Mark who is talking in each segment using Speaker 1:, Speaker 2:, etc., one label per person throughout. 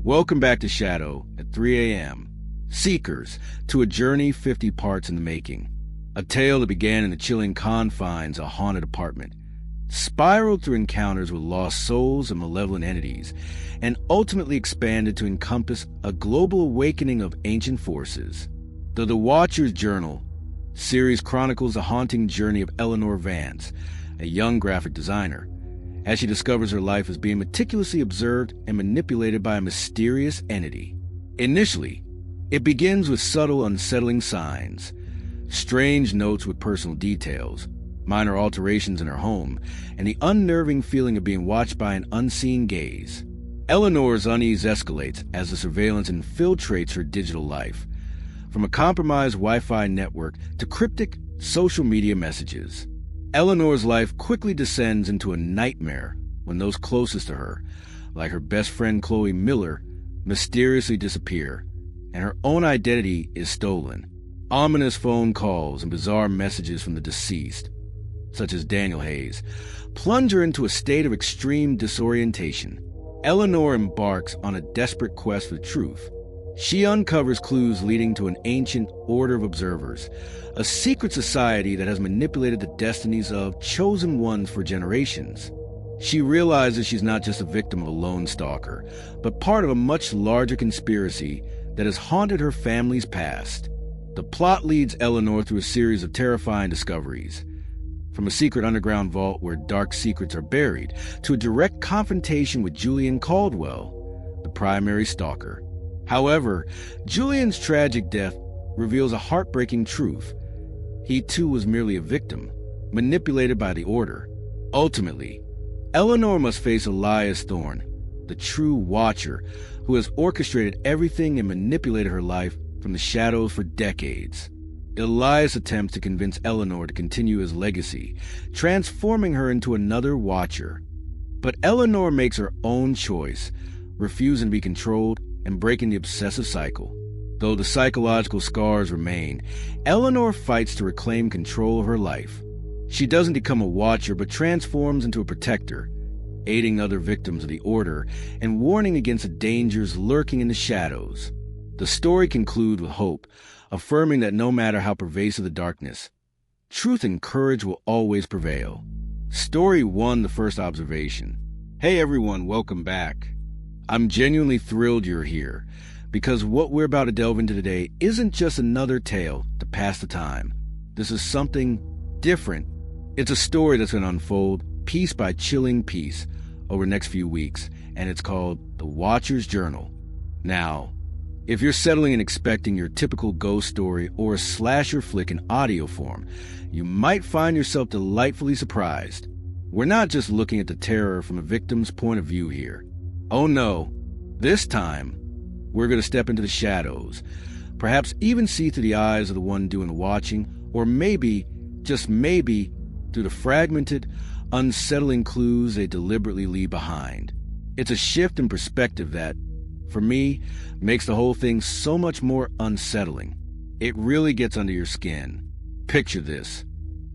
Speaker 1: Welcome back to Shadow at 3 a.m. Seekers to a journey 50 parts in the making. A tale that began in the chilling confines of a haunted apartment, spiraled through encounters with lost souls and malevolent entities, and ultimately expanded to encompass a global awakening of ancient forces. The Watcher's Journal series chronicles the haunting journey of Eleanor Vance, a young graphic designer, as she discovers her life is being meticulously observed and manipulated by a mysterious entity. Initially, it begins with subtle, unsettling signs, strange notes with personal details, minor alterations in her home, and the unnerving feeling of being watched by an unseen gaze. Eleanor's unease escalates as the surveillance infiltrates her digital life, from a compromised Wi-Fi network to cryptic social media messages. Eleanor's life quickly descends into a nightmare when those closest to her, like her best friend Chloe Miller, mysteriously disappear, and her own identity is stolen. Ominous phone calls and bizarre messages from the deceased, such as Daniel Hayes, plunge her into a state of extreme disorientation. Eleanor embarks on a desperate quest for truth. She uncovers clues leading to an ancient order of observers, a secret society that has manipulated the destinies of chosen ones for generations. She realizes she's not just a victim of a lone stalker, but part of a much larger conspiracy that has haunted her family's past. The plot leads Eleanor through a series of terrifying discoveries, from a secret underground vault where dark secrets are buried, to a direct confrontation with Julian Caldwell, the primary stalker. However, Julian's tragic death reveals a heartbreaking truth. He too was merely a victim, manipulated by the Order. Ultimately, Eleanor must face Elias Thorne, the true Watcher, who has orchestrated everything and manipulated her life from the shadows for decades. Elias attempts to convince Eleanor to continue his legacy, transforming her into another Watcher. But Eleanor makes her own choice, refusing to be controlled and breaking the obsessive cycle. Though the psychological scars remain, Eleanor fights to reclaim control of her life. She doesn't become a Watcher, but transforms into a protector, aiding other victims of the Order and warning against the dangers lurking in the shadows. The story concludes with hope, affirming that no matter how pervasive the darkness, truth and courage will always prevail. Story 1, The First Observation. Hey everyone, welcome back. I'm genuinely thrilled you're here, because what we're about to delve into today isn't just another tale to pass the time. This is something different. It's a story that's going to unfold piece by chilling piece over the next few weeks, and it's called The Watcher's Journal. Now, if you're settling and expecting your typical ghost story or a slasher flick in audio form, you might find yourself delightfully surprised. We're not just looking at the terror from a victim's point of view here. Oh no, this time, we're going to step into the shadows, perhaps even see through the eyes of the one doing the watching, or maybe, just maybe, through the fragmented, unsettling clues they deliberately leave behind. It's a shift in perspective that, for me, makes the whole thing so much more unsettling. It really gets under your skin. Picture this: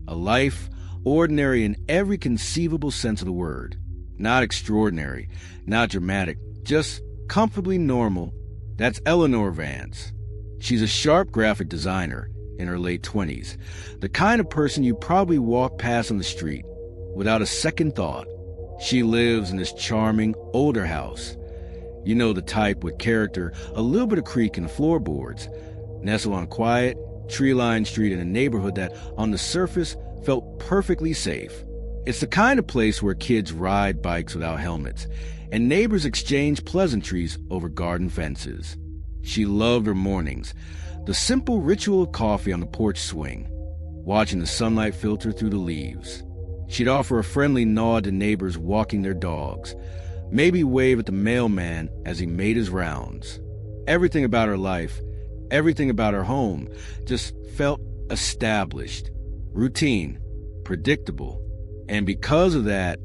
Speaker 1: a life ordinary in every conceivable sense of the word. Not extraordinary, not dramatic, just comfortably normal. That's Eleanor Vance. She's a sharp graphic designer in her late 20s, the kind of person you probably walk past on the street without a second thought. She lives in this charming, older house. You know the type with character, a little bit of creak in the floorboards, nestled on a quiet, tree-lined street in a neighborhood that, on the surface, felt perfectly safe. It's the kind of place where kids ride bikes without helmets, and neighbors exchange pleasantries over garden fences. She loved her mornings, the simple ritual of coffee on the porch swing, watching the sunlight filter through the leaves. She'd offer a friendly nod to neighbors walking their dogs, maybe wave at the mailman as he made his rounds. Everything about her life, everything about her home, just felt established, routine, predictable. And because of that,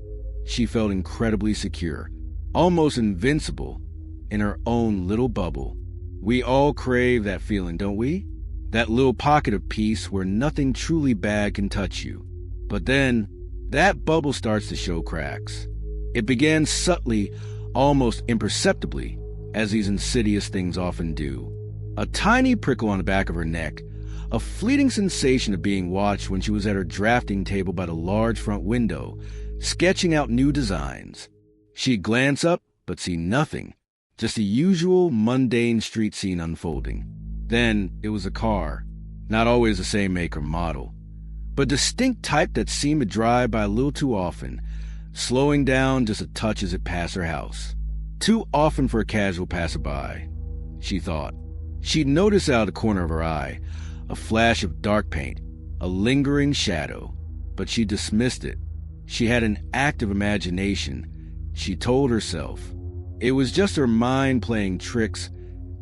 Speaker 1: she felt incredibly secure, almost invincible, in her own little bubble. We all crave that feeling, don't we? That little pocket of peace where nothing truly bad can touch you. But then, that bubble starts to show cracks. It began subtly, almost imperceptibly, as these insidious things often do. A tiny prickle on the back of her neck, a fleeting sensation of being watched when she was at her drafting table by the large front window, sketching out new designs. She'd glance up, but see nothing, just the usual mundane street scene unfolding. Then it was a car, not always the same make or model, but distinct type that seemed to drive by a little too often, slowing down just a touch as it passed her house. Too often for a casual passerby, she thought. She'd noticed out of the corner of her eye a flash of dark paint, a lingering shadow, but she dismissed it. She had an active imagination, she told herself. It was just her mind playing tricks,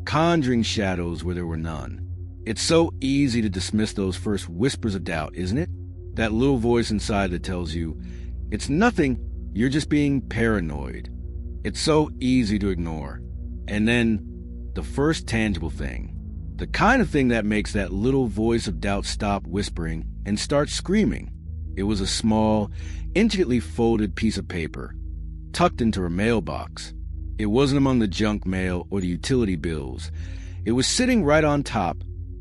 Speaker 1: conjuring shadows where there were none. It's so easy to dismiss those first whispers of doubt, isn't it? That little voice inside that tells you, it's nothing, you're just being paranoid. It's so easy to ignore. And then, the first tangible thing. The kind of thing that makes that little voice of doubt stop whispering and start screaming. It was a small, intricately folded piece of paper, tucked into her mailbox. It wasn't among the junk mail or the utility bills. It was sitting right on top,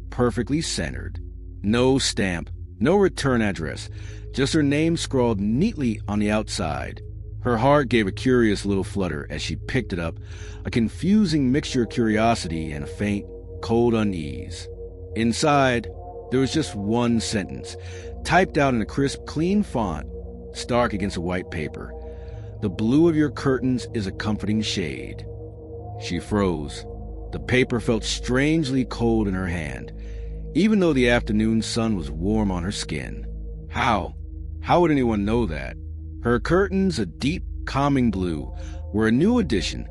Speaker 1: perfectly centered. No stamp, no return address, just her name scrawled neatly on the outside. Her heart gave a curious little flutter as she picked it up, a confusing mixture of curiosity and a faint, cold unease. Inside, there was just one sentence, typed out in a crisp, clean font, stark against the white paper. The blue of your curtains is a comforting shade. She froze. The paper felt strangely cold in her hand, even though the afternoon sun was warm on her skin. How? How would anyone know that? Her curtains, a deep, calming blue, were a new addition,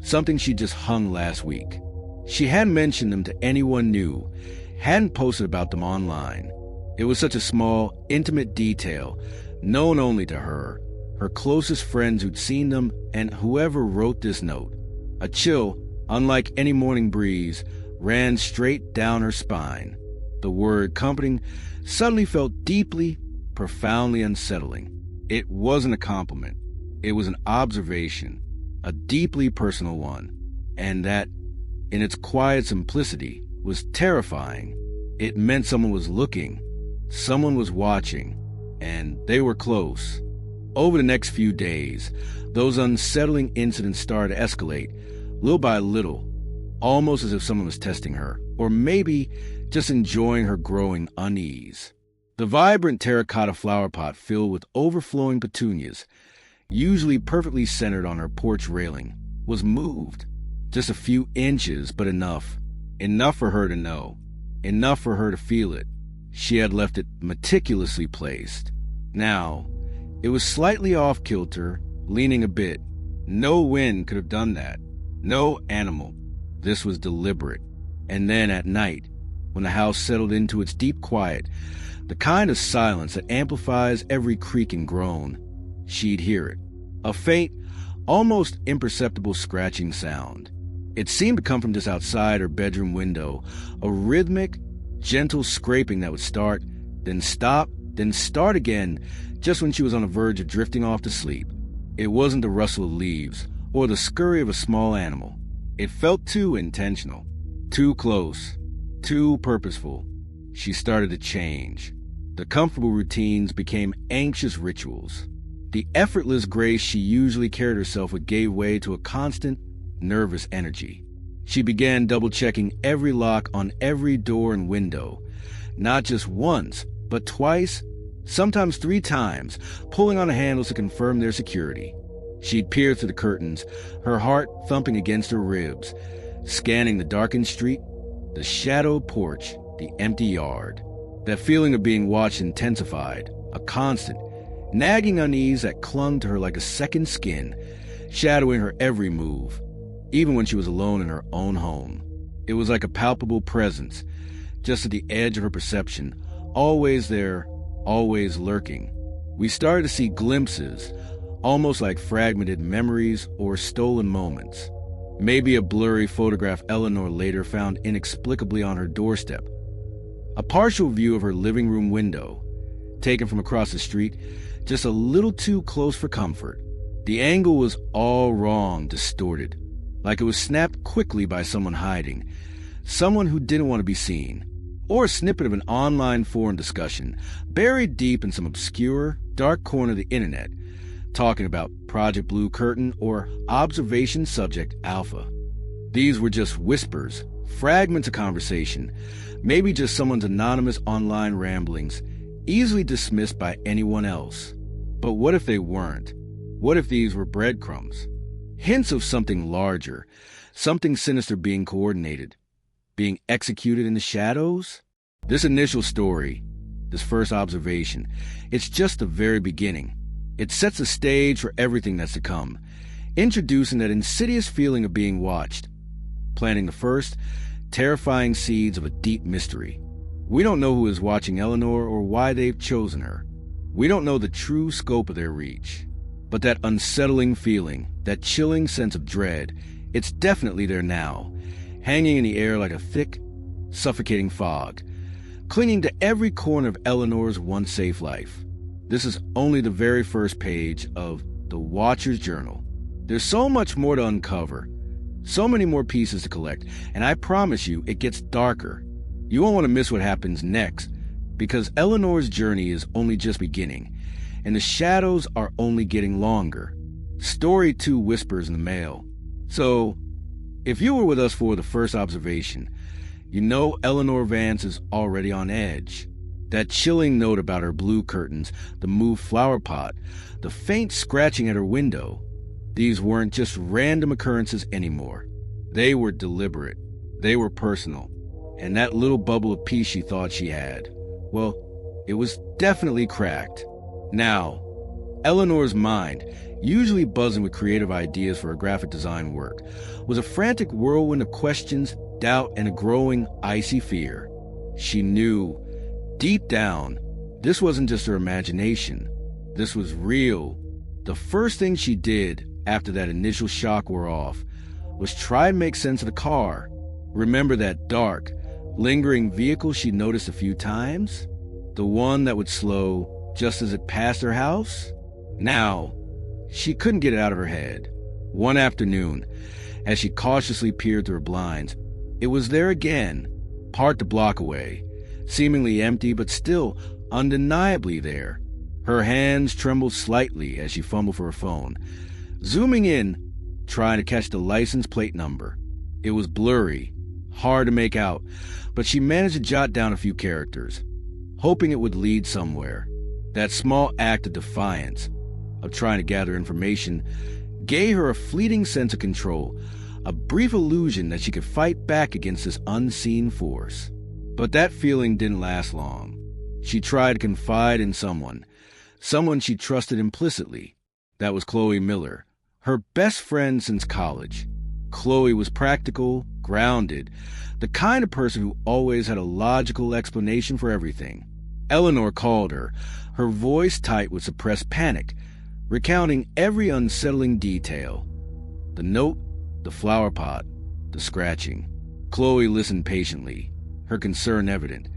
Speaker 1: something she just hung last week. She hadn't mentioned them to anyone new, hadn't posted about them online. It was such a small, intimate detail, known only to her closest friends who'd seen them, and whoever wrote this note. A chill, unlike any morning breeze, ran straight down her spine. The word comforting suddenly felt deeply, profoundly unsettling. It wasn't a compliment. It was an observation, a deeply personal one, and that, in its quiet simplicity, was terrifying. It meant someone was looking, someone was watching, and they were close. Over the next few days, those unsettling incidents started to escalate, little by little, almost as if someone was testing her, or maybe just enjoying her growing unease. The vibrant terracotta flower pot filled with overflowing petunias, usually perfectly centered on her porch railing, was moved. Just a few inches, but enough. Enough for her to know. Enough for her to feel it. She had left it meticulously placed. Now, it was slightly off-kilter, leaning a bit. No wind could have done that. No animal. This was deliberate. And then at night, when the house settled into its deep quiet, the kind of silence that amplifies every creak and groan, she'd hear it. A faint, almost imperceptible scratching sound. It seemed to come from just outside her bedroom window, a rhythmic, gentle scraping that would start, then stop, then start again, just when she was on the verge of drifting off to sleep. It wasn't the rustle of leaves or the scurry of a small animal. It felt too intentional, too close, too purposeful. She started to change. The comfortable routines became anxious rituals. The effortless grace she usually carried herself with gave way to a constant, nervous energy. She began double-checking every lock on every door and window, not just once, but twice, sometimes 3 times, pulling on the handles to confirm their security. She'd peer through the curtains, her heart thumping against her ribs, scanning the darkened street, the shadowed porch, the empty yard. That feeling of being watched intensified, a constant, nagging unease that clung to her like a second skin, shadowing her every move, even when she was alone in her own home. It was like a palpable presence, just at the edge of her perception, always there, always lurking. We started to see glimpses, almost like fragmented memories or stolen moments. Maybe a blurry photograph Eleanor later found inexplicably on her doorstep. A partial view of her living room window, taken from across the street, just a little too close for comfort. The angle was all wrong, distorted. like it was snapped quickly by someone hiding, someone who didn't want to be seen, or a snippet of an online forum discussion buried deep in some obscure, dark corner of the internet, talking about Project Blue Curtain or Observation Subject Alpha. These were just whispers, fragments of conversation, maybe just someone's anonymous online ramblings, easily dismissed by anyone else. But what if they weren't? What if these were breadcrumbs? Hints of something larger, something sinister being coordinated, being executed in the shadows? This initial story, this first observation, it's just the very beginning. It sets the stage for everything that's to come, introducing that insidious feeling of being watched, planting the first, terrifying seeds of a deep mystery. We don't know who is watching Eleanor or why they've chosen her. We don't know the true scope of their reach. But that unsettling feeling, that chilling sense of dread, it's definitely there now, hanging in the air like a thick, suffocating fog, clinging to every corner of Eleanor's once safe life. This is only the very first page of The Watcher's Journal. There's so much more to uncover, so many more pieces to collect, and I promise you it gets darker. You won't want to miss what happens next, because Eleanor's journey is only just beginning, and the shadows are only getting longer. Story 2 whispers in the mail. So, if you were with us for the first observation, you know Eleanor Vance is already on edge. That chilling note about her blue curtains, the moved flower pot, the faint scratching at her window, these weren't just random occurrences anymore. They were deliberate. They were personal. And that little bubble of peace she thought she had, well, it was definitely cracked. Now, Eleanor's mind, usually buzzing with creative ideas for her graphic design work, was a frantic whirlwind of questions, doubt, and a growing, icy fear. She knew, deep down, this wasn't just her imagination. This was real. The first thing she did after that initial shock wore off was try and make sense of the car. Remember that dark, lingering vehicle she noticed a few times? The one that would slow just as it passed her house? Now, she couldn't get it out of her head. One afternoon, as she cautiously peered through her blinds, it was there again, parked a block away, seemingly empty but still undeniably there. Her hands trembled slightly as she fumbled for her phone, zooming in, trying to catch the license plate number. It was blurry, hard to make out, but she managed to jot down a few characters, hoping it would lead somewhere. That small act of defiance, of trying to gather information, gave her a fleeting sense of control, a brief illusion that she could fight back against this unseen force. But that feeling didn't last long. She tried to confide in someone she trusted implicitly. That was Chloe Miller, her best friend since college. Chloe was practical, grounded, the kind of person who always had a logical explanation for everything. Eleanor called her, her voice tight with suppressed panic, recounting every unsettling detail. The note, the flower pot, the scratching. Chloe listened patiently, her concern evident,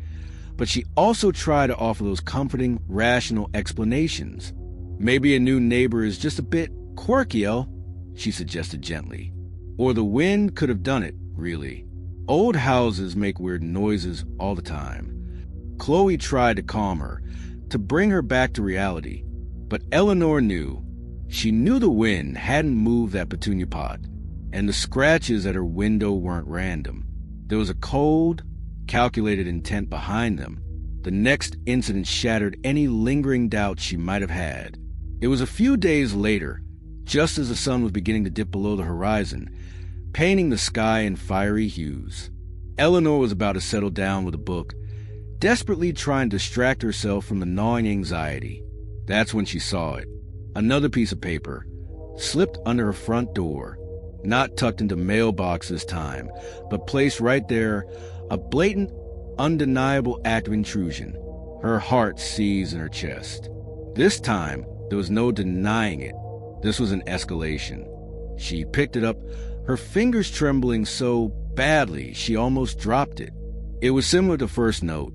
Speaker 1: but she also tried to offer those comforting, rational explanations. Maybe a new neighbor is just a bit quirky, Elle, she suggested gently. Or the wind could have done it, really. Old houses make weird noises all the time. Chloe tried to calm her, to bring her back to reality, but Eleanor knew. She knew the wind hadn't moved that petunia pot, and the scratches at her window weren't random. There was a cold, calculated intent behind them. The next incident shattered any lingering doubts she might have had. It was a few days later, just as the sun was beginning to dip below the horizon, painting the sky in fiery hues. Eleanor was about to settle down with a book, desperately trying to distract herself from the gnawing anxiety. That's when she saw it. Another piece of paper, slipped under her front door, not tucked into mailbox this time, but placed right there, a blatant, undeniable act of intrusion. Her heart seized in her chest. This time, there was no denying it. This was an escalation. She picked it up, her fingers trembling so badly she almost dropped it. It was similar to first note,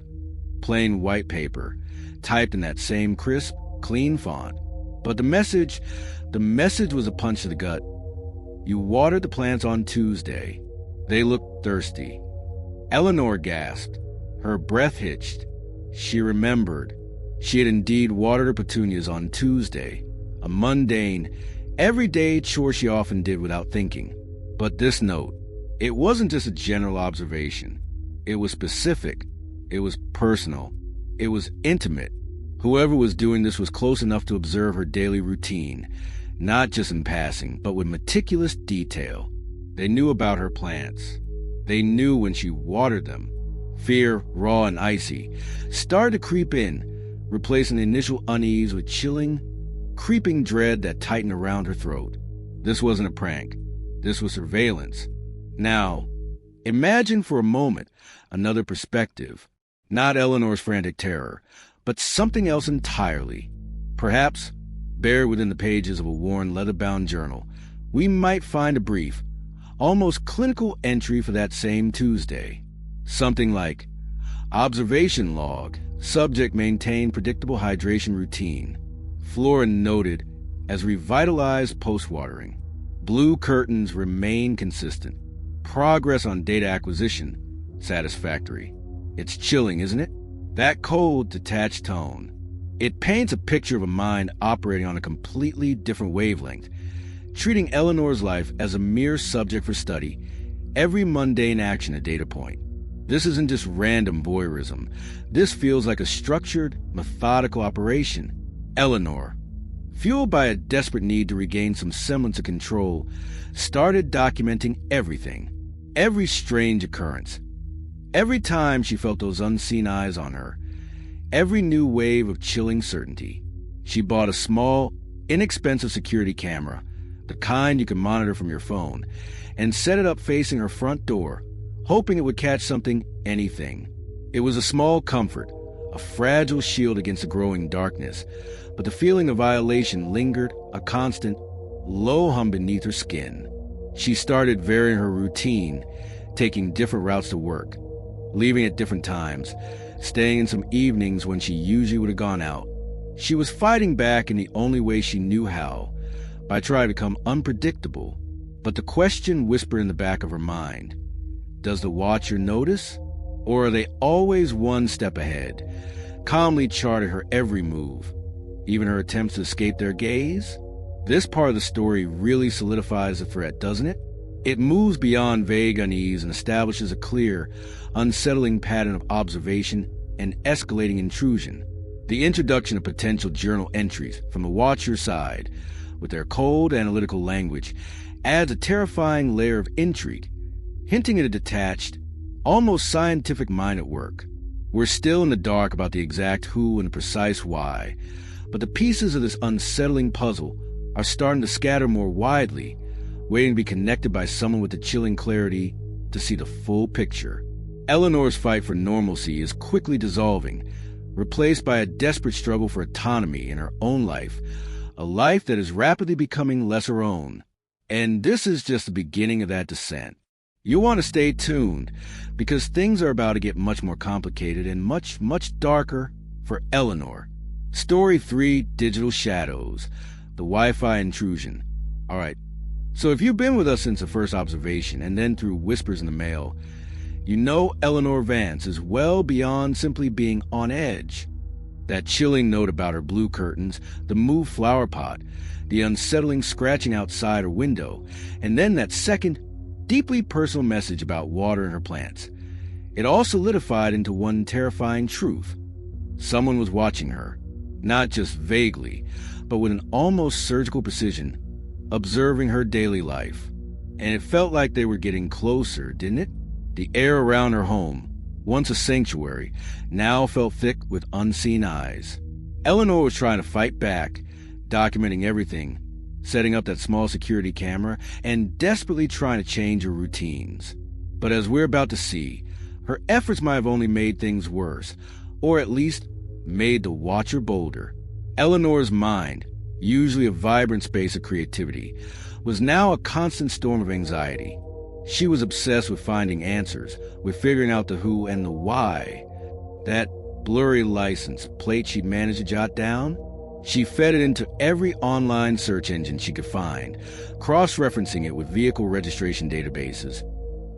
Speaker 1: plain white paper, typed in that same crisp, clean font. But the message was a punch to the gut. You watered the plants on Tuesday. They looked thirsty. Eleanor gasped. Her breath hitched. She remembered. She had indeed watered her petunias on Tuesday, a mundane, everyday chore she often did without thinking. But this note, it wasn't just a general observation. It was specific. It was personal. It was intimate. Whoever was doing this was close enough to observe her daily routine, not just in passing, but with meticulous detail. They knew about her plants. They knew when she watered them. Fear, raw and icy, started to creep in, replacing the initial unease with chilling, creeping dread that tightened around her throat. This wasn't a prank. This was surveillance. Now, imagine for a moment another perspective. Not Eleanor's frantic terror, but something else entirely. Perhaps, buried within the pages of a worn leather-bound journal, we might find a brief, almost clinical entry for that same Tuesday. Something like, observation log, subject maintained predictable hydration routine. Flora noted as revitalized post-watering. Blue curtains remain consistent. Progress on data acquisition, satisfactory. It's chilling, isn't it? That cold, detached tone. It paints a picture of a mind operating on a completely different wavelength, treating Eleanor's life as a mere subject for study, every mundane action a data point. This isn't just random voyeurism. This feels like a structured, methodical operation. Eleanor, fueled by a desperate need to regain some semblance of control, started documenting everything, every strange occurrence. Every time she felt those unseen eyes on her, every new wave of chilling certainty. She bought a small, inexpensive security camera, the kind you can monitor from your phone, and set it up facing her front door, hoping it would catch something, anything. It was a small comfort, a fragile shield against the growing darkness, but the feeling of violation lingered, a constant, low hum beneath her skin. She started varying her routine, taking different routes to work, leaving at different times, staying in some evenings when she usually would have gone out. She was fighting back in the only way she knew how, by trying to become unpredictable. But the question whispered in the back of her mind, does the watcher notice? Or are they always one step ahead, calmly charting her every move, even her attempts to escape their gaze? This part of the story really solidifies the threat, doesn't it? It moves beyond vague unease and establishes a clear, unsettling pattern of observation and escalating intrusion. The introduction of potential journal entries from the watcher's side, with their cold, analytical language, adds a terrifying layer of intrigue, hinting at a detached, almost scientific mind at work. We're still in the dark about the exact who and the precise why, but the pieces of this unsettling puzzle are starting to scatter more widely, waiting to be connected by someone with the chilling clarity to see the full picture. Eleanor's fight for normalcy is quickly dissolving, replaced by a desperate struggle for autonomy in her own life, a life that is rapidly becoming less her own. And this is just the beginning of that descent. You'll want to stay tuned, because things are about to get much more complicated and much, much darker for Eleanor. Story 3, Digital Shadows, the Wi-Fi Intrusion. All right, so if you've been with us since the first observation and then through whispers in the mail, you know Eleanor Vance is well beyond simply being on edge. That chilling note about her blue curtains, the moved flower pot, the unsettling scratching outside her window, and then that second, deeply personal message about watering her plants. It all solidified into one terrifying truth. Someone was watching her, not just vaguely, but with an almost surgical precision, observing her daily life. And it felt like they were getting closer, didn't it? The air around her home, once a sanctuary, now felt thick with unseen eyes. Eleanor was trying to fight back, documenting everything, setting up that small security camera, and desperately trying to change her routines. But as we're about to see, her efforts might have only made things worse, or at least made the watcher bolder. Eleanor's mind, usually a vibrant space of creativity, was now a constant storm of anxiety. She was obsessed with finding answers, with figuring out the who and the why. That blurry license plate she'd managed to jot down, She fed it into every online search engine she could find, cross-referencing it with vehicle registration databases,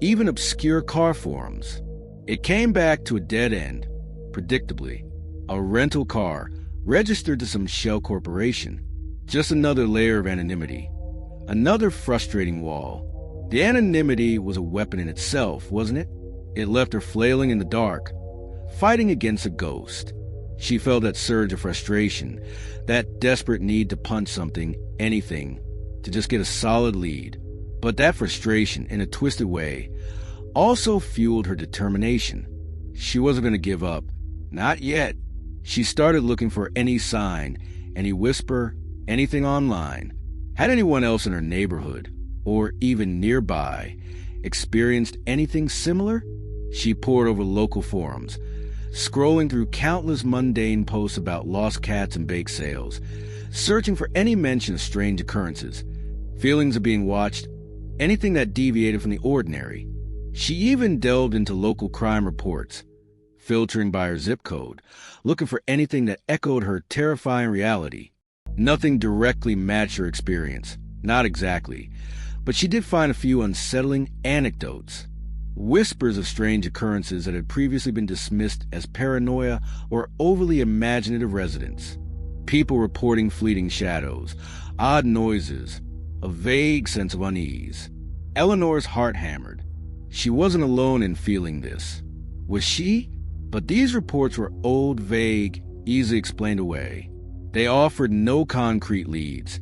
Speaker 1: even obscure car forums. It came back to a dead end, predictably. A rental car registered to some shell corporation. Just another layer of anonymity. Another frustrating wall. The anonymity was a weapon in itself, wasn't it? It left her flailing in the dark, fighting against a ghost. She felt that surge of frustration, that desperate need to punch something, anything, to just get a solid lead. But that frustration, in a twisted way, also fueled her determination. She wasn't going to give up. Not yet. She started looking for any sign, any whisper, anything online. Had anyone else in her neighborhood, or even nearby, experienced anything similar? She pored over local forums, scrolling through countless mundane posts about lost cats and bake sales, searching for any mention of strange occurrences, feelings of being watched, anything that deviated from the ordinary. She even delved into local crime reports, filtering by her zip code, looking for anything that echoed her terrifying reality. Nothing directly matched her experience, not exactly, but she did find a few unsettling anecdotes. Whispers of strange occurrences that had previously been dismissed as paranoia or overly imaginative residents. People reporting fleeting shadows, odd noises, a vague sense of unease. Eleanor's heart hammered. She wasn't alone in feeling this. Was she? But these reports were old, vague, easily explained away. They offered no concrete leads,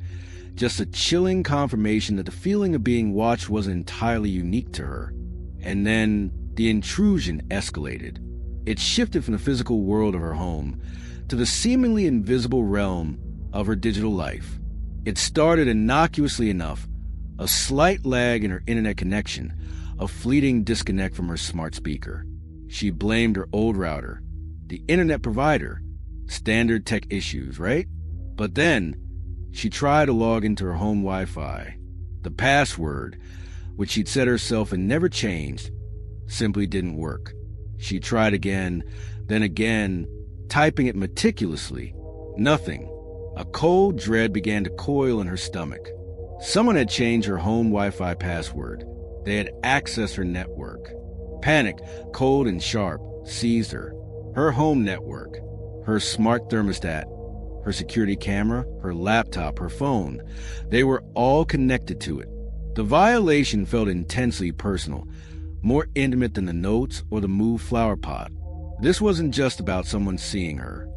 Speaker 1: just a chilling confirmation that the feeling of being watched wasn't entirely unique to her. And then the intrusion escalated. It shifted from the physical world of her home to the seemingly invisible realm of her digital life. It started innocuously enough, a slight lag in her internet connection, a fleeting disconnect from her smart speaker. She blamed her old router, the internet provider, standard tech issues, right? But then she tried to log into her home Wi-Fi. The password, which she'd set herself and never changed, simply didn't work. She tried again, then again, typing it meticulously. Nothing. A cold dread began to coil in her stomach. Someone had changed her home Wi-Fi password. They had accessed her network. Panic, cold and sharp, seized her. Her home network, her smart thermostat, her security camera, her laptop, her phone, they were all connected to it. The violation felt intensely personal, more intimate than the notes or the moved flower pot. This wasn't just about someone seeing her.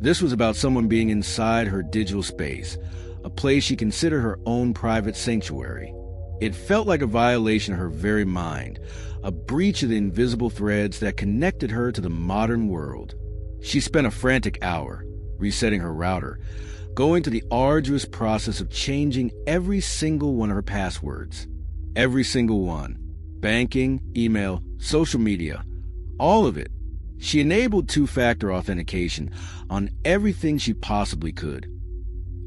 Speaker 1: This was about someone being inside her digital space, a place she considered her own private sanctuary. It felt like a violation of her very mind, a breach of the invisible threads that connected her to the modern world. She spent a frantic hour, resetting her router, going through the arduous process of changing every single one of her passwords. Every single one. Banking, email, social media, all of it. She enabled two-factor authentication on everything she possibly could,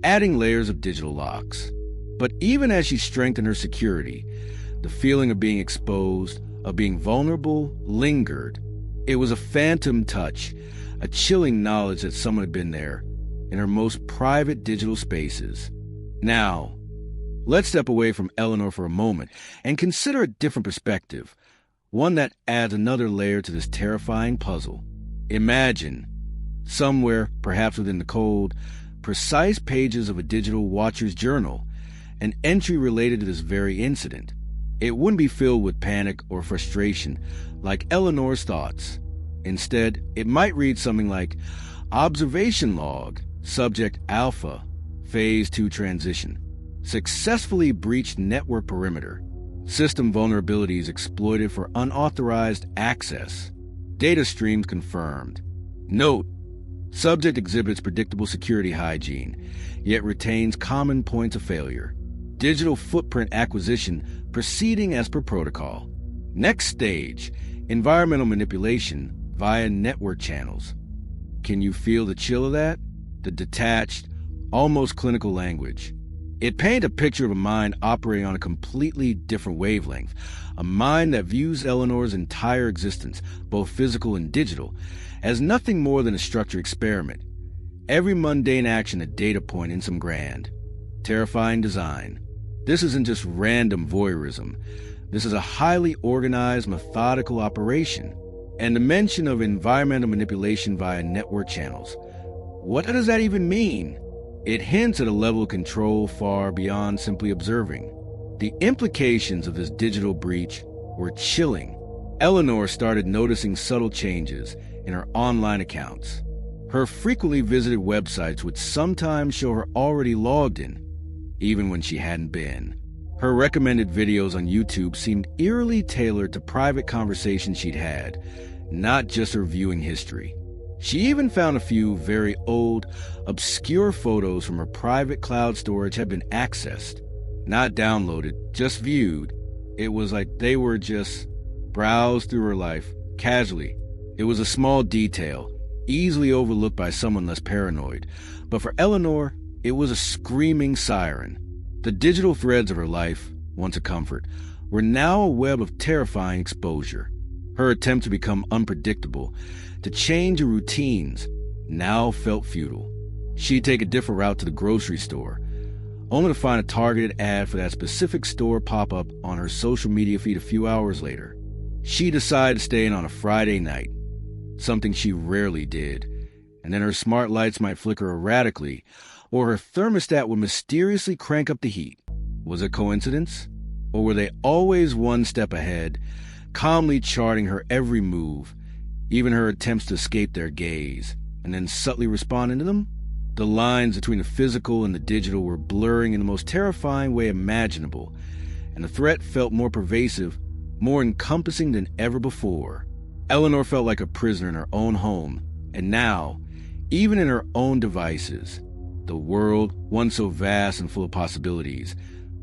Speaker 1: adding layers of digital locks. But even as she strengthened her security, the feeling of being exposed, of being vulnerable, lingered. It was a phantom touch, a chilling knowledge that someone had been there, in her most private digital spaces. Now, let's step away from Eleanor for a moment and consider a different perspective, one that adds another layer to this terrifying puzzle. Imagine, somewhere, perhaps within the cold, precise pages of a digital watcher's journal, an entry related to this very incident. It wouldn't be filled with panic or frustration like Eleanor's thoughts. Instead, it might read something like, Observation log, subject Alpha, Phase 2 transition. Successfully breached network perimeter. System vulnerabilities exploited for unauthorized access. Data streams confirmed. Note, subject exhibits predictable security hygiene, yet retains common points of failure. Digital footprint acquisition proceeding as per protocol. Next stage, environmental manipulation via network channels. Can you feel the chill of that? The detached, almost clinical language. It paints a picture of a mind operating on a completely different wavelength, a mind that views Eleanor's entire existence, both physical and digital, as nothing more than a structured experiment, Every mundane action a data point in some grand, terrifying design. This isn't just random voyeurism. This is a highly organized, methodical operation. And the mention of environmental manipulation via network channels. What does that even mean? It hints at a level of control far beyond simply observing. The implications of this digital breach were chilling. Eleanor started noticing subtle changes in her online accounts. Her frequently visited websites would sometimes show her already logged in, even when she hadn't been. Her recommended videos on YouTube seemed eerily tailored to private conversations she'd had, not just her viewing history. She even found a few very old, obscure photos from her private cloud storage had been accessed, not downloaded, just viewed. It was like they were just browsed through her life, casually. It was a small detail, easily overlooked by someone less paranoid, but for Eleanor, it was a screaming siren. The digital threads of her life, once a comfort, were now a web of terrifying exposure. Her attempt to become unpredictable, to change her routines, now felt futile. She'd take a different route to the grocery store, only to find a targeted ad for that specific store pop up on her social media feed a few hours later. She decided to stay in on a Friday night, something she rarely did, and then her smart lights might flicker erratically, or her thermostat would mysteriously crank up the heat. Was it coincidence? Or were they always one step ahead, calmly charting her every move, even her attempts to escape their gaze, and then subtly responding to them? The lines between the physical and the digital were blurring in the most terrifying way imaginable, and the threat felt more pervasive, more encompassing than ever before. Eleanor felt like a prisoner in her own home, and now, even in her own devices, the world, once so vast and full of possibilities,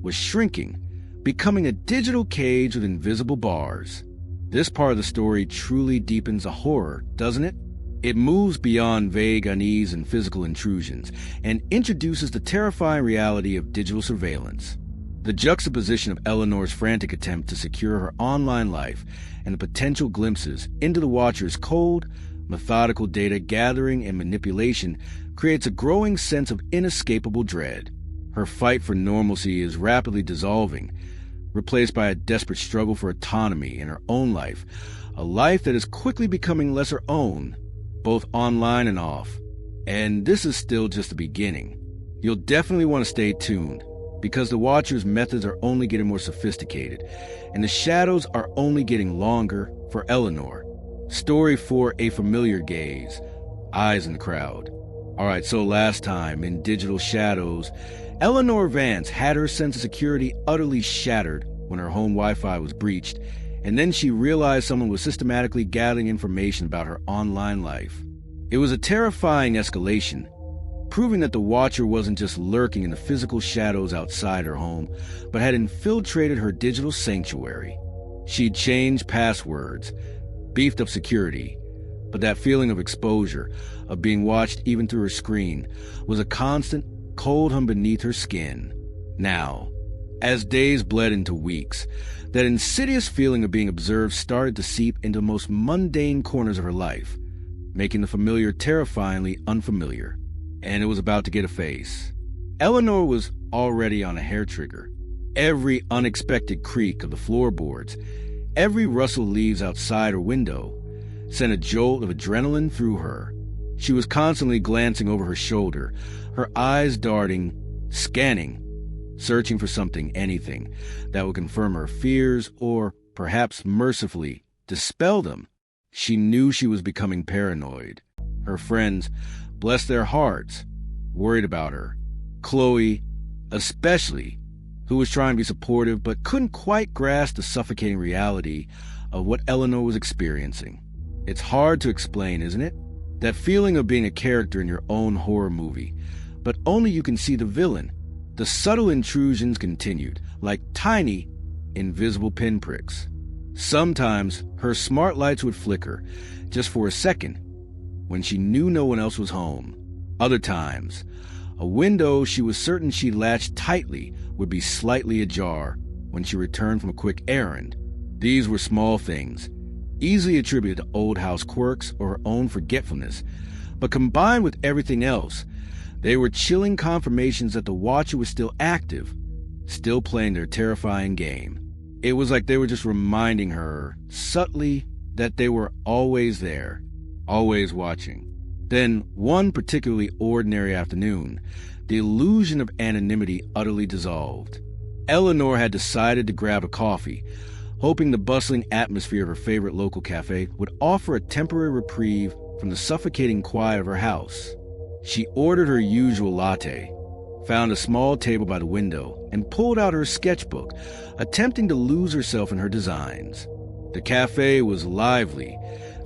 Speaker 1: was shrinking, becoming a digital cage with invisible bars. This part of the story truly deepens the horror, doesn't it? It moves beyond vague unease and physical intrusions, and introduces the terrifying reality of digital surveillance. The juxtaposition of Eleanor's frantic attempt to secure her online life and the potential glimpses into the watcher's cold, methodical data gathering and manipulation creates a growing sense of inescapable dread. Her fight for normalcy is rapidly dissolving, replaced by a desperate struggle for autonomy in her own life, a life that is quickly becoming less her own, both online and off. And this is still just the beginning. You'll definitely want to stay tuned, because the Watcher's methods are only getting more sophisticated, and the shadows are only getting longer for Eleanor. Story 4, A Familiar Gaze, Eyes in the Crowd. Alright, so last time, in Digital Shadows, Eleanor Vance had her sense of security utterly shattered when her home Wi-Fi was breached, and then she realized someone was systematically gathering information about her online life. It was a terrifying escalation, proving that the Watcher wasn't just lurking in the physical shadows outside her home, but had infiltrated her digital sanctuary. She'd changed passwords, beefed up security, but that feeling of exposure, of being watched even through her screen, was a constant, cold hum beneath her skin. Now, as days bled into weeks, that insidious feeling of being observed started to seep into the most mundane corners of her life, making the familiar terrifyingly unfamiliar. And it was about to get a face. Eleanor was already on a hair trigger. Every unexpected creak of the floorboards, every rustle of leaves outside her window, sent a jolt of adrenaline through her. She was constantly glancing over her shoulder, her eyes darting, scanning, searching for something, anything, that would confirm her fears or, perhaps mercifully, dispel them. She knew she was becoming paranoid. Her friends, bless their hearts, worried about her. Chloe, especially, who was trying to be supportive but couldn't quite grasp the suffocating reality of what Eleanor was experiencing. It's hard to explain, isn't it? That feeling of being a character in your own horror movie, but only you can see the villain. The subtle intrusions continued, like tiny, invisible pinpricks. Sometimes her smart lights would flicker, just for a second, when she knew no one else was home. Other times, a window she was certain she'd latched tightly would be slightly ajar when she returned from a quick errand. These were small things, easily attributed to old house quirks or her own forgetfulness, But combined with everything else, they were chilling confirmations that the Watcher was still active, still playing their terrifying game. It was like they were just reminding her, subtly, that they were always there, always watching. Then, one particularly ordinary afternoon, the illusion of anonymity utterly dissolved. Eleanor had decided to grab a coffee, hoping the bustling atmosphere of her favorite local cafe would offer a temporary reprieve from the suffocating quiet of her house. She ordered her usual latte, found a small table by the window, and pulled out her sketchbook, attempting to lose herself in her designs. The cafe was lively,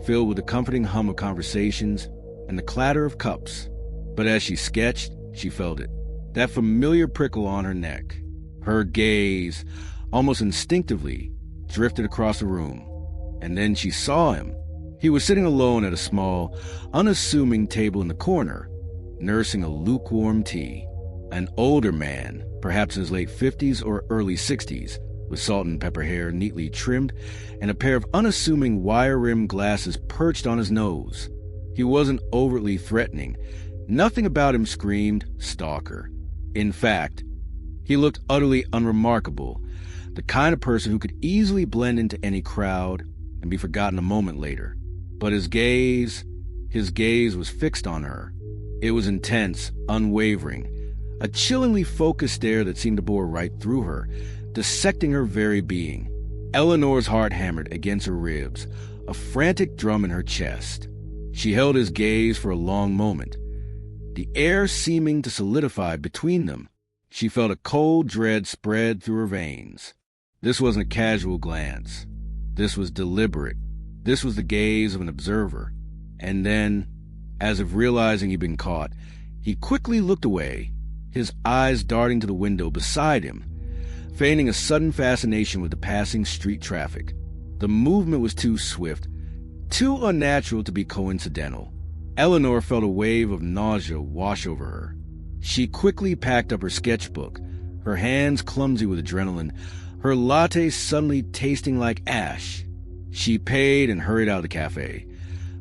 Speaker 1: filled with the comforting hum of conversations and the clatter of cups. But as she sketched, she felt it, that familiar prickle on her neck. Her gaze, almost instinctively, drifted across the room, and then she saw him. He was sitting alone at a small, unassuming table in the corner, nursing a lukewarm tea. An older man, perhaps in his late 50s or early 60s, with salt and pepper hair neatly trimmed and a pair of unassuming wire-rimmed glasses perched on his nose. He wasn't overtly threatening. Nothing about him screamed stalker. In fact, he looked utterly unremarkable, the kind of person who could easily blend into any crowd and be forgotten a moment later. But his gaze was fixed on her. It was intense, unwavering, a chillingly focused stare that seemed to bore right through her, dissecting her very being. Eleanor's heart hammered against her ribs, a frantic drum in her chest. She held his gaze for a long moment, the air seeming to solidify between them. She felt a cold dread spread through her veins. This wasn't a casual glance. This was deliberate. This was the gaze of an observer. And then, as if realizing he'd been caught, he quickly looked away, his eyes darting to the window beside him, feigning a sudden fascination with the passing street traffic. The movement was too swift, too unnatural to be coincidental. Eleanor felt a wave of nausea wash over her. She quickly packed up her sketchbook, her hands clumsy with adrenaline, her latte suddenly tasting like ash. She paid and hurried out of the cafe.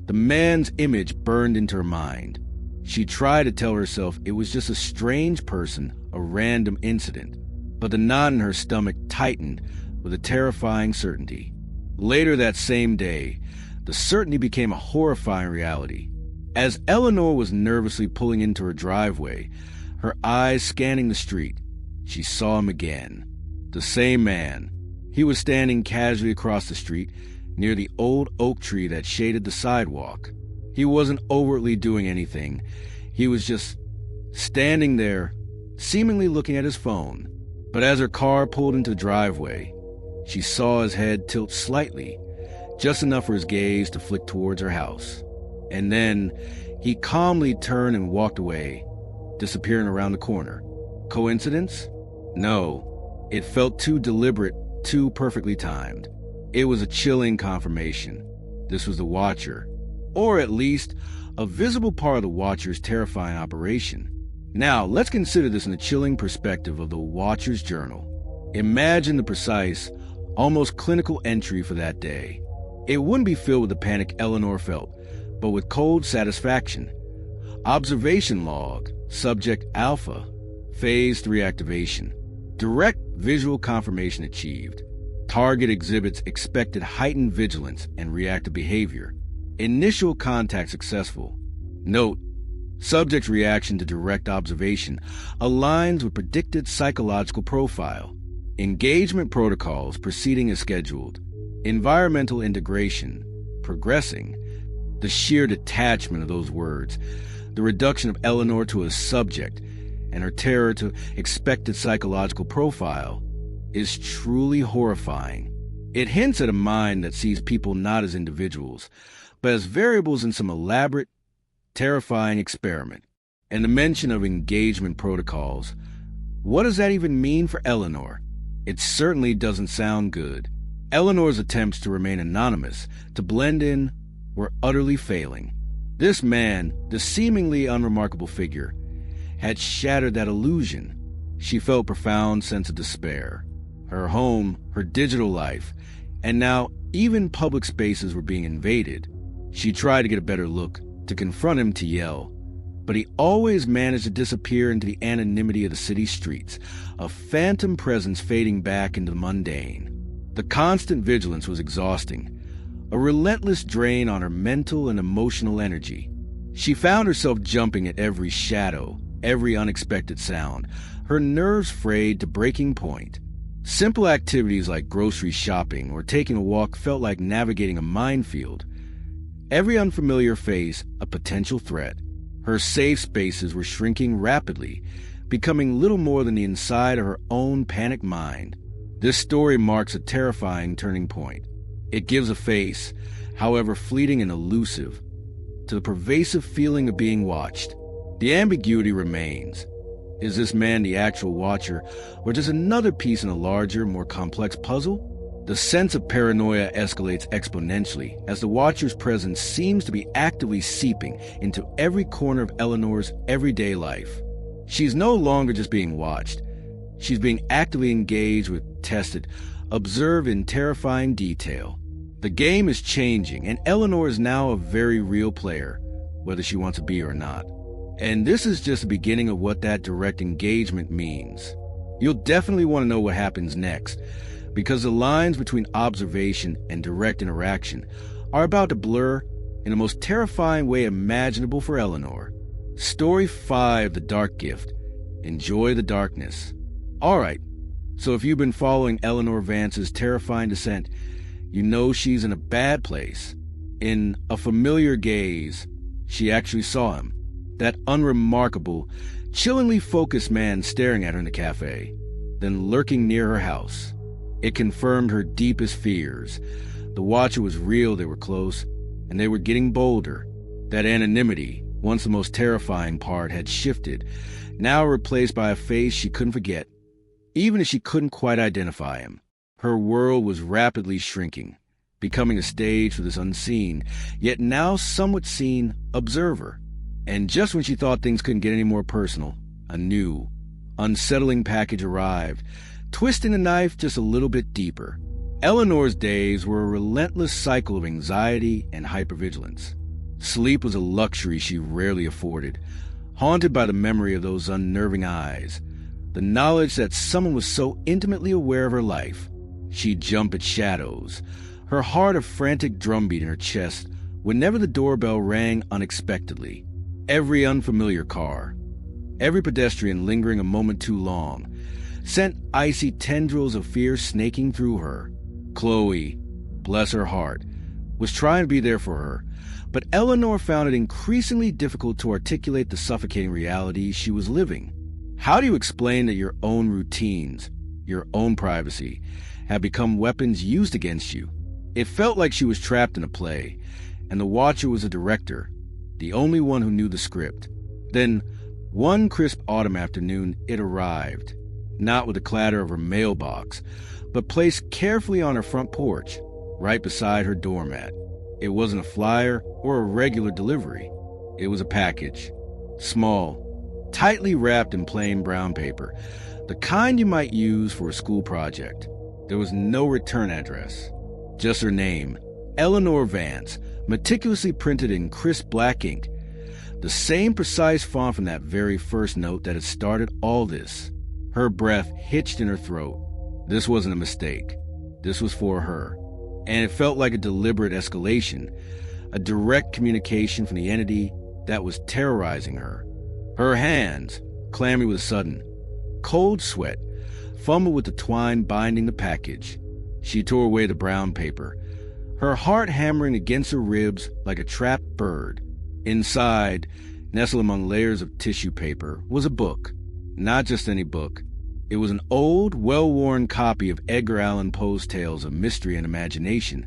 Speaker 1: The man's image burned into her mind. She tried to tell herself it was just a strange person, a random incident, but the knot in her stomach tightened with a terrifying certainty. Later that same day, the certainty became a horrifying reality. As Eleanor was nervously pulling into her driveway, her eyes scanning the street, she saw him again. The same man. He was standing casually across the street, near the old oak tree that shaded the sidewalk. He wasn't overtly doing anything. He was just standing there, seemingly looking at his phone. But as her car pulled into the driveway, she saw his head tilt slightly, just enough for his gaze to flick towards her house. And then he calmly turned and walked away, disappearing around the corner. Coincidence? No. It felt too deliberate, too perfectly timed. It was a chilling confirmation. This was the Watcher, or at least a visible part of the Watcher's terrifying operation. Now, let's consider this in the chilling perspective of the Watcher's journal. Imagine the precise, almost clinical entry for that day. It wouldn't be filled with the panic Eleanor felt, but with cold satisfaction. Observation log, subject alpha, phase 3 activation. Direct visual confirmation achieved. Target exhibits expected heightened vigilance and reactive behavior. Initial contact successful. Note, subject's reaction to direct observation aligns with predicted psychological profile. Engagement protocols proceeding as scheduled. Environmental integration progressing. The sheer detachment of those words, the reduction of Eleanor to a subject, and her terror to expected psychological profile is truly horrifying. It hints at a mind that sees people not as individuals, but as variables in some elaborate, terrifying experiment. And the mention of engagement protocols, what does that even mean for Eleanor? It certainly doesn't sound good. Eleanor's attempts to remain anonymous, to blend in, were utterly failing. This man, the seemingly unremarkable figure, had shattered that illusion. She felt a profound sense of despair. Her home, her digital life, and now even public spaces were being invaded. She tried to get a better look, to confront him, to yell. But he always managed to disappear into the anonymity of the city streets, a phantom presence fading back into the mundane. The constant vigilance was exhausting, a relentless drain on her mental and emotional energy. She found herself jumping at every shadow, every unexpected sound, her nerves frayed to breaking point. Simple activities like grocery shopping or taking a walk felt like navigating a minefield. Every unfamiliar face, a potential threat. Her safe spaces were shrinking rapidly, becoming little more than the inside of her own panicked mind. This story marks a terrifying turning point. It gives a face, however fleeting and elusive, to the pervasive feeling of being watched. The ambiguity remains. Is this man the actual watcher, or just another piece in a larger, more complex puzzle? The sense of paranoia escalates exponentially as the watcher's presence seems to be actively seeping into every corner of Eleanor's everyday life. She's no longer just being watched. She's being actively engaged with, tested, observed in terrifying detail. The game is changing, and Eleanor is now a very real player, whether she wants to be or not. And this is just the beginning of what that direct engagement means. You'll definitely want to know what happens next, because the lines between observation and direct interaction are about to blur in the most terrifying way imaginable for Eleanor. Story 5, The Dark Gift. Enjoy the darkness. Alright, so if you've been following Eleanor Vance's terrifying descent, you know she's in a bad place. In a familiar gaze, she actually saw him. That unremarkable, chillingly focused man staring at her in the cafe, then lurking near her house. It confirmed her deepest fears. The watcher was real, they were close, and they were getting bolder. That anonymity, once the most terrifying part, had shifted, now replaced by a face she couldn't forget, even if she couldn't quite identify him. Her world was rapidly shrinking, becoming a stage for this unseen, yet now somewhat seen, observer. And just when she thought things couldn't get any more personal, a new, unsettling package arrived, twisting the knife just a little bit deeper. Eleanor's days were a relentless cycle of anxiety and hypervigilance. Sleep was a luxury she rarely afforded, haunted by the memory of those unnerving eyes, the knowledge that someone was so intimately aware of her life. She'd jump at shadows, her heart a frantic drumbeat in her chest whenever the doorbell rang unexpectedly. Every unfamiliar car, every pedestrian lingering a moment too long, sent icy tendrils of fear snaking through her. Chloe, bless her heart, was trying to be there for her, but Eleanor found it increasingly difficult to articulate the suffocating reality she was living. How do you explain that your own routines, your own privacy, have become weapons used against you? It felt like she was trapped in a play, and the watcher was a director, the only one who knew the script. Then, one crisp autumn afternoon, it arrived, not with the clatter of her mailbox, but placed carefully on her front porch, right beside her doormat. It wasn't a flyer or a regular delivery. It was a package, small, tightly wrapped in plain brown paper, the kind you might use for a school project. There was no return address, just her name, Eleanor Vance, meticulously printed in crisp black ink, the same precise font from that very first note that had started all this. Her breath hitched in her throat. This wasn't a mistake. This was for her. And it felt like a deliberate escalation, a direct communication from the entity that was terrorizing her. Her hands, clammy with a sudden, cold sweat, fumbled with the twine binding the package. She tore away the brown paper, her heart hammering against her ribs like a trapped bird. Inside, nestled among layers of tissue paper, was a book. Not just any book. It was an old, well-worn copy of Edgar Allan Poe's tales of mystery and imagination,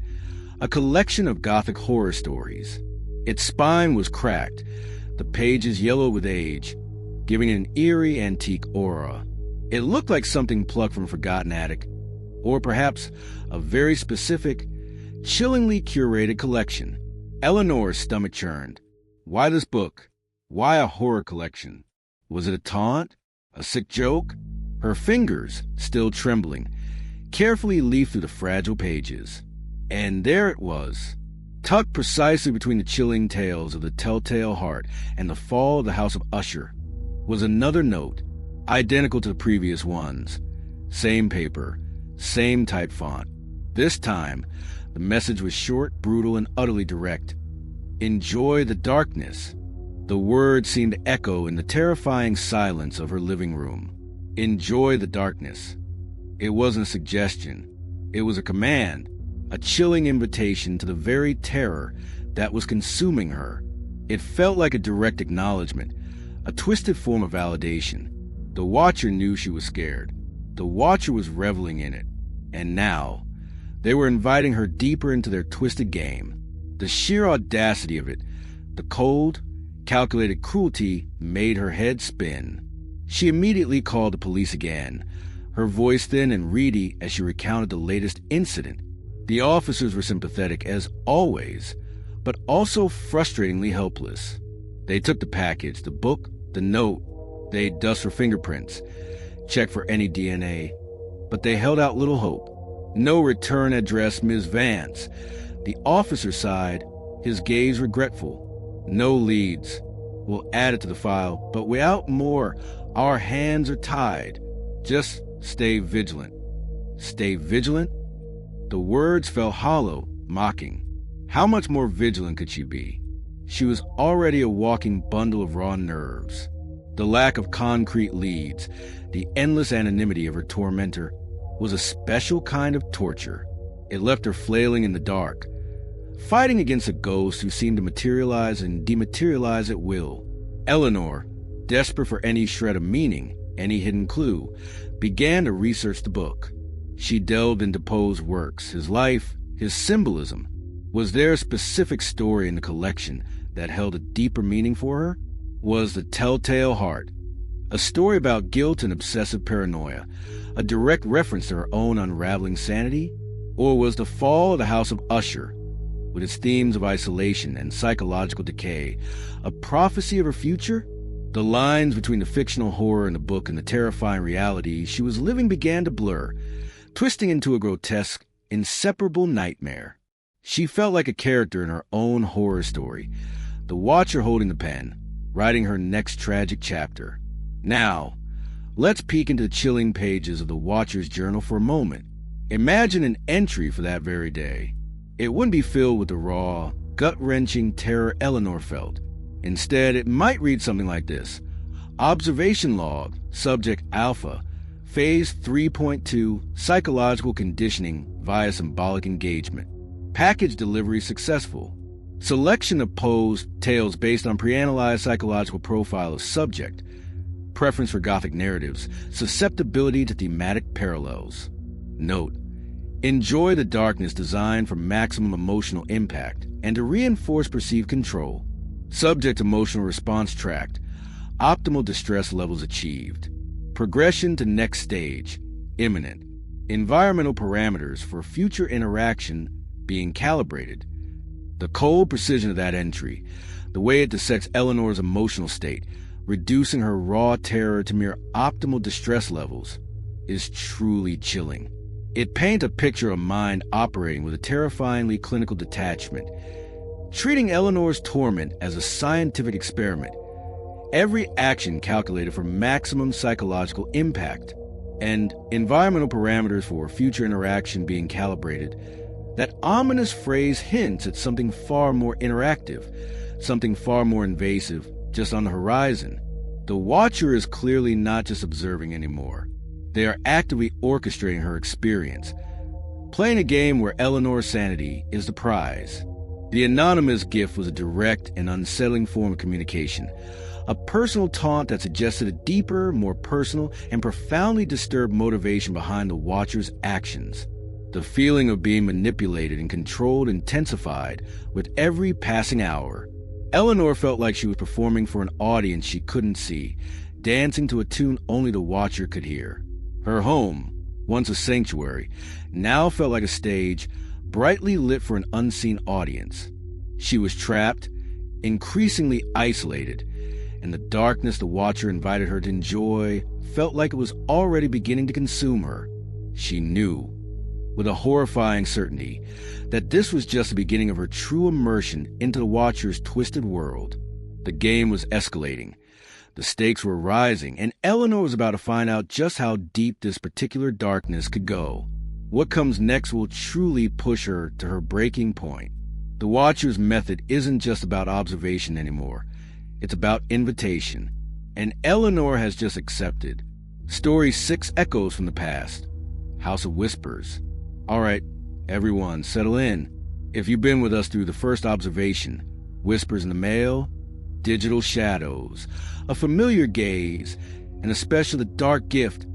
Speaker 1: a collection of Gothic horror stories. Its spine was cracked, the pages yellowed with age, giving it an eerie, antique aura. It looked like something plucked from a forgotten attic, or perhaps a very specific, chillingly curated collection. Eleanor's stomach churned. Why this book? Why a horror collection? Was it a taunt? A sick joke? Her fingers, still trembling, carefully leafed through the fragile pages. And there it was, Tucked precisely between the chilling tales of the Telltale Heart and the Fall of the House of Usher was another note, identical to the previous ones. Same paper, same type font. This time, the message was short, brutal, and utterly direct. Enjoy the darkness. The words seemed to echo in the terrifying silence of her living room. Enjoy the darkness. It wasn't a suggestion. It was a command, a chilling invitation to the very terror that was consuming her. It felt like a direct acknowledgement, a twisted form of validation. The Watcher knew she was scared. The Watcher was reveling in it. And now, they were inviting her deeper into their twisted game. The sheer audacity of it, the cold, calculated cruelty made her head spin. She immediately called the police again, her voice thin and reedy as she recounted the latest incident. The officers were sympathetic as always, but also frustratingly helpless. They took the package, the book, the note. They dust for fingerprints, checked for any DNA, but they held out little hope. No return address, Ms. Vance. The officer sighed, his gaze regretful. No leads. We'll add it to the file, but without more, our hands are tied. Just stay vigilant. Stay vigilant? The words fell hollow, mocking. How much more vigilant could she be? She was already a walking bundle of raw nerves. The lack of concrete leads, the endless anonymity of her tormentor, was a special kind of torture. It left her flailing in the dark, fighting against a ghost who seemed to materialize and dematerialize at will. Eleanor, desperate for any shred of meaning, any hidden clue, began to research the book. She delved into Poe's works, his life, his symbolism. Was there a specific story in the collection that held a deeper meaning for her? Was The Telltale Heart a story about guilt and obsessive paranoia, a direct reference to her own unraveling sanity? Or was The Fall of the House of Usher, with its themes of isolation and psychological decay, a prophecy of her future? The lines between the fictional horror in the book and the terrifying reality she was living began to blur, twisting into a grotesque, inseparable nightmare. She felt like a character in her own horror story, the Watcher holding the pen, writing her next tragic chapter. Now, let's peek into the chilling pages of the Watcher's journal for a moment. Imagine an entry for that very day. It wouldn't be filled with the raw, gut-wrenching terror Eleanor felt. Instead, it might read something like this. Observation log, subject alpha, phase 3.2, psychological conditioning via symbolic engagement. Package delivery successful. Selection of Poe's tales based on pre-analyzed psychological profile of subject. Preference for Gothic narratives. Susceptibility to thematic parallels. Note: enjoy the darkness designed for maximum emotional impact and to reinforce perceived control. Subject emotional response tracked. Optimal distress levels achieved. Progression to next stage. Imminent. Environmental parameters for future interaction being calibrated. The cold precision of that entry, the way it dissects Eleanor's emotional state, reducing her raw terror to mere optimal distress levels, is truly chilling. It paints a picture of mind operating with a terrifyingly clinical detachment, treating Eleanor's torment as a scientific experiment, every action calculated for maximum psychological impact, and environmental parameters for future interaction being calibrated. That ominous phrase hints at something far more interactive, something far more invasive, just on the horizon. The Watcher is clearly not just observing anymore. They are actively orchestrating her experience, playing a game where Eleanor's sanity is the prize. The anonymous gift was a direct and unsettling form of communication, a personal taunt that suggested a deeper, more personal, and profoundly disturbed motivation behind the Watcher's actions. The feeling of being manipulated and controlled intensified with every passing hour. Eleanor felt like she was performing for an audience she couldn't see, dancing to a tune only the Watcher could hear. Her home, once a sanctuary, now felt like a stage, brightly lit for an unseen audience. She was trapped, increasingly isolated, and the darkness the Watcher invited her to enjoy felt like it was already beginning to consume her. She knew. with a horrifying certainty that this was just the beginning of her true immersion into the Watcher's twisted world. The game was escalating. The stakes were rising, and Eleanor was about to find out just how deep this particular darkness could go. What comes next will truly push her to her breaking point. The Watcher's method isn't just about observation anymore. It's about invitation. And Eleanor has just accepted. Story 6 echoes from the past. House of Whispers. All right, everyone, settle in. If you've been with us through the first observation, whispers in the mail, digital shadows, a familiar gaze, and especially the dark gift,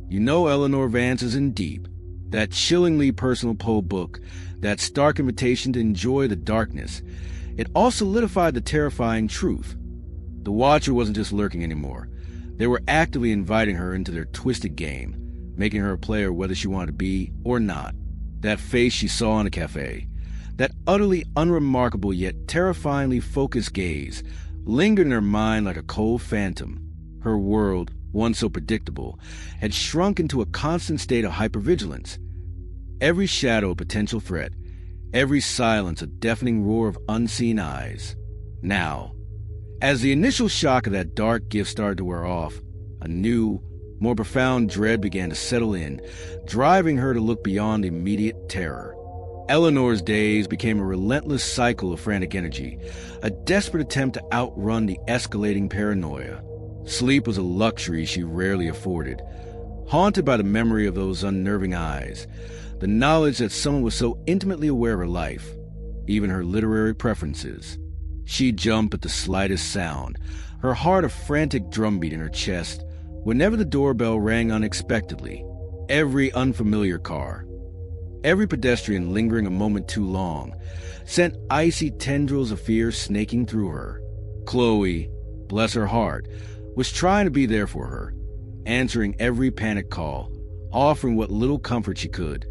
Speaker 1: you know Eleanor Vance is in deep. That chillingly personal Poe book, that stark invitation to enjoy the darkness, it all solidified the terrifying truth. The Watcher wasn't just lurking anymore. They were actively inviting her into their twisted game, making her a player whether she wanted to be or not. That face she saw in a cafe, that utterly unremarkable yet terrifyingly focused gaze, lingered in her mind like a cold phantom. Her world, once so predictable, had shrunk into a constant state of hypervigilance. Every shadow a potential threat, every silence a deafening roar of unseen eyes. Now, as the initial shock of that dark gift started to wear off, a new, more profound dread began to settle in, driving her to look beyond immediate terror. Eleanor's days became a relentless cycle of frantic energy, a desperate attempt to outrun the escalating paranoia. Sleep was a luxury she rarely afforded. Haunted by the memory of those unnerving eyes, the knowledge that someone was so intimately aware of her life, even her literary preferences. She'd jump at the slightest sound, her heart a frantic drumbeat in her chest, whenever the doorbell rang unexpectedly. Every unfamiliar car, every pedestrian lingering a moment too long, sent icy tendrils of fear snaking through her. Chloe, bless her heart, was trying to be there for her, answering every panic call, offering what little comfort she could.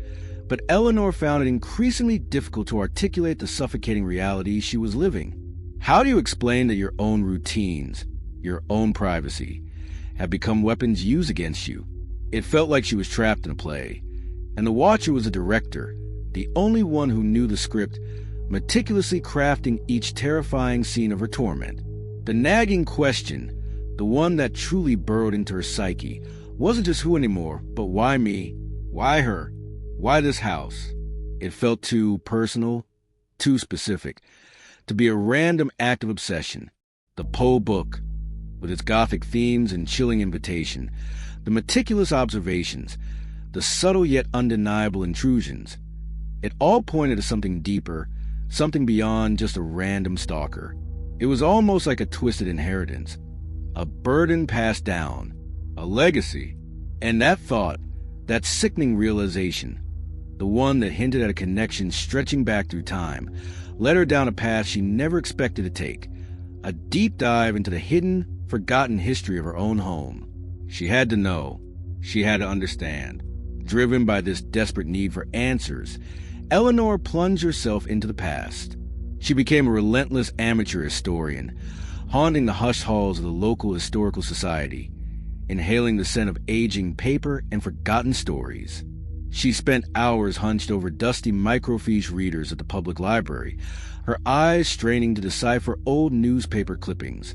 Speaker 1: But Eleanor found it increasingly difficult to articulate the suffocating reality she was living. How do you explain that your own routines, your own privacy, have become weapons used against you? It felt like she was trapped in a play, and the Watcher was a director, the only one who knew the script, meticulously crafting each terrifying scene of her torment. The nagging question, the one that truly burrowed into her psyche, wasn't just who anymore, but why me? Why her? Why this house? It felt too personal, too specific, to be a random act of obsession. The Poe book, with its gothic themes and chilling invitation, the meticulous observations, the subtle yet undeniable intrusions, it all pointed to something deeper, something beyond just a random stalker. It was almost like a twisted inheritance, a burden passed down, a legacy. And that thought, that sickening realization, the one that hinted at a connection stretching back through time, led her down a path she never expected to take, a deep dive into the hidden, forgotten history of her own home. She had to know. She had to understand. Driven by this desperate need for answers, Eleanor plunged herself into the past. She became a relentless amateur historian, haunting the hushed halls of the local historical society, inhaling the scent of aging paper and forgotten stories. She spent hours hunched over dusty microfiche readers at the public library, her eyes straining to decipher old newspaper clippings,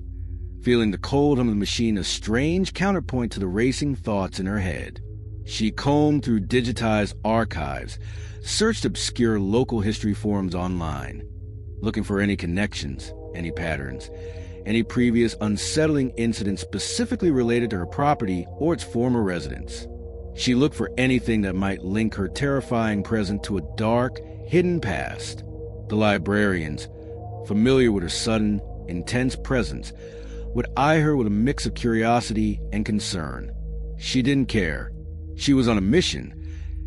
Speaker 1: feeling the cold hum of the machine a strange counterpoint to the racing thoughts in her head. She combed through digitized archives, searched obscure local history forums online, looking for any connections, any patterns, any previous unsettling incidents specifically related to her property or its former residents. She looked for anything that might link her terrifying present to a dark, hidden past. The librarians, familiar with her sudden, intense presence, would eye her with a mix of curiosity and concern. She didn't care. She was on a mission,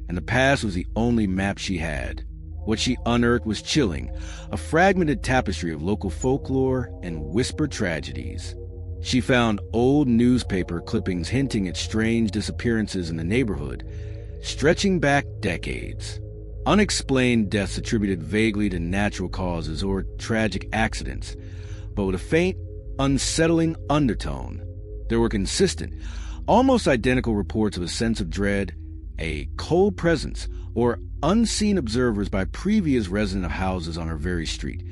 Speaker 1: and the past was the only map she had. What she unearthed was chilling, a fragmented tapestry of local folklore and whispered tragedies. She found old newspaper clippings hinting at strange disappearances in the neighborhood, stretching back decades. Unexplained deaths attributed vaguely to natural causes or tragic accidents, but with a faint, unsettling undertone. There were consistent, almost identical reports of a sense of dread a cold presence, or unseen observers by previous resident of houses on her very street,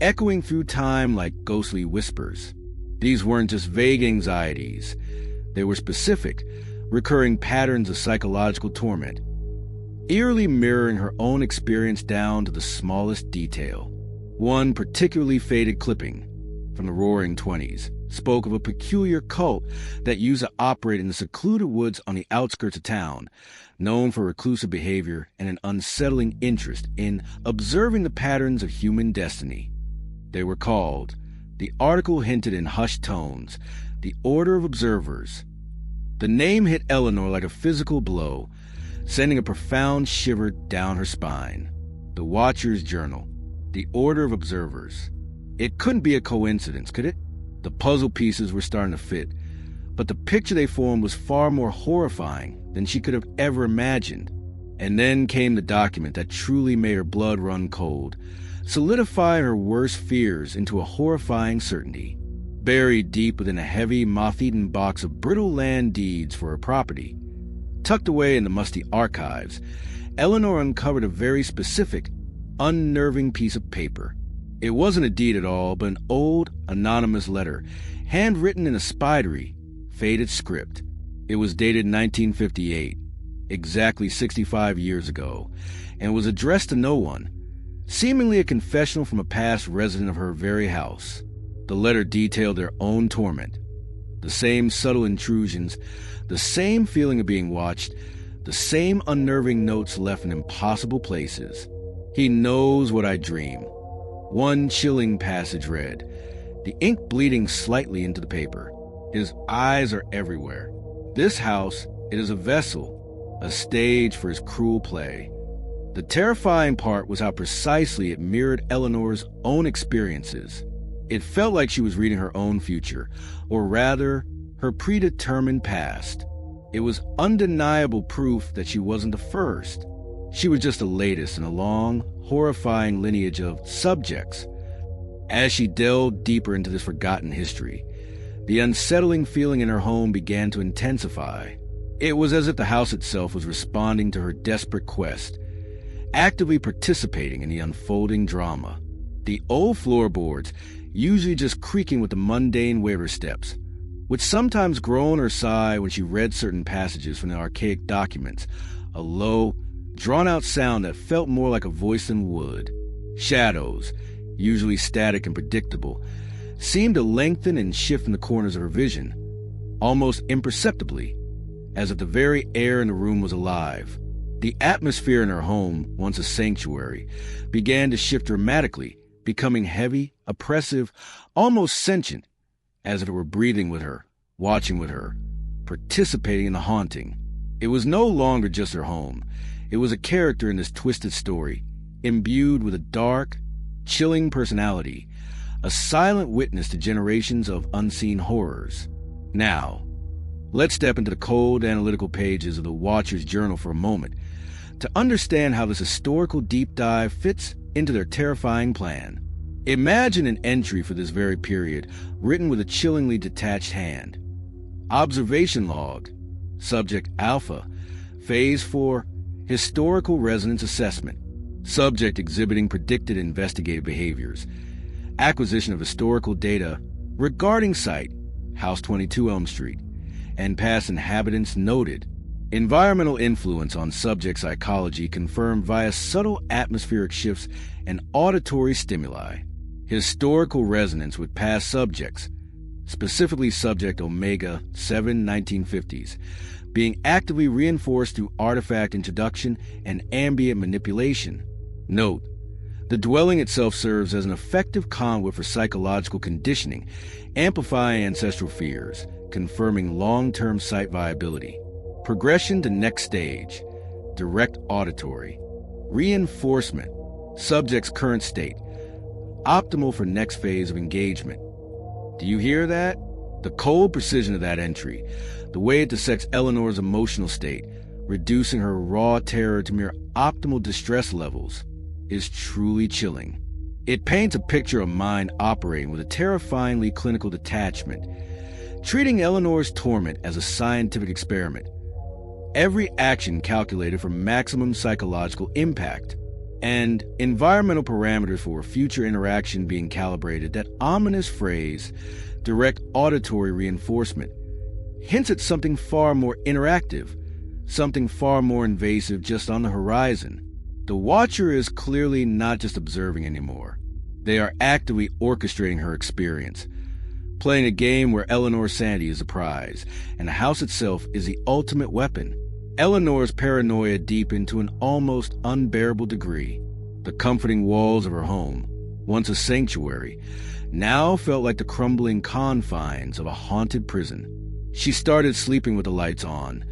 Speaker 1: echoing through time like ghostly whispers. These weren't just vague anxieties. They were specific, recurring patterns of psychological torment, eerily mirroring her own experience down to the smallest detail. One particularly faded clipping from the Roaring Twenties spoke of a peculiar cult that used to operate in the secluded woods on the outskirts of town, known for reclusive behavior and an unsettling interest in observing the patterns of human destiny. They were called, the article hinted in hushed tones, the Order of Observers. The name hit Eleanor like a physical blow, sending a profound shiver down her spine. The Watcher's Journal, the Order of Observers. It couldn't be a coincidence, could it? The puzzle pieces were starting to fit, but the picture they formed was far more horrifying than she could have ever imagined. And then came the document that truly made her blood run cold, solidifying her worst fears into a horrifying certainty. Buried deep within a heavy, moth-eaten box of brittle land deeds for her property, tucked away in the musty archives, Eleanor uncovered a very specific, unnerving piece of paper. It wasn't a deed at all, but an old, anonymous letter, handwritten in a spidery, faded script. It was dated 1958, exactly 65 years ago, and was addressed to no one, seemingly a confessional from a past resident of her very house. The letter detailed their own torment, the same subtle intrusions, the same feeling of being watched, the same unnerving notes left in impossible places. He knows what I dream. One chilling passage read, the ink bleeding slightly into the paper. His eyes are everywhere. This house, it is a vessel, a stage for his cruel play. The terrifying part was how precisely it mirrored Eleanor's own experiences. It felt like she was reading her own future, or rather, her predetermined past. It was undeniable proof that she wasn't the first. She was just the latest in a long, horrifying lineage of subjects. As she delved deeper into this forgotten history, the unsettling feeling in her home began to intensify. It was as if the house itself was responding to her desperate quest, actively participating in the unfolding drama. The old floorboards, usually just creaking with the mundane waiver steps, would sometimes groan or sigh when she read certain passages from the archaic documents, a low, drawn-out sound that felt more like a voice than would. Shadows, usually static and predictable, seemed to lengthen and shift in the corners of her vision, almost imperceptibly, as if the very air in the room was alive. The atmosphere in her home, once a sanctuary, began to shift dramatically, becoming heavy, oppressive, almost sentient, as if it were breathing with her, watching with her, participating in the haunting. It was no longer just her home. It was a character in this twisted story, imbued with a dark, chilling personality, a silent witness to generations of unseen horrors. Now, let's step into the cold, analytical pages of the Watcher's Journal for a moment to understand how this historical deep dive fits into their terrifying plan. Imagine an entry for this very period, written with a chillingly detached hand. Observation log, subject Alpha, phase 4, historical resonance assessment, subject exhibiting predicted investigative behaviors, acquisition of historical data regarding site, House 22 Elm Street, and past inhabitants noted. Environmental influence on subject psychology confirmed via subtle atmospheric shifts and auditory stimuli. Historical resonance with past subjects, specifically subject Omega 7 1950s, being actively reinforced through artifact introduction and ambient manipulation. Note, the dwelling itself serves as an effective conduit for psychological conditioning, amplifying ancestral fears, confirming long-term site viability. Progression to next stage, direct auditory. Reinforcement, subject's current state, optimal for next phase of engagement. Do you hear that? The cold precision of that entry, the way it dissects Eleanor's emotional state, reducing her raw terror to mere optimal distress levels, is truly chilling. It paints a picture of mind operating with a terrifyingly clinical detachment, treating Eleanor's torment as a scientific experiment. every action calculated for maximum psychological impact, and environmental parameters for future interaction being calibrated. That ominous phrase, direct auditory reinforcement, hints at something far more interactive, something far more invasive just on the horizon. The watcher is clearly not just observing anymore. They are actively orchestrating her experience, playing a game where Eleanor's sanity is the prize, and the house itself is the ultimate weapon. Eleanor's paranoia deepened to an almost unbearable degree. The comforting walls of her home, once a sanctuary, now felt like the crumbling confines of a haunted prison. She started sleeping with the lights on,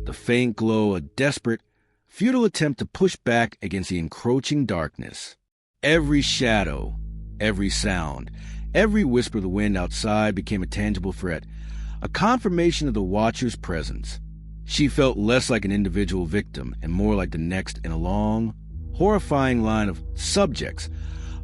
Speaker 1: the faint glow a desperate, futile attempt to push back against the encroaching darkness. Every shadow, every sound, every whisper of the wind outside became a tangible threat, a confirmation of the watcher's presence. She felt less like an individual victim and more like the next in a long, horrifying line of subjects,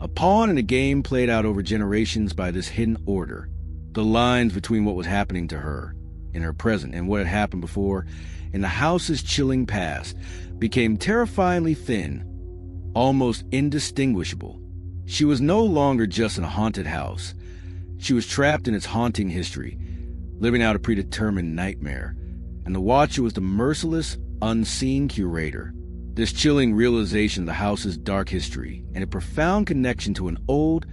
Speaker 1: a pawn in a game played out over generations by this hidden order. The lines between what was happening to her in her present and what had happened before in the house's chilling past became terrifyingly thin, almost indistinguishable. She was no longer just in a haunted house. She was trapped in its haunting history, living out a predetermined nightmare, and the watcher was the merciless, unseen curator. This chilling realization of the house's dark history and a profound connection to an old,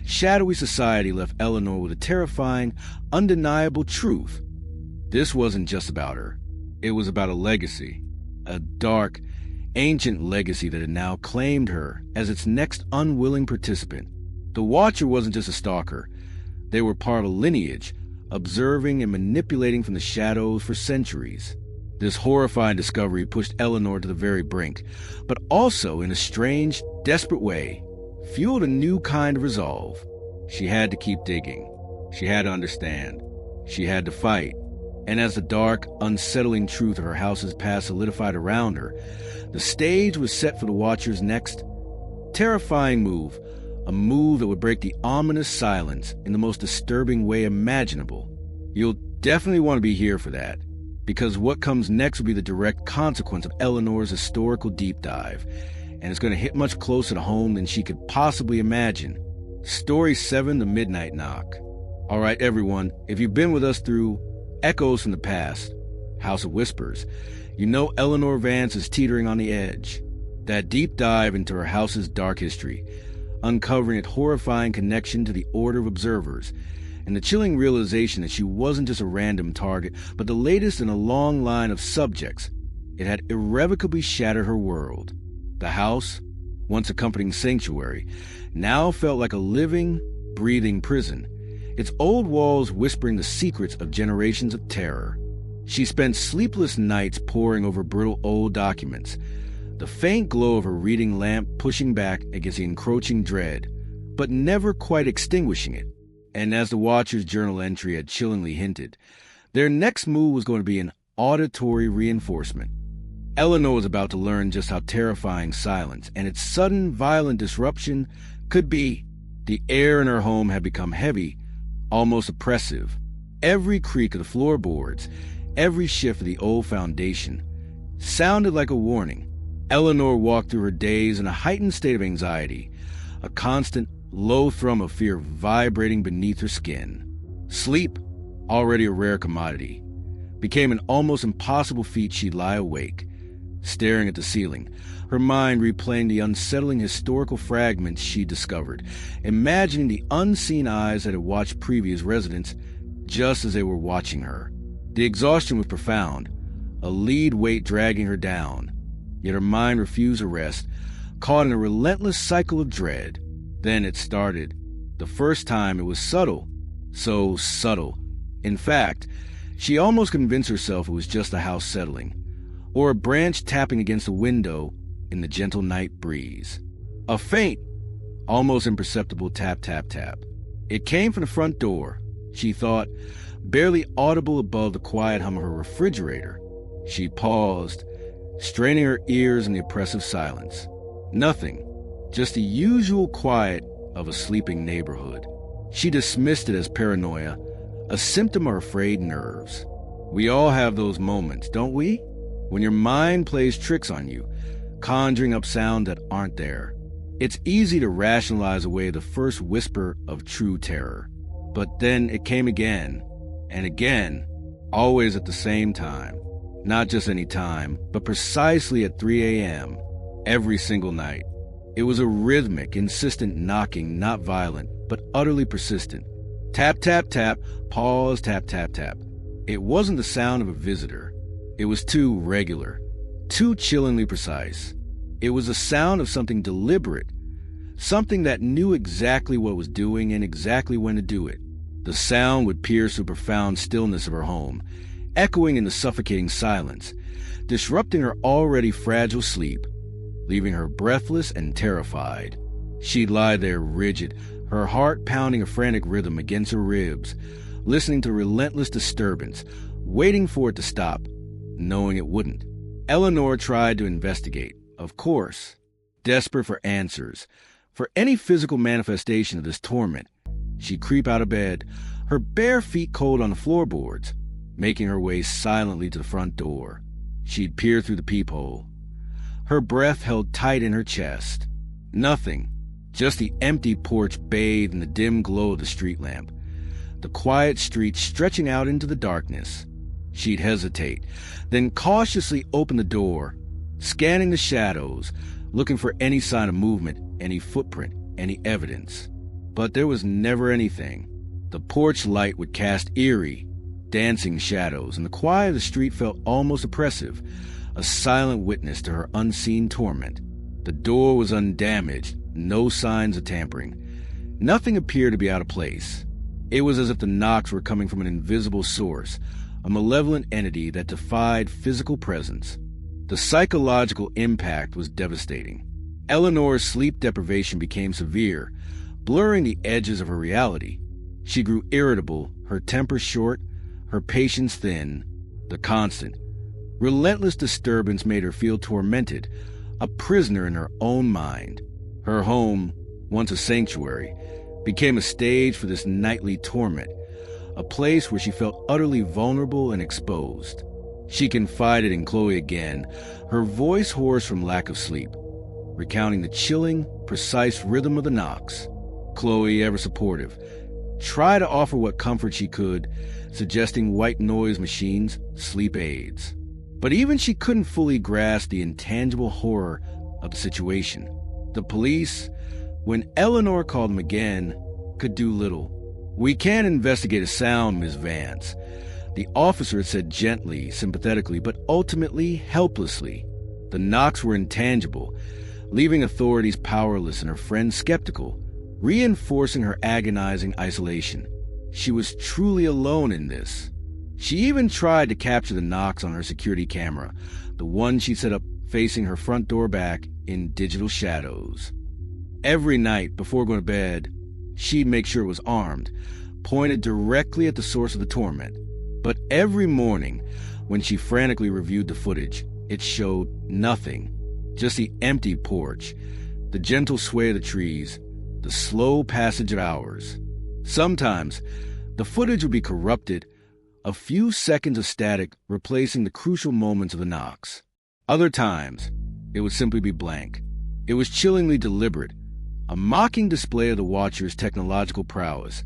Speaker 1: shadowy society left Eleanor with a terrifying, undeniable truth. This wasn't just about her. It was about a legacy, a dark, ancient legacy that had now claimed her as its next unwilling participant. The watcher wasn't just a stalker. They were part of a lineage, observing and manipulating from the shadows for centuries. This horrifying discovery pushed Eleanor to the very brink, but also, in a strange, desperate way, fueled a new kind of resolve. She had to keep digging. She had to understand. She had to fight. And as the dark, unsettling truth of her house's past solidified around her, the stage was set for the watcher's next terrifying move, a move that would break the ominous silence in the most disturbing way imaginable. You'll definitely want to be here for that, because what comes next will be the direct consequence of Eleanor's historical deep dive, and it's going to hit much closer to home than she could possibly imagine. Story 7, The Midnight Knock. All right, everyone, if you've been with us through Echoes from the Past, House of Whispers, you know Eleanor Vance is teetering on the edge. That deep dive into her house's dark history, uncovering its horrifying connection to the order of observers, and the chilling realization that she wasn't just a random target, but the latest in a long line of subjects. It had irrevocably shattered her world. The house, once a comforting sanctuary, now felt like a living, breathing prison, its old walls whispering the secrets of generations of terror. She spent sleepless nights poring over brittle old documents, the faint glow of her reading lamp pushing back against the encroaching dread, but never quite extinguishing it. And as the watcher's journal entry had chillingly hinted, their next move was going to be an auditory reinforcement. Eleanor was about to learn just how terrifying silence and its sudden, violent disruption could be. The air in her home had become heavy, almost oppressive. Every creak of the floorboards, every shift of the old foundation, sounded like a warning. Eleanor walked through her days in a heightened state of anxiety, a constant, low thrum of fear vibrating beneath her skin. Sleep, already a rare commodity, became an almost impossible feat. She'd lie awake, staring at the ceiling, her mind replaying the unsettling historical fragments she discovered, imagining the unseen eyes that had watched previous residents just as they were watching her. The exhaustion was profound, a lead weight dragging her down, yet her mind refused to rest, caught in a relentless cycle of dread. Then it started. The first time it was subtle, so subtle. In fact, she almost convinced herself it was just the house settling, or a branch tapping against a window in the gentle night breeze. A faint, almost imperceptible tap, tap, tap. It came from the front door, she thought, barely audible above the quiet hum of her refrigerator. She paused, straining her ears in the oppressive silence. Nothing, just the usual quiet of a sleeping neighborhood. She dismissed it as paranoia, a symptom of her frayed nerves. We all have those moments, don't we? When your mind plays tricks on you, conjuring up sound that aren't there, it's easy to rationalize away the first whisper of true terror. But then it came again, and again, always at the same time. Not just any time, but precisely at 3 a.m., every single night. It was a rhythmic, insistent knocking, not violent, but utterly persistent. Tap, tap, tap, pause, tap, tap, tap. It wasn't the sound of a visitor. It was too regular, too chillingly precise. It was the sound of something deliberate, something that knew exactly what it was doing and exactly when to do it. The sound would pierce the profound stillness of her home, echoing in the suffocating silence, disrupting her already fragile sleep, leaving her breathless and terrified. She'd lie there rigid, her heart pounding a frantic rhythm against her ribs, listening to relentless disturbance, waiting for it to stop, knowing it wouldn't. Eleanor tried to investigate, of course, desperate for answers, for any physical manifestation of this torment. She'd creep out of bed, her bare feet cold on the floorboards, making her way silently to the front door. She'd peer through the peephole, her breath held tight in her chest. Nothing, just the empty porch bathed in the dim glow of the street lamp, the quiet street stretching out into the darkness. She'd hesitate, then cautiously open the door, scanning the shadows, looking for any sign of movement, any footprint, any evidence. But there was never anything. The porch light would cast eerie, dancing shadows, and the quiet of the street felt almost oppressive, a silent witness to her unseen torment. The door was undamaged, no signs of tampering. Nothing appeared to be out of place. It was as if the knocks were coming from an invisible source, a malevolent entity that defied physical presence. The psychological impact was devastating. Eleanor's sleep deprivation became severe, blurring the edges of her reality. She grew irritable, her temper short, her patience thin. The constant, relentless disturbance made her feel tormented, a prisoner in her own mind. Her home, once a sanctuary, became a stage for this nightly torment, a place where she felt utterly vulnerable and exposed. She confided in Chloe again, her voice hoarse from lack of sleep, recounting the chilling, precise rhythm of the knocks. Chloe, ever supportive, tried to offer what comfort she could, suggesting white noise machines, sleep aids. But even she couldn't fully grasp the intangible horror of the situation. The police, when Eleanor called them again, could do little. "We can't investigate a sound, Ms. Vance," the officer had said gently, sympathetically, but ultimately helplessly. The knocks were intangible, leaving authorities powerless and her friends skeptical, reinforcing her agonizing isolation. She was truly alone in this. She even tried to capture the knocks on her security camera, the one she set up facing her front door back in digital shadows. Every night before going to bed, she'd make sure it was armed, pointed directly at the source of the torment. But every morning, when she frantically reviewed the footage, it showed nothing. Just the empty porch, the gentle sway of the trees, the slow passage of hours. Sometimes, the footage would be corrupted, a few seconds of static replacing the crucial moments of the knocks. Other times, it would simply be blank. It was chillingly deliberate, a mocking display of the watcher's technological prowess,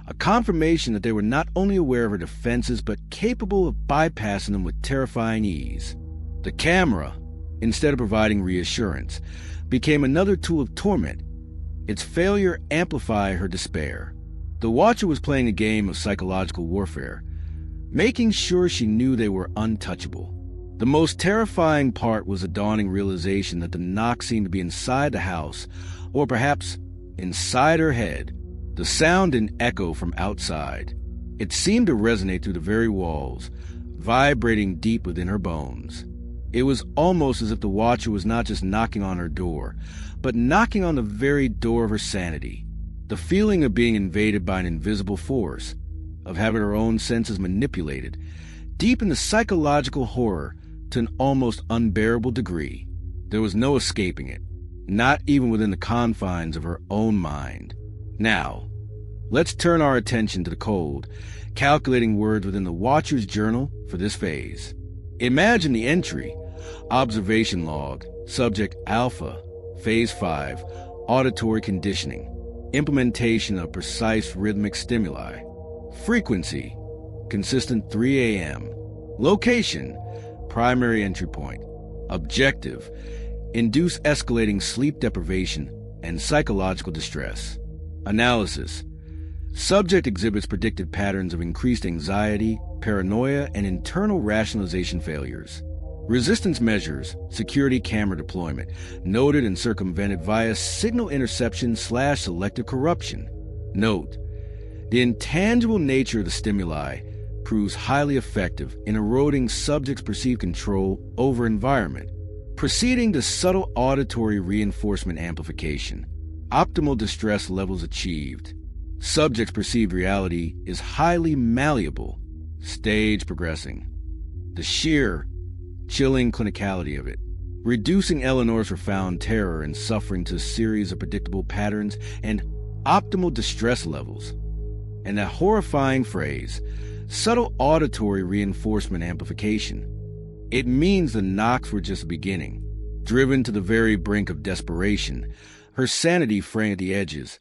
Speaker 1: a confirmation that they were not only aware of her defenses but capable of bypassing them with terrifying ease. The camera, instead of providing reassurance, became another tool of torment. Its failure amplified her despair. The watcher was playing a game of psychological warfare, making sure she knew they were untouchable. The most terrifying part was the dawning realization that the knock seemed to be inside the house, or perhaps inside her head. The sound didn't echo from outside. It seemed to resonate through the very walls, vibrating deep within her bones. It was almost as if the watcher was not just knocking on her door, but knocking on the very door of her sanity. The feeling of being invaded by an invisible force, of having her own senses manipulated, deepened the psychological horror to an almost unbearable degree. There was no escaping it, not even within the confines of her own mind. Now, let's turn our attention to the cold, calculating words within the watcher's journal for this phase. Imagine the entry: observation log, subject alpha, phase 5, auditory conditioning, implementation of precise rhythmic stimuli, frequency, consistent 3 a.m., location, primary entry point, objective, induce escalating sleep deprivation and psychological distress, analysis, subject exhibits predicted patterns of increased anxiety, paranoia, and internal rationalization failures. Resistance measures, security camera deployment, noted and circumvented via signal interception/selective corruption. Note: the intangible nature of the stimuli proves highly effective in eroding subjects' perceived control over environment. Proceeding to subtle auditory reinforcement amplification. Optimal distress levels achieved. Subject's perceived reality is highly malleable. Stage progressing. The sheer, chilling clinicality of it, reducing Eleanor's profound terror and suffering to a series of predictable patterns and optimal distress levels. And that horrifying phrase, subtle auditory reinforcement amplification. It means the knocks were just beginning. Driven to the very brink of desperation, her sanity fraying at the edges,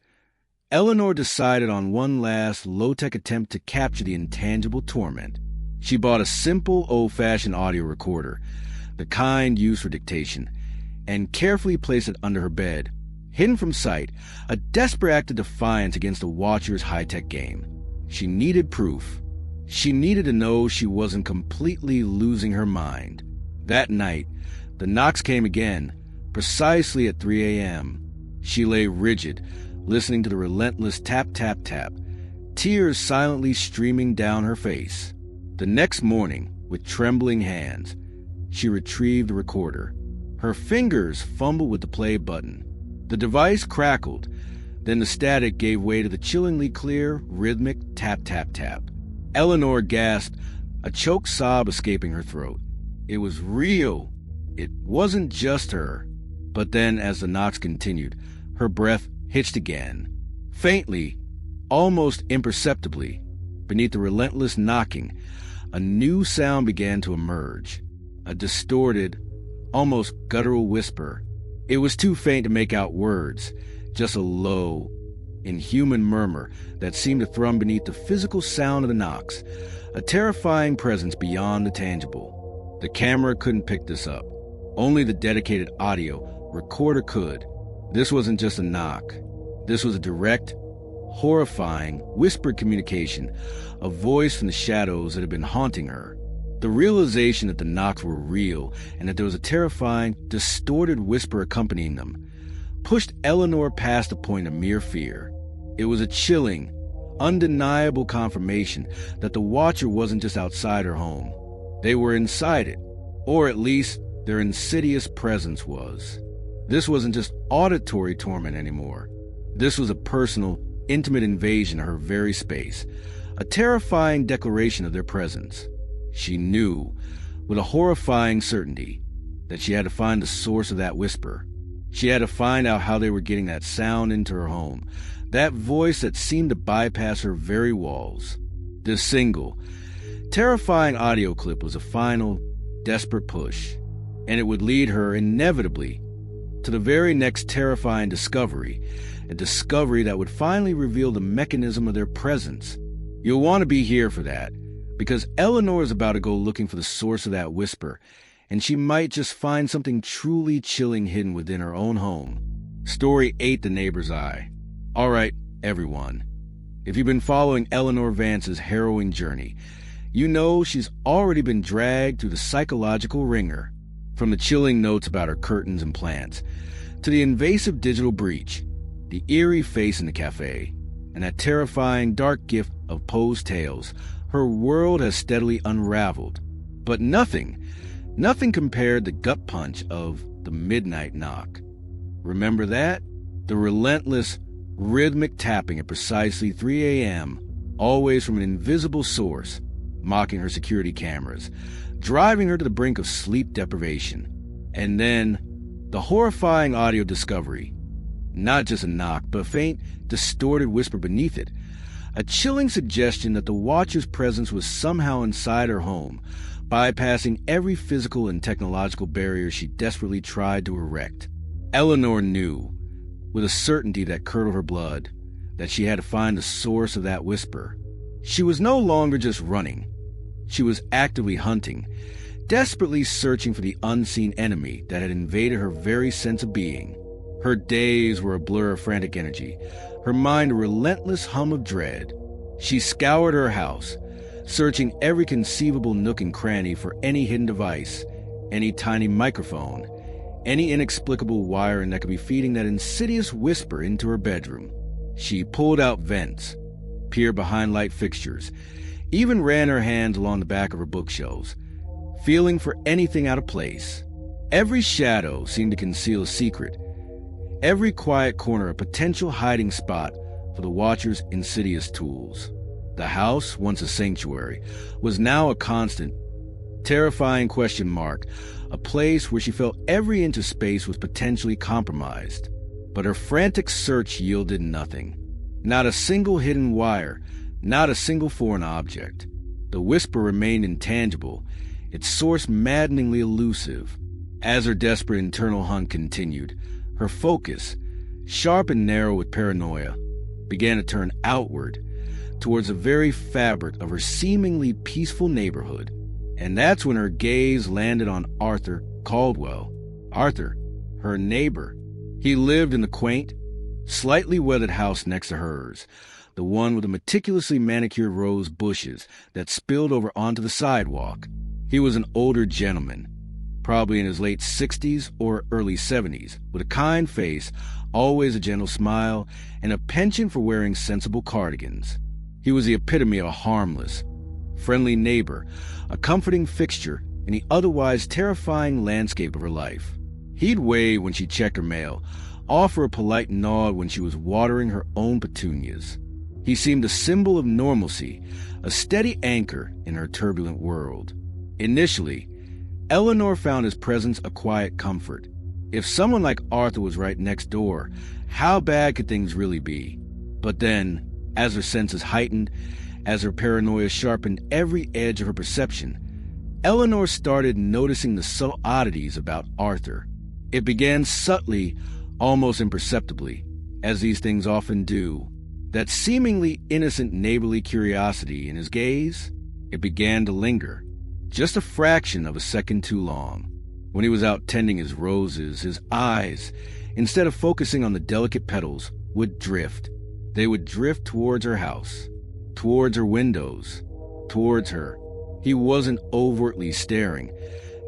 Speaker 1: Eleanor decided on one last low-tech attempt to capture the intangible torment. She bought a simple, old-fashioned audio recorder, the kind used for dictation, and carefully placed it under her bed, hidden from sight, a desperate act of defiance against the Watcher's high-tech game. She needed proof. She needed to know she wasn't completely losing her mind. That night, the knocks came again, precisely at 3 a.m. She lay rigid, listening to the relentless tap-tap-tap, tears silently streaming down her face. The next morning, with trembling hands, she retrieved the recorder. Her fingers fumbled with the play button. The device crackled, then the static gave way to the chillingly clear, rhythmic tap-tap-tap. Eleanor gasped, a choked sob escaping her throat. It was real. It wasn't just her. But then, as the knocks continued, her breath hitched again. Faintly, almost imperceptibly, beneath the relentless knocking, a new sound began to emerge. A distorted, almost guttural whisper. It was too faint to make out words, just a low, inhuman murmur that seemed to thrum beneath the physical sound of the knocks, a terrifying presence beyond the tangible. The camera couldn't pick this up. Only the dedicated audio recorder could. This wasn't just a knock. This was a direct, horrifying, whispered communication, a voice from the shadows that had been haunting her. The realization that the knocks were real and that there was a terrifying, distorted whisper accompanying them pushed Eleanor past the point of mere fear. It was a chilling, undeniable confirmation that the Watcher wasn't just outside her home. They were inside it, or at least their insidious presence was. This wasn't just auditory torment anymore. This was a personal, intimate invasion of her very space, a terrifying declaration of their presence. She knew, with a horrifying certainty, that she had to find the source of that whisper. She had to find out how they were getting that sound into her home, that voice that seemed to bypass her very walls. This single, terrifying audio clip was a final, desperate push, and it would lead her inevitably to the very next terrifying discovery, a discovery that would finally reveal the mechanism of their presence. You'll want to be here for that, because Eleanor is about to go looking for the source of that whisper, and she might just find something truly chilling hidden within her own home. Story 8, The Neighbor's Eye. All right, everyone. If you've been following Eleanor Vance's harrowing journey, you know she's already been dragged through the psychological ringer, from the chilling notes about her curtains and plants, to the invasive digital breach, the eerie face in the cafe, and that terrifying dark gift of Poe's tales. Her world has steadily unraveled, but nothing compared the gut punch of the midnight knock. Remember that? The relentless, rhythmic tapping at precisely 3 a.m., always from an invisible source, mocking her security cameras, driving her to the brink of sleep deprivation. And then, the horrifying audio discovery. Not just a knock, but a faint, distorted whisper beneath it. A chilling suggestion that the Watcher's presence was somehow inside her home, bypassing every physical and technological barrier she desperately tried to erect. Eleanor knew, with a certainty that curdled her blood, that she had to find the source of that whisper. She was no longer just running. She was actively hunting, desperately searching for the unseen enemy that had invaded her very sense of being. Her days were a blur of frantic energy, her mind a relentless hum of dread. She scoured her house, searching every conceivable nook and cranny for any hidden device, any tiny microphone, any inexplicable wiring that could be feeding that insidious whisper into her bedroom. She pulled out vents, peered behind light fixtures, even ran her hands along the back of her bookshelves, feeling for anything out of place. Every shadow seemed to conceal a secret, every quiet corner a potential hiding spot for the Watcher's insidious tools. The house, once a sanctuary, was now a constant, terrifying question mark, a place where she felt every inch of space was potentially compromised. But her frantic search yielded nothing. Not a single hidden wire, not a single foreign object. The whisper remained intangible, its source maddeningly elusive. As her desperate internal hunt continued, her focus, sharp and narrow with paranoia, began to turn outward, towards the very fabric of her seemingly peaceful neighborhood. And that's when her gaze landed on Arthur Caldwell. Arthur, her neighbor. He lived in the quaint, slightly weathered house next to hers, the one with the meticulously manicured rose bushes that spilled over onto the sidewalk. He was an older gentleman, probably in his late 60s or early 70s, with a kind face, always a gentle smile, and a penchant for wearing sensible cardigans. He was the epitome of a harmless, friendly neighbor, a comforting fixture in the otherwise terrifying landscape of her life. He'd wave when she checked her mail, offer a polite nod when she was watering her own petunias. He seemed a symbol of normalcy, a steady anchor in her turbulent world. Initially, Eleanor found his presence a quiet comfort. If someone like Arthur was right next door, how bad could things really be? But then, as her senses heightened, as her paranoia sharpened every edge of her perception, Eleanor started noticing the subtle oddities about Arthur. It began subtly, almost imperceptibly, as these things often do. That seemingly innocent neighborly curiosity in his gaze, it began to linger, just a fraction of a second too long. When he was out tending his roses, his eyes, instead of focusing on the delicate petals, would drift. They would drift towards her house, towards her windows, towards her. He wasn't overtly staring,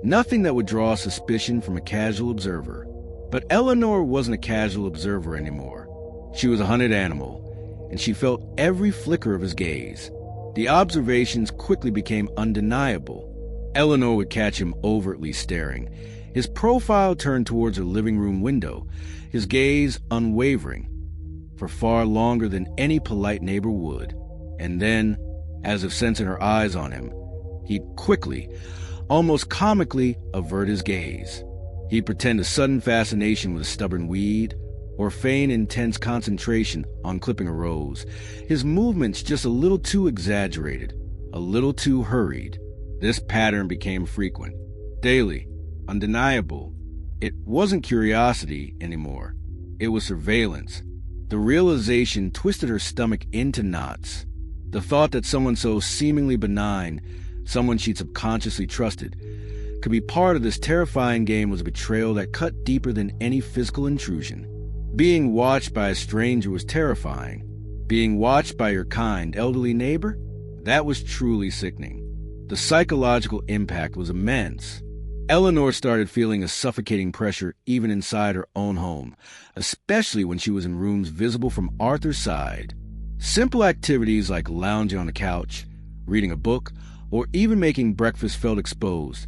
Speaker 1: nothing that would draw suspicion from a casual observer. But Eleanor wasn't a casual observer anymore. She was a hunted animal, and she felt every flicker of his gaze. The observations quickly became undeniable. Eleanor would catch him overtly staring, his profile turned towards her living room window, his gaze unwavering, for far longer than any polite neighbor would. And then, as if sensing her eyes on him, he'd quickly, almost comically, avert his gaze. He'd pretend a sudden fascination with a stubborn weed, or feign intense concentration on clipping a rose, his movements just a little too exaggerated, a little too hurried. This pattern became frequent, daily, undeniable. It wasn't curiosity anymore. It was surveillance. The realization twisted her stomach into knots. The thought that someone so seemingly benign, someone she'd subconsciously trusted, could be part of this terrifying game was a betrayal that cut deeper than any physical intrusion. Being watched by a stranger was terrifying. Being watched by your kind, elderly neighbor? That was truly sickening. The psychological impact was immense. Eleanor started feeling a suffocating pressure even inside her own home, especially when she was in rooms visible from Arthur's side. Simple activities like lounging on the couch, reading a book, or even making breakfast felt exposed,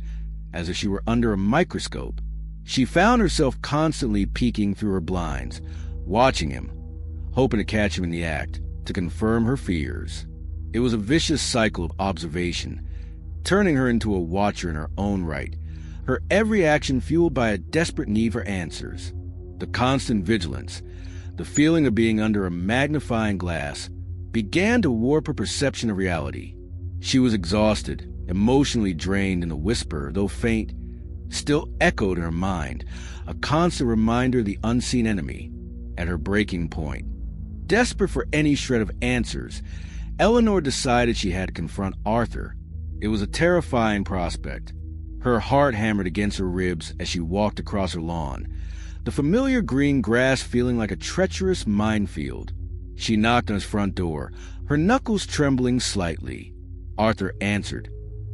Speaker 1: as if she were under a microscope. She found herself constantly peeking through her blinds, watching him, hoping to catch him in the act, to confirm her fears. It was a vicious cycle of observation, turning her into a watcher in her own right, her every action fueled by a desperate need for answers. The constant vigilance, the feeling of being under a magnifying glass, began to warp her perception of reality. She was exhausted, emotionally drained, and the whisper, though faint, still echoed in her mind, a constant reminder of the unseen enemy at her breaking point. Desperate for any shred of answers, Eleanor decided she had to confront Arthur. It was a terrifying prospect. Her heart hammered against her ribs as she walked across her lawn, the familiar green grass feeling like a treacherous minefield. She knocked on his front door, her knuckles trembling slightly. Arthur answered,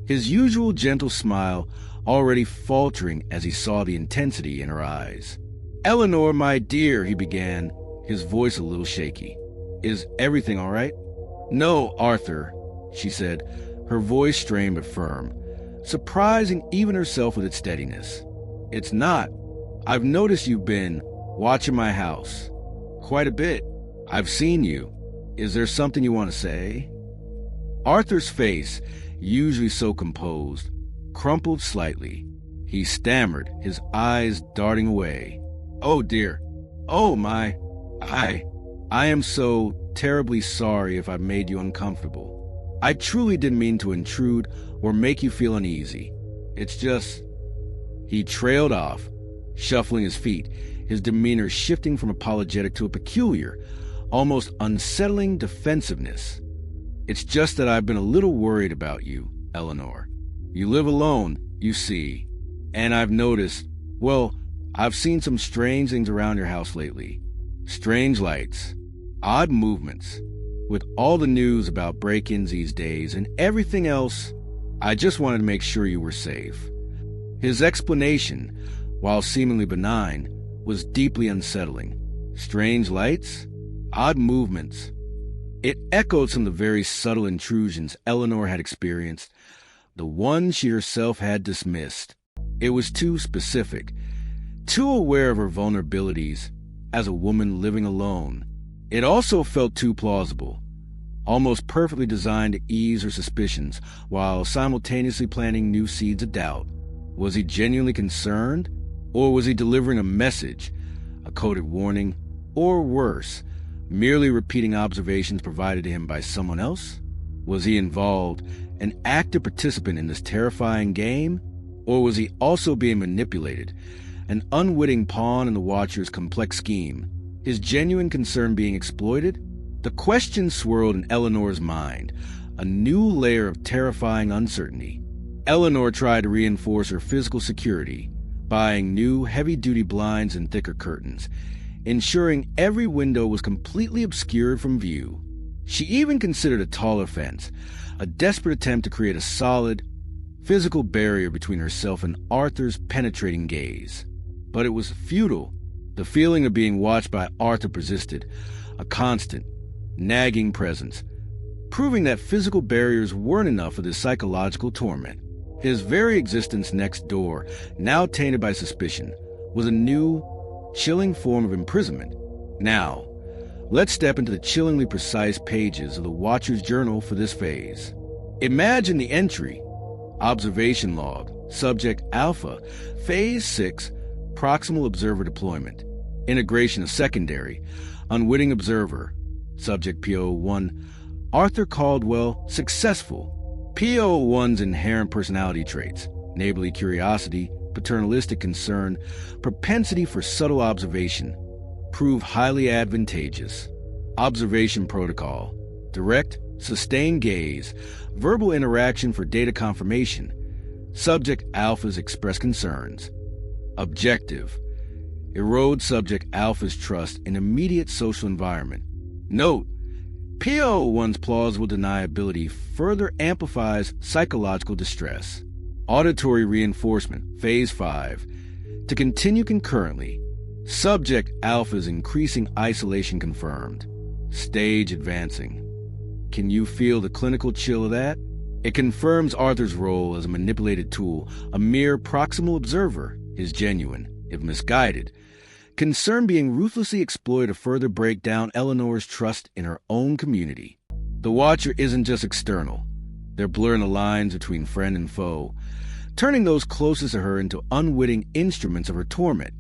Speaker 1: his usual gentle smile already faltering as he saw the intensity in her eyes. "Eleanor, my dear," he began, his voice a little shaky. "Is everything all right?" "No, Arthur," she said, her voice strained but firm, surprising even herself with its steadiness. "It's not. I've noticed you've been watching my house. Quite a bit. I've seen you. Is there something you want to say?" Arthur's face, usually so composed, crumpled slightly. He stammered, his eyes darting away. "Oh, dear. Oh, my. I am so terribly sorry if I've made you uncomfortable. I truly didn't mean to intrude or make you feel uneasy. It's just..." He trailed off, shuffling his feet, his demeanor shifting from apologetic to a peculiar, almost unsettling defensiveness. "It's just that I've been a little worried about you, Eleanor. You live alone, you see, and I've noticed, well, I've seen some strange things around your house lately. Strange lights, odd movements. With all the news about break-ins these days and everything else, I just wanted to make sure you were safe." His explanation, while seemingly benign, was deeply unsettling. Strange lights, odd movements. It echoed some of the very subtle intrusions Eleanor had experienced, the ones she herself had dismissed. It was too specific, too aware of her vulnerabilities as a woman living alone. It also felt too plausible, almost perfectly designed to ease her suspicions while simultaneously planting new seeds of doubt. Was he genuinely concerned? Or was he delivering a message, a coded warning, or worse, merely repeating observations provided to him by someone else? Was he involved, an active participant in this terrifying game? Or was he also being manipulated, an unwitting pawn in the Watcher's complex scheme, his genuine concern being exploited? The question swirled in Eleanor's mind, a new layer of terrifying uncertainty. Eleanor tried to reinforce her physical security, buying new heavy-duty blinds and thicker curtains, ensuring every window was completely obscured from view. She even considered a taller fence, a desperate attempt to create a solid, physical barrier between herself and Arthur's penetrating gaze. But it was futile. The feeling of being watched by Arthur persisted, a constant, nagging presence, proving that physical barriers weren't enough for this psychological torment. His very existence next door, now tainted by suspicion, was a new, chilling form of imprisonment. Now, let's step into the chillingly precise pages of the Watcher's journal for this phase. Imagine the entry: observation log, subject Alpha, phase 6, proximal observer deployment, integration of secondary, unwitting observer, subject PO1, Arthur Caldwell, successful. PO1's inherent personality traits, neighborly curiosity, paternalistic concern, propensity for subtle observation, prove highly advantageous. Observation protocol: direct, sustained gaze, verbal interaction for data confirmation. Subject Alpha's express concerns. Objective: erode subject Alpha's trust in immediate social environment. Note: PO1's plausible deniability further amplifies psychological distress. Auditory reinforcement, phase 5. To continue concurrently. Subject Alpha's increasing isolation confirmed. Stage advancing. Can you feel the clinical chill of that? It confirms Arthur's role as a manipulated tool, a mere proximal observer, is genuine, if misguided. Concern being ruthlessly exploited to further break down Eleanor's trust in her own community. The Watcher isn't just external. They're blurring the lines between friend and foe, turning those closest to her into unwitting instruments of her torment,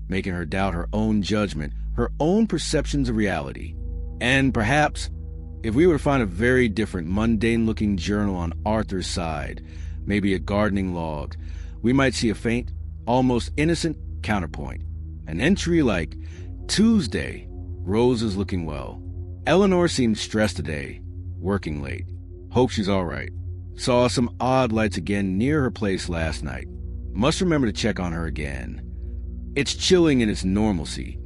Speaker 1: making her doubt her own judgment, her own perceptions of reality. And perhaps, If we were to find a very different, mundane-looking journal on Arthur's side, maybe a gardening log, we might see a faint, almost innocent counterpoint. An entry like, Tuesday, Rose is looking well. Eleanor seemed stressed today, working late. Hope she's all right. Saw some odd lights again near her place last night. Must remember to check on her again. It's chilling in its normalcy,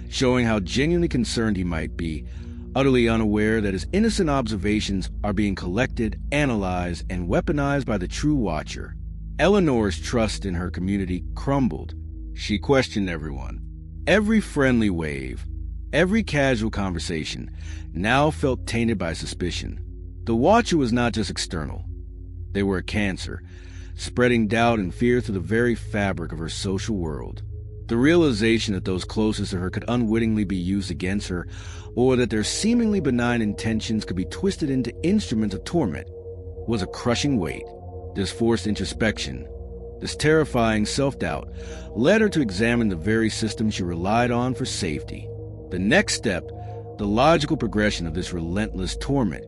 Speaker 1: showing how genuinely concerned he might be, utterly unaware that his innocent observations are being collected, analyzed, and weaponized by the true watcher. Eleanor's trust in her community crumbled. She questioned everyone. Every friendly wave, every casual conversation, now felt tainted by suspicion. The watcher was not just external. They were a cancer, spreading doubt and fear through the very fabric of her social world. The realization that those closest to her could unwittingly be used against her, or that their seemingly benign intentions could be twisted into instruments of torment, was a crushing weight. This forced introspection, this terrifying self-doubt, led her to examine the very system she relied on for safety. The next step, the logical progression of this relentless torment,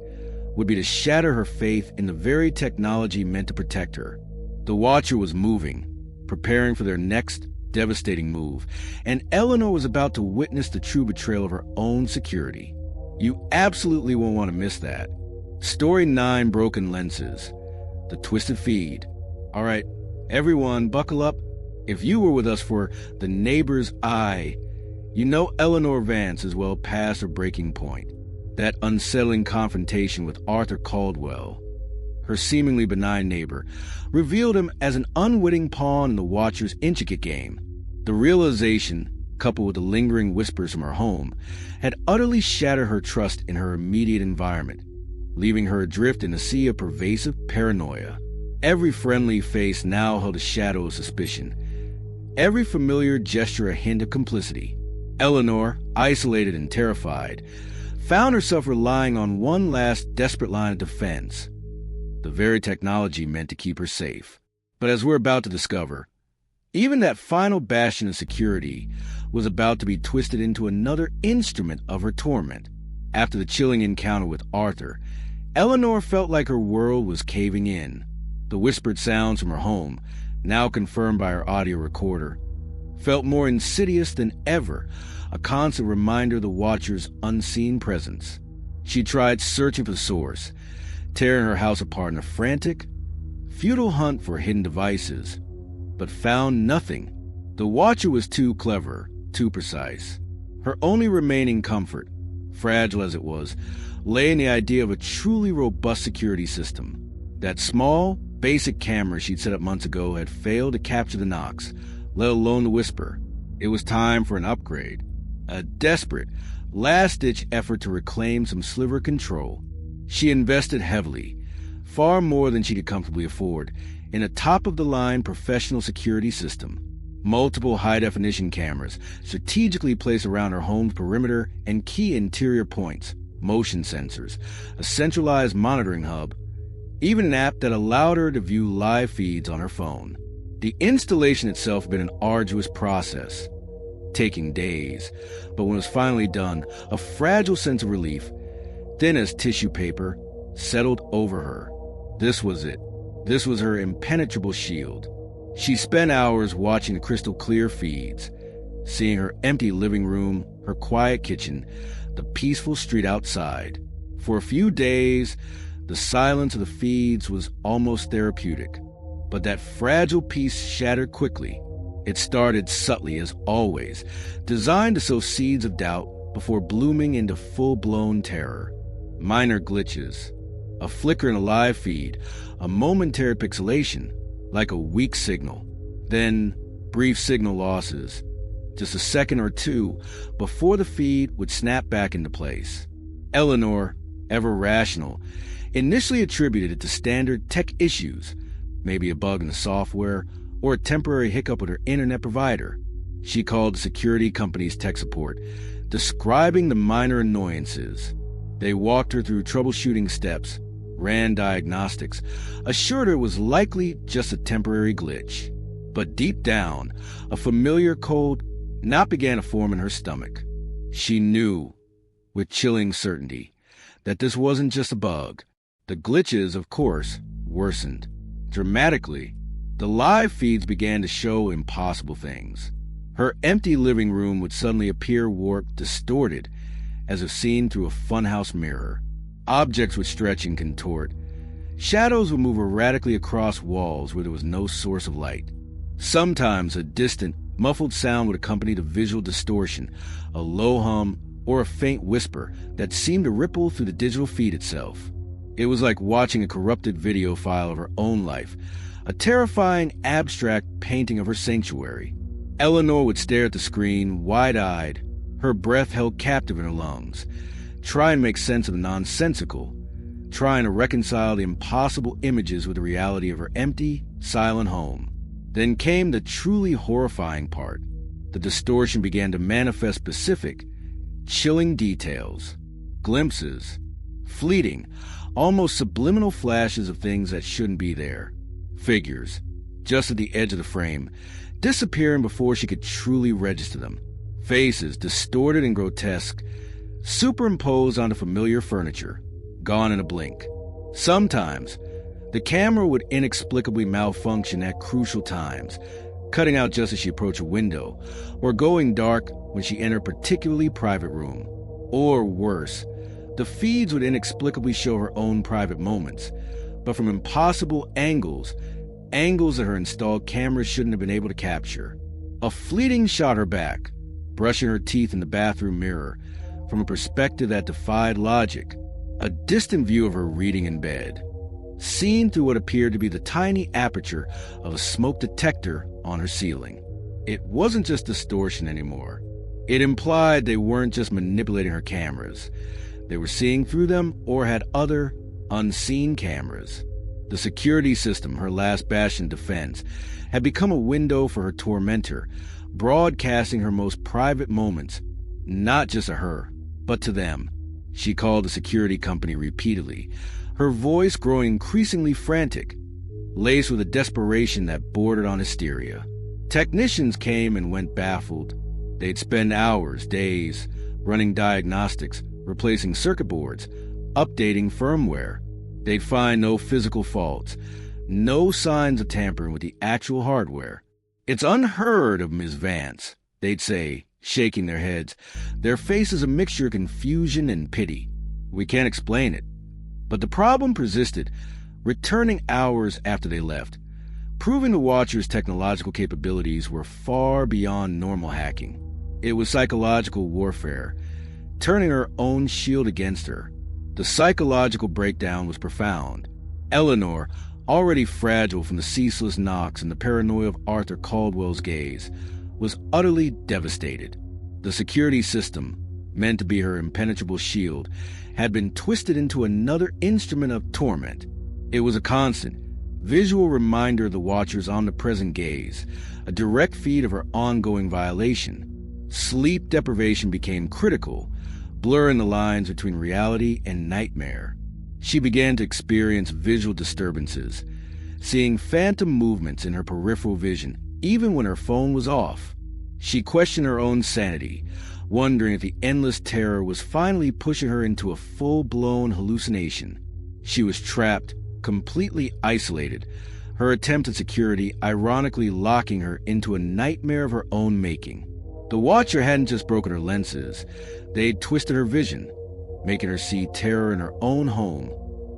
Speaker 1: would be to shatter her faith in the very technology meant to protect her. The Watcher was moving, preparing for their next devastating move, and Eleanor was about to witness the true betrayal of her own security. You absolutely won't want to miss that. Story 9, Broken Lenses. The Twisted Feed. All right, everyone, buckle up. If you were with us for The Neighbor's Eye, you know Eleanor Vance is well past her breaking point. That unsettling confrontation with Arthur Caldwell, her seemingly benign neighbor, revealed him as an unwitting pawn in the Watcher's intricate game. The realization, coupled with the lingering whispers from her home, had utterly shattered her trust in her immediate environment, leaving her adrift in a sea of pervasive paranoia. Every friendly face now held a shadow of suspicion, every familiar gesture a hint of complicity. Eleanor, isolated and terrified, found herself relying on one last desperate line of defense, the very technology meant to keep her safe. But as we're about to discover, even that final bastion of security was about to be twisted into another instrument of her torment. After the chilling encounter with Arthur, Eleanor felt like her world was caving in. The whispered sounds from her home, now confirmed by her audio recorder, felt more insidious than ever, a constant reminder of the Watcher's unseen presence. She tried searching for the source, tearing her house apart in a frantic, futile hunt for hidden devices, but found nothing. The Watcher was too clever, too precise. Her only remaining comfort, fragile as it was, lay in the idea of a truly robust security system. That small, basic camera she'd set up months ago had failed to capture the knocks, let alone the whisper. It was time for an upgrade. A desperate, last-ditch effort to reclaim some sliver of control. She invested heavily, far more than she could comfortably afford, in a top-of-the-line professional security system. Multiple high-definition cameras strategically placed around her home's perimeter and key interior points, motion sensors, a centralized monitoring hub, even an app that allowed her to view live feeds on her phone. The installation itself had been an arduous process, taking days, but when it was finally done, a fragile sense of relief, thin as tissue paper, settled over her. This was it. This was her impenetrable shield. She spent hours watching the crystal-clear feeds, seeing her empty living room, her quiet kitchen, the peaceful street outside. For a few days, the silence of the feeds was almost therapeutic. But that fragile peace shattered quickly. It started subtly, as always, designed to sow seeds of doubt before blooming into full-blown terror. Minor glitches, a flicker in a live feed, a momentary pixelation, like a weak signal. Then, brief signal losses, just a second or two before the feed would snap back into place. Eleanor, ever rational, initially attributed it to standard tech issues, maybe a bug in the software, or a temporary hiccup with her internet provider. She called the security company's tech support, describing the minor annoyances. They walked her through troubleshooting steps, ran diagnostics, assured her it was likely just a temporary glitch. But deep down, a familiar cold knot began to form in her stomach. She knew, with chilling certainty, that this wasn't just a bug. The glitches, of course, worsened. Dramatically, the live feeds began to show impossible things. Her empty living room would suddenly appear warped, distorted, as if seen through a funhouse mirror. Objects would stretch and contort. Shadows would move erratically across walls where there was no source of light. Sometimes a distant, muffled sound would accompany the visual distortion, a low hum or a faint whisper that seemed to ripple through the digital feed itself. It was like watching a corrupted video file of her own life, a terrifying, abstract painting of her sanctuary. Eleanor would stare at the screen, wide-eyed, her breath held captive in her lungs, try and make sense of the nonsensical, trying to reconcile the impossible images with the reality of her empty, silent home. Then came the truly horrifying part. The distortion began to manifest specific, chilling details, glimpses, fleeting, almost subliminal flashes of things that shouldn't be there. Figures, just at the edge of the frame, disappearing before she could truly register them. Faces, distorted and grotesque, superimposed onto familiar furniture, gone in a blink. Sometimes, the camera would inexplicably malfunction at crucial times, cutting out just as she approached a window, or going dark when she entered a particularly private room. Or worse, the feeds would inexplicably show her own private moments, but from impossible angles that her installed cameras shouldn't have been able to capture. A fleeting shot her back, brushing her teeth in the bathroom mirror, from a perspective that defied logic. A distant view of her reading in bed, seen through what appeared to be the tiny aperture of a smoke detector on her ceiling. It wasn't just distortion anymore. It implied they weren't just manipulating her cameras. They were seeing through them or had other, unseen cameras. The security system, her last bastion of defense, had become a window for her tormentor, broadcasting her most private moments, not just to her, but to them. She called the security company repeatedly, her voice growing increasingly frantic, laced with a desperation that bordered on hysteria. Technicians came and went baffled. They'd spend hours, days, running diagnostics, replacing circuit boards, updating firmware. They'd find no physical faults, no signs of tampering with the actual hardware. "It's unheard of, Ms. Vance," they'd say, shaking their heads, their faces a mixture of confusion and pity. "We can't explain it." But the problem persisted, returning hours after they left, proving the Watcher's technological capabilities were far beyond normal hacking. It was psychological warfare, turning her own shield against her. The psychological breakdown was profound. Eleanor, already fragile from the ceaseless knocks and the paranoia of Arthur Caldwell's gaze, was utterly devastated. The security system, meant to be her impenetrable shield, had been twisted into another instrument of torment. It was a constant, visual reminder of the Watcher's omnipresent gaze, a direct feed of her ongoing violation. Sleep deprivation became critical, blurring the lines between reality and nightmare. She began to experience visual disturbances, seeing phantom movements in her peripheral vision, even when her phone was off. She questioned her own sanity, wondering if the endless terror was finally pushing her into a full-blown hallucination. She was trapped, completely isolated, her attempt at security ironically locking her into a nightmare of her own making. The Watcher hadn't just broken her lenses, they'd twisted her vision, making her see terror in her own home,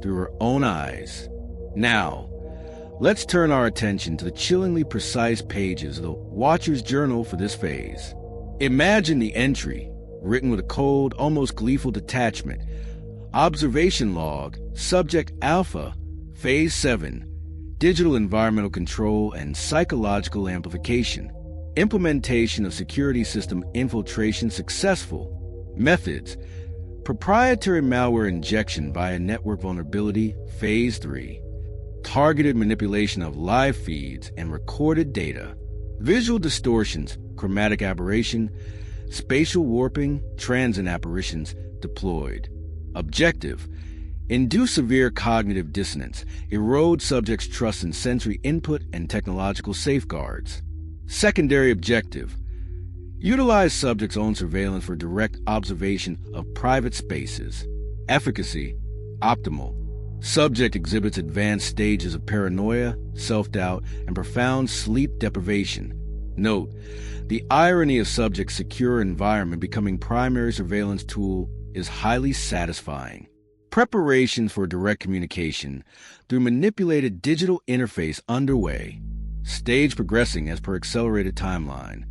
Speaker 1: through her own eyes. Now, let's turn our attention to the chillingly precise pages of the Watcher's journal for this phase. Imagine the entry, written with a cold, almost gleeful detachment. Observation log, subject alpha, phase 7, digital environmental control and psychological amplification. Implementation of security system infiltration successful. Methods, proprietary malware injection via network vulnerability, phase 3. Targeted manipulation of live feeds and recorded data. Visual distortions, chromatic aberration, spatial warping, transient apparitions deployed. Objective, induce severe cognitive dissonance, erode subjects' trust in sensory input and technological safeguards. Secondary objective, utilize subjects' own surveillance for direct observation of private spaces. Efficacy, optimal. Subject exhibits advanced stages of paranoia, self-doubt, and profound sleep deprivation. Note, the irony of subject's secure environment becoming primary surveillance tool is highly satisfying. Preparation for direct communication through manipulated digital interface underway. Stage progressing as per accelerated timeline.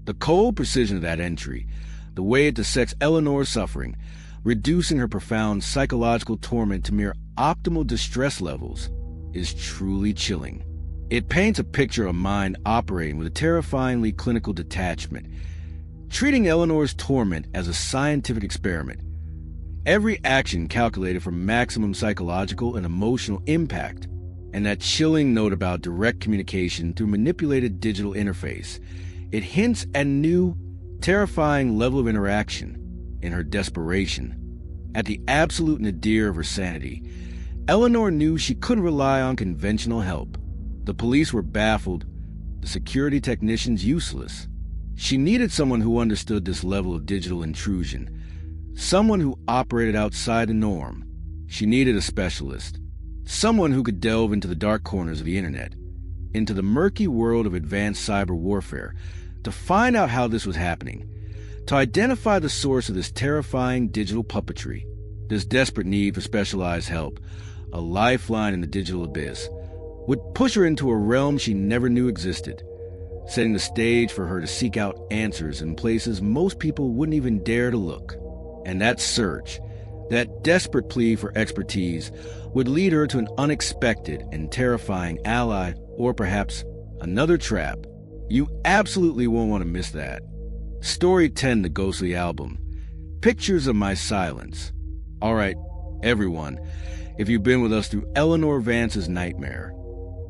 Speaker 1: The cold precision of that entry, the way it dissects Eleanor's suffering, reducing her profound psychological torment to mere optimal distress levels, is truly chilling. It paints a picture of a mind operating with a terrifyingly clinical detachment, treating Eleanor's torment as a scientific experiment. Every action calculated for maximum psychological and emotional impact, and that chilling note about direct communication through manipulated digital interface. It hints at a new, terrifying level of interaction in her desperation. At the absolute nadir of her sanity, Eleanor knew she couldn't rely on conventional help. The police were baffled, the security technicians useless. She needed someone who understood this level of digital intrusion, someone who operated outside the norm. She needed a specialist, someone who could delve into the dark corners of the internet, into the murky world of advanced cyber warfare, to find out how this was happening, to identify the source of this terrifying digital puppetry. This desperate need for specialized help, a lifeline in the digital abyss, would push her into a realm she never knew existed, setting the stage for her to seek out answers in places most people wouldn't even dare to look. And that search, that desperate plea for expertise, would lead her to an unexpected and terrifying ally, or perhaps another trap. You absolutely won't want to miss that. Story 10, The Ghostly Album. Pictures of My Silence. All right, everyone, if you've been with us through Eleanor Vance's nightmare,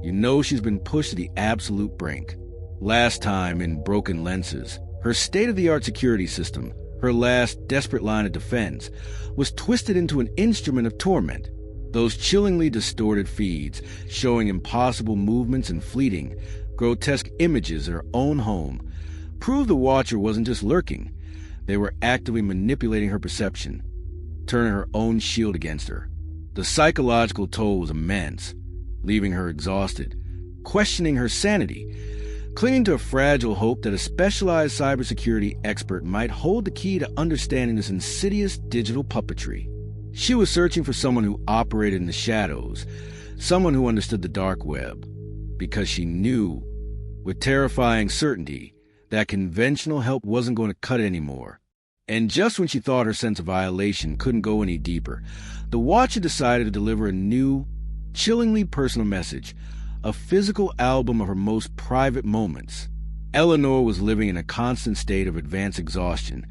Speaker 1: you know she's been pushed to the absolute brink. Last time in Broken Lenses, her state-of-the-art security system, her last desperate line of defense, was twisted into an instrument of torment. Those chillingly distorted feeds, showing impossible movements and fleeting, grotesque images of her own home, proved the watcher wasn't just lurking. They were actively manipulating her perception, turning her own shield against her. The psychological toll was immense, leaving her exhausted, questioning her sanity, clinging to a fragile hope that a specialized cybersecurity expert might hold the key to understanding this insidious digital puppetry. She was searching for someone who operated in the shadows, someone who understood the dark web, because she knew, with terrifying certainty, that conventional help wasn't going to cut it anymore. And just when she thought her sense of violation couldn't go any deeper, the Watcher decided to deliver a new, chillingly personal message, a physical album of her most private moments. Eleanor was living in a constant state of advanced exhaustion,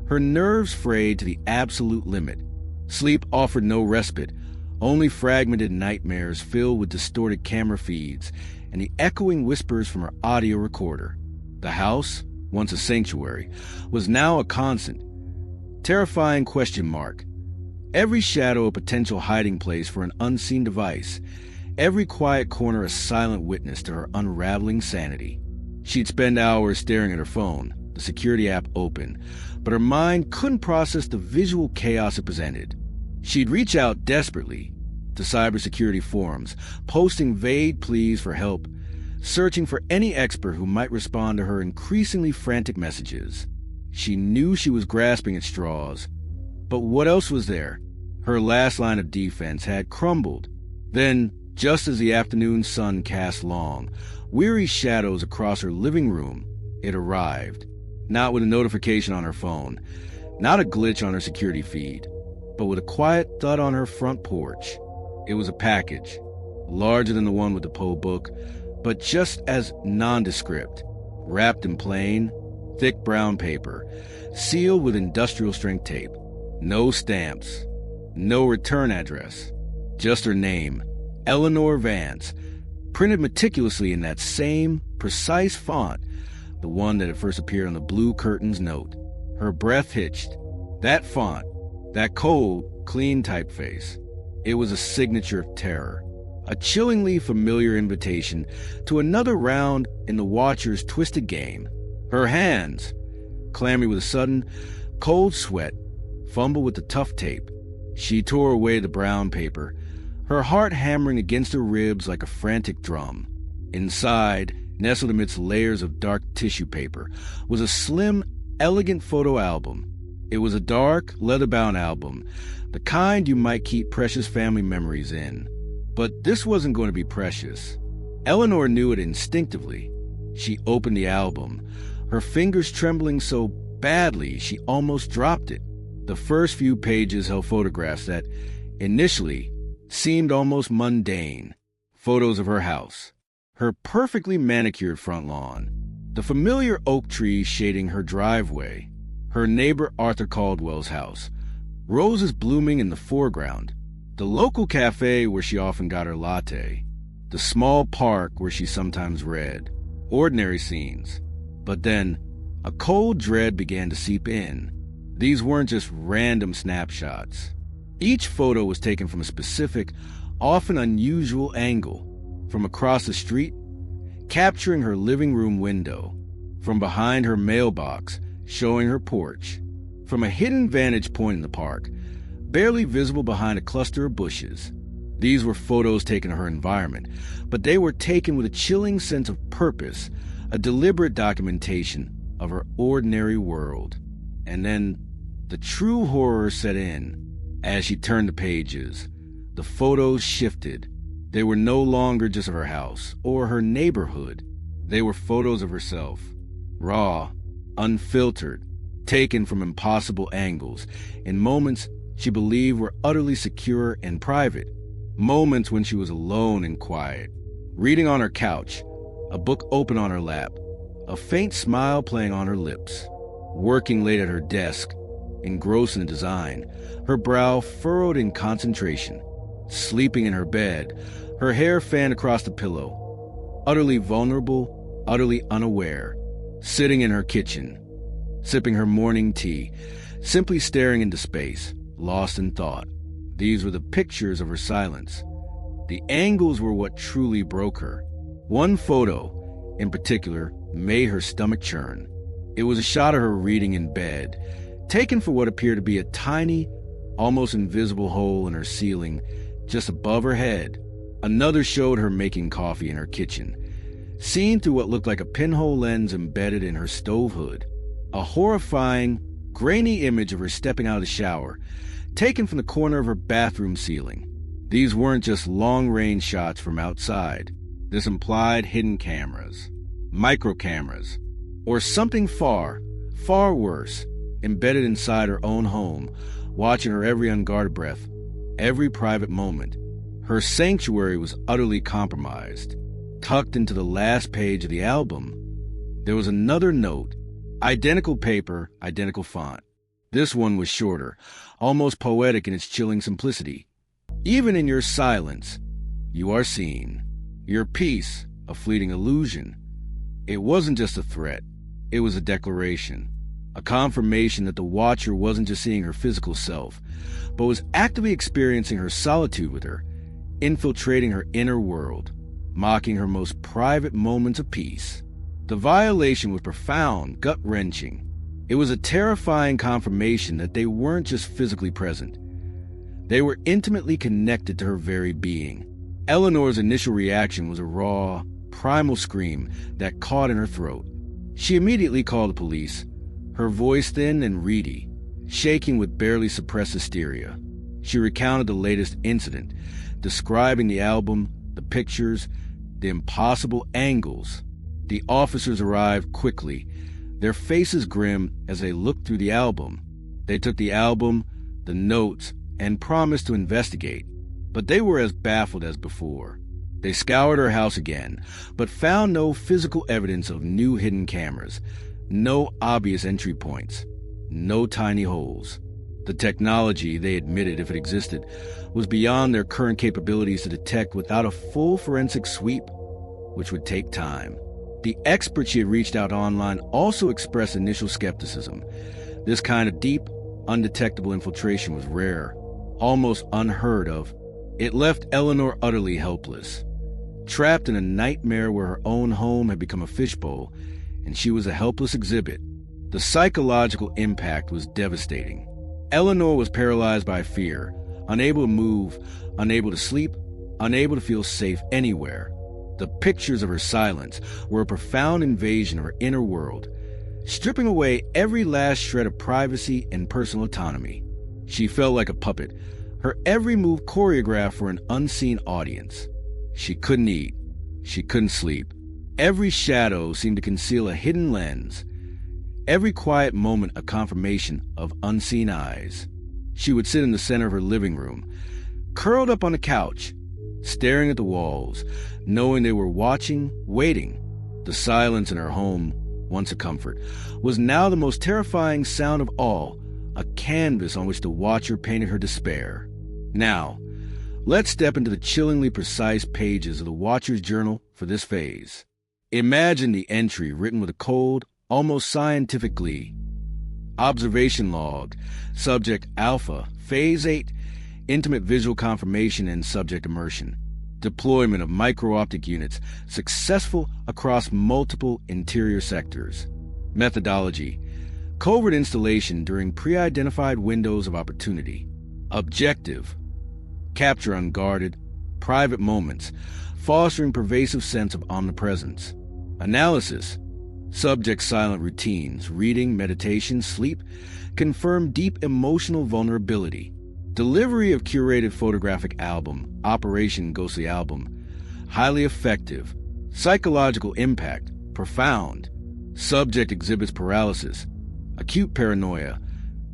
Speaker 1: her nerves frayed to the absolute limit. Sleep offered no respite, only fragmented nightmares filled with distorted camera feeds and the echoing whispers from her audio recorder. The house, once a sanctuary, was now a constant, terrifying question mark. Every shadow a potential hiding place for an unseen device, every quiet corner a silent witness to her unraveling sanity. She'd spend hours staring at her phone, the security app open, but her mind couldn't process the visual chaos it presented. She'd reach out desperately to cybersecurity forums, posting vague pleas for help, searching for any expert who might respond to her increasingly frantic messages. She knew she was grasping at straws, but what else was there? Her last line of defense had crumbled. Then, just as the afternoon sun cast long, weary shadows across her living room, it arrived. Not with a notification on her phone, not a glitch on her security feed, but with a quiet thud on her front porch. It was a package, larger than the one with the Poe book, but just as nondescript, wrapped in plain, thick brown paper, sealed with industrial-strength tape. No stamps, no return address, just her name, Eleanor Vance, printed meticulously in that same precise font, the one that had first appeared on the blue curtain's note. Her breath hitched. That font, that cold, clean typeface, it was a signature of terror, a chillingly familiar invitation to another round in the Watcher's twisted game. Her hands, clammy with a sudden, cold sweat, fumbled with the tough tape. She tore away the brown paper, her heart hammering against her ribs like a frantic drum. Inside, nestled amidst layers of dark tissue paper, was a slim, elegant photo album. It was a dark, leather-bound album, the kind you might keep precious family memories in. But this wasn't going to be precious. Eleanor knew it instinctively. She opened the album, her fingers trembling so badly she almost dropped it. The first few pages held photographs that, initially, seemed almost mundane. Photos of her house, her perfectly manicured front lawn, the familiar oak trees shading her driveway, her neighbor Arthur Caldwell's house, roses blooming in the foreground, the local cafe where she often got her latte, the small park where she sometimes read. Ordinary scenes. But then, a cold dread began to seep in. These weren't just random snapshots. Each photo was taken from a specific, often unusual angle. From across the street, capturing her living room window. From behind her mailbox, showing her porch. From a hidden vantage point in the park, barely visible behind a cluster of bushes. These were photos taken of her environment, but they were taken with a chilling sense of purpose, a deliberate documentation of her ordinary world. And then the true horror set in. As she turned the pages, the photos shifted. They were no longer just of her house or her neighborhood. They were photos of herself, raw, unfiltered, taken from impossible angles, in moments she believed were utterly secure and private. Moments when she was alone and quiet, reading on her couch, a book open on her lap, a faint smile playing on her lips, working late at her desk, engrossed in the design, her brow furrowed in concentration, sleeping in her bed, her hair fanned across the pillow, utterly vulnerable, utterly unaware, sitting in her kitchen, sipping her morning tea, simply staring into space, lost in thought. These were the pictures of her silence. The angles were what truly broke her. One photo, in particular, made her stomach churn. It was a shot of her reading in bed, taken for what appeared to be a tiny, almost invisible hole in her ceiling just above her head. Another showed her making coffee in her kitchen, seen through what looked like a pinhole lens embedded in her stove hood. A horrifying, grainy image of her stepping out of the shower, taken from the corner of her bathroom ceiling. These weren't just long-range shots from outside. This implied hidden cameras, micro cameras, or something far, far worse, embedded inside her own home, watching her every unguarded breath, every private moment. Her sanctuary was utterly compromised. Tucked into the last page of the album, there was another note, identical paper, identical font. This one was shorter, almost poetic in its chilling simplicity. Even in your silence, you are seen. Your peace, a fleeting illusion. It wasn't just a threat. It was a declaration. A confirmation that the watcher wasn't just seeing her physical self, but was actively experiencing her solitude with her, infiltrating her inner world, mocking her most private moments of peace. The violation was profound, gut-wrenching. It was a terrifying confirmation that they weren't just physically present. They were intimately connected to her very being. Eleanor's initial reaction was a raw, primal scream that caught in her throat. She immediately called the police, her voice thin and reedy, shaking with barely suppressed hysteria. She recounted the latest incident, describing the album, the pictures, the impossible angles. The officers arrived quickly, their faces grim as they looked through the album. They took the album, the notes, and promised to investigate, but they were as baffled as before. They scoured her house again, but found no physical evidence of new hidden cameras, no obvious entry points, no tiny holes. The technology, they admitted if it existed, was beyond their current capabilities to detect without a full forensic sweep, which would take time. The experts she had reached out online also expressed initial skepticism. This kind of deep, undetectable infiltration was rare, almost unheard of. It left Eleanor utterly helpless, trapped in a nightmare where her own home had become a fishbowl, and she was a helpless exhibit. The psychological impact was devastating. Eleanor was paralyzed by fear, unable to move, unable to sleep, unable to feel safe anywhere. The pictures of her silence were a profound invasion of her inner world, stripping away every last shred of privacy and personal autonomy. She felt like a puppet, her every move choreographed for an unseen audience. She couldn't eat. She couldn't sleep. Every shadow seemed to conceal a hidden lens, every quiet moment a confirmation of unseen eyes. She would sit in the center of her living room, curled up on the couch, staring at the walls, knowing they were watching, waiting. The silence in her home, once a comfort, was now the most terrifying sound of all, a canvas on which the watcher painted her despair. Now, let's step into the chillingly precise pages of the watcher's journal for this phase. Imagine the entry written with a cold, almost scientific glee. Observation log, subject alpha, phase 8, intimate visual confirmation and subject immersion. Deployment of micro-optic units successful across multiple interior sectors. Methodology, covert installation during pre-identified windows of opportunity. Objective, capture unguarded, private moments, fostering pervasive sense of omnipresence. Analysis, subject silent routines, reading, meditation, sleep, confirm deep emotional vulnerability. Delivery of curated photographic album, Operation Ghostly Album, highly effective. Psychological impact, profound. Subject exhibits paralysis, acute paranoia,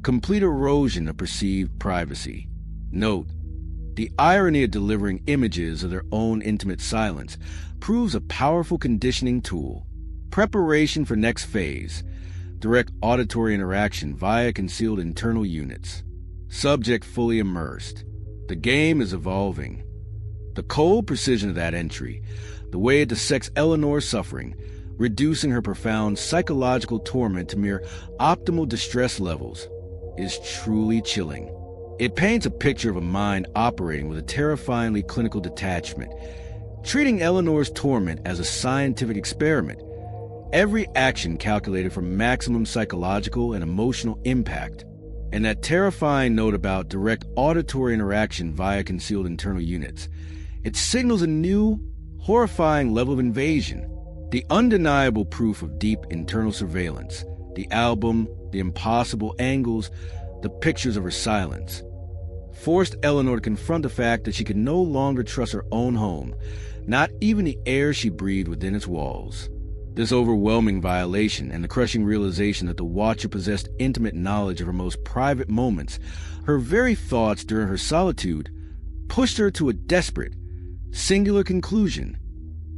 Speaker 1: complete erosion of perceived privacy. Note, the irony of delivering images of their own intimate silence proves a powerful conditioning tool. Preparation for next phase, direct auditory interaction via concealed internal units. Subject fully immersed. The game is evolving. The cold precision of that entry, the way it dissects Eleanor's suffering, reducing her profound psychological torment to mere optimal distress levels, is truly chilling. It paints a picture of a mind operating with a terrifyingly clinical detachment, treating Eleanor's torment as a scientific experiment, every action calculated for maximum psychological and emotional impact. And that terrifying note about direct auditory interaction via concealed internal units, it signals a new, horrifying level of invasion. The undeniable proof of deep internal surveillance, the album, the impossible angles, the pictures of her silence, forced Eleanor to confront the fact that she could no longer trust her own home, not even the air she breathed within its walls. This overwhelming violation and the crushing realization that the watcher possessed intimate knowledge of her most private moments, her very thoughts during her solitude, pushed her to a desperate, singular conclusion.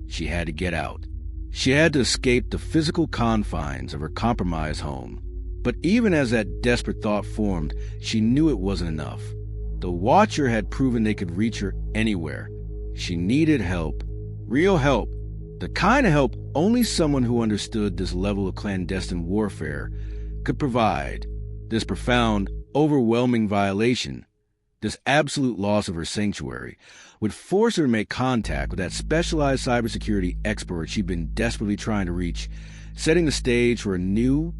Speaker 1: She had to get out. She had to escape the physical confines of her compromised home. But even as that desperate thought formed, she knew it wasn't enough. The watcher had proven they could reach her anywhere. She needed help. Real help. The kind of help only someone who understood this level of clandestine warfare could provide. This profound, overwhelming violation, this absolute loss of her sanctuary, would force her to make contact with that specialized cybersecurity expert she'd been desperately trying to reach, setting the stage for a new,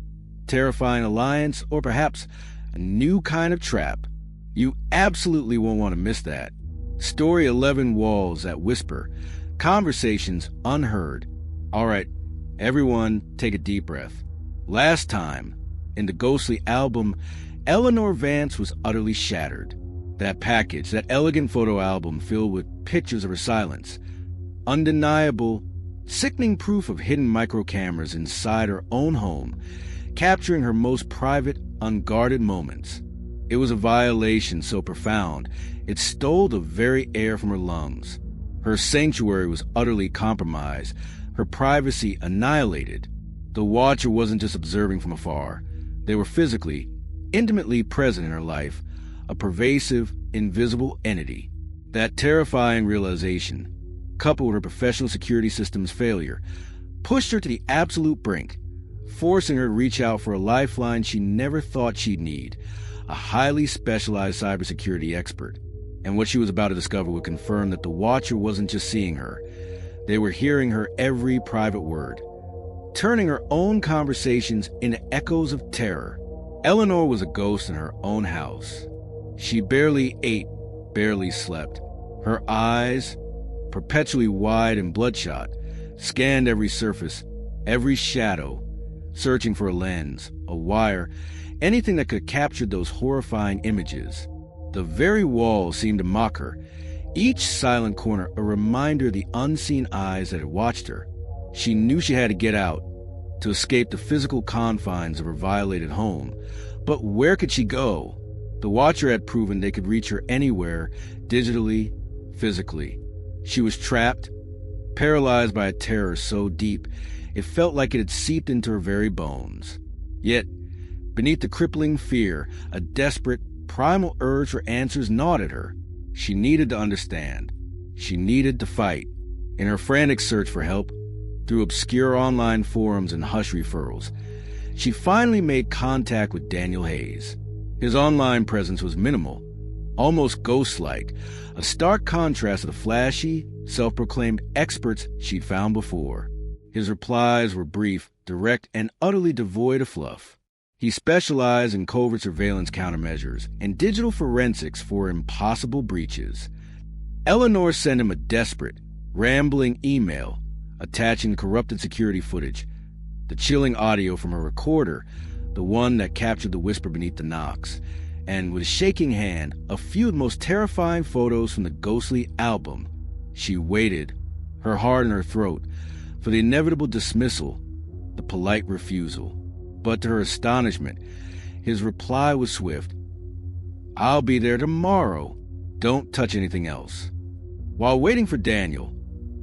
Speaker 1: terrifying alliance, or perhaps a new kind of trap. You absolutely won't want to miss that. Story 11 Walls That Whisper. Conversations unheard. All right, everyone, take a deep breath. Last time, in the Ghostly album, Eleanor Vance was utterly shattered. That package, that elegant photo album filled with pictures of her silence, undeniable, sickening proof of hidden microcameras inside her own home, capturing her most private, unguarded moments. It was a violation so profound, it stole the very air from her lungs. Her sanctuary was utterly compromised, her privacy annihilated. The watcher wasn't just observing from afar. They were physically, intimately present in her life, a pervasive, invisible entity. That terrifying realization, coupled with her professional security system's failure, pushed her to the absolute brink, forcing her to reach out for a lifeline she never thought she'd need, a highly specialized cybersecurity expert. And what she was about to discover would confirm that the watcher wasn't just seeing her. They were hearing her every private word, turning her own conversations into echoes of terror. Eleanor was a ghost in her own house. She barely ate, barely slept. Her eyes, perpetually wide and bloodshot, scanned every surface, every shadow, searching for a lens, a wire, anything that could capture those horrifying images. The very walls seemed to mock her, each silent corner a reminder of the unseen eyes that had watched her. She knew she had to get out, to escape the physical confines of her violated home. But where could she go? The Watcher had proven they could reach her anywhere, digitally, physically. She was trapped, paralyzed by a terror so deep, it felt like it had seeped into her very bones. Yet, beneath the crippling fear, a desperate, primal urge for answers gnawed at her. She needed to understand. She needed to fight. In her frantic search for help, through obscure online forums and hush referrals, she finally made contact with Daniel Hayes. His online presence was minimal, almost ghost-like, a stark contrast to the flashy, self-proclaimed experts she'd found before. His replies were brief, direct, and utterly devoid of fluff. He specialized in covert surveillance countermeasures and digital forensics for impossible breaches. Eleanor sent him a desperate, rambling email attaching corrupted security footage, the chilling audio from her recorder, the one that captured the whisper beneath the knocks, and with a shaking hand, a few of the most terrifying photos from the ghostly album. She waited, her heart in her throat, for the inevitable dismissal, the polite refusal. But to her astonishment, his reply was swift. "I'll be there tomorrow. Don't touch anything else." While waiting for Daniel,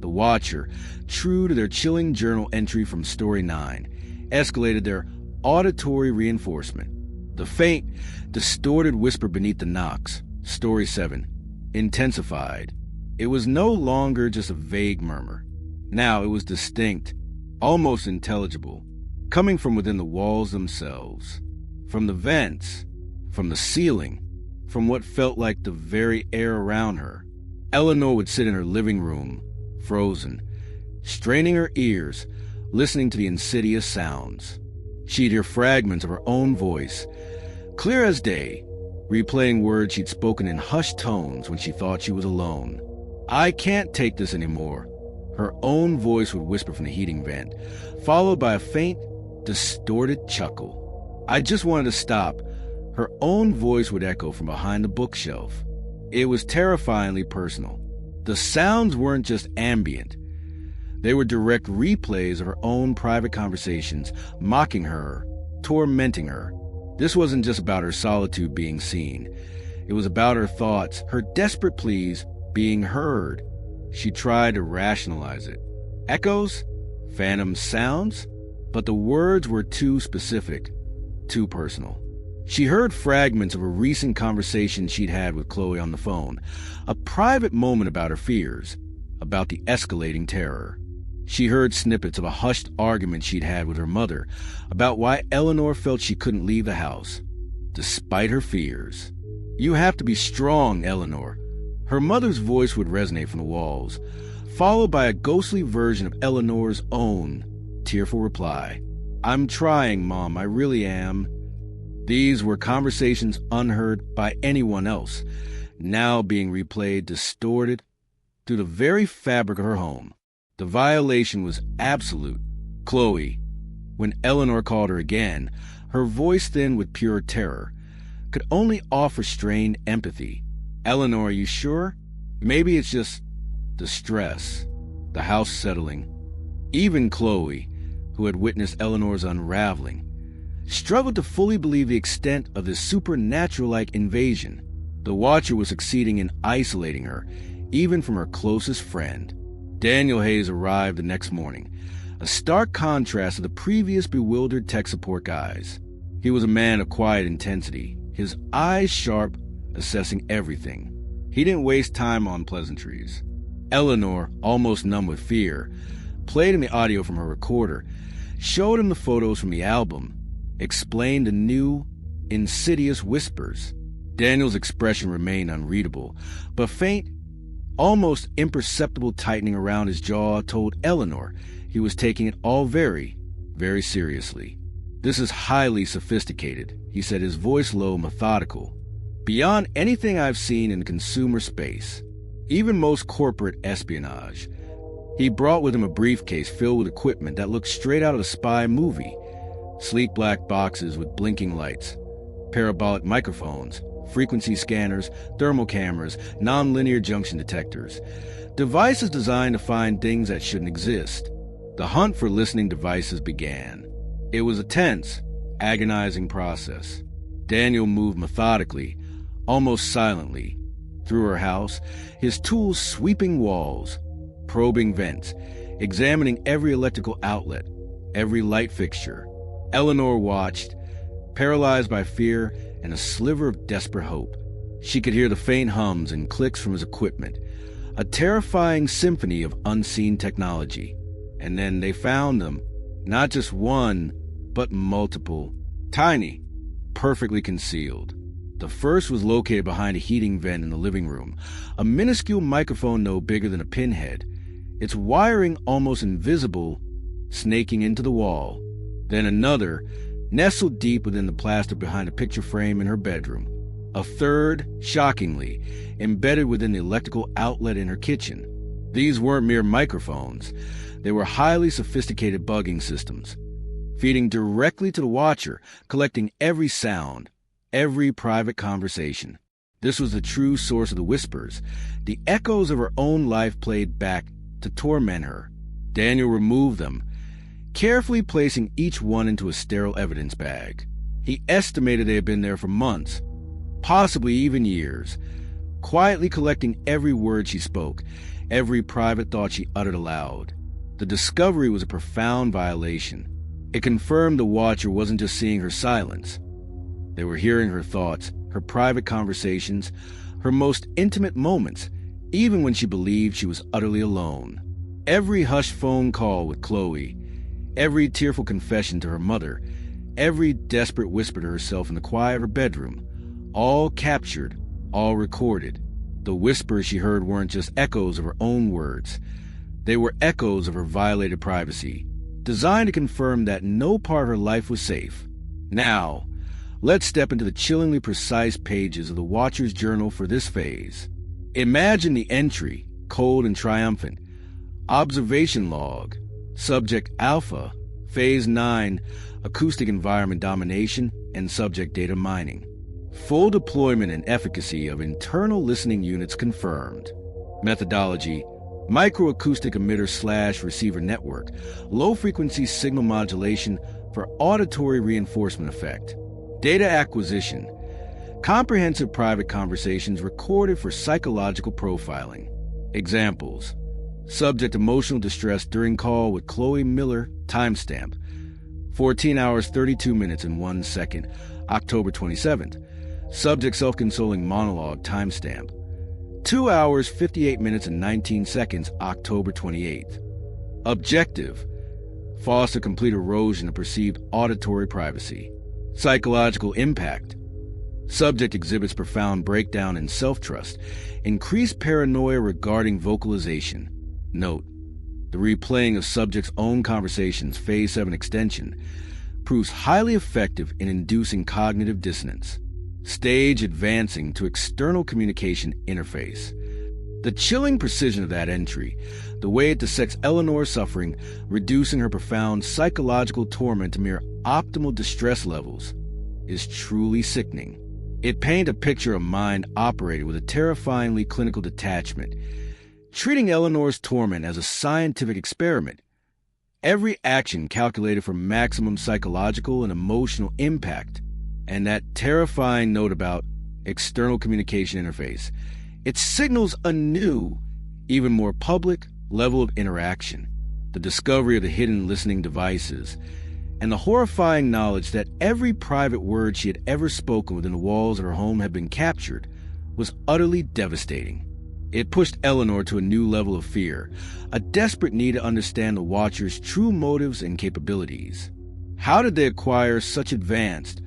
Speaker 1: the Watcher, true to their chilling journal entry from Story 9, escalated their auditory reinforcement. The faint, distorted whisper beneath the knocks, Story 7, intensified. It was no longer just a vague murmur. Now it was distinct, almost intelligible, coming from within the walls themselves, from the vents, from the ceiling, from what felt like the very air around her. Eleanor would sit in her living room, frozen, straining her ears, listening to the insidious sounds. She'd hear fragments of her own voice, clear as day, replaying words she'd spoken in hushed tones when she thought she was alone. "I can't take this anymore," her own voice would whisper from the heating vent, followed by a faint, distorted chuckle. "I just wanted to stop," her own voice would echo from behind the bookshelf. It was terrifyingly personal. The sounds weren't just ambient. They were direct replays of her own private conversations, mocking her, tormenting her. This wasn't just about her solitude being seen. It was about her thoughts, her desperate pleas being heard. She tried to rationalize it. Echoes? Phantom sounds? But the words were too specific, too personal. She heard fragments of a recent conversation she'd had with Chloe on the phone, a private moment about her fears, about the escalating terror. She heard snippets of a hushed argument she'd had with her mother about why Eleanor felt she couldn't leave the house, despite her fears. "You have to be strong, Eleanor." Her mother's voice would resonate from the walls, followed by a ghostly version of Eleanor's own tearful reply. "I'm trying, Mom, I really am." These were conversations unheard by anyone else, now being replayed, distorted, through the very fabric of her home. The violation was absolute. Chloe, when Eleanor called her again, her voice thin with pure terror, could only offer strained empathy. "Eleanor, are you sure? Maybe it's just the stress, the house settling." Even Chloe, who had witnessed Eleanor's unraveling, struggled to fully believe the extent of this supernatural-like invasion. The Watcher was succeeding in isolating her, even from her closest friend. Daniel Hayes arrived the next morning, a stark contrast to the previous bewildered tech support guys. He was a man of quiet intensity, his eyes sharp, assessing everything. He didn't waste time on pleasantries. Eleanor, almost numb with fear, played him the audio from her recorder, showed him the photos from the album, explained the new, insidious whispers. Daniel's expression remained unreadable, but faint, almost imperceptible tightening around his jaw told Eleanor he was taking it all very, very seriously. "This is highly sophisticated," he said, his voice low, methodical. beyond anything I've seen in consumer space, even most corporate espionage. He brought with him a briefcase filled with equipment that looked straight out of a spy movie. Sleek black boxes with blinking lights, parabolic microphones, frequency scanners, thermal cameras, nonlinear junction detectors. Devices designed to find things that shouldn't exist. The hunt for listening devices began. It was a tense, agonizing process. Daniel moved methodically, almost silently, through her house, his tools sweeping walls, probing vents, examining every electrical outlet, every light fixture. Eleanor watched, paralyzed by fear and a sliver of desperate hope. She could hear the faint hums and clicks from his equipment, a terrifying symphony of unseen technology. And then they found them, not just one, but multiple, tiny, perfectly concealed. The first was located behind a heating vent in the living room, a minuscule microphone no bigger than a pinhead, its wiring almost invisible, snaking into the wall. Then another, nestled deep within the plaster behind a picture frame in her bedroom. A third, shockingly, embedded within the electrical outlet in her kitchen. These weren't mere microphones. They were highly sophisticated bugging systems, feeding directly to the watcher, collecting every sound, every private conversation. This was the true source of the whispers, the echoes of her own life played back to torment her. Daniel removed them, carefully placing each one into a sterile evidence bag. He estimated they had been there for months, possibly even years, quietly collecting every word she spoke, every private thought she uttered aloud. The discovery was a profound violation. It confirmed the watcher wasn't just seeing her silence. They were hearing her thoughts, her private conversations, her most intimate moments, even when she believed she was utterly alone. Every hushed phone call with Chloe, every tearful confession to her mother, every desperate whisper to herself in the quiet of her bedroom, all captured, all recorded. The whispers she heard weren't just echoes of her own words. They were echoes of her violated privacy, designed to confirm that no part of her life was safe. Now, let's step into the chillingly precise pages of the Watcher's journal for this phase. Imagine the entry, cold and triumphant. Observation log. Subject Alpha. Phase 9. Acoustic environment domination and subject data mining. Full deployment and efficacy of internal listening units confirmed. Methodology. Microacoustic emitter/receiver network. Low-frequency signal modulation for auditory reinforcement effect. Data acquisition. Comprehensive private conversations recorded for psychological profiling. Examples. Subject emotional distress during call with Chloe Miller, timestamp. 14 hours, 32 minutes and 1 second, October 27th. Subject self-consoling monologue, timestamp. 2 hours, 58 minutes and 19 seconds, October 28th. Objective. Foster complete erosion of perceived auditory privacy. Psychological impact. Subject exhibits profound breakdown in self-trust, increased paranoia regarding vocalization. Note, the replaying of subject's own conversations, Phase 7 extension, proves highly effective in inducing cognitive dissonance. Stage advancing to external communication interface. The chilling precision of that entry, the way it dissects Eleanor's suffering, reducing her profound psychological torment to mere optimal distress levels, is truly sickening. It paints a picture of mind operated with a terrifyingly clinical detachment, treating Eleanor's torment as a scientific experiment. Every action calculated for maximum psychological and emotional impact. And that terrifying note about external communication interface. It signals a new, even more public level of interaction. The discovery of the hidden listening devices, and the horrifying knowledge that every private word she had ever spoken within the walls of her home had been captured, was utterly devastating. It pushed Eleanor to a new level of fear, a desperate need to understand the Watcher's true motives and capabilities. How did they acquire such advanced,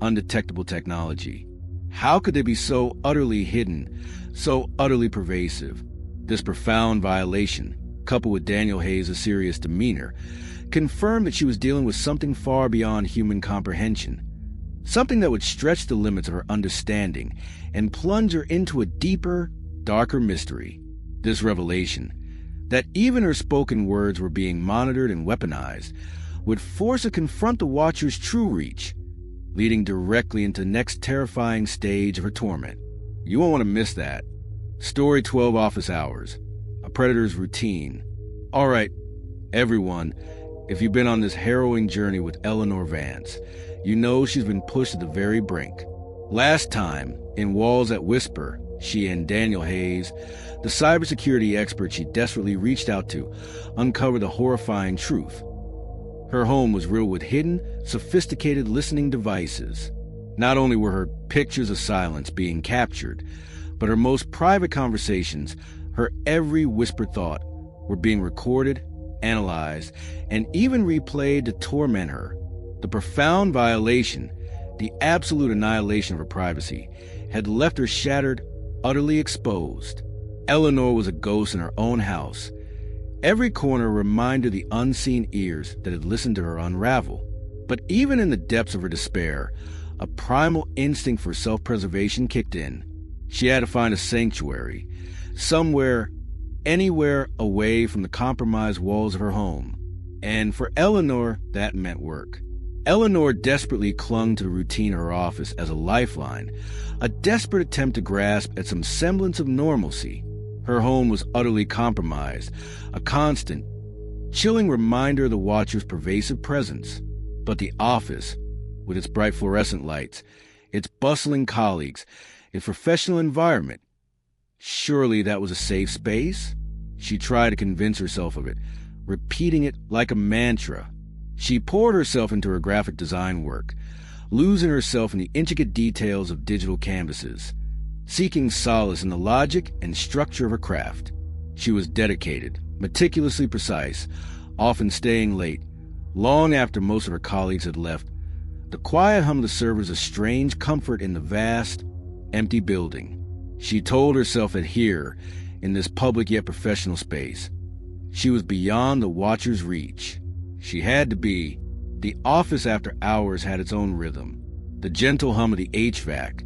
Speaker 1: undetectable technology? How could they be so utterly hidden, so utterly pervasive? This profound violation, coupled with Daniel Hayes' serious demeanor, confirmed that she was dealing with something far beyond human comprehension, something that would stretch the limits of her understanding and plunge her into a deeper, darker mystery. This revelation, that even her spoken words were being monitored and weaponized, would force her to confront the Watcher's true reach, leading directly into the next terrifying stage of her torment. You won't want to miss that. Story 12, Office Hours, a Predator's Routine. All right, everyone, if you've been on this harrowing journey with Eleanor Vance, you know she's been pushed to the very brink. Last time, in Walls That Whisper, she and Daniel Hayes, the cybersecurity expert she desperately reached out to, uncovered the horrifying truth. Her home was riddled with hidden, sophisticated listening devices. Not only were her pictures of silence being captured, but her most private conversations, her every whispered thought, were being recorded, analyzed, and even replayed to torment her. The profound violation, the absolute annihilation of her privacy, had left her shattered, utterly exposed. Eleanor was a ghost in her own house. Every corner reminded the unseen ears that had listened to her unravel. But even in the depths of her despair, a primal instinct for self-preservation kicked in. She had to find a sanctuary, somewhere, anywhere away from the compromised walls of her home. And for Eleanor, that meant work. Eleanor desperately clung to the routine of her office as a lifeline, a desperate attempt to grasp at some semblance of normalcy. Her home was utterly compromised, a constant, chilling reminder of the Watcher's pervasive presence. But the office, with its bright fluorescent lights, its bustling colleagues, its professional environment, surely that was a safe space? She tried to convince herself of it, repeating it like a mantra. She poured herself into her graphic design work, losing herself in the intricate details of digital canvases, seeking solace in the logic and structure of her craft. She was dedicated, meticulously precise, often staying late, long after most of her colleagues had left. The quiet hum of the servers a strange comfort in the vast, empty building. She told herself that here, in this public yet professional space, she was beyond the Watcher's reach. She had to be. The office after hours had its own rhythm. The gentle hum of the HVAC,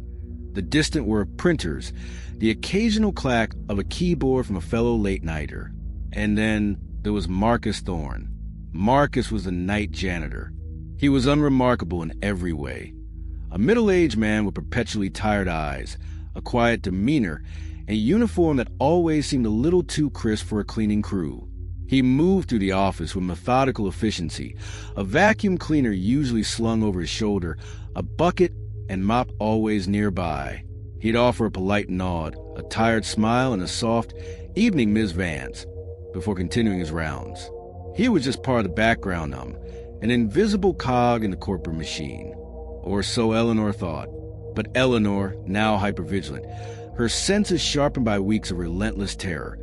Speaker 1: the distant whir of printers, the occasional clack of a keyboard from a fellow late-nighter. And then there was Marcus Thorne. Marcus was the night janitor. He was unremarkable in every way. A middle-aged man with perpetually tired eyes, a quiet demeanor, a uniform that always seemed a little too crisp for a cleaning crew. He moved through the office with methodical efficiency, a vacuum cleaner usually slung over his shoulder, a bucket and mop always nearby. He'd offer a polite nod, a tired smile, and a soft, "Evening, Ms. Vance," before continuing his rounds. He was just part of the background an invisible cog in the corporate machine. Or so Eleanor thought. But Eleanor, now hypervigilant, her senses sharpened by weeks of relentless terror,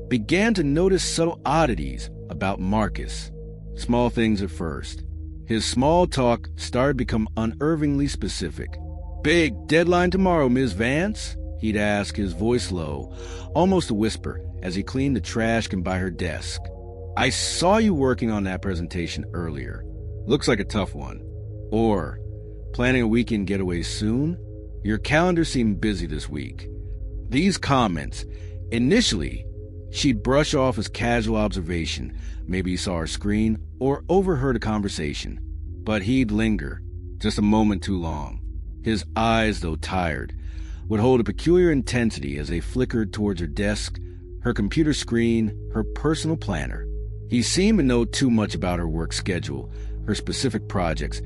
Speaker 1: began to notice subtle oddities about Marcus. Small things at first. His small talk started to become unervingly specific. "Big deadline tomorrow, Ms. Vance?" he'd ask, his voice low, almost a whisper, as he cleaned the trash can by her desk. "I saw you working on that presentation earlier. Looks like a tough one." Or, "Planning a weekend getaway soon? Your calendar seemed busy this week." These comments, initially, she'd brush off as casual observation. Maybe he saw her screen or overheard a conversation. But he'd linger, just a moment too long. His eyes, though tired, would hold a peculiar intensity as they flickered towards her desk, her computer screen, her personal planner. He seemed to know too much about her work schedule, her specific projects,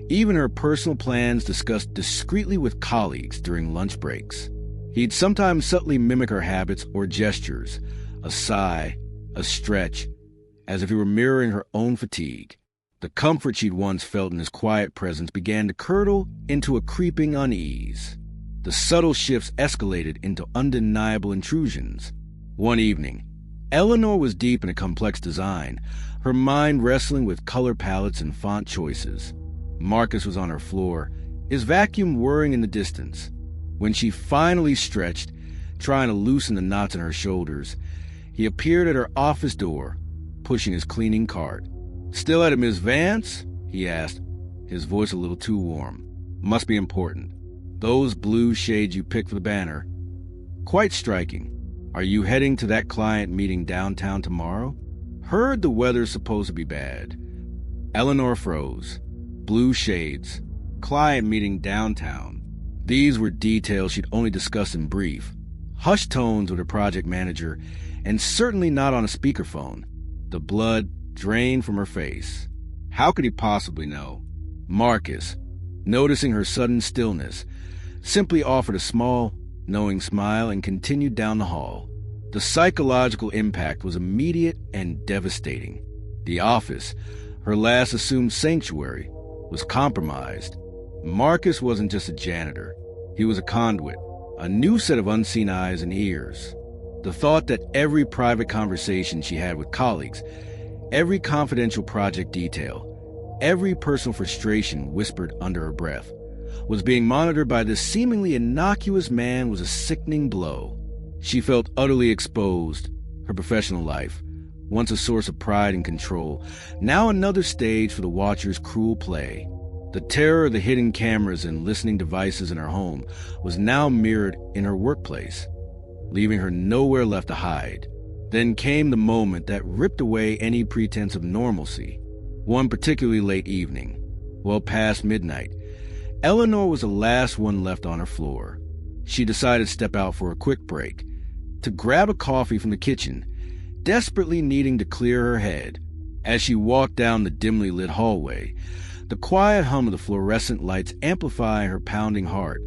Speaker 1: even her personal plans discussed discreetly with colleagues during lunch breaks. He'd sometimes subtly mimic her habits or gestures, a sigh, a stretch, as if he were mirroring her own fatigue. The comfort she'd once felt in his quiet presence began to curdle into a creeping unease. The subtle shifts escalated into undeniable intrusions. One evening, Eleanor was deep in a complex design, her mind wrestling with color palettes and font choices. Marcus was on her floor, his vacuum whirring in the distance. When she finally stretched, trying to loosen the knots in her shoulders, he appeared at her office door, pushing his cleaning cart. "Still at it, Miss Vance?" he asked, his voice a little too warm. Must be important. Those blue shades you picked for the banner. Quite striking. Are you heading to that client meeting downtown tomorrow? Heard the weather's supposed to be bad. Eleanor froze. Blue shades. Client meeting downtown. These were details she'd only discussed in brief. Hushed tones with her project manager, and certainly not on a speakerphone. The blood drained from her face. How could he possibly know? Marcus, noticing her sudden stillness, simply offered a small, knowing smile and continued down the hall. The psychological impact was immediate and devastating. The office, her last assumed sanctuary, was compromised. Marcus wasn't just a janitor. He was a conduit, a new set of unseen eyes and ears. The thought that every private conversation she had with colleagues, every confidential project detail, every personal frustration whispered under her breath, was being monitored by this seemingly innocuous man was a sickening blow. She felt utterly exposed. Her professional life, once a source of pride and control, now another stage for the watcher's cruel play. The terror of the hidden cameras and listening devices in her home was now mirrored in her workplace, leaving her nowhere left to hide. Then came the moment that ripped away any pretense of normalcy. One particularly late evening, well past midnight, Eleanor was the last one left on her floor. She decided to step out for a quick break, to grab a coffee from the kitchen, desperately needing to clear her head. As she walked down the dimly lit hallway, the quiet hum of the fluorescent lights amplifying her pounding heart,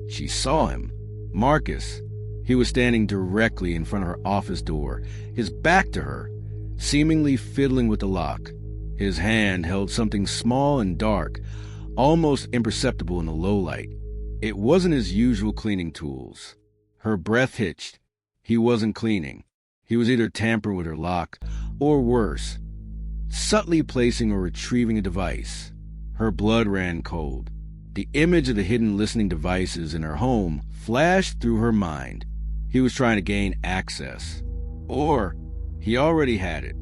Speaker 1: she saw him. Marcus. He was standing directly in front of her office door, his back to her, seemingly fiddling with the lock. His hand held something small and dark, almost imperceptible in the low light. It wasn't his usual cleaning tools. Her breath hitched. He wasn't cleaning. He was either tampering with her lock, or worse, subtly placing or retrieving a device. Her blood ran cold. The image of the hidden listening devices in her home flashed through her mind. He was trying to gain access. Or he already had it.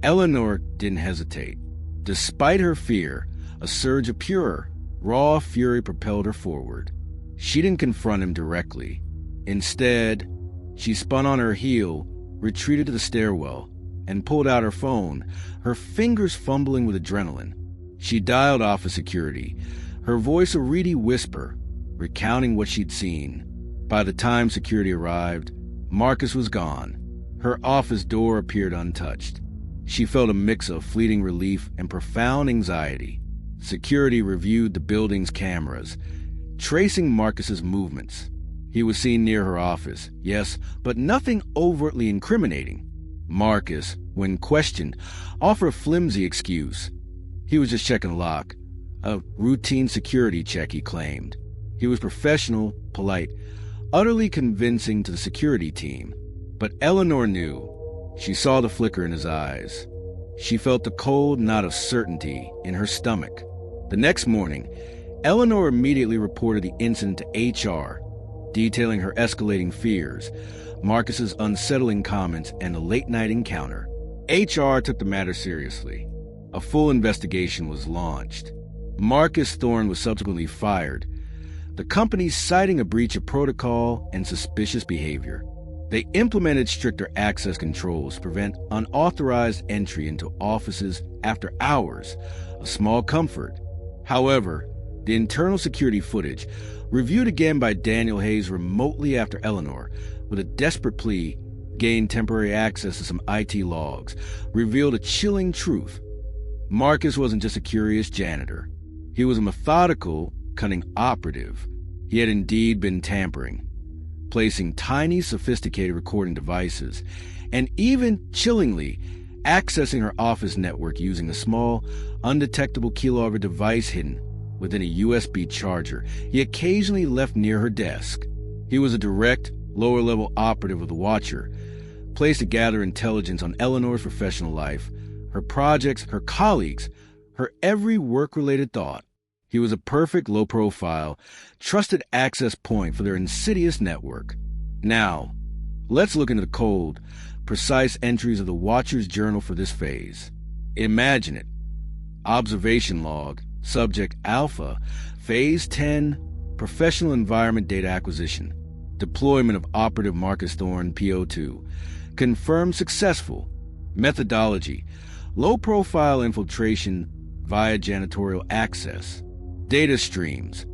Speaker 1: Eleanor didn't hesitate. Despite her fear, a surge of pure, raw fury propelled her forward. She didn't confront him directly. Instead, she spun on her heel, retreated to the stairwell, and pulled out her phone, her fingers fumbling with adrenaline. She dialed office security, her voice a reedy whisper, recounting what she'd seen. By the time security arrived, Marcus was gone. Her office door appeared untouched. She felt a mix of fleeting relief and profound anxiety. Security reviewed the building's cameras, tracing Marcus's movements. He was seen near her office, yes, but nothing overtly incriminating. Marcus, when questioned, offered a flimsy excuse. He was just checking the lock. A routine security check, he claimed. He was professional, polite, utterly convincing to the security team. But Eleanor knew. She saw the flicker in his eyes. She felt the cold knot of certainty in her stomach. The next morning, Eleanor immediately reported the incident to HR, detailing her escalating fears, Marcus's unsettling comments, and the late-night encounter. HR took the matter seriously. A full investigation was launched. Marcus Thorne was subsequently fired, the company citing a breach of protocol and suspicious behavior. They implemented stricter access controls to prevent unauthorized entry into offices after hours, a small comfort. However, the internal security footage, reviewed again by Daniel Hayes remotely after Eleanor, with a desperate plea, gained temporary access to some IT logs, revealed a chilling truth. Marcus wasn't just a curious janitor. He was a methodical, cunning operative. He had indeed been tampering, placing tiny, sophisticated recording devices, and even, chillingly, accessing her office network using a small, undetectable keylogger device hidden within a USB charger he occasionally left near her desk. He was a direct, lower-level operative of the Watcher, placed to gather intelligence on Eleanor's professional life, her projects, her colleagues, her every work-related thought. He was a perfect low-profile, trusted access point for their insidious network. Now, let's look into the cold, precise entries of the Watcher's journal for this phase. Imagine it. Observation log, Subject Alpha, Phase 10, Professional Environment Data Acquisition. Deployment of Operative Marcus Thorne, PO2. Confirmed successful. Methodology: low-profile infiltration via janitorial access. Data streams: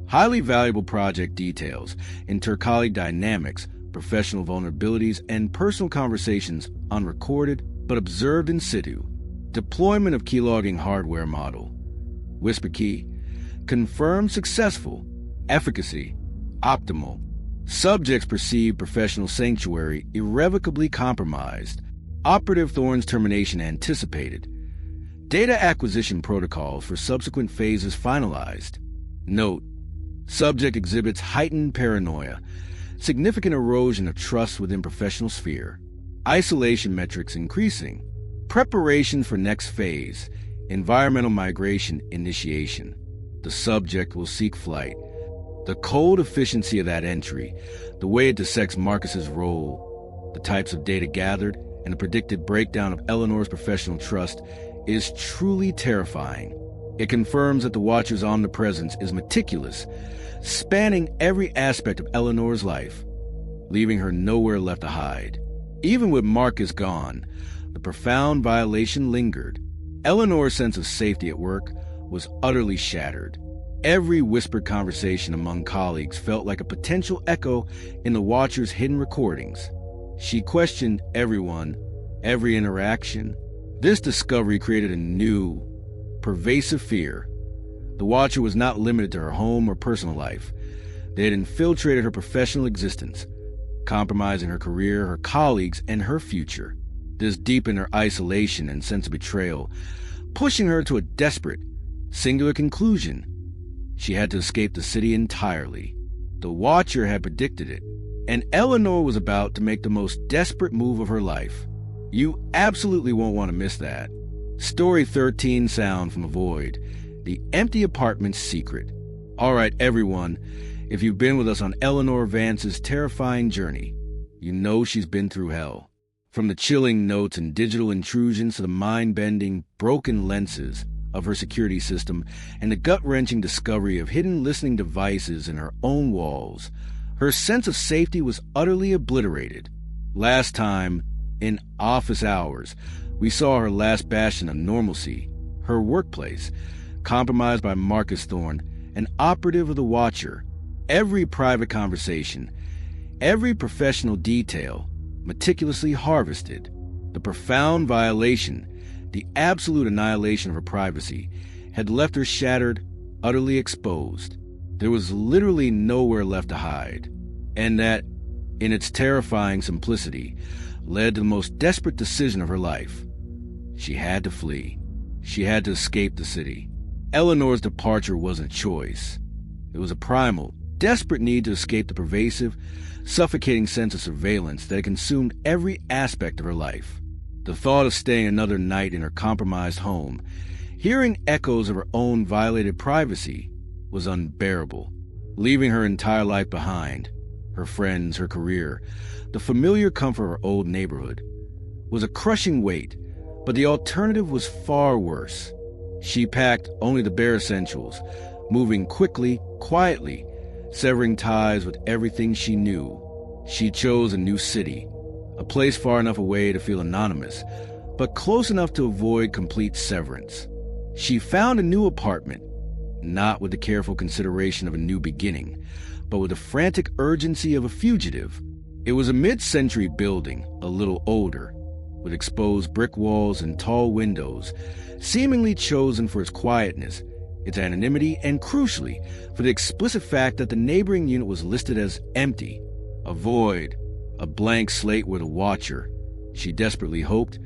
Speaker 1: highly valuable project details, intercolleague dynamics, professional vulnerabilities, and personal conversations unrecorded but observed in situ. Deployment of keylogging hardware model. Whisper key: confirmed successful. Efficacy: optimal. Subjects perceived professional sanctuary irrevocably compromised. Operative Thorne's termination anticipated. Data acquisition protocols for subsequent phases finalized. Note: subject exhibits heightened paranoia, significant erosion of trust within professional sphere. Isolation metrics increasing. Preparation for next phase, environmental migration initiation. The subject will seek flight. The cold efficiency of that entry, the way it dissects Marcus's role, the types of data gathered, and the predicted breakdown of Eleanor's professional trust is truly terrifying. It confirms that the Watcher's omnipresence is meticulous, spanning every aspect of Eleanor's life, leaving her nowhere left to hide. Even with Marcus gone, the profound violation lingered. Eleanor's sense of safety at work was utterly shattered. Every whispered conversation among colleagues felt like a potential echo in the Watcher's hidden recordings. She questioned everyone, every interaction. This discovery created a new, pervasive fear. The Watcher was not limited to her home or personal life. They had infiltrated her professional existence, compromising her career, her colleagues, and her future. This deepened her isolation and sense of betrayal, pushing her to a desperate, singular conclusion. She had to escape the city entirely. The Watcher had predicted it, and Eleanor was about to make the most desperate move of her life. You absolutely won't want to miss that. Story 13, Sound from a Void, The Empty Apartment's Secret. All right, everyone, if you've been with us on Eleanor Vance's terrifying journey, you know she's been through hell. From the chilling notes and digital intrusions to the mind-bending, broken lenses of her security system and the gut-wrenching discovery of hidden listening devices in her own walls, her sense of safety was utterly obliterated. Last time, in office hours, we saw her last bastion of normalcy, her workplace, compromised by Marcus Thorne, an operative of the Watcher. Every private conversation, every professional detail, meticulously harvested. The profound violation, the absolute annihilation of her privacy, had left her shattered, utterly exposed. There was literally nowhere left to hide. And that, in its terrifying simplicity, led to the most desperate decision of her life. She had to flee. She had to escape the city. Eleanor's departure wasn't a choice. It was a primal, desperate need to escape the pervasive, suffocating sense of surveillance that had consumed every aspect of her life. The thought of staying another night in her compromised home, hearing echoes of her own violated privacy, was unbearable. Leaving her entire life behind, her friends, her career, the familiar comfort of her old neighborhood, was a crushing weight, but the alternative was far worse. She packed only the bare essentials, moving quickly, quietly, severing ties with everything she knew. She chose a new city, a place far enough away to feel anonymous, but close enough to avoid complete severance. She found a new apartment, not with the careful consideration of a new beginning, but with the frantic urgency of a fugitive. It was a mid-century building, a little older, with exposed brick walls and tall windows, seemingly chosen for its quietness, its anonymity, and crucially, for the explicit fact that the neighboring unit was listed as empty, a void, a blank slate where the Watcher, she desperately hoped,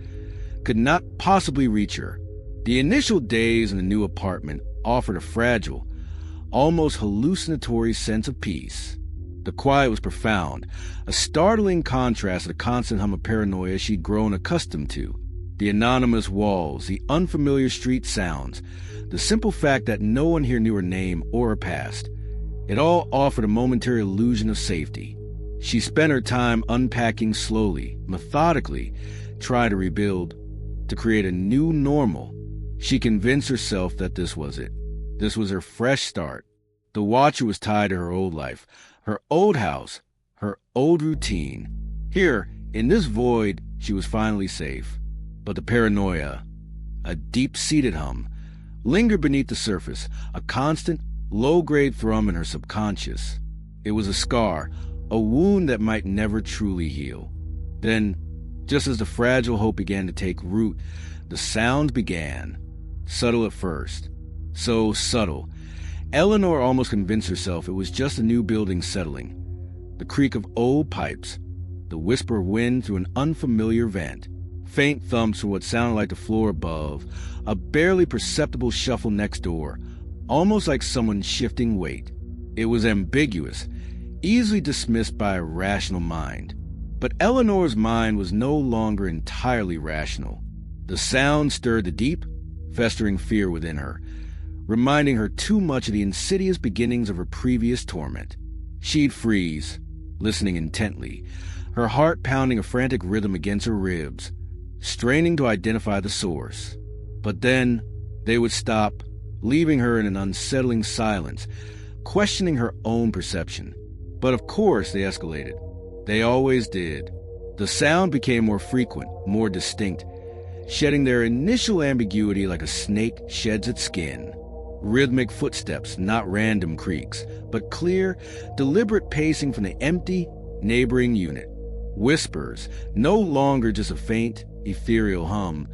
Speaker 1: could not possibly reach her. The initial days in the new apartment offered a fragile, almost hallucinatory sense of peace. The quiet was profound, a startling contrast to the constant hum of paranoia she'd grown accustomed to. The anonymous walls, the unfamiliar street sounds, the simple fact that no one here knew her name or her past. It all offered a momentary illusion of safety. She spent her time unpacking slowly, methodically, trying to rebuild, to create a new normal. She convinced herself that this was it. This was her fresh start. The watcher was tied to her old life, her old house, her old routine. Here, in this void, she was finally safe. But the paranoia, a deep-seated hum, lingered beneath the surface, a constant, low-grade thrum in her subconscious. It was a scar, a wound that might never truly heal. Then, just as the fragile hope began to take root, the sounds began. Subtle at first. So subtle. Eleanor almost convinced herself it was just a new building settling. The creak of old pipes, the whisper of wind through an unfamiliar vent, faint thumps from what sounded like the floor above, a barely perceptible shuffle next door, almost like someone shifting weight. It was ambiguous, easily dismissed by a rational mind. But Eleanor's mind was no longer entirely rational. The sound stirred the deep, festering fear within her, reminding her too much of the insidious beginnings of her previous torment. She'd freeze, listening intently, her heart pounding a frantic rhythm against her ribs, straining to identify the source. But then they would stop, leaving her in an unsettling silence, questioning her own perception. But of course they escalated. They always did. The sound became more frequent, more distinct, shedding their initial ambiguity like a snake sheds its skin. Rhythmic footsteps, not random creaks, but clear, deliberate pacing from the empty, neighboring unit. Whispers, no longer just a faint, ethereal hum,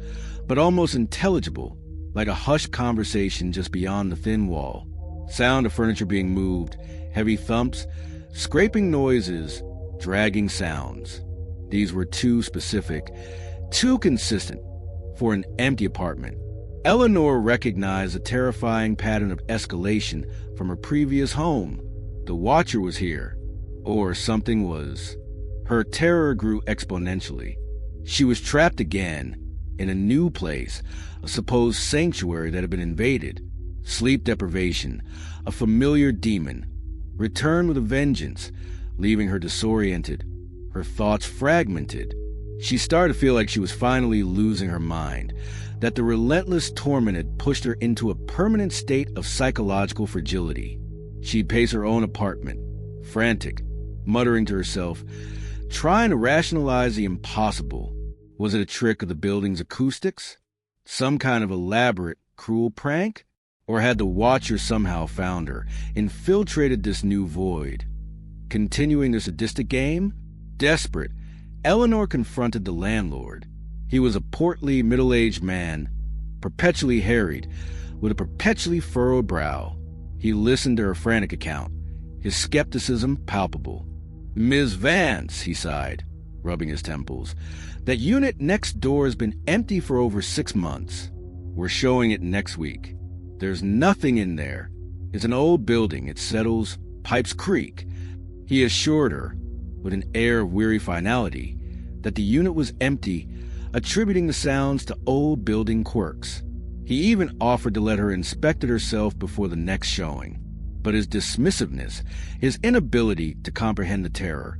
Speaker 1: but almost intelligible, like a hushed conversation just beyond the thin wall. Sound of furniture being moved, heavy thumps, scraping noises, dragging sounds. These were too specific, too consistent for an empty apartment. Eleanor recognized a terrifying pattern of escalation from her previous home. The watcher was here, or something was. Her terror grew exponentially. She was trapped again, in a new place, a supposed sanctuary that had been invaded. Sleep deprivation, a familiar demon, returned with a vengeance, leaving her disoriented, her thoughts fragmented. She started to feel like she was finally losing her mind, that the relentless torment had pushed her into a permanent state of psychological fragility. She'd pace her own apartment, frantic, muttering to herself, trying to rationalize the impossible. Was it a trick of the building's acoustics? Some kind of elaborate, cruel prank? Or had the watcher somehow found her, infiltrated this new void? Continuing the sadistic game? Desperate, Eleanor confronted the landlord. He was a portly, middle-aged man, perpetually harried, with a perpetually furrowed brow. He listened to her frantic account, his skepticism palpable. "Ms. Vance," he sighed, rubbing his temples, "that unit next door has been empty for over 6 months. We're showing it next week. There's nothing in there. It's an old building. It settles, pipes creak." He assured her, with an air of weary finality, that the unit was empty, attributing the sounds to old building quirks. He even offered to let her inspect it herself before the next showing. But his dismissiveness, his inability to comprehend the terror,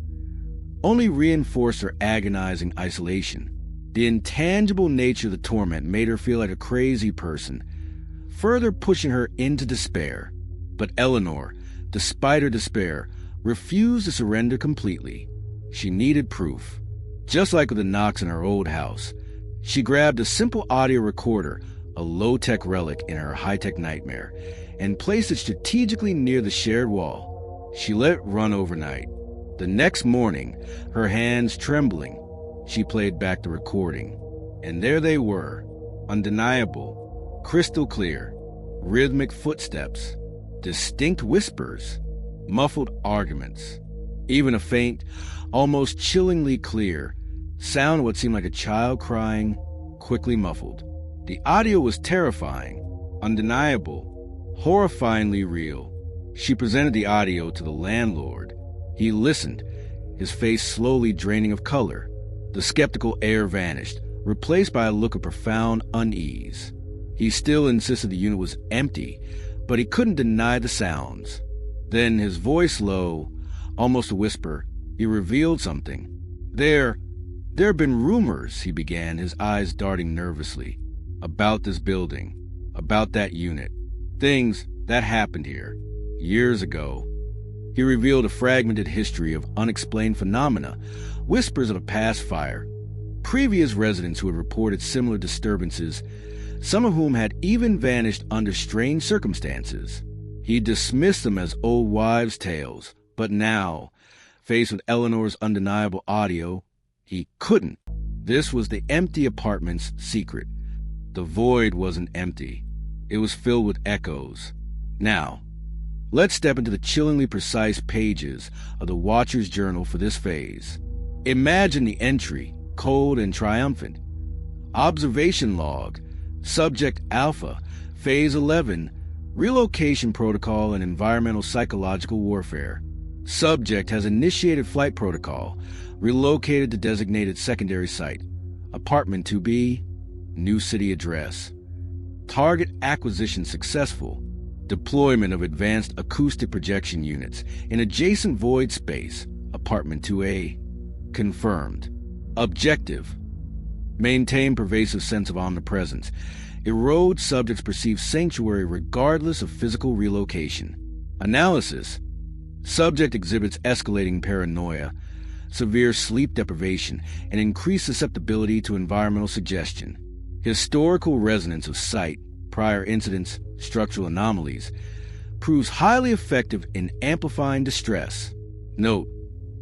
Speaker 1: only reinforced her agonizing isolation. The intangible nature of the torment made her feel like a crazy person, further pushing her into despair. But Eleanor, despite her despair, refused to surrender completely. She needed proof. Just like with the knocks in her old house, she grabbed a simple audio recorder, a low-tech relic in her high-tech nightmare, and placed it strategically near the shared wall. She let it run overnight. The next morning, her hands trembling, she played back the recording. And there they were, undeniable, crystal clear, rhythmic footsteps, distinct whispers, muffled arguments, even a faint, almost chillingly clear sound of what seemed like a child crying, quickly muffled. The audio was terrifying, undeniable, horrifyingly real. She presented the audio to the landlord. He listened, his face slowly draining of color. The skeptical air vanished, replaced by a look of profound unease. He still insisted the unit was empty, but he couldn't deny the sounds. Then, his voice low, almost a whisper, he revealed something. There have been rumors, he began, his eyes darting nervously, about this building, about that unit. Things That happened here, years ago. He revealed a fragmented history of unexplained phenomena, whispers of a past fire, previous residents who had reported similar disturbances, some of whom had even vanished under strange circumstances. He dismissed them as old wives' tales, but now, faced with Eleanor's undeniable audio, he couldn't. This was the empty apartment's secret. The void wasn't empty. It was filled with echoes. Now, let's step into the chillingly precise pages of the Watcher's Journal for this phase. Imagine the entry, cold and triumphant. Observation log, subject alpha, phase 11, relocation protocol and environmental psychological warfare. Subject has initiated flight protocol, relocated to designated secondary site. Apartment 2B, new city address. Target acquisition successful. Deployment of advanced acoustic projection units in adjacent void space. Apartment 2A, confirmed. Objective: maintain pervasive sense of omnipresence. Erode subject's perceived sanctuary regardless of physical relocation. Analysis: subject exhibits escalating paranoia, severe sleep deprivation, and increased susceptibility to environmental suggestion. Historical resonance of site, prior incidents, structural anomalies, proves highly effective in amplifying distress. Note: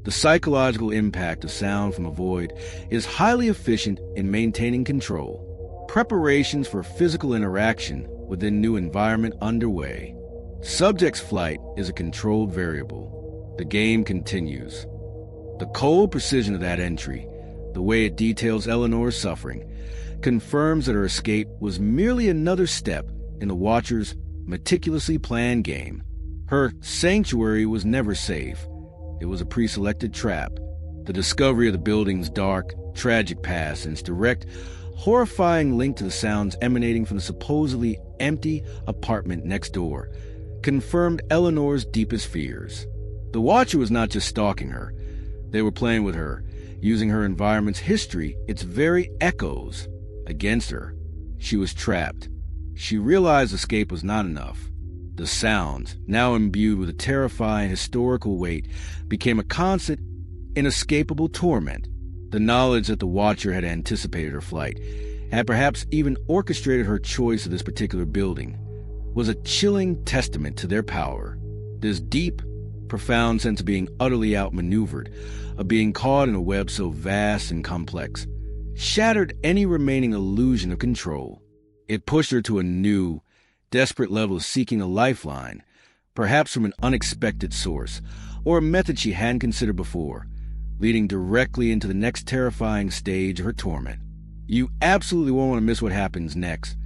Speaker 1: the psychological impact of sound from a void is highly efficient in maintaining control. Preparations for physical interaction within new environment underway. Subject's flight is a controlled variable. The game continues. The cold precision of that entry, the way it details Eleanor's suffering, confirms that her escape was merely another step in the Watcher's meticulously planned game. Her sanctuary was never safe. It was a pre-selected trap. The discovery of the building's dark, tragic past and its direct, horrifying link to the sounds emanating from the supposedly empty apartment next door confirmed Eleanor's deepest fears. The Watcher was not just stalking her. They were playing with her, using her environment's history, its very echoes, against her. She was trapped. She realized escape was not enough. The sounds, now imbued with a terrifying historical weight, became a constant, inescapable torment. The knowledge that the Watcher had anticipated her flight, had perhaps even orchestrated her choice of this particular building, was a chilling testament to their power. This deep, profound sense of being utterly outmaneuvered, of being caught in a web so vast and complex, shattered any remaining illusion of control. It pushed her to a new, desperate level of seeking a lifeline, perhaps from an unexpected source, or a method she hadn't considered before, leading directly into the next terrifying stage of her torment. You absolutely won't want to miss what happens next,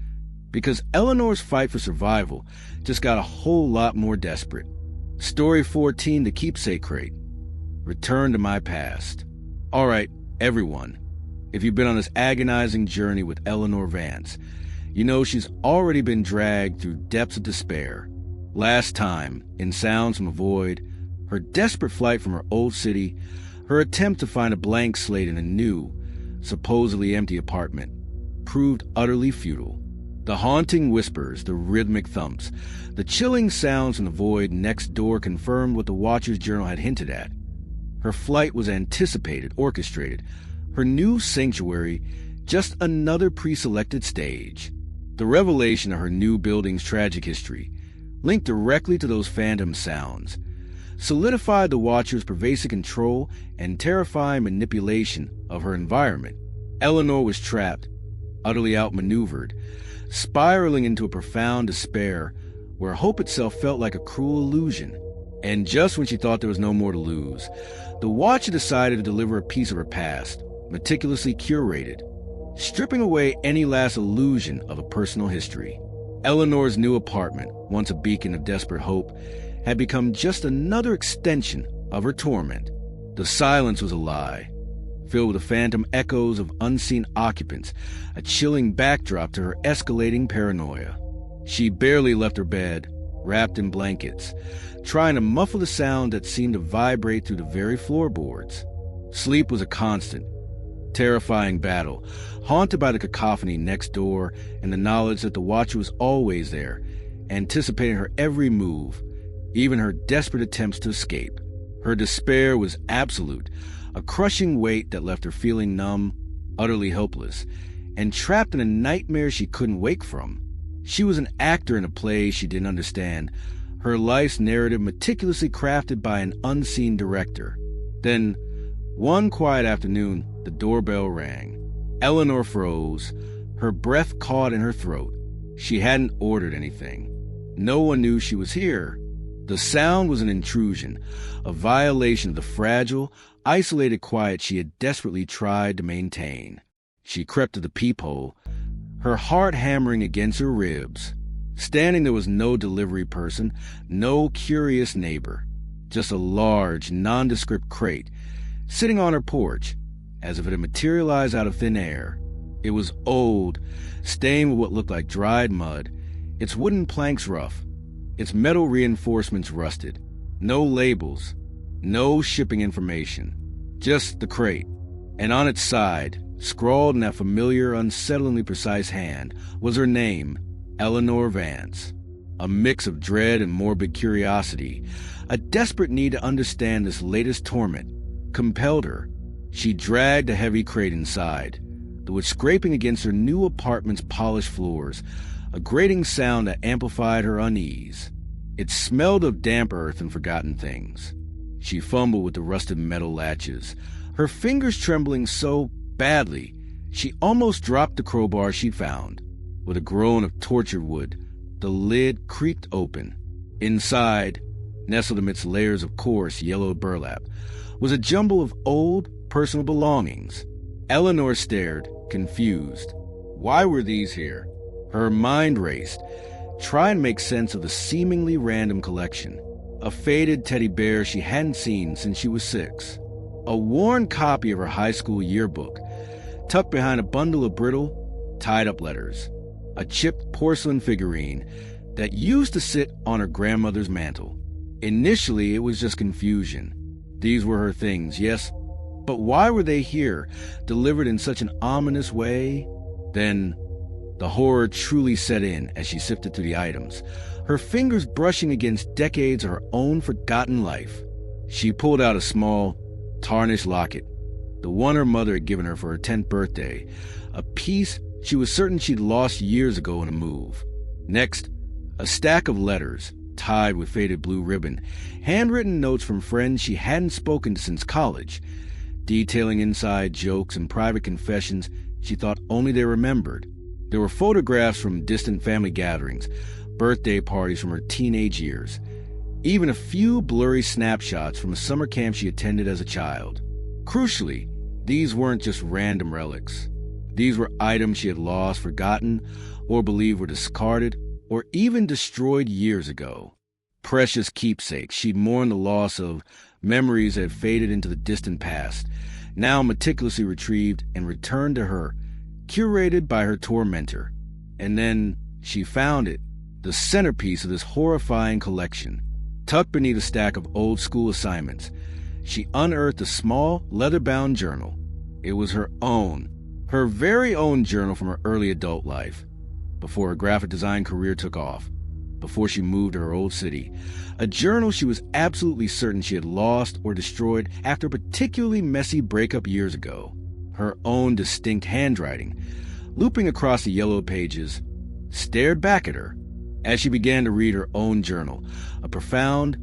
Speaker 1: because Eleanor's fight for survival just got a whole lot more desperate. Story 14, The Keepsake Crate. Return to my past. All right, everyone, if you've been on this agonizing journey with Eleanor Vance, you know she's already been dragged through depths of despair. Last time, in Sounds from a Void, her desperate flight from her old city, her attempt to find a blank slate in a new, supposedly empty apartment, proved utterly futile. The haunting whispers, the rhythmic thumps, the chilling sounds from the void next door confirmed what the Watcher's Journal had hinted at. Her flight was anticipated, orchestrated. Her new sanctuary, just another pre-selected stage. The revelation of her new building's tragic history, linked directly to those phantom sounds, solidified the Watcher's pervasive control and terrifying manipulation of her environment. Eleanor was trapped, utterly outmaneuvered, spiraling into a profound despair where hope itself felt like a cruel illusion. And just when she thought there was no more to lose, the Watcher decided to deliver a piece of her past, meticulously curated, stripping away any last illusion of a personal history. Eleanor's new apartment, once a beacon of desperate hope, had become just another extension of her torment. The silence was a lie, filled with the phantom echoes of unseen occupants, a chilling backdrop to her escalating paranoia. She barely left her bed, wrapped in blankets, trying to muffle the sound that seemed to vibrate through the very floorboards. Sleep was a constant, terrifying battle, haunted by the cacophony next door and the knowledge that the Watcher was always there, anticipating her every move, even her desperate attempts to escape. Her despair was absolute, a crushing weight that left her feeling numb, utterly helpless, and trapped in a nightmare she couldn't wake from. She was an actor in a play she didn't understand, her life's narrative meticulously crafted by an unseen director. Then, one quiet afternoon, the doorbell rang. Eleanor froze, her breath caught in her throat. She hadn't ordered anything. No one knew she was here. The sound was an intrusion, a violation of the fragile, isolated quiet she had desperately tried to maintain. She crept to the peephole, her heart hammering against her ribs. Standing there was no delivery person, no curious neighbor, just a large, nondescript crate sitting on her porch, as if it had materialized out of thin air. It was old, stained with what looked like dried mud, its wooden planks rough, its metal reinforcements rusted. No labels, no shipping information, just the crate. And on its side, scrawled in that familiar, unsettlingly precise hand, was her name, Eleanor Vance. A mix of dread and morbid curiosity, a desperate need to understand this latest torment, compelled her. She dragged the heavy crate inside, the wood scraping against her new apartment's polished floors, a grating sound that amplified her unease. It smelled of damp earth and forgotten things. She fumbled with the rusted metal latches, her fingers trembling so badly she almost dropped the crowbar she'd found. With a groan of tortured wood, the lid creaked open. Inside, nestled amidst layers of coarse, yellow burlap, was a jumble of old, personal belongings. Eleanor stared, confused. Why were these here? Her mind raced, trying to make sense of the seemingly random collection. A faded teddy bear she hadn't seen since she was 6. A worn copy of her high school yearbook, tucked behind a bundle of brittle, tied-up letters. A chipped porcelain figurine that used to sit on her grandmother's mantel. Initially, it was just confusion. These were her things, yes, but why were they here, delivered in such an ominous way? Then, the horror truly set in as she sifted through the items, her fingers brushing against decades of her own forgotten life. She pulled out a small, tarnished locket, the one her mother had given her for her 10th birthday, a piece she was certain she'd lost years ago in a move. Next, a stack of letters, tied with faded blue ribbon, handwritten notes from friends she hadn't spoken to since college, detailing inside jokes and private confessions she thought only they remembered. There were photographs from distant family gatherings, birthday parties from her teenage years, even a few blurry snapshots from a summer camp she attended as a child. Crucially, these weren't just random relics. These were items she had lost, forgotten, or believed were discarded, or even destroyed years ago. Precious keepsakes she'd mourned the loss of, memories that had faded into the distant past, now meticulously retrieved and returned to her, curated by her tormentor. And then she found it, the centerpiece of this horrifying collection. Tucked beneath a stack of old school assignments, she unearthed a small, leather-bound journal. It was her own, her very own journal from her early adult life, before her graphic design career took off, before she moved to her old city. A journal she was absolutely certain she had lost or destroyed after a particularly messy breakup years ago. Her own distinct handwriting, looping across the yellow pages, stared back at her as she began to read her own journal. A profound,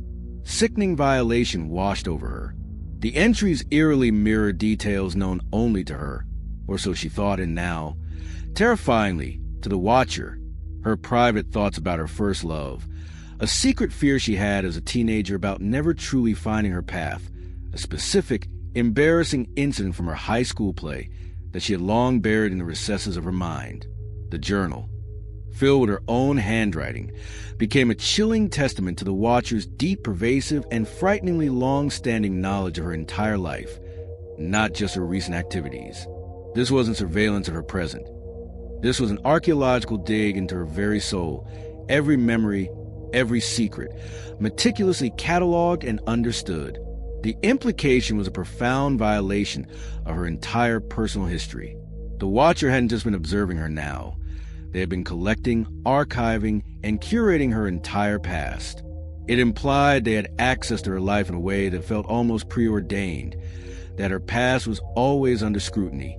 Speaker 1: sickening violation washed over her. The entries eerily mirrored details known only to her, or so she thought, and now, terrifyingly, to the watcher, her private thoughts about her first love, a secret fear she had as a teenager about never truly finding her path, a specific, embarrassing incident from her high school play that she had long buried in the recesses of her mind. The journal, filled with her own handwriting, became a chilling testament to the watcher's deep, pervasive, and frighteningly long-standing knowledge of her entire life, not just her recent activities. This wasn't surveillance of her present. This was an archaeological dig into her very soul, every memory, every secret, meticulously cataloged and understood. The implication was a profound violation of her entire personal history. The watcher hadn't just been observing her now, They had been collecting, archiving, and curating her entire past. It implied they had access to her life in a way that felt almost preordained, that her past was always under scrutiny,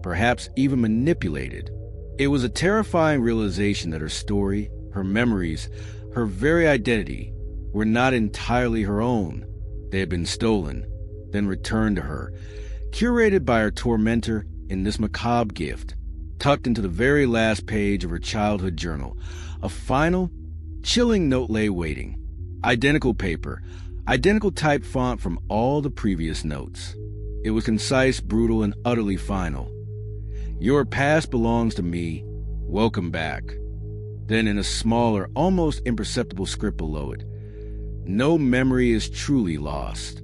Speaker 1: perhaps even manipulated. It was a terrifying realization that her story, her memories, her very identity were not entirely her own. They had been stolen, then returned to her, curated by her tormentor in this macabre gift, tucked into the very last page of her childhood journal. A final, chilling note lay waiting. Identical paper, identical type font from all the previous notes. It was concise, brutal, and utterly final. Your past belongs to me. Welcome back. Then in a smaller, almost imperceptible script below it, no memory is truly lost.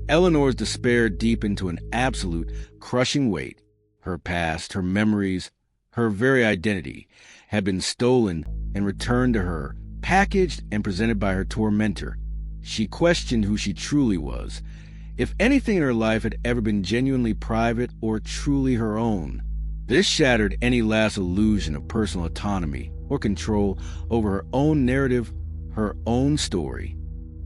Speaker 1: Eleanor's despair deepened to an absolute, crushing weight. Her past, her memories, her very identity had been stolen and returned to her, packaged and presented by her tormentor. She questioned who she truly was, if anything in her life had ever been genuinely private or truly her own. This shattered any last illusion of personal autonomy or control over her own narrative, her own story.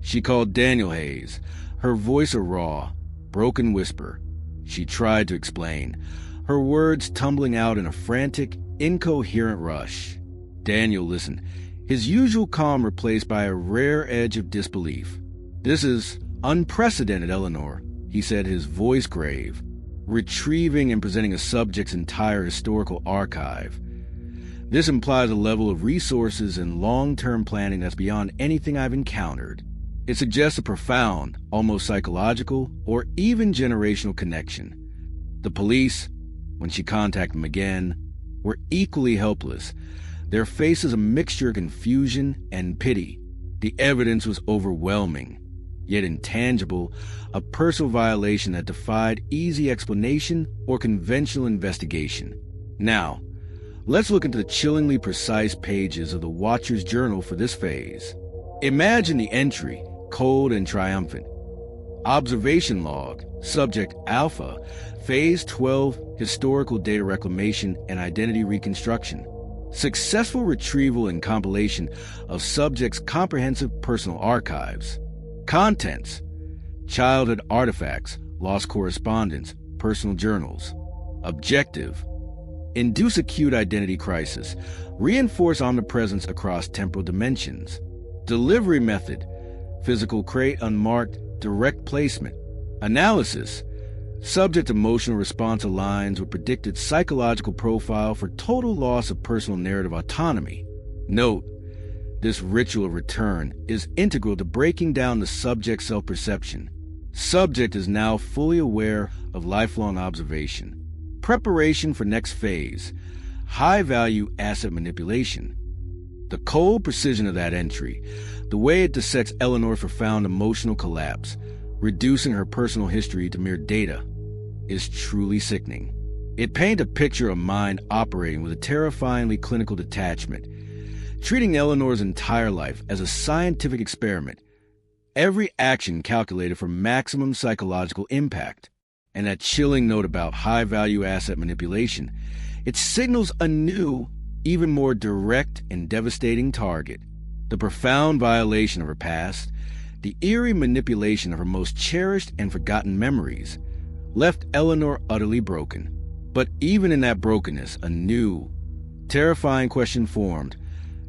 Speaker 1: She called Daniel Hayes, her voice a raw, broken whisper. She tried to explain, her words tumbling out in a frantic, incoherent rush. Daniel listened, his usual calm replaced by a rare edge of disbelief. "This is unprecedented, Eleanor," he said, his voice grave, retrieving and presenting a subject's entire historical archive. "This implies a level of resources and long-term planning that's beyond anything I've encountered. It suggests a profound, almost psychological, or even generational connection." The police, when she contacted them again, were equally helpless, their faces a mixture of confusion and pity. The evidence was overwhelming, yet intangible, a personal violation that defied easy explanation or conventional investigation. Now, let's look into the chillingly precise pages of the Watcher's journal for this phase. Imagine the entry, cold and triumphant. Observation log, subject Alpha, Phase 12, historical data reclamation and identity reconstruction. Successful retrieval and compilation of subject's comprehensive personal archives. Contents: childhood artifacts, lost correspondence, personal journals. Objective: induce acute identity crisis, reinforce omnipresence across temporal dimensions. Delivery method: physical crate unmarked, direct placement. Analysis: subject emotional response aligns with predicted psychological profile for total loss of personal narrative autonomy. Note: this ritual of return is integral to breaking down the subject's self-perception. Subject is now fully aware of lifelong observation. Preparation for next phase: high-value asset manipulation. The cold precision of that entry, the way it dissects Eleanor's profound emotional collapse, reducing her personal history to mere data, is truly sickening. It paints a picture of a mind operating with a terrifyingly clinical detachment, treating Eleanor's entire life as a scientific experiment, every action calculated for maximum psychological impact. And that chilling note about high-value asset manipulation, it signals a new, even more direct and devastating target. The profound violation of her past, the eerie manipulation of her most cherished and forgotten memories, left Eleanor utterly broken. But even in that brokenness, a new, terrifying question formed.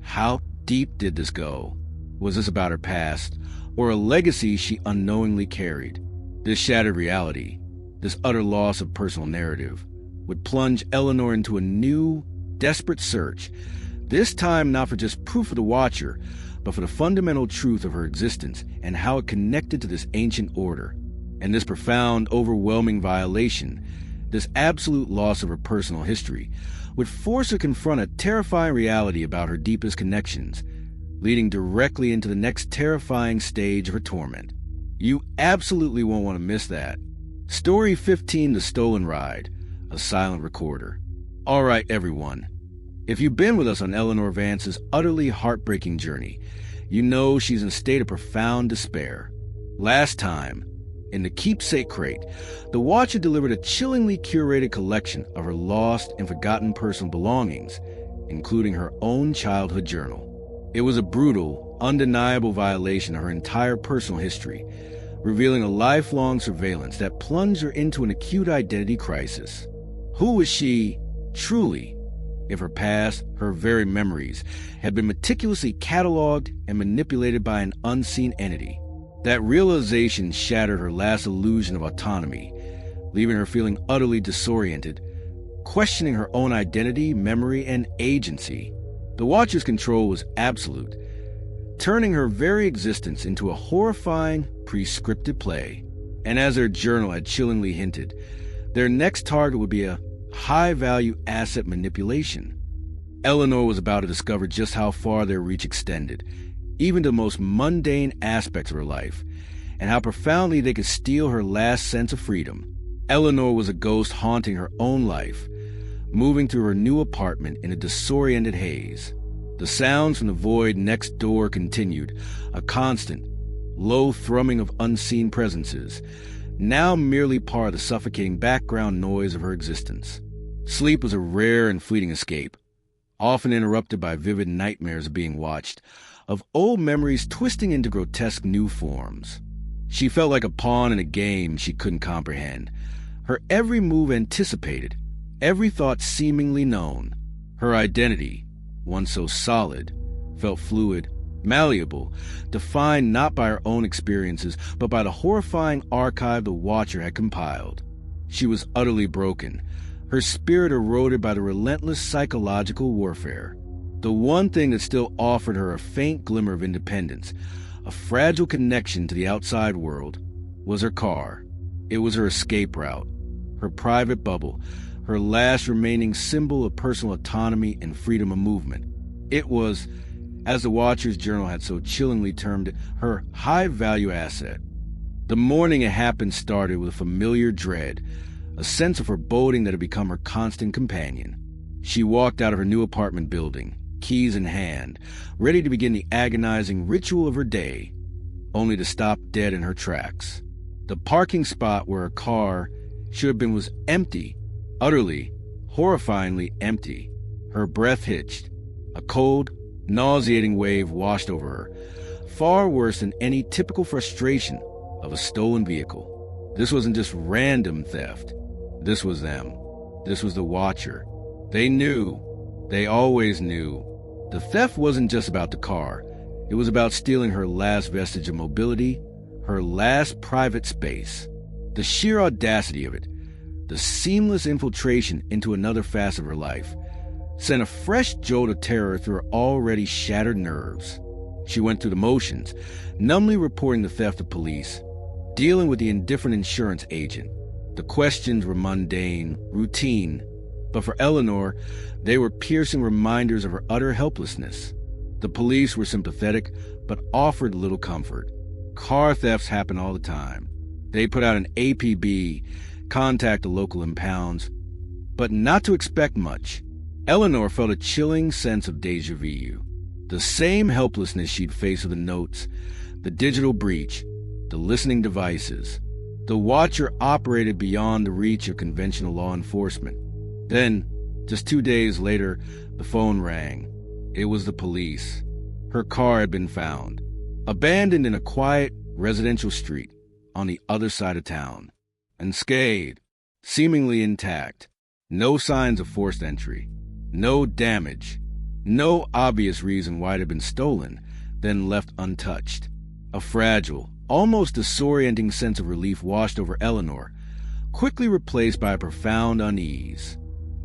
Speaker 1: How deep did this go? Was this about her past, or a legacy she unknowingly carried? This shattered reality, this utter loss of personal narrative, would plunge Eleanor into a new, desperate search, this time not for just proof of the Watcher, but for the fundamental truth of her existence and how it connected to this ancient order. And this profound, overwhelming violation, this absolute loss of her personal history, would force her to confront a terrifying reality about her deepest connections, leading directly into the next terrifying stage of her torment. You absolutely won't want to miss that. Story 15, The Stolen Ride, a silent recorder. All right, everyone. If you've been with us on Eleanor Vance's utterly heartbreaking journey, you know she's in a state of profound despair. Last time, in the keepsake crate, the Watcher delivered a chillingly curated collection of her lost and forgotten personal belongings, including her own childhood journal. It was a brutal, undeniable violation of her entire personal history, revealing a lifelong surveillance that plunged her into an acute identity crisis. Who was she, truly, if her past, her very memories, had been meticulously cataloged and manipulated by an unseen entity? That realization shattered her last illusion of autonomy, leaving her feeling utterly disoriented, questioning her own identity, memory, and agency. The Watcher's control was absolute, turning her very existence into a horrifying, prescriptive play. And as their journal had chillingly hinted, their next target would be a high-value asset manipulation. Eleanor was about to discover just how far their reach extended, even to the most mundane aspects of her life, and how profoundly they could steal her last sense of freedom. Eleanor was a ghost haunting her own life, moving through her new apartment in a disoriented haze. The sounds from the void next door continued, a constant, low thrumming of unseen presences, now merely part of the suffocating background noise of her existence. Sleep was a rare and fleeting escape, often interrupted by vivid nightmares of being watched, of old memories twisting into grotesque new forms. She felt like a pawn in a game she couldn't comprehend, her every move anticipated, every thought seemingly known. Her identity, once so solid, felt fluid, malleable, defined not by her own experiences, but by the horrifying archive the Watcher had compiled. She was utterly broken, her spirit eroded by the relentless psychological warfare. The one thing that still offered her a faint glimmer of independence, a fragile connection to the outside world, was her car. It was her escape route, her private bubble, her last remaining symbol of personal autonomy and freedom of movement. It was, as the Watcher's journal had so chillingly termed it, her high-value asset. The morning it happened started with a familiar dread, a sense of foreboding that had become her constant companion. She walked out of her new apartment building, keys in hand, ready to begin the agonizing ritual of her day, only to stop dead in her tracks. The parking spot where her car should have been was empty, utterly, horrifyingly empty. Her breath hitched. A cold, nauseating wave washed over her, far worse than any typical frustration of a stolen vehicle. This wasn't just random theft. This was them. This was the Watcher. They knew. They always knew. The theft wasn't just about the car. It was about stealing her last vestige of mobility, her last private space. The sheer audacity of it, the seamless infiltration into another facet of her life, sent a fresh jolt of terror through her already shattered nerves. She went through the motions, numbly reporting the theft to police, dealing with the indifferent insurance agent. The questions were mundane, routine, but for Eleanor, they were piercing reminders of her utter helplessness. The police were sympathetic, but offered little comfort. Car thefts happen all the time. They put out an APB, contact the local impounds, but not to expect much. Eleanor felt a chilling sense of déjà vu. The same helplessness she'd faced with the notes, the digital breach, the listening devices. The Watcher operated beyond the reach of conventional law enforcement. Then, just 2 days later, the phone rang. It was the police. Her car had been found, abandoned in a quiet residential street on the other side of town, unscathed, seemingly intact. No signs of forced entry, no damage, no obvious reason why it had been stolen, then left untouched. A fragile, almost disorienting sense of relief washed over Eleanor, quickly replaced by a profound unease.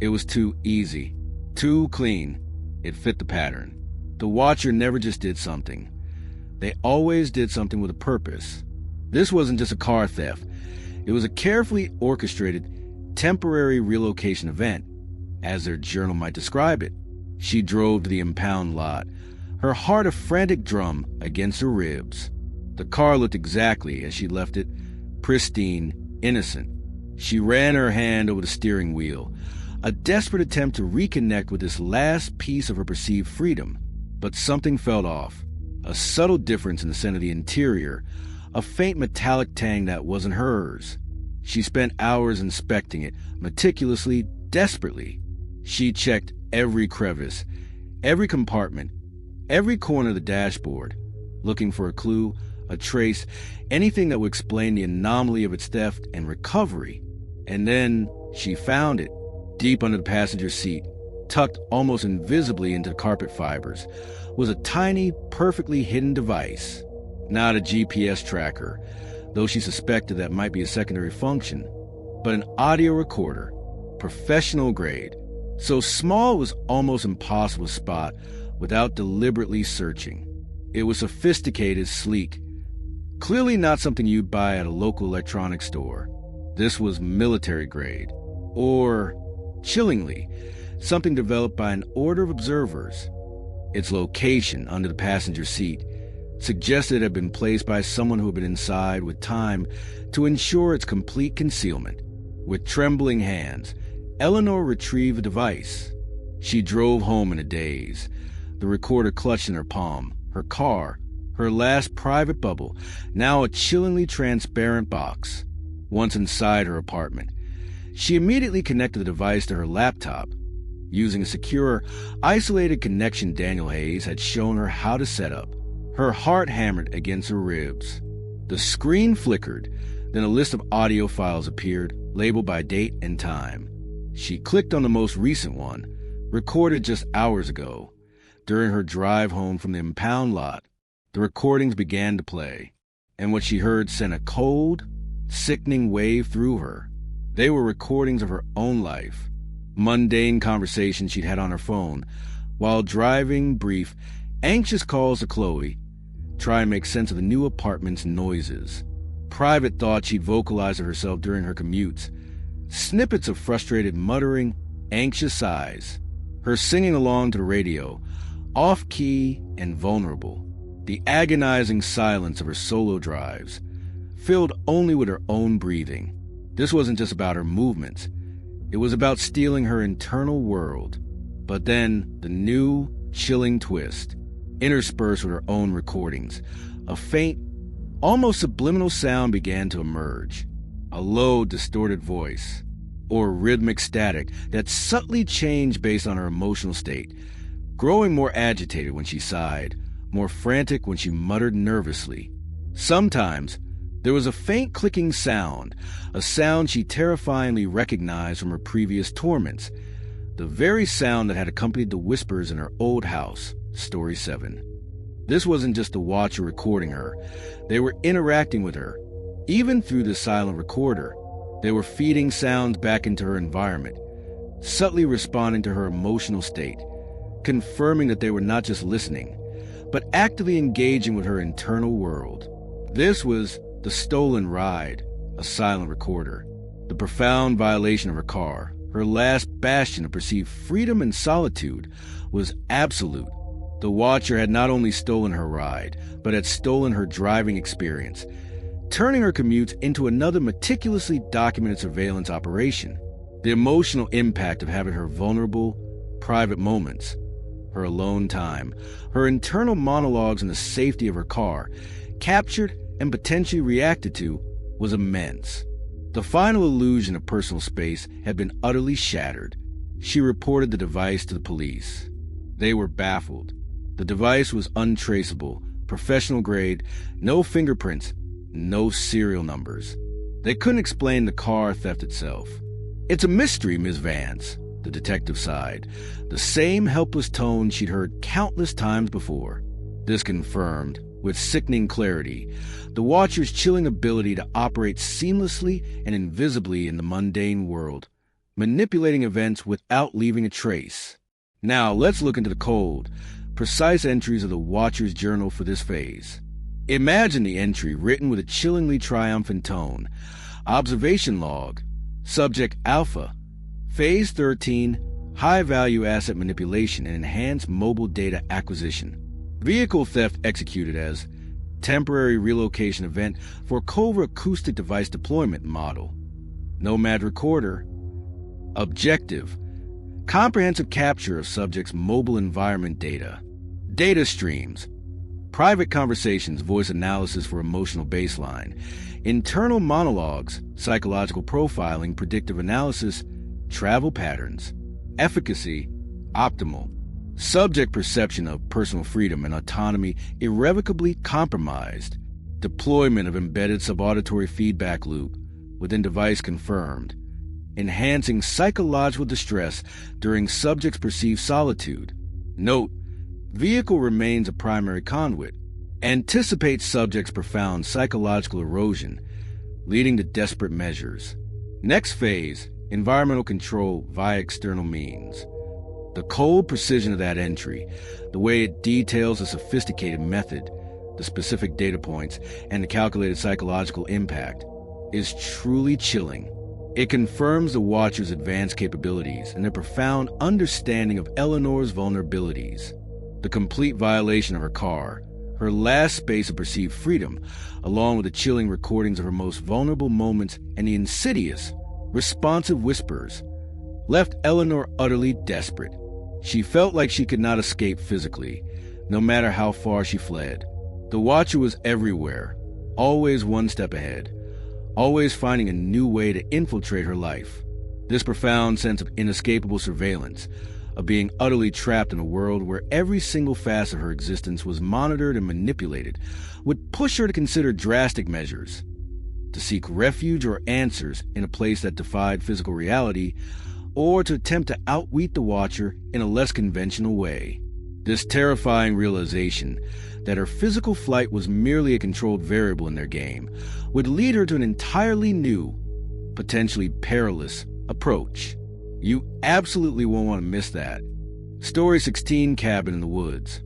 Speaker 1: It was too easy, too clean. It fit the pattern. The Watcher never just did something. They always did something with a purpose. This wasn't just a car theft. It was a carefully orchestrated, temporary relocation event, as their journal might describe it. She drove to the impound lot, her heart a frantic drum against her ribs. The car looked exactly as she left it, pristine, innocent. She ran her hand over the steering wheel, a desperate attempt to reconnect with this last piece of her perceived freedom. But something felt off, a subtle difference in the scent of the interior, a faint metallic tang that wasn't hers. She spent hours inspecting it, meticulously, desperately. She checked every crevice, every compartment, every corner of the dashboard, looking for a clue, a trace, anything that would explain the anomaly of its theft and recovery. And then she found it, deep under the passenger seat, tucked almost invisibly into the carpet fibers, was a tiny, perfectly hidden device. Not a GPS tracker, though she suspected that might be a secondary function, but an audio recorder, professional grade, so small it was almost impossible to spot without deliberately searching. It was sophisticated, sleek, clearly not something you'd buy at a local electronics store. This was military grade, or, chillingly, something developed by an order of observers. Its location under the passenger seat suggested it had been placed by someone who had been inside with time to ensure its complete concealment. With trembling hands, Eleanor retrieved the device. She drove home in a daze, the recorder clutched in her palm, her car, her last private bubble, now a chillingly transparent box. Once inside her apartment, she immediately connected the device to her laptop. Using a secure, isolated connection Daniel Hayes had shown her how to set up. Her heart hammered against her ribs. The screen flickered, then a list of audio files appeared, labeled by date and time. She clicked on the most recent one, recorded just hours ago. During her drive home from the impound lot, the recordings began to play, and what she heard sent a cold, sickening wave through her. They were recordings of her own life, mundane conversations she'd had on her phone, while driving, brief, anxious calls to Chloe, trying to make sense of the new apartment's noises, private thoughts she'd vocalized of herself during her commutes, snippets of frustrated muttering, anxious sighs, her singing along to the radio, off-key and vulnerable, the agonizing silence of her solo drives, filled only with her own breathing. This wasn't just about her movements. It was about stealing her internal world. But then, the new, chilling twist, interspersed with her own recordings, a faint, almost subliminal sound began to emerge. A low, distorted voice, or rhythmic static that subtly changed based on her emotional state, growing more agitated when she sighed, more frantic when she muttered nervously. Sometimes, there was a faint clicking sound, a sound she terrifyingly recognized from her previous torments, the very sound that had accompanied the whispers in her old house, Story 7. This wasn't just the watcher recording her. They were interacting with her, even through the silent recorder. They were feeding sounds back into her environment, subtly responding to her emotional state, confirming that they were not just listening, but actively engaging with her internal world. This was the stolen ride, a silent recorder, the profound violation of her car. Her last bastion of perceived freedom and solitude was absolute. The watcher had not only stolen her ride, but had stolen her driving experience, turning her commutes into another meticulously documented surveillance operation. The emotional impact of having her vulnerable, private moments, her alone time, her internal monologues in the safety of her car, captured and potentially reacted to, was immense. The final illusion of personal space had been utterly shattered. She reported the device to the police. They were baffled. The device was untraceable, professional grade, no fingerprints, no serial numbers. They couldn't explain the car theft itself. "It's a mystery, Ms. Vance," the detective sighed, the same helpless tone she'd heard countless times before. This confirmed, with sickening clarity, the watcher's chilling ability to operate seamlessly and invisibly in the mundane world, manipulating events without leaving a trace. Now let's look into the cold, precise entries of the watcher's journal for this phase. Imagine the entry written with a chillingly triumphant tone. Observation log. Subject Alpha. Phase 13, high-value asset manipulation and enhanced mobile data acquisition. Vehicle theft executed as temporary relocation event for covert acoustic device deployment model. Nomad recorder. Objective. Comprehensive capture of subject's mobile environment data. Data streams. Private conversations, voice analysis for emotional baseline. Internal monologues, psychological profiling, predictive analysis, travel patterns. Efficacy, optimal. Subject perception of personal freedom and autonomy irrevocably compromised. Deployment of embedded subauditory feedback loop within device confirmed. Enhancing psychological distress during subject's perceived solitude. Note, vehicle remains a primary conduit. Anticipates subject's profound psychological erosion, leading to desperate measures. Next phase, environmental control via external means. The cold precision of that entry, the way it details the sophisticated method, the specific data points, and the calculated psychological impact, is truly chilling. It confirms the Watcher's advanced capabilities and their profound understanding of Eleanor's vulnerabilities. The complete violation of her car, her last space of perceived freedom, along with the chilling recordings of her most vulnerable moments and the insidious, responsive whispers, left Eleanor utterly desperate. She felt like she could not escape physically, no matter how far she fled. The Watcher was everywhere, always one step ahead, always finding a new way to infiltrate her life. This profound sense of inescapable surveillance, of being utterly trapped in a world where every single facet of her existence was monitored and manipulated, would push her to consider drastic measures, to seek refuge or answers in a place that defied physical reality, or to attempt to outwit the Watcher in a less conventional way. This terrifying realization that her physical flight was merely a controlled variable in their game would lead her to an entirely new, potentially perilous approach. You absolutely won't want to miss that. Story 16, Cabin in the Woods.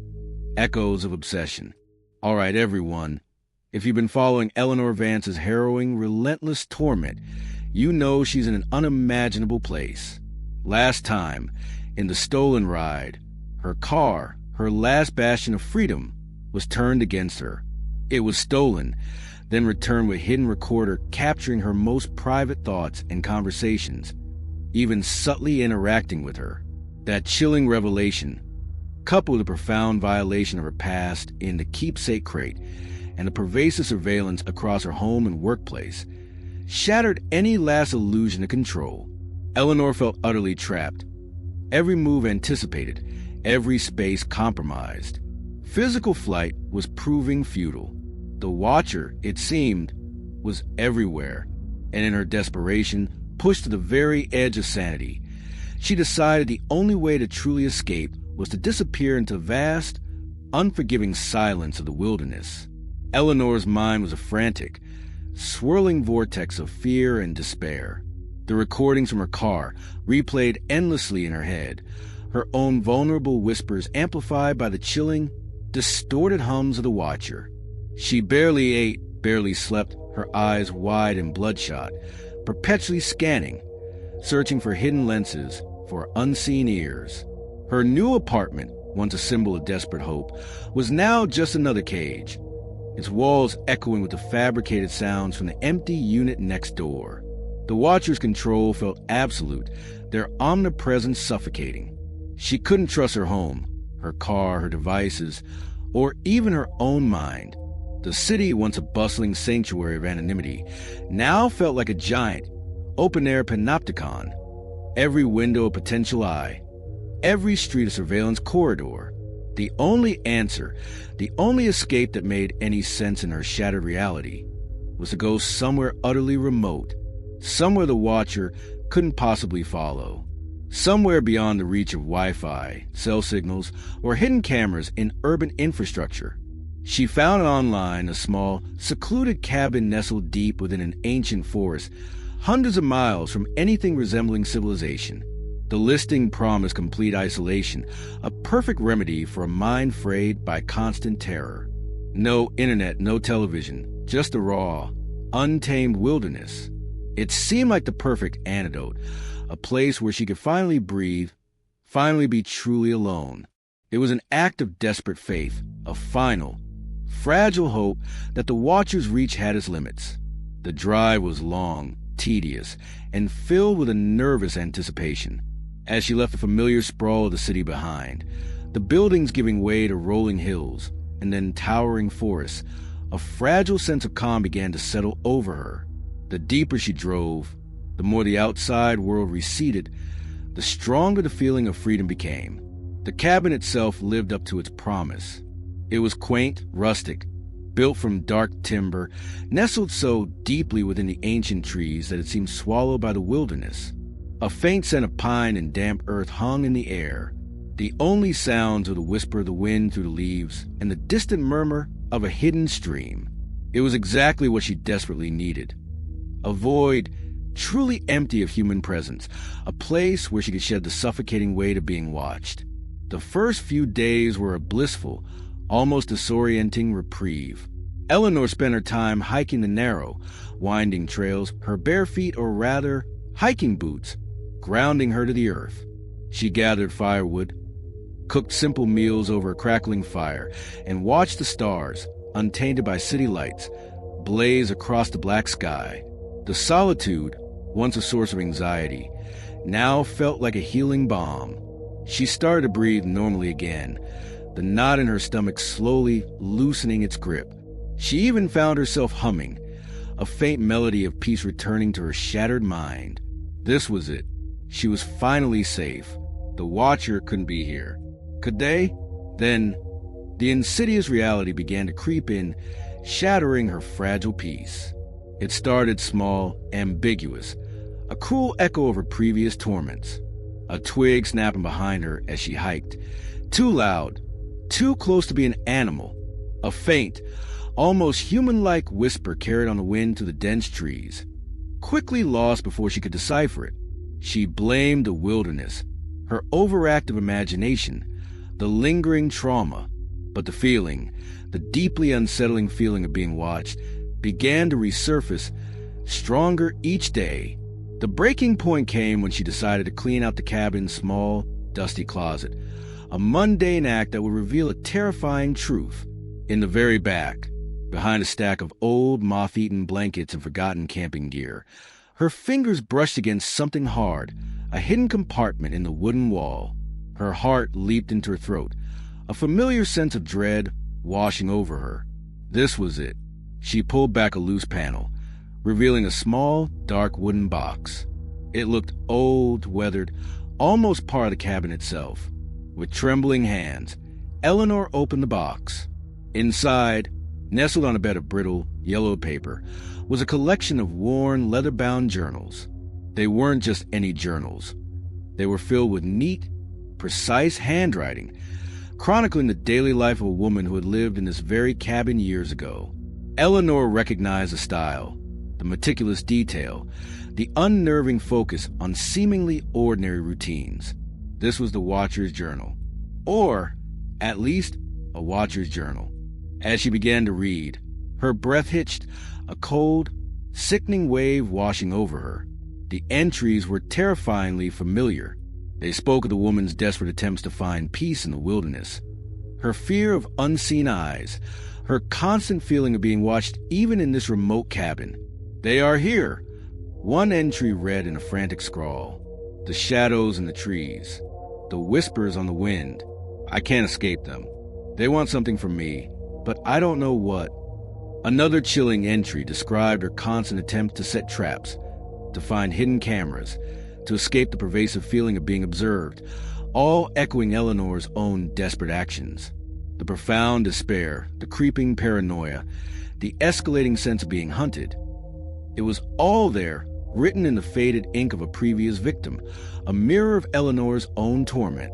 Speaker 1: Echoes of Obsession. All right, everyone. If you've been following Eleanor Vance's harrowing, relentless torment, you know she's in an unimaginable place. Last time, in the stolen ride, her car, her last bastion of freedom, was turned against her. It was stolen, then returned with a hidden recorder capturing her most private thoughts and conversations, even subtly interacting with her. That chilling revelation, coupled with a profound violation of her past in the keepsake crate and the pervasive surveillance across her home and workplace, shattered any last illusion of control. Eleanor felt utterly trapped, every move anticipated, every space compromised. Physical flight was proving futile. The Watcher, it seemed, was everywhere, and in her desperation, pushed to the very edge of sanity, she decided the only way to truly escape was to disappear into the vast, unforgiving silence of the wilderness. Eleanor's mind was a frantic, swirling vortex of fear and despair. The recordings from her car replayed endlessly in her head, her own vulnerable whispers amplified by the chilling, distorted hums of the Watcher. She barely ate, barely slept, her eyes wide and bloodshot, perpetually scanning, searching for hidden lenses, for unseen ears. Her new apartment, once a symbol of desperate hope, was now just another cage, its walls echoing with the fabricated sounds from the empty unit next door. The Watcher's control felt absolute, their omnipresence suffocating. She couldn't trust her home, her car, her devices, or even her own mind. The city, once a bustling sanctuary of anonymity, now felt like a giant, open-air panopticon. Every window a potential eye, every street a surveillance corridor. The only answer, the only escape that made any sense in her shattered reality, was to go somewhere utterly remote, somewhere the Watcher couldn't possibly follow, somewhere beyond the reach of Wi-Fi, cell signals, or hidden cameras in urban infrastructure. She found online a small, secluded cabin nestled deep within an ancient forest, hundreds of miles from anything resembling civilization. The listing promised complete isolation, a perfect remedy for a mind frayed by constant terror. No internet, no television, just a raw, untamed wilderness. It seemed like the perfect antidote, a place where she could finally breathe, finally be truly alone. It was an act of desperate faith, a final, fragile hope that the Watcher's reach had its limits. The drive was long, tedious, and filled with a nervous anticipation. As she left the familiar sprawl of the city behind, the buildings giving way to rolling hills and then towering forests, a fragile sense of calm began to settle over her. The deeper she drove, the more the outside world receded, the stronger the feeling of freedom became. The cabin itself lived up to its promise. It was quaint, rustic, built from dark timber, nestled so deeply within the ancient trees that it seemed swallowed by the wilderness. A faint scent of pine and damp earth hung in the air. The only sounds were the whisper of the wind through the leaves and the distant murmur of a hidden stream. It was exactly what she desperately needed. A void truly empty of human presence, a place where she could shed the suffocating weight of being watched. The first few days were a blissful, almost disorienting reprieve. Eleanor spent her time hiking the narrow, winding trails, her bare feet, or rather, hiking boots, grounding her to the earth. She gathered firewood, cooked simple meals over a crackling fire, and watched the stars, untainted by city lights, blaze across the black sky. The solitude, once a source of anxiety, now felt like a healing balm. She started to breathe normally again, the knot in her stomach slowly loosening its grip. She even found herself humming, a faint melody of peace returning to her shattered mind. This was it. She was finally safe. The Watcher couldn't be here. Could they? Then, the insidious reality began to creep in, shattering her fragile peace. It started small, ambiguous, a cruel echo of her previous torments. A twig snapping behind her as she hiked. Too loud, too close to be an animal. A faint, almost human-like whisper carried on the wind through the dense trees. Quickly lost before she could decipher it, she blamed the wilderness, her overactive imagination, the lingering trauma. But the feeling, the deeply unsettling feeling of being watched, began to resurface, stronger each day. The breaking point came when she decided to clean out the cabin's small, dusty closet, a mundane act that would reveal a terrifying truth. In the very back, behind a stack of old, moth-eaten blankets and forgotten camping gear, her fingers brushed against something hard, a hidden compartment in the wooden wall. Her heart leaped into her throat, a familiar sense of dread washing over her. This was it. She pulled back a loose panel, revealing a small, dark wooden box. It looked old, weathered, almost part of the cabin itself. With trembling hands, Eleanor opened the box. Inside, nestled on a bed of brittle, yellowed paper, was a collection of worn, leather-bound journals. They weren't just any journals. They were filled with neat, precise handwriting, chronicling the daily life of a woman who had lived in this very cabin years ago. Eleanor recognized the style, the meticulous detail, the unnerving focus on seemingly ordinary routines. This was the Watcher's journal. Or, at least, a Watcher's journal. As she began to read, her breath hitched, a cold, sickening wave washing over her. The entries were terrifyingly familiar. They spoke of the woman's desperate attempts to find peace in the wilderness, her fear of unseen eyes, her constant feeling of being watched even in this remote cabin. "They are here," one entry read in a frantic scrawl. "The shadows in the trees, the whispers on the wind. I can't escape them. They want something from me, but I don't know what." Another chilling entry described her constant attempt to set traps, to find hidden cameras, to escape the pervasive feeling of being observed, all echoing Eleanor's own desperate actions. The profound despair, the creeping paranoia, the escalating sense of being hunted. It was all there, written in the faded ink of a previous victim, a mirror of Eleanor's own torment.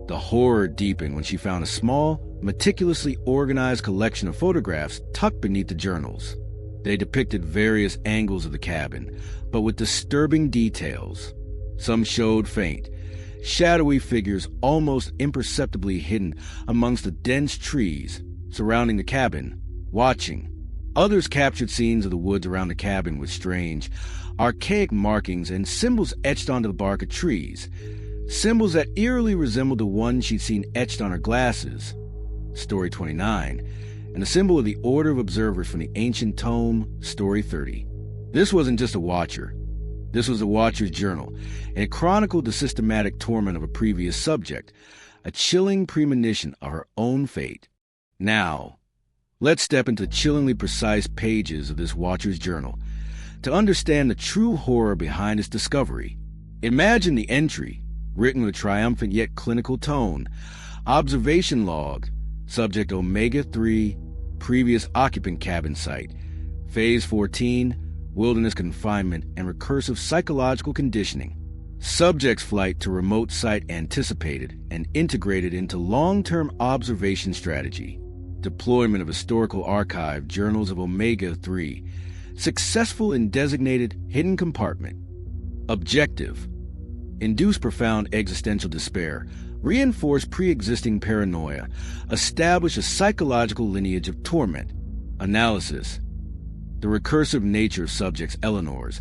Speaker 1: The horror deepened when she found a small, meticulously organized collection of photographs tucked beneath the journals. They depicted various angles of the cabin, but with disturbing details. Some showed faint, shadowy figures almost imperceptibly hidden amongst the dense trees surrounding the cabin, watching. Others captured scenes of the woods around the cabin with strange, archaic markings and symbols etched onto the bark of trees, symbols that eerily resembled the ones she'd seen etched on her glasses. Story 29, and a symbol of the Order of Observers from the ancient tome, Story 30. This wasn't just a Watcher. This was a Watcher's journal, and it chronicled the systematic torment of a previous subject, a chilling premonition of her own fate. Now, let's step into the chillingly precise pages of this Watcher's journal to understand the true horror behind its discovery. Imagine the entry, written with a triumphant yet clinical tone. Observation log. Subject Omega-3, previous occupant cabin site. Phase 14, wilderness confinement and recursive psychological conditioning. Subject's flight to remote site anticipated and integrated into long-term observation strategy. Deployment of historical archive journals of Omega-3. Successful in designated hidden compartment. Objective. Induce profound existential despair. Reinforce pre-existing paranoia. Establish a psychological lineage of torment. Analysis. The recursive nature of subjects Eleanor's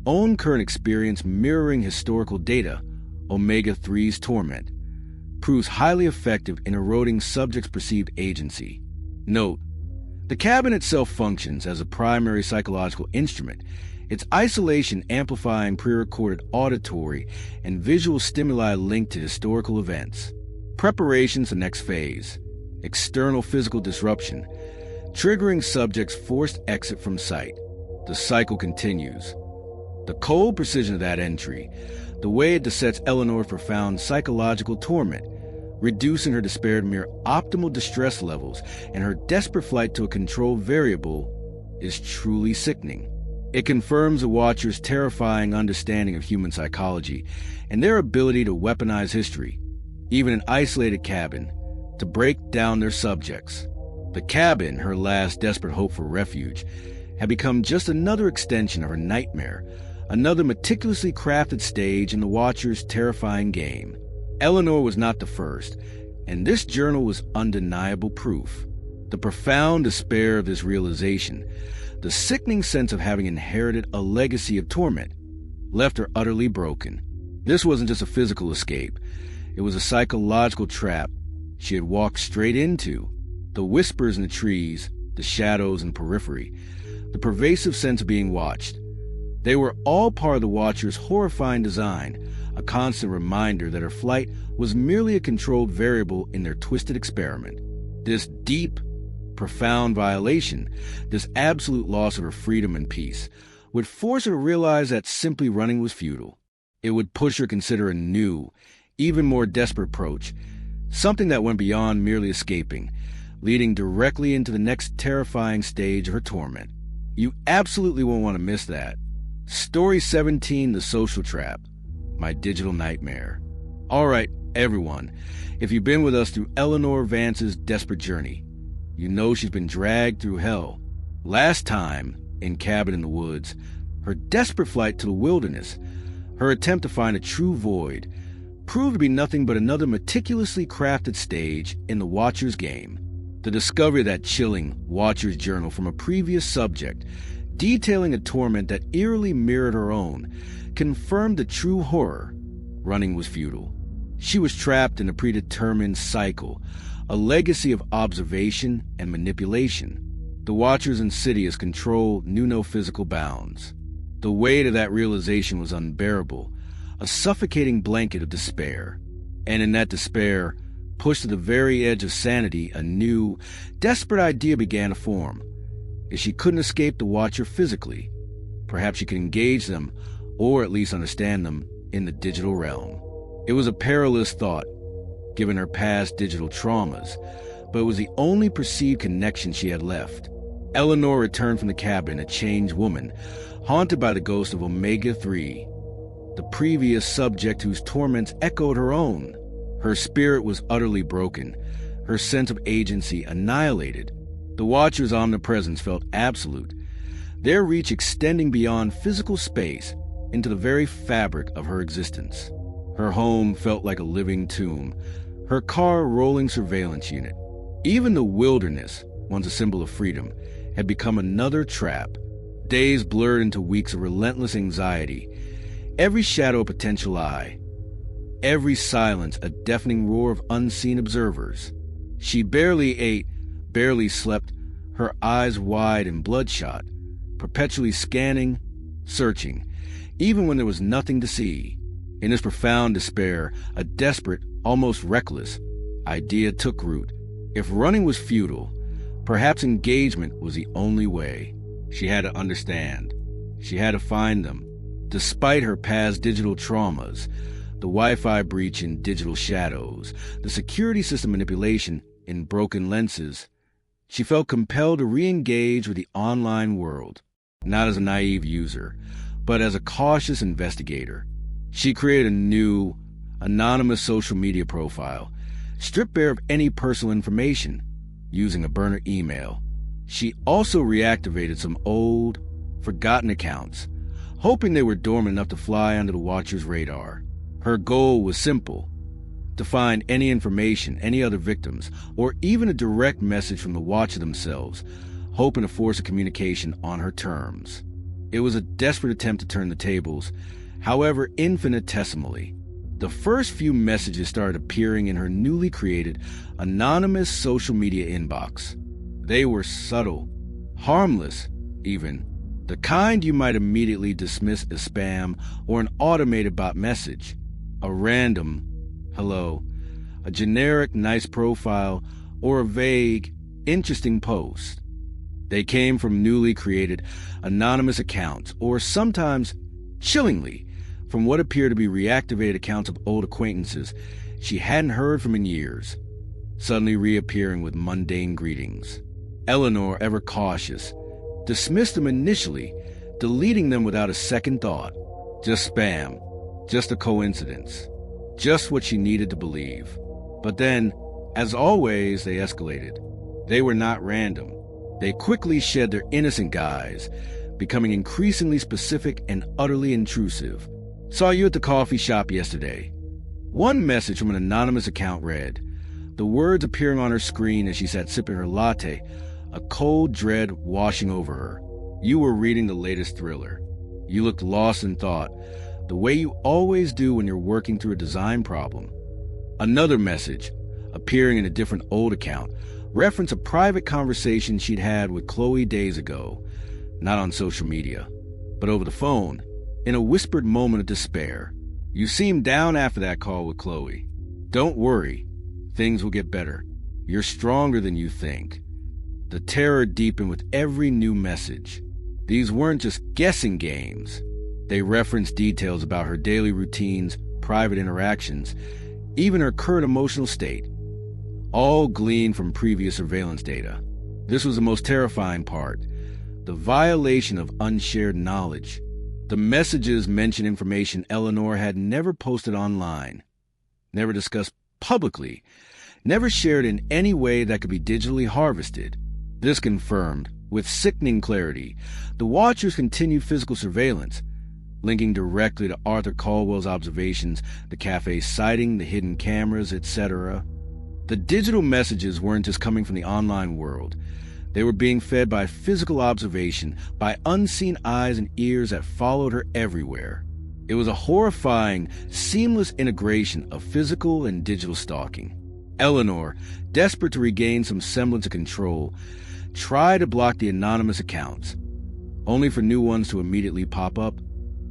Speaker 1: own current experience mirroring historical data, Omega-3's torment, proves highly effective in eroding subjects' perceived agency. Note, the cabin itself functions as a primary psychological instrument, its isolation amplifying pre-recorded auditory and visual stimuli linked to historical events. Preparations for next phase. External physical disruption, triggering subjects' forced exit from site. The cycle continues. The cold precision of that entry, the way it dissects Eleanor's profound psychological torment, reducing her despair to mere optimal distress levels and her desperate flight to a control variable, is truly sickening. It confirms the Watcher's terrifying understanding of human psychology and their ability to weaponize history, even an isolated cabin, to break down their subjects. The cabin, her last desperate hope for refuge, had become just another extension of her nightmare, another meticulously crafted stage in the Watcher's terrifying game. Eleanor was not the first, and this journal was undeniable proof. The profound despair of this realization, the sickening sense of having inherited a legacy of torment, left her utterly broken. This wasn't just a physical escape. It was a psychological trap she had walked straight into. The whispers in the trees, the shadows in the periphery, the pervasive sense of being watched. They were all part of the Watcher's horrifying design, a constant reminder that her flight was merely a controlled variable in their twisted experiment. This deep, profound violation, this absolute loss of her freedom and peace, would force her to realize that simply running was futile. It would push her to consider a new, even more desperate approach, something that went beyond merely escaping, leading directly into the next terrifying stage of her torment. You absolutely won't want to miss that. Story 17, The Social Trap, My Digital Nightmare. All right, everyone, if you've been with us through Eleanor Vance's desperate journey, you know she's been dragged through hell. Last time, in Cabin in the Woods, her desperate flight to the wilderness, her attempt to find a true void, proved to be nothing but another meticulously crafted stage in the Watcher's game. The discovery of that chilling Watcher's journal from a previous subject, detailing a torment that eerily mirrored her own, confirmed the true horror. Running was futile. She was trapped in a predetermined cycle, a legacy of observation and manipulation. The Watcher's insidious control knew no physical bounds. The weight of that realization was unbearable, a suffocating blanket of despair. And in that despair, pushed to the very edge of sanity, a new, desperate idea began to form. If she couldn't escape the Watcher physically, perhaps she could engage them, or at least understand them, in the digital realm. It was a perilous thought, given her past digital traumas, but it was the only perceived connection she had left. Eleanor returned from the cabin a changed woman, haunted by the ghost of Omega-3, the previous subject whose torments echoed her own. Her spirit was utterly broken, her sense of agency annihilated. The Watcher's omnipresence felt absolute, their reach extending beyond physical space into the very fabric of her existence. Her home felt like a living tomb, her car a rolling surveillance unit. Even the wilderness, once a symbol of freedom, had become another trap. Days blurred into weeks of relentless anxiety, every shadow a potential eye, every silence a deafening roar of unseen observers. She barely ate, barely slept, her eyes wide and bloodshot, perpetually scanning, searching, even when there was nothing to see. In this profound despair, a desperate, almost reckless, idea took root. If running was futile, perhaps engagement was the only way. She had to understand. She had to find them. Despite her past digital traumas, the Wi-Fi breach in digital shadows, the security system manipulation in broken lenses, she felt compelled to re-engage with the online world, not as a naive user, but as a cautious investigator. She created a new, anonymous social media profile, stripped bare of any personal information, using a burner email. She also reactivated some old, forgotten accounts, hoping they were dormant enough to fly under the Watcher's radar. Her goal was simple: to find any information, any other victims, or even a direct message from the Watcher themselves, hoping to force a communication on her terms. It was a desperate attempt to turn the tables, however infinitesimally. The first few messages started appearing in her newly created, anonymous social media inbox. They were subtle, harmless even, the kind you might immediately dismiss as spam or an automated bot message. A random hello, a generic nice profile, or a vague, interesting post. They came from newly created, anonymous accounts, or sometimes, chillingly, from what appeared to be reactivated accounts of old acquaintances she hadn't heard from in years, suddenly reappearing with mundane greetings. Eleanor, ever cautious, dismissed them initially, deleting them without a second thought. Just spam, just a coincidence, just what she needed to believe. But then, as always, they escalated. They were not random. They quickly shed their innocent guise, becoming increasingly specific and utterly intrusive. Saw you at the coffee shop yesterday. One message from an anonymous account read, the words appearing on her screen as she sat sipping her latte, a cold dread washing over her. You were reading the latest thriller. You looked lost in thought, the way you always do when you're working through a design problem. Another message, appearing in a different old account, referenced a private conversation she'd had with Chloe days ago, not on social media, but over the phone, in a whispered moment of despair. You seemed down after that call with Chloe. Don't worry, things will get better. You're stronger than you think. The terror deepened with every new message. These weren't just guessing games. They referenced details about her daily routines, private interactions, even her current emotional state, all gleaned from previous surveillance data. This was the most terrifying part, the violation of unshared knowledge. The messages mentioned information Eleanor had never posted online, never discussed publicly, never shared in any way that could be digitally harvested. This confirmed, with sickening clarity, the Watcher's continued physical surveillance, linking directly to Arthur Caldwell's observations, the cafe's sighting, the hidden cameras, etc. The digital messages weren't just coming from the online world. They were being fed by physical observation, by unseen eyes and ears that followed her everywhere. It was a horrifying, seamless integration of physical and digital stalking. Eleanor, desperate to regain some semblance of control, tried to block the anonymous accounts, only for new ones to immediately pop up,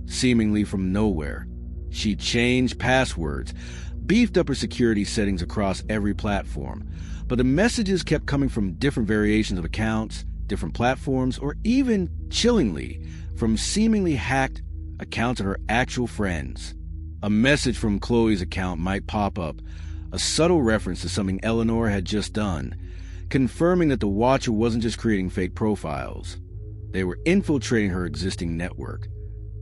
Speaker 1: seemingly from nowhere. She changed passwords, beefed up her security settings across every platform, but the messages kept coming from different variations of accounts, different platforms, or even, chillingly, from seemingly hacked accounts of her actual friends. A message from Chloe's account might pop up, a subtle reference to something Eleanor had just done, confirming that the Watcher wasn't just creating fake profiles. They were infiltrating her existing network,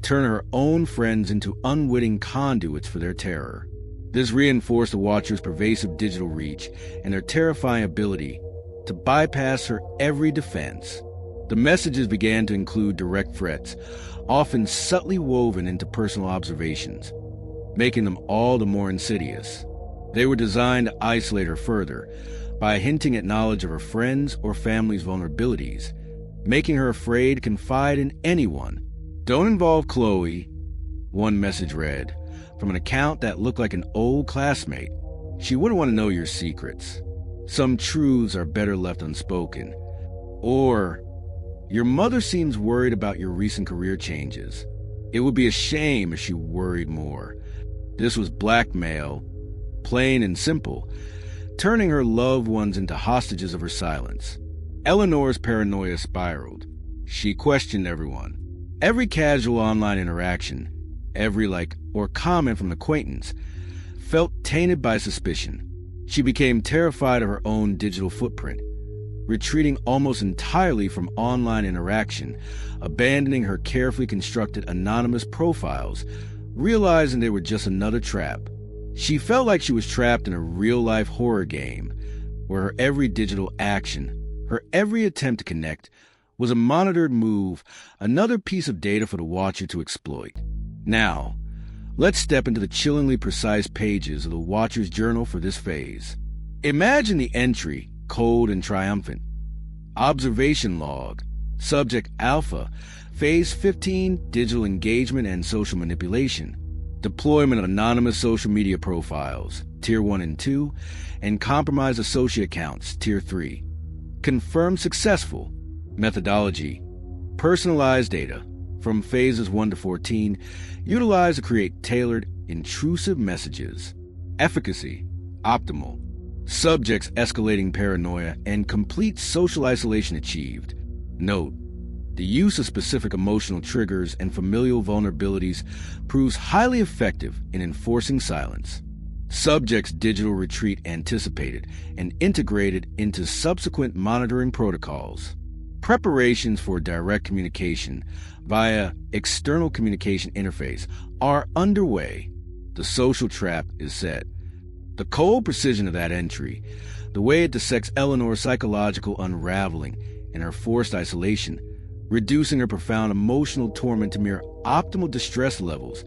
Speaker 1: turning her own friends into unwitting conduits for their terror. This reinforced the Watcher's pervasive digital reach and their terrifying ability to bypass her every defense. The messages began to include direct threats, often subtly woven into personal observations, making them all the more insidious. They were designed to isolate her further by hinting at knowledge of her friends' or family's vulnerabilities, making her afraid to confide in anyone. Don't involve Chloe, one message read, from an account that looked like an old classmate. She wouldn't want to know your secrets. Some truths are better left unspoken. Or, your mother seems worried about your recent career changes. It would be a shame if she worried more. This was blackmail, plain and simple, turning her loved ones into hostages of her silence. Eleanor's paranoia spiraled. She questioned everyone. Every casual online interaction, Every like or comment from an acquaintance felt tainted by suspicion. She became terrified of her own digital footprint, retreating almost entirely from online interaction, abandoning her carefully constructed anonymous profiles, realizing they were just another trap. She felt like she was trapped in a real-life horror game, where her every digital action, her every attempt to connect, was a monitored move, another piece of data for the watcher to exploit. Now, let's step into the chillingly precise pages of the watcher's journal for this phase. Imagine the entry, cold and triumphant. Observation log, subject alpha, phase 15, digital engagement and social manipulation. Deployment of anonymous social media profiles, tier 1 and 2, and compromised associate accounts, tier 3. Confirmed successful. Methodology, personalized data, from phases 1 to 14, utilized to create tailored, intrusive messages. Efficacy, optimal. Subjects escalating paranoia and complete social isolation achieved. Note, the use of specific emotional triggers and familial vulnerabilities proves highly effective in enforcing silence. Subjects' digital retreat anticipated and integrated into subsequent monitoring protocols. Preparations for direct communication via external communication interface are underway. The social trap is set. The cold precision of that entry, the way it dissects Eleanor's psychological unraveling and her forced isolation, reducing her profound emotional torment to mere optimal distress levels,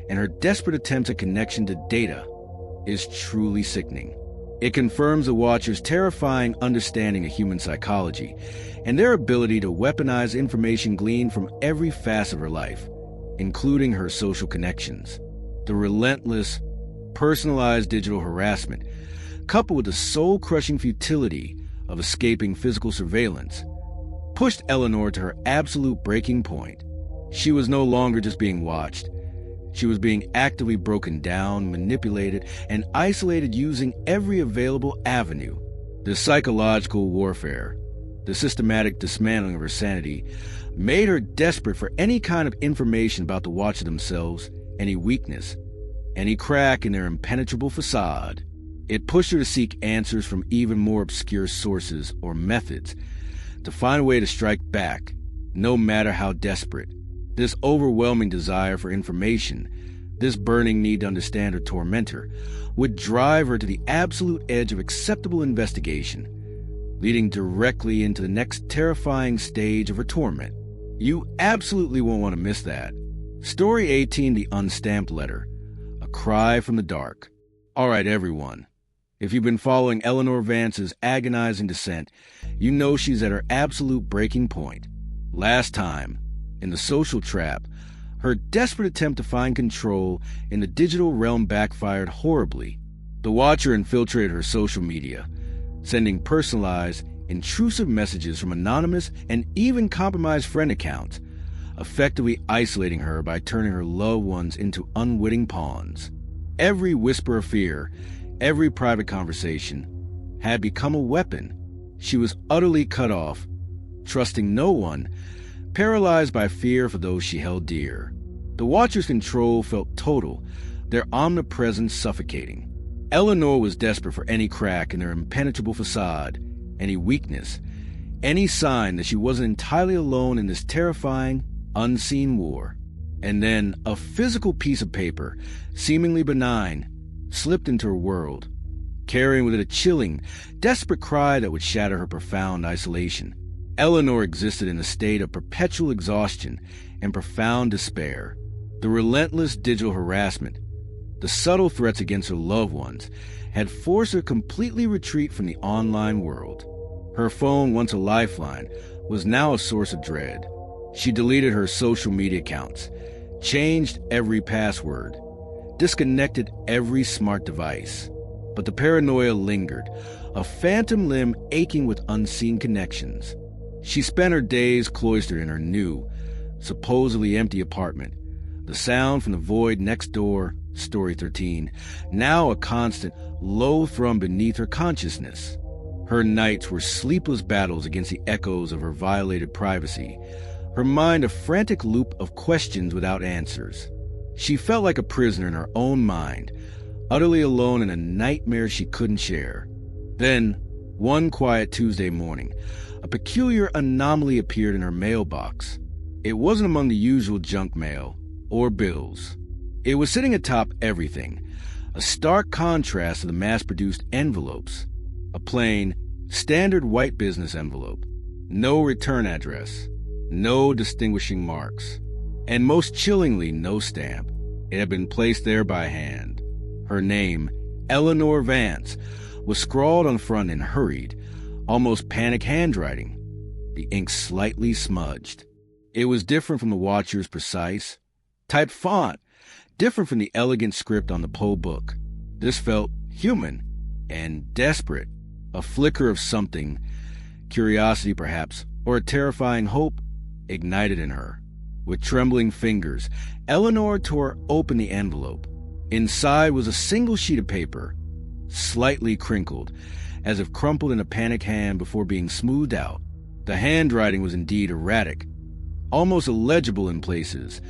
Speaker 1: and her desperate attempt at connection to data, is truly sickening. It confirms the watcher's terrifying understanding of human psychology and their ability to weaponize information gleaned from every facet of her life, including her social connections. The relentless, personalized digital harassment, coupled with the soul-crushing futility of escaping physical surveillance, pushed Eleanor to her absolute breaking point. She was no longer just being watched. She was being actively broken down, manipulated, and isolated using every available avenue. The psychological warfare, the systematic dismantling of her sanity, made her desperate for any kind of information about the watcher themselves, any weakness, any crack in their impenetrable facade. It pushed her to seek answers from even more obscure sources or methods, to find a way to strike back, no matter how desperate. This overwhelming desire for information, this burning need to understand her tormentor, would drive her to the absolute edge of acceptable investigation, leading directly into the next terrifying stage of her torment. You absolutely won't want to miss that. Story 18, The Unstamped Letter, A Cry from the Dark. All right, everyone. If you've been following Eleanor Vance's agonizing descent, you know she's at her absolute breaking point. Last time, in the social trap, her desperate attempt to find control in the digital realm backfired horribly. The watcher infiltrated her social media, sending personalized, intrusive messages from anonymous and even compromised friend accounts, effectively isolating her by turning her loved ones into unwitting pawns. Every whisper of fear, every private conversation had become a weapon. She was utterly cut off, trusting no one, paralyzed by fear for those she held dear. The watcher's control felt total, their omnipresence suffocating. Eleanor was desperate for any crack in their impenetrable facade, any weakness, any sign that she wasn't entirely alone in this terrifying, unseen war. And then a physical piece of paper, seemingly benign, slipped into her world, carrying with it a chilling, desperate cry that would shatter her profound isolation. Eleanor existed in a state of perpetual exhaustion and profound despair. The relentless digital harassment, the subtle threats against her loved ones, had forced her completely retreat from the online world. Her phone, once a lifeline, was now a source of dread. She deleted her social media accounts, changed every password, disconnected every smart device. But the paranoia lingered, a phantom limb aching with unseen connections. She spent her days cloistered in her new, supposedly empty apartment, the sound from the void next door, Story 13, now a constant, low thrum beneath her consciousness. Her nights were sleepless battles against the echoes of her violated privacy, her mind a frantic loop of questions without answers. She felt like a prisoner in her own mind, utterly alone in a nightmare she couldn't share. Then, one quiet Tuesday morning, a peculiar anomaly appeared in her mailbox. It wasn't among the usual junk mail or bills. It was sitting atop everything, a stark contrast to the mass-produced envelopes. A plain, standard white business envelope. No return address. No distinguishing marks. And most chillingly, no stamp. It had been placed there by hand. Her name, Eleanor Vance, was scrawled on the front in hurried, almost panic handwriting, the ink slightly smudged. It was different from the watcher's precise, typed font, different from the elegant script on the Poe book. This felt human and desperate, a flicker of something, curiosity perhaps, or a terrifying hope, ignited in her. With trembling fingers, Eleanor tore open the envelope. Inside was a single sheet of paper, slightly crinkled, as if crumpled in a panic hand before being smoothed out. The handwriting was indeed erratic, almost illegible in places,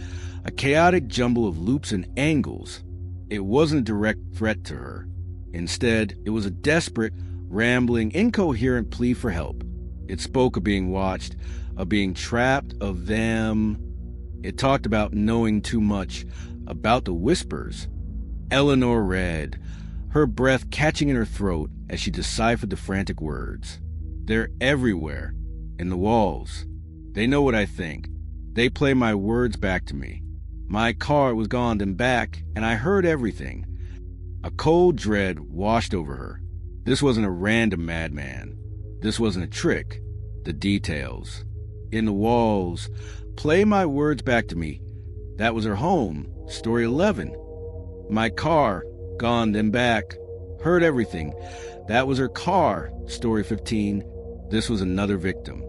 Speaker 1: a chaotic jumble of loops and angles. It wasn't a direct threat to her. Instead, it was a desperate, rambling, incoherent plea for help. It spoke of being watched, of being trapped, of them. It talked about knowing too much, about the whispers. Eleanor read, her breath catching in her throat as she deciphered the frantic words. They're everywhere, in the walls. They know what I think. They play my words back to me. My car was gone and back, and I heard everything. A cold dread washed over her. This wasn't a random madman. This wasn't a trick. The details. In the walls, play my words back to me. That was her home, story 11. My car, gone then back. Heard everything. That was her car, story 15. This was another victim.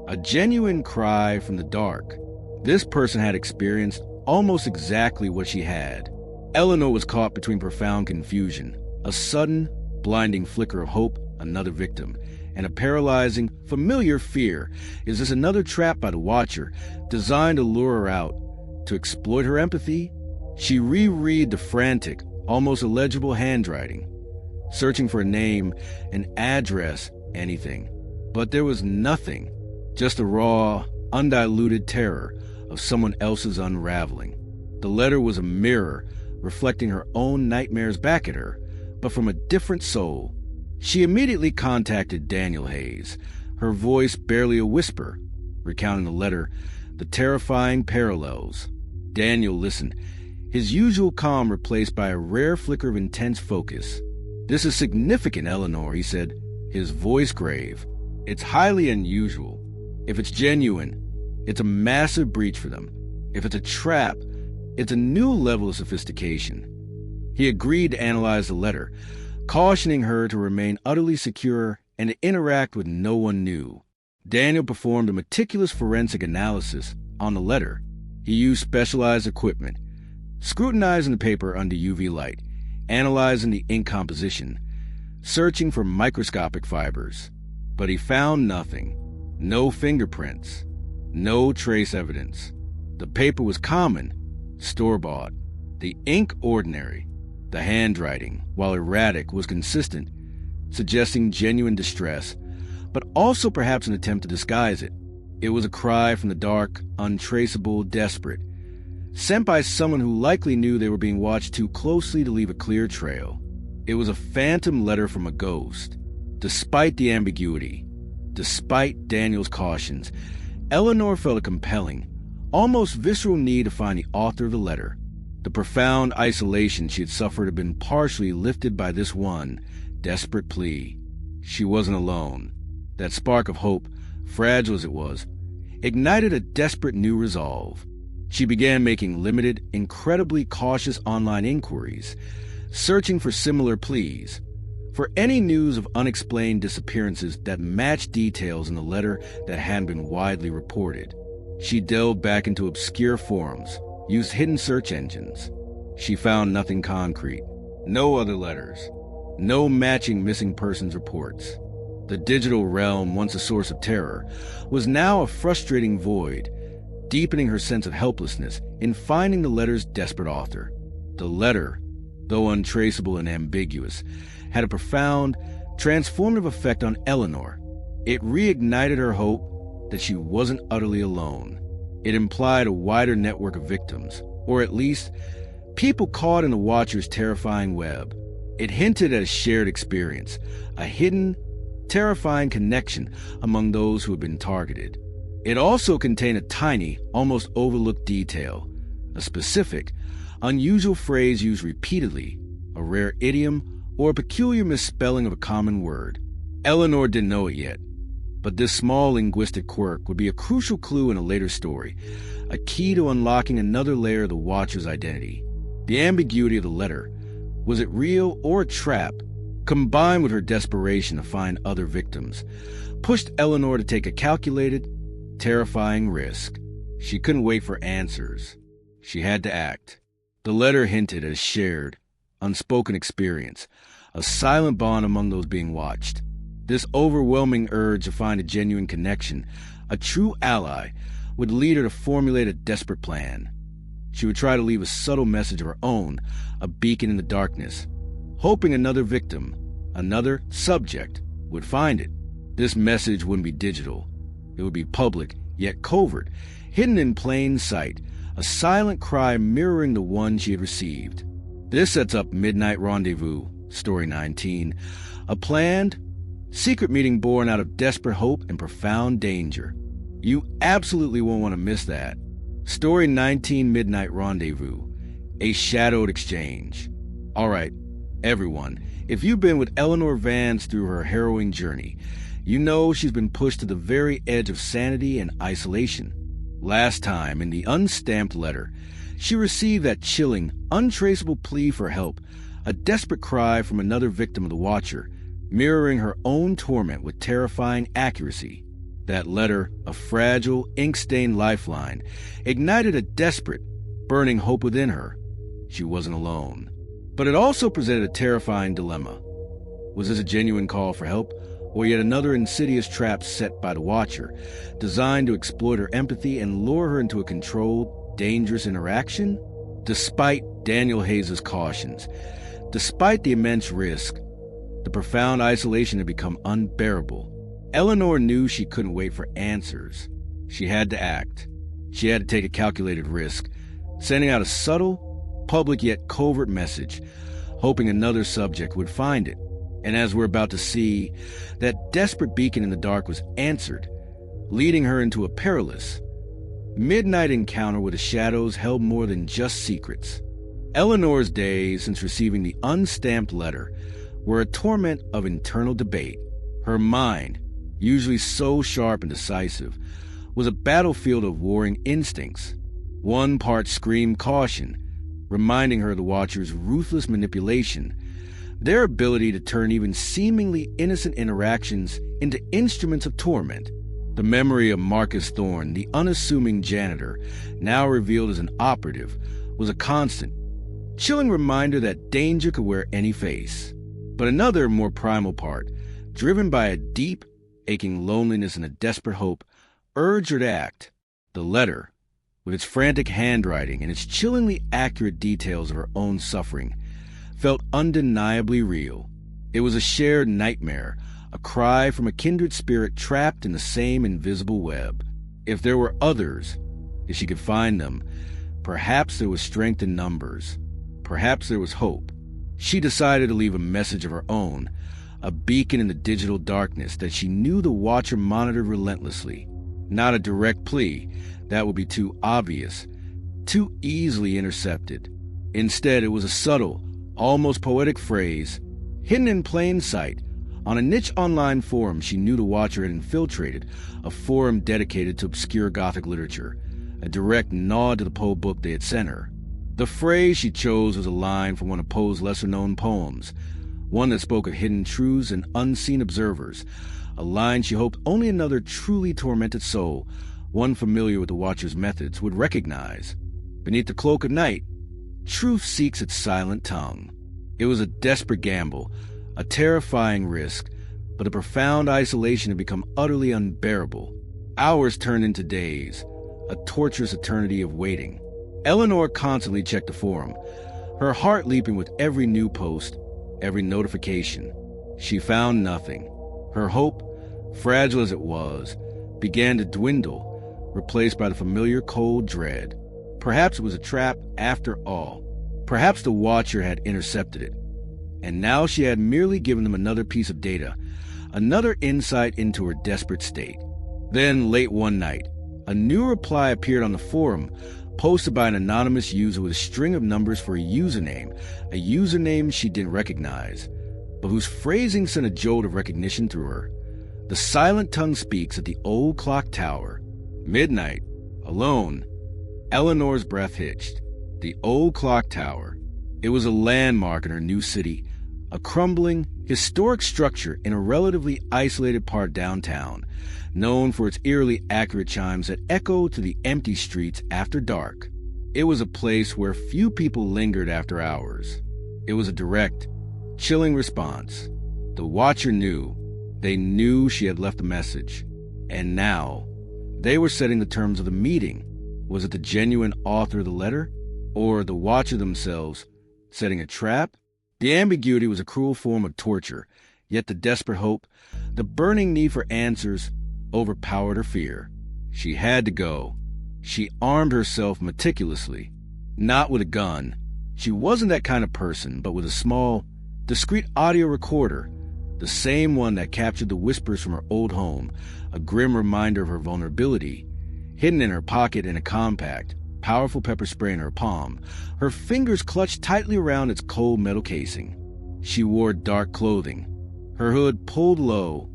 Speaker 1: A genuine cry from the dark. This person had experienced almost exactly what she had. Eleanor was caught between profound confusion, a sudden, blinding flicker of hope, another victim, and a paralyzing, familiar fear. Is this another trap by the watcher, designed to lure her out, to exploit her empathy? She reread the frantic, almost illegible handwriting, searching for a name, an address, anything. But there was nothing, just a raw, undiluted terror of someone else's unraveling. The letter was a mirror, reflecting her own nightmares back at her, but from a different soul. She immediately contacted Daniel Hayes, her voice barely a whisper, recounting the letter, the terrifying parallels. Daniel listened, his usual calm replaced by a rare flicker of intense focus. This is significant, Eleanor, he said, his voice grave. It's highly unusual. If it's genuine, it's a massive breach for them. If it's a trap, it's a new level of sophistication. He agreed to analyze the letter, cautioning her to remain utterly secure and to interact with no one new. Daniel performed a meticulous forensic analysis on the letter. He used specialized equipment, scrutinizing the paper under UV light, analyzing the ink composition, searching for microscopic fibers. But he found nothing. No fingerprints. No trace evidence. The paper was common, store-bought. The ink ordinary. The handwriting, while erratic, was consistent, suggesting genuine distress, but also perhaps an attempt to disguise it. It was a cry from the dark, untraceable, desperate, sent by someone who likely knew they were being watched too closely to leave a clear trail. It was a phantom letter from a ghost. Despite the ambiguity, despite Daniel's cautions, Eleanor felt a compelling, almost visceral need to find the author of the letter. The profound isolation she had suffered had been partially lifted by this one desperate plea. She wasn't alone. That spark of hope, fragile as it was, ignited a desperate new resolve. She began making limited, incredibly cautious online inquiries, searching for similar pleas, for any news of unexplained disappearances that matched details in the letter that hadn't been widely reported. She delved back into obscure forums, used hidden search engines. She found nothing concrete, no other letters, no matching missing persons reports. The digital realm, once a source of terror, was now a frustrating void, deepening her sense of helplessness in finding the letter's desperate author. The letter, though untraceable and ambiguous, had a profound, transformative effect on Eleanor. It reignited her hope that she wasn't utterly alone. It implied a wider network of victims, or at least people caught in the Watcher's terrifying web. It hinted at a shared experience, a hidden, terrifying connection among those who had been targeted. It also contained a tiny, almost overlooked detail, a specific, unusual phrase used repeatedly, a rare idiom, or a peculiar misspelling of a common word. Eleanor didn't know it yet, but this small linguistic quirk would be a crucial clue in a later story, a key to unlocking another layer of the Watcher's identity. The ambiguity of the letter, was it real or a trap, combined with her desperation to find other victims, pushed Eleanor to take a calculated, terrifying risk. She couldn't wait for answers. She had to act. The letter hinted at a shared, unspoken experience, a silent bond among those being watched. This overwhelming urge to find a genuine connection, a true ally, would lead her to formulate a desperate plan. She would try to leave a subtle message of her own, a beacon in the darkness, hoping another victim, another subject, would find it. This message wouldn't be digital. It would be public, yet covert, hidden in plain sight, a silent cry mirroring the one she had received. This sets up Midnight Rendezvous, Story 19, a planned, secret meeting born out of desperate hope and profound danger. You absolutely won't want to miss that. Story 19, Midnight Rendezvous, a shadowed exchange. All right, everyone, if you've been with Eleanor Vance through her harrowing journey, you know she's been pushed to the very edge of sanity and isolation. Last time, in the unstamped letter, she received that chilling, untraceable plea for help, a desperate cry from another victim of the Watcher, mirroring her own torment with terrifying accuracy. That letter, a fragile, ink-stained lifeline, ignited a desperate, burning hope within her. She wasn't alone. But it also presented a terrifying dilemma. Was this a genuine call for help, or yet another insidious trap set by the Watcher, designed to exploit her empathy and lure her into a controlled, dangerous interaction? Despite Daniel Hayes' cautions, despite the immense risk, the profound isolation had become unbearable. Eleanor knew she couldn't wait for answers. She had to act. She had to take a calculated risk, sending out a subtle, public yet covert message, hoping another subject would find it. And as we're about to see, that desperate beacon in the dark was answered, leading her into a perilous, midnight encounter where the shadows held more than just secrets. Eleanor's days since receiving the unstamped letter were a torment of internal debate. Her mind, usually so sharp and decisive, was a battlefield of warring instincts. One part screamed caution, reminding her of the Watcher's ruthless manipulation, their ability to turn even seemingly innocent interactions into instruments of torment. The memory of Marcus Thorne, the unassuming janitor, now revealed as an operative, was a constant, chilling reminder that danger could wear any face. But another, more primal part, driven by a deep, aching loneliness and a desperate hope, urged her to act. The letter, with its frantic handwriting and its chillingly accurate details of her own suffering, felt undeniably real. It was a shared nightmare, a cry from a kindred spirit trapped in the same invisible web. If there were others, if she could find them, perhaps there was strength in numbers. Perhaps there was hope. She decided to leave a message of her own, a beacon in the digital darkness that she knew the Watcher monitored relentlessly. Not a direct plea, that would be too obvious, too easily intercepted. Instead, it was a subtle, almost poetic phrase, hidden in plain sight, on a niche online forum she knew the Watcher had infiltrated, a forum dedicated to obscure Gothic literature, a direct nod to the Poe book they had sent her. The phrase she chose was a line from one of Poe's lesser-known poems, one that spoke of hidden truths and unseen observers, a line she hoped only another truly tormented soul, one familiar with the Watcher's methods, would recognize. Beneath the cloak of night, truth seeks its silent tongue. It was a desperate gamble, a terrifying risk, but the profound isolation had become utterly unbearable. Hours turned into days, a torturous eternity of waiting. Eleanor constantly checked the forum, her heart leaping with every new post, every notification. She found nothing. Her hope, fragile as it was, began to dwindle, replaced by the familiar cold dread. Perhaps it was a trap after all. Perhaps the Watcher had intercepted it. And now she had merely given them another piece of data, another insight into her desperate state. Then, late one night, a new reply appeared on the forum, posted by an anonymous user with a string of numbers for a username she didn't recognize, but whose phrasing sent a jolt of recognition through her. The silent tongue speaks at the old clock tower. Midnight. Alone. Eleanor's breath hitched. The old clock tower. It was a landmark in her new city, a crumbling, historic structure in a relatively isolated part downtown, known for its eerily accurate chimes that echoed to the empty streets after dark. It was a place where few people lingered after hours. It was a direct, chilling response. The Watcher knew. They knew she had left a message. And now, they were setting the terms of the meeting. Was it the genuine author of the letter? Or the Watcher themselves setting a trap? The ambiguity was a cruel form of torture, yet the desperate hope, the burning need for answers, overpowered her fear. She had to go. She armed herself meticulously. Not with a gun. She wasn't that kind of person, but with a small, discreet audio recorder, the same one that captured the whispers from her old home, a grim reminder of her vulnerability, hidden in her pocket in a compact, powerful pepper spray in her palm, her fingers clutched tightly around its cold metal casing. She wore dark clothing, her hood pulled low,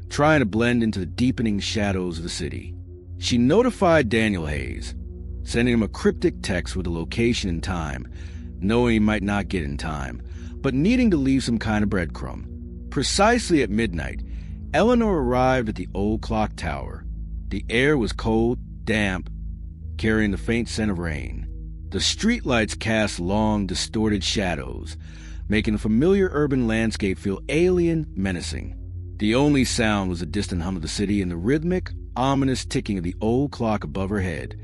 Speaker 1: trying to blend into the deepening shadows of the city. She notified Daniel Hayes, sending him a cryptic text with the location and time, knowing he might not get in time, but needing to leave some kind of breadcrumb. Precisely at midnight, Eleanor arrived at the old clock tower. The air was cold, damp, carrying the faint scent of rain. The streetlights cast long, distorted shadows, making the familiar urban landscape feel alien, menacing. The only sound was the distant hum of the city and the rhythmic, ominous ticking of the old clock above her head,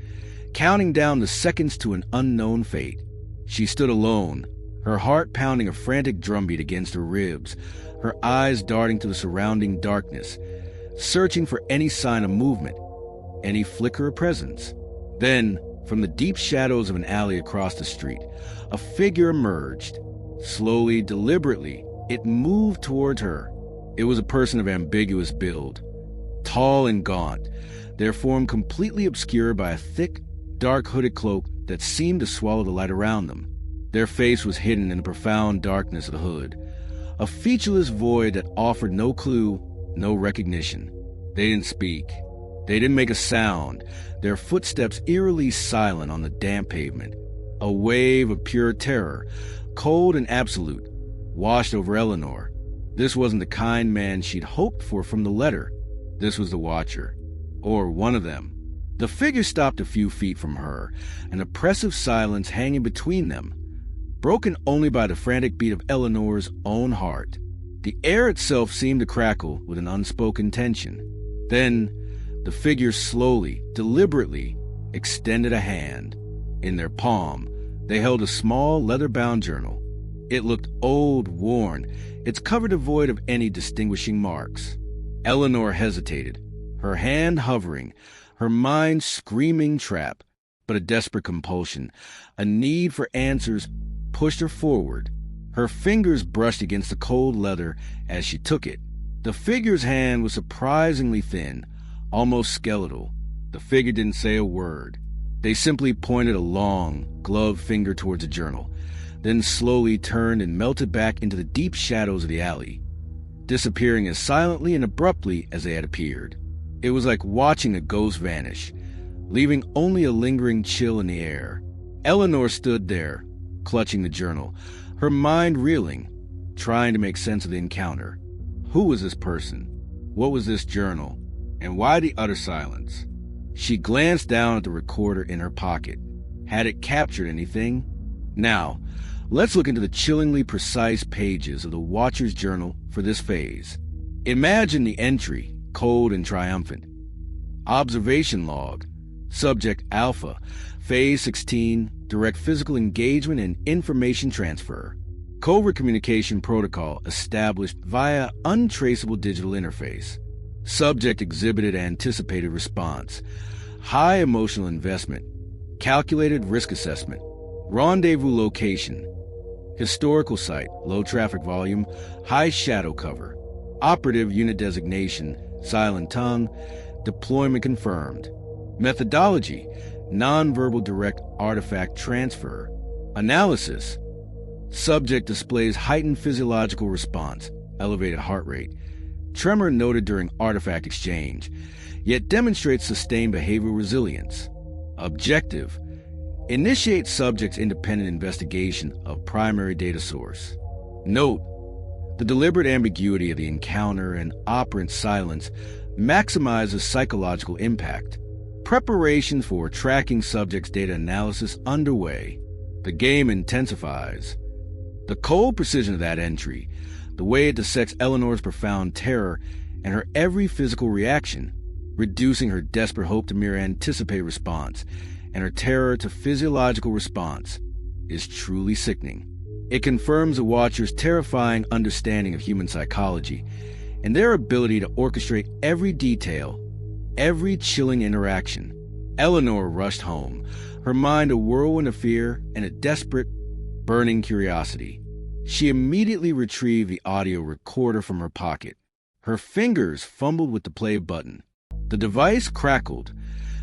Speaker 1: counting down the seconds to an unknown fate. She stood alone, her heart pounding a frantic drumbeat against her ribs, her eyes darting to the surrounding darkness, searching for any sign of movement, any flicker of presence. Then, from the deep shadows of an alley across the street, a figure emerged. Slowly, deliberately, it moved toward her. It was a person of ambiguous build, tall and gaunt, their form completely obscured by a thick, dark hooded cloak that seemed to swallow the light around them. Their face was hidden in the profound darkness of the hood, a featureless void that offered no clue, no recognition. They didn't speak. They didn't make a sound, their footsteps eerily silent on the damp pavement. A wave of pure terror, cold and absolute, washed over Eleanor. This wasn't the kind man she'd hoped for from the letter. This was the Watcher. Or one of them. The figure stopped a few feet from her, an oppressive silence hanging between them, broken only by the frantic beat of Eleanor's own heart. The air itself seemed to crackle with an unspoken tension. Then, the figure slowly, deliberately, extended a hand. In their palm, they held a small, leather-bound journal. It looked old, worn, its cover devoid of any distinguishing marks. Eleanor hesitated, her hand hovering, her mind screaming trap, but a desperate compulsion, a need for answers, pushed her forward. Her fingers brushed against the cold leather as she took it. The figure's hand was surprisingly thin, almost skeletal. The figure didn't say a word. They simply pointed a long, gloved finger towards the journal, then slowly turned and melted back into the deep shadows of the alley, disappearing as silently and abruptly as they had appeared. It was like watching a ghost vanish, leaving only a lingering chill in the air. Eleanor stood there, clutching the journal, her mind reeling, trying to make sense of the encounter. Who was this person? What was this journal? And why the utter silence? She glanced down at the recorder in her pocket. Had it captured anything? Now, let's look into the chillingly precise pages of the Watcher's journal for this phase. Imagine the entry, cold and triumphant. Observation log. Subject Alpha, Phase 16, direct physical engagement and information transfer. Covert communication protocol established via untraceable digital interface. Subject exhibited anticipated response. High emotional investment. Calculated risk assessment. Rendezvous location. Historical site, low traffic volume, high shadow cover. Operative unit designation, silent tongue. Deployment confirmed. Methodology, nonverbal direct artifact transfer. Analysis. Subject displays heightened physiological response, elevated heart rate. Tremor noted during artifact exchange, yet demonstrates sustained behavioral resilience. Objective. Initiate subject's independent investigation of primary data source. Note, the deliberate ambiguity of the encounter and operant silence maximizes psychological impact. Preparations for tracking subject's data analysis underway. The game intensifies. The cold precision of that entry, the way it dissects Eleanor's profound terror and her every physical reaction, reducing her desperate hope to mere anticipated response and her terror to physiological response, is truly sickening. It confirms the watcher's terrifying understanding of human psychology and their ability to orchestrate every detail, every chilling interaction. Eleanor rushed home, her mind a whirlwind of fear and a desperate, burning curiosity. She immediately retrieved the audio recorder from her pocket. Her fingers fumbled with the play button. The device crackled.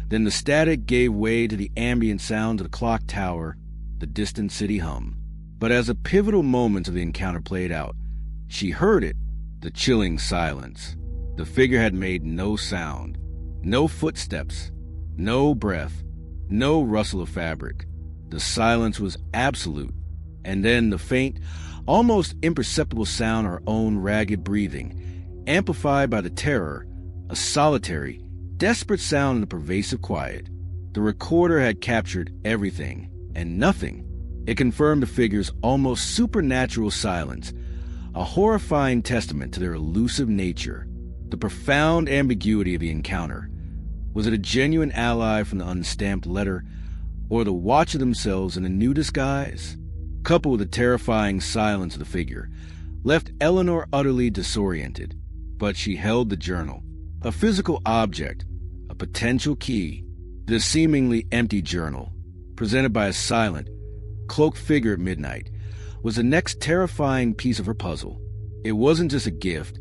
Speaker 1: Then the static gave way to the ambient sound of the clock tower, the distant city hum. But as the pivotal moments of the encounter played out, she heard it, the chilling silence. The figure had made no sound, no footsteps, no breath, no rustle of fabric. The silence was absolute. And then the faint, almost imperceptible sound of her own ragged breathing, amplified by the terror, a solitary, desperate sound in the pervasive quiet. The recorder had captured everything and nothing. It confirmed the figure's almost supernatural silence, a horrifying testament to their elusive nature. The profound ambiguity of the encounter. Was it a genuine ally from the unstamped letter, or the watcher themselves in a new disguise? Coupled with the terrifying silence of the figure, left Eleanor utterly disoriented. But she held the journal, a physical object, a potential key. This seemingly empty journal, presented by a silent, cloaked figure at midnight, was the next terrifying piece of her puzzle. It wasn't just a gift,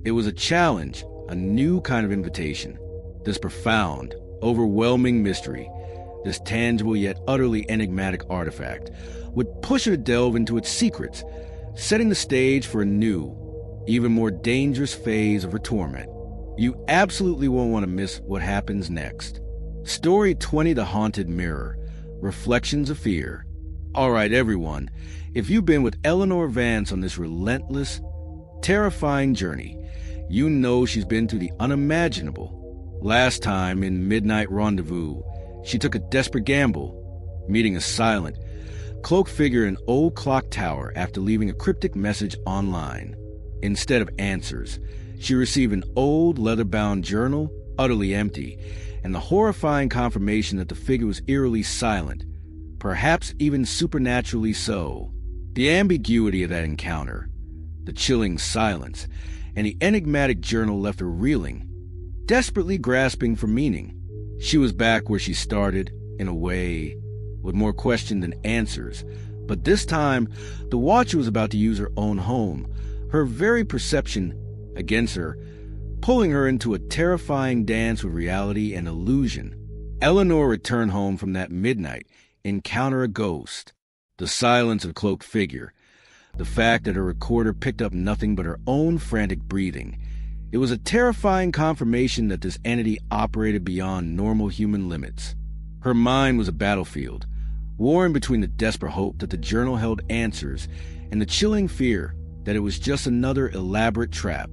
Speaker 1: it was a challenge, a new kind of invitation. This profound, overwhelming mystery, this tangible yet utterly enigmatic artifact, would push her to delve into its secrets, setting the stage for a new, even more dangerous phase of her torment. You absolutely won't want to miss what happens next. Story 20, The Haunted Mirror, Reflections of Fear. All right, everyone, if you've been with Eleanor Vance on this relentless, terrifying journey, you know she's been through the unimaginable. Last time in Midnight Rendezvous, she took a desperate gamble, meeting a silent, cloaked figure in an old clock tower after leaving a cryptic message online. Instead of answers, she received an old leather-bound journal, utterly empty, and the horrifying confirmation that the figure was eerily silent, perhaps even supernaturally so. The ambiguity of that encounter, the chilling silence, and the enigmatic journal left her reeling, desperately grasping for meaning. She was back where she started, in a way, with more question than answers. But this time, the watcher was about to use her own home, her very perception against her, pulling her into a terrifying dance with reality and illusion. Eleanor returned home from that midnight, encounter a ghost. The silence of the cloaked figure, the fact that her recorder picked up nothing but her own frantic breathing. It was a terrifying confirmation that this entity operated beyond normal human limits. Her mind was a battlefield, warring between the desperate hope that the journal held answers and the chilling fear that it was just another elaborate trap.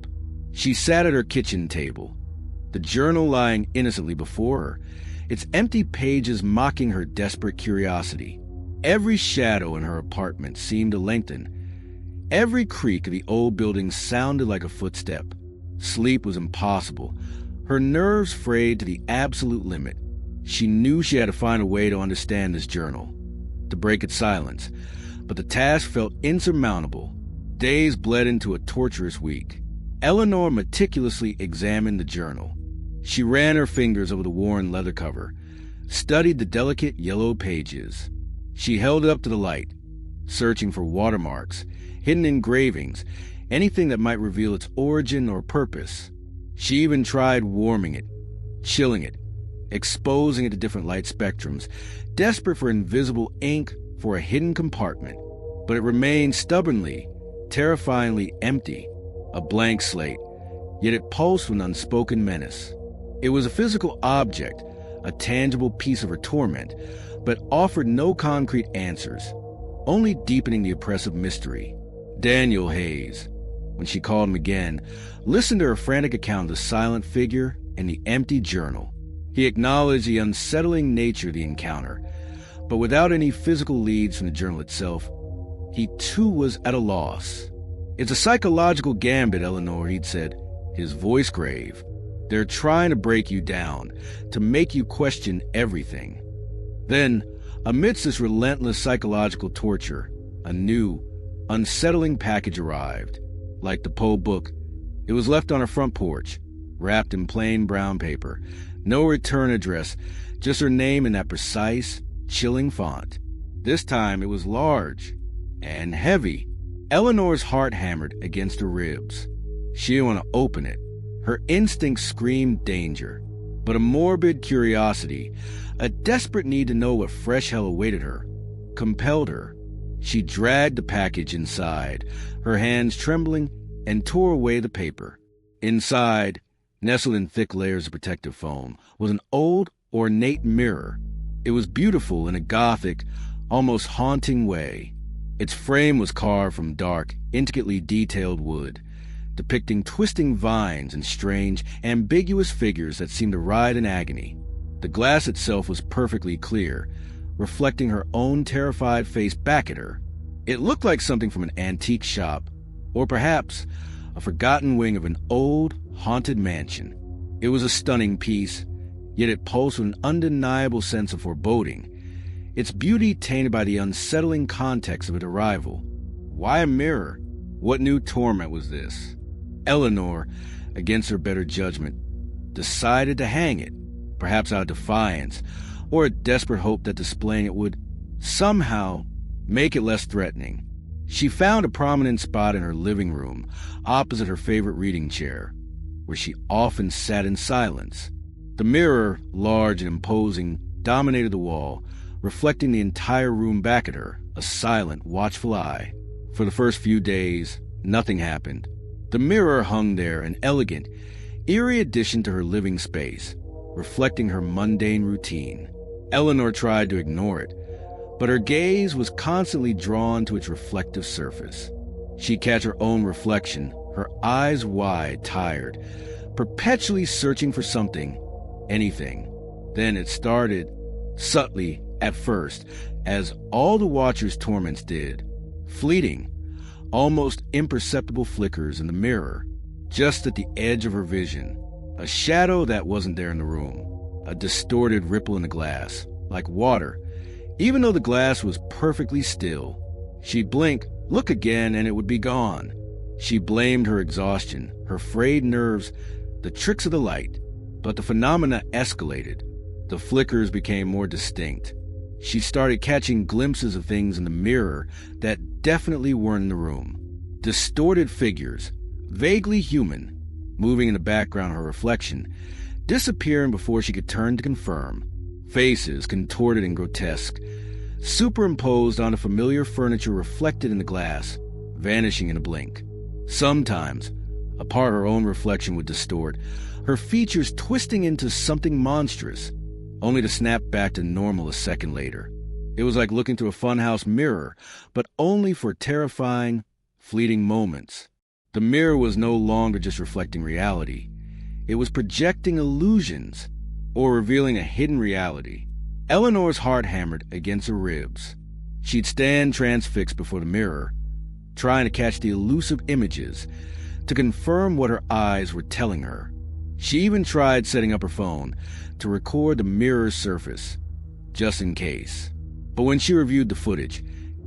Speaker 1: She sat at her kitchen table, the journal lying innocently before her, its empty pages mocking her desperate curiosity. Every shadow in her apartment seemed to lengthen. Every creak of the old building sounded like a footstep. Sleep was impossible, her nerves frayed to the absolute limit. She knew she had to find a way to understand this journal, to break its silence, but the task felt insurmountable. Days bled into a torturous week. Eleanor meticulously examined the journal. She ran her fingers over the worn leather cover, studied the delicate yellow pages. She held it up to the light, searching for watermarks, hidden engravings, anything that might reveal its origin or purpose. She even tried warming it, chilling it, exposing it to different light spectrums, desperate for invisible ink for a hidden compartment. But it remained stubbornly, terrifyingly empty, a blank slate, yet it pulsed with an unspoken menace. It was a physical object, a tangible piece of her torment, but offered no concrete answers, only deepening the oppressive mystery. Daniel Hayes, when she called him again, listened to her frantic account of the silent figure in the empty journal. He acknowledged the unsettling nature of the encounter, but without any physical leads from the journal itself, he too was at a loss. "It's a psychological gambit, Eleanor," he'd said, his voice grave. "They're trying to break you down, to make you question everything." Then, amidst this relentless psychological torture, a new, unsettling package arrived. Like the Poe book, it was left on her front porch, wrapped in plain brown paper. No return address, just her name in that precise, chilling font. This time it was large and heavy. Eleanor's heart hammered against her ribs. She didn't want to open it. Her instincts screamed danger, but a morbid curiosity, a desperate need to know what fresh hell awaited her, compelled her. She dragged the package inside, her hands trembling, and tore away the paper. Inside, nestled in thick layers of protective foam, was an old, ornate mirror. It was beautiful in a gothic, almost haunting way. Its frame was carved from dark, intricately detailed wood, depicting twisting vines and strange, ambiguous figures that seemed to writhe in agony. The glass itself was perfectly clear, reflecting her own terrified face back at her. It looked like something from an antique shop, or perhaps a forgotten wing of an old, haunted mansion. It was a stunning piece, yet it pulsed with an undeniable sense of foreboding, its beauty tainted by the unsettling context of its arrival. Why a mirror? What new torment was this? Eleanor, against her better judgment, decided to hang it, perhaps out of defiance, or a desperate hope that displaying it would somehow make it less threatening. She found a prominent spot in her living room, opposite her favorite reading chair, where she often sat in silence. The mirror, large and imposing, dominated the wall, reflecting the entire room back at her, a silent, watchful eye. For the first few days, nothing happened. The mirror hung there, an elegant, eerie addition to her living space, reflecting her mundane routine. Eleanor tried to ignore it, but her gaze was constantly drawn to its reflective surface. She'd catch her own reflection, her eyes wide, tired, perpetually searching for something, anything. Then it started, subtly at first, as all the watcher's torments did, fleeting, almost imperceptible flickers in the mirror, just at the edge of her vision, a shadow that wasn't there in the room, a distorted ripple in the glass, like water, even though the glass was perfectly still. She'd blink, look again, and it would be gone. She blamed her exhaustion, her frayed nerves, the tricks of the light, but the phenomena escalated. The flickers became more distinct. She started catching glimpses of things in the mirror that definitely weren't in the room. Distorted figures, vaguely human, moving in the background of her reflection, disappearing before she could turn to confirm. Faces contorted and grotesque, superimposed onto familiar furniture reflected in the glass, vanishing in a blink. Sometimes, a part of her own reflection would distort, her features twisting into something monstrous, only to snap back to normal a second later. It was like looking through a funhouse mirror, but only for terrifying, fleeting moments. The mirror was no longer just reflecting reality. It was projecting illusions, or revealing a hidden reality. Eleanor's heart hammered against her ribs. She'd stand transfixed before the mirror, trying to catch the elusive images, to confirm what her eyes were telling her. She even tried setting up her phone to record the mirror's surface, just in case. But when she reviewed the footage,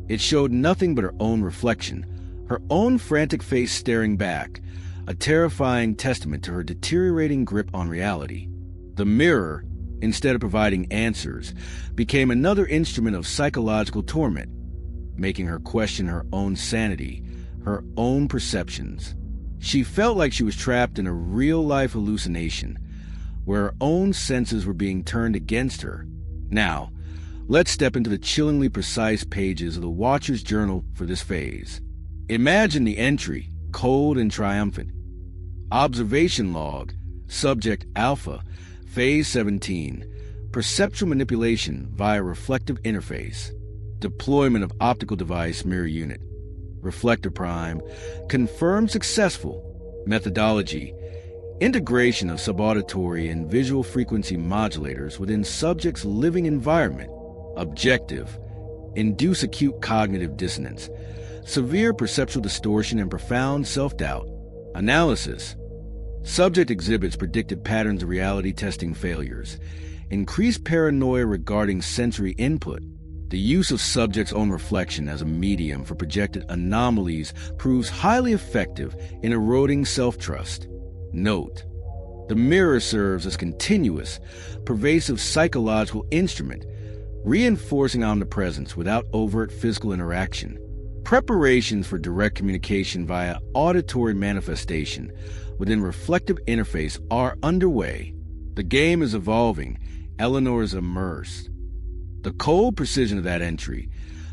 Speaker 1: it showed nothing but her own reflection, her own frantic face staring back, a terrifying testament to her deteriorating grip on reality. The mirror, instead of providing answers, became another instrument of psychological torment, making her question her own sanity, her own perceptions. She felt like she was trapped in a real-life hallucination, where her own senses were being turned against her. Now, let's step into the chillingly precise pages of the Watcher's journal for this phase. Imagine the entry, cold and triumphant. Observation log, subject alpha, phase 17, perceptual manipulation via reflective interface, deployment of optical device mirror unit, reflector prime, confirmed successful, methodology, integration of subauditory and visual frequency modulators within subject's living environment, objective, induce acute cognitive dissonance, severe perceptual distortion and profound self-doubt, analysis, subject exhibits predicted patterns of reality testing failures, increased paranoia regarding sensory input. The use of subject's own reflection as a medium for projected anomalies proves highly effective in eroding self-trust. Note: the mirror serves as continuous, pervasive psychological instrument, reinforcing omnipresence without overt physical interaction. Preparations for direct communication via auditory manifestation within reflective interface are underway. The game is evolving. Eleanor is immersed. The cold precision of that entry,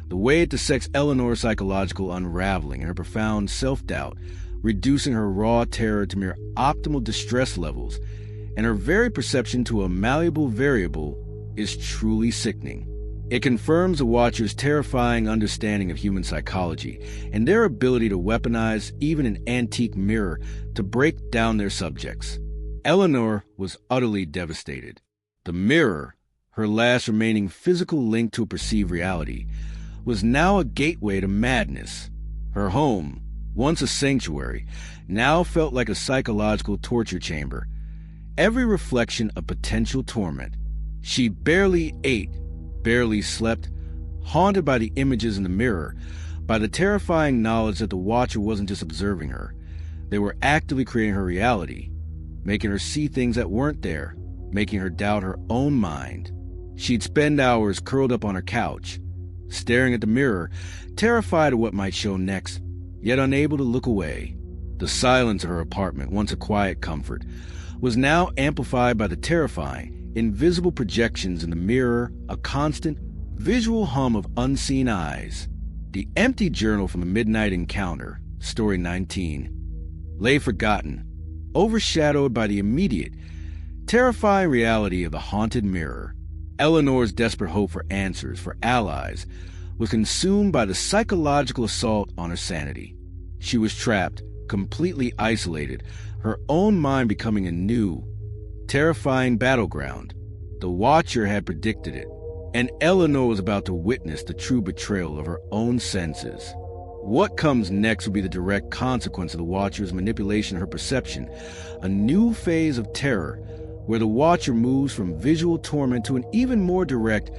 Speaker 1: the way it dissects Eleanor's psychological unraveling and her profound self-doubt, reducing her raw terror to mere optimal distress levels, and her very perception to a malleable variable, is truly sickening. It confirms the Watcher's terrifying understanding of human psychology and their ability to weaponize even an antique mirror to break down their subjects. Eleanor was utterly devastated. The mirror, her last remaining physical link to a perceived reality, was now a gateway to madness. Her home, once a sanctuary, now felt like a psychological torture chamber, every reflection a potential torment. She barely ate, barely slept, haunted by the images in the mirror, by the terrifying knowledge that the Watcher wasn't just observing her. They were actively creating her reality, making her see things that weren't there, making her doubt her own mind. She'd spend hours curled up on her couch, staring at the mirror, terrified of what might show next, yet unable to look away. The silence of her apartment, once a quiet comfort, was now amplified by the terrifying, invisible projections in the mirror, a constant, visual hum of unseen eyes. The empty journal from a midnight encounter, story 19, lay forgotten, overshadowed by the immediate, terrifying reality of the haunted mirror. Eleanor's desperate hope for answers, for allies, was consumed by the psychological assault on her sanity. She was trapped, completely isolated, her own mind becoming a new, terrifying battleground. The Watcher had predicted it, and Eleanor was about to witness the true betrayal of her own senses. What comes next will be the direct consequence of the Watcher's manipulation of her perception, a new phase of terror, where the Watcher moves from visual torment to an even more direct,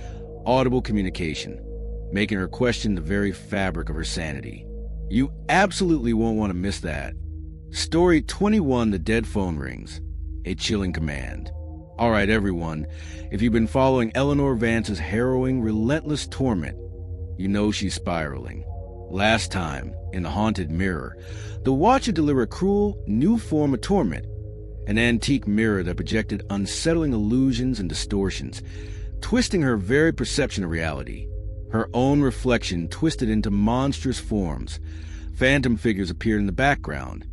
Speaker 1: audible communication, making her question the very fabric of her sanity. You absolutely won't want to miss that. Story 21, The Dead Phone Rings, a chilling command. All right, everyone, if you've been following Eleanor Vance's harrowing, relentless torment, you know she's spiraling. Last time, in The Haunted Mirror, the Watcher delivered a cruel, new form of torment, an antique mirror that projected unsettling illusions and distortions, twisting her very perception of reality. Her own reflection twisted into monstrous forms. Phantom figures appeared in the background,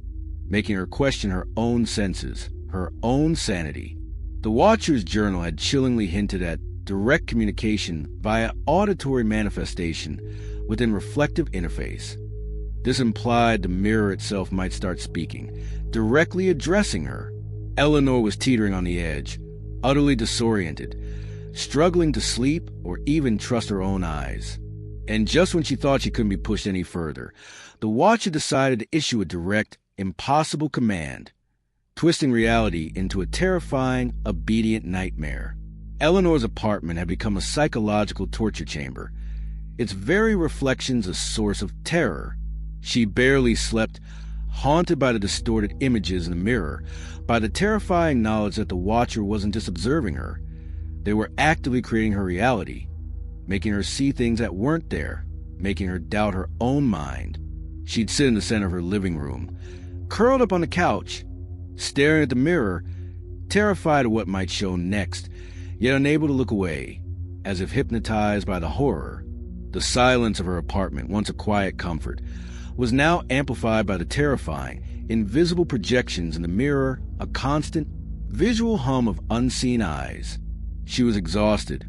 Speaker 1: making her question her own senses, her own sanity. The Watcher's journal had chillingly hinted at direct communication via auditory manifestation within reflective interface. This implied the mirror itself might start speaking, directly addressing her. Eleanor was teetering on the edge, utterly disoriented, struggling to sleep or even trust her own eyes. And just when she thought she couldn't be pushed any further, the Watcher decided to issue a direct, impossible command. twisting reality into a terrifying, obedient nightmare. Eleanor's apartment had become a psychological torture chamber, its very reflections a source of terror. She barely slept, haunted by the distorted images in the mirror, by the terrifying knowledge that the watcher wasn't just observing her. They were actively creating her reality, making her see things that weren't there, making her doubt her own mind. She'd sit in the center of her living room, curled up on the couch, staring at the mirror, terrified of what might show next, yet unable to look away, as if hypnotized by the horror. The silence of her apartment, once a quiet comfort, was now amplified by the terrifying, invisible projections in the mirror, a constant, visual hum of unseen eyes. She was exhausted,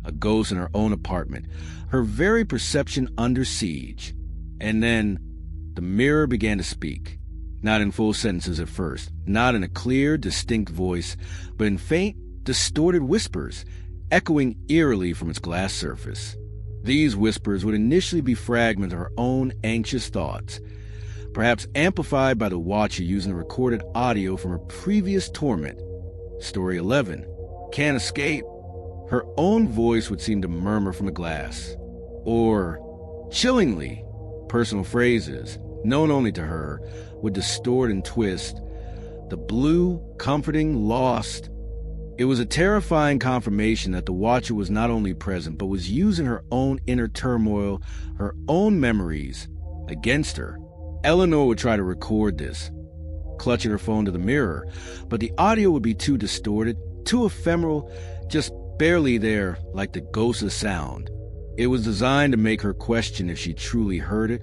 Speaker 1: a ghost in her own apartment, her very perception under siege. And then, the mirror began to speak, not in full sentences at first, not in a clear, distinct voice, but in faint, distorted whispers, echoing eerily from its glass surface. These whispers would initially be fragments of her own anxious thoughts, perhaps amplified by the watcher using the recorded audio from her previous torment. Story 11. Can't escape. Her own voice would seem to murmur from the glass. Or, chillingly, personal phrases, known only to her, would distort and twist. The blue, comforting, lost. It was a terrifying confirmation that the watcher was not only present, but was using her own inner turmoil, her own memories, against her. Eleanor would try to record this, clutching her phone to the mirror, but the audio would be too distorted, too ephemeral, just barely there, like the ghost of sound. It was designed to make her question if she truly heard it,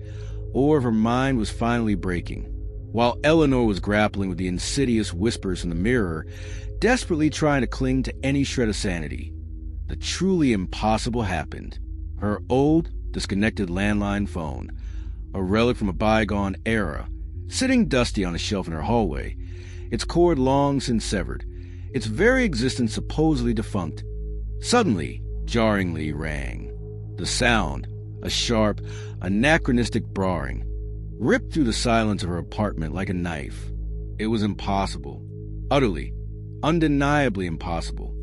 Speaker 1: or if her mind was finally breaking. While Eleanor was grappling with the insidious whispers from the mirror, desperately trying to cling to any shred of sanity, the truly impossible happened. Her old, disconnected landline phone, a relic from a bygone era, sitting dusty on a shelf in her hallway, its cord long since severed, its very existence supposedly defunct, suddenly, jarringly rang. The sound, a sharp, anachronistic brawling, ripped through the silence of her apartment like a knife. It was impossible, utterly, undeniably impossible.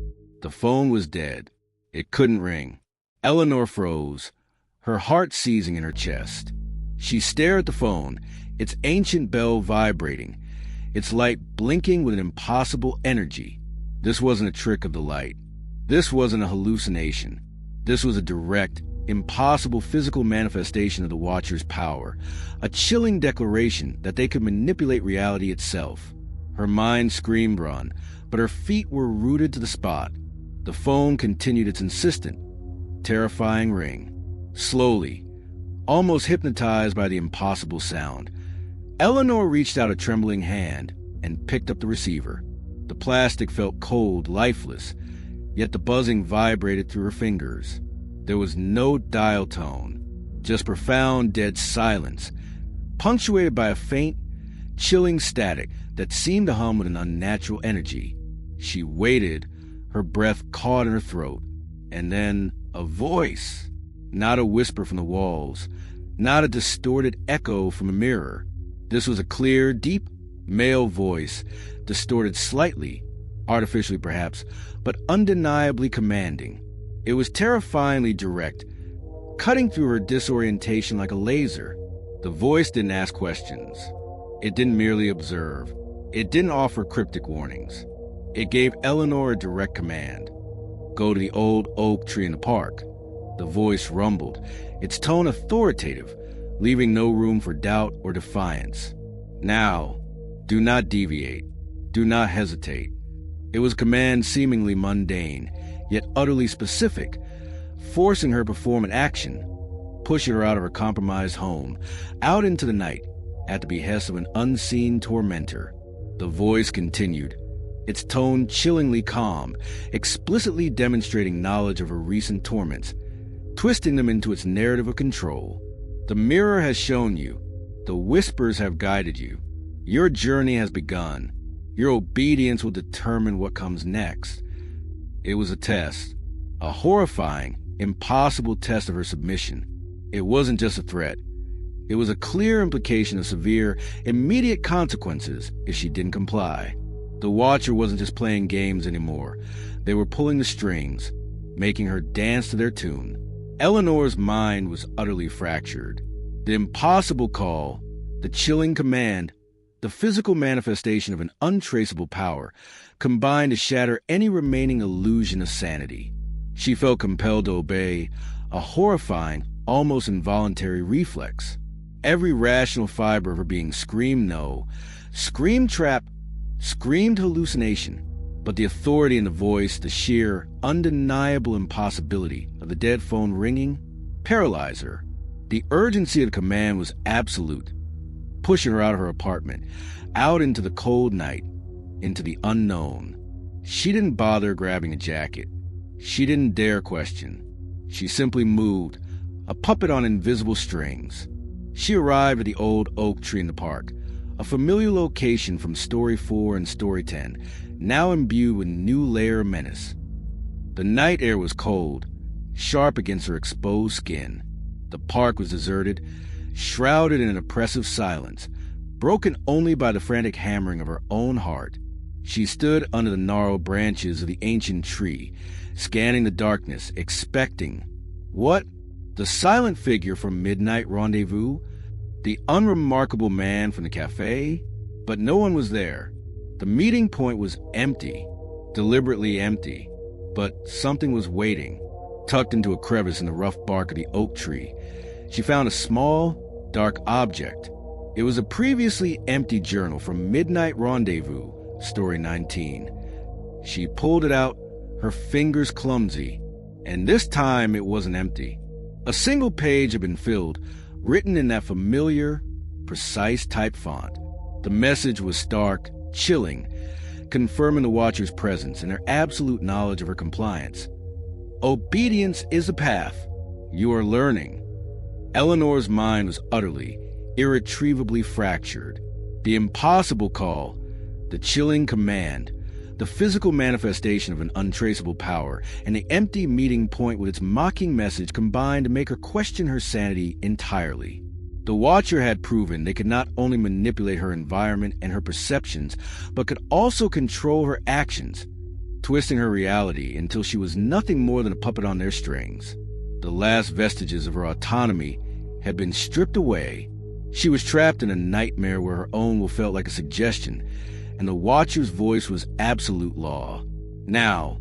Speaker 1: The phone was dead. It couldn't ring. Eleanor froze, her heart seizing in her chest. She stared at the phone, its ancient bell vibrating, its light blinking with an impossible energy. This wasn't a trick of the light. This wasn't a hallucination. This was a direct, impossible physical manifestation of the Watcher's power, a chilling declaration that they could manipulate reality itself. Her mind screamed run, but her feet were rooted to the spot. The phone continued its insistent, terrifying ring. Slowly, almost hypnotized by the impossible sound, Eleanor reached out a trembling hand and picked up the receiver. The plastic felt cold, lifeless, yet the buzzing vibrated through her fingers. There was no dial tone, just profound dead silence, punctuated by a faint, chilling static that seemed to hum with an unnatural energy. She waited, her breath caught in her throat, and then a voice, not a whisper from the walls, not a distorted echo from a mirror. This was a clear, deep, male voice, distorted slightly, artificially perhaps, but undeniably commanding. It was terrifyingly direct, cutting through her disorientation like a laser. The voice didn't ask questions. It didn't merely observe. It didn't offer cryptic warnings. It gave Eleanor a direct command. Go to the old oak tree in the park. The voice rumbled, its tone authoritative, leaving no room for doubt or defiance. Now, do not deviate. Do not hesitate. It was a command seemingly mundane, yet utterly specific, forcing her to perform an action, pushing her out of her compromised home, out into the night, at the behest of an unseen tormentor. The voice continued, its tone chillingly calm, explicitly demonstrating knowledge of her recent torments, twisting them into its narrative of control. The mirror has shown you. The whispers have guided you. Your journey has begun. Your obedience will determine what comes next. It was a test, a horrifying, impossible test of her submission. It wasn't just a threat. It was a clear implication of severe, immediate consequences if she didn't comply. The Watcher wasn't just playing games anymore. They were pulling the strings, making her dance to their tune. Eleanor's mind was utterly fractured. The impossible call, the chilling command, the physical manifestation of an untraceable power combined to shatter any remaining illusion of sanity. She felt compelled to obey, a horrifying, almost involuntary reflex. Every rational fiber of her being screamed no, screamed trap, screamed hallucination. But the authority in the voice, the sheer, undeniable impossibility of the dead phone ringing, paralyzed her. The urgency of the command was absolute, pushing her out of her apartment, out into the cold night, into the unknown. She didn't bother grabbing a jacket. She didn't dare question. She simply moved, a puppet on invisible strings. She arrived at the old oak tree in the park, a familiar location from Story 4 and Story 10, now imbued with new layer of menace. The night air was cold, sharp against her exposed skin. The park was deserted, shrouded in an oppressive silence, broken only by the frantic hammering of her own heart. She stood under the gnarled branches of the ancient tree, scanning the darkness, expecting what? The silent figure from Midnight Rendezvous? The unremarkable man from the cafe? But no one was there. The meeting point was empty, deliberately empty. But something was waiting, tucked into a crevice in the rough bark of the oak tree. She found a small, dark object. It was a previously empty journal from Midnight Rendezvous, Story 19. She pulled it out, her fingers clumsy, and this time it wasn't empty. A single page had been filled, written in that familiar, precise type font. The message was stark, chilling, confirming the Watcher's presence and her absolute knowledge of her compliance. Obedience is a path. You are learning. Eleanor's mind was utterly, irretrievably fractured. The impossible call, the chilling command, the physical manifestation of an untraceable power, and the empty meeting point with its mocking message combined to make her question her sanity entirely. The Watcher had proven they could not only manipulate her environment and her perceptions, but could also control her actions, twisting her reality until she was nothing more than a puppet on their strings. The last vestiges of her autonomy had been stripped away. She was trapped in a nightmare where her own will felt like a suggestion, and the Watcher's voice was absolute law. Now,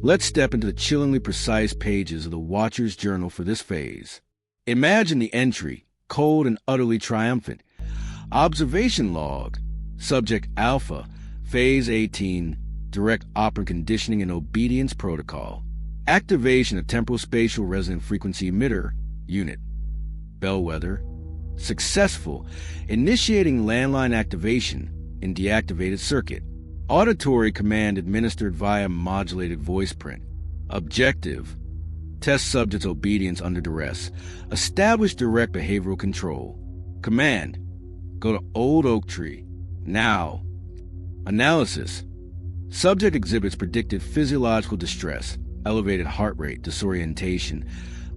Speaker 1: let's step into the chillingly precise pages of the Watcher's journal for this phase. Imagine the entry, cold and utterly triumphant. Observation log, subject alpha, phase 18, direct operant conditioning and obedience protocol. Activation of temporal spatial resonant frequency emitter, unit. Bellwether, successful, initiating landline activation in deactivated circuit. Auditory command administered via modulated voice print. Objective, test subject's obedience under duress. Establish direct behavioral control. Command, go to old oak tree. Now. Analysis, subject exhibits predicted physiological distress, elevated heart rate, disorientation,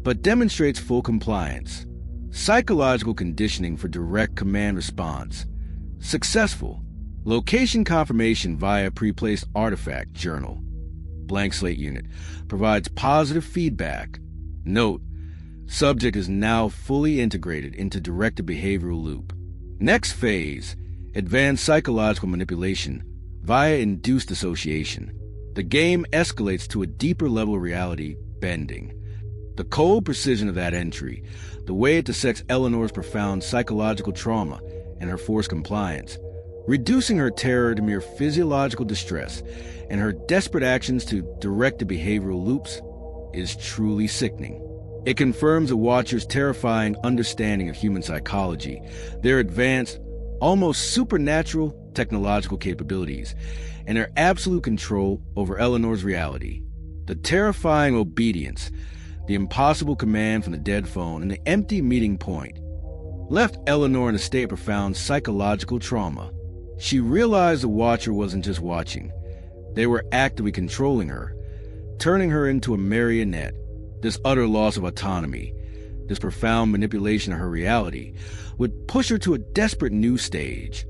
Speaker 1: but demonstrates full compliance. Psychological conditioning for direct command response. Successful. Location confirmation via pre-placed artifact journal. Blank slate unit provides positive feedback. Note, subject is now fully integrated into directed behavioral loop. Next phase, advanced psychological manipulation via induced association. The game escalates to a deeper level of reality bending. The cold precision of that entry, the way it dissects Eleanor's profound psychological trauma and her forced compliance, reducing her terror to mere physiological distress and her desperate actions to directed behavioral loops, is truly sickening. It confirms the Watcher's terrifying understanding of human psychology, their advanced, almost supernatural technological capabilities, and their absolute control over Eleanor's reality. The terrifying obedience, the impossible command from the dead phone, and the empty meeting point left Eleanor in a state of profound psychological trauma. She realized the Watcher wasn't just watching. They were actively controlling her, turning her into a marionette. This utter loss of autonomy, this profound manipulation of her reality, would push her to a desperate new stage.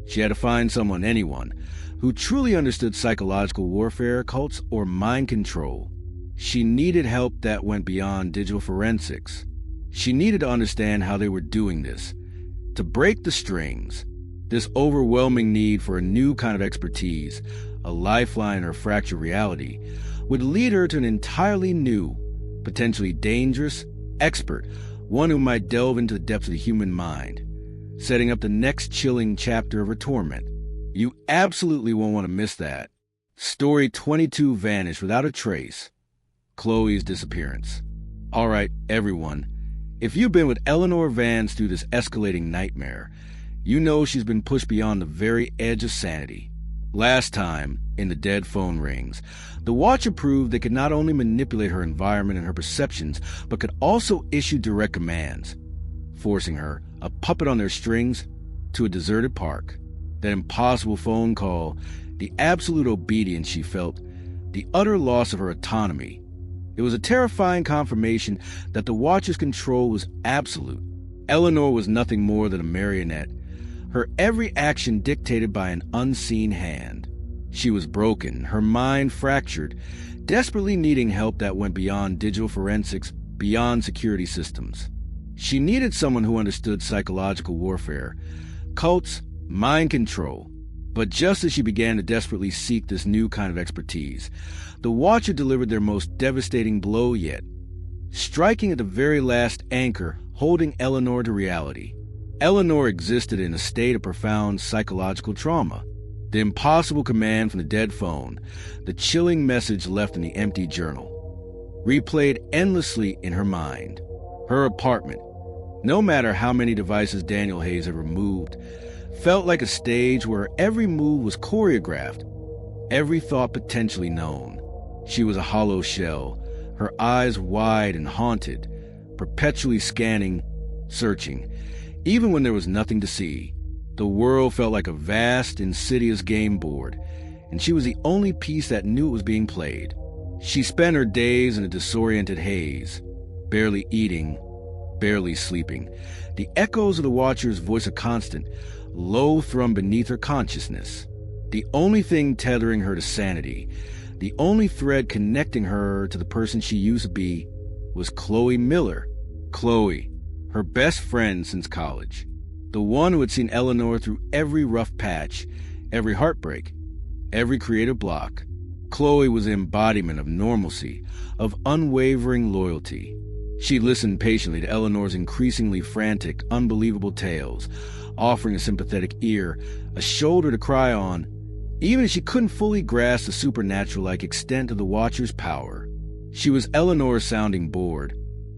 Speaker 1: She had to find anyone, who truly understood psychological warfare, cults, or mind control. She needed help that went beyond digital forensics. She needed to understand how they were doing this, to break the strings. This overwhelming need for a new kind of expertise, a lifeline or fractured reality, would lead her to an entirely new, potentially dangerous, expert, one who might delve into the depths of the human mind, setting up the next chilling chapter of her torment. You absolutely won't want to miss that. Story 22 vanished without a trace. Chloe's disappearance. All right, everyone. If you've been with Eleanor Vance through this escalating nightmare, you know she's been pushed beyond the very edge of sanity. Last time, in the dead phone rings, the Watcher proved they could not only manipulate her environment and her perceptions, but could also issue direct commands, forcing her, a puppet on their strings, to a deserted park. That impossible phone call, the absolute obedience she felt, the utter loss of her autonomy. It was a terrifying confirmation that the Watcher's control was absolute. Eleanor was nothing more than a marionette, her every action dictated by an unseen hand. She was broken, her mind fractured, desperately needing help that went beyond digital forensics, beyond security systems. She needed someone who understood psychological warfare, cults, mind control. But just as she began to desperately seek this new kind of expertise, the Watcher delivered their most devastating blow yet, striking at the very last anchor holding Eleanor to reality. Eleanor existed in a state of profound psychological trauma. The impossible command from the dead phone, the chilling message left in the empty journal, replayed endlessly in her mind. Her apartment, no matter how many devices Daniel Hayes had removed, felt like a stage where every move was choreographed, every thought potentially known. She was a hollow shell, her eyes wide and haunted, perpetually scanning, searching, even when there was nothing to see. The world felt like a vast, insidious game board, and she was the only piece that knew it was being played. She spent her days in a disoriented haze, barely eating, barely sleeping. The echoes of the Watcher's voice a constant, low thrum beneath her consciousness. The only thing tethering her to sanity, the only thread connecting her to the person she used to be, was Chloe Miller. Chloe, her best friend since college. The one who had seen Eleanor through every rough patch, every heartbreak, every creative block. Chloe was the embodiment of normalcy, of unwavering loyalty. She listened patiently to Eleanor's increasingly frantic, unbelievable tales, offering a sympathetic ear, a shoulder to cry on, even if she couldn't fully grasp the supernatural-like extent of the Watcher's power. She was Eleanor's sounding board,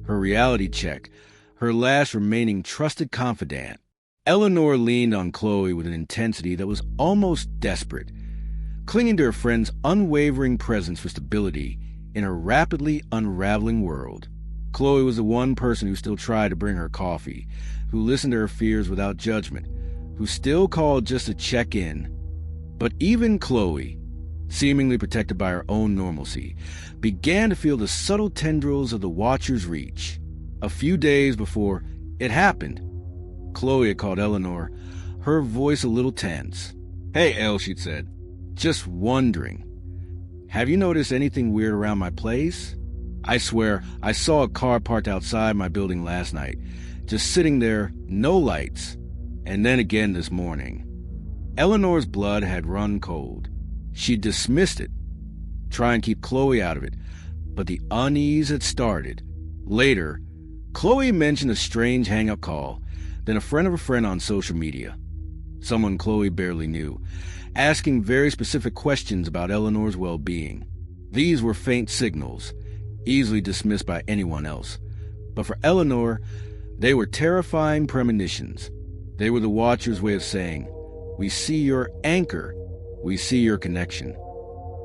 Speaker 1: her reality check, her last remaining trusted confidant. Eleanor leaned on Chloe with an intensity that was almost desperate, clinging to her friend's unwavering presence for stability in her rapidly unraveling world. Chloe was the one person who still tried to bring her coffee, who listened to her fears without judgment, who still called just to check in. But even Chloe, seemingly protected by her own normalcy, began to feel the subtle tendrils of the Watcher's reach. A few days before it happened, Chloe had called Eleanor, her voice a little tense. "Hey, Elle," she'd said. "Just wondering. Have you noticed anything weird around my place? I swear, I saw a car parked outside my building last night, just sitting there, no lights, and then again this morning." Eleanor's blood had run cold. She dismissed it, trying to keep Chloe out of it, but the unease had started. Later, Chloe mentioned a strange hang-up call, then a friend of a friend on social media, someone Chloe barely knew, asking very specific questions about Eleanor's well-being. These were faint signals, easily dismissed by anyone else. But for Eleanor, they were terrifying premonitions. They were the Watcher's way of saying, "We see your anchor. We see your connection."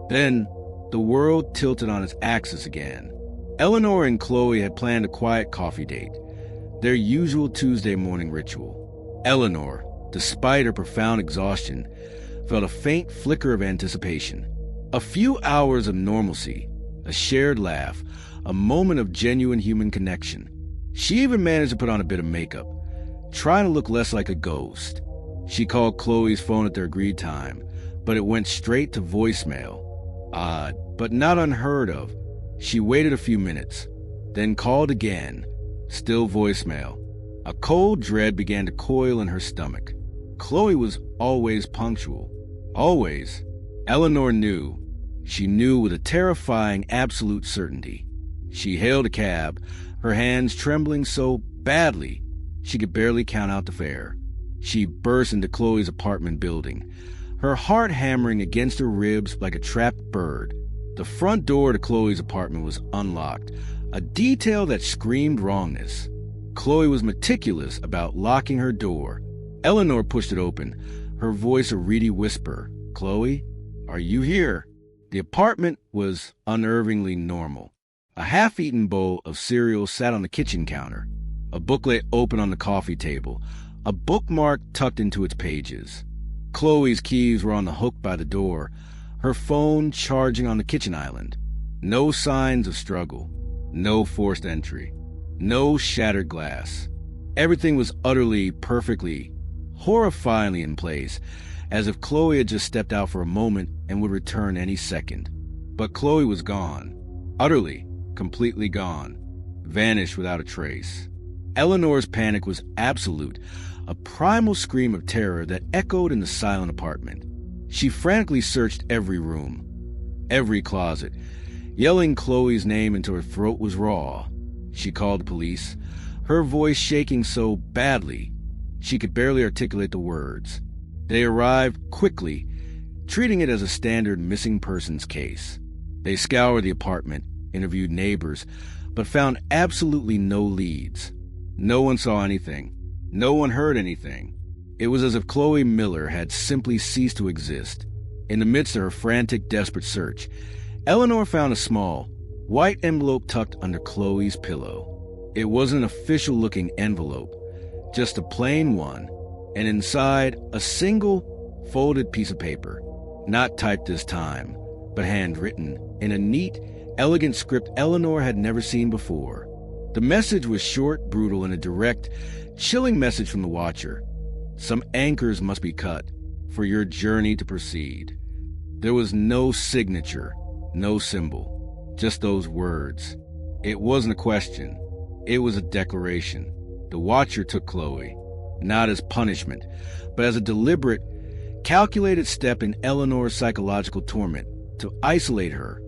Speaker 1: Then, the world tilted on its axis again. Eleanor and Chloe had planned a quiet coffee date, their usual Tuesday morning ritual. Eleanor, despite her profound exhaustion, felt a faint flicker of anticipation. A few hours of normalcy, a shared laugh, a moment of genuine human connection. She even managed to put on a bit of makeup, trying to look less like a ghost. She called Chloe's phone at their agreed time, but it went straight to voicemail. Odd, but not unheard of. She waited a few minutes, then called again. Still voicemail. A cold dread began to coil in her stomach. Chloe was always punctual. Always. Eleanor knew. She knew with a terrifying absolute certainty. She hailed a cab, her hands trembling so badly she could barely count out the fare. She burst into Chloe's apartment building, her heart hammering against her ribs like a trapped bird. The front door to Chloe's apartment was unlocked, a detail that screamed wrongness. Chloe was meticulous about locking her door. Eleanor pushed it open, her voice a reedy whisper. "Chloe, are you here?" The apartment was unnervingly normal. A half-eaten bowl of cereal sat on the kitchen counter, a booklet open on the coffee table, a bookmark tucked into its pages. Chloe's keys were on the hook by the door, her phone charging on the kitchen island. No signs of struggle, no forced entry, no shattered glass. Everything was utterly, perfectly, horrifyingly in place, as if Chloe had just stepped out for a moment and would return any second. But Chloe was gone. Utterly, completely gone. Vanished without a trace. Eleanor's panic was absolute, a primal scream of terror that echoed in the silent apartment. She frantically searched every room, every closet, yelling Chloe's name until her throat was raw. She called the police, her voice shaking so badly she could barely articulate the words. They arrived quickly, treating it as a standard missing persons case. They scoured the apartment, interviewed neighbors, but found absolutely no leads. No one saw anything. No one heard anything. It was as if Chloe Miller had simply ceased to exist. In the midst of her frantic, desperate search, Eleanor found a small, white envelope tucked under Chloe's pillow. It was an official-looking envelope, just a plain one, and inside a single, folded piece of paper, not typed this time, but handwritten in a neat, elegant script Eleanor had never seen before. The message was short, brutal, and a direct, chilling message from the watcher. Some anchors must be cut for your journey to proceed. There was no signature, no symbol, just those words. It wasn't a question. It was a declaration. The watcher took Chloe, not as punishment, but as a deliberate, calculated step in Eleanor's psychological torment, to isolate her,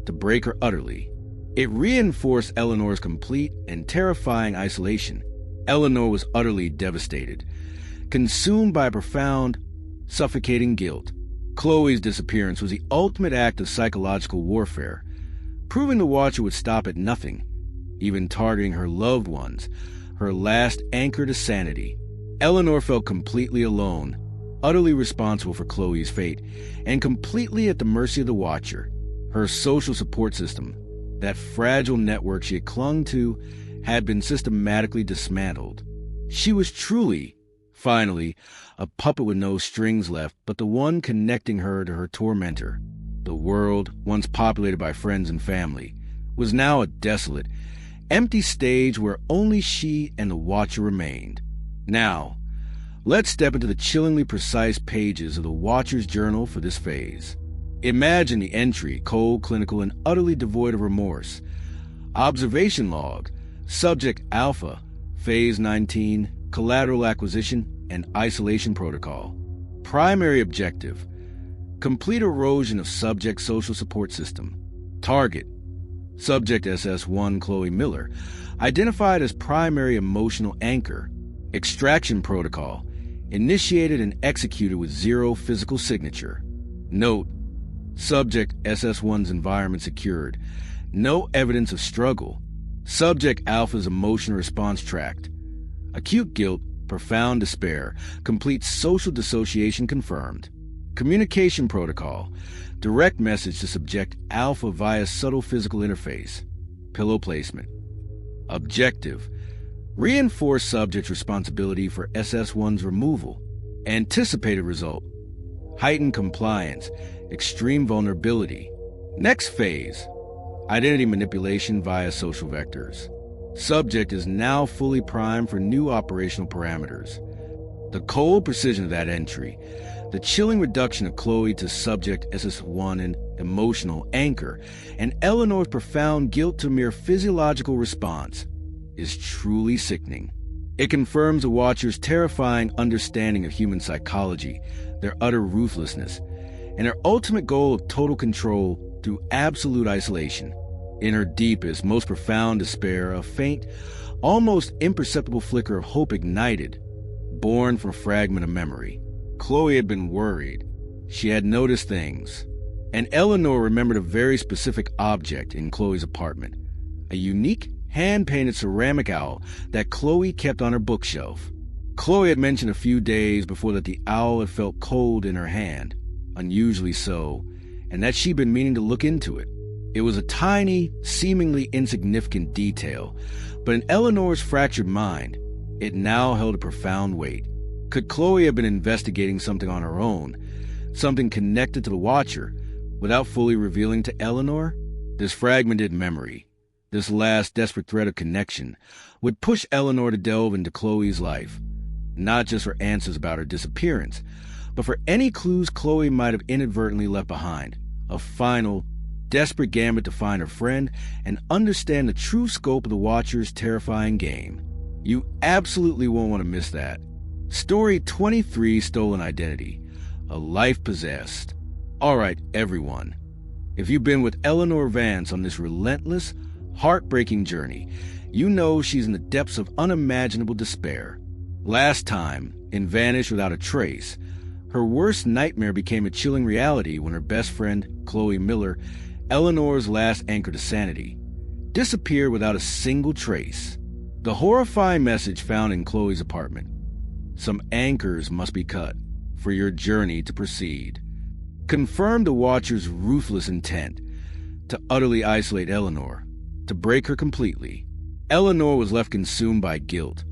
Speaker 1: to break her utterly. It reinforced Eleanor's complete and terrifying isolation. Eleanor was utterly devastated, consumed by a profound, suffocating guilt. Chloe's disappearance was the ultimate act of psychological warfare, proving the watcher would stop at nothing, even targeting her loved ones, her last anchor to sanity. Eleanor felt completely alone, utterly responsible for Chloe's fate, and completely at the mercy of the watcher. Her social support system, that fragile network she had clung to, had been systematically dismantled. She was truly, finally, a puppet with no strings left but the one connecting her to her tormentor. The world, once populated by friends and family, was now a desolate, empty stage where only she and the watcher remained. Now, let's step into the chillingly precise pages of the watcher's journal for this phase. Imagine the entry, cold, clinical, and utterly devoid of remorse. Observation log, subject alpha, phase 19, collateral acquisition and isolation protocol. Primary objective, complete erosion of subject social support system. Target, subject SS1 Chloe Miller, identified as primary emotional anchor. Extraction protocol, initiated and executed with zero physical signature. Note, subject SS1's environment secured. No evidence of struggle. Subject Alpha's emotional response tracked. Acute guilt, profound despair, complete social dissociation confirmed. Communication protocol, direct message to subject Alpha via subtle physical interface. Pillow placement. Objective, reinforce subject's responsibility for SS1's removal. Anticipated result, heightened compliance, extreme vulnerability. Next phase, identity manipulation via social vectors. Subject is now fully primed for new operational parameters. The cold precision of that entry, the chilling reduction of Chloe to subject SS1 and emotional anchor, and Eleanor's profound guilt to mere physiological response is truly sickening. It confirms the Watcher's terrifying understanding of human psychology, their utter ruthlessness, and their ultimate goal of total control through absolute isolation. In her deepest, most profound despair, a faint, almost imperceptible flicker of hope ignited, born from a fragment of memory. Chloe had been worried. She had noticed things. And Eleanor remembered a very specific object in Chloe's apartment, a unique hand-painted ceramic owl that Chloe kept on her bookshelf. Chloe had mentioned a few days before that the owl had felt cold in her hand, unusually so, and that she'd been meaning to look into it. It was a tiny, seemingly insignificant detail, but in Eleanor's fractured mind, it now held a profound weight. Could Chloe have been investigating something on her own, something connected to the Watcher, without fully revealing to Eleanor? This fragmented memory, this last desperate thread of connection, would push Eleanor to delve into Chloe's life, not just for answers about her disappearance, but for any clues Chloe might have inadvertently left behind, a final, desperate gambit to find her friend and understand the true scope of the Watcher's terrifying game. You absolutely won't want to miss that. Story 23, Stolen Identity, A Life Possessed. All right, everyone. If you've been with Eleanor Vance on this relentless, heartbreaking journey, you know she's in the depths of unimaginable despair. Last time, in Vanish Without a Trace, her worst nightmare became a chilling reality when her best friend, Chloe Miller, Eleanor's last anchor to sanity, disappeared without a single trace. The horrifying message found in Chloe's apartment: some anchors must be cut for your journey to proceed, confirmed the Watcher's ruthless intent to utterly isolate Eleanor, to break her completely. Eleanor was left consumed by guilt,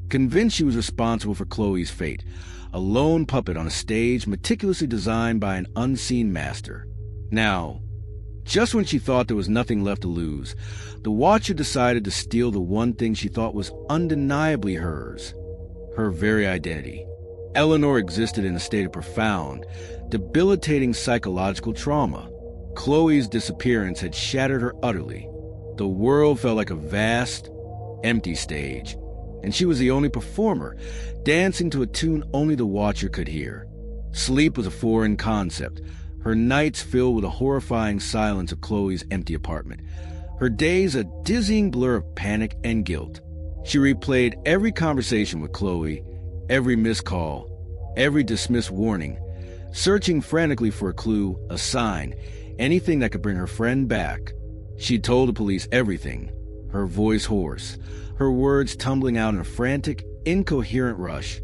Speaker 1: convinced she was responsible for Chloe's fate, a lone puppet on a stage meticulously designed by an unseen master. Now, just when she thought there was nothing left to lose, the Watcher decided to steal the one thing she thought was undeniably hers, her very identity. Eleanor existed in a state of profound, debilitating psychological trauma. Chloe's disappearance had shattered her utterly. The world felt like a vast, empty stage, and she was the only performer, dancing to a tune only the Watcher could hear. Sleep was a foreign concept, her nights filled with the horrifying silence of Chloe's empty apartment, her days a dizzying blur of panic and guilt. She replayed every conversation with Chloe, every missed call, every dismissed warning, searching frantically for a clue, a sign, anything that could bring her friend back. She told the police everything, her voice hoarse, her words tumbling out in a frantic, incoherent rush.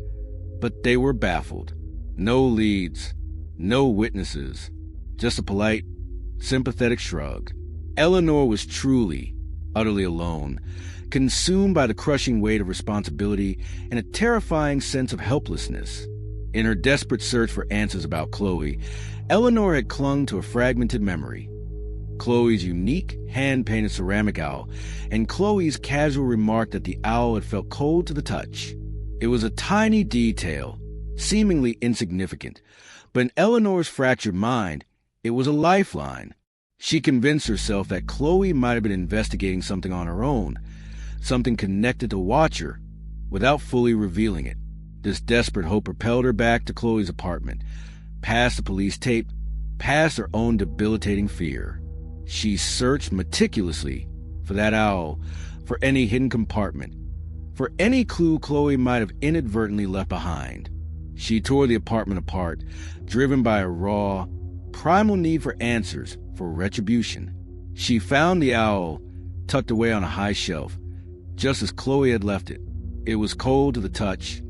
Speaker 1: But they were baffled. No leads, no witnesses, just a polite, sympathetic shrug. Eleanor was truly, utterly alone, consumed by the crushing weight of responsibility and a terrifying sense of helplessness. In her desperate search for answers about Chloe, Eleanor had clung to a fragmented memory. Chloe's unique, hand-painted ceramic owl, and Chloe's casual remark that the owl had felt cold to the touch. It was a tiny detail, seemingly insignificant, but in Eleanor's fractured mind, it was a lifeline. She convinced herself that Chloe might have been investigating something on her own, something connected to Watcher, without fully revealing it. This desperate hope propelled her back to Chloe's apartment, past the police tape, past her own debilitating fear. She searched meticulously for that owl, for any hidden compartment, for any clue Chloe might have inadvertently left behind. She tore the apartment apart, driven by a raw, primal need for answers, for retribution. She found the owl tucked away on a high shelf, just as Chloe had left it. It was cold to the touch,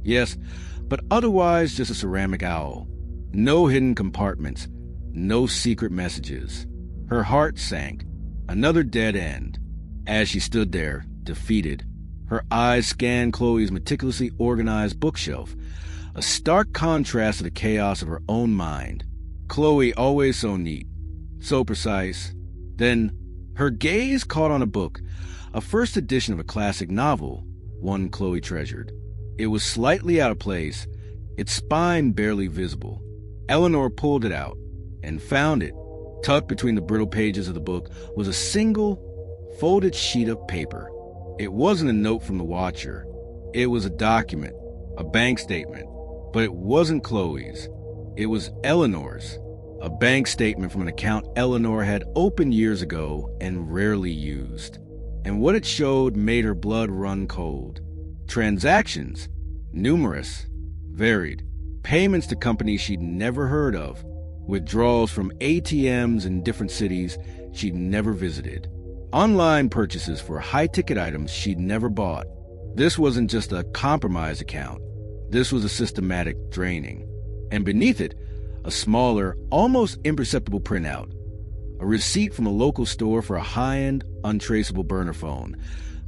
Speaker 1: yes, but otherwise just a ceramic owl. No hidden compartments, no secret messages. Her heart sank, another dead end. As she stood there, defeated, her eyes scanned Chloe's meticulously organized bookshelf, a stark contrast to the chaos of her own mind. Chloe, always so neat, so precise. Then, her gaze caught on a book, a first edition of a classic novel, one Chloe treasured. It was slightly out of place, its spine barely visible. Eleanor pulled it out and found it. Tucked between the brittle pages of the book was a single, folded sheet of paper. It wasn't a note from the watcher. It was a document, a bank statement. But it wasn't Chloe's. It was Eleanor's. A bank statement from an account Eleanor had opened years ago and rarely used. And what it showed made her blood run cold. Transactions, numerous, varied. Payments to companies she'd never heard of. Withdrawals from ATMs in different cities she'd never visited. Online purchases for high-ticket items she'd never bought. This wasn't just a compromise account. This was a systematic draining. And beneath it, a smaller, almost imperceptible printout. A receipt from a local store for a high-end, untraceable burner phone,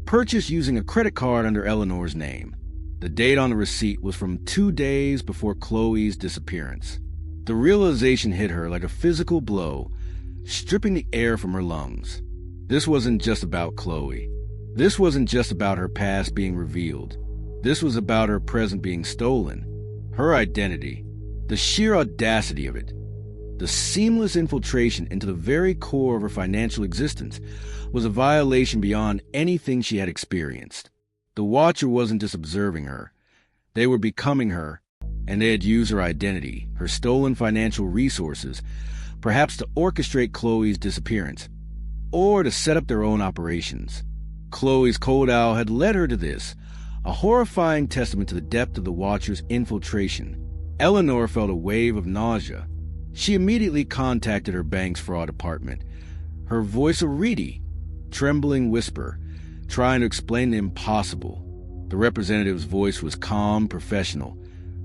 Speaker 1: purchased using a credit card under Eleanor's name. The date on the receipt was from 2 days before Chloe's disappearance. The realization hit her like a physical blow, stripping the air from her lungs. This wasn't just about Chloe. This wasn't just about her past being revealed. This was about her present being stolen. Her identity. The sheer audacity of it. The seamless infiltration into the very core of her financial existence was a violation beyond anything she had experienced. The Watcher wasn't just observing her. They were becoming her, and they had used her identity, her stolen financial resources, perhaps to orchestrate Chloe's disappearance, or to set up their own operations. Chloe's cold owl had led her to this, a horrifying testament to the depth of the Watcher's infiltration. Eleanor felt a wave of nausea. She immediately contacted her bank's fraud department, her voice a reedy, trembling whisper, trying to explain the impossible. The representative's voice was calm, professional,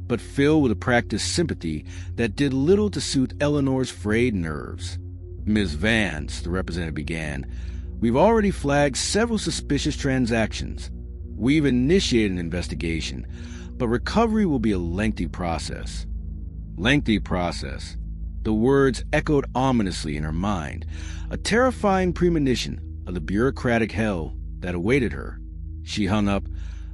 Speaker 1: but filled with a practiced sympathy that did little to soothe Eleanor's frayed nerves. "Ms. Vance," the representative began, "we've already flagged several suspicious transactions. We've initiated an investigation, but recovery will be a lengthy process." Lengthy process. The words echoed ominously in her mind, a terrifying premonition of the bureaucratic hell that awaited her. She hung up,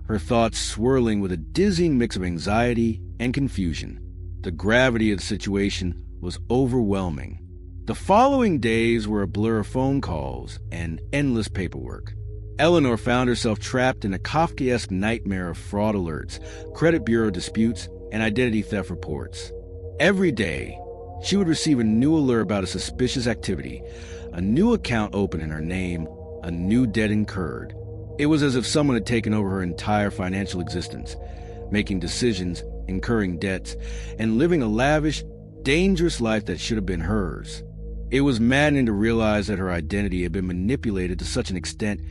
Speaker 1: her thoughts swirling with a dizzying mix of anxiety and confusion. The gravity of the situation was overwhelming. The following days were a blur of phone calls and endless paperwork. Eleanor found herself trapped in a Kafkaesque nightmare of fraud alerts, credit bureau disputes, and identity theft reports. Every day, she would receive a new alert about a suspicious activity, a new account opened in her name, a new debt incurred. It was as if someone had taken over her entire financial existence, making decisions, incurring debts, and living a lavish, dangerous life that should have been hers. It was maddening to realize that her identity had been manipulated to such an extent,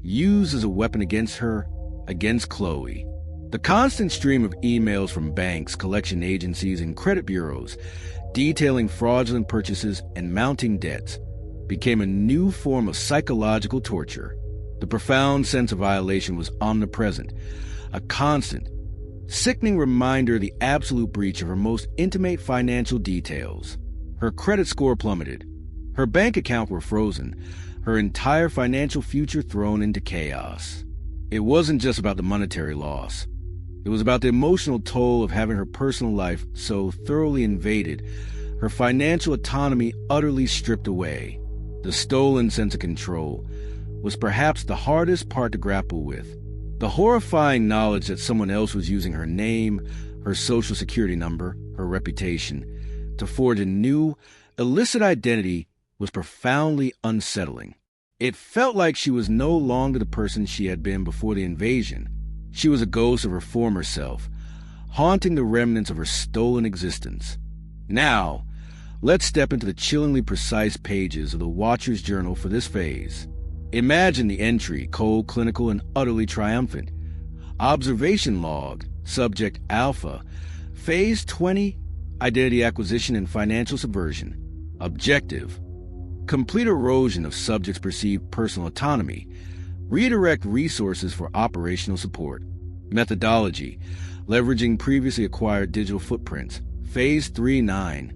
Speaker 1: used as a weapon against her, against Chloe. The constant stream of emails from banks, collection agencies, and credit bureaus detailing fraudulent purchases and mounting debts became a new form of psychological torture. The profound sense of violation was omnipresent, a constant, sickening reminder of the absolute breach of her most intimate financial details. Her credit score plummeted. Her bank account were frozen, her entire financial future thrown into chaos. It wasn't just about the monetary loss. It was about the emotional toll of having her personal life so thoroughly invaded, her financial autonomy utterly stripped away. The stolen sense of control was perhaps the hardest part to grapple with. The horrifying knowledge that someone else was using her name, her social security number, her reputation, to forge a new, illicit identity was profoundly unsettling. It felt like she was no longer the person she had been before the invasion. She was a ghost of her former self, haunting the remnants of her stolen existence. Now, let's step into the chillingly precise pages of the Watcher's journal for this phase. Imagine the entry, cold, clinical, and utterly triumphant. Observation log, subject alpha, phase 20, identity acquisition and financial subversion. Objective, complete erosion of subject's perceived personal autonomy. Redirect resources for operational support. Methodology, leveraging previously acquired digital footprints. Phase 3-9,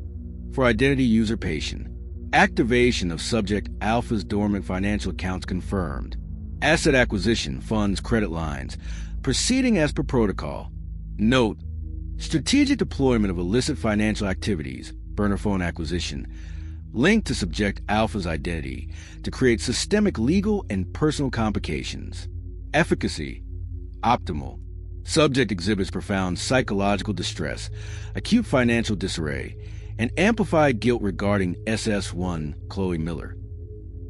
Speaker 1: for identity usurpation. Activation of subject alpha's dormant financial accounts confirmed. Asset acquisition, funds, credit lines, proceeding as per protocol. Note: strategic deployment of illicit financial activities, burner phone acquisition, linked to subject Alpha's identity to create systemic legal and personal complications. Efficacy: optimal. Subject exhibits profound psychological distress, acute financial disarray, and amplified guilt regarding SS1 Chloe Miller.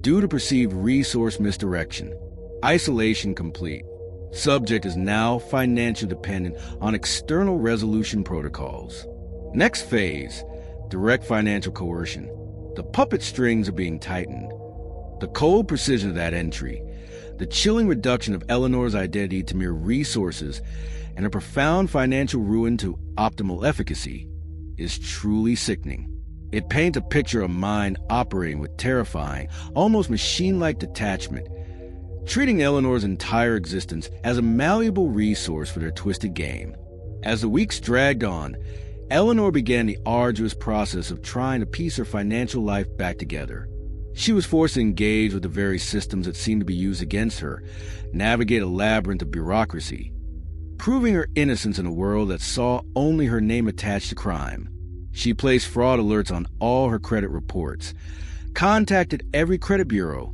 Speaker 1: Due to perceived resource misdirection. Isolation complete. Subject is now financially dependent on external resolution protocols. Next phase: direct financial coercion. The puppet strings are being tightened. The cold precision of that entry, the chilling reduction of Eleanor's identity to mere resources, and a profound financial ruin to optimal efficacy is truly sickening. It paints a picture of a mind operating with terrifying, almost machine-like detachment, treating Eleanor's entire existence as a malleable resource for their twisted game. As the weeks dragged on, Eleanor began the arduous process of trying to piece her financial life back together. She was forced to engage with the very systems that seemed to be used against her, navigate a labyrinth of bureaucracy, proving her innocence in a world that saw only her name attached to crime. She placed fraud alerts on all her credit reports, contacted every credit bureau,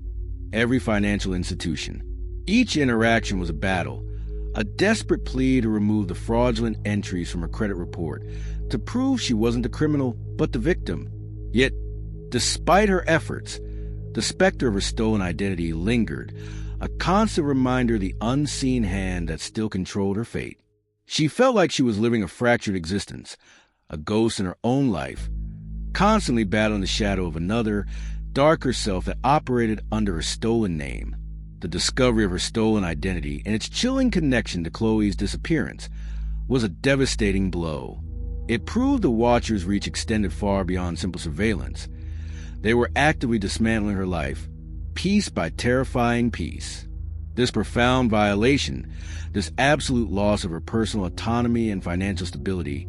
Speaker 1: every financial institution. Each interaction was a battle, a desperate plea to remove the fraudulent entries from her credit report, to prove she wasn't the criminal, but the victim. Yet, despite her efforts, the specter of her stolen identity lingered, a constant reminder of the unseen hand that still controlled her fate. She felt like she was living a fractured existence, a ghost in her own life, constantly battling the shadow of another, darker self that operated under her stolen name. The discovery of her stolen identity and its chilling connection to Chloe's disappearance was a devastating blow. It proved the Watchers' reach extended far beyond simple surveillance. They were actively dismantling her life, piece by terrifying piece. This profound violation, this absolute loss of her personal autonomy and financial stability,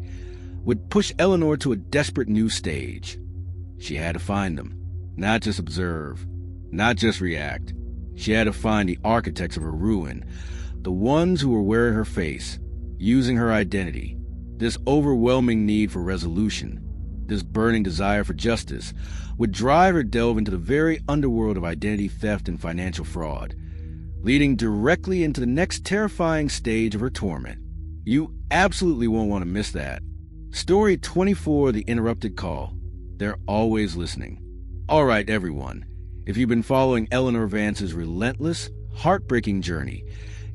Speaker 1: would push Eleanor to a desperate new stage. She had to find them, not just observe, not just react. She had to find the architects of her ruin, the ones who were wearing her face, using her identity. This overwhelming need for resolution, this burning desire for justice, would drive her delve into the very underworld of identity theft and financial fraud, leading directly into the next terrifying stage of her torment. You absolutely won't want to miss that. Story 24, The Interrupted Call. They're always listening. All right, everyone. If you've been following Eleanor Vance's relentless, heartbreaking journey,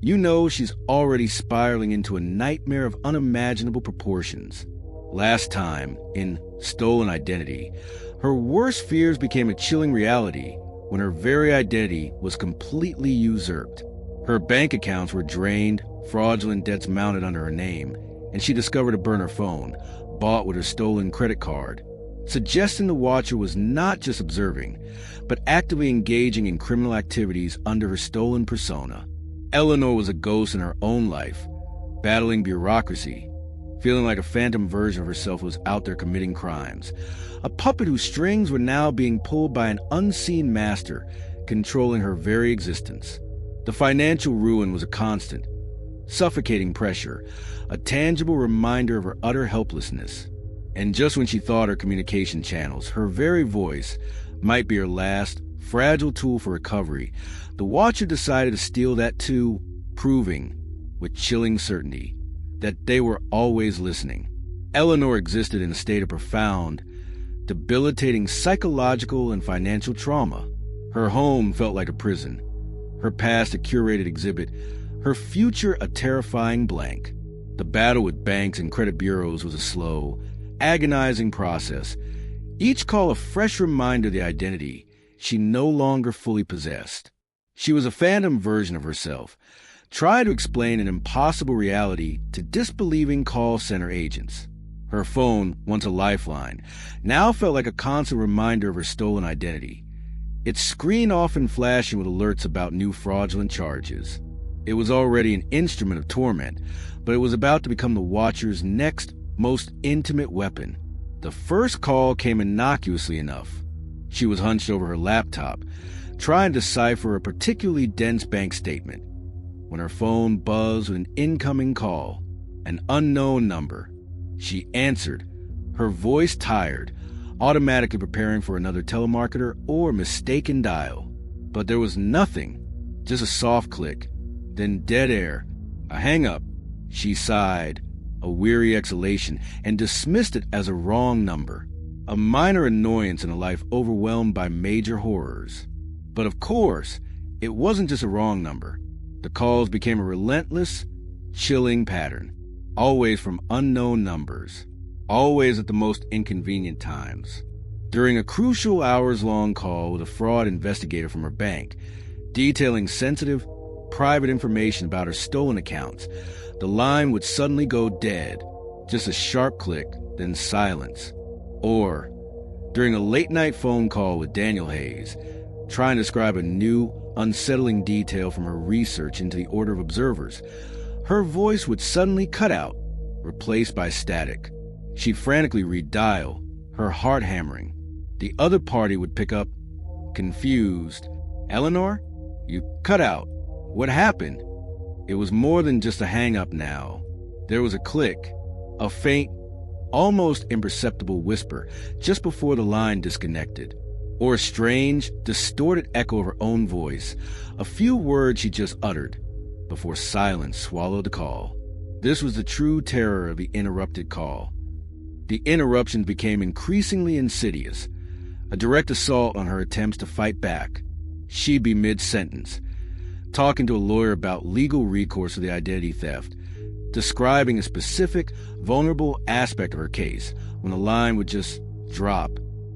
Speaker 1: you know she's already spiraling into a nightmare of unimaginable proportions. Last time, in Stolen Identity, her worst fears became a chilling reality when her very identity was completely usurped. Her bank accounts were drained, fraudulent debts mounted under her name, and she discovered a burner phone, bought with her stolen credit card, suggesting the Watcher was not just observing, but actively engaging in criminal activities under her stolen persona. Eleanor was a ghost in her own life, battling bureaucracy, feeling like a phantom version of herself was out there committing crimes, a puppet whose strings were now being pulled by an unseen master, controlling her very existence. The financial ruin was a constant, suffocating pressure, a tangible reminder of her utter helplessness. And just when she thought her communication channels, her very voice, might be her last, fragile tool for recovery, the Watcher decided to steal that too, proving, with chilling certainty, that they were always listening. Eleanor existed in a state of profound, debilitating psychological and financial trauma. Her home felt like a prison, her past a curated exhibit, her future a terrifying blank. The battle with banks and credit bureaus was a slow, agonizing process, each call a fresh reminder of the identity she no longer fully possessed. She was a phantom version of herself, trying to explain an impossible reality to disbelieving call center agents. Her phone, once a lifeline, now felt like a constant reminder of her stolen identity, its screen often flashing with alerts about new fraudulent charges. It was already an instrument of torment, but it was about to become the Watcher's next, most intimate weapon. The first call came innocuously enough. She was hunched over her laptop, trying to decipher a particularly dense bank statement, when her phone buzzed with an incoming call. An unknown number. She answered, her voice tired, automatically preparing for another telemarketer or mistaken dial. But there was nothing, just a soft click, then dead air, a hang-up. She sighed, a weary exhalation, and dismissed it as a wrong number, a minor annoyance in a life overwhelmed by major horrors. But of course, it wasn't just a wrong number. The calls became a relentless, chilling pattern, always from unknown numbers, always at the most inconvenient times. During a crucial hours-long call with a fraud investigator from her bank, detailing sensitive, private information about her stolen accounts, the line would suddenly go dead, just a sharp click, then silence. Or, during a late-night phone call with Daniel Hayes, trying to describe a new, unsettling detail from her research into the Order of Observers, her voice would suddenly cut out, replaced by static. She'd frantically redial, her heart hammering. The other party would pick up, confused. "Eleanor? You cut out. What happened?" It was more than just a hang-up now. There was a click, a faint, almost imperceptible whisper just before the line disconnected, or a strange, distorted echo of her own voice, a few words she just uttered, before silence swallowed the call. This was the true terror of the interrupted call. The interruptions became increasingly insidious, a direct assault on her attempts to fight back. She'd be mid-sentence, talking to a lawyer about legal recourse for the identity theft, describing a specific, vulnerable aspect of her case, when the line would just drop.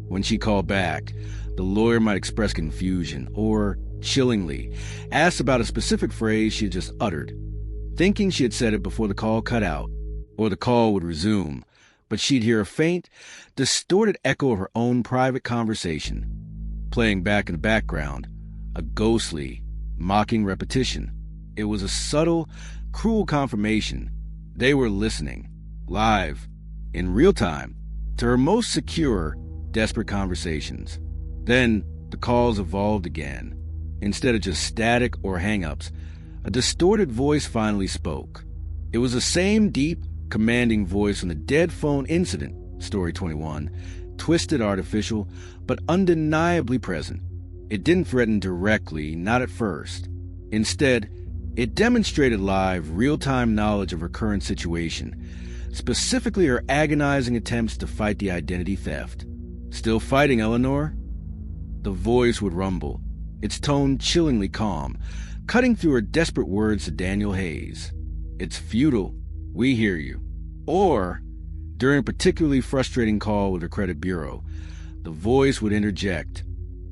Speaker 1: When she called back, the lawyer might express confusion or, chillingly, ask about a specific phrase she had just uttered, thinking she had said it before the call cut out, or the call would resume, but she'd hear a faint, distorted echo of her own private conversation, playing back in the background, a ghostly, mocking repetition. It was a subtle, cruel confirmation. They were listening, live, in real time, to her most secure, desperate conversations. Then the calls evolved again. Instead of just static or hang-ups, a distorted voice finally spoke. It was the same deep, commanding voice from the dead phone incident, Story 21, twisted, artificial, but undeniably present. It didn't threaten directly, not at first. Instead, it demonstrated live, real-time knowledge of her current situation, specifically her agonizing attempts to fight the identity theft. "Still fighting, Eleanor?" The voice would rumble, its tone chillingly calm, cutting through her desperate words to Daniel Hayes. "It's futile. We hear you." Or, during a particularly frustrating call with her credit bureau, the voice would interject,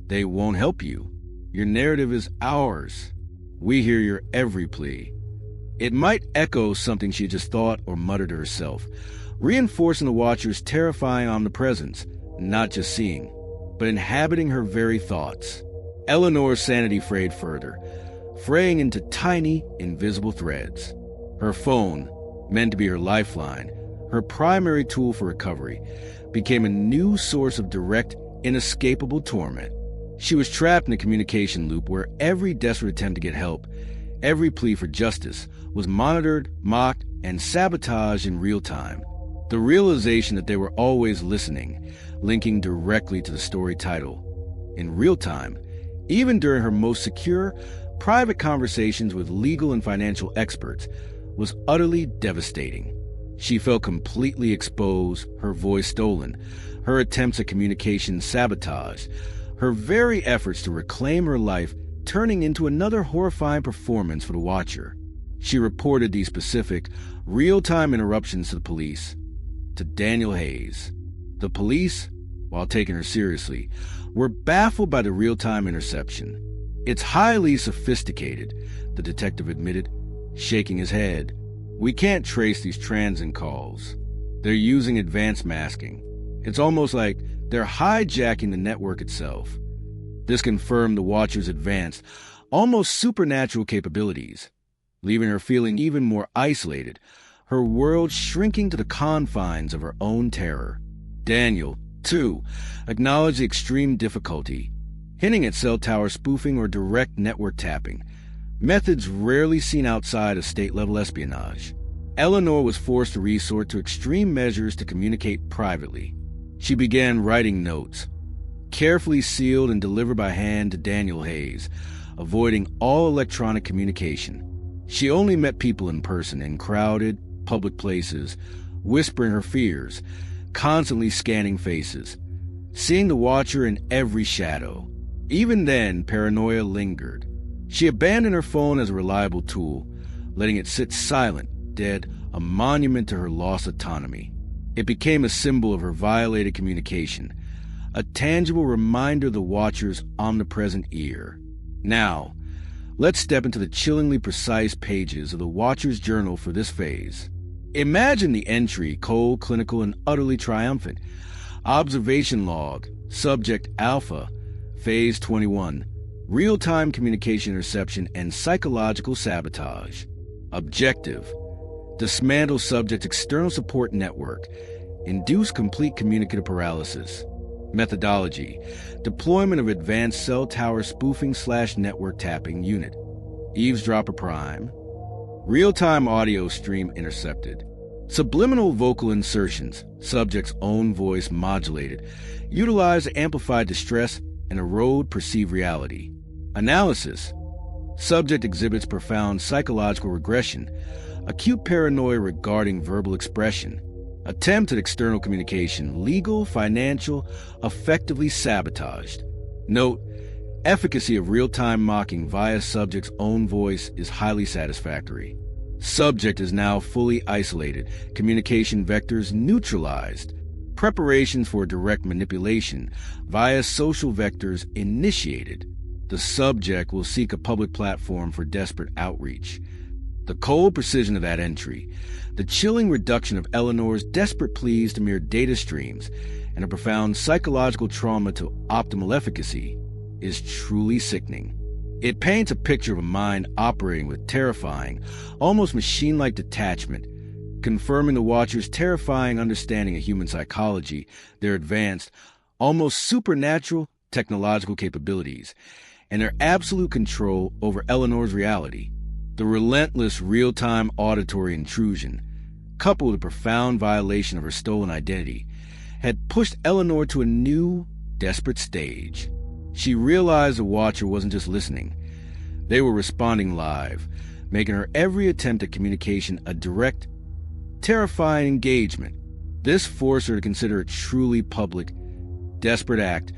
Speaker 1: "They won't help you. Your narrative is ours. We hear your every plea." It might echo something she had just thought or muttered to herself, reinforcing the watcher's terrifying omnipresence, not just seeing, but inhabiting her very thoughts. Eleanor's sanity frayed further, fraying into tiny, invisible threads. Her phone, meant to be her lifeline, her primary tool for recovery, became a new source of direct, inescapable torment. She was trapped in a communication loop where every desperate attempt to get help, every plea for justice, was monitored, mocked, and sabotaged in real time. The realization that they were always listening, linking directly to the story title, in real time, even during her most secure, private conversations with legal and financial experts, was utterly devastating. She felt completely exposed, her voice stolen, her attempts at communication sabotaged, her very efforts to reclaim her life turning into another horrifying performance for the watcher. She reported these specific, real-time interruptions to the police, to Daniel Hayes. The police, while taking her seriously, were baffled by the real-time interception. "It's highly sophisticated," the detective admitted, shaking his head. "We can't trace these transient calls. They're using advanced masking. It's almost like they're hijacking the network itself." This confirmed the watcher's advanced, almost supernatural capabilities, leaving her feeling even more isolated, her world shrinking to the confines of her own terror. Daniel, too, acknowledged the extreme difficulty, hinting at cell tower spoofing or direct network tapping, methods rarely seen outside of state-level espionage. Eleanor was forced to resort to extreme measures to communicate privately. She began writing notes, carefully sealed and delivered by hand to Daniel Hayes, avoiding all electronic communication. She only met people in person in crowded, public places, whispering her fears, constantly scanning faces, seeing the watcher in every shadow. Even then, paranoia lingered. She abandoned her phone as a reliable tool, letting it sit silent, dead, a monument to her lost autonomy. It became a symbol of her violated communication, a tangible reminder of the watcher's omnipresent ear. Now, let's step into the chillingly precise pages of the watcher's journal for this phase. Imagine the entry, cold, clinical, and utterly triumphant. Observation log, subject alpha, phase 21, real-time communication interception and psychological sabotage. Objective, dismantle subject's external support network, induce complete communicative paralysis. Methodology, deployment of advanced cell tower spoofing/network tapping unit. Eavesdropper prime. Real-time audio stream intercepted. Subliminal vocal insertions, subject's own voice modulated, utilize to amplify distress and erode perceived reality. Analysis, subject exhibits profound psychological regression, acute paranoia regarding verbal expression. Attempt at external communication, legal, financial, effectively sabotaged. Note, efficacy of real-time mocking via subject's own voice is highly satisfactory. Subject is now fully isolated, communication vectors neutralized. Preparations for direct manipulation via social vectors initiated. The subject will seek a public platform for desperate outreach. The cold precision of that entry, the chilling reduction of Eleanor's desperate pleas to mere data streams, and a profound psychological trauma to optimal efficacy is truly sickening. It paints a picture of a mind operating with terrifying, almost machine-like detachment, confirming the watcher's terrifying understanding of human psychology, their advanced, almost supernatural technological capabilities, and their absolute control over Eleanor's reality. The relentless real-time auditory intrusion, coupled with a profound violation of her stolen identity, had pushed Eleanor to a new, desperate stage. She realized the watcher wasn't just listening. They were responding live, making her every attempt at communication a direct, terrifying engagement. This forced her to consider a truly public, desperate act,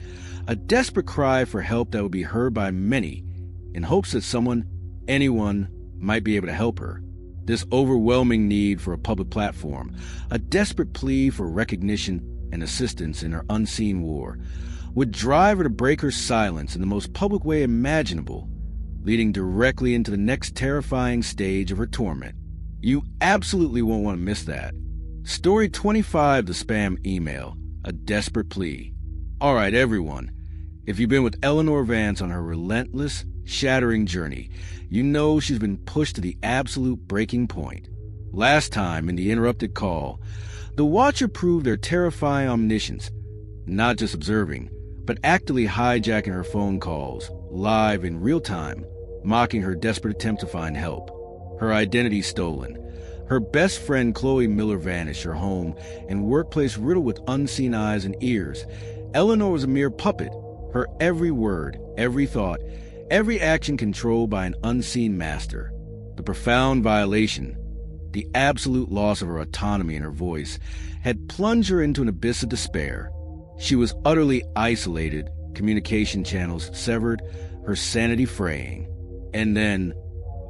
Speaker 1: a desperate cry for help that would be heard by many, in hopes that someone, anyone, might be able to help her. This overwhelming need for a public platform, a desperate plea for recognition and assistance in her unseen war, would drive her to break her silence in the most public way imaginable, leading directly into the next terrifying stage of her torment. You absolutely won't want to miss that. Story 25, the spam email, a desperate plea. All right, everyone, if you've been with Eleanor Vance on her relentless, shattering journey, you know she's been pushed to the absolute breaking point. Last time, in the interrupted call, the watcher proved their terrifying omniscience, not just observing, but actively hijacking her phone calls, live in real time, mocking her desperate attempt to find help. Her identity stolen, her best friend Chloe Miller vanished, her home and workplace riddled with unseen eyes and ears. Eleanor was a mere puppet, her every word, every thought, every action controlled by an unseen master. The profound violation, the absolute loss of her autonomy and her voice, had plunged her into an abyss of despair. She was utterly isolated, communication channels severed, her sanity fraying. And then,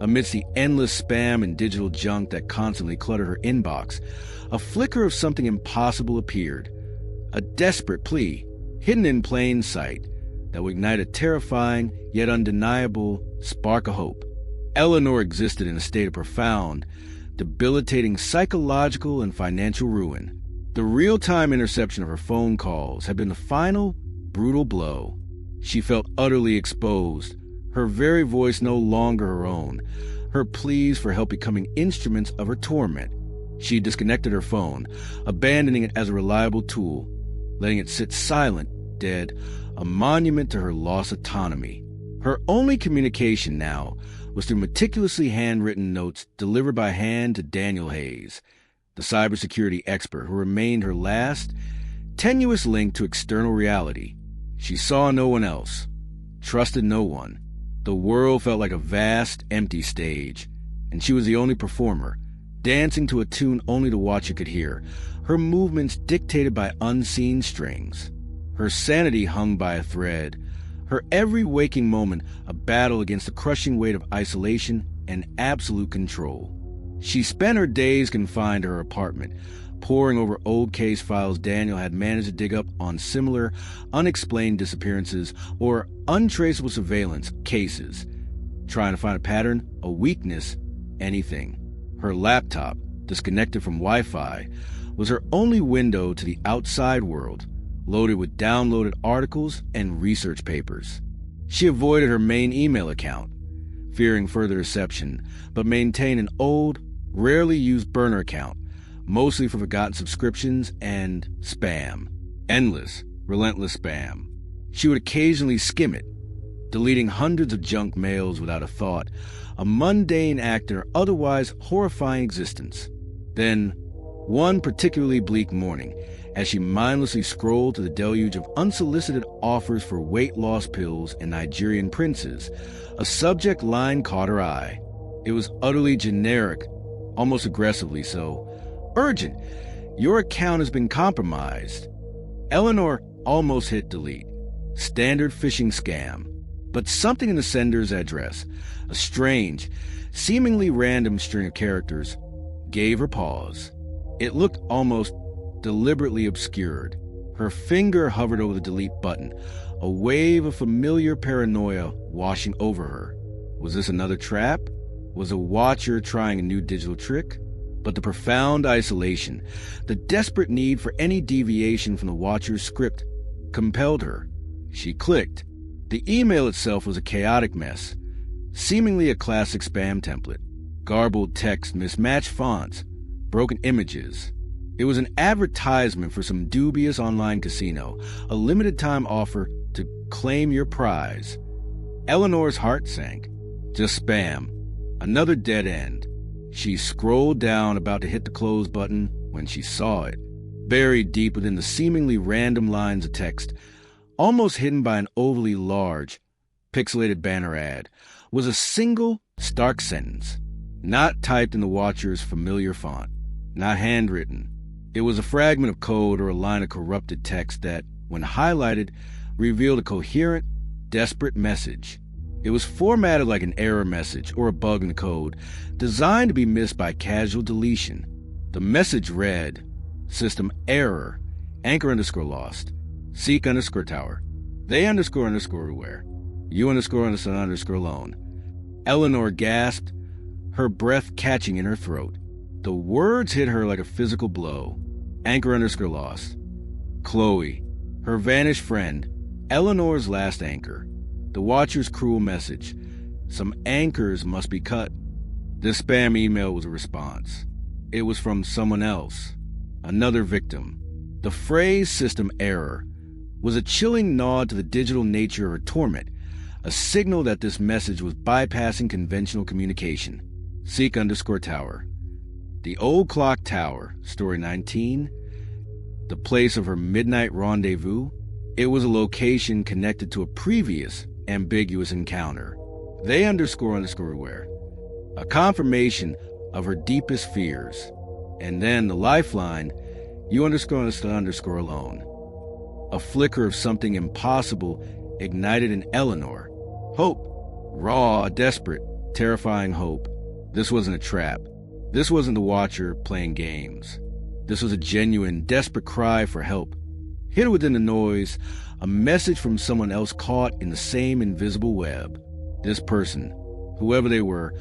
Speaker 1: amidst the endless spam and digital junk that constantly cluttered her inbox, a flicker of something impossible appeared. A desperate plea, hidden in plain sight, that would ignite a terrifying, yet undeniable spark of hope. Eleanor existed in a state of profound, debilitating psychological and financial ruin. The real-time interception of her phone calls had been the final, brutal blow. She felt utterly exposed, her very voice no longer her own, her pleas for help becoming instruments of her torment. She disconnected her phone, abandoning it as a reliable tool, letting it sit silent, dead, a monument to her lost autonomy. Her only communication now was through meticulously handwritten notes delivered by hand to Daniel Hayes, the cybersecurity expert who remained her last, tenuous link to external reality. She saw no one else, trusted no one. The world felt like a vast, empty stage, and she was the only performer, dancing to a tune only the watcher could hear, her movements dictated by unseen strings. Her sanity hung by a thread, her every waking moment a battle against the crushing weight of isolation and absolute control. She spent her days confined to her apartment, poring over old case files Daniel had managed to dig up on similar, unexplained disappearances or untraceable surveillance cases, trying to find a pattern, a weakness, anything. Her laptop, disconnected from Wi-Fi, was her only window to the outside world, loaded with downloaded articles and research papers. She avoided her main email account, fearing further deception, but maintained an old, rarely used burner account, mostly for forgotten subscriptions and spam. Endless, relentless spam. She would occasionally skim it, deleting hundreds of junk mails without a thought, a mundane act in her otherwise horrifying existence. Then, one particularly bleak morning, as she mindlessly scrolled through the deluge of unsolicited offers for weight loss pills and Nigerian princes, a subject line caught her eye. It was utterly generic, almost aggressively so. Urgent. Your account has been compromised. Eleanor almost hit delete. Standard phishing scam. But something in the sender's address, a strange, seemingly random string of characters, gave her pause. It looked almost deliberately obscured. Her finger hovered over the delete button, a wave of familiar paranoia washing over her. Was this another trap? Was a watcher trying a new digital trick? But the profound isolation, the desperate need for any deviation from the watcher's script, compelled her. She clicked. The email itself was a chaotic mess, seemingly a classic spam template. Garbled text, mismatched fonts, broken images. It was an advertisement for some dubious online casino, a limited-time offer to claim your prize. Eleanor's heart sank. Just spam. Another dead end. She scrolled down, about to hit the close button, when she saw it. Buried deep within the seemingly random lines of text, almost hidden by an overly large, pixelated banner ad, was a single, stark sentence, not typed in the watcher's familiar font, not handwritten. It was a fragment of code or a line of corrupted text that, when highlighted, revealed a coherent, desperate message. It was formatted like an error message or a bug in the code, designed to be missed by casual deletion. The message read, System error, anchor_lost, seek_tower, they__where, you__alone. Eleanor gasped, her breath catching in her throat. The words hit her like a physical blow. Anchor_lost. Chloe, her vanished friend, Eleanor's last anchor. The watcher's cruel message. Some anchors must be cut. This spam email was a response. It was from someone else. Another victim. The phrase system error was a chilling nod to the digital nature of her torment, a signal that this message was bypassing conventional communication. Seek_tower. The old clock tower, story 19, the place of her midnight rendezvous. It was a location connected to a previous ambiguous encounter. They__where. A confirmation of her deepest fears. And then the lifeline, you__alone. A flicker of something impossible ignited in Eleanor. Hope. Raw, desperate, terrifying hope. This wasn't a trap. This wasn't the watcher playing games. This was a genuine, desperate cry for help. Hidden within the noise, a message from someone else caught in the same invisible web. This person, whoever they were,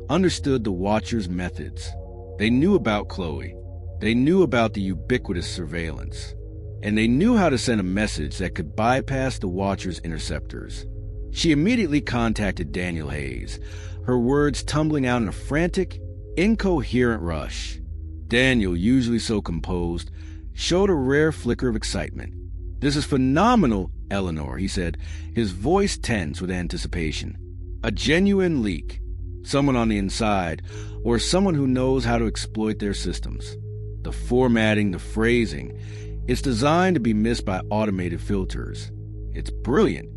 Speaker 1: understood the watcher's methods. They knew about Chloe. They knew about the ubiquitous surveillance. And they knew how to send a message that could bypass the watcher's interceptors. She immediately contacted Daniel Hayes, her words tumbling out in a frantic, incoherent rush. Daniel, usually so composed, showed a rare flicker of excitement. "This is phenomenal, Eleanor," he said, his voice tense with anticipation. "A genuine leak. someone on the inside, or someone who knows how to exploit their systems. The formatting, the phrasing, it's designed to be missed by automated filters. It's brilliant.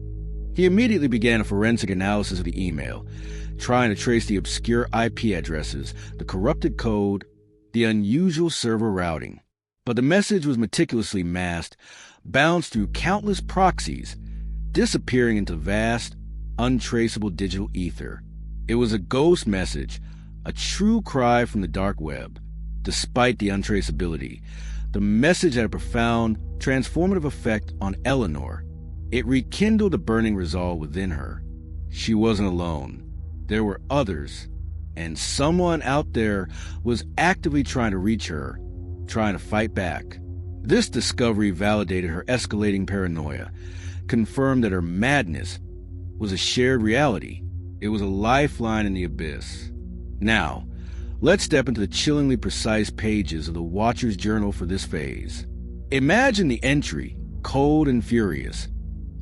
Speaker 1: He immediately began a forensic analysis of the email, trying to trace the obscure IP addresses, the corrupted code, the unusual server routing. But the message was meticulously masked, bounced through countless proxies, disappearing into vast, untraceable digital ether. It was a ghost message, a true cry from the dark web. Despite the untraceability, the message had a profound, transformative effect on Eleanor. It rekindled a burning resolve within her. She wasn't alone. There were others, and someone out there was actively trying to reach her, trying to fight back. This discovery validated her escalating paranoia, confirmed that her madness was a shared reality. It was a lifeline in the abyss. Now, let's step into the chillingly precise pages of the Watcher's journal for this phase. Imagine the entry, cold and furious.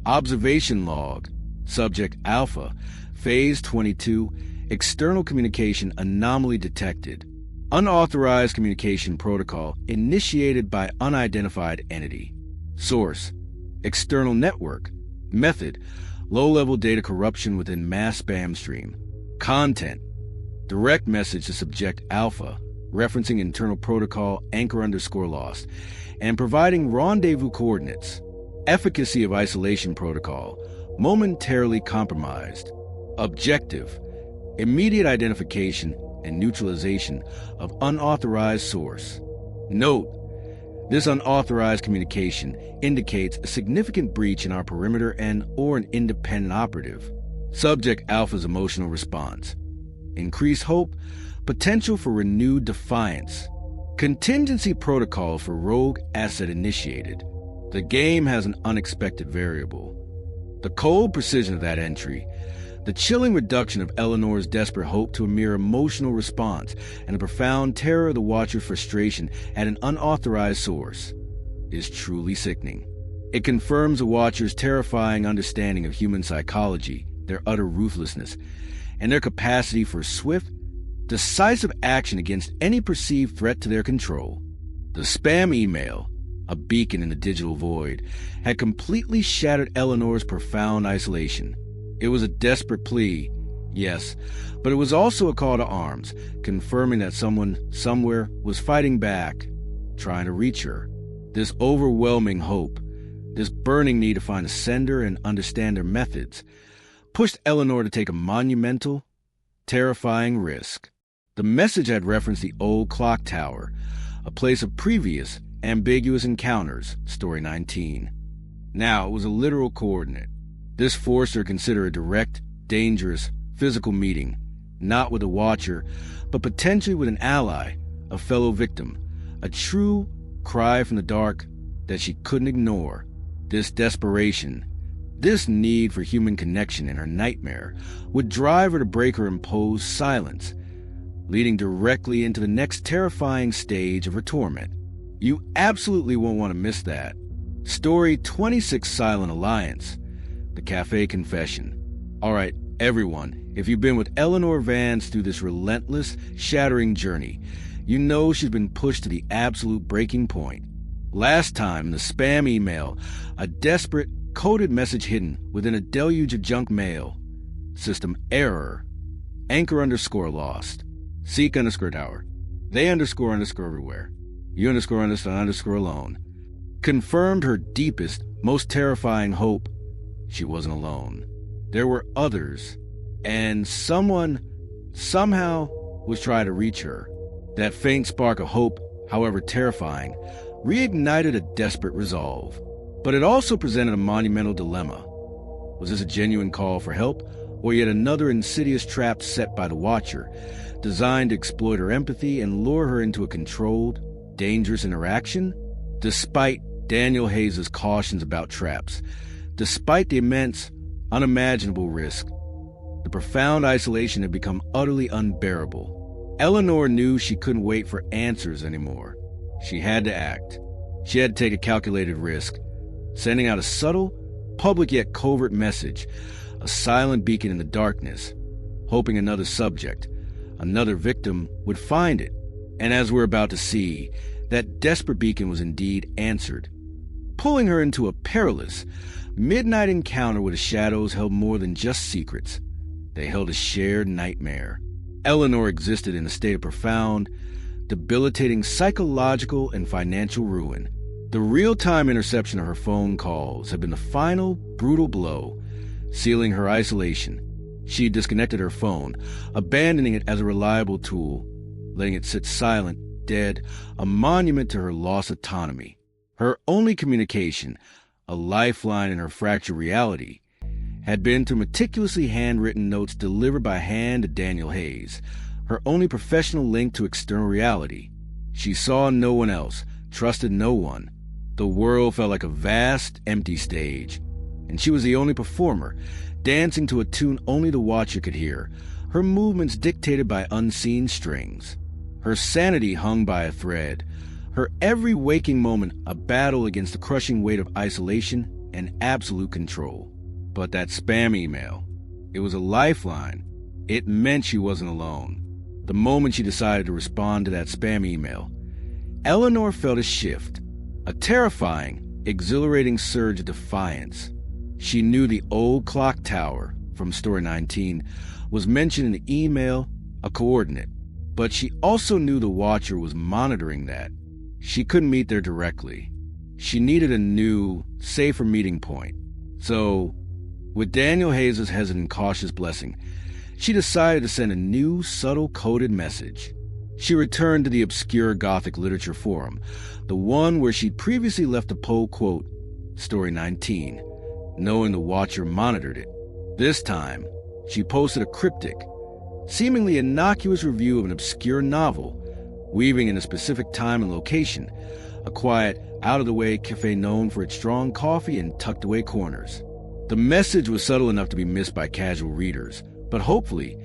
Speaker 1: Observation log, subject Alpha, phase 22, external communication anomaly detected. Unauthorized communication protocol initiated by unidentified entity. Source, external network. Method, low-level data corruption within mass spam stream. Content, direct message to subject Alpha, referencing internal protocol anchor_lost, and providing rendezvous coordinates. Efficacy of isolation protocol, momentarily compromised. Objective, immediate identification and neutralization of unauthorized source. Note, this unauthorized communication indicates a significant breach in our perimeter and/or an independent operative. Subject Alpha's emotional response. Increased hope, potential for renewed defiance. Contingency protocol for rogue asset initiated. The game has an unexpected variable. The cold precision of that entry, the chilling reduction of Eleanor's desperate hope to a mere emotional response, and the profound terror of the Watcher's frustration at an unauthorized source, is truly sickening. It confirms the Watcher's terrifying understanding of human psychology, their utter ruthlessness, and their capacity for swift, decisive action against any perceived threat to their control. The spam email, a beacon in the digital void, had completely shattered Eleanor's profound isolation. It was a desperate plea, yes, but it was also a call to arms, confirming that someone somewhere was fighting back, trying to reach her. This overwhelming hope, this burning need to find a sender and understand their methods, pushed Eleanor to take a monumental, terrifying risk. The message had referenced the old clock tower, a place of previous, ambiguous encounters, story 19. Now it was a literal coordinate. This forced her to consider a direct, dangerous, physical meeting, not with a Watcher, but potentially with an ally, a fellow victim, a true cry from the dark that she couldn't ignore. This desperation, this need for human connection in her nightmare, would drive her to break her imposed silence, leading directly into the next terrifying stage of her torment. You absolutely won't want to miss that. Story 26, Silent Alliance, the Cafe Confession. Alright, everyone, if you've been with Eleanor Vance through this relentless, shattering journey, you know she's been pushed to the absolute breaking point. Last time, the spam email, a desperate, coded message hidden within a deluge of junk mail. System error. Anchor_lost. Seek_tower. They __ everywhere. You __ alone. Confirmed her deepest, most terrifying hope. She wasn't alone. There were others, and someone, somehow, was trying to reach her. That faint spark of hope, however terrifying, reignited a desperate resolve. But it also presented a monumental dilemma. Was this a genuine call for help, or yet another insidious trap set by the Watcher, designed to exploit her empathy and lure her into a controlled, dangerous interaction? Despite Daniel Hayes' cautions about traps, despite the immense, unimaginable risk, the profound isolation had become utterly unbearable. Eleanor knew she couldn't wait for answers anymore. She had to act. She had to take a calculated risk, sending out a subtle, public yet covert message, a silent beacon in the darkness, hoping another subject, another victim, would find it. And as we're about to see, that desperate beacon was indeed answered, pulling her into a perilous, midnight encounter where the shadows held more than just secrets. They held a shared nightmare. Eleanor existed in a state of profound, debilitating psychological and financial ruin. The real-time interception of her phone calls had been the final, brutal blow, sealing her isolation. She disconnected her phone, abandoning it as a reliable tool, letting it sit silent, dead, a monument to her lost autonomy. Her only communication, a lifeline in her fractured reality, had been through meticulously handwritten notes delivered by hand to Daniel Hayes, her only professional link to external reality. She saw no one else, trusted no one. The world felt like a vast, empty stage, and she was the only performer, dancing to a tune only the watcher could hear, her movements dictated by unseen strings. Her sanity hung by a thread, her every waking moment a battle against the crushing weight of isolation and absolute control. But that spam email, it was a lifeline. It meant she wasn't alone. The moment she decided to respond to that spam email, Eleanor felt a shift, a terrifying, exhilarating surge of defiance. She knew the old clock tower from Story 19 was mentioned in the email, a coordinate, but she also knew the Watcher was monitoring that. She couldn't meet there directly. She needed a new, safer meeting point. So, with Daniel Hayes' hesitant, cautious blessing, she decided to send a new, subtle, coded message. She returned to the obscure Gothic literature forum, the one where she'd previously left a poll quote, Story 19, knowing the Watcher monitored it. This time, she posted a cryptic, seemingly innocuous review of an obscure novel, weaving in a specific time and location, a quiet, out-of-the-way cafe known for its strong coffee and tucked-away corners. The message was subtle enough to be missed by casual readers, but hopefully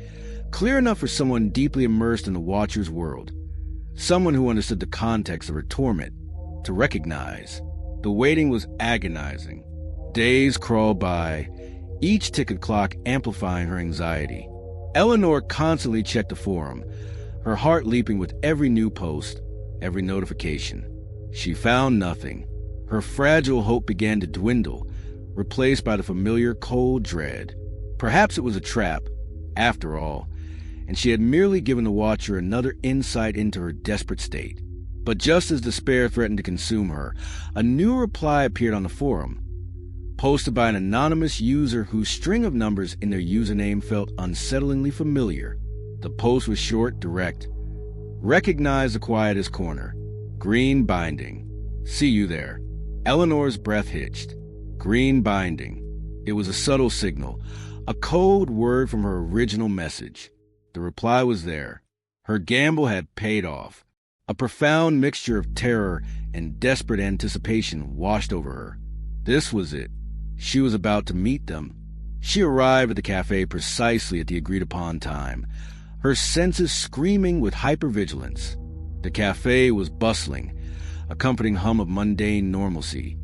Speaker 1: clear enough for someone deeply immersed in the Watcher's world, someone who understood the context of her torment, to recognize. The waiting was agonizing. Days crawled by, each ticket clock amplifying her anxiety. Eleanor constantly checked the forum, her heart leaping with every new post, every notification. She found nothing. Her fragile hope began to dwindle, replaced by the familiar cold dread. Perhaps it was a trap, after all, and she had merely given the Watcher another insight into her desperate state. But just as despair threatened to consume her, a new reply appeared on the forum, posted by an anonymous user whose string of numbers in their username felt unsettlingly familiar. The post was short, direct. Recognize the quietest corner. Green binding. See you there. Eleanor's breath hitched. Green binding. It was a subtle signal, a code word from her original message. The reply was there. Her gamble had paid off. A profound mixture of terror and desperate anticipation washed over her. This was it. She was about to meet them. She arrived at the cafe precisely at the agreed-upon time, her senses screaming with hypervigilance. The cafe was bustling, accompanying hum of mundane normalcy.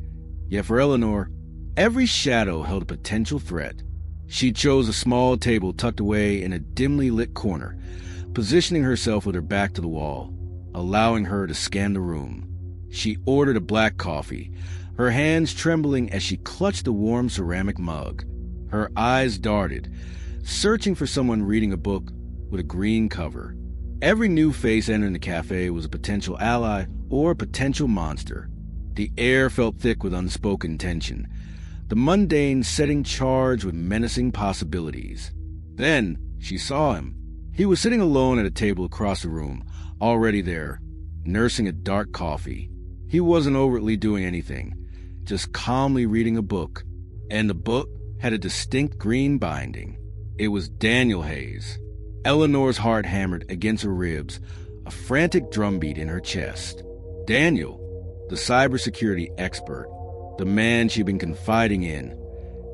Speaker 1: Yet for Eleanor, every shadow held a potential threat. She chose a small table tucked away in a dimly lit corner, positioning herself with her back to the wall, allowing her to scan the room. She ordered a black coffee, her hands trembling as she clutched the warm ceramic mug. Her eyes darted, searching for someone reading a book with a green cover. Every new face entering the cafe was a potential ally or a potential monster. The air felt thick with unspoken tension, the mundane setting charged with menacing possibilities. Then she saw him. He was sitting alone at a table across the room, already there, nursing a dark coffee. He wasn't overtly doing anything, just calmly reading a book, and the book had a distinct green binding. It was Daniel Hayes. Eleanor's heart hammered against her ribs, a frantic drumbeat in her chest. Daniel, the cybersecurity expert, the man she'd been confiding in,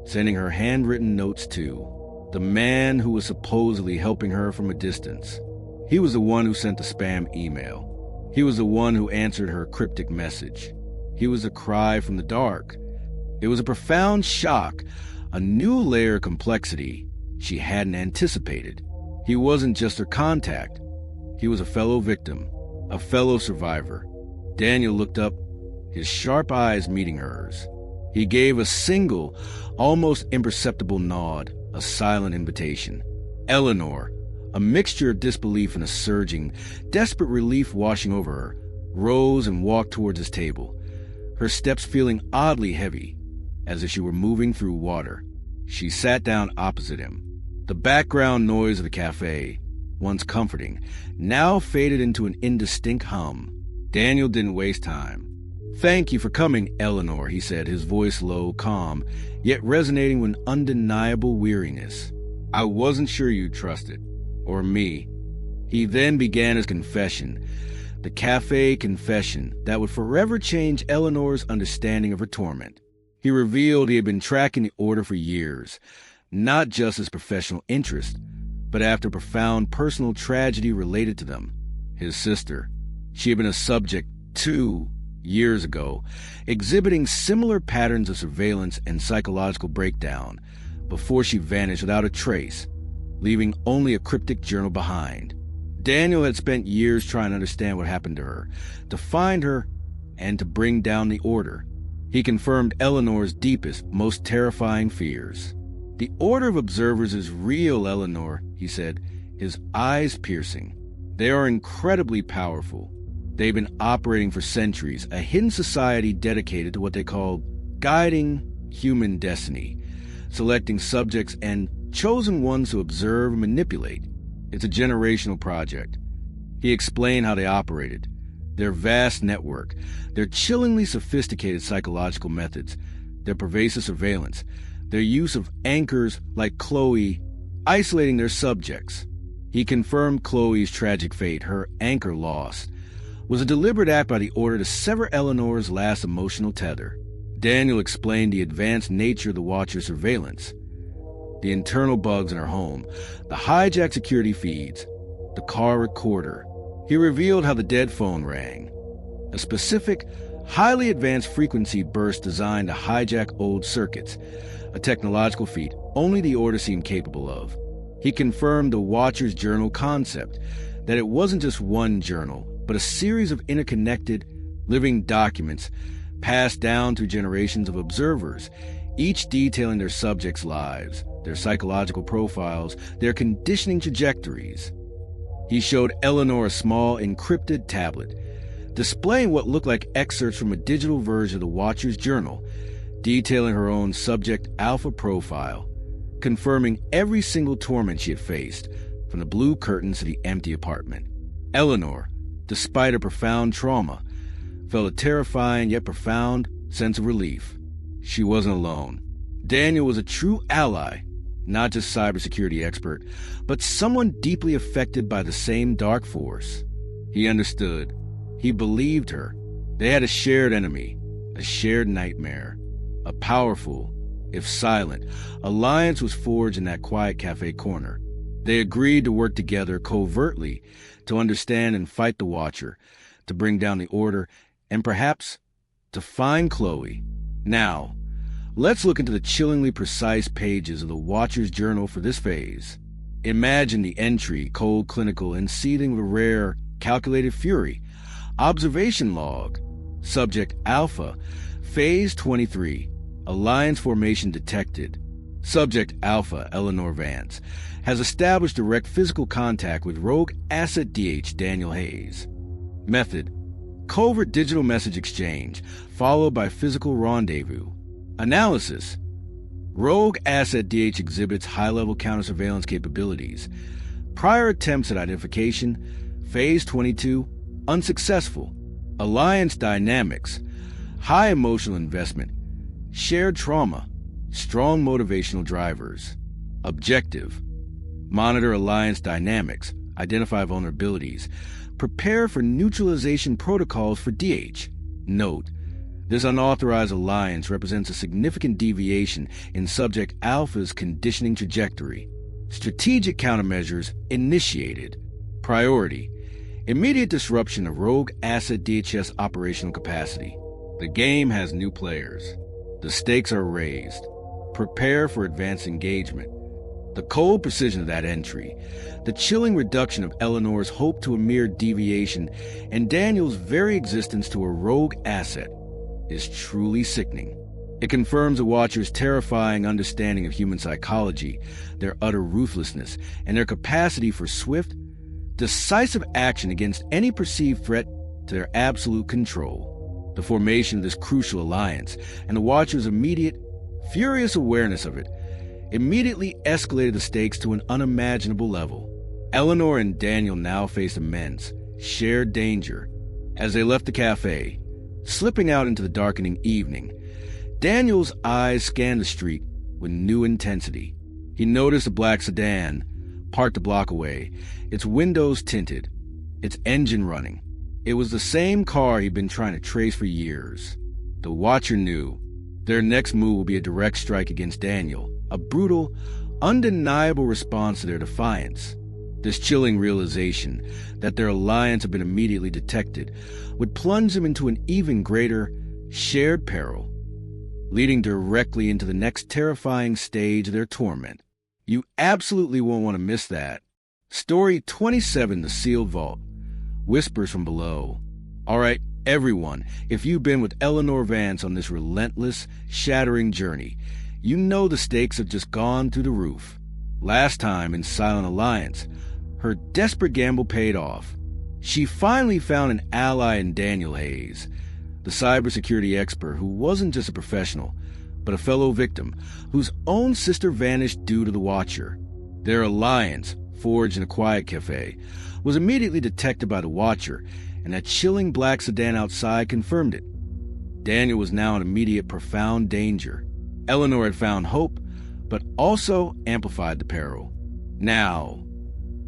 Speaker 1: sending her handwritten notes to, the man who was supposedly helping her from a distance. He was the one who sent the spam email. He was the one who answered her cryptic message. He was a cry from the dark. It was a profound shock, a new layer of complexity she hadn't anticipated. He wasn't just her contact. He was a fellow victim, a fellow survivor. Daniel looked up, his sharp eyes meeting hers. He gave a single, almost imperceptible nod, a silent invitation. Eleanor, a mixture of disbelief and a surging, desperate relief washing over her, rose and walked towards his table, her steps feeling oddly heavy, as if she were moving through water. She sat down opposite him. The background noise of the cafe, once comforting, now faded into an indistinct hum. Daniel didn't waste time. "Thank you for coming, Eleanor," he said, his voice low, calm, yet resonating with undeniable weariness. "I wasn't sure you'd trust it. Or me." He then began his confession, the cafe confession that would forever change Eleanor's understanding of her torment. He revealed he had been tracking the order for years, not just as professional interest, but after profound personal tragedy related to them. His sister. She had been a subject 2 years ago, exhibiting similar patterns of surveillance and psychological breakdown before she vanished without a trace, leaving only a cryptic journal behind. Daniel had spent years trying to understand what happened to her, to find her, and to bring down the order. He confirmed Eleanor's deepest, most terrifying fears. "The order of observers is real, Eleanor," he said, his eyes piercing. "They are incredibly powerful. They've been operating for centuries, a hidden society dedicated to what they call guiding human destiny, selecting subjects and chosen ones to observe and manipulate. It's a generational project." He explained how they operated, their vast network, their chillingly sophisticated psychological methods, their pervasive surveillance, their use of anchors like Chloe, isolating their subjects. He confirmed Chloe's tragic fate, her anchor lost, was a deliberate act by the order to sever Eleanor's last emotional tether. Daniel explained the advanced nature of the Watcher's surveillance, the internal bugs in her home, the hijacked security feeds, the car recorder. He revealed how the dead phone rang, a specific, highly advanced frequency burst designed to hijack old circuits, a technological feat only the Order seemed capable of. He confirmed the Watcher's journal concept, that it wasn't just one journal, but a series of interconnected, living documents passed down through generations of observers, each detailing their subjects' lives, their psychological profiles, their conditioning trajectories. He showed Eleanor a small, encrypted tablet, displaying what looked like excerpts from a digital version of the Watcher's journal, detailing her own subject alpha profile, confirming every single torment she had faced, from the blue curtains to the empty apartment. Eleanor, despite her profound trauma, felt a terrifying yet profound sense of relief. She wasn't alone. Daniel was a true ally, not just cybersecurity expert, but someone deeply affected by the same dark force. He understood. He believed her. They had a shared enemy, a shared nightmare. A powerful, if silent, alliance was forged in that quiet cafe corner. They agreed to work together covertly to understand and fight the Watcher, to bring down the Order, and perhaps to find Chloe. Now, let's look into the chillingly precise pages of the Watcher's journal for this phase. Imagine the entry, cold, clinical, and seething with rare, calculated fury. Observation log. Subject Alpha. Phase 23. Alliance formation detected. Subject Alpha, Eleanor Vance, has established direct physical contact with rogue asset DH Daniel Hayes. Method: covert digital message exchange, followed by physical rendezvous. Analysis: rogue asset DH exhibits high-level counter-surveillance capabilities. Prior attempts at identification, Phase 22, unsuccessful. Alliance dynamics: high emotional investment, shared trauma, strong motivational drivers. Objective: monitor alliance dynamics, identify vulnerabilities, prepare for neutralization protocols for DH. Note: this unauthorized alliance represents a significant deviation in Subject Alpha's conditioning trajectory. Strategic countermeasures initiated. Priority: immediate disruption of rogue asset DHS operational capacity. The game has new players. The stakes are raised. Prepare for advanced engagement. The cold precision of that entry, the chilling reduction of Eleanor's hope to a mere deviation, and Daniel's very existence to a rogue asset is truly sickening. It confirms the Watcher's terrifying understanding of human psychology, their utter ruthlessness, and their capacity for swift, decisive action against any perceived threat to their absolute control. The formation of this crucial alliance, and the Watcher's immediate, furious awareness of it, immediately escalated the stakes to an unimaginable level. Eleanor and Daniel now faced immense, shared danger. As they left the cafe, slipping out into the darkening evening, Daniel's eyes scanned the street with new intensity. He noticed a black sedan, parked a block away, its windows tinted, its engine running. It was the same car he'd been trying to trace for years. The Watcher knew their next move would be a direct strike against Daniel, a brutal, undeniable response to their defiance. This chilling realization that their alliance had been immediately detected would plunge them into an even greater, shared peril, leading directly into the next terrifying stage of their torment. You absolutely won't want to miss that. Story 27, The Sealed Vault. Whispers from below. All right, everyone, if you've been with Eleanor Vance on this relentless, shattering journey, you know the stakes have just gone through the roof. Last time in Silent Alliance, her desperate gamble paid off. She finally found an ally in Daniel Hayes, the cybersecurity expert who wasn't just a professional, but a fellow victim whose own sister vanished due to the Watcher. Their alliance, forged in a quiet cafe, was immediately detected by the Watcher, and that chilling black sedan outside confirmed it. Daniel was now in immediate profound danger. Eleanor had found hope, but also amplified the peril. Now,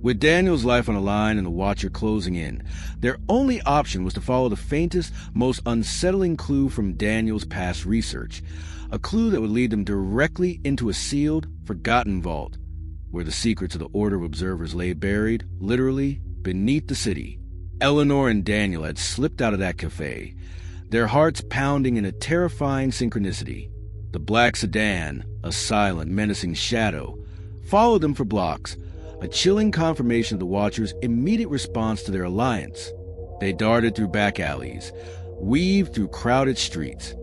Speaker 1: with Daniel's life on the line and the Watcher closing in, their only option was to follow the faintest, most unsettling clue from Daniel's past research, a clue that would lead them directly into a sealed, forgotten vault, where the secrets of the Order of Observers lay buried, literally, beneath the city. Eleanor and Daniel had slipped out of that cafe, their hearts pounding in a terrifying synchronicity. The black sedan, a silent, menacing shadow, followed them for blocks, a chilling confirmation of the Watcher's immediate response to their alliance. They darted through back alleys, weaved through crowded streets,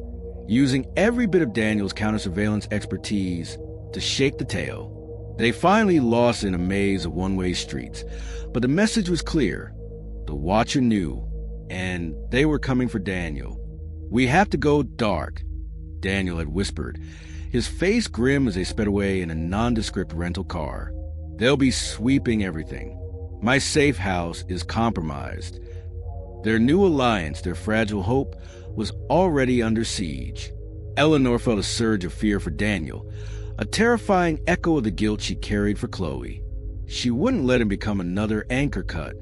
Speaker 1: using every bit of Daniel's counter-surveillance expertise to shake the tail. They finally lost in a maze of one-way streets, but the message was clear. The Watcher knew, and they were coming for Daniel. "We have to go dark," Daniel had whispered, his face grim as they sped away in a nondescript rental car. "They'll be sweeping everything. My safe house is compromised." Their new alliance, their fragile hope, was already under siege. Eleanor felt a surge of fear for Daniel, a terrifying echo of the guilt she carried for Chloe. She wouldn't let him become another anchor cut.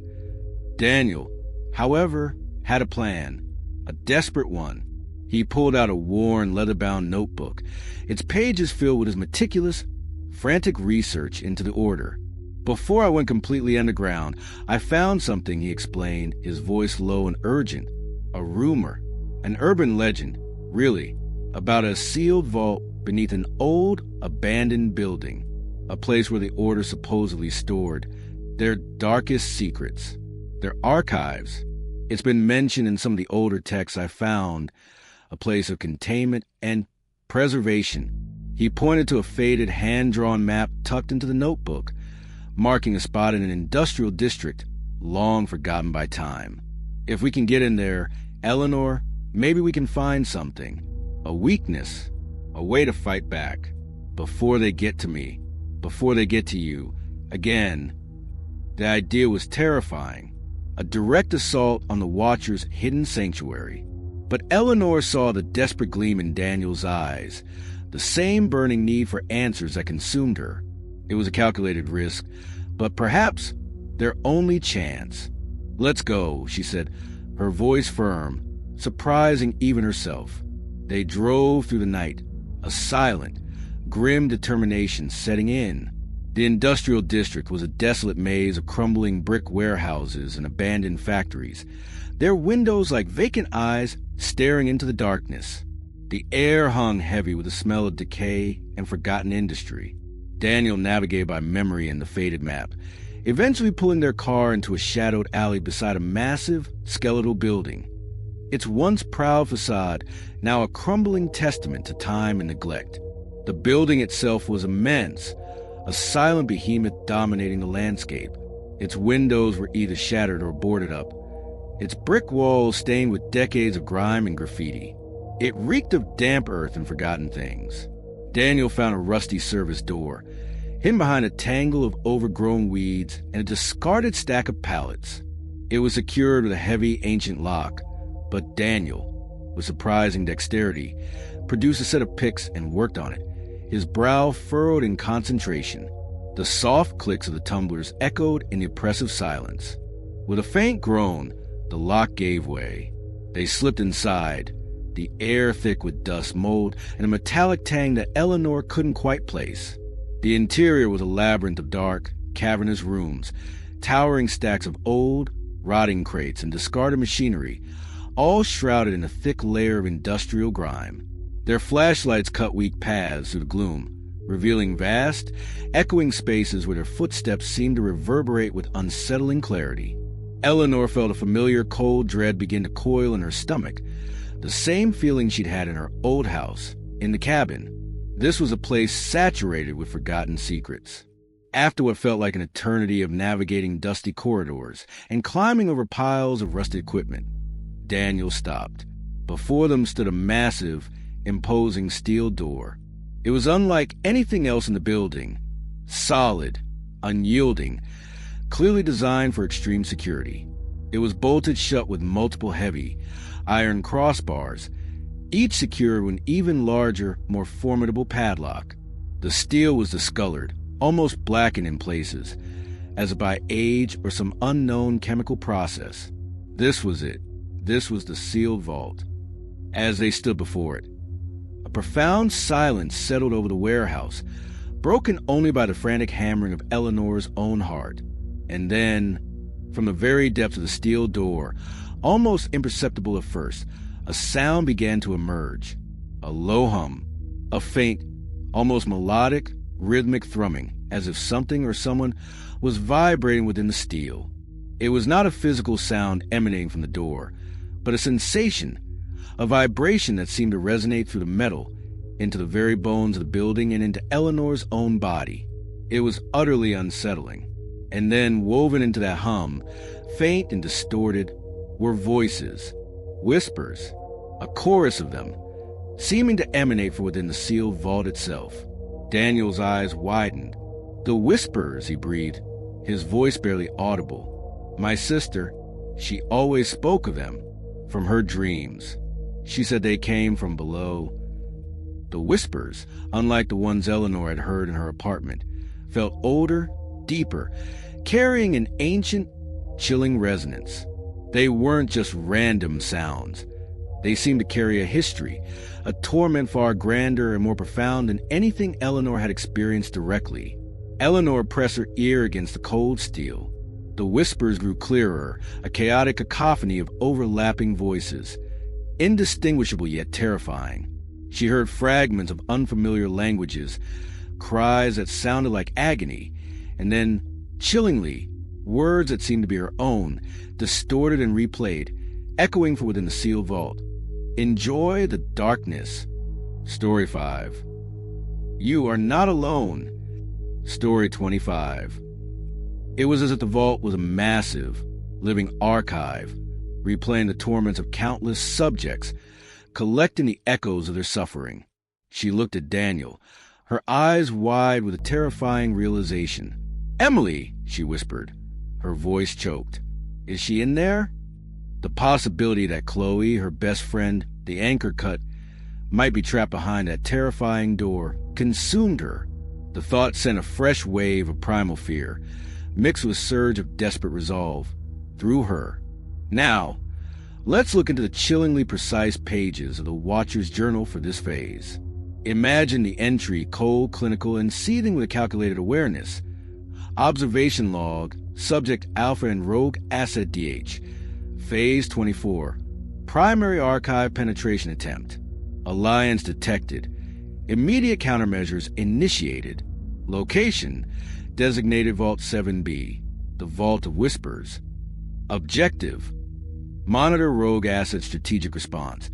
Speaker 1: Daniel, however, had a plan, a desperate one. He pulled out a worn, leather-bound notebook, its pages filled with his meticulous, frantic research into the Order. "Before I went completely underground, I found something," he explained, his voice low and urgent. "A rumor, an urban legend, really, about a sealed vault beneath an old, abandoned building, a place where the Order supposedly stored their darkest secrets, their archives. It's been mentioned in some of the older texts I found, a place of containment and preservation." He pointed to a faded, hand-drawn map tucked into the notebook, marking a spot in an industrial district long forgotten by time. "If we can get in there, Eleanor, maybe we can find something. A weakness, a way to fight back. Before they get to me, before they get to you. Again." The idea was terrifying, a direct assault on the Watcher's hidden sanctuary. But Eleanor saw the desperate gleam in Daniel's eyes, the same burning need for answers that consumed her. It was a calculated risk, but perhaps their only chance. "Let's go," she said, her voice firm, surprising even herself. They drove through the night, a silent, grim determination setting in. The industrial district was a desolate maze of crumbling brick warehouses and abandoned factories, their windows like vacant eyes staring into the darkness. The air hung heavy with the smell of decay and forgotten industry. Daniel navigated by memory and the faded map, eventually pulling their car into a shadowed alley beside a massive, skeletal building. Its once proud facade now a crumbling testament to time and neglect. The building itself was immense, a silent behemoth dominating the landscape. Its windows were either shattered or boarded up, its brick walls stained with decades of grime and graffiti. It reeked of damp earth and forgotten things. Daniel found a rusty service door, hidden behind a tangle of overgrown weeds and a discarded stack of pallets. It was secured with a heavy, ancient lock, but Daniel, with surprising dexterity, produced a set of picks and worked on it, his brow furrowed in concentration. The soft clicks of the tumblers echoed in the oppressive silence. With a faint groan, the lock gave way. They slipped inside, the air thick with dust, mold, and a metallic tang that Eleanor couldn't quite place. The interior was a labyrinth of dark, cavernous rooms, towering stacks of old, rotting crates and discarded machinery, all shrouded in a thick layer of industrial grime. Their flashlights cut weak paths through the gloom, revealing vast, echoing spaces where their footsteps seemed to reverberate with unsettling clarity. Eleanor felt a familiar cold dread begin to coil in her stomach, the same feeling she'd had in her old house, in the cabin. This was a place saturated with forgotten secrets. After what felt like an eternity of navigating dusty corridors and climbing over piles of rusted equipment, Daniel stopped. Before them stood a massive, imposing steel door. It was unlike anything else in the building, solid, unyielding, clearly designed for extreme security. It was bolted shut with multiple heavy, iron crossbars, each secured with an even larger, more formidable padlock. The steel was discolored, almost blackened in places, as if by age or some unknown chemical process. This was it. This was the sealed vault. As they stood before it, a profound silence settled over the warehouse, broken only by the frantic hammering of Eleanor's own heart. And then, from the very depths of the steel door, almost imperceptible at first, a sound began to emerge. A low hum, a faint, almost melodic, rhythmic thrumming, as if something or someone was vibrating within the steel. It was not a physical sound emanating from the door, but a sensation, a vibration that seemed to resonate through the metal, into the very bones of the building and into Eleanor's own body. It was utterly unsettling. And then, woven into that hum, faint and distorted, were voices, whispers, a chorus of them, seeming to emanate from within the sealed vault itself. Daniel's eyes widened. The whispers, he breathed, his voice barely audible. My sister, she always spoke of them, from her dreams. She said they came from below. The whispers, unlike the ones Eleanor had heard in her apartment, felt older, deeper, carrying an ancient, chilling resonance. They weren't just random sounds. They seemed to carry a history, a torment far grander and more profound than anything Eleanor had experienced directly. Eleanor pressed her ear against the cold steel. The whispers grew clearer, a chaotic cacophony of overlapping voices, indistinguishable yet terrifying. She heard fragments of unfamiliar languages, cries that sounded like agony, and then, chillingly, words that seemed to be her own, distorted and replayed, echoing from within the sealed vault. Enjoy the darkness. Story 5. You are not alone. Story 25. It was as if the vault was a massive, living archive, replaying the torments of countless subjects, collecting the echoes of their suffering. She looked at Daniel, her eyes wide with a terrifying realization. Emily, she whispered. Her voice choked. Is she in there? The possibility that Chloe, her best friend, the anchor cut, might be trapped behind that terrifying door consumed her. The thought sent a fresh wave of primal fear, mixed with a surge of desperate resolve, through her. Now, let's look into the chillingly precise pages of the Watcher's journal for this phase. Imagine the entry cold, clinical, and seething with a calculated awareness. Observation log, subject Alpha and Rogue Asset DH. Phase 24. Primary archive penetration attempt. Alliance detected. Immediate countermeasures initiated. Location, designated Vault 7B, the Vault of Whispers. Objective, monitor rogue asset strategic response.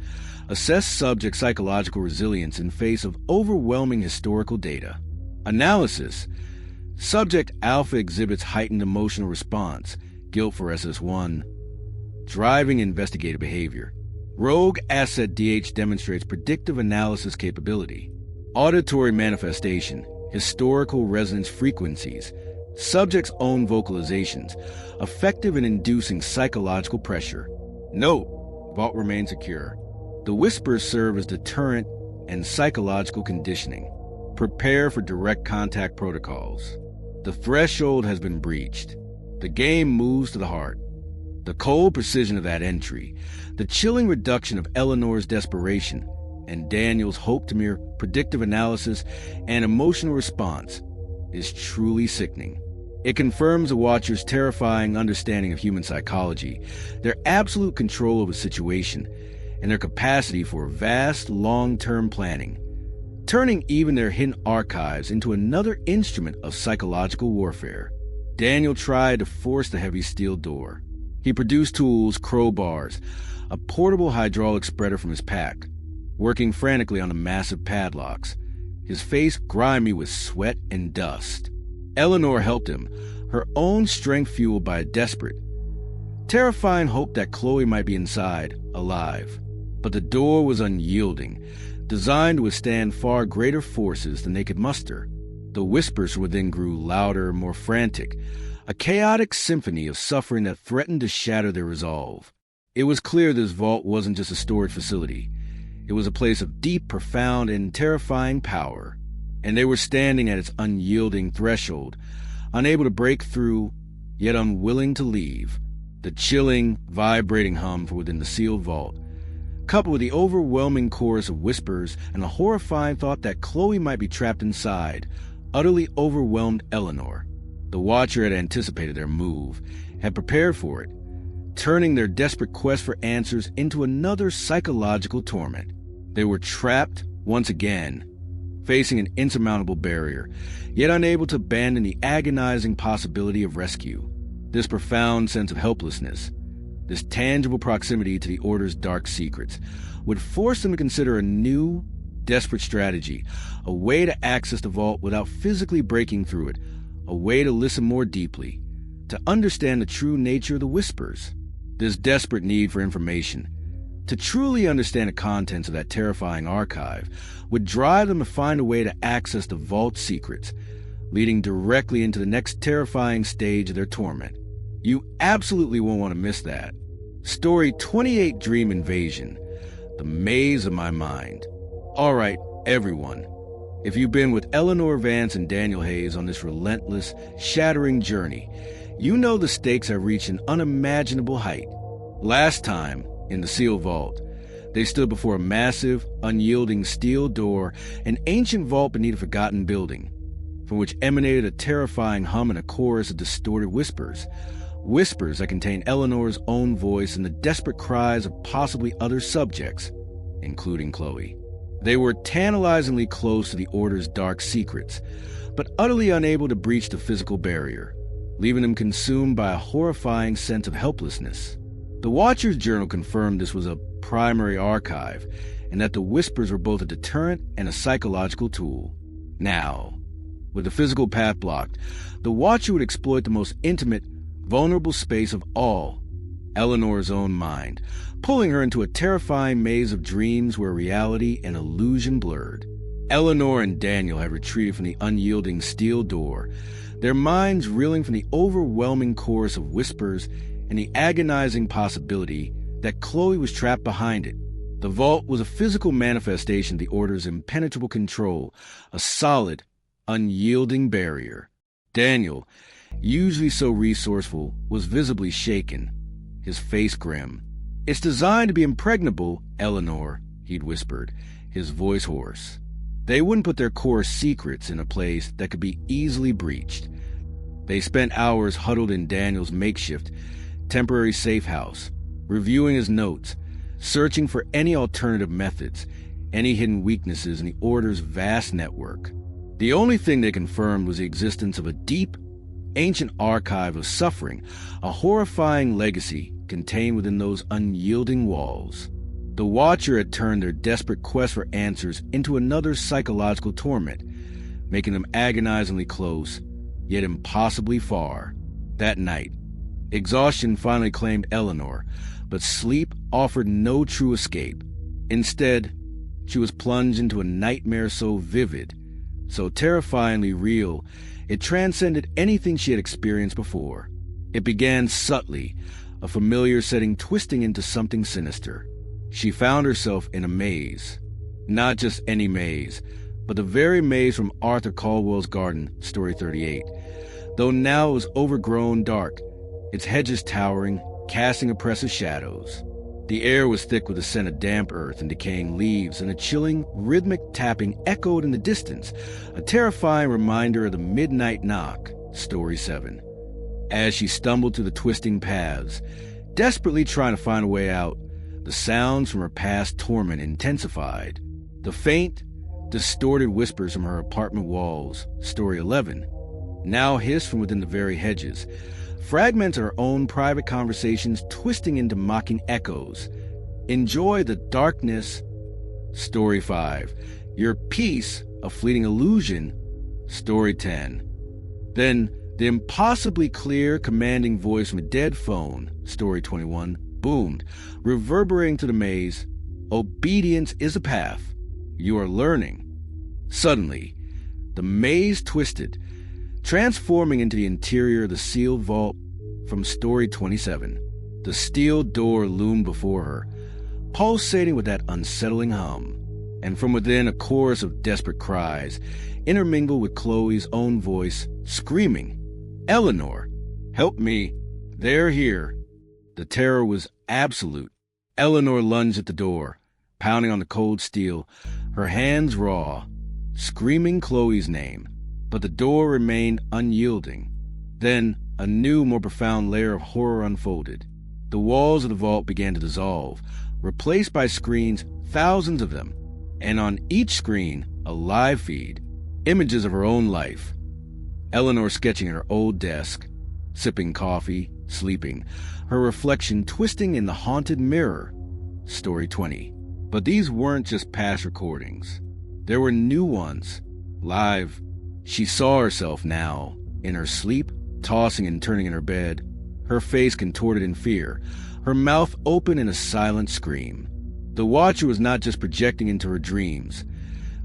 Speaker 1: Assess subject psychological resilience in face of overwhelming historical data. Analysis, subject Alpha exhibits heightened emotional response, guilt for SS1, driving investigative behavior. Rogue asset DH demonstrates predictive analysis capability. Auditory manifestation, historical resonance frequencies, subject's own vocalizations, effective in inducing psychological pressure. Note, vault remains secure. The whispers serve as deterrent and psychological conditioning. Prepare for direct contact protocols. The threshold has been breached. The game moves to the heart. The cold precision of that entry, the chilling reduction of Eleanor's desperation, and Daniel's hope to mere predictive analysis and emotional response is truly sickening. It confirms the Watcher's terrifying understanding of human psychology, their absolute control of a situation, and their capacity for vast, long-term planning, turning even their hidden archives into another instrument of psychological warfare. Daniel tried to force the heavy steel door. He produced tools, crowbars, a portable hydraulic spreader from his pack, working frantically on the massive padlocks, his face grimy with sweat and dust. Eleanor helped him, her own strength fueled by a desperate, terrifying hope that Chloe might be inside, alive. But the door was unyielding, designed to withstand far greater forces than they could muster. The whispers within grew louder, more frantic, a chaotic symphony of suffering that threatened to shatter their resolve. It was clear this vault wasn't just a storage facility. It was a place of deep, profound, and terrifying power. And they were standing at its unyielding threshold, unable to break through, yet unwilling to leave. The chilling, vibrating hum from within the sealed vault, coupled with the overwhelming chorus of whispers and the horrifying thought that Chloe might be trapped inside, utterly overwhelmed Eleanor. The Watcher had anticipated their move, had prepared for it, turning their desperate quest for answers into another psychological torment. They were trapped once again, facing an insurmountable barrier, yet unable to abandon the agonizing possibility of rescue. This profound sense of helplessness, this tangible proximity to the Order's dark secrets, would force them to consider a new, desperate strategy, a way to access the vault without physically breaking through it, a way to listen more deeply, to understand the true nature of the whispers. This desperate need for information, to truly understand the contents of that terrifying archive, would drive them to find a way to access the vault's secrets, leading directly into the next terrifying stage of their torment. You absolutely won't want to miss that. Story 28, Dream Invasion, The Maze of My Mind. All right, everyone. If you've been with Eleanor Vance and Daniel Hayes on this relentless, shattering journey, you know the stakes have reached an unimaginable height. Last time, in the sealed vault, they stood before a massive, unyielding steel door, an ancient vault beneath a forgotten building, from which emanated a terrifying hum and a chorus of distorted whispers. Whispers that contained Eleanor's own voice and the desperate cries of possibly other subjects, including Chloe. They were tantalizingly close to the Order's dark secrets, but utterly unable to breach the physical barrier, leaving them consumed by a horrifying sense of helplessness. The Watcher's journal confirmed this was a primary archive, and that the whispers were both a deterrent and a psychological tool. Now, with the physical path blocked, the Watcher would exploit the most intimate, vulnerable space of all, Eleanor's own mind, pulling her into a terrifying maze of dreams where reality and illusion blurred. Eleanor and Daniel had retreated from the unyielding steel door, their minds reeling from the overwhelming chorus of whispers and the agonizing possibility that Chloe was trapped behind it. The vault was a physical manifestation of the Order's impenetrable control, a solid, unyielding barrier. Daniel, usually so resourceful, was visibly shaken, his face grim. "It's designed to be impregnable, Eleanor," he'd whispered, his voice hoarse. They wouldn't put their core secrets in a place that could be easily breached. They spent hours huddled in Daniel's makeshift, temporary safe house, reviewing his notes, searching for any alternative methods, any hidden weaknesses in the Order's vast network. The only thing they confirmed was the existence of a deep, ancient archive of suffering, a horrifying legacy contained within those unyielding walls. The Watcher had turned their desperate quest for answers into another psychological torment, making them agonizingly close, yet impossibly far. That night, exhaustion finally claimed Eleanor, but sleep offered no true escape. Instead, she was plunged into a nightmare so vivid, so terrifyingly real, it transcended anything she had experienced before. It began subtly, a familiar setting twisting into something sinister. She found herself in a maze. Not just any maze, but the very maze from Arthur Caldwell's Garden, Story 38. Though now it was overgrown dark, its hedges towering, casting oppressive shadows. The air was thick with the scent of damp earth and decaying leaves, and a chilling, rhythmic tapping echoed in the distance, a terrifying reminder of the midnight knock, Story 7. As she stumbled through the twisting paths, desperately trying to find a way out, the sounds from her past torment intensified. The faint, distorted whispers from her apartment walls, Story 11, now hissed from within the very hedges, fragments of her own private conversations twisting into mocking echoes. Enjoy the darkness, Story 5. Your peace, a fleeting illusion, Story 10. Then the impossibly clear, commanding voice from a dead phone, Story 21, boomed, reverberating through the maze. Obedience is a path. You are learning. Suddenly, the maze twisted, transforming into the interior of the sealed vault from Story 27. The steel door loomed before her, pulsating with that unsettling hum, and from within a chorus of desperate cries, intermingled with Chloe's own voice, screaming, "Eleanor, help me! They're here!" The terror was absolute. Eleanor lunged at the door, pounding on the cold steel, her hands raw, screaming Chloe's name. But the door remained unyielding. Then a new, more profound layer of horror unfolded. The walls of the vault began to dissolve, replaced by screens, thousands of them, and on each screen, a live feed, images of her own life. Eleanor sketching at her old desk, sipping coffee, sleeping, her reflection twisting in the haunted mirror, Story 20. But these weren't just past recordings. There were new ones, live. She saw herself now, in her sleep, tossing and turning in her bed, her face contorted in fear, her mouth open in a silent scream. The Watcher was not just projecting into her dreams.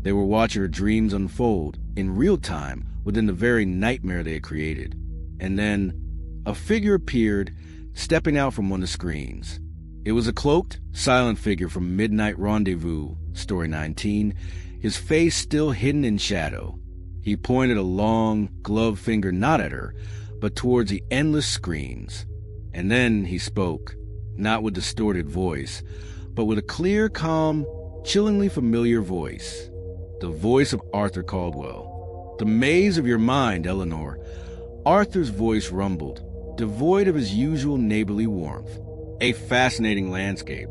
Speaker 1: They were watching her dreams unfold, in real time, within the very nightmare they had created. And then, a figure appeared, stepping out from one of the screens. It was a cloaked, silent figure from Midnight Rendezvous, Story 19, his face still hidden in shadow. He pointed a long, gloved finger not at her, but towards the endless screens. And then he spoke, not with distorted voice, but with a clear, calm, chillingly familiar voice. The voice of Arthur Caldwell. "The maze of your mind, Eleanor." Arthur's voice rumbled, devoid of his usual neighborly warmth. A fascinating landscape.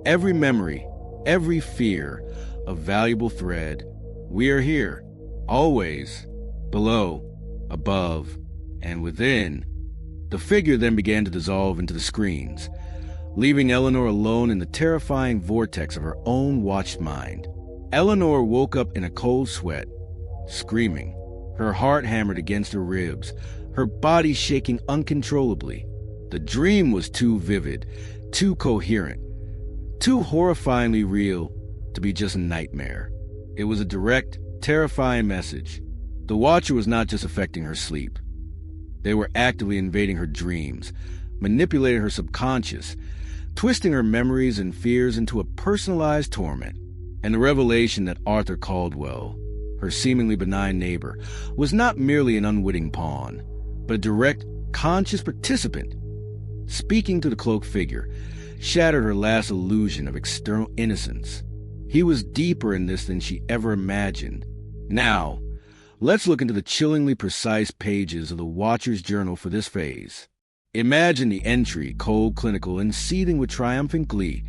Speaker 1: Every memory, every fear, a valuable thread. We are here. Always, below, above, and within. The figure then began to dissolve into the screens, leaving Eleanor alone in the terrifying vortex of her own watched mind. Eleanor woke up in a cold sweat, screaming, her heart hammered against her ribs, her body shaking uncontrollably. The dream was too vivid, too coherent, too horrifyingly real to be just a nightmare. It was a direct, terrifying message. The Watcher was not just affecting her sleep. They were actively invading her dreams, manipulating her subconscious, twisting her memories and fears into a personalized torment. And the revelation that Arthur Caldwell, her seemingly benign neighbor, was not merely an unwitting pawn, but a direct, conscious participant, speaking to the cloaked figure, shattered her last illusion of external innocence. He was deeper in this than she ever imagined. Now, let's look into the chillingly precise pages of the Watcher's journal for this phase. Imagine the entry, cold, clinical, and seething with triumphant glee.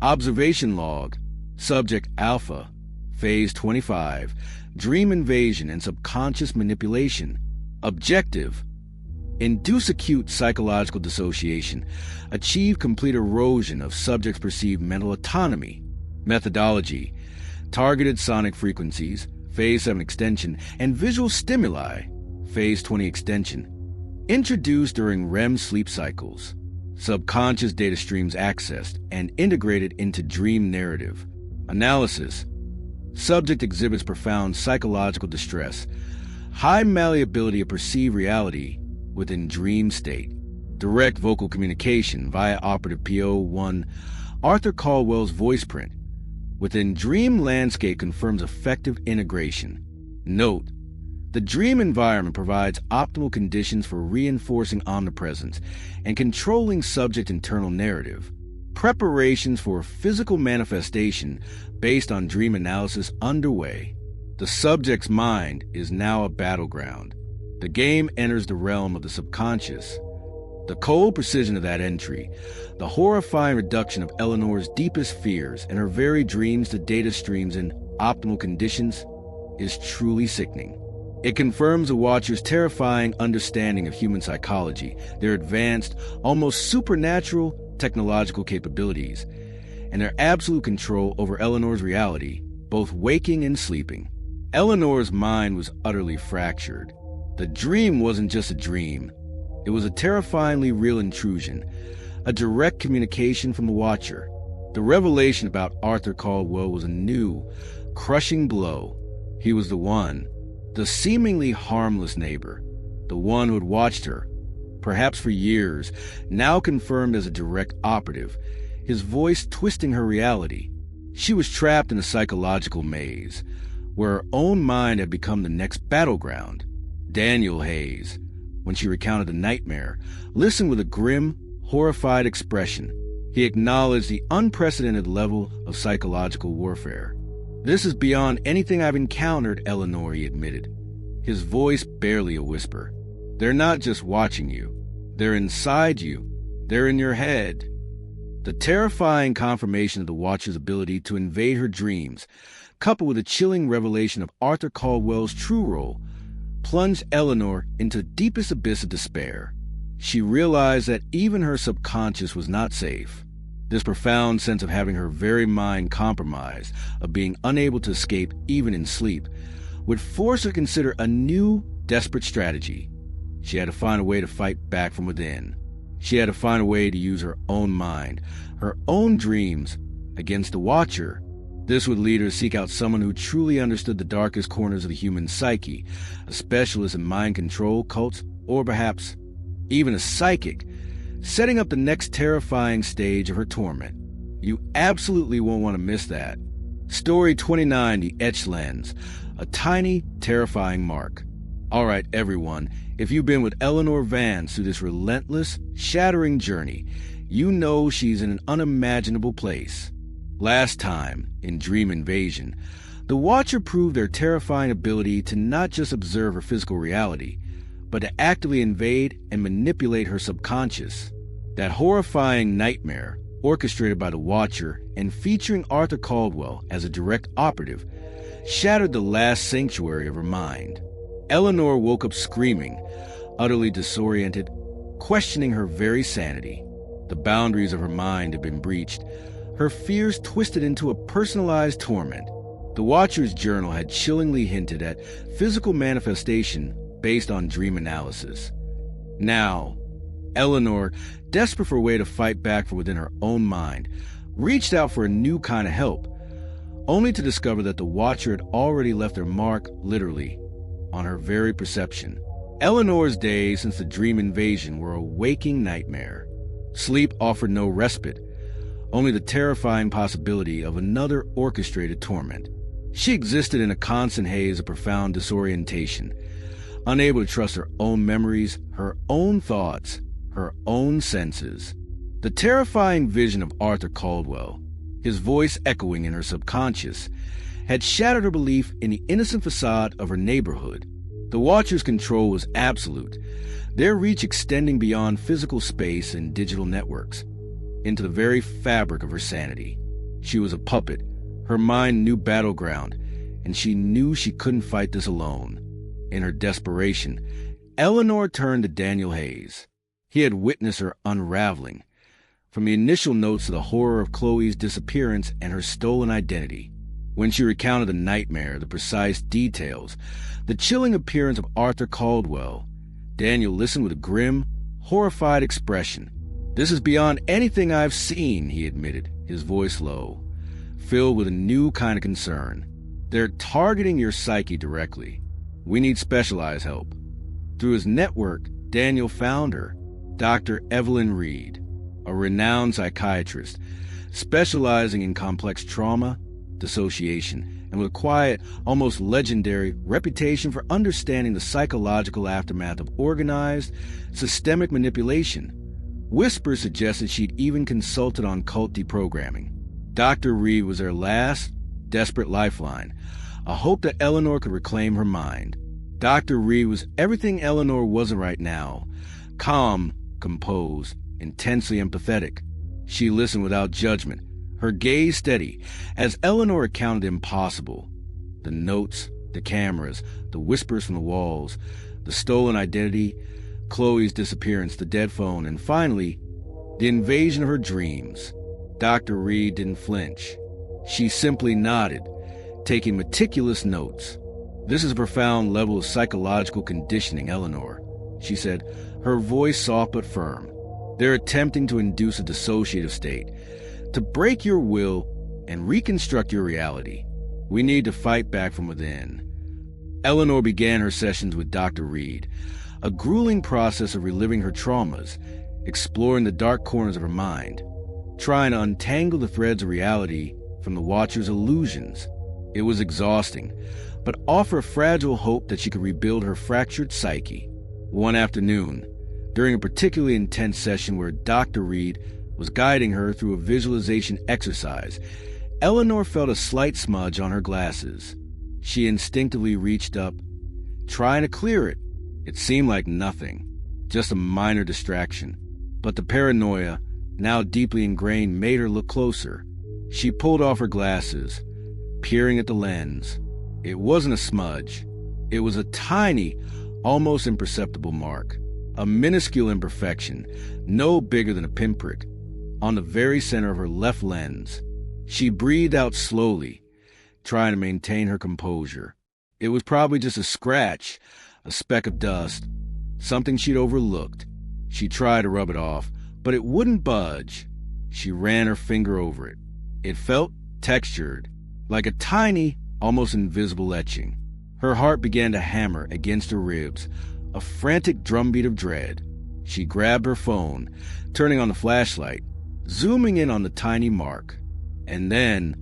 Speaker 1: Observation log, subject alpha, phase 25, dream invasion and subconscious manipulation. Objective: induce acute psychological dissociation, achieve complete erosion of subject's perceived mental autonomy. Methodology: targeted sonic frequencies, phase 7 extension, and visual stimuli, phase 20 extension, introduced during REM sleep cycles. Subconscious data streams accessed and integrated into dream narrative. Analysis: subject exhibits profound psychological distress, high malleability of perceived reality within dream state. Direct vocal communication via operative PO1, Arthur Caldwell's voice print within dream landscape confirms effective integration. Note: the dream environment provides optimal conditions for reinforcing omnipresence and controlling subject internal narrative. Preparations for physical manifestation based on dream analysis underway. The subject's mind is now a battleground. The game enters the realm of the subconscious. The cold precision of that entry, the horrifying reduction of Eleanor's deepest fears and her very dreams to data streams in optimal conditions, is truly sickening. It confirms the Watcher's terrifying understanding of human psychology, their advanced, almost supernatural technological capabilities, and their absolute control over Eleanor's reality, both waking and sleeping. Eleanor's mind was utterly fractured. The dream wasn't just a dream. It was a terrifyingly real intrusion, a direct communication from the Watcher. The revelation about Arthur Caldwell was a new, crushing blow. He was the one, the seemingly harmless neighbor, the one who had watched her, perhaps for years, now confirmed as a direct operative, his voice twisting her reality. She was trapped in a psychological maze, where her own mind had become the next battleground. Daniel Hayes, when she recounted the nightmare, listened with a grim, horrified expression. He acknowledged the unprecedented level of psychological warfare. "This is beyond anything I've encountered, Eleanor," he admitted, his voice barely a whisper. "They're not just watching you. They're inside you. They're in your head." The terrifying confirmation of the Watcher's ability to invade her dreams, coupled with the chilling revelation of Arthur Caldwell's true role, plunged Eleanor into the deepest abyss of despair. She realized that even her subconscious was not safe. This profound sense of having her very mind compromised, of being unable to escape even in sleep, would force her to consider a new, desperate strategy. She had to find a way to fight back from within. She had to find a way to use her own mind, her own dreams, against the Watcher. This would lead her to seek out someone who truly understood the darkest corners of the human psyche, a specialist in mind control, cults, or perhaps even a psychic, setting up the next terrifying stage of her torment. You absolutely won't want to miss that. Story 29, The Etched Lens, a tiny, terrifying mark. All right, everyone, if you've been with Eleanor Vance through this relentless, shattering journey, you know she's in an unimaginable place. Last time, in Dream Invasion, the Watcher proved their terrifying ability to not just observe her physical reality, but to actively invade and manipulate her subconscious. That horrifying nightmare, orchestrated by the Watcher and featuring Arthur Caldwell as a direct operative, shattered the last sanctuary of her mind. Eleanor woke up screaming, utterly disoriented, questioning her very sanity. The boundaries of her mind had been breached, her fears twisted into a personalized torment. The Watcher's journal had chillingly hinted at physical manifestation based on dream analysis. Now, Eleanor, desperate for a way to fight back from within her own mind, reached out for a new kind of help, only to discover that the Watcher had already left their mark, literally, on her very perception. Eleanor's days since the dream invasion were a waking nightmare. Sleep offered no respite, only the terrifying possibility of another orchestrated torment. She existed in a constant haze of profound disorientation, unable to trust her own memories, her own thoughts, her own senses. The terrifying vision of Arthur Caldwell, his voice echoing in her subconscious, had shattered her belief in the innocent facade of her neighborhood. The Watcher's control was absolute, their reach extending beyond physical space and digital networks, into the very fabric of her sanity. She was a puppet, her mind a new battleground, and she knew she couldn't fight this alone. In her desperation, Eleanor turned to Daniel Hayes. He had witnessed her unraveling, from the initial notes to the horror of Chloe's disappearance and her stolen identity. When she recounted the nightmare, the precise details, the chilling appearance of Arthur Caldwell, Daniel listened with a grim, horrified expression. "This is beyond anything I've seen," he admitted, his voice low, filled with a new kind of concern. "They're targeting your psyche directly. We need specialized help." Through his network, Daniel found her, Dr. Evelyn Reed, a renowned psychiatrist specializing in complex trauma, dissociation, and with a quiet, almost legendary reputation for understanding the psychological aftermath of organized, systemic manipulation. Whispers suggested she'd even consulted on cult deprogramming. Dr. Reed was their last, desperate lifeline, a hope that Eleanor could reclaim her mind. Dr. Reed was everything Eleanor wasn't right now: calm, composed, intensely empathetic. She listened without judgment, her gaze steady, as Eleanor recounted the impossible. The notes, the cameras, the whispers from the walls, the stolen identity, Chloe's disappearance, the dead phone, and finally, the invasion of her dreams. Dr. Reed didn't flinch. She simply nodded, taking meticulous notes. "This is a profound level of psychological conditioning, Eleanor," she said, her voice soft but firm. "They're attempting to induce a dissociative state, to break your will and reconstruct your reality. We need to fight back from within." Eleanor began her sessions with Dr. Reed, a grueling process of reliving her traumas, exploring the dark corners of her mind, trying to untangle the threads of reality from the watcher's illusions. It was exhausting, but offered fragile hope that she could rebuild her fractured psyche. One afternoon, during a particularly intense session where Dr. Reed was guiding her through a visualization exercise, Eleanor felt a slight smudge on her glasses. She instinctively reached up, trying to clear it. It seemed like nothing, just a minor distraction. But the paranoia, now deeply ingrained, made her look closer. She pulled off her glasses, peering at the lens. It wasn't a smudge. It was a tiny, almost imperceptible mark, a minuscule imperfection, no bigger than a pinprick, on the very center of her left lens. She breathed out slowly, trying to maintain her composure. It was probably just a scratch, a speck of dust, something she'd overlooked. She tried to rub it off, but it wouldn't budge. She ran her finger over it. It felt textured, like a tiny, almost invisible etching. Her heart began to hammer against her ribs, a frantic drumbeat of dread. She grabbed her phone, turning on the flashlight, zooming in on the tiny mark. And then,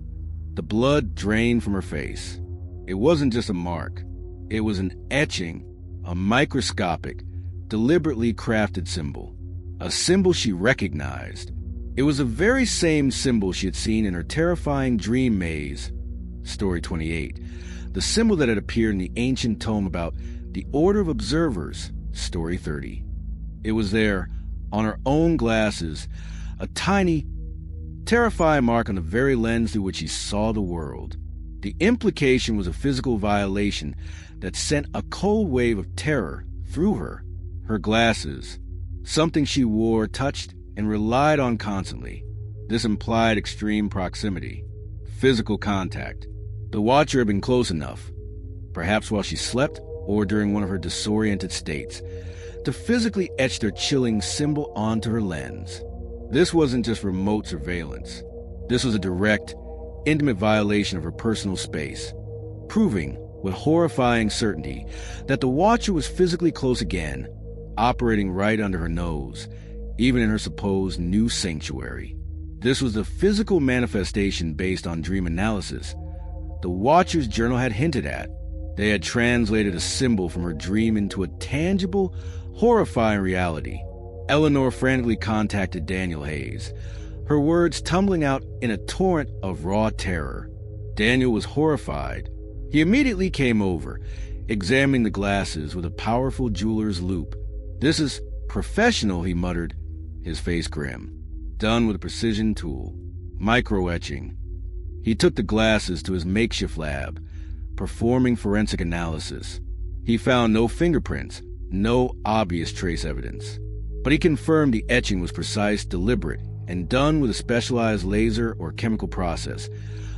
Speaker 1: the blood drained from her face. It wasn't just a mark. It was an etching, a microscopic, deliberately crafted symbol. A symbol she recognized. It was the very same symbol she had seen in her terrifying dream maze, Story 28. The symbol that had appeared in the ancient tome about the Order of Observers, Story 30. It was there, on her own glasses, a tiny, terrifying mark on the very lens through which she saw the world. The implication was a physical violation that sent a cold wave of terror through her. Her glasses, something she wore, touched, and relied on constantly. This implied extreme proximity, physical contact. The watcher had been close enough, perhaps while she slept or during one of her disoriented states, to physically etch their chilling symbol onto her lens. This wasn't just remote surveillance. This was a direct, intimate violation of her personal space, proving with horrifying certainty that the watcher was physically close again, operating right under her nose, even in her supposed new sanctuary. This was the physical manifestation based on dream analysis the watcher's journal had hinted at. They had translated a symbol from her dream into a tangible, horrifying reality. Eleanor frantically contacted Daniel Hayes, her words tumbling out in a torrent of raw terror. Daniel was horrified. He immediately came over, examining the glasses with a powerful jeweler's loupe. "This is professional," he muttered, his face grim. "Done with a precision tool. Micro-etching." He took the glasses to his makeshift lab, performing forensic analysis. He found no fingerprints, no obvious trace evidence. But he confirmed the etching was precise, deliberate, and done with a specialized laser or chemical process,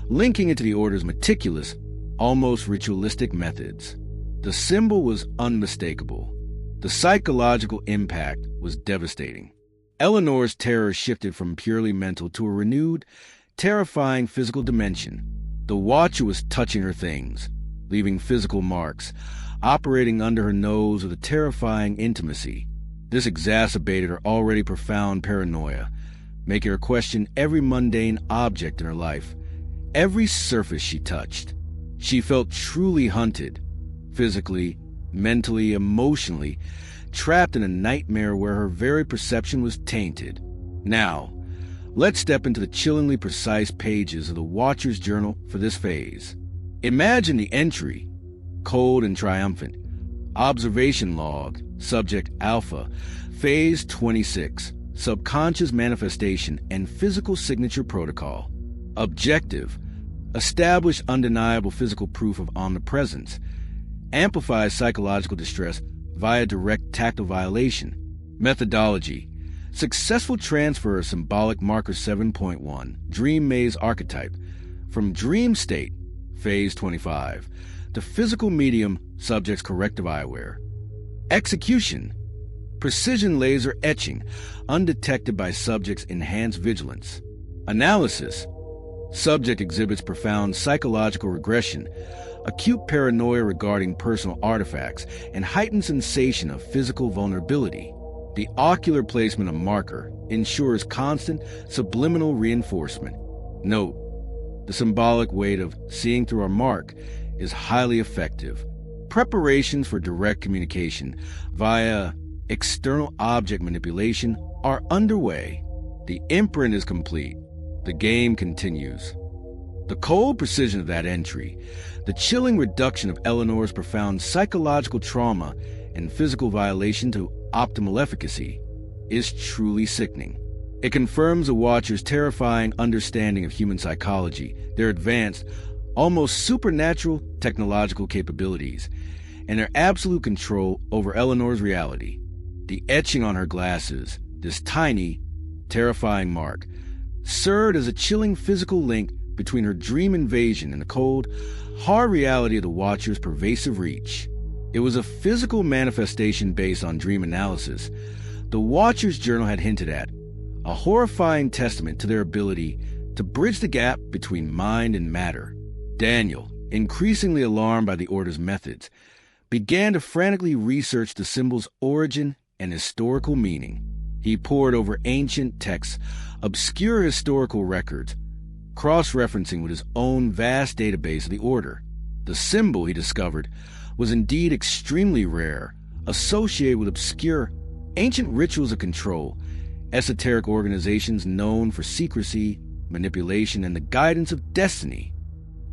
Speaker 1: linking it to the order's meticulous, almost ritualistic methods. The symbol was unmistakable. The psychological impact was devastating. Eleanor's terror shifted from purely mental to a renewed, terrifying physical dimension. The Watcher was touching her things, leaving physical marks, operating under her nose with a terrifying intimacy. This exacerbated her already profound paranoia, making her question every mundane object in her life, every surface she touched. She felt truly hunted, physically, mentally, emotionally, trapped in a nightmare where her very perception was tainted. Now, let's step into the chillingly precise pages of the Watcher's journal for this phase. Imagine the entry, cold and triumphant. Observation log, subject alpha, phase 26, subconscious manifestation and physical signature protocol. Objective, establish undeniable physical proof of omnipresence. Amplifies psychological distress via direct tactile violation. Methodology, successful transfer of symbolic marker 7.1, dream maze archetype, from dream state, phase 25, to physical medium, subject's corrective eyewear. Execution, precision laser etching, undetected by subject's enhanced vigilance. Analysis, subject exhibits profound psychological regression, acute paranoia regarding personal artifacts, and heightened sensation of physical vulnerability. The ocular placement of marker ensures constant subliminal reinforcement. Note, the symbolic weight of seeing through our mark is highly effective. Preparations for direct communication via external object manipulation are underway. The imprint is complete. The game continues. The cold precision of that entry, the chilling reduction of Eleanor's profound psychological trauma and physical violation to optimal efficacy, is truly sickening. It confirms the Watcher's terrifying understanding of human psychology, their advanced, almost supernatural technological capabilities, and their absolute control over Eleanor's reality. The etching on her glasses, this tiny, terrifying mark, served as a chilling physical link between her dream invasion and the cold, hard reality of the Watcher's pervasive reach. It was a physical manifestation based on dream analysis the Watcher's journal had hinted at, a horrifying testament to their ability to bridge the gap between mind and matter. Daniel, increasingly alarmed by the Order's methods, began to frantically research the symbol's origin and historical meaning. He pored over ancient texts, obscure historical records, cross-referencing with his own vast database of the Order. The symbol, he discovered, was indeed extremely rare, associated with obscure, ancient rituals of control, esoteric organizations known for secrecy, manipulation, and the guidance of destiny.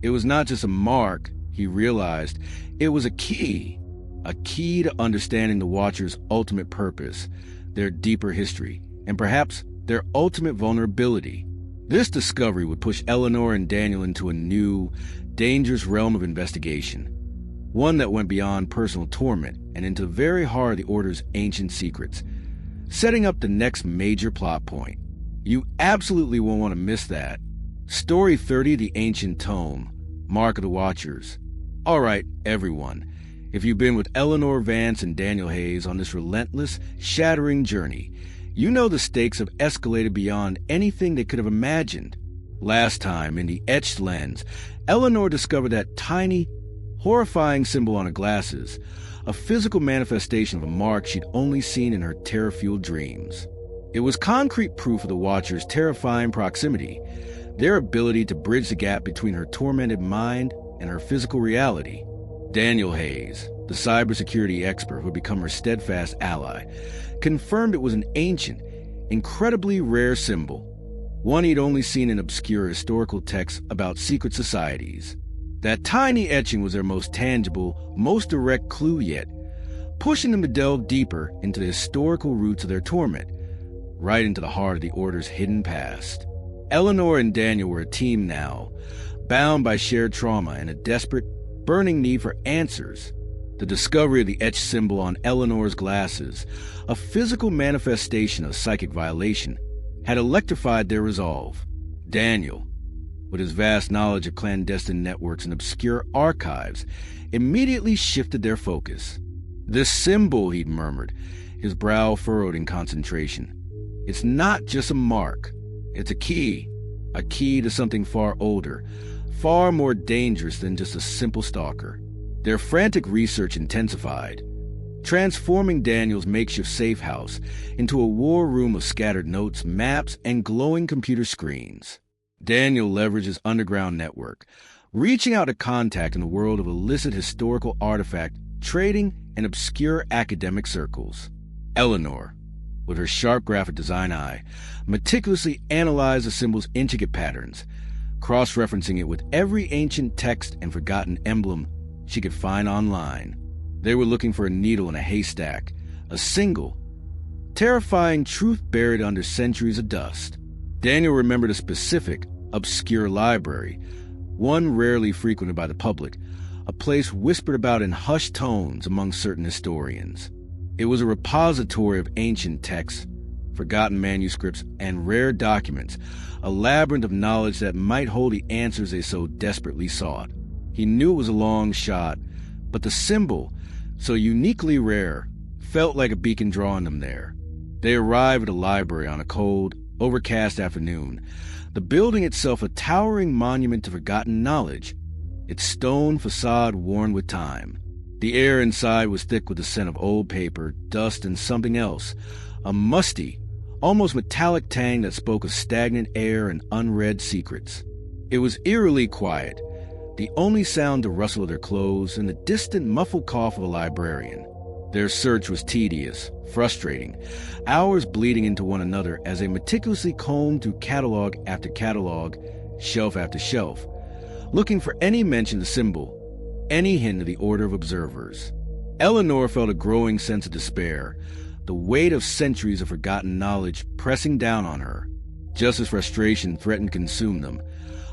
Speaker 1: It was not just a mark, he realized. It was a key to understanding the Watcher's ultimate purpose, their deeper history, and perhaps their ultimate vulnerability. This discovery would push Eleanor and Daniel into a new, dangerous realm of investigation, one that went beyond personal torment and into the very heart of the Order's ancient secrets, setting up the next major plot point. You absolutely won't want to miss that. Story 30, The Ancient Tome, Mark of the Watchers. All right, everyone, if you've been with Eleanor Vance and Daniel Hayes on this relentless, shattering journey, you know the stakes have escalated beyond anything they could have imagined. Last time, in the etched lens, Eleanor discovered that tiny, horrifying symbol on her glasses, a physical manifestation of a mark she'd only seen in her terror-fueled dreams. It was concrete proof of the Watcher's terrifying proximity, their ability to bridge the gap between her tormented mind and her physical reality. Daniel Hayes, the cybersecurity expert who had become her steadfast ally, confirmed it was an ancient, incredibly rare symbol, one he'd only seen in obscure historical texts about secret societies. That tiny etching was their most tangible, most direct clue yet, pushing them to delve deeper into the historical roots of their torment, right into the heart of the Order's hidden past. Eleanor and Daniel were a team now, bound by shared trauma and a desperate, burning need for answers. The discovery of the etched symbol on Eleanor's glasses, a physical manifestation of psychic violation, had electrified their resolve. Daniel, with his vast knowledge of clandestine networks and obscure archives, immediately shifted their focus. "This symbol," he'd murmured, his brow furrowed in concentration. "It's not just a mark. It's a key to something far older, far more dangerous than just a simple stalker." Their frantic research intensified, transforming Daniel's makeshift safe house into a war room of scattered notes, maps, and glowing computer screens. Daniel leveraged his underground network, reaching out to contact in the world of illicit historical artifact trading and obscure academic circles. Eleanor, with her sharp graphic design eye, meticulously analyzed the symbol's intricate patterns, cross-referencing it with every ancient text and forgotten emblem she could find online. They were looking for a needle in a haystack, a single, terrifying truth buried under centuries of dust. Daniel remembered a specific, obscure library, one rarely frequented by the public, a place whispered about in hushed tones among certain historians. It was a repository of ancient texts, forgotten manuscripts, and rare documents, a labyrinth of knowledge that might hold the answers they so desperately sought. He knew it was a long shot, but the symbol, so uniquely rare, felt like a beacon drawing them there. They arrived at a library on a cold, overcast afternoon, the building itself a towering monument to forgotten knowledge, its stone facade worn with time. The air inside was thick with the scent of old paper, dust, and something else, a musty, almost metallic tang that spoke of stagnant air and unread secrets. It was eerily quiet, the only sound the rustle of their clothes and the distant muffled cough of a librarian. Their search was tedious, frustrating, hours bleeding into one another as they meticulously combed through catalog after catalog, shelf after shelf, looking for any mention of the symbol, any hint of the order of observers. Eleanor felt a growing sense of despair, the weight of centuries of forgotten knowledge pressing down on her. Just as frustration threatened to consume them,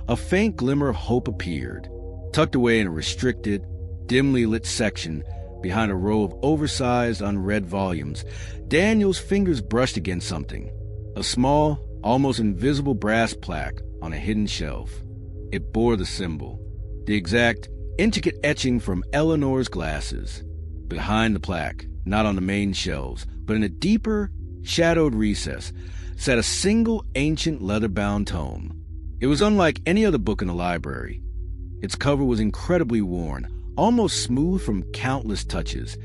Speaker 1: a faint glimmer of hope appeared, tucked away in a restricted, dimly lit section behind a row of oversized, unread volumes. Daniel's fingers brushed against something, a small, almost invisible brass plaque on a hidden shelf. It bore the symbol, the exact, intricate etching from Eleanor's glasses. Behind the plaque, not on the main shelves, but in a deeper, shadowed recess, sat a single ancient leather-bound tome. It was unlike any other book in the library. Its cover was incredibly worn, almost smooth from countless touches,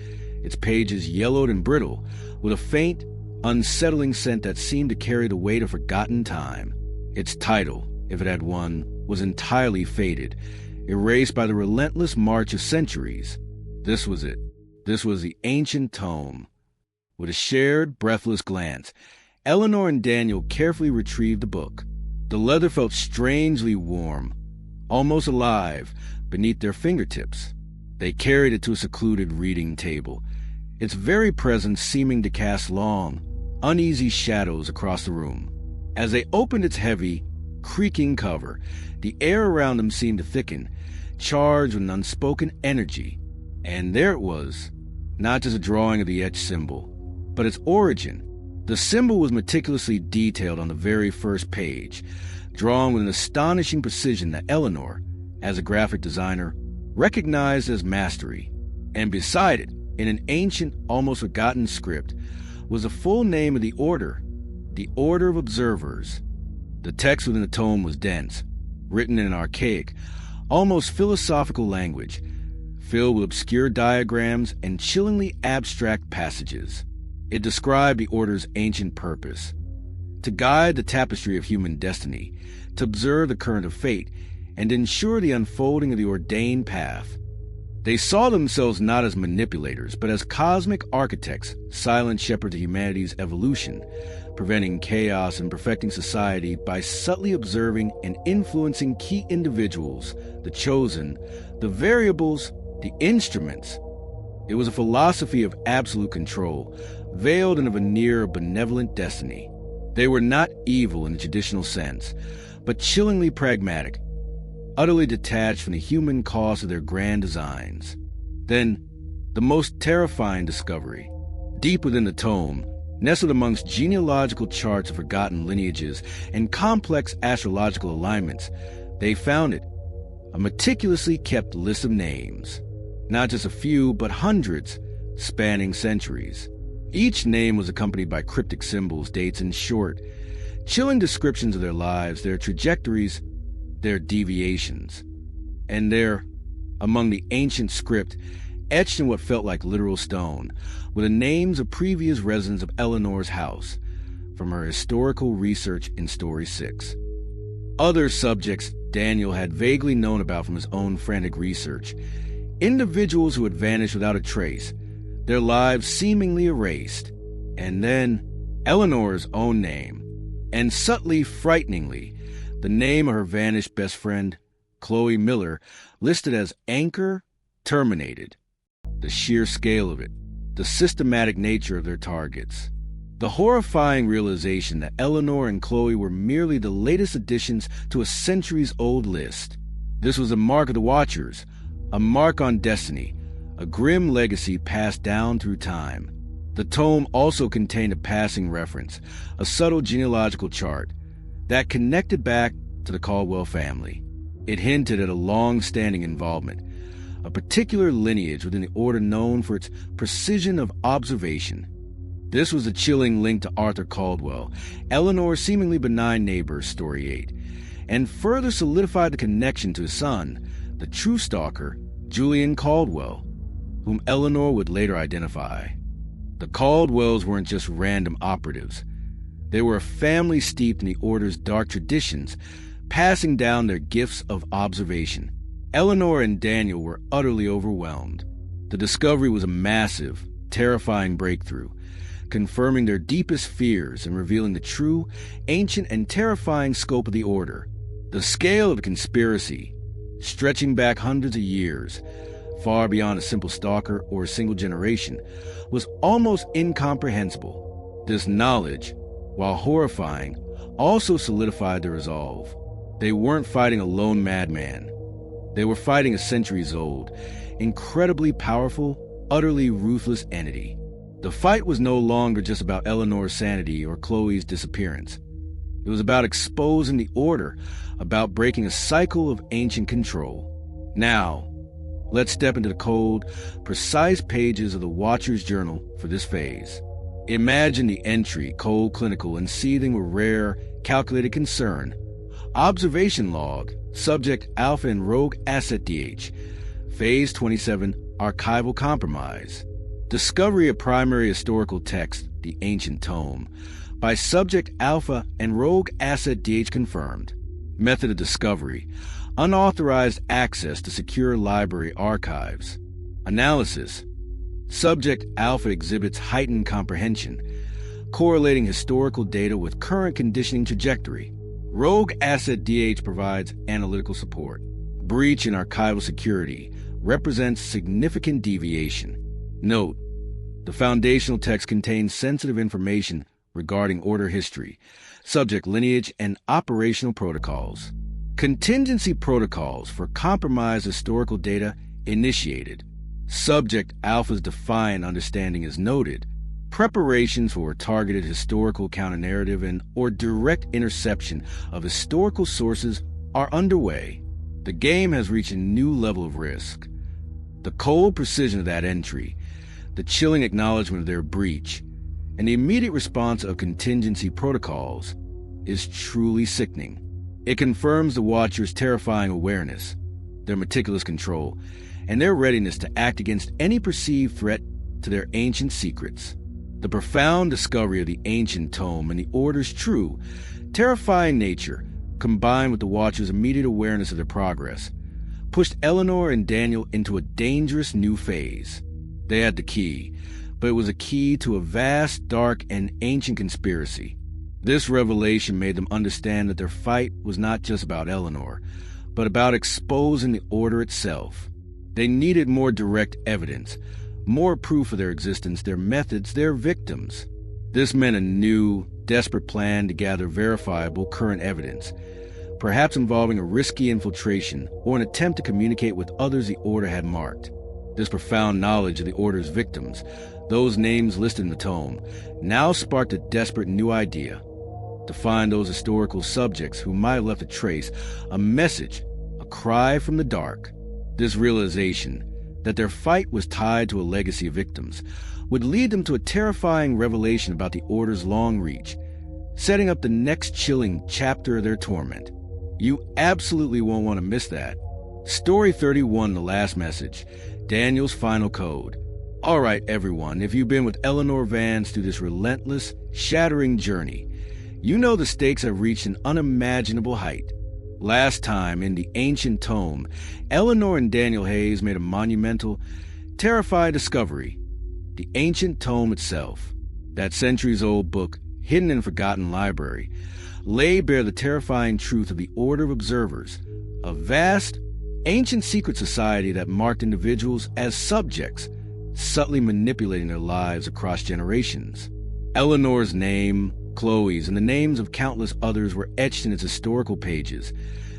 Speaker 1: its pages yellowed and brittle, with a faint, unsettling scent that seemed to carry the weight of forgotten time. Its title, if it had one, was entirely faded, erased by the relentless march of centuries. This was it. This was the ancient tome. With a shared, breathless glance, Eleanor and Daniel carefully retrieved the book. The leather felt strangely warm, almost alive, beneath their fingertips. They carried it to a secluded reading table, its very presence seeming to cast long, uneasy shadows across the room. As they opened its heavy, creaking cover, the air around them seemed to thicken, charged with an unspoken energy. And there it was, not just a drawing of the etched symbol, but its origin. The symbol was meticulously detailed on the very first page, drawn with an astonishing precision that Eleanor, as a graphic designer, recognized as mastery. And beside it, in an ancient, almost forgotten script, was the full name of the Order of Observers. The text within the tome was dense, written in an archaic, almost philosophical language, filled with obscure diagrams and chillingly abstract passages. It described the Order's ancient purpose: to guide the tapestry of human destiny, to observe the current of fate, and ensure the unfolding of the ordained path. They saw themselves not as manipulators, but as cosmic architects, silent shepherds of humanity's evolution, preventing chaos and perfecting society by subtly observing and influencing key individuals, the chosen, the variables, the instruments. It was a philosophy of absolute control, veiled in a veneer of benevolent destiny. They were not evil in the traditional sense, but chillingly pragmatic, utterly detached from the human cost of their grand designs. Then, the most terrifying discovery. Deep within the tome, nestled amongst genealogical charts of forgotten lineages and complex astrological alignments, they found it, a meticulously kept list of names. Not just a few, but hundreds, spanning centuries. Each name was accompanied by cryptic symbols, dates, and short, chilling descriptions of their lives, their trajectories, their deviations. And there, among the ancient script, etched in what felt like literal stone, were the names of previous residents of Eleanor's house, from her historical research in Story 6. Other subjects Daniel had vaguely known about from his own frantic research, individuals who had vanished without a trace, their lives seemingly erased. And then, Eleanor's own name, and subtly, frighteningly, the name of her vanished best friend, Chloe Miller, listed as Anchor Terminated. The sheer scale of it, the systematic nature of their targets. The horrifying realization that Eleanor and Chloe were merely the latest additions to a centuries-old list. This was a mark of the Watchers, a mark on destiny, a grim legacy passed down through time. The tome also contained a passing reference, a subtle genealogical chart, that connected back to the Caldwell family. It hinted at a long-standing involvement, a particular lineage within the order known for its precision of observation. This was a chilling link to Arthur Caldwell, Eleanor's seemingly benign neighbor, Story 8, and further solidified the connection to his son, the true stalker, Julian Caldwell, whom Eleanor would later identify. The Caldwells weren't just random operatives. They were a family steeped in the Order's dark traditions, passing down their gifts of observation. Eleanor and Daniel were utterly overwhelmed. The discovery was a massive, terrifying breakthrough, confirming their deepest fears and revealing the true, ancient, and terrifying scope of the Order. The scale of the conspiracy, stretching back hundreds of years, far beyond a simple stalker or a single generation, was almost incomprehensible. This knowledge, while horrifying, also solidified their resolve. They weren't fighting a lone madman. They were fighting a centuries-old, incredibly powerful, utterly ruthless entity. The fight was no longer just about Eleanor's sanity or Chloe's disappearance. It was about exposing the Order, about breaking a cycle of ancient control. Now, let's step into the cold, precise pages of the Watcher's Journal for this phase. Imagine the entry, cold, clinical, and seething with rare, calculated concern. Observation log, subject Alpha and Rogue Asset DH. Phase 27, archival compromise. Discovery of primary historical text, the ancient tome, by subject Alpha and Rogue Asset DH confirmed. Method of discovery, unauthorized access to secure library archives. Analysis, subject Alpha exhibits heightened comprehension, correlating historical data with current conditioning trajectory. Rogue Asset DH provides analytical support. Breach in archival security represents significant deviation. Note, the foundational text contains sensitive information regarding Order history, subject lineage, and operational protocols. Contingency protocols for compromised historical data initiated. Subject Alpha's defiant understanding is noted. Preparations for targeted historical counter-narrative and or direct interception of historical sources are underway. The game has reached a new level of risk. The cold precision of that entry, the chilling acknowledgement of their breach, and the immediate response of contingency protocols is truly sickening. It confirms the Watchers' terrifying awareness, their meticulous control, and their readiness to act against any perceived threat to their ancient secrets. The profound discovery of the ancient tome and the Order's true, terrifying nature, combined with the Watchers' immediate awareness of their progress, pushed Eleanor and Daniel into a dangerous new phase. They had the key, but it was a key to a vast, dark, and ancient conspiracy. This revelation made them understand that their fight was not just about Eleanor, but about exposing the Order itself. They needed more direct evidence, more proof of their existence, their methods, their victims. This meant a new, desperate plan to gather verifiable current evidence, perhaps involving a risky infiltration or an attempt to communicate with others the Order had marked. This profound knowledge of the Order's victims, those names listed in the tome, now sparked a desperate new idea: to find those historical subjects who might have left a trace, a message, a cry from the dark. This realization that their fight was tied to a legacy of victims would lead them to a terrifying revelation about the Order's long reach, setting up the next chilling chapter of their torment. You absolutely won't want to miss that. Story 31, The Last Message, Daniel's Final Code. All right, everyone, if you've been with Eleanor Vance through this relentless, shattering journey, you know the stakes have reached an unimaginable height. Last time, in the ancient tome, Eleanor and Daniel Hayes made a monumental, terrifying discovery. The ancient tome itself, that centuries-old book hidden in a forgotten library, lay bare the terrifying truth of the Order of Observers, a vast, ancient secret society that marked individuals as subjects, subtly manipulating their lives across generations. Eleanor's name, Chloe's, and the names of countless others were etched in its historical pages,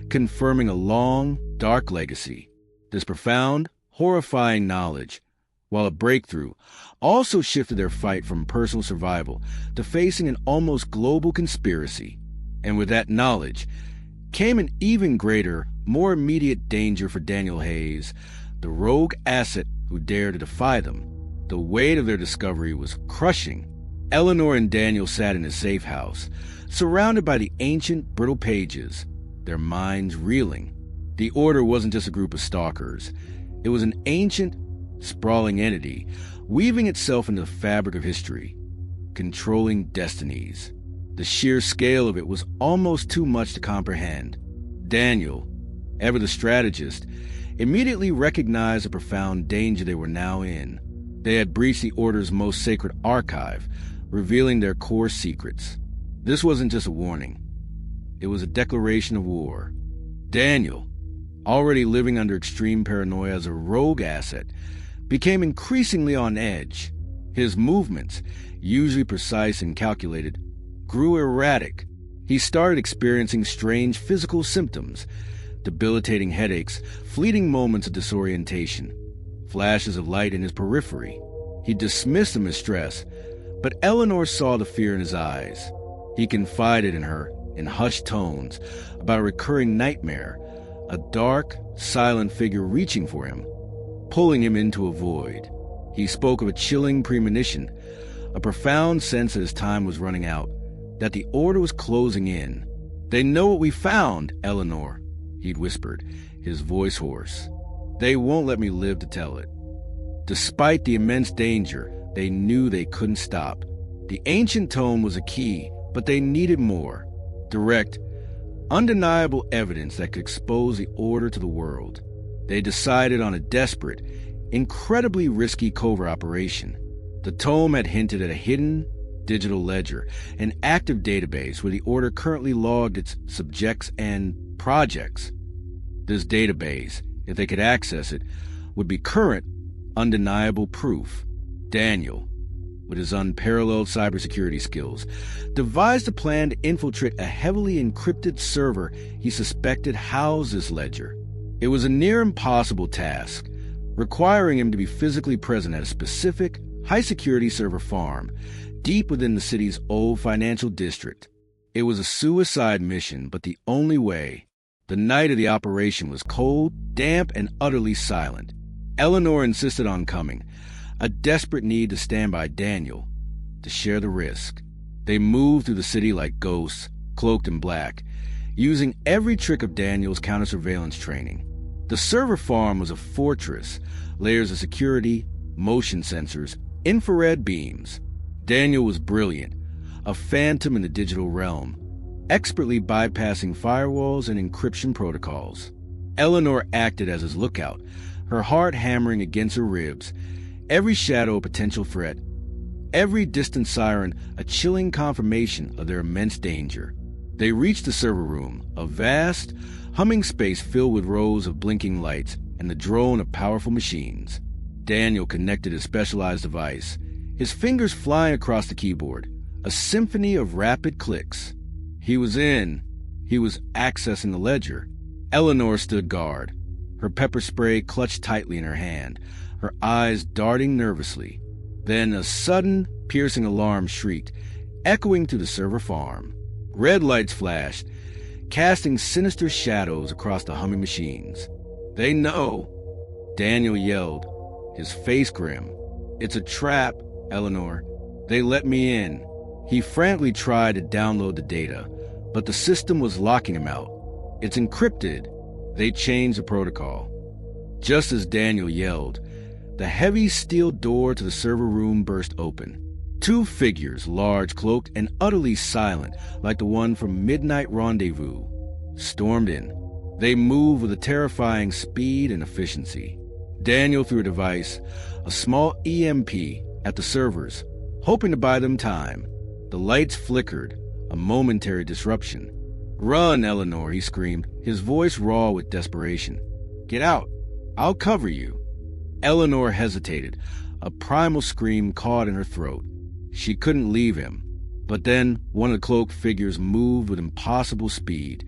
Speaker 1: confirming a long, dark legacy. This profound, horrifying knowledge, while a breakthrough, also shifted their fight from personal survival to facing an almost global conspiracy. And with that knowledge came an even greater, more immediate danger for Daniel Hayes, the rogue asset who dared to defy them. The weight of their discovery was crushing. Eleanor and Daniel sat in a safe house, surrounded by the ancient, brittle pages, their minds reeling. The Order wasn't just a group of stalkers. It was an ancient, sprawling entity, weaving itself into the fabric of history, controlling destinies. The sheer scale of it was almost too much to comprehend. Daniel, ever the strategist, immediately recognized the profound danger they were now in. They had breached the Order's most sacred archive, revealing their core secrets. This wasn't just a warning. It was a declaration of war. Daniel, already living under extreme paranoia as a rogue asset, became increasingly on edge. His movements, usually precise and calculated, grew erratic. He started experiencing strange physical symptoms, debilitating headaches, fleeting moments of disorientation, flashes of light in his periphery. He dismissed them as stress, but Eleanor saw the fear in his eyes. He confided in her, in hushed tones, about a recurring nightmare, a dark, silent figure reaching for him, pulling him into a void. He spoke of a chilling premonition, a profound sense that his time was running out, that the Order was closing in. "They know what we found, Eleanor," he'd whispered, his voice hoarse. "They won't let me live to tell it." Despite the immense danger, they knew they couldn't stop. The ancient tome was a key, but they needed more. Direct, undeniable evidence that could expose the Order to the world. They decided on a desperate, incredibly risky covert operation. The tome had hinted at a hidden, digital ledger, an active database where the Order currently logged its subjects and projects. This database, if they could access it, would be current, undeniable proof. Daniel, with his unparalleled cybersecurity skills, devised a plan to infiltrate a heavily encrypted server he suspected housed this ledger. It was a near impossible task, requiring him to be physically present at a specific, high-security server farm, deep within the city's old financial district. It was a suicide mission, but the only way. The night of the operation was cold, damp, and utterly silent. Eleanor insisted on coming, a desperate need to stand by Daniel, to share the risk. They moved through the city like ghosts, cloaked in black, using every trick of Daniel's counter-surveillance training. The server farm was a fortress, layers of security, motion sensors, infrared beams. Daniel was brilliant, a phantom in the digital realm, expertly bypassing firewalls and encryption protocols. Eleanor acted as his lookout, her heart hammering against her ribs, every shadow a potential threat, every distant siren a chilling confirmation of their immense danger. They reached the server room, a vast, humming space filled with rows of blinking lights and the drone of powerful machines. Daniel connected his specialized device, his fingers flying across the keyboard, a symphony of rapid clicks. He was in. He was accessing the ledger. Eleanor stood guard, her pepper spray clutched tightly in her hand, her eyes darting nervously. Then a sudden, piercing alarm shrieked, echoing through the server farm. Red lights flashed, casting sinister shadows across the humming machines. "They know!" Daniel yelled, his face grim. "It's a trap, Eleanor. They let me in." He frantically tried to download the data, but the system was locking him out. "It's encrypted." They changed the protocol. Just as Daniel yelled, the heavy steel door to the server room burst open. Two figures, large, cloaked, and utterly silent, like the one from Midnight Rendezvous, stormed in. They moved with a terrifying speed and efficiency. Daniel threw a device, a small EMP, at the servers, hoping to buy them time. The lights flickered, a momentary disruption. "Run, Eleanor," he screamed, his voice raw with desperation. "Get out. I'll cover you." Eleanor hesitated, a primal scream caught in her throat. She couldn't leave him. But then one of the cloaked figures moved with impossible speed,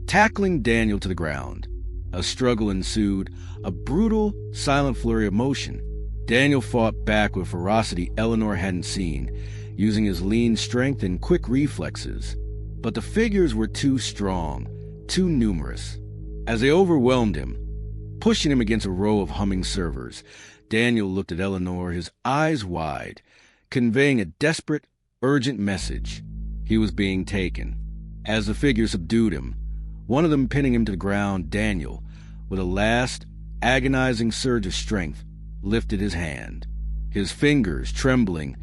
Speaker 1: tackling Daniel to the ground. A struggle ensued, a brutal, silent flurry of motion. Daniel fought back with ferocity Eleanor hadn't seen, using his lean strength and quick reflexes. But the figures were too strong, too numerous. As they overwhelmed him, pushing him against a row of humming servers, Daniel looked at Eleanor, his eyes wide, conveying a desperate, urgent message. He was being taken. As the figures subdued him, one of them pinning him to the ground, Daniel, with a last, agonizing surge of strength, lifted his hand. His fingers, trembling,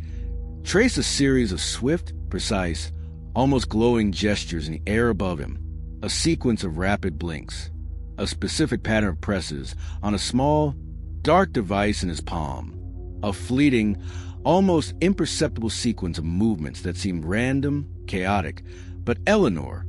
Speaker 1: traced a series of swift, precise, almost glowing gestures in the air above him, a sequence of rapid blinks, a specific pattern of presses on a small, dark device in his palm, a fleeting, almost imperceptible sequence of movements that seemed random, chaotic, but Eleanor,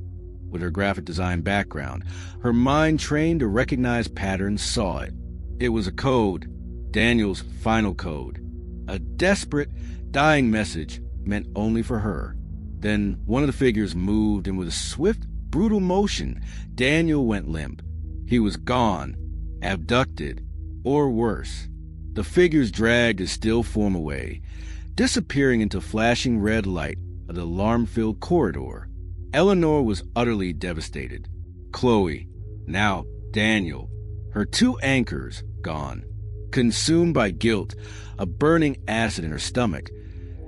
Speaker 1: with her graphic design background, her mind trained to recognize patterns, saw it. It was a code, Daniel's final code, a desperate, dying message meant only for her. Then one of the figures moved, and with a swift, brutal motion, Daniel went limp. He was gone, abducted, or worse. The figures dragged his still form away, disappearing into flashing red light of the alarm-filled corridor. Eleanor was utterly devastated. Chloe, now Daniel, her two anchors gone. Consumed by guilt, a burning acid in her stomach,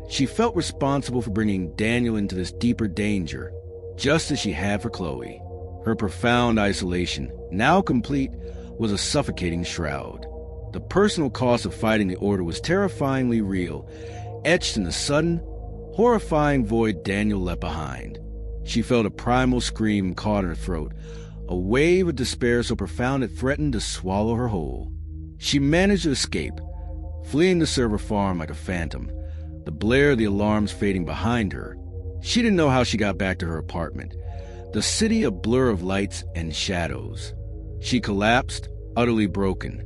Speaker 1: she felt responsible for bringing Daniel into this deeper danger, just as she had for Chloe. Her profound isolation, now complete, was a suffocating shroud. The personal cost of fighting the Order was terrifyingly real, etched in the sudden, horrifying void Daniel left behind. She felt a primal scream caught in her throat, a wave of despair so profound it threatened to swallow her whole. She managed to escape, fleeing the server farm like a phantom, the blare of the alarms fading behind her. She didn't know how she got back to her apartment, the city a blur of lights and shadows. She collapsed, utterly broken,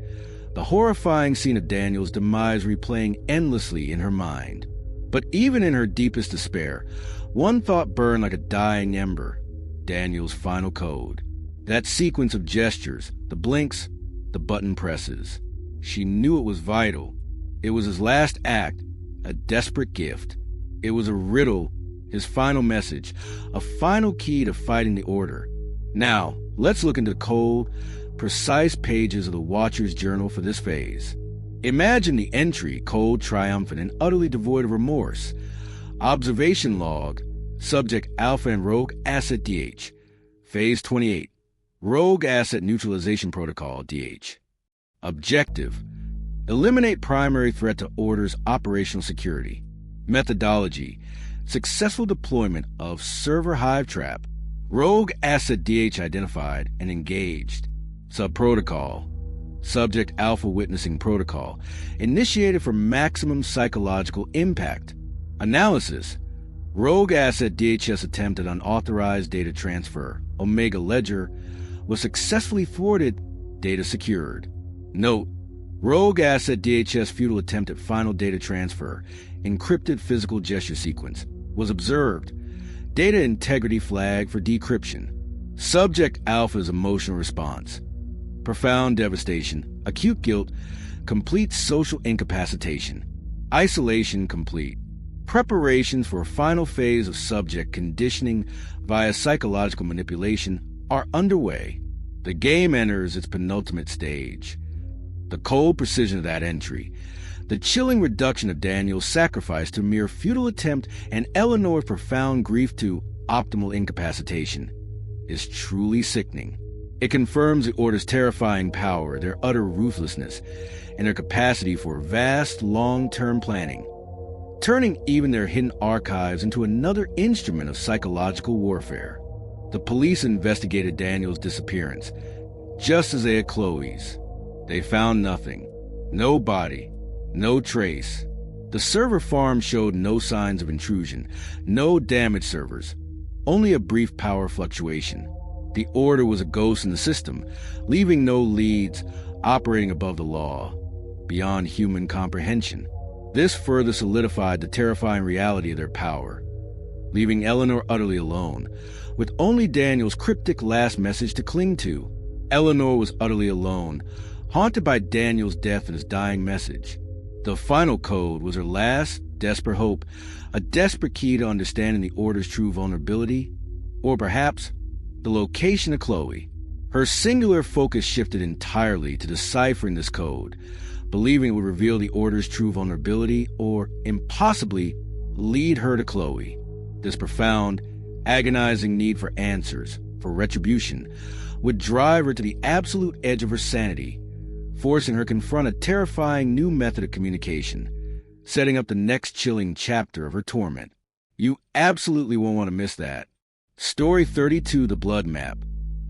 Speaker 1: the horrifying scene of Daniel's demise replaying endlessly in her mind. But even in her deepest despair, one thought burned like a dying ember: Daniel's final code. That sequence of gestures, the blinks, the button presses. She knew it was vital. It was his last act, a desperate gift. It was a riddle, his final message, a final key to fighting the Order. Now, let's look into the cold, precise pages of the Watcher's journal for this phase. Imagine the entry, cold, triumphant, and utterly devoid of remorse. Observation log, subject Alpha and Rogue Asset DH. Phase 28, Rogue Asset Neutralization Protocol DH. Objective: eliminate primary threat to Order's operational security. Methodology: successful deployment of server hive trap. Rogue Asset DH identified and engaged. Subprotocol: subject Alpha Witnessing Protocol, initiated for maximum psychological impact. Analysis: Rogue Asset DHS attempt at unauthorized data transfer, Omega Ledger, was successfully thwarted, data secured. Note: Rogue Asset DHS futile attempt at final data transfer, encrypted physical gesture sequence, was observed. Data integrity flag for decryption. Subject Alpha's emotional response: profound devastation, acute guilt, complete social incapacitation, isolation complete. Preparations for a final phase of subject conditioning via psychological manipulation are underway. The game enters its penultimate stage. The cold precision of that entry, the chilling reduction of Daniel's sacrifice to a mere futile attempt, and Eleanor's profound grief to optimal incapacitation, is truly sickening. It confirms the Order's terrifying power, their utter ruthlessness, and their capacity for vast, long-term planning, turning even their hidden archives into another instrument of psychological warfare. The police investigated Daniel's disappearance, just as they had Chloe's. They found nothing. No body. No trace. The server farm showed no signs of intrusion, no damaged servers, only a brief power fluctuation. The Order was a ghost in the system, leaving no leads, operating above the law, beyond human comprehension. This further solidified the terrifying reality of their power, leaving Eleanor utterly alone, with only Daniel's cryptic last message to cling to. Eleanor was utterly alone, haunted by Daniel's death and his dying message. The final code was her last, desperate hope, a desperate key to understanding the Order's true vulnerability, or perhaps the location of Chloe. Her singular focus shifted entirely to deciphering this code, believing it would reveal the Order's true vulnerability or, impossibly, lead her to Chloe. This profound, agonizing need for answers, for retribution, would drive her to the absolute edge of her sanity, forcing her to confront a terrifying new method of communication, setting up the next chilling chapter of her torment. You absolutely won't want to miss that. Story 32, The Blood Map,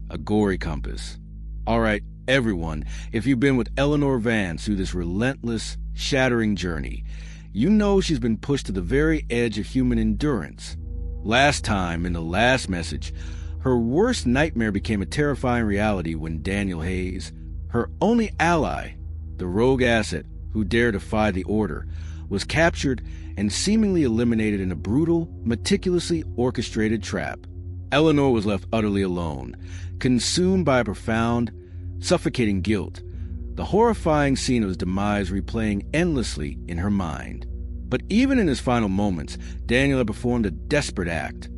Speaker 1: a gory compass. All right, everyone, if you've been with Eleanor Vance through this relentless, shattering journey, you know she's been pushed to the very edge of human endurance. Last time, in the last message, her worst nightmare became a terrifying reality when Daniel Hayes, her only ally, the rogue asset who dared defy the Order, was captured and seemingly eliminated in a brutal, meticulously orchestrated trap. Eleanor was left utterly alone, consumed by a profound, suffocating guilt, the horrifying scene of his demise replaying endlessly in her mind. But even in his final moments, Daniel had performed a desperate act.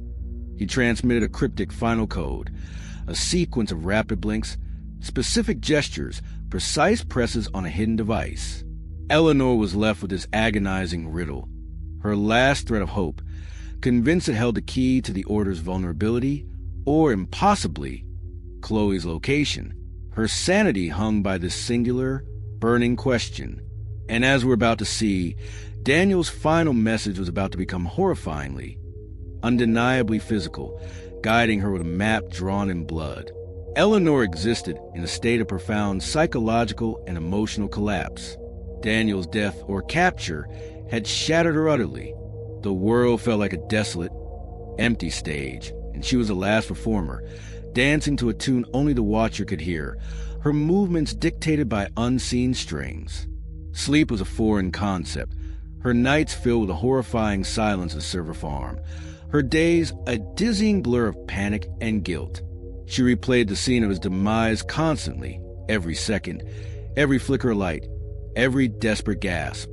Speaker 1: He transmitted a cryptic final code, a sequence of rapid blinks, specific gestures, precise presses on a hidden device. Eleanor was left with this agonizing riddle, her last thread of hope, convinced it held the key to the Order's vulnerability, or impossibly, Chloe's location. Her sanity hung by this singular, burning question. And as we're about to see, Daniel's final message was about to become horrifyingly, undeniably physical, guiding her with a map drawn in blood. Eleanor existed in a state of profound psychological and emotional collapse. Daniel's death or capture had shattered her utterly. The world felt like a desolate, empty stage, and she was the last performer, dancing to a tune only the watcher could hear, her movements dictated by unseen strings. Sleep was a foreign concept, her nights filled with a horrifying silence of server farm, her days a dizzying blur of panic and guilt. She replayed the scene of his demise constantly, every second, every flicker of light, every desperate gasp,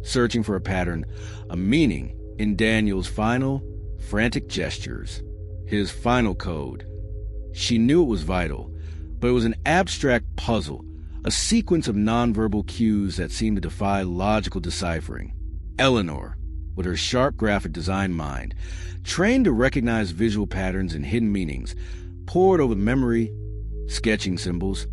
Speaker 1: searching for a pattern, a meaning in Daniel's final, frantic gestures, his final code. She knew it was vital, but it was an abstract puzzle, a sequence of nonverbal cues that seemed to defy logical deciphering. Eleanor, with her sharp graphic design mind, trained to recognize visual patterns and hidden meanings, pored over memory, sketching symbols,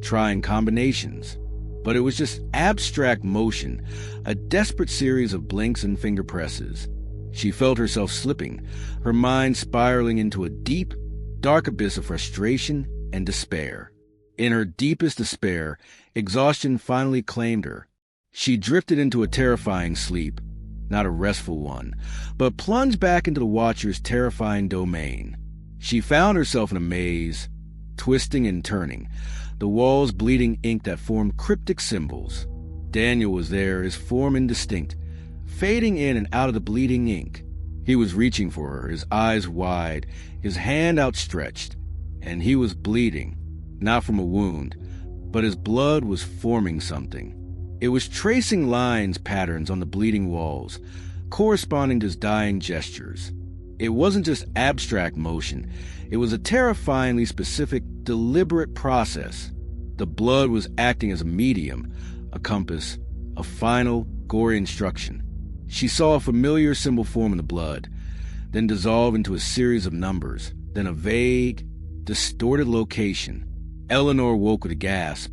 Speaker 1: trying combinations. But it was just abstract motion, a desperate series of blinks and finger presses. She felt herself slipping, her mind spiraling into a deep, dark abyss of frustration and despair. In her deepest despair, exhaustion finally claimed her. She drifted into a terrifying sleep, not a restful one, but plunged back into the Watcher's terrifying domain. She found herself in a maze, twisting and turning, the walls bleeding ink that formed cryptic symbols. Daniel was there, his form indistinct, fading in and out of the bleeding ink. He was reaching for her, his eyes wide, his hand outstretched, and he was bleeding, not from a wound, but his blood was forming something. It was tracing lines patterns on the bleeding walls, corresponding to his dying gestures. It wasn't just abstract motion. It was a terrifyingly specific, deliberate process. The blood was acting as a medium, a compass, a final, gory instruction. She saw a familiar symbol form in the blood, then dissolve into a series of numbers, then a vague, distorted location. Eleanor woke with a gasp,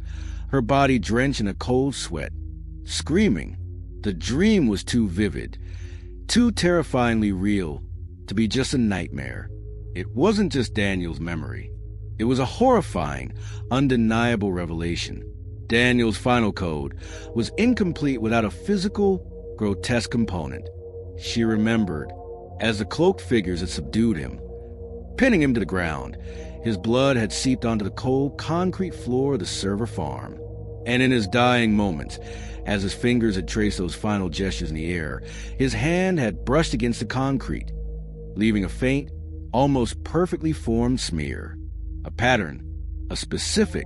Speaker 1: her body drenched in a cold sweat, screaming. The dream was too vivid, too terrifyingly real to be just a nightmare. It wasn't just Daniel's memory. It was a horrifying, undeniable revelation. Daniel's final code was incomplete without a physical, grotesque component. She remembered, as the cloaked figures had subdued him, pinning him to the ground. His blood had seeped onto the cold concrete floor of the server farm. And in his dying moments, as his fingers had traced those final gestures in the air, his hand had brushed against the concrete, leaving a faint, almost perfectly formed smear. A pattern, a specific,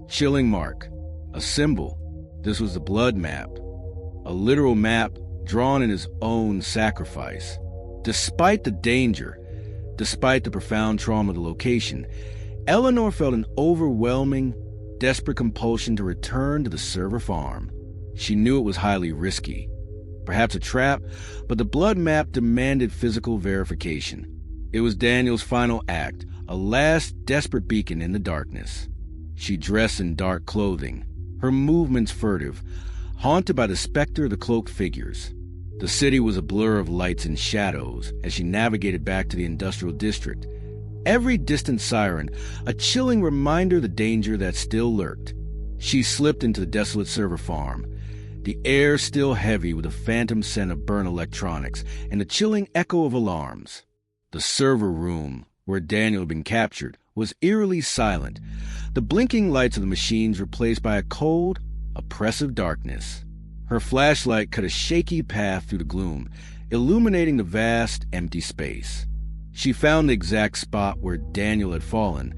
Speaker 1: chilling mark, a symbol. This was the blood map, a literal map drawn in his own sacrifice. Despite the danger, despite the profound trauma of the location, Eleanor felt an overwhelming, desperate compulsion to return to the server farm. She knew it was highly risky, perhaps a trap, but the blood map demanded physical verification. It was Daniel's final act, a last desperate beacon in the darkness. She dressed in dark clothing, her movements furtive, haunted by the specter of the cloaked figures. The city was a blur of lights and shadows as she navigated back to the industrial district. Every distant siren, a chilling reminder of the danger that still lurked. She slipped into the desolate server farm, the air still heavy with the phantom scent of burnt electronics and the chilling echo of alarms. The server room, where Daniel had been captured, was eerily silent, the blinking lights of the machines replaced by a cold, oppressive darkness. Her flashlight cut a shaky path through the gloom, illuminating the vast, empty space. She found the exact spot where Daniel had fallen,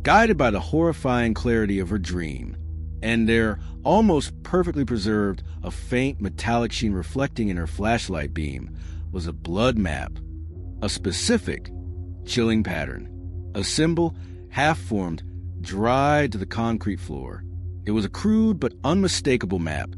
Speaker 1: guided by the horrifying clarity of her dream. And there, almost perfectly preserved, a faint metallic sheen reflecting in her flashlight beam, was a blood map, a specific, chilling pattern, a symbol half-formed, dried to the concrete floor. It was a crude but unmistakable map,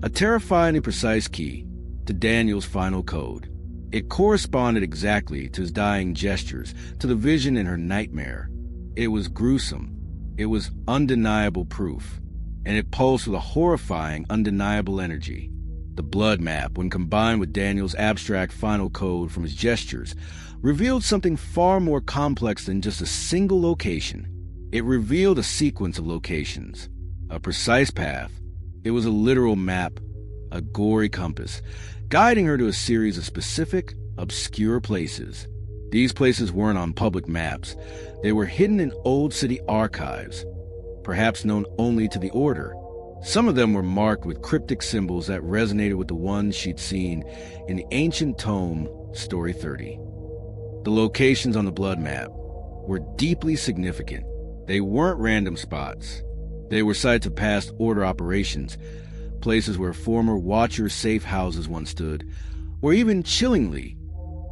Speaker 1: a terrifyingly precise key to Daniel's final code. It corresponded exactly to his dying gestures, to the vision in her nightmare. It was gruesome. It was undeniable proof. And it pulsed with a horrifying, undeniable energy. The blood map, when combined with Daniel's abstract final code from his gestures, revealed something far more complex than just a single location. It revealed a sequence of locations, a precise path. It was a literal map, a gory compass, guiding her to a series of specific, obscure places. These places weren't on public maps. They were hidden in old city archives, perhaps known only to the Order. Some of them were marked with cryptic symbols that resonated with the ones she'd seen in the ancient tome Story 30. The locations on the blood map were deeply significant. They weren't random spots. They were sites of past Order operations, places where former Watchers' safe houses once stood, or even chillingly,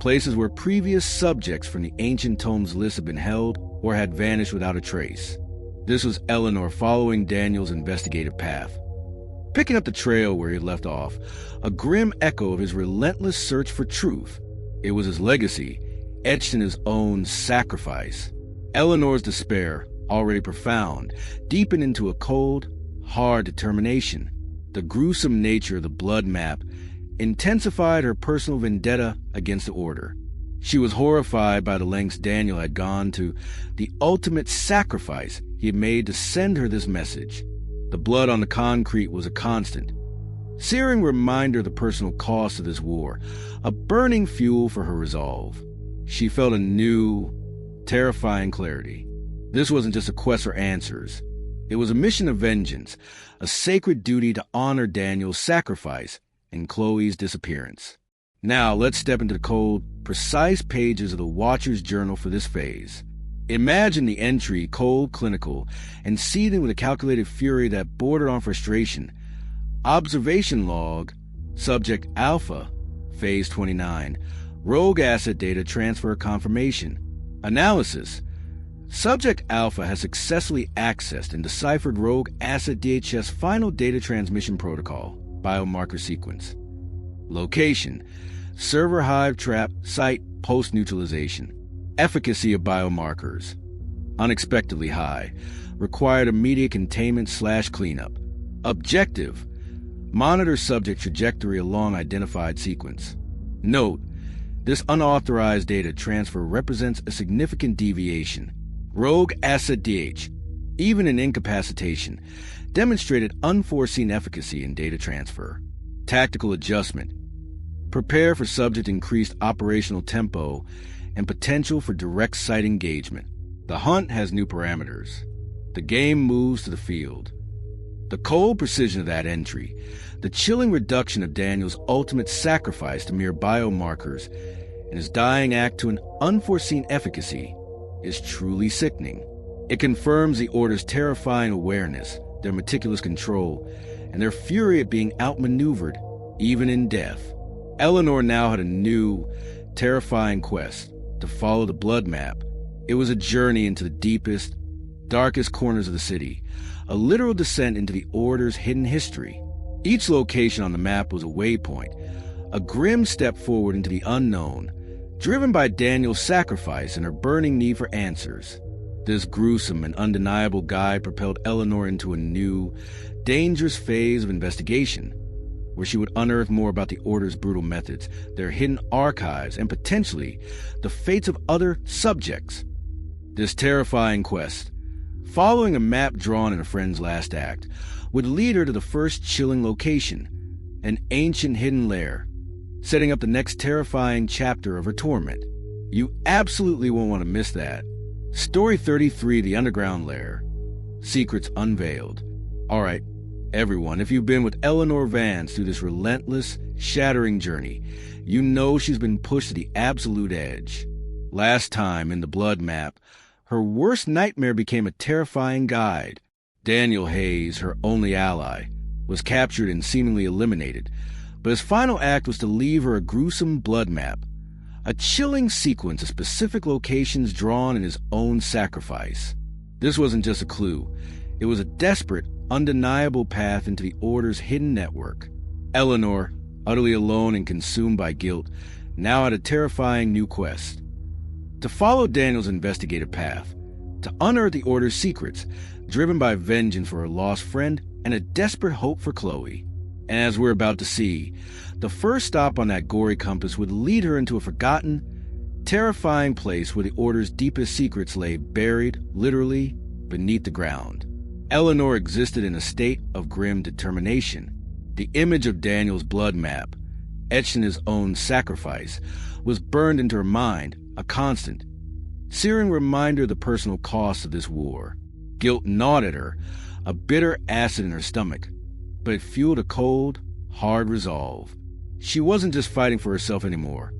Speaker 1: places where previous subjects from the ancient tome's list had been held or had vanished without a trace. This was Eleanor following Daniel's investigative path, picking up the trail where he had left off, a grim echo of his relentless search for truth. It was his legacy, etched in his own sacrifice. Eleanor's despair, already profound, deepened into a cold, hard determination. The gruesome nature of the blood map intensified her personal vendetta against the Order. She was horrified by the lengths Daniel had gone to, the ultimate sacrifice he had made to send her this message. The blood on the concrete was a constant, searing reminder of the personal cost of this war, a burning fuel for her resolve. She felt a new, terrifying clarity. This wasn't just a quest for answers. It was a mission of vengeance, a sacred duty to honor Daniel's sacrifice and Chloe's disappearance. Now let's step into the cold, precise pages of the Watcher's journal for this phase. Imagine the entry, cold, clinical, and seething with a calculated fury that bordered on frustration. Observation log, subject alpha, phase 29, rogue asset data transfer confirmation. Analysis. Subject alpha has successfully accessed and deciphered rogue asset DHS final data transmission protocol, biomarker sequence. Location. Server hive trap site post-neutralization. Efficacy of biomarkers. Unexpectedly high. Required immediate containment/cleanup. Objective. Monitor subject trajectory along identified sequence. Note, this unauthorized data transfer represents a significant deviation. Rogue asset DH, even in incapacitation, demonstrated unforeseen efficacy in data transfer. Tactical adjustment. Prepare for subject increased operational tempo and potential for direct site engagement. The hunt has new parameters. The game moves to the field. The cold precision of that entry, the chilling reduction of Daniel's ultimate sacrifice to mere biomarkers, and his dying act to an unforeseen efficacy, is truly sickening. It confirms the Order's terrifying awareness, their meticulous control, and their fury at being outmaneuvered, even in death. Eleanor now had a new, terrifying quest to follow the blood map. It was a journey into the deepest, darkest corners of the city, a literal descent into the Order's hidden history. Each location on the map was a waypoint, a grim step forward into the unknown, driven by Daniel's sacrifice and her burning need for answers. This gruesome and undeniable guide propelled Eleanor into a new, dangerous phase of investigation, where she would unearth more about the Order's brutal methods, their hidden archives, and potentially the fates of other subjects. This terrifying quest, following a map drawn in a friend's last act, would lead her to the first chilling location, an ancient hidden lair, setting up the next terrifying chapter of her torment. You absolutely won't want to miss that. Story 33, The Underground Lair. Secrets Unveiled. All right, everyone, if you've been with Eleanor Vance through this relentless, shattering journey, you know she's been pushed to the absolute edge. Last time, in the blood map, her worst nightmare became a terrifying guide. Daniel Hayes, her only ally, was captured and seemingly eliminated, but his final act was to leave her a gruesome blood map, a chilling sequence of specific locations drawn in his own sacrifice. This wasn't just a clue. It was a desperate, undeniable path into the Order's hidden network. Eleanor, utterly alone and consumed by guilt, now had a terrifying new quest. To follow Daniel's investigative path, to unearth the Order's secrets, driven by vengeance for her lost friend and a desperate hope for Chloe. And as we're about to see, the first stop on that gory compass would lead her into a forgotten, terrifying place where the Order's deepest secrets lay buried, literally, beneath the ground. Eleanor existed in a state of grim determination. The image of Daniel's blood map, etched in his own sacrifice, was burned into her mind, a constant, searing reminder of the personal cost of this war. Guilt gnawed at her, a bitter acid in her stomach, but it fueled a cold, hard resolve. She wasn't just fighting for herself anymore.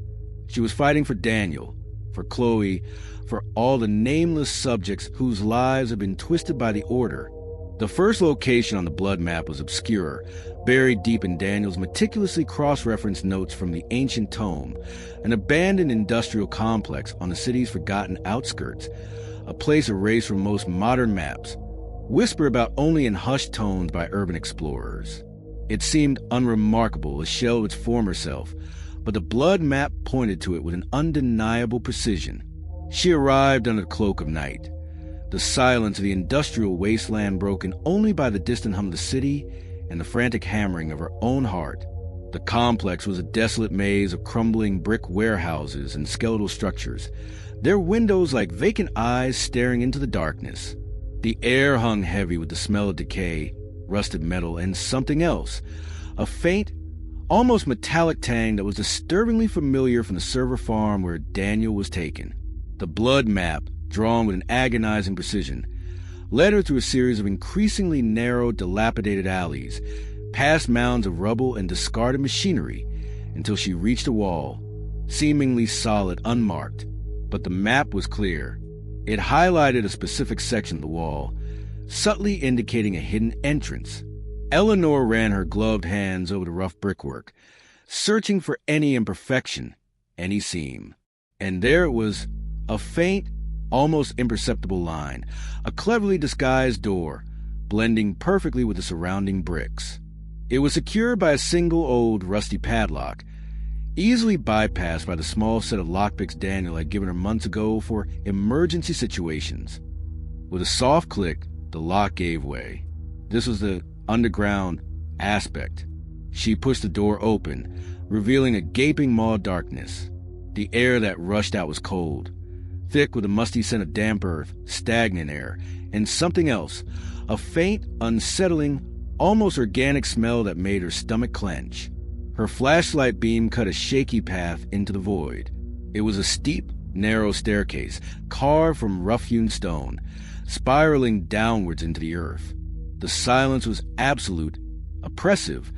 Speaker 1: She was fighting for Daniel, for Chloe, for all the nameless subjects whose lives had been twisted by the Order. The first location on the blood map was obscure, buried deep in Daniel's meticulously cross-referenced notes from the ancient tome, an abandoned industrial complex on the city's forgotten outskirts, a place erased from most modern maps, whispered about only in hushed tones by urban explorers. It seemed unremarkable, a shell of its former self, but the blood map pointed to it with an undeniable precision. She arrived under the cloak of night, the silence of the industrial wasteland broken only by the distant hum of the city and the frantic hammering of her own heart. The complex was a desolate maze of crumbling brick warehouses and skeletal structures, their windows like vacant eyes staring into the darkness. The air hung heavy with the smell of decay, rusted metal, and something else, a faint, almost metallic tang that was disturbingly familiar from the server farm where Daniel was taken. The blood map, drawn with an agonizing precision, led her through a series of increasingly narrow, dilapidated alleys, past mounds of rubble and discarded machinery, until she reached a wall, seemingly solid, unmarked. But the map was clear. It highlighted a specific section of the wall, subtly indicating a hidden entrance. Eleanor ran her gloved hands over the rough brickwork, searching for any imperfection, any seam. And there it was, a faint, almost imperceptible line, a cleverly disguised door, blending perfectly with the surrounding bricks. It was secured by a single old, rusty padlock, easily bypassed by the small set of lockpicks Daniel had given her months ago for emergency situations. With a soft click, the lock gave way. This was the underground aspect. She pushed the door open, revealing a gaping maw of darkness. The air that rushed out was cold, thick with a musty scent of damp earth, stagnant air, and something else, a faint, unsettling, almost organic smell that made her stomach clench. Her flashlight beam cut a shaky path into the void. It was a steep, narrow staircase, carved from rough-hewn stone, spiraling downwards into the earth. The silence was absolute, oppressive,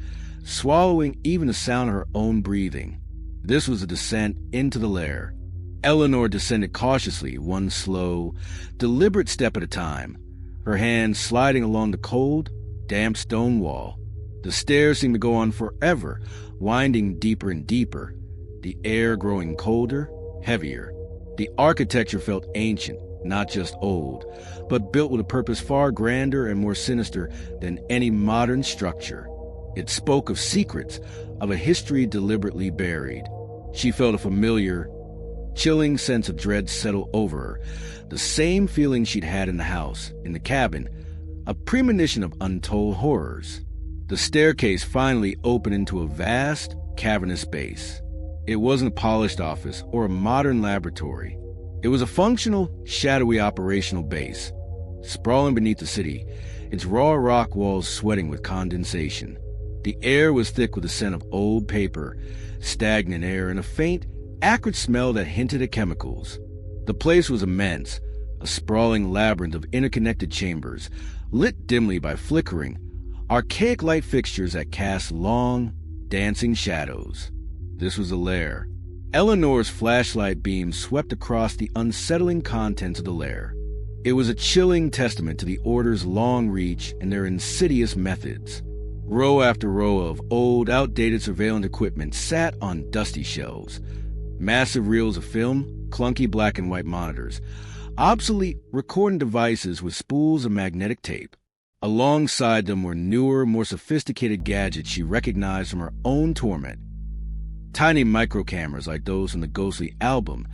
Speaker 1: swallowing even the sound of her own breathing. This was a descent into the lair. Eleanor descended cautiously, one slow, deliberate step at a time, her hands sliding along the cold, damp stone wall. The stairs seemed to go on forever, winding deeper and deeper, the air growing colder, heavier. The architecture felt ancient, not just old, but built with a purpose far grander and more sinister than any modern structure. It spoke of secrets, of a history deliberately buried. She felt a familiar, chilling sense of dread settle over her, the same feeling she'd had in the house, in the cabin, a premonition of untold horrors. The staircase finally opened into a vast, cavernous space. It wasn't a polished office or a modern laboratory. It was a functional, shadowy operational base, sprawling beneath the city, its raw rock walls sweating with condensation. The air was thick with the scent of old paper, stagnant air, and a faint, acrid smell that hinted at chemicals. The place was immense, a sprawling labyrinth of interconnected chambers, lit dimly by flickering, archaic light fixtures that cast long, dancing shadows. This was a lair. Eleanor's flashlight beam swept across the unsettling contents of the lair. It was a chilling testament to the Order's long reach and their insidious methods. Row after row of old, outdated surveillance equipment sat on dusty shelves. Massive reels of film, clunky black and white monitors, obsolete recording devices with spools of magnetic tape. Alongside them were newer, more sophisticated gadgets she recognized from her own torment. Tiny microcameras like those from the ghostly album,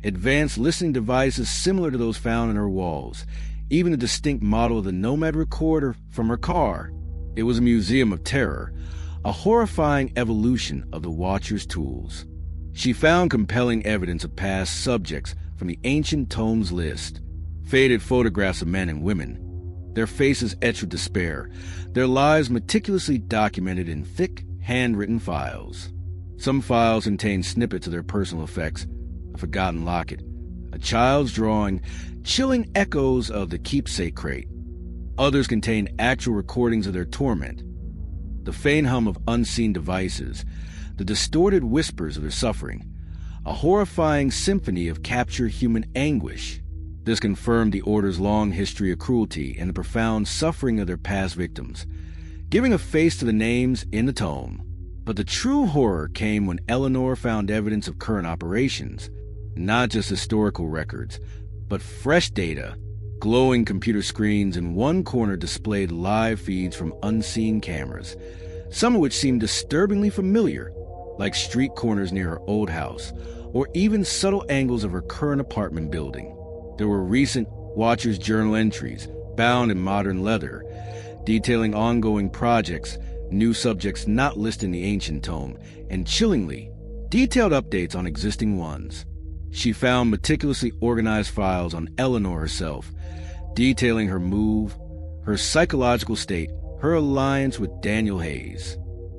Speaker 1: advanced listening devices similar to those found in her walls, even a distinct model of the Nomad recorder from her car. It was a museum of terror, a horrifying evolution of the Watcher's tools. She found compelling evidence of past subjects from the ancient tomes list, faded photographs of men and women, their faces etched with despair, their lives meticulously documented in thick, handwritten files. Some files contained snippets of their personal effects, a forgotten locket, a child's drawing, chilling echoes of the keepsake crate. Others contained actual recordings of their torment, the faint hum of unseen devices, the distorted whispers of their suffering, a horrifying symphony of captured human anguish. This confirmed the Order's long history of cruelty and the profound suffering of their past victims, giving a face to the names in the tome. But the true horror came when Eleanor found evidence of current operations, not just historical records, but fresh data. Glowing computer screens in one corner displayed live feeds from unseen cameras, some of which seemed disturbingly familiar, like street corners near her old house, or even subtle angles of her current apartment building. There were recent Watcher's journal entries, bound in modern leather, detailing ongoing projects, new subjects not listed in the ancient tome, and chillingly, detailed updates on existing ones. She found meticulously organized files on Eleanor herself, detailing her move, her psychological state, her alliance with Daniel Hayes.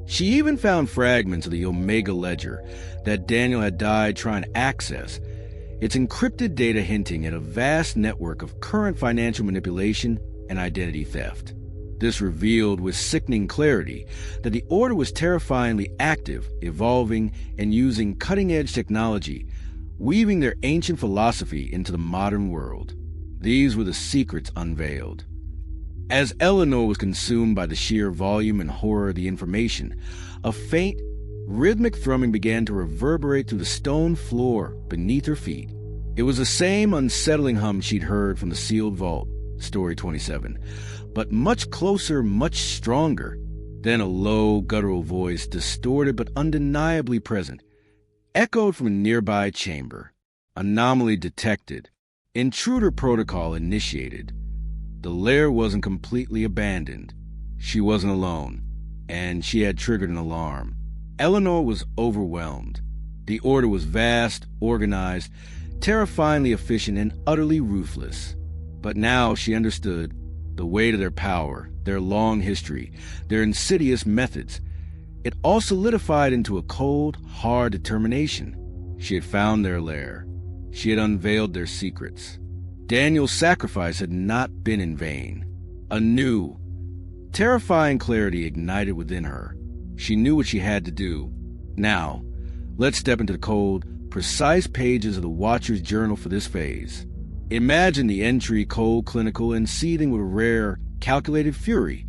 Speaker 1: She even found fragments of the Omega Ledger that Daniel had died trying to access, its encrypted data hinting at a vast network of current financial manipulation and identity theft. This revealed with sickening clarity that the Order was terrifyingly active, evolving, and using cutting-edge technology, weaving their ancient philosophy into the modern world. These were the secrets unveiled. As Eleanor was consumed by the sheer volume and horror of the information, a faint, rhythmic thrumming began to reverberate through the stone floor beneath her feet. It was the same unsettling hum she'd heard from the sealed vault, Story 27, but much closer, much stronger. Then a low, guttural voice, distorted but undeniably present, echoed from a nearby chamber. Anomaly detected. Intruder protocol initiated. The lair wasn't completely abandoned. She wasn't alone, and she had triggered an alarm. Eleanor was overwhelmed. The order was vast, organized, terrifyingly efficient, and utterly ruthless. But now she understood the weight of their power, their long history, their insidious methods. It all solidified into a cold, hard determination. She had found their lair. She had unveiled their secrets. Daniel's sacrifice had not been in vain. A new, terrifying clarity ignited within her. She knew what she had to do. Now, let's step into the cold, precise pages of the Watcher's journal for this phase. Imagine the entry cold, clinical, and seething with rare, calculated fury.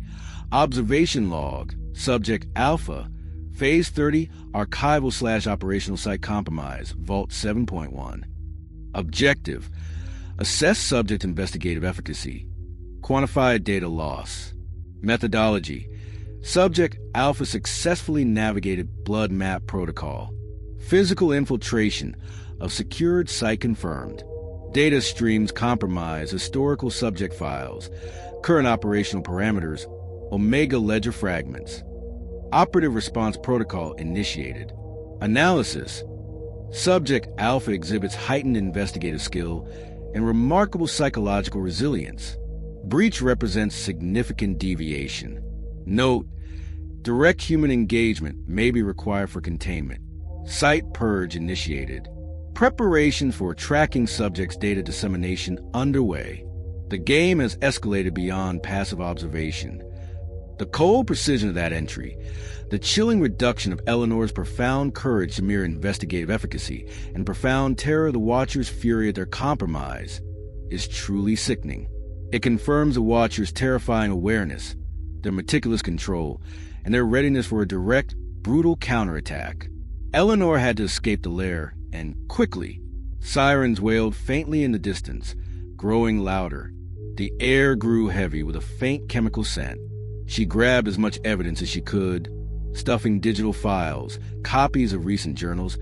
Speaker 1: Observation log, subject Alpha, Phase 30, archival/operational site compromise, Vault 7.1. Objective, assess subject investigative efficacy. Quantified data loss. Methodology, subject Alpha successfully navigated blood map protocol. Physical infiltration of secured site confirmed. Data streams compromise historical subject files, current operational parameters, Omega ledger fragments. Operative response protocol initiated. Analysis. Subject Alpha exhibits heightened investigative skill and remarkable psychological resilience. Breach represents significant deviation. Note, direct human engagement may be required for containment. Site purge initiated. Preparation for tracking subjects' data dissemination underway. The game has escalated beyond passive observation. The cold precision of that entry, the chilling reduction of Eleanor's profound courage to mere investigative efficacy, and profound terror of the Watcher's fury at their compromise, is truly sickening. It confirms the Watcher's terrifying awareness, their meticulous control, and their readiness for a direct, brutal counterattack. Eleanor had to escape the lair, and quickly. Sirens wailed faintly in the distance, growing louder. The air grew heavy with a faint chemical scent. She grabbed as much evidence as she could, stuffing digital files, copies of recent journals,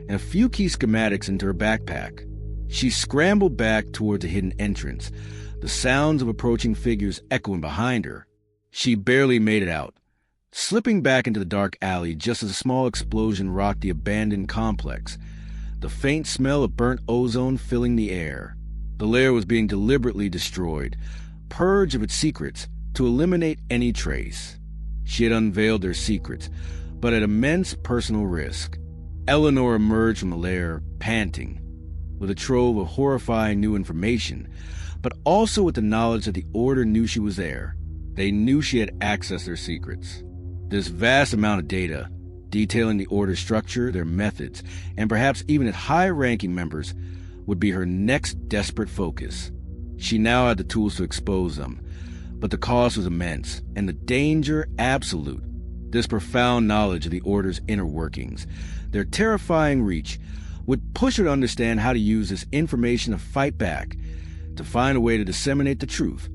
Speaker 1: and a few key schematics into her backpack. She scrambled back toward the hidden entrance, the sounds of approaching figures echoing behind her. She barely made it out, slipping back into the dark alley just as a small explosion rocked the abandoned complex, the faint smell of burnt ozone filling the air. The lair was being deliberately destroyed, purged of its secrets, to eliminate any trace. She had unveiled their secrets, but at immense personal risk. Eleanor emerged from the lair, panting, with a trove of horrifying new information, but also with the knowledge that the Order knew she was there. They knew she had accessed their secrets. This vast amount of data, detailing the Order's structure, their methods, and perhaps even its high-ranking members, would be her next desperate focus. She now had the tools to expose them, but the cost was immense, and the danger absolute. This profound knowledge of the Order's inner workings, their terrifying reach, would push her to understand how to use this information to fight back, to find a way to disseminate the truth,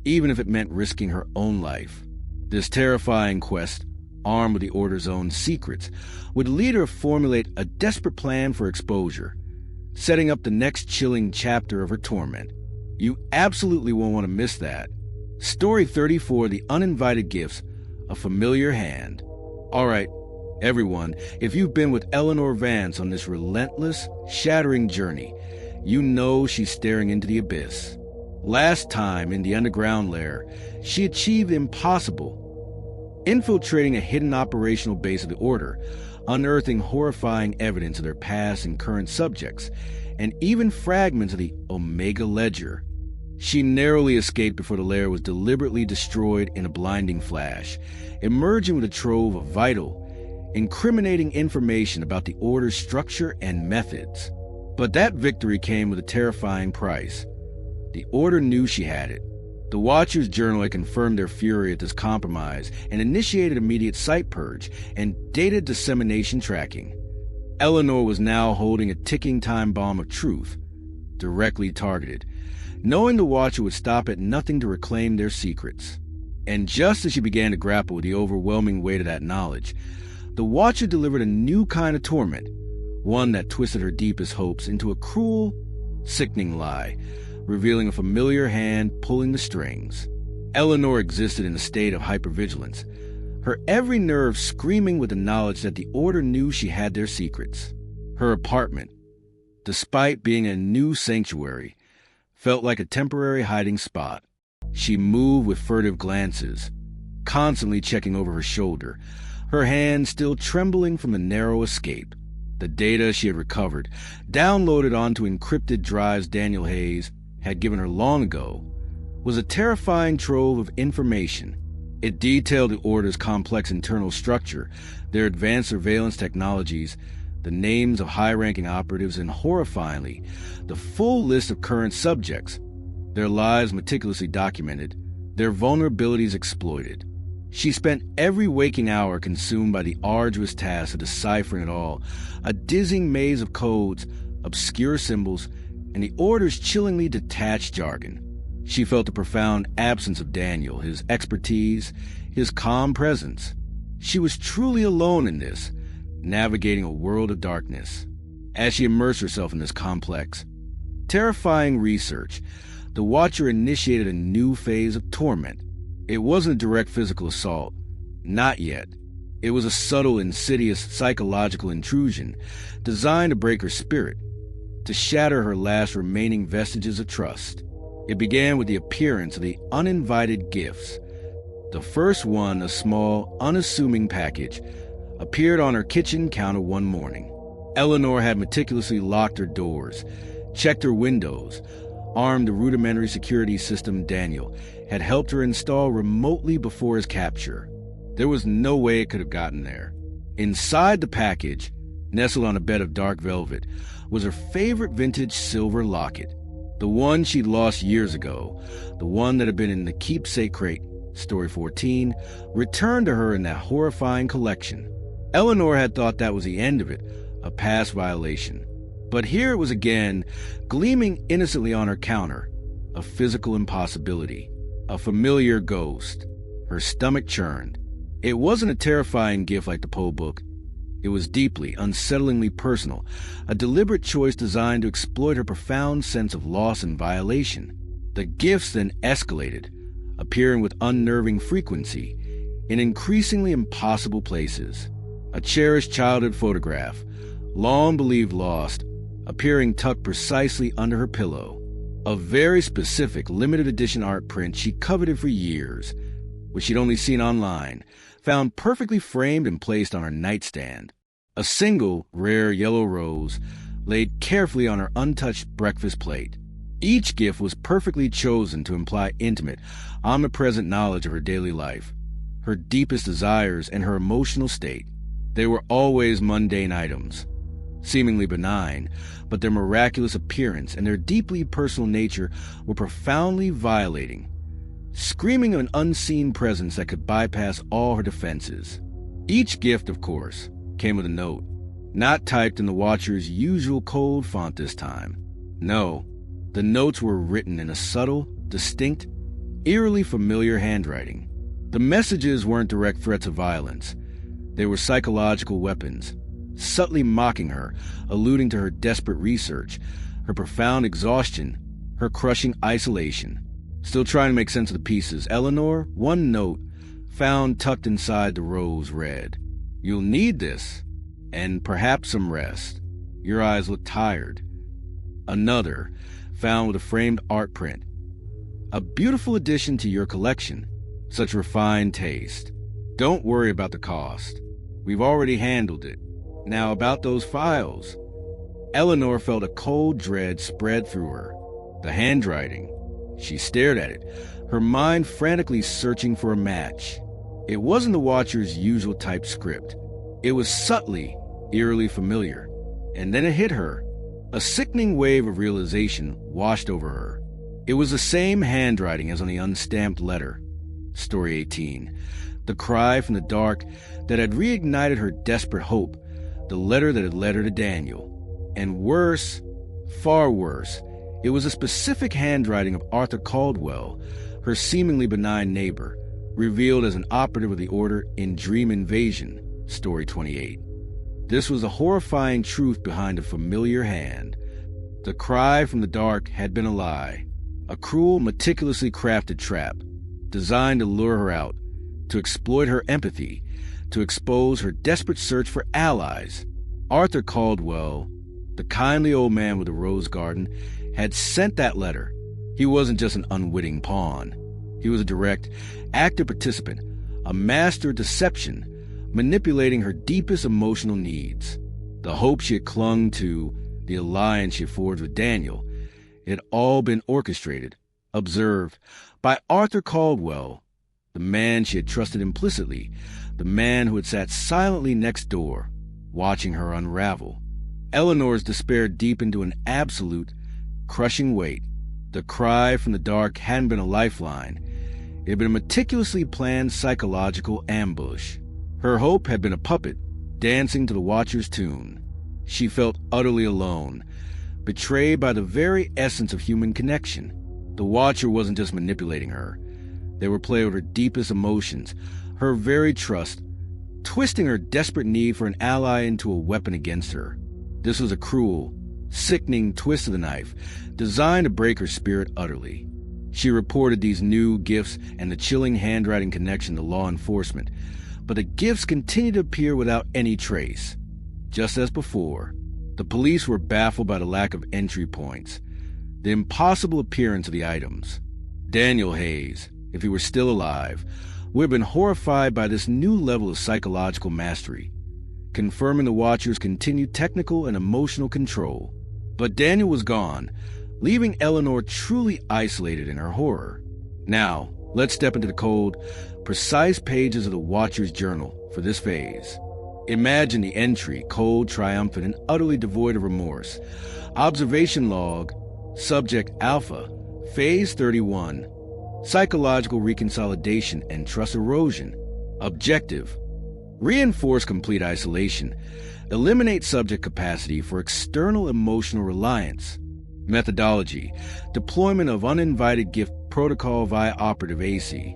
Speaker 1: even if it meant risking her own life. This terrifying quest, armed with the Order's own secrets, would lead her to formulate a desperate plan for exposure, setting up the next chilling chapter of her torment. You absolutely won't want to miss that. Story 34, The Uninvited Gifts, A Familiar Hand. All right, everyone, if you've been with Eleanor Vance on this relentless, shattering journey, you know she's staring into the abyss. Last time, in the underground lair, she achieved the impossible, infiltrating a hidden operational base of the Order, unearthing horrifying evidence of their past and current subjects, and even fragments of the Omega Ledger. She narrowly escaped before the lair was deliberately destroyed in a blinding flash, emerging with a trove of vital, incriminating information about the Order's structure and methods. But that victory came with a terrifying price. The Order knew she had it. The Watcher's journal had confirmed their fury at this compromise and initiated immediate site purge and data dissemination tracking. Eleanor was now holding a ticking time bomb of truth, directly targeted, knowing the Watcher would stop at nothing to reclaim their secrets. And just as she began to grapple with the overwhelming weight of that knowledge, the Watcher delivered a new kind of torment, one that twisted her deepest hopes into a cruel, sickening lie, revealing a familiar hand pulling the strings. Eleanor existed in a state of hypervigilance, her every nerve screaming with the knowledge that the Order knew she had their secrets. Her apartment, despite being a new sanctuary, felt like a temporary hiding spot. She moved with furtive glances, constantly checking over her shoulder, her hand still trembling from the narrow escape. The data she had recovered, downloaded onto encrypted drives Daniel Hayes had given her long ago, was a terrifying trove of information. It detailed the Order's complex internal structure, their advanced surveillance technologies, the names of high-ranking operatives, and horrifyingly, the full list of current subjects, their lives meticulously documented, their vulnerabilities exploited. She spent every waking hour consumed by the arduous task of deciphering it all, a dizzying maze of codes, obscure symbols, and the Order's chillingly detached jargon. She felt the profound absence of Daniel, his expertise, his calm presence. She was truly alone in this, navigating a world of darkness. As she immersed herself in this complex, terrifying research, the Watcher initiated a new phase of torment. It wasn't a direct physical assault. Not yet. It was a subtle, insidious psychological intrusion designed to break her spirit, to shatter her last remaining vestiges of trust. It began with the appearance of the uninvited gifts. The first one, a small, unassuming package, appeared on her kitchen counter one morning. Eleanor had meticulously locked her doors, checked her windows, armed the rudimentary security system Daniel had helped her install remotely before his capture. There was no way it could have gotten there. Inside the package, nestled on a bed of dark velvet, was her favorite vintage silver locket, the one she'd lost years ago, the one that had been in the keepsake crate, Story 14, returned to her in that horrifying collection. Eleanor had thought that was the end of it, a past violation. But here it was again, gleaming innocently on her counter, a physical impossibility, a familiar ghost. Her stomach churned. It wasn't a terrifying gift like the Poe book. It was deeply, unsettlingly personal, a deliberate choice designed to exploit her profound sense of loss and violation. The gifts then escalated, appearing with unnerving frequency in increasingly impossible places. A cherished childhood photograph, long believed lost, appearing tucked precisely under her pillow. A very specific limited edition art print she coveted for years, which she'd only seen online, found perfectly framed and placed on her nightstand. A single, rare yellow rose laid carefully on her untouched breakfast plate. Each gift was perfectly chosen to imply intimate, omnipresent knowledge of her daily life, her deepest desires, and her emotional state. They were always mundane items, seemingly benign, but their miraculous appearance and their deeply personal nature were profoundly violating, screaming of an unseen presence that could bypass all her defenses. Each gift, of course, came with a note, not typed in the Watcher's usual cold font this time. No, the notes were written in a subtle, distinct, eerily familiar handwriting. The messages weren't direct threats of violence. They were psychological weapons, subtly mocking her, alluding to her desperate research, her profound exhaustion, her crushing isolation. Still trying to make sense of the pieces, Eleanor, one note, found tucked inside the rose, read, "You'll need this, and perhaps some rest. Your eyes look tired." Another, found with a framed art print, "A beautiful addition to your collection. Such refined taste. Don't worry about the cost. We've already handled it. Now about those files." Eleanor felt a cold dread spread through her. The handwriting. She stared at it, her mind frantically searching for a match. It wasn't the Watcher's usual typed script. It was subtly, eerily familiar. And then it hit her. A sickening wave of realization washed over her. It was the same handwriting as on the unstamped letter. Story 18. The cry from the dark that had reignited her desperate hope. The letter that had led her to Daniel. And worse, far worse, it was a specific handwriting of Arthur Caldwell, her seemingly benign neighbor, revealed as an operative of the order in Dream Invasion. Story 28. This was the horrifying truth behind a familiar hand. The cry from the dark had been a lie, a cruel, meticulously crafted trap, designed to lure her out, to exploit her empathy, to expose her desperate search for allies. Arthur Caldwell, the kindly old man with the rose garden, had sent that letter. He wasn't just an unwitting pawn. He was a direct, active participant, a master of deception, manipulating her deepest emotional needs. The hope she had clung to, the alliance she had forged with Daniel, it had all been orchestrated, observed, by Arthur Caldwell, the man she had trusted implicitly, the man who had sat silently next door, watching her unravel. Eleanor's despair deepened to an absolute, crushing weight. The cry from the dark hadn't been a lifeline. It had been a meticulously planned psychological ambush. Her hope had been a puppet, dancing to the Watcher's tune. She felt utterly alone, betrayed by the very essence of human connection. The Watcher wasn't just manipulating her. They were playing with her deepest emotions, her very trust, twisting her desperate need for an ally into a weapon against her. This was a cruel, sickening twist of the knife, designed to break her spirit utterly. She reported these new gifts and the chilling handwriting connection to law enforcement, but the gifts continued to appear without any trace. Just as before, the police were baffled by the lack of entry points, the impossible appearance of the items. Daniel Hayes, if he were still alive, would have been horrified by this new level of psychological mastery, confirming the Watcher's continued technical and emotional control. But Daniel was gone, leaving Eleanor truly isolated in her horror. Now, let's step into the cold, precise pages of the Watcher's journal for this phase. Imagine the entry, cold, triumphant, and utterly devoid of remorse. Observation log, subject alpha, phase 31. Psychological reconsolidation and trust erosion. Objective: reinforce complete isolation. Eliminate subject capacity for external emotional reliance. Methodology: deployment of uninvited gift protocol via operative AC.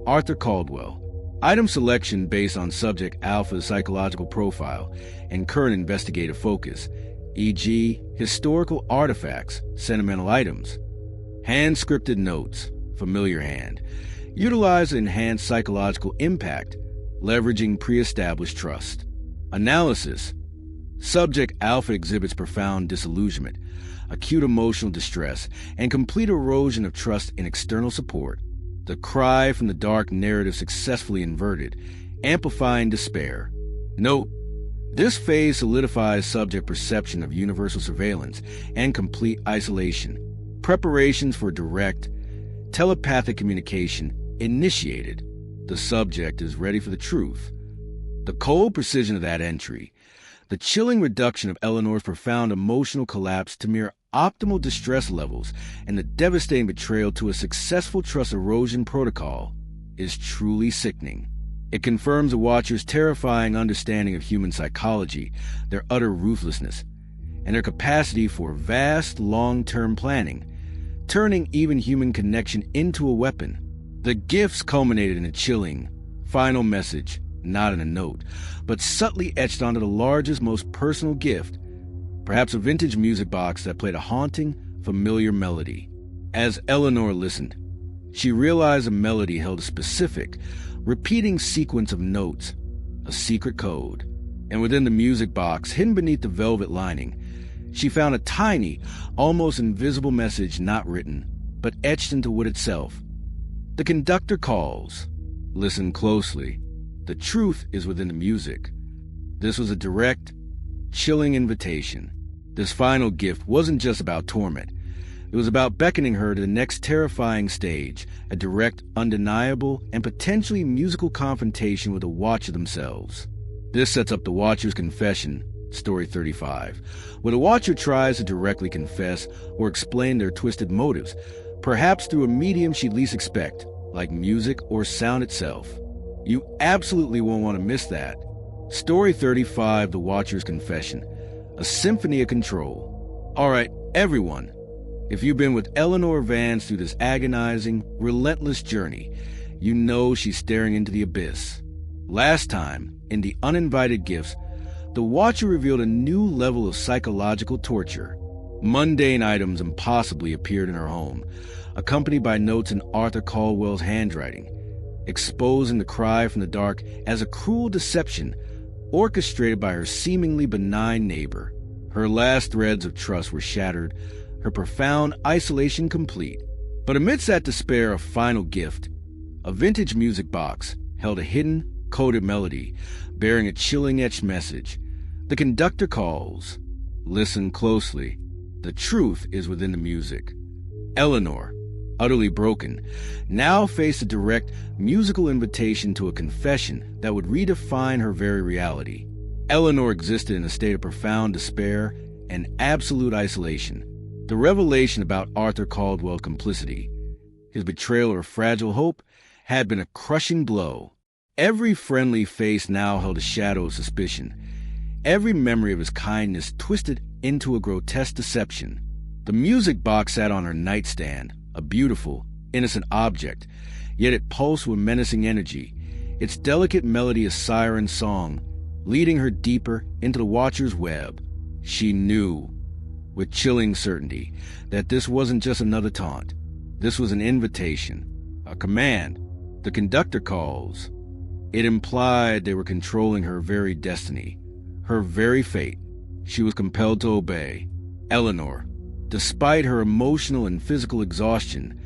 Speaker 1: Arthur Caldwell. Item selection based on subject alpha's psychological profile and current investigative focus, e.g., historical artifacts, sentimental items. Hand-scripted notes, familiar hand. Utilize to enhance psychological impact, leveraging pre-established trust. Analysis. Subject alpha exhibits profound disillusionment, acute emotional distress, and complete erosion of trust in external support. The cry from the dark narrative successfully inverted, amplifying despair. Note: this phase solidifies subject perception of universal surveillance and complete isolation. Preparations for direct, telepathic communication initiated. The subject is ready for the truth. The cold precision of that entry, the chilling reduction of Eleanor's profound emotional collapse to mere optimal distress levels, and the devastating betrayal to a successful trust erosion protocol is truly sickening. It confirms the Watcher's terrifying understanding of human psychology, their utter ruthlessness, and their capacity for vast, long-term planning, turning even human connection into a weapon. The gifts culminated in a chilling, final message, not in a note, but subtly etched onto the largest, most personal gift, perhaps a vintage music box that played a haunting, familiar melody. As Eleanor listened, she realized the melody held a specific, repeating sequence of notes, a secret code. And within the music box, hidden beneath the velvet lining, she found a tiny, almost invisible message not written, but etched into wood itself. The conductor calls. Listen closely. The truth is within the music. This was a direct, chilling invitation. This final gift wasn't just about torment. It was about beckoning her to the next terrifying stage, a direct, undeniable, and potentially musical confrontation with the Watcher themselves. This sets up the Watcher's confession Story 35, where the watcher tries to directly confess or explain their twisted motives, perhaps through a medium she'd least expect, like music or sound itself. You absolutely won't want to miss that. Story 35, The Watcher's Confession, a symphony of control. All right, everyone, if you've been with Eleanor Vance through this agonizing, relentless journey, you know she's staring into the abyss. Last time, in The Uninvited Gifts, the Watcher revealed a new level of psychological torture. Mundane items impossibly appeared in her home, accompanied by notes in Arthur Caldwell's handwriting, exposing the cry from the dark as a cruel deception orchestrated by her seemingly benign neighbor. Her last threads of trust were shattered, her profound isolation complete. But amidst that despair, a final gift, a vintage music box, held a hidden, coded melody bearing a chilling etched message. The conductor calls. Listen closely. The truth is within the music. Eleanor, utterly broken, now faced a direct musical invitation to a confession that would redefine her very reality. Eleanor existed in a state of profound despair and absolute isolation. The revelation about Arthur Caldwell's complicity, his betrayal of fragile hope, had been a crushing blow. Every friendly face now held a shadow of suspicion. Every memory of his kindness twisted into a grotesque deception. The music box sat on her nightstand, a beautiful, innocent object, yet it pulsed with menacing energy, its delicate melody a siren song, leading her deeper into the Watcher's web. She knew, with chilling certainty, that this wasn't just another taunt. This was an invitation, a command. The conductor calls. It implied they were controlling her very destiny, her very fate. She was compelled to obey. Eleanor, despite her emotional and physical exhaustion,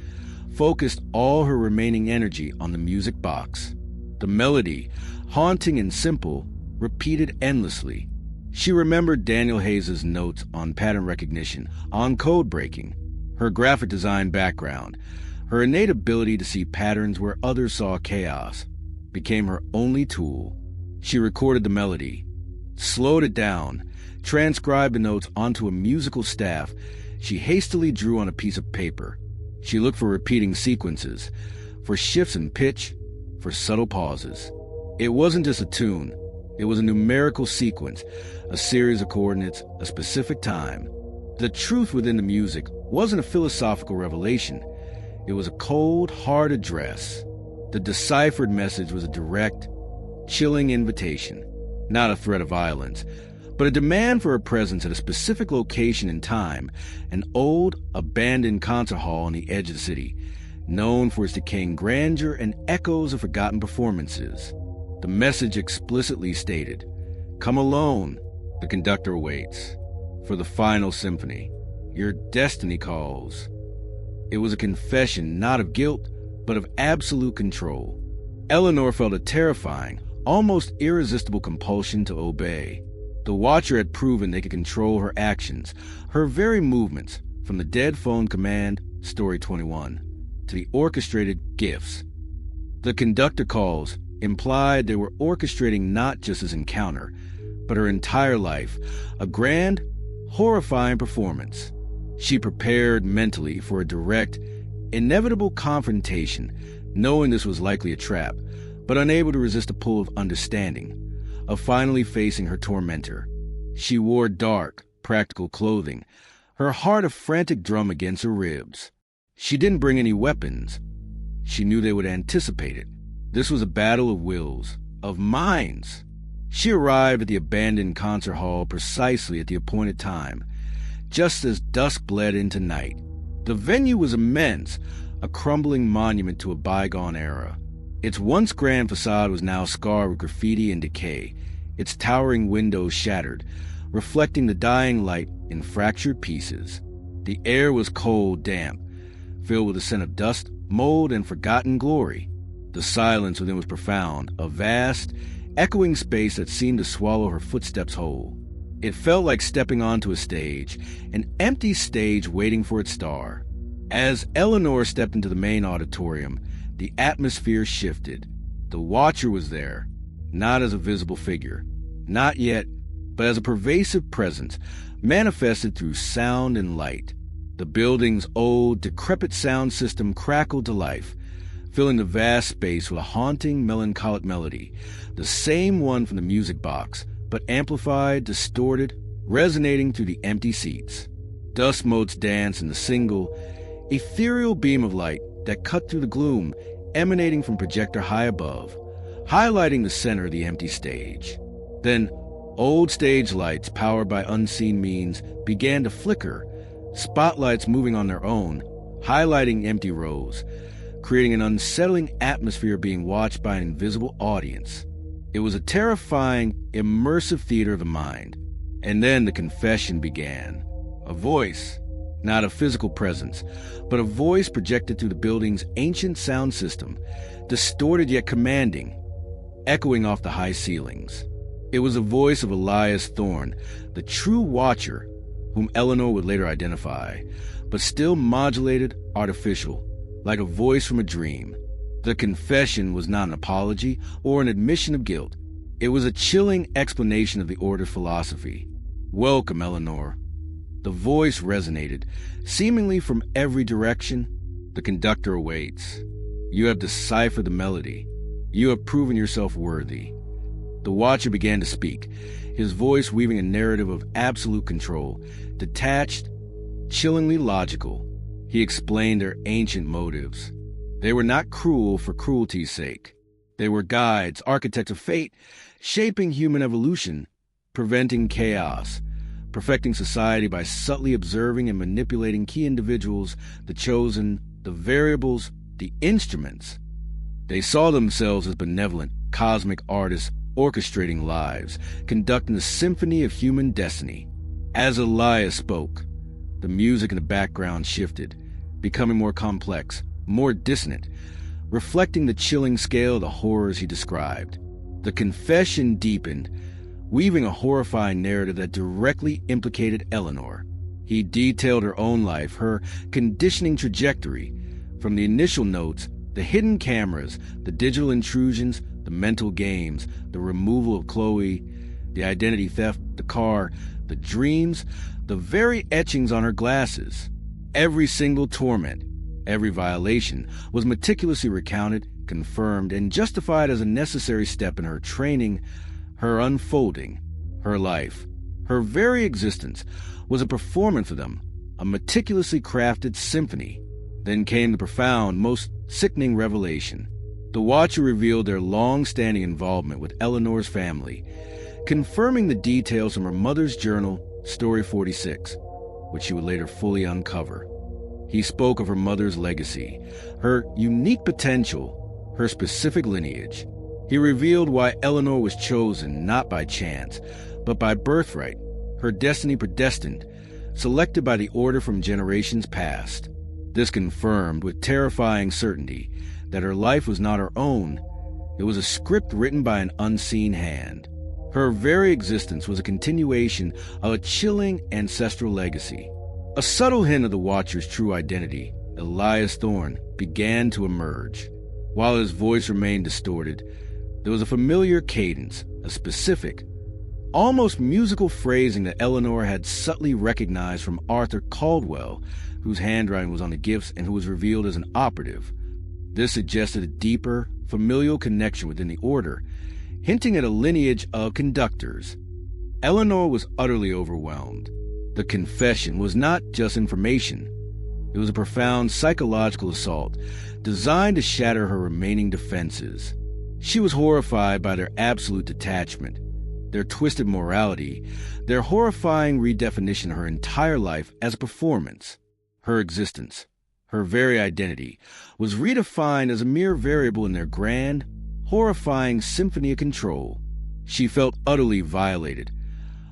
Speaker 1: focused all her remaining energy on the music box. The melody, haunting and simple, repeated endlessly. She remembered Daniel Hayes's notes on pattern recognition, on code breaking, her graphic design background, her innate ability to see patterns where others saw chaos, became her only tool. She recorded the melody, slowed it down, transcribed the notes onto a musical staff she hastily drew on a piece of paper. She looked for repeating sequences, for shifts in pitch, for subtle pauses. It wasn't just a tune. It was a numerical sequence, a series of coordinates, a specific time. The truth within the music wasn't a philosophical revelation. It was a cold, hard address. The deciphered message was a direct, chilling invitation, not a threat of violence, but a demand for her presence at a specific location and time, an old, abandoned concert hall on the edge of the city, known for its decaying grandeur and echoes of forgotten performances. The message explicitly stated, "Come alone, the conductor waits, for the final symphony. Your destiny calls." It was a confession not of guilt, but of absolute control. Eleanor felt a terrifying, almost irresistible compulsion to obey. The Watcher had proven they could control her actions, her very movements, from the dead phone command, Story 21, to the orchestrated gifts. The conductor calls implied they were orchestrating not just his encounter, but her entire life, a grand, horrifying performance. She prepared mentally for a direct, inevitable confrontation, knowing this was likely a trap, but unable to resist the pull of understanding, of finally facing her tormentor. She wore dark, practical clothing, her heart a frantic drum against her ribs. She didn't bring any weapons. She knew they would anticipate it. This was a battle of wills, of minds. She arrived at the abandoned concert hall precisely at the appointed time, just as dusk bled into night. The venue was immense, a crumbling monument to a bygone era. Its once grand facade was now scarred with graffiti and decay, its towering windows shattered, reflecting the dying light in fractured pieces. The air was cold, damp, filled with the scent of dust, mold, and forgotten glory. The silence within was profound, a vast, echoing space that seemed to swallow her footsteps whole. It felt like stepping onto a stage, an empty stage waiting for its star. As Eleanor stepped into the main auditorium, the atmosphere shifted. The Watcher was there, not as a visible figure, not yet, but as a pervasive presence manifested through sound and light. The building's old, decrepit sound system crackled to life, filling the vast space with a haunting, melancholic melody, the same one from the music box, but amplified, distorted, resonating through the empty seats. Dust motes danced in the single, ethereal beam of light that cut through the gloom, emanating from projector high above, highlighting the center of the empty stage. Then, old stage lights powered by unseen means began to flicker, spotlights moving on their own, highlighting empty rows, creating an unsettling atmosphere being watched by an invisible audience. It was a terrifying, immersive theater of the mind. And then the confession began. A voice, not a physical presence, but a voice projected through the building's ancient sound system, distorted yet commanding, echoing off the high ceilings. It was the voice of Elias Thorne, the true watcher, whom Eleanor would later identify, but still modulated, artificial, like a voice from a dream. The confession was not an apology or an admission of guilt. It was a chilling explanation of the Order's philosophy. "Welcome, Eleanor." The voice resonated, seemingly from every direction. "The conductor awaits. You have deciphered the melody. You have proven yourself worthy." The watcher began to speak, his voice weaving a narrative of absolute control, detached, chillingly logical. He explained their ancient motives. They were not cruel for cruelty's sake. They were guides, architects of fate, shaping human evolution, preventing chaos, perfecting society by subtly observing and manipulating key individuals, the chosen, the variables, the instruments. They saw themselves as benevolent, cosmic artists orchestrating lives, conducting the symphony of human destiny. As Elias spoke, the music in the background shifted, becoming more complex, more dissonant, reflecting the chilling scale of the horrors he described. The confession deepened, weaving a horrifying narrative that directly implicated Eleanor. He detailed her own life, her conditioning trajectory, from the initial notes, the hidden cameras, the digital intrusions, the mental games, the removal of Chloe, the identity theft, the car, the dreams, the very etchings on her glasses. Every single torment, every violation was meticulously recounted, confirmed, and justified as a necessary step in her training, her unfolding. Her life, her very existence, was a performance for them, a meticulously crafted symphony. Then came the profound, most sickening revelation. The watcher revealed their long-standing involvement with Eleanor's family, confirming the details from her mother's journal, Story 46, which she would later fully uncover. He spoke of her mother's legacy, her unique potential, her specific lineage. He revealed why Eleanor was chosen not by chance, but by birthright, her destiny predestined, selected by the Order from generations past. This confirmed with terrifying certainty that her life was not her own. It was a script written by an unseen hand. Her very existence was a continuation of a chilling ancestral legacy. A subtle hint of the Watcher's true identity, Elias Thorne, began to emerge. While his voice remained distorted, there was a familiar cadence, a specific, almost musical phrasing that Eleanor had subtly recognized from Arthur Caldwell, whose handwriting was on the gifts and who was revealed as an operative. This suggested a deeper, familial connection within the Order, hinting at a lineage of conductors. Eleanor was utterly overwhelmed. The confession was not just information. It was a profound psychological assault designed to shatter her remaining defenses. She was horrified by their absolute detachment, their twisted morality, their horrifying redefinition of her entire life as a performance. Her existence, her very identity, was redefined as a mere variable in their grand, horrifying symphony of control. She felt utterly violated,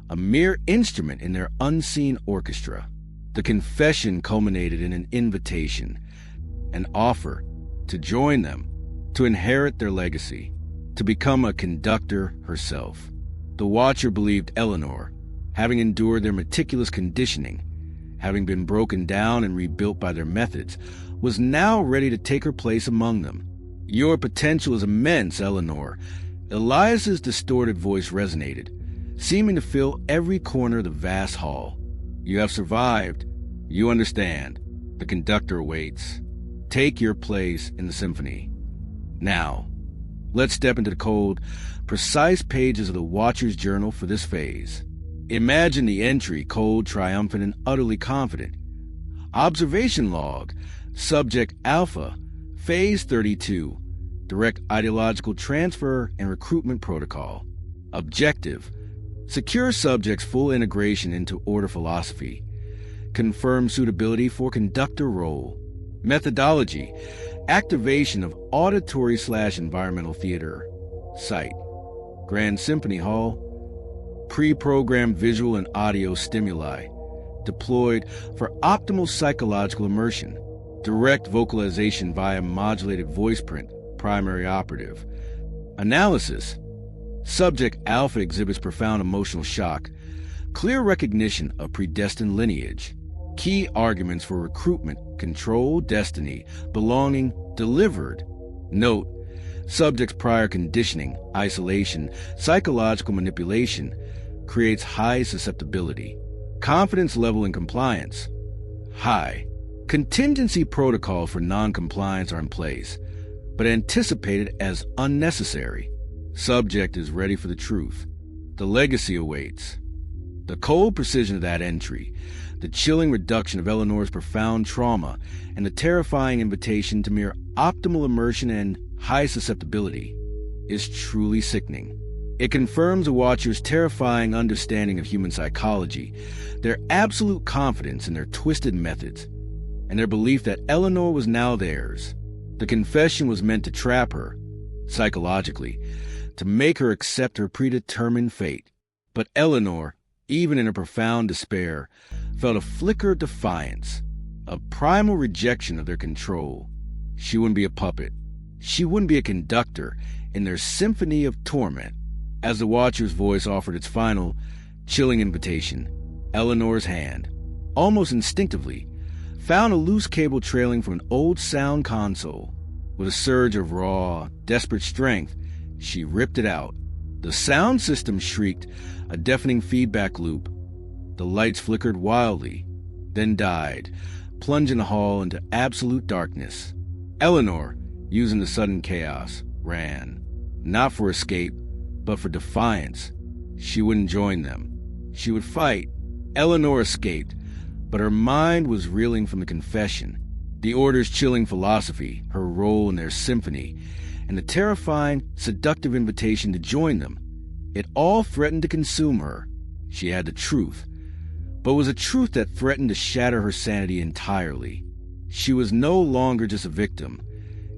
Speaker 1: a mere instrument in their unseen orchestra. The confession culminated in an invitation, an offer to join them, to inherit their legacy, to become a conductor herself. The Watcher believed Eleanor, having endured their meticulous conditioning, having been broken down and rebuilt by their methods, was now ready to take her place among them. "Your potential is immense, Eleanor." Elias's distorted voice resonated, seeming to fill every corner of the vast hall. You have survived. You understand. The conductor awaits. Take your place in the symphony. Now, let's step into the cold, precise pages of the Watcher's journal for this phase. Imagine the entry, cold, triumphant, and utterly confident. Observation log, subject alpha, phase 32, direct ideological transfer and recruitment protocol. Objective, secure subject's full integration into order philosophy. Confirm suitability for conductor role. Methodology, activation of auditory/environmental theater. Site, Grand Symphony Hall. Pre-programmed visual and audio stimuli, deployed for optimal psychological immersion. Direct vocalization via modulated voice print, primary operative. Analysis. Subject alpha exhibits profound emotional shock, clear recognition of predestined lineage. Key arguments for recruitment, control, destiny, belonging, delivered. Note, subject's prior conditioning, isolation, psychological manipulation creates high susceptibility. Confidence level in compliance, high. Contingency protocol for non-compliance are in place, but anticipated as unnecessary. Subject is ready for the truth. The legacy awaits. The cold precision of that entry, the chilling reduction of Eleanor's profound trauma, and the terrifying invitation to mere optimal immersion and high susceptibility is truly sickening. It confirms a Watcher's terrifying understanding of human psychology, their absolute confidence in their twisted methods, and their belief that Eleanor was now theirs. The confession was meant to trap her, psychologically, to make her accept her predetermined fate. But Eleanor, even in her profound despair, felt a flicker of defiance, a primal rejection of their control. She wouldn't be a puppet. She wouldn't be a conductor in their symphony of torment. As the Watcher's voice offered its final, chilling invitation, Eleanor's hand, almost instinctively, found a loose cable trailing from an old sound console. With a surge of raw, desperate strength, she ripped it out. The sound system shrieked, a deafening feedback loop. The lights flickered wildly, then died, plunging the hall into absolute darkness. Eleanor, using the sudden chaos, ran, not for escape, but for defiance. She wouldn't join them. She would fight. Eleanor escaped, but her mind was reeling from the confession, the Order's chilling philosophy, her role in their symphony, and the terrifying, seductive invitation to join them. It all threatened to consume her. She had the truth, but it was a truth that threatened to shatter her sanity entirely. She was no longer just a victim.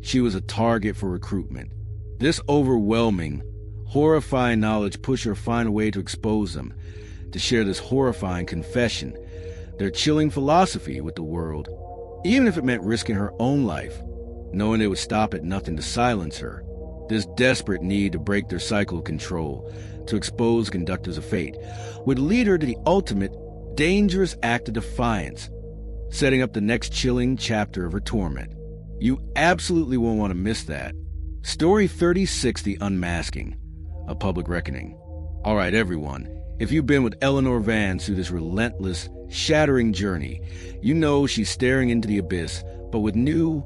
Speaker 1: She was a target for recruitment. This overwhelming, horrifying knowledge pushed her to find a way to expose them, to share this horrifying confession, their chilling philosophy with the world, even if it meant risking her own life, knowing they would stop at nothing to silence her. This desperate need to break their cycle of control, to expose conductors of fate, would lead her to the ultimate, dangerous act of defiance, setting up the next chilling chapter of her torment. You absolutely won't want to miss that. Story 36, The Unmasking, A Public Reckoning. All right, everyone, if you've been with Eleanor Vance through this relentless, shattering journey, you know she's staring into the abyss, but with new,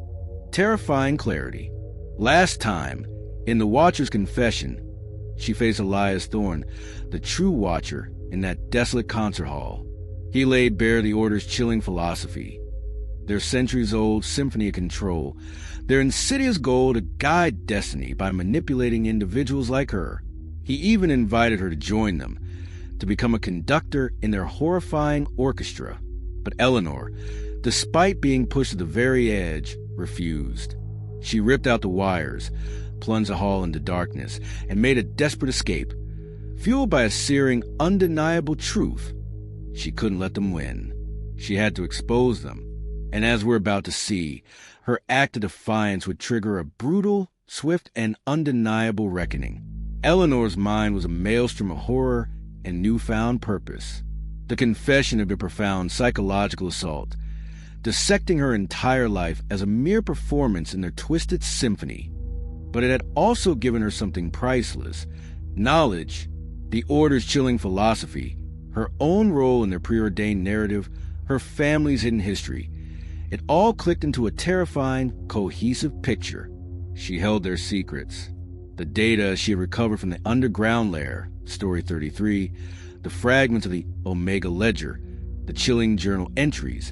Speaker 1: terrifying clarity. Last time, in the Watcher's confession, she faced Elias Thorne, the true Watcher, in that desolate concert hall. He laid bare the Order's chilling philosophy, their centuries-old symphony of control, their insidious goal to guide destiny by manipulating individuals like her. He even invited her to join them, to become a conductor in their horrifying orchestra. But Eleanor, despite being pushed to the very edge, refused. She ripped out the wires, plunged the hall into darkness, and made a desperate escape. Fueled by a searing, undeniable truth, she couldn't let them win. She had to expose them. And as we're about to see, her act of defiance would trigger a brutal, swift, and undeniable reckoning. Eleanor's mind was a maelstrom of horror and newfound purpose. The confession of a profound psychological assault, dissecting her entire life as a mere performance in their twisted symphony. But it had also given her something priceless: knowledge, The Order's chilling philosophy, her own role in their preordained narrative, her family's hidden history. It all clicked into a terrifying, cohesive picture. She held their secrets. The data she had recovered from the underground lair, Story 33, the fragments of the Omega Ledger, the chilling journal entries.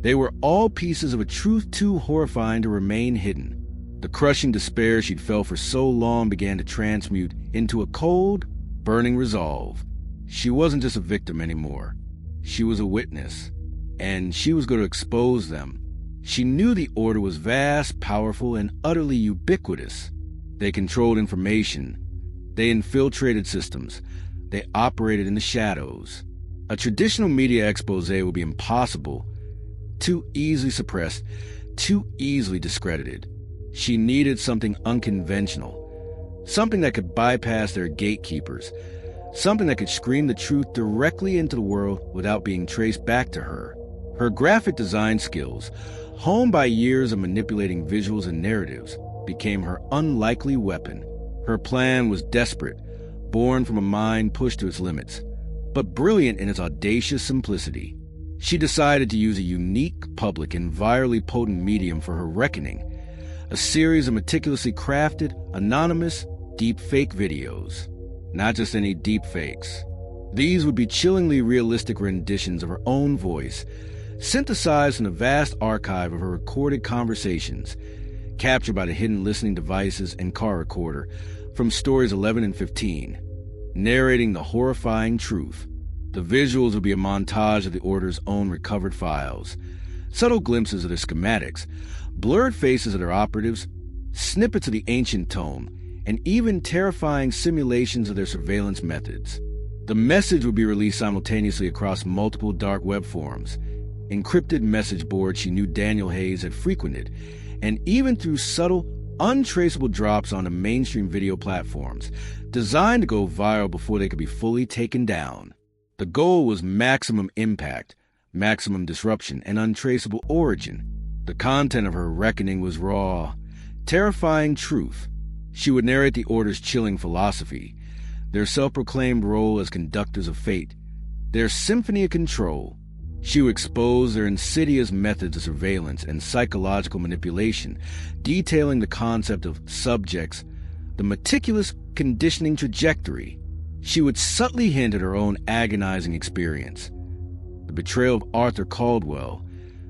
Speaker 1: They were all pieces of a truth too horrifying to remain hidden. The crushing despair she'd felt for so long began to transmute into a cold, burning resolve. She wasn't just a victim anymore. She was a witness, and she was going to expose them. She knew the Order was vast, powerful, and utterly ubiquitous. They controlled information. They infiltrated systems. They operated in the shadows. A traditional media expose would be impossible, too easily suppressed, too easily discredited. She needed something unconventional, something that could bypass their gatekeepers, something that could scream the truth directly into the world without being traced back to her. Her graphic design skills, honed by years of manipulating visuals and narratives, became her unlikely weapon. Her plan was desperate, born from a mind pushed to its limits, but brilliant in its audacious simplicity. She decided to use a unique, public, and virally potent medium for her reckoning, a series of meticulously crafted, anonymous, deep-fake videos. Not just any deep-fakes. These would be chillingly realistic renditions of her own voice, synthesized from the vast archive of her recorded conversations, captured by the hidden listening devices and car recorder from stories 11 and 15, narrating the horrifying truth. The visuals would be a montage of the Order's own recovered files, subtle glimpses of their schematics, blurred faces of their operatives, snippets of the ancient tome, and even terrifying simulations of their surveillance methods. The message would be released simultaneously across multiple dark web forums, encrypted message boards she knew Daniel Hayes had frequented, and even through subtle, untraceable drops onto mainstream video platforms, designed to go viral before they could be fully taken down. The goal was maximum impact, maximum disruption, and untraceable origin. The content of her reckoning was raw, terrifying truth. She would narrate the Order's chilling philosophy, their self-proclaimed role as conductors of fate, their symphony of control. She would expose their insidious methods of surveillance and psychological manipulation, detailing the concept of subjects, the meticulous conditioning trajectory. She would subtly hint at her own agonizing experience, the betrayal of Arthur Caldwell,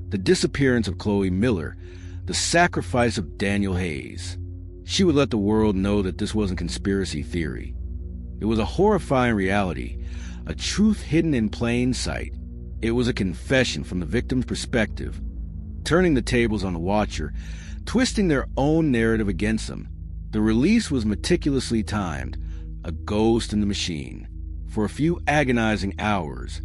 Speaker 1: the disappearance of Chloe Miller, the sacrifice of Daniel Hayes. She would let the world know that this wasn't conspiracy theory. It was a horrifying reality, a truth hidden in plain sight. It was a confession from the victim's perspective, turning the tables on the watcher, twisting their own narrative against them. The release was meticulously timed, a ghost in the machine. For a few agonizing hours,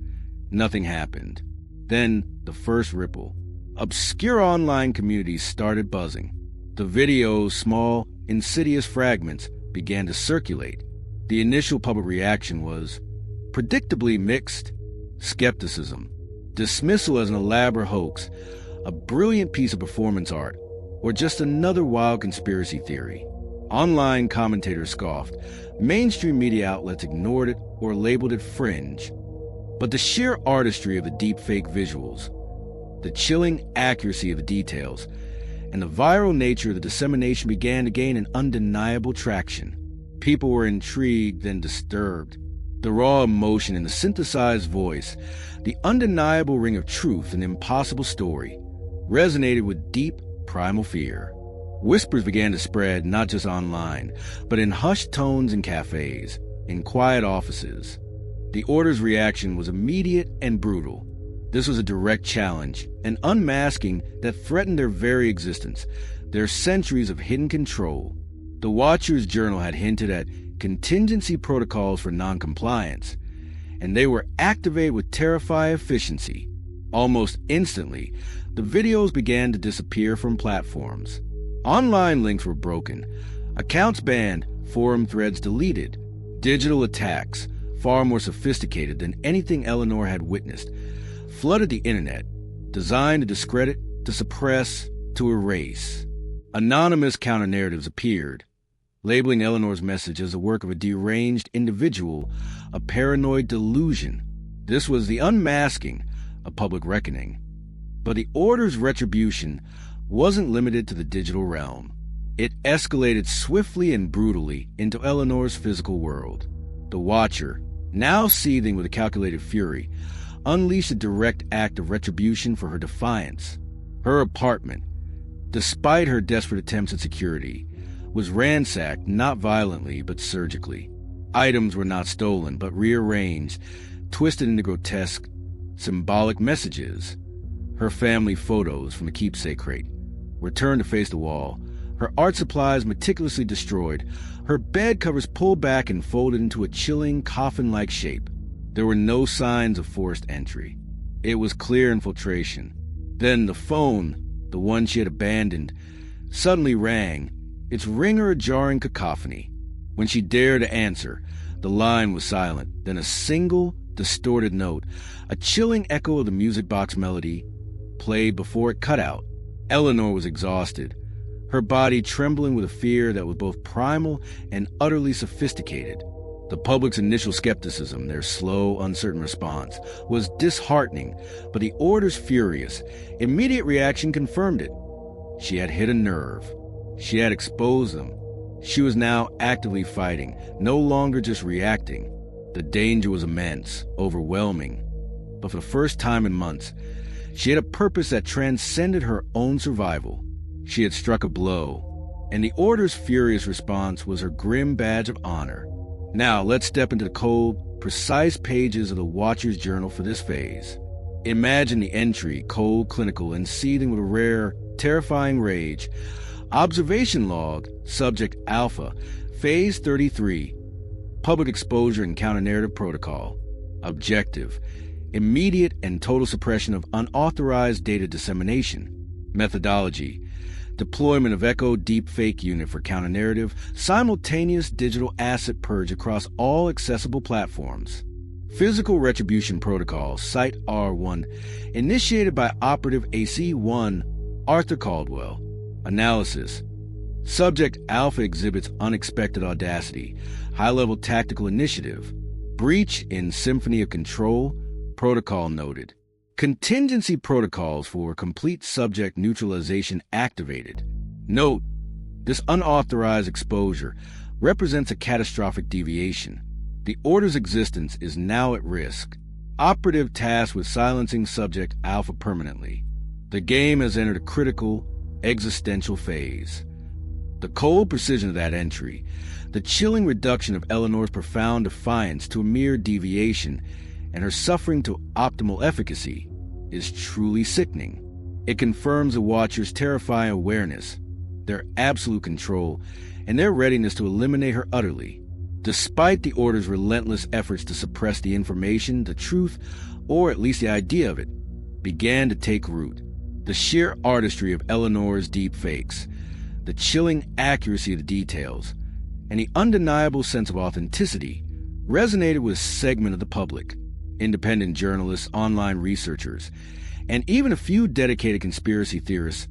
Speaker 1: nothing happened. Then, the first ripple. Obscure online communities started buzzing. The video's small, insidious fragments began to circulate. The initial public reaction was predictably mixed. Skepticism, dismissal as an elaborate hoax, a brilliant piece of performance art, or just another wild conspiracy theory. Online commentators scoffed. Mainstream media outlets ignored it or labeled it fringe. But the sheer artistry of the deepfake visuals, the chilling accuracy of the details, and the viral nature of the dissemination began to gain an undeniable traction. People were intrigued, then disturbed. The raw emotion in the synthesized voice, the undeniable ring of truth in the impossible story, resonated with deep, primal fear. Whispers began to spread not just online, but in hushed tones in cafes, in quiet offices. The Order's reaction was immediate and brutal. This was a direct challenge, an unmasking that threatened their very existence, their centuries of hidden control. The Watcher's Journal had hinted at contingency protocols for noncompliance, and they were activated with terrifying efficiency. Almost instantly, the videos began to disappear from platforms. Online links were broken, accounts banned, forum threads deleted. Digital attacks, far more sophisticated than anything Eleanor had witnessed, flooded the internet, designed to discredit, to suppress, to erase. Anonymous counter-narratives appeared, labeling Eleanor's message as the work of a deranged individual, a paranoid delusion. This was the unmasking, a public reckoning. But the Order's retribution wasn't limited to the digital realm. It escalated swiftly and brutally into Eleanor's physical world. The Watcher, now seething with a calculated fury, unleashed a direct act of retribution for her defiance. Her apartment, despite her desperate attempts at security, was ransacked not violently but surgically. Items were not stolen but rearranged, twisted into grotesque, symbolic messages. Her family photos from a keepsake crate were turned to face the wall, her art supplies meticulously destroyed, her bed covers pulled back and folded into a chilling, coffin-like shape. There were no signs of forced entry. It was clear infiltration. Then the phone, the one she had abandoned, suddenly rang, its ringer a jarring cacophony. When she dared to answer, the line was silent. Then a single, distorted note, a chilling echo of the music box melody, played before it cut out. Eleanor was exhausted, her body trembling with a fear that was both primal and utterly sophisticated. The public's initial skepticism, their slow, uncertain response, was disheartening, but the Order's furious, immediate reaction confirmed it. She had hit a nerve. She had exposed them. She was now actively fighting, no longer just reacting. The danger was immense, overwhelming. But for the first time in months, she had a purpose that transcended her own survival. She had struck a blow, and the Order's furious response was her grim badge of honor. Now, let's step into the cold, precise pages of the Watcher's journal for this phase. Imagine the entry, cold, clinical, and seething with a rare, terrifying rage. Observation log, subject Alpha, phase 33. Public exposure and counter-narrative protocol. Objective, immediate and total suppression of unauthorized data dissemination. Methodology, deployment of Echo Deepfake Unit for counter-narrative, simultaneous digital asset purge across all accessible platforms. Physical Retribution Protocol, Site R1, initiated by Operative AC-1, Arthur Caldwell. Analysis. Subject Alpha exhibits unexpected audacity, high-level tactical initiative. Breach in Symphony of Control, protocol noted. Contingency protocols for complete subject neutralization activated. Note, this unauthorized exposure represents a catastrophic deviation. The Order's existence is now at risk. Operative tasked with silencing subject Alpha permanently. The game has entered a critical, existential phase. The cold precision of that entry, the chilling reduction of Eleanor's profound defiance to a mere deviation, and her suffering to optimal efficacy, is truly sickening. It confirms the Watcher's terrifying awareness, their absolute control, and their readiness to eliminate her utterly. Despite the Order's relentless efforts to suppress the information, the truth, or at least the idea of it, began to take root. The sheer artistry of Eleanor's deep fakes, the chilling accuracy of the details, and the undeniable sense of authenticity resonated with a segment of the public. Independent journalists, online researchers, and even a few dedicated conspiracy theorists,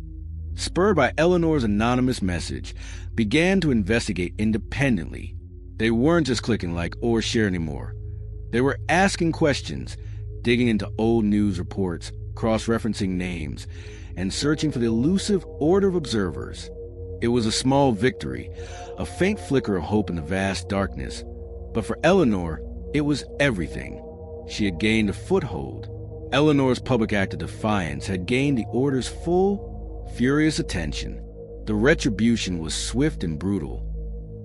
Speaker 1: spurred by Eleanor's anonymous message, began to investigate independently. They weren't just clicking like or share anymore. They were asking questions, digging into old news reports, cross-referencing names, and searching for the elusive Order of observers. It was a small victory, a faint flicker of hope in the vast darkness. But for Eleanor, it was everything. She had gained a foothold. Eleanor's public act of defiance had gained the Order's full, furious attention. The retribution was swift and brutal,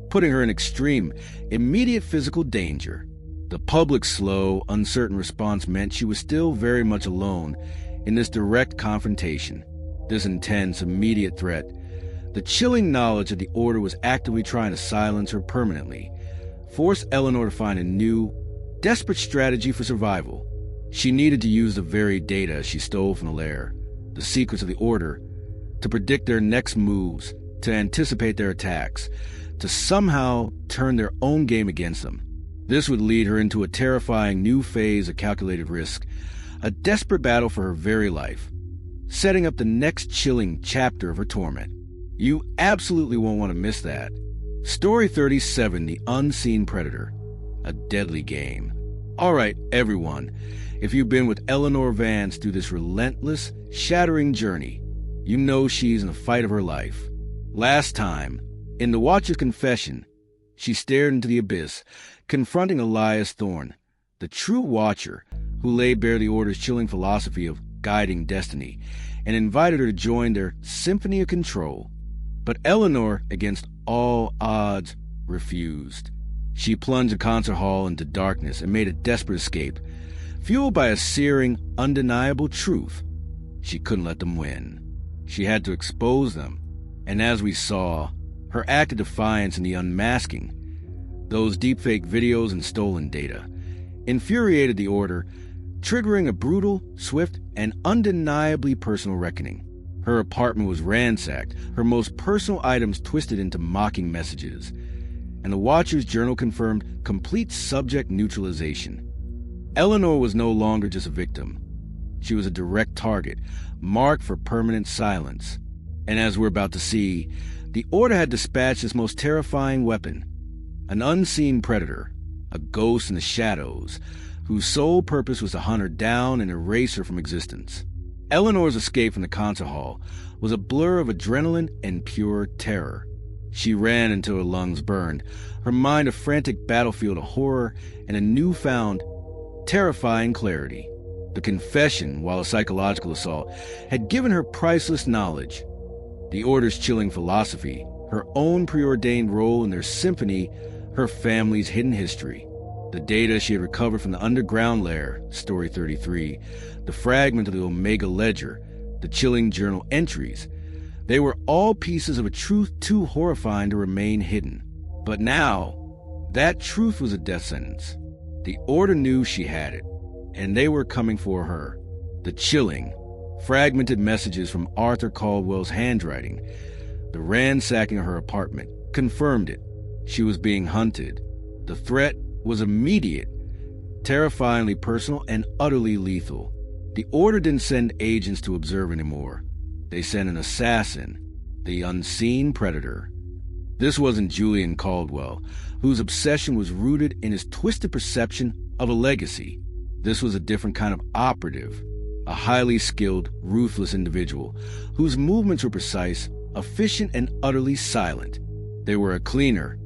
Speaker 1: putting her in extreme, immediate physical danger. The public's slow, uncertain response meant she was still very much alone in this direct confrontation, this intense, immediate threat. The chilling knowledge that the Order was actively trying to silence her permanently forced Eleanor to find a new, desperate strategy for survival. She needed to use the very data she stole from the lair, the secrets of the Order, to predict their next moves, to anticipate their attacks, to somehow turn their own game against them. This would lead her into a terrifying new phase of calculated risk, a desperate battle for her very life, setting up the next chilling chapter of her torment. You absolutely won't want to miss that. Story 37, The Unseen Predator, a deadly game. All right, everyone, if you've been with Eleanor Vance through this relentless, shattering journey, you know she's in the fight of her life. Last time, in the Watcher's confession, she stared into the abyss, confronting Elias Thorne, the true Watcher, who laid bare the Order's chilling philosophy of guiding destiny, and invited her to join their symphony of control. But Eleanor, against all odds, refused. She plunged the concert hall into darkness and made a desperate escape, fueled by a searing, undeniable truth. She couldn't let them win. She had to expose them. And as we saw, her act of defiance in the Unmasking, those deepfake videos and stolen data, infuriated the Order, triggering a brutal, swift, and undeniably personal reckoning. Her apartment was ransacked, her most personal items twisted into mocking messages, and the Watcher's journal confirmed complete subject neutralization. Eleanor was no longer just a victim. She was a direct target, marked for permanent silence. And as we're about to see, the Order had dispatched its most terrifying weapon, an unseen predator, a ghost in the shadows, whose sole purpose was to hunt her down and erase her from existence. Eleanor's escape from the concert hall was a blur of adrenaline and pure terror. She ran until her lungs burned, her mind a frantic battlefield of horror and a newfound, terrifying clarity. The confession, while a psychological assault, had given her priceless knowledge. The Order's chilling philosophy, her own preordained role in their symphony, her family's hidden history. The data she had recovered from the underground lair, Story 33, the fragment of the Omega Ledger, the chilling journal entries, they were all pieces of a truth too horrifying to remain hidden. But now, that truth was a death sentence. The Order knew she had it, and they were coming for her. The chilling, fragmented messages from Arthur Caldwell's handwriting, the ransacking of her apartment, confirmed it. She was being hunted. The threat was immediate, terrifyingly personal, and utterly lethal. The Order didn't send agents to observe anymore. They sent an assassin, the unseen predator. This wasn't Julian Caldwell, whose obsession was rooted in his twisted perception of a legacy. This was a different kind of operative, a highly skilled, ruthless individual whose movements were precise, efficient, and utterly silent. They were a cleaner,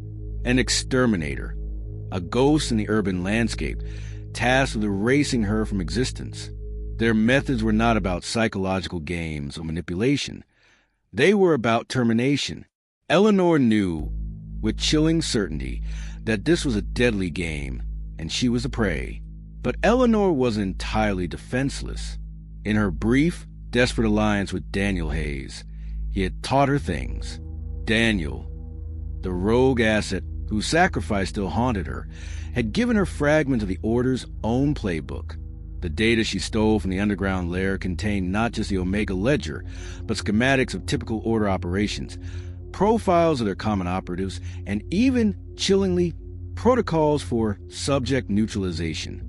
Speaker 1: an exterminator, a ghost in the urban landscape, tasked with erasing her from existence. Their methods were not about psychological games or manipulation. They were about termination. Eleanor knew, with chilling certainty, that this was a deadly game, and she was the prey. But Eleanor wasn't entirely defenseless. In her brief, desperate alliance with Daniel Hayes, he had taught her things. Daniel, the rogue asset whose sacrifice still haunted her, had given her fragments of the Order's own playbook. The data she stole from the underground lair contained not just the Omega Ledger, but schematics of typical Order operations, profiles of their common operatives, and even, chillingly, protocols for subject neutralization.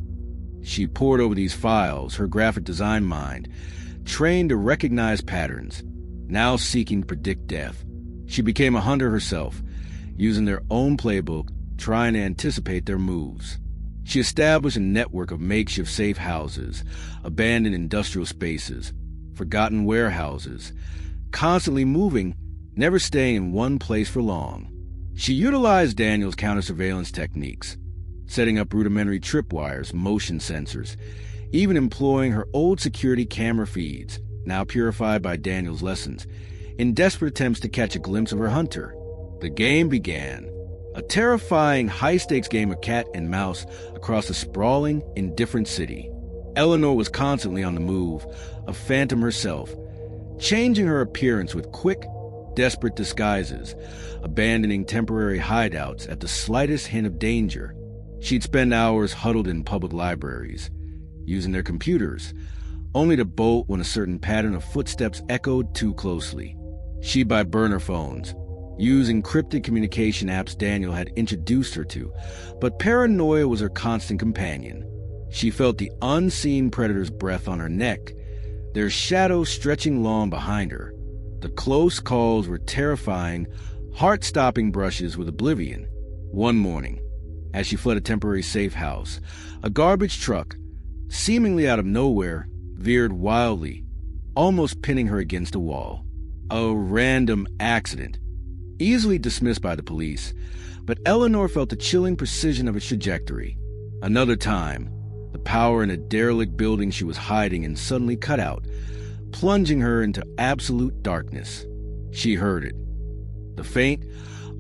Speaker 1: She pored over these files, her graphic design mind, trained to recognize patterns, now seeking to predict death. She became a hunter herself, using their own playbook, trying to anticipate their moves. She established a network of makeshift safe houses, abandoned industrial spaces, forgotten warehouses, constantly moving, never staying in one place for long. She utilized Daniel's counter-surveillance techniques, setting up rudimentary tripwires, motion sensors, even employing her old security camera feeds, now purified by Daniel's lessons, in desperate attempts to catch a glimpse of her hunter. The game began. A terrifying, high-stakes game of cat and mouse across a sprawling, indifferent city. Eleanor was constantly on the move, a phantom herself, changing her appearance with quick, desperate disguises, abandoning temporary hideouts at the slightest hint of danger. She'd spend hours huddled in public libraries, using their computers, only to bolt when a certain pattern of footsteps echoed too closely. She'd buy burner phones, use encrypted communication apps Daniel had introduced her to, but paranoia was her constant companion. She felt the unseen predator's breath on her neck, their shadows stretching long behind her. The close calls were terrifying, heart-stopping brushes with oblivion. One morning, as she fled a temporary safe house, a garbage truck, seemingly out of nowhere, veered wildly, almost pinning her against a wall. A random accident, easily dismissed by the police, but Eleanor felt the chilling precision of its trajectory. Another time, the power in a derelict building she was hiding in suddenly cut out, plunging her into absolute darkness. She heard it. The faint,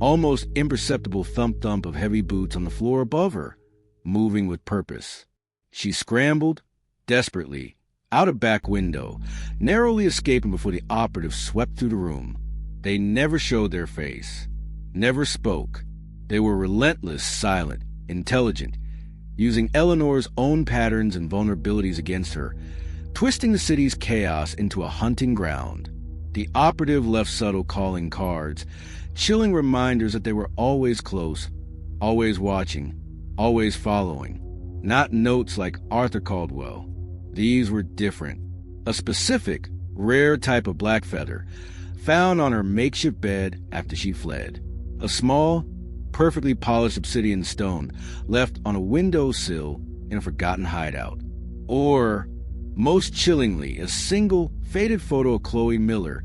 Speaker 1: almost imperceptible thump-thump of heavy boots on the floor above her, moving with purpose. She scrambled, desperately, out a back window, narrowly escaping before the operative swept through the room. They never showed their face, never spoke. They were relentless, silent, intelligent, using Eleanor's own patterns and vulnerabilities against her, twisting the city's chaos into a hunting ground. The operative left subtle calling cards, chilling reminders that they were always close, always watching, always following. Not notes like Arthur Caldwell. These were different. A specific, rare type of black feather, found on her makeshift bed after she fled. A small, perfectly polished obsidian stone left on a windowsill in a forgotten hideout. Or, most chillingly, a single, faded photo of Chloe Miller,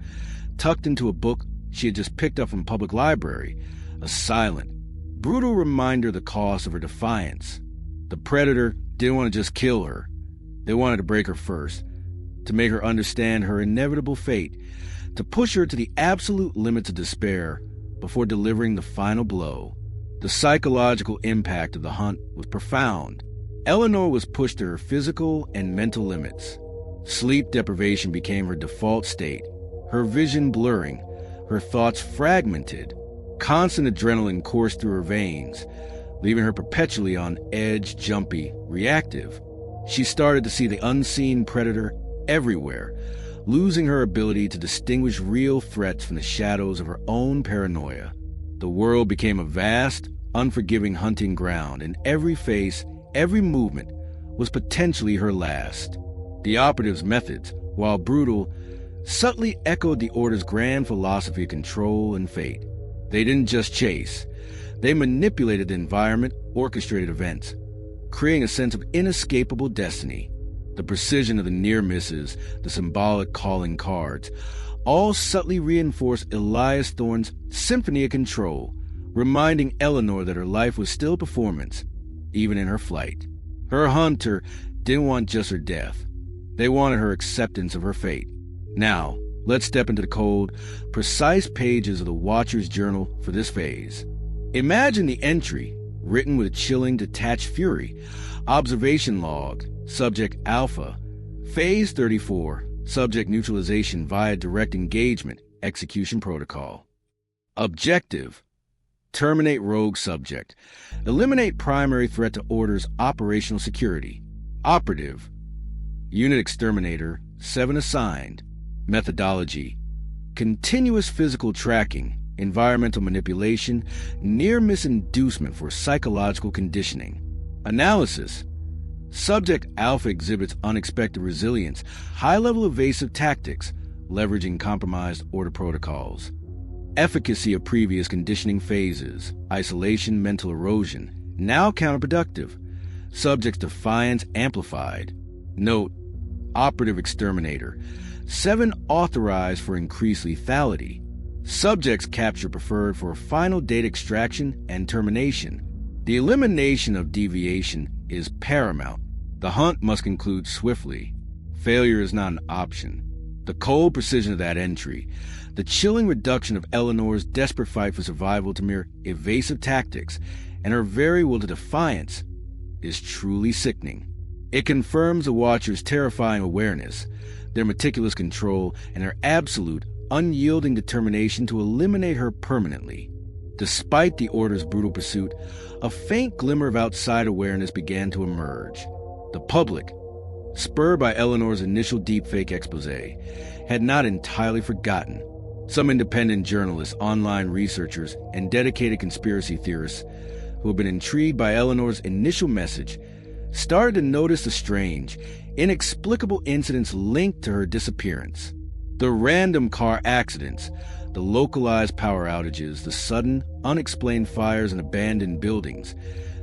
Speaker 1: tucked into a book she had just picked up from a public library, a silent, brutal reminder of the cost of her defiance. The predator didn't want to just kill her. They wanted to break her first, to make her understand her inevitable fate, to push her to the absolute limits of despair before delivering the final blow. The psychological impact of the hunt was profound. Eleanor was pushed to her physical and mental limits. Sleep deprivation became her default state, her vision blurring, her thoughts fragmented. Constant adrenaline coursed through her veins, leaving her perpetually on edge, jumpy, reactive. She started to see the unseen predator everywhere, losing her ability to distinguish real threats from the shadows of her own paranoia. The world became a vast, unforgiving hunting ground, and every face, every movement was potentially her last. The operative's methods, while brutal, subtly echoed the Order's grand philosophy of control and fate. They didn't just chase. They manipulated the environment, orchestrated events, creating a sense of inescapable destiny. The precision of the near misses, the symbolic calling cards, all subtly reinforced Elias Thorne's symphony of control, reminding Eleanor that her life was still performance, even in her flight. Her hunter didn't want just her death. They wanted her acceptance of her fate. Now, let's step into the cold, precise pages of the Watcher's journal for this phase. Imagine the entry, written with chilling, detached fury. Observation log, subject alpha. Phase 34, subject neutralization via direct engagement, execution protocol. Objective, terminate rogue subject. Eliminate primary threat to Order's operational security. Operative, unit exterminator, 7 assigned. Methodology, continuous physical tracking, environmental manipulation, near-miss inducement for psychological conditioning. Analysis, subject alpha exhibits unexpected resilience, high-level evasive tactics, leveraging compromised Order protocols. Efficacy of previous conditioning phases, isolation, mental erosion, now counterproductive. Subject's defiance amplified. Note, operative exterminator, 7 authorized for increased lethality. Subjects capture preferred for final data extraction and termination. The elimination of deviation is paramount. The hunt must conclude swiftly. Failure is not an option. The cold precision of that entry, the chilling reduction of Eleanor's desperate fight for survival to mere evasive tactics, and her very will to defiance, is truly sickening. It confirms the Watcher's terrifying awareness, their meticulous control, and their absolute, unyielding determination to eliminate her permanently. Despite the Order's brutal pursuit, a faint glimmer of outside awareness began to emerge. The public, spurred by Eleanor's initial deepfake expose, had not entirely forgotten. Some independent journalists, online researchers, and dedicated conspiracy theorists who had been intrigued by Eleanor's initial message started to notice the strange, inexplicable incidents linked to her disappearance. The random car accidents, the localized power outages, the sudden, unexplained fires in abandoned buildings,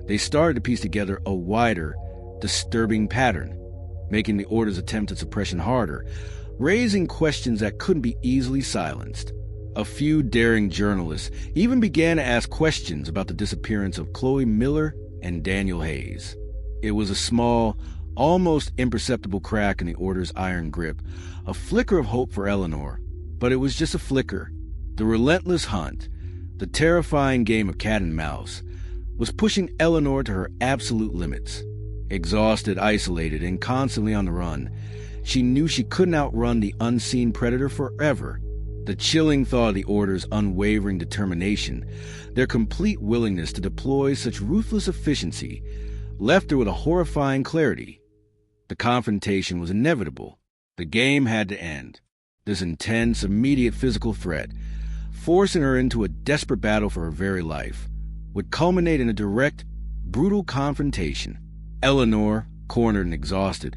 Speaker 1: they started to piece together a wider, disturbing pattern, making the Order's attempt at suppression harder, raising questions that couldn't be easily silenced. A few daring journalists even began to ask questions about the disappearance of Chloe Miller and Daniel Hayes. It was a small, almost imperceptible crack in the Order's iron grip, a flicker of hope for Eleanor, but it was just a flicker. The relentless hunt, the terrifying game of cat and mouse, was pushing Eleanor to her absolute limits. Exhausted, isolated, and constantly on the run, she knew she couldn't outrun the unseen predator forever. The chilling thought of the Order's unwavering determination, their complete willingness to deploy such ruthless efficiency, left her with a horrifying clarity. The confrontation was inevitable. The game had to end. This intense, immediate physical threat, forcing her into a desperate battle for her very life, would culminate in a direct, brutal confrontation. Eleanor, cornered and exhausted,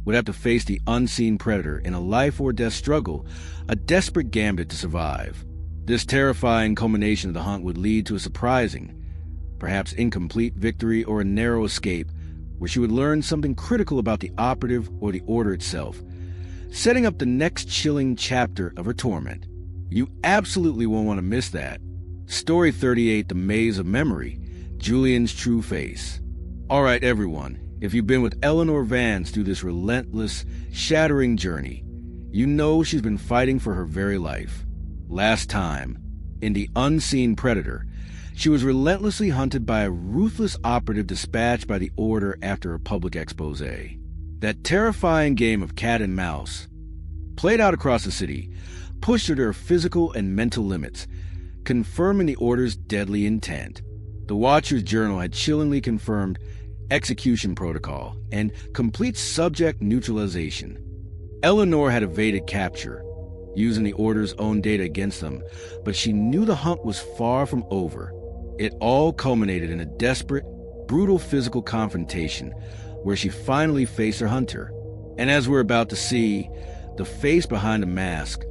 Speaker 1: would have to face the unseen predator in a life-or-death struggle, a desperate gambit to survive. This terrifying culmination of the hunt would lead to a surprising, perhaps incomplete victory or a narrow escape, where she would learn something critical about the operative or the Order itself, setting up the next chilling chapter of her torment. You absolutely won't want to miss that. Story 38, The Maze of Memory, Julian's True Face. All right, everyone. If you've been with Eleanor Vance through this relentless, shattering journey, you know she's been fighting for her very life. Last time, in The Unseen Predator, she was relentlessly hunted by a ruthless operative dispatched by the Order after a public expose. That terrifying game of cat and mouse, played out across the city, pushed her to her physical and mental limits, confirming the Order's deadly intent. The Watcher's Journal had chillingly confirmed execution protocol and complete subject neutralization. Eleanor had evaded capture, using the Order's own data against them, but she knew the hunt was far from over. It all culminated in a desperate, brutal physical confrontation where she finally faced her hunter. And as we're about to see, the face behind the mask,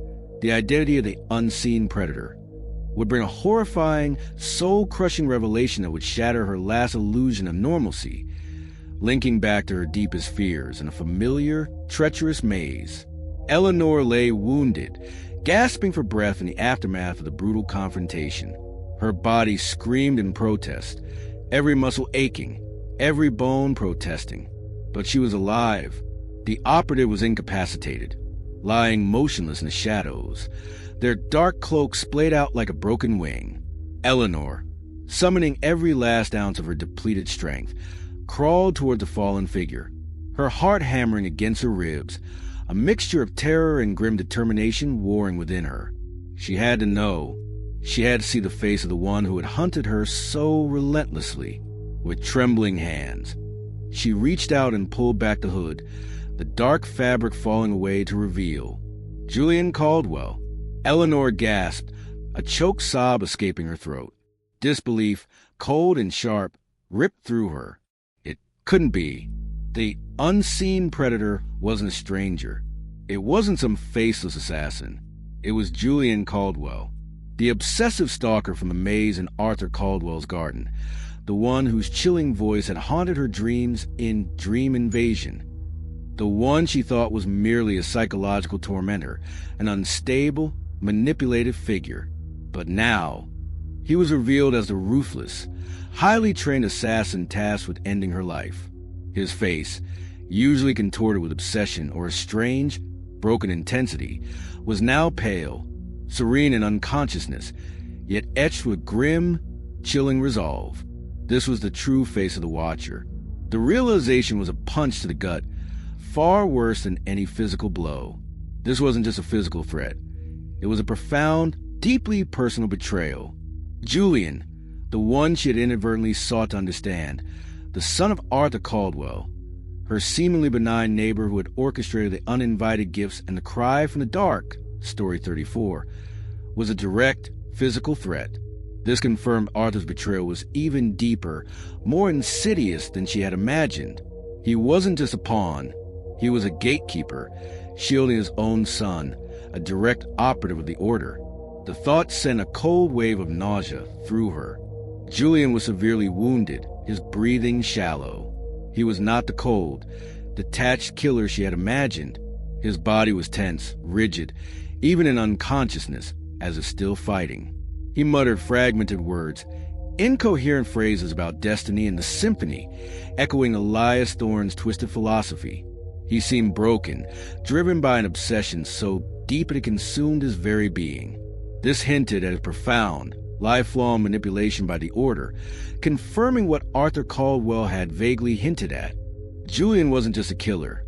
Speaker 1: the identity of the unseen predator, would bring a horrifying, soul-crushing revelation that would shatter her last illusion of normalcy, linking back to her deepest fears in a familiar, treacherous maze. Eleanor lay wounded, gasping for breath in the aftermath of the brutal confrontation. Her body screamed in protest, every muscle aching, every bone protesting. But she was alive. The operative was incapacitated, lying motionless in the shadows, their dark cloak splayed out like a broken wing. Eleanor, summoning every last ounce of her depleted strength, crawled toward the fallen figure, her heart hammering against her ribs, a mixture of terror and grim determination warring within her. She had to know. She had to see the face of the one who had hunted her so relentlessly. With trembling hands, she reached out and pulled back the hood, the dark fabric falling away to reveal Julian Caldwell. Eleanor gasped, a choked sob escaping her throat. Disbelief, cold and sharp, ripped through her. It couldn't be. The unseen predator wasn't a stranger. It wasn't some faceless assassin. It was Julian Caldwell, the obsessive stalker from the maze in Arthur Caldwell's garden, the one whose chilling voice had haunted her dreams in Dream Invasion, the one she thought was merely a psychological tormentor, an unstable, manipulative figure. But now, he was revealed as the ruthless, highly trained assassin tasked with ending her life. His face, usually contorted with obsession or a strange, broken intensity, was now pale, serene in unconsciousness, yet etched with grim, chilling resolve. This was the true face of the Watcher. The realization was a punch to the gut, far worse than any physical blow. This wasn't just a physical threat. It was a profound, deeply personal betrayal. Julian, the one she had inadvertently sought to understand, the son of Arthur Caldwell, her seemingly benign neighbor who had orchestrated the uninvited gifts and the cry from the dark, Story 34, was a direct, physical threat. This confirmed Arthur's betrayal was even deeper, more insidious than she had imagined. He wasn't just a pawn. He was a gatekeeper, shielding his own son, a direct operative of the order. The thought sent a cold wave of nausea through her. Julian was severely wounded, his breathing shallow. He was not the cold, detached killer she had imagined. His body was tense, rigid, even in unconsciousness, as if still fighting. He muttered fragmented words, incoherent phrases about destiny and the symphony, echoing Elias Thorne's twisted philosophy. He seemed broken, driven by an obsession so deep it consumed his very being. This hinted at his profound, lifelong manipulation by the Order, confirming what Arthur Caldwell had vaguely hinted at. Julian wasn't just a killer.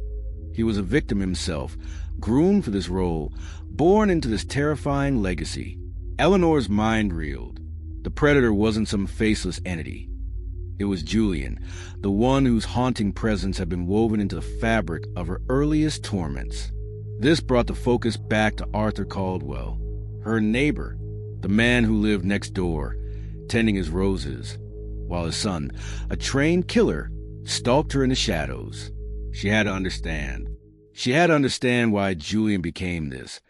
Speaker 1: He was a victim himself, groomed for this role, born into this terrifying legacy. Eleanor's mind reeled. The predator wasn't some faceless entity. It was Julian, the one whose haunting presence had been woven into the fabric of her earliest torments. This brought the focus back to Arthur Caldwell, her neighbor, the man who lived next door, tending his roses, while his son, a trained killer, stalked her in the shadows. She had to understand. She had to understand why Julian became this,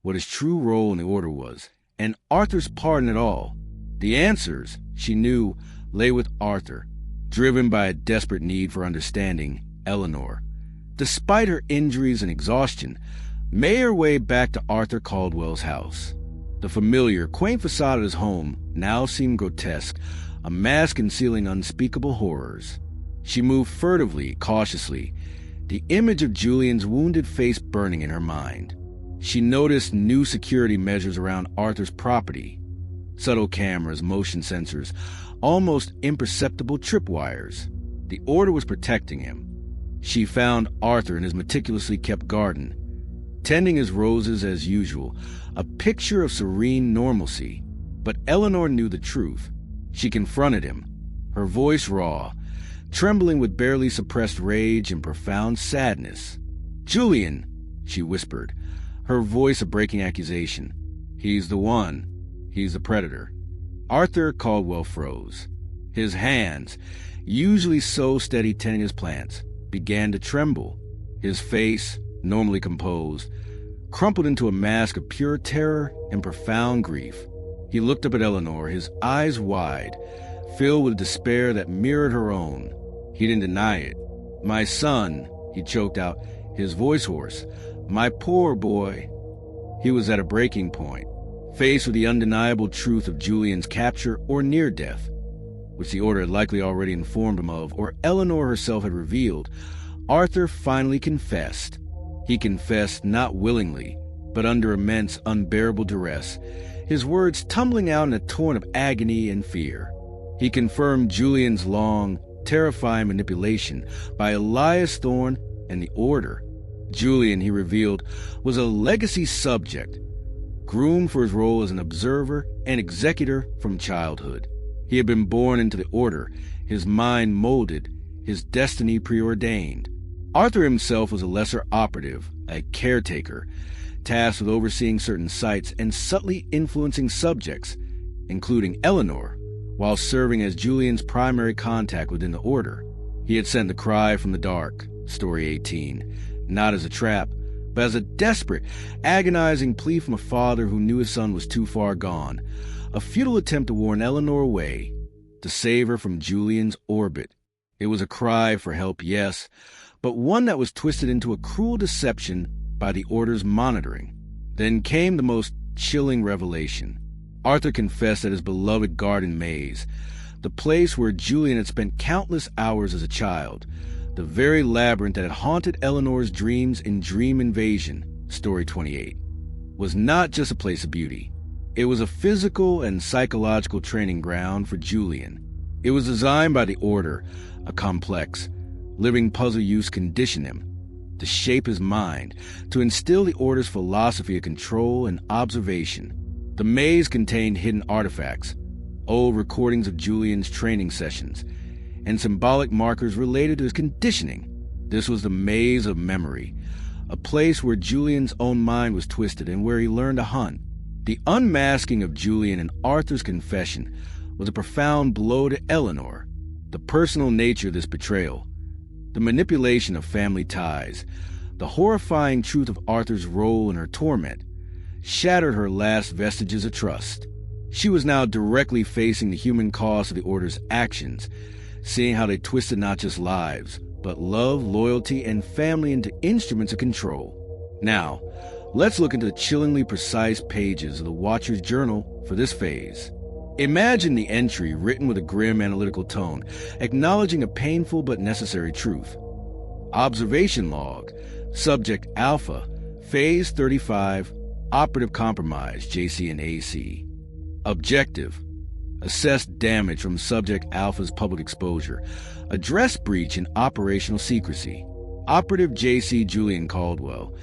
Speaker 1: what his true role in the Order was, and Arthur's part in it all. The answers, she knew, lay with Arthur, driven by a desperate need for understanding Eleanor. Despite her injuries and exhaustion, made her way back to Arthur Caldwell's house. The familiar, quaint facade of his home now seemed grotesque, a mask concealing unspeakable horrors. She moved furtively, cautiously, the image of Julian's wounded face burning in her mind. She noticed new security measures around Arthur's property. Subtle cameras, motion sensors, almost imperceptible tripwires. The Order was protecting him. She found Arthur in his meticulously kept garden, tending his roses as usual, a picture of serene normalcy. But Eleanor knew the truth. She confronted him, her voice raw, trembling with barely suppressed rage and profound sadness. "Julian," she whispered, her voice a breaking accusation. "He's the one. He's the predator." Arthur Caldwell froze. His hands, usually so steady tending his plants, began to tremble. His face, normally composed, crumpled into a mask of pure terror and profound grief. He looked up at Eleanor, his eyes wide, filled with despair that mirrored her own. He didn't deny it. "My son," he choked out, his voice hoarse. "My poor boy." He was at a breaking point, faced with the undeniable truth of Julian's capture or near death, which the Order had likely already informed him of, or Eleanor herself had revealed. Arthur finally confessed. He confessed not willingly, but under immense, unbearable duress, his words tumbling out in a torrent of agony and fear. He confirmed Julian's long, terrifying manipulation by Elias Thorne and the Order. Julian, he revealed, was a legacy subject, groomed for his role as an observer and executor from childhood. He had been born into the Order, his mind molded, his destiny preordained. Arthur himself was a lesser operative, a caretaker, tasked with overseeing certain sites and subtly influencing subjects, including Eleanor, while serving as Julian's primary contact within the Order. He had sent the cry from the dark, Story 18, not as a trap, but as a desperate, agonizing plea from a father who knew his son was too far gone, a futile attempt to warn Eleanor away, to save her from Julian's orbit. It was a cry for help, yes, but one that was twisted into a cruel deception by the Order's monitoring. Then came the most chilling revelation. Arthur confessed that his beloved garden maze, the place where Julian had spent countless hours as a child, the very labyrinth that had haunted Eleanor's dreams in Dream Invasion, Story 28, was not just a place of beauty. It was a physical and psychological training ground for Julian. It was designed by the Order, a complex, living puzzle used to condition him, to shape his mind, to instill the Order's philosophy of control and observation. The maze contained hidden artifacts, old recordings of Julian's training sessions, and symbolic markers related to his conditioning. This was the maze of memory, a place where Julian's own mind was twisted and where he learned to hunt. The unmasking of Julian and Arthur's confession was a profound blow to Eleanor. The personal nature of this betrayal, the manipulation of family ties, the horrifying truth of Arthur's role in her torment, shattered her last vestiges of trust. She was now directly facing the human cost of the Order's actions, seeing how they twisted not just lives, but love, loyalty, and family into instruments of control. Now, let's look into the chillingly precise pages of the Watcher's journal for this phase. Imagine the entry written with a grim analytical tone, acknowledging a painful but necessary truth. Observation log, subject Alpha, phase 35, operative compromise, JC and AC. Objective, assess damage from subject Alpha's public exposure, address breach in operational secrecy. Operative JC Julian Caldwell,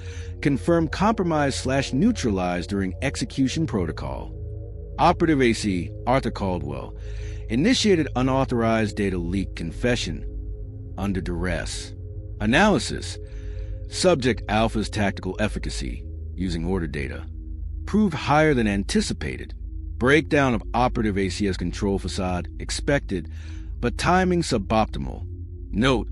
Speaker 1: confirm compromise/neutralize during execution protocol. Operative AC Arthur Caldwell, initiated unauthorized data leak confession under duress. Analysis, subject Alpha's tactical efficacy, using order data, proved higher than anticipated. Breakdown of operative ACS control facade expected, but timing suboptimal. Note,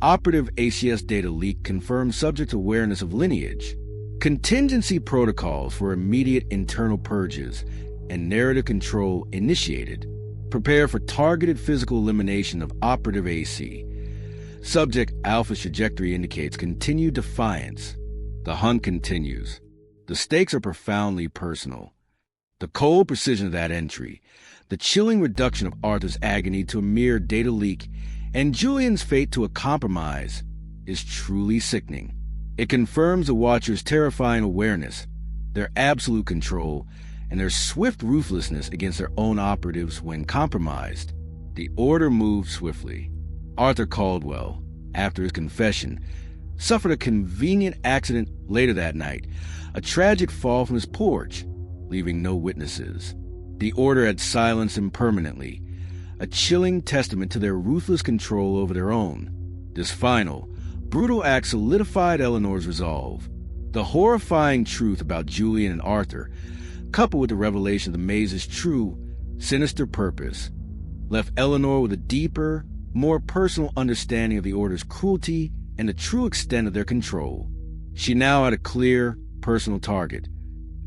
Speaker 1: operative ACS data leak confirms subject awareness of lineage. Contingency protocols for immediate internal purges and narrative control initiated. Prepare for targeted physical elimination of operative AC. Subject Alpha's trajectory indicates continued defiance. The hunt continues. The stakes are profoundly personal. The cold precision of that entry, the chilling reduction of Arthur's agony to a mere data leak, and Julian's fate to a compromise is truly sickening. It confirms the Watcher's terrifying awareness, their absolute control, and their swift ruthlessness against their own operatives when compromised. The Order moved swiftly. Arthur Caldwell, after his confession, suffered a convenient accident later that night, a tragic fall from his porch, leaving no witnesses. The Order had silenced him permanently, a chilling testament to their ruthless control over their own. This final, brutal act solidified Eleanor's resolve. The horrifying truth about Julian and Arthur, coupled with the revelation of the maze's true, sinister purpose, left Eleanor with a deeper, more personal understanding of the Order's cruelty and the true extent of their control. She now had a clear, personal target.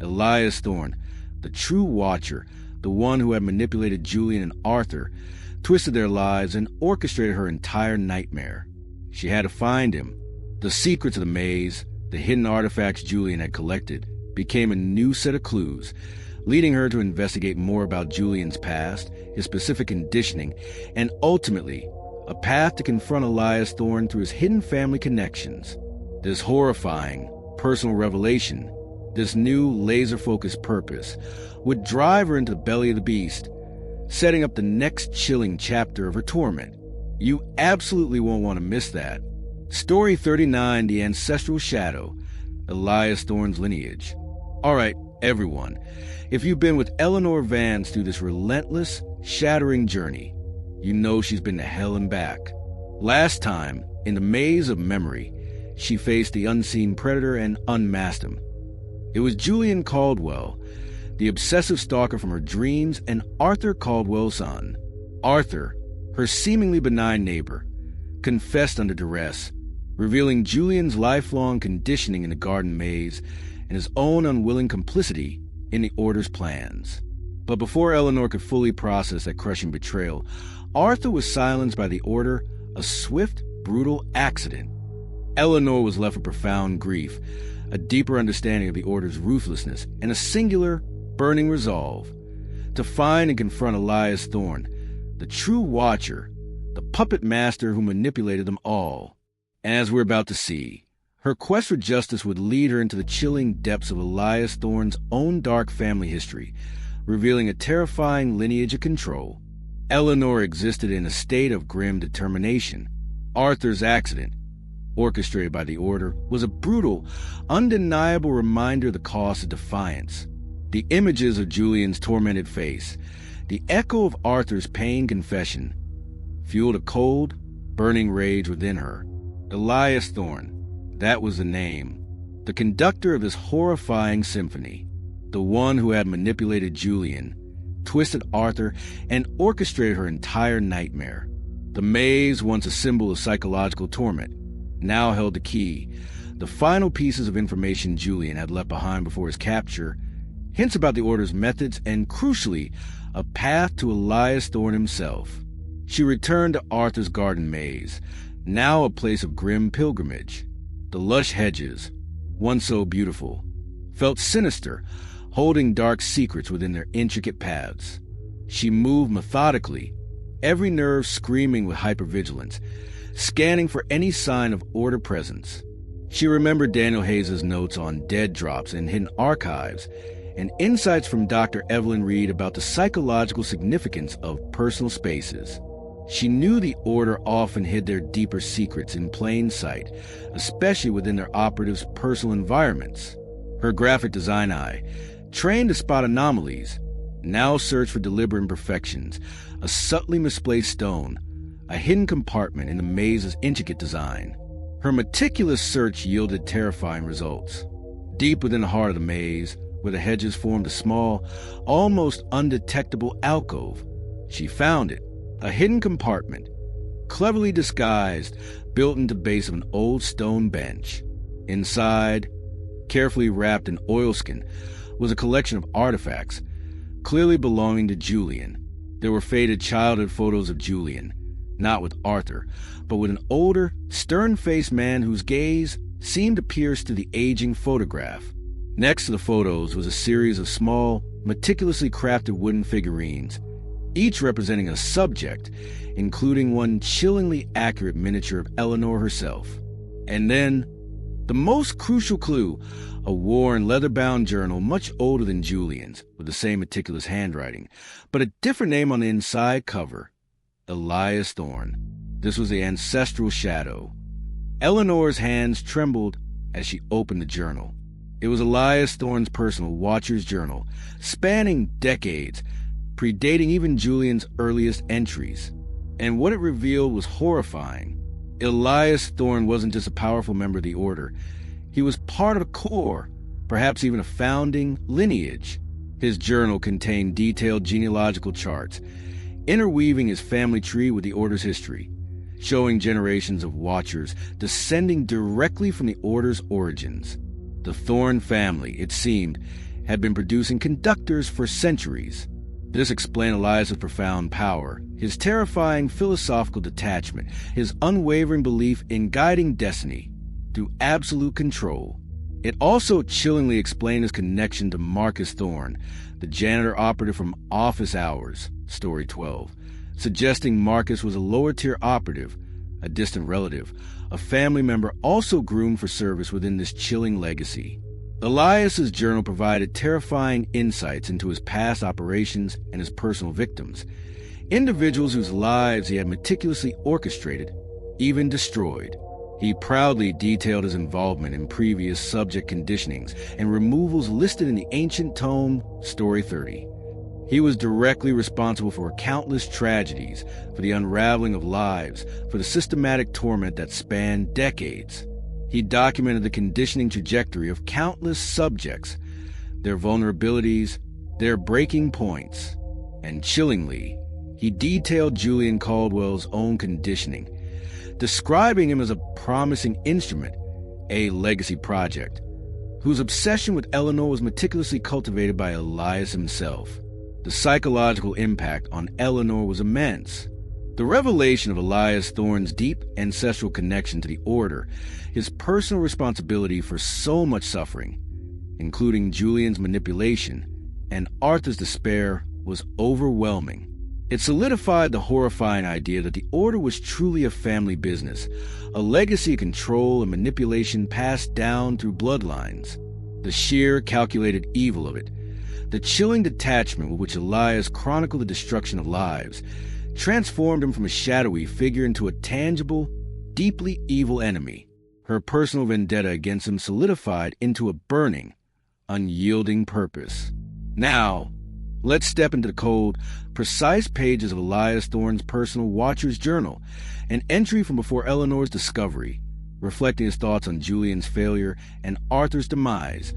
Speaker 1: Elias Thorne, the true Watcher, the one who had manipulated Julian and Arthur, twisted their lives, and orchestrated her entire nightmare. She had to find him. The secrets of the maze, the hidden artifacts Julian had collected, became a new set of clues, leading her to investigate more about Julian's past, his specific conditioning, and ultimately, a path to confront Elias Thorne through his hidden family connections. This horrifying, personal revelation, this new laser-focused purpose, would drive her into the belly of the beast, setting up the next chilling chapter of her torment. You absolutely won't want to miss that. Story 39, The Ancestral Shadow, Elias Thorne's Lineage. All right, everyone, if you've been with Eleanor Vance through this relentless, shattering journey, you know she's been to hell and back. Last time, in the maze of memory, she faced the unseen predator and unmasked him. It was Julian Caldwell, the obsessive stalker from her dreams, and Arthur Caldwell's son. Arthur, her seemingly benign neighbor, confessed under duress, revealing Julian's lifelong conditioning in the garden maze and his own unwilling complicity in the Order's plans. But before Eleanor could fully process that crushing betrayal, Arthur was silenced by the Order, a swift, brutal accident. Eleanor was left with profound grief, a deeper understanding of the Order's ruthlessness, and a singular, burning resolve to find and confront Elias Thorne, the true Watcher, the puppet master who manipulated them all. And as we're about to see, her quest for justice would lead her into the chilling depths of Elias Thorne's own dark family history, revealing a terrifying lineage of control. Eleanor existed in a state of grim determination. Arthur's accident, orchestrated by the Order, was a brutal, undeniable reminder of the cost of defiance. The images of Julian's tormented face, the echo of Arthur's pain confession, fueled a cold, burning rage within her. Elias Thorne, that was the name. The conductor of this horrifying symphony. The one who had manipulated Julian, twisted Arthur, and orchestrated her entire nightmare. The maze, once a symbol of psychological torment, now held the key, The final pieces of information Julian had left behind before his capture, hints about the Order's methods, and, crucially, a path to Elias Thorne himself. She returned to Arthur's garden maze, now a place of grim pilgrimage. The lush hedges, once so beautiful, felt sinister, holding dark secrets within their intricate paths. She moved methodically, every nerve screaming with hypervigilance, scanning for any sign of Order presence. She remembered Daniel Hayes' notes on dead drops and hidden archives, and insights from Dr. Evelyn Reed about the psychological significance of personal spaces. She knew the Order often hid their deeper secrets in plain sight, especially within their operatives' personal environments. Her graphic design eye, trained to spot anomalies, now searched for deliberate imperfections, a subtly misplaced stone, a hidden compartment in the maze's intricate design. Her meticulous search yielded terrifying results. Deep within the heart of the maze, where the hedges formed a small, almost undetectable alcove, she found it, a hidden compartment, cleverly disguised, built into the base of an old stone bench. Inside, carefully wrapped in oilskin, was a collection of artifacts, clearly belonging to Julian. There were faded childhood photos of Julian, not with Arthur, but with an older, stern-faced man whose gaze seemed to pierce through the aging photograph. Next to the photos was a series of small, meticulously crafted wooden figurines, each representing a subject, including one chillingly accurate miniature of Eleanor herself. And then, the most crucial clue, a worn, leather-bound journal much older than Julian's, with the same meticulous handwriting, but a different name on the inside cover. Elias Thorne. This was the ancestral shadow. Eleanor's hands trembled as she opened the journal. It was Elias Thorne's personal Watcher's Journal, spanning decades, predating even Julian's earliest entries. And what it revealed was horrifying. Elias Thorne wasn't just a powerful member of the Order. He was part of a core, perhaps even a founding lineage. His journal contained detailed genealogical charts, interweaving his family tree with the Order's history, showing generations of Watchers descending directly from the Order's origins. The Thorne family, it seemed, had been producing conductors for centuries. This explained Elias's profound power, his terrifying philosophical detachment, his unwavering belief in guiding destiny through absolute control. It also chillingly explained his connection to Marcus Thorne, the janitor operative from Office Hours, Story 12, suggesting Marcus was a lower-tier operative, a distant relative, a family member also groomed for service within this chilling legacy. Elias's journal provided terrifying insights into his past operations and his personal victims, individuals whose lives he had meticulously orchestrated, even destroyed. He proudly detailed his involvement in previous subject conditionings and removals listed in the ancient tome Story 30. He was directly responsible for countless tragedies, for the unraveling of lives, for the systematic torment that spanned decades. He documented the conditioning trajectory of countless subjects, their vulnerabilities, their breaking points. And chillingly, he detailed Julian Caldwell's own conditioning, describing him as a promising instrument, a legacy project, whose obsession with Eleanor was meticulously cultivated by Elias himself. The psychological impact on Eleanor was immense. The revelation of Elias Thorne's deep ancestral connection to the Order, his personal responsibility for so much suffering, including Julian's manipulation and Arthur's despair, was overwhelming. It solidified the horrifying idea that the Order was truly a family business, a legacy of control and manipulation passed down through bloodlines. The sheer, calculated evil of it, the chilling detachment with which Elias chronicled the destruction of lives, transformed him from a shadowy figure into a tangible, deeply evil enemy. Her personal vendetta against him solidified into a burning, unyielding purpose. Now, let's step into the cold, precise pages of Elias Thorne's personal Watcher's Journal, an entry from before Eleanor's discovery, reflecting his thoughts on Julian's failure and Arthur's demise.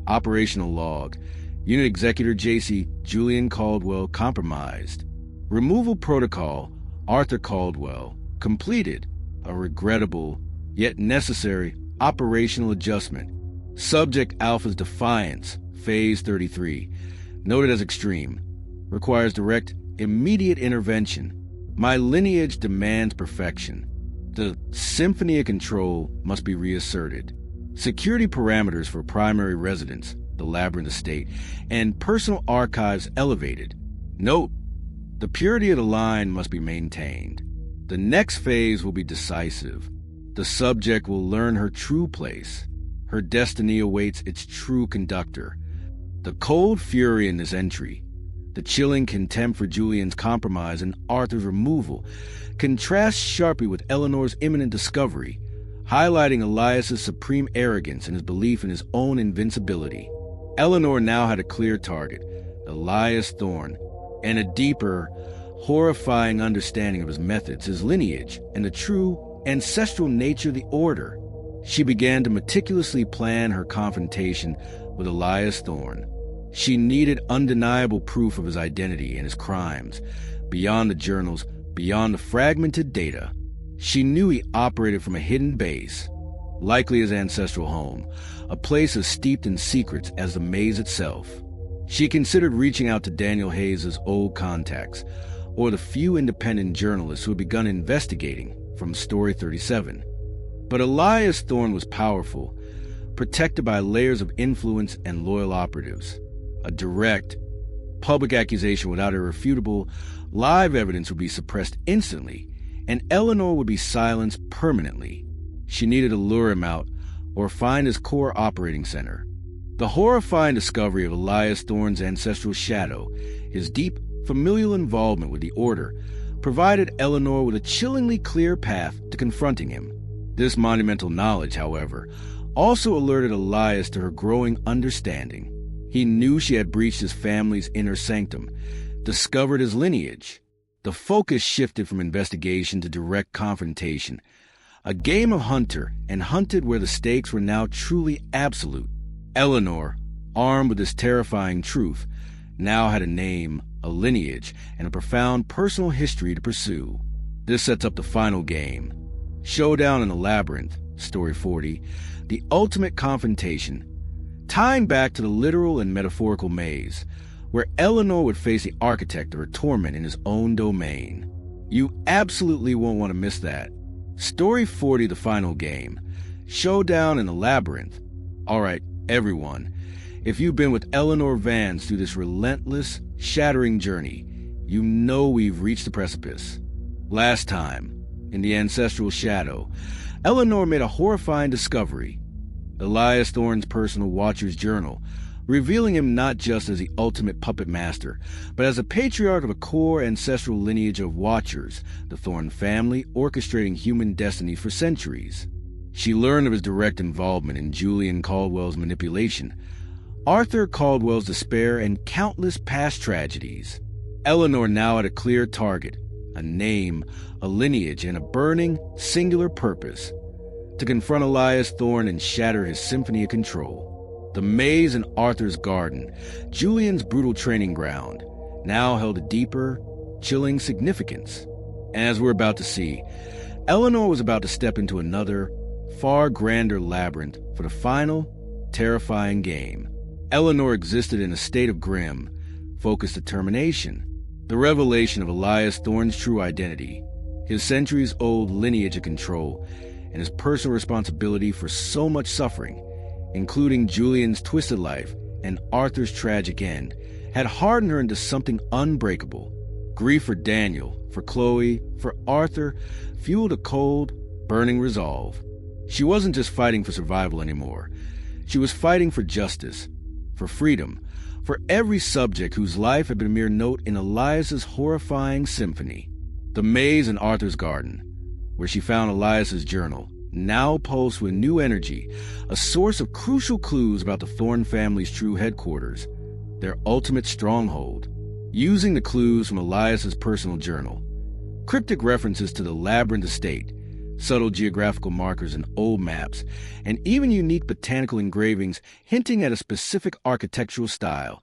Speaker 1: Operational log. Unit Executor J.C. Julian Caldwell compromised. Removal protocol, Arthur Caldwell, completed. A regrettable, yet necessary, operational adjustment. Subject Alpha's defiance, phase 33, noted as extreme, requires direct, immediate intervention. My lineage demands perfection. The symphony of control must be reasserted. Security parameters for primary residence, the Labyrinth estate, and personal archives elevated. Note, the purity of the line must be maintained. The next phase will be decisive. The subject will learn her true place. Her destiny awaits its true conductor. The cold fury in this entry, the chilling contempt for Julian's compromise and Arthur's removal, contrasts sharply with Eleanor's imminent discovery, highlighting Elias's supreme arrogance and his belief in his own invincibility. Eleanor now had a clear target, Elias Thorne, and a deeper, horrifying understanding of his methods, his lineage, and the true ancestral nature of the Order. She began to meticulously plan her confrontation with Elias Thorne. She needed undeniable proof of his identity and his crimes, beyond the journals, beyond the fragmented data. She knew he operated from a hidden base, likely his ancestral home, a place as steeped in secrets as the maze itself. She considered reaching out to Daniel Hayes' old contacts, or the few independent journalists who had begun investigating from Story 37. But Elias Thorne was powerful, protected by layers of influence and loyal operatives. A direct, public accusation without irrefutable, live evidence would be suppressed instantly, and Eleanor would be silenced permanently. She needed to lure him out or find his core operating center. The horrifying discovery of Elias Thorne's ancestral shadow, his deep, familial involvement with the Order, provided Eleanor with a chillingly clear path to confronting him. This monumental knowledge, however, also alerted Elias to her growing understanding. He knew she had breached his family's inner sanctum, discovered his lineage. The focus shifted from investigation to direct confrontation, a game of hunter, and hunted where the stakes were now truly absolute. Eleanor, armed with this terrifying truth, now had a name, a lineage, and a profound personal history to pursue. This sets up the final game. Showdown in the Labyrinth, Story 40, the ultimate confrontation, tying back to the literal and metaphorical maze, where Eleanor would face the architect of her torment in his own domain. You absolutely won't want to miss that. Story 40, the final game. Showdown in the Labyrinth. All right, everyone. If you've been with Eleanor Vance through this relentless, shattering journey, you know we've reached the precipice. Last time, in the ancestral shadow, Eleanor made a horrifying discovery. Elias Thorne's personal watcher's journal, revealing him not just as the ultimate puppet master, but as a patriarch of a core ancestral lineage of watchers, the Thorne family orchestrating human destiny for centuries. She learned of his direct involvement in Julian Caldwell's manipulation, Arthur Caldwell's despair, and countless past tragedies. Eleanor now had a clear target, a name, a lineage, and a burning, singular purpose: to confront Elias Thorne and shatter his symphony of control. The maze in Arthur's garden, Julian's brutal training ground, now held a deeper, chilling significance. As we're about to see, Eleanor was about to step into another, far grander labyrinth for the final, terrifying game. Eleanor existed in a state of grim, focused determination. The revelation of Elias Thorne's true identity, his centuries-old lineage of control, and his personal responsibility for so much suffering, including Julian's twisted life and Arthur's tragic end, had hardened her into something unbreakable. Grief for Daniel, for Chloe, for Arthur, fueled a cold, burning resolve. She wasn't just fighting for survival anymore. She was fighting for justice, for freedom, for every subject whose life had been a mere note in Elias's horrifying symphony. The maze in Arthur's garden, where she found Elias's journal, now pulsed with new energy, a source of crucial clues about the Thorne family's true headquarters, their ultimate stronghold. Using the clues from Elias's personal journal, cryptic references to the Labyrinth estate, subtle geographical markers in old maps, and even unique botanical engravings hinting at a specific architectural style,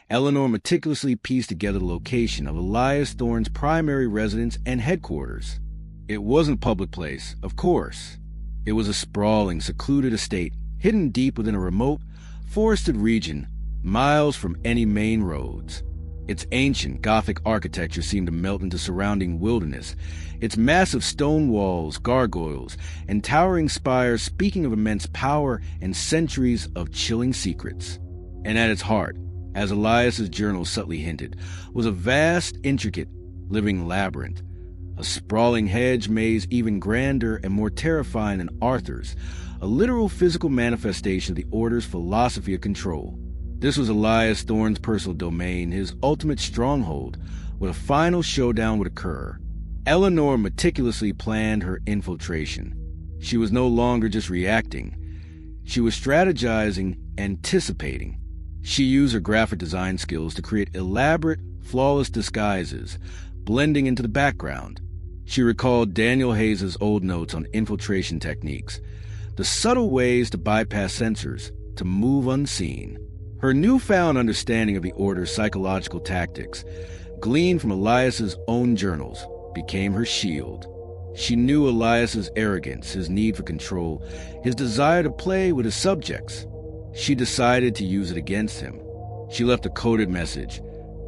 Speaker 1: Eleanor meticulously pieced together the location of Elias Thorne's primary residence and headquarters. It wasn't a public place, of course. It was a sprawling, secluded estate, hidden deep within a remote, forested region, miles from any main roads. Its ancient Gothic architecture seemed to melt into surrounding wilderness, its massive stone walls, gargoyles, and towering spires speaking of immense power and centuries of chilling secrets. And at its heart, as Elias's journal subtly hinted, was a vast, intricate, living labyrinth, a sprawling hedge maze even grander and more terrifying than Arthur's, a literal physical manifestation of the Order's philosophy of control. This was Elias Thorne's personal domain, his ultimate stronghold, where a final showdown would occur. Eleanor meticulously planned her infiltration. She was no longer just reacting. She was strategizing, anticipating. She used her graphic design skills to create elaborate, flawless disguises, blending into the background. She recalled Daniel Hayes' old notes on infiltration techniques, the subtle ways to bypass sensors, to move unseen. Her newfound understanding of the Order's psychological tactics, gleaned from Elias's own journals, became her shield. She knew Elias's arrogance, his need for control, his desire to play with his subjects. She decided to use it against him. She left a coded message,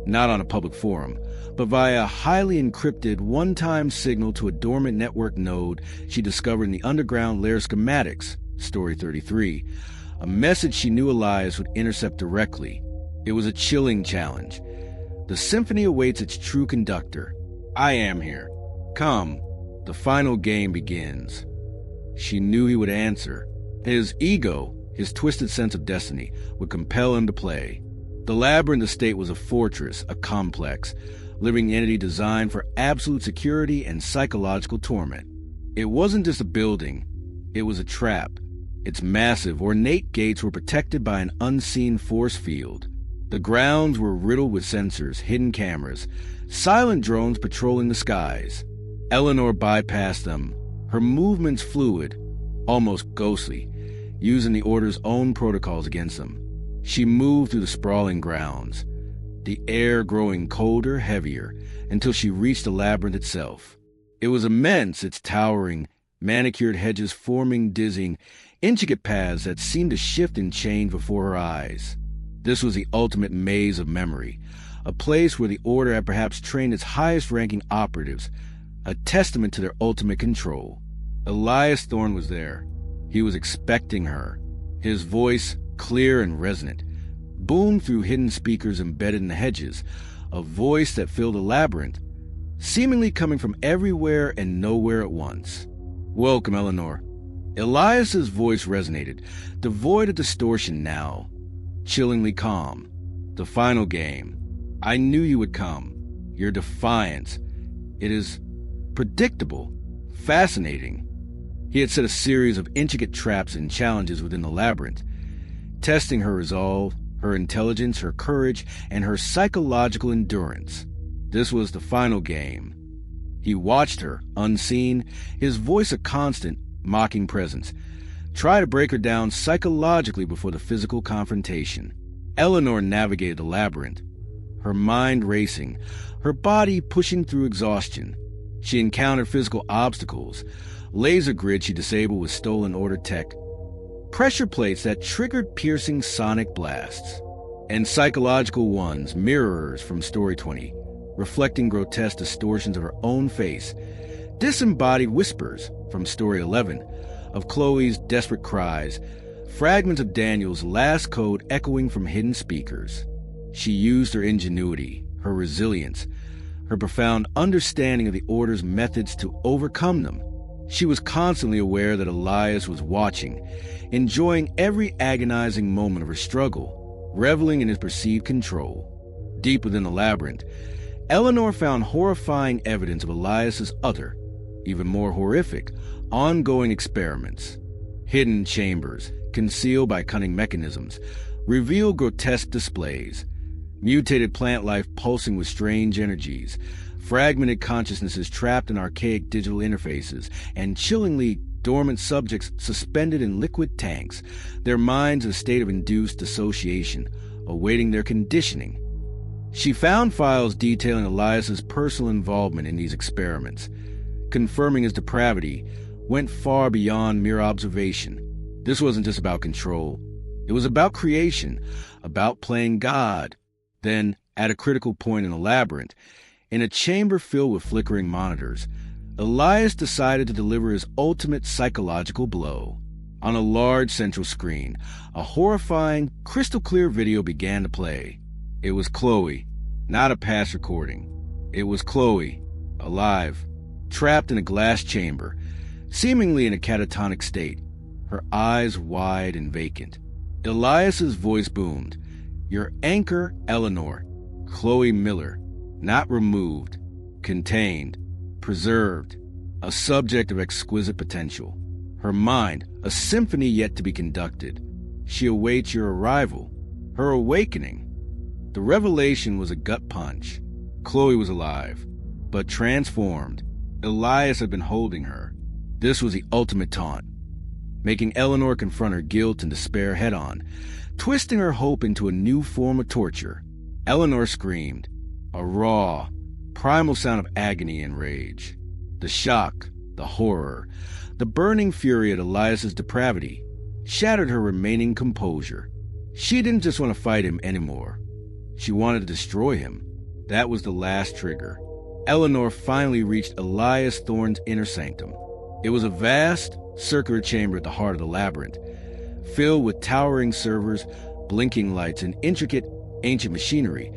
Speaker 1: not on a public forum, but via a highly encrypted one-time signal to a dormant network node she discovered in the underground layer schematics, Story 33, a message she knew Elias would intercept directly. It was a chilling challenge. The symphony awaits its true conductor. I am here. Come. The final game begins. She knew he would answer. His ego, his twisted sense of destiny, would compel him to play. The labyrinth estate was a fortress, a complex, living entity designed for absolute security and psychological torment. It wasn't just a building. It was a trap. Its massive, ornate gates were protected by an unseen force field. The grounds were riddled with sensors, hidden cameras, silent drones patrolling the skies. Eleanor bypassed them, her movements fluid, almost ghostly, using the Order's own protocols against them. She moved through the sprawling grounds, the air growing colder, heavier, until she reached the labyrinth itself. It was immense, its towering, manicured hedges forming dizzying, intricate paths that seemed to shift and change before her eyes. This was the ultimate maze of memory, a place where the Order had perhaps trained its highest-ranking operatives, a testament to their ultimate control. Elias Thorne was there. He was expecting her. His voice, clear and resonant, boomed through hidden speakers embedded in the hedges, a voice that filled the labyrinth, seemingly coming from everywhere and nowhere at once. Welcome, Eleanor. Elias's voice resonated, devoid of distortion now, chillingly calm. The final game. I knew you would come. Your defiance. It is predictable, fascinating. He had set a series of intricate traps and challenges within the labyrinth, testing her resolve, her intelligence, her courage, and her psychological endurance. This was the final game. He watched her, unseen, his voice a constant, mocking presence, try to break her down psychologically before the physical confrontation. Eleanor navigated the labyrinth, her mind racing, her body pushing through exhaustion. She encountered physical obstacles, laser grids she disabled with stolen Order tech, pressure plates that triggered piercing sonic blasts, and psychological ones, mirrors from Story 20, reflecting grotesque distortions of her own face, disembodied whispers from Story 11 of Chloe's desperate cries, fragments of Daniel's last code echoing from hidden speakers. She used her ingenuity, her resilience, her profound understanding of the Order's methods to overcome them. She was constantly aware that Elias was watching, enjoying every agonizing moment of her struggle, reveling in his perceived control. Deep within the labyrinth, Eleanor found horrifying evidence of Elias's other, even more horrific, ongoing experiments. Hidden chambers, concealed by cunning mechanisms, revealed grotesque displays, mutated plant life pulsing with strange energies, fragmented consciousnesses trapped in archaic digital interfaces, and chillingly dormant subjects suspended in liquid tanks, their minds in a state of induced dissociation, awaiting their conditioning. She found files detailing Elias's personal involvement in these experiments, confirming his depravity went far beyond mere observation. This wasn't just about control. It was about creation, about playing God. Then, at a critical point in the labyrinth, in a chamber filled with flickering monitors, Elias decided to deliver his ultimate psychological blow. On a large central screen, a horrifying, crystal-clear video began to play. It was Chloe, not a past recording. It was Chloe, alive, trapped in a glass chamber, seemingly in a catatonic state, her eyes wide and vacant. Elias's voice boomed. "Your anchor, Eleanor, Chloe Miller, not removed, contained, preserved, a subject of exquisite potential. Her mind, a symphony yet to be conducted. She awaits your arrival, her awakening." The revelation was a gut punch. Chloe was alive, but transformed. Elias had been holding her. This was the ultimate taunt, making Eleanor confront her guilt and despair head-on, twisting her hope into a new form of torture. Eleanor screamed, a raw, primal sound of agony and rage. The shock, the horror, the burning fury at Elias's depravity shattered her remaining composure. She didn't just want to fight him anymore. She wanted to destroy him. That was the last trigger. Eleanor finally reached Elias Thorne's inner sanctum. It was a vast, circular chamber at the heart of the labyrinth, filled with towering servers, blinking lights, and intricate, ancient machinery,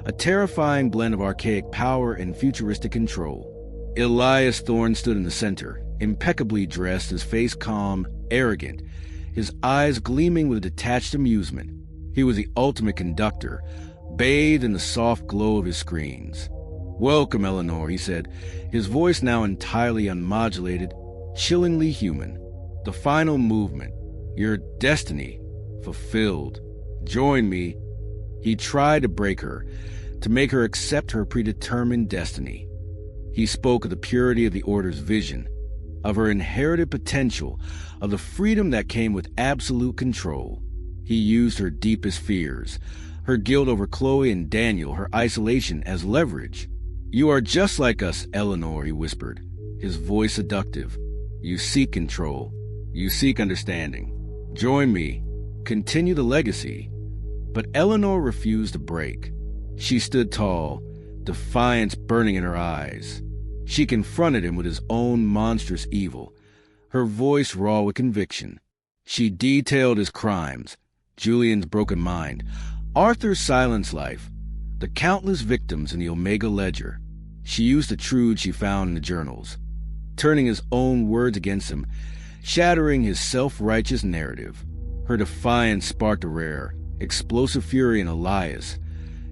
Speaker 1: a terrifying blend of archaic power and futuristic control. Elias Thorne stood in the center, impeccably dressed, his face calm, arrogant, his eyes gleaming with detached amusement. He was the ultimate conductor, bathed in the soft glow of his screens. "Welcome, Eleanor," he said, his voice now entirely unmodulated, chillingly human. "The final movement, your destiny, fulfilled. Join me." He tried to break her, to make her accept her predetermined destiny. He spoke of the purity of the Order's vision, of her inherited potential, of the freedom that came with absolute control. He used her deepest fears, her guilt over Chloe and Daniel, her isolation, as leverage. "You are just like us, Eleanor," he whispered, his voice seductive. "You seek control. You seek understanding. Join me. Continue the legacy." But Eleanor refused to break. She stood tall, defiance burning in her eyes. She confronted him with his own monstrous evil, her voice raw with conviction. She detailed his crimes, Julian's broken mind, Arthur's silenced life, the countless victims in the Omega Ledger. She used the truths she found in the journals, turning his own words against him, shattering his self-righteous narrative. Her defiance sparked a rare, explosive fury in Elias,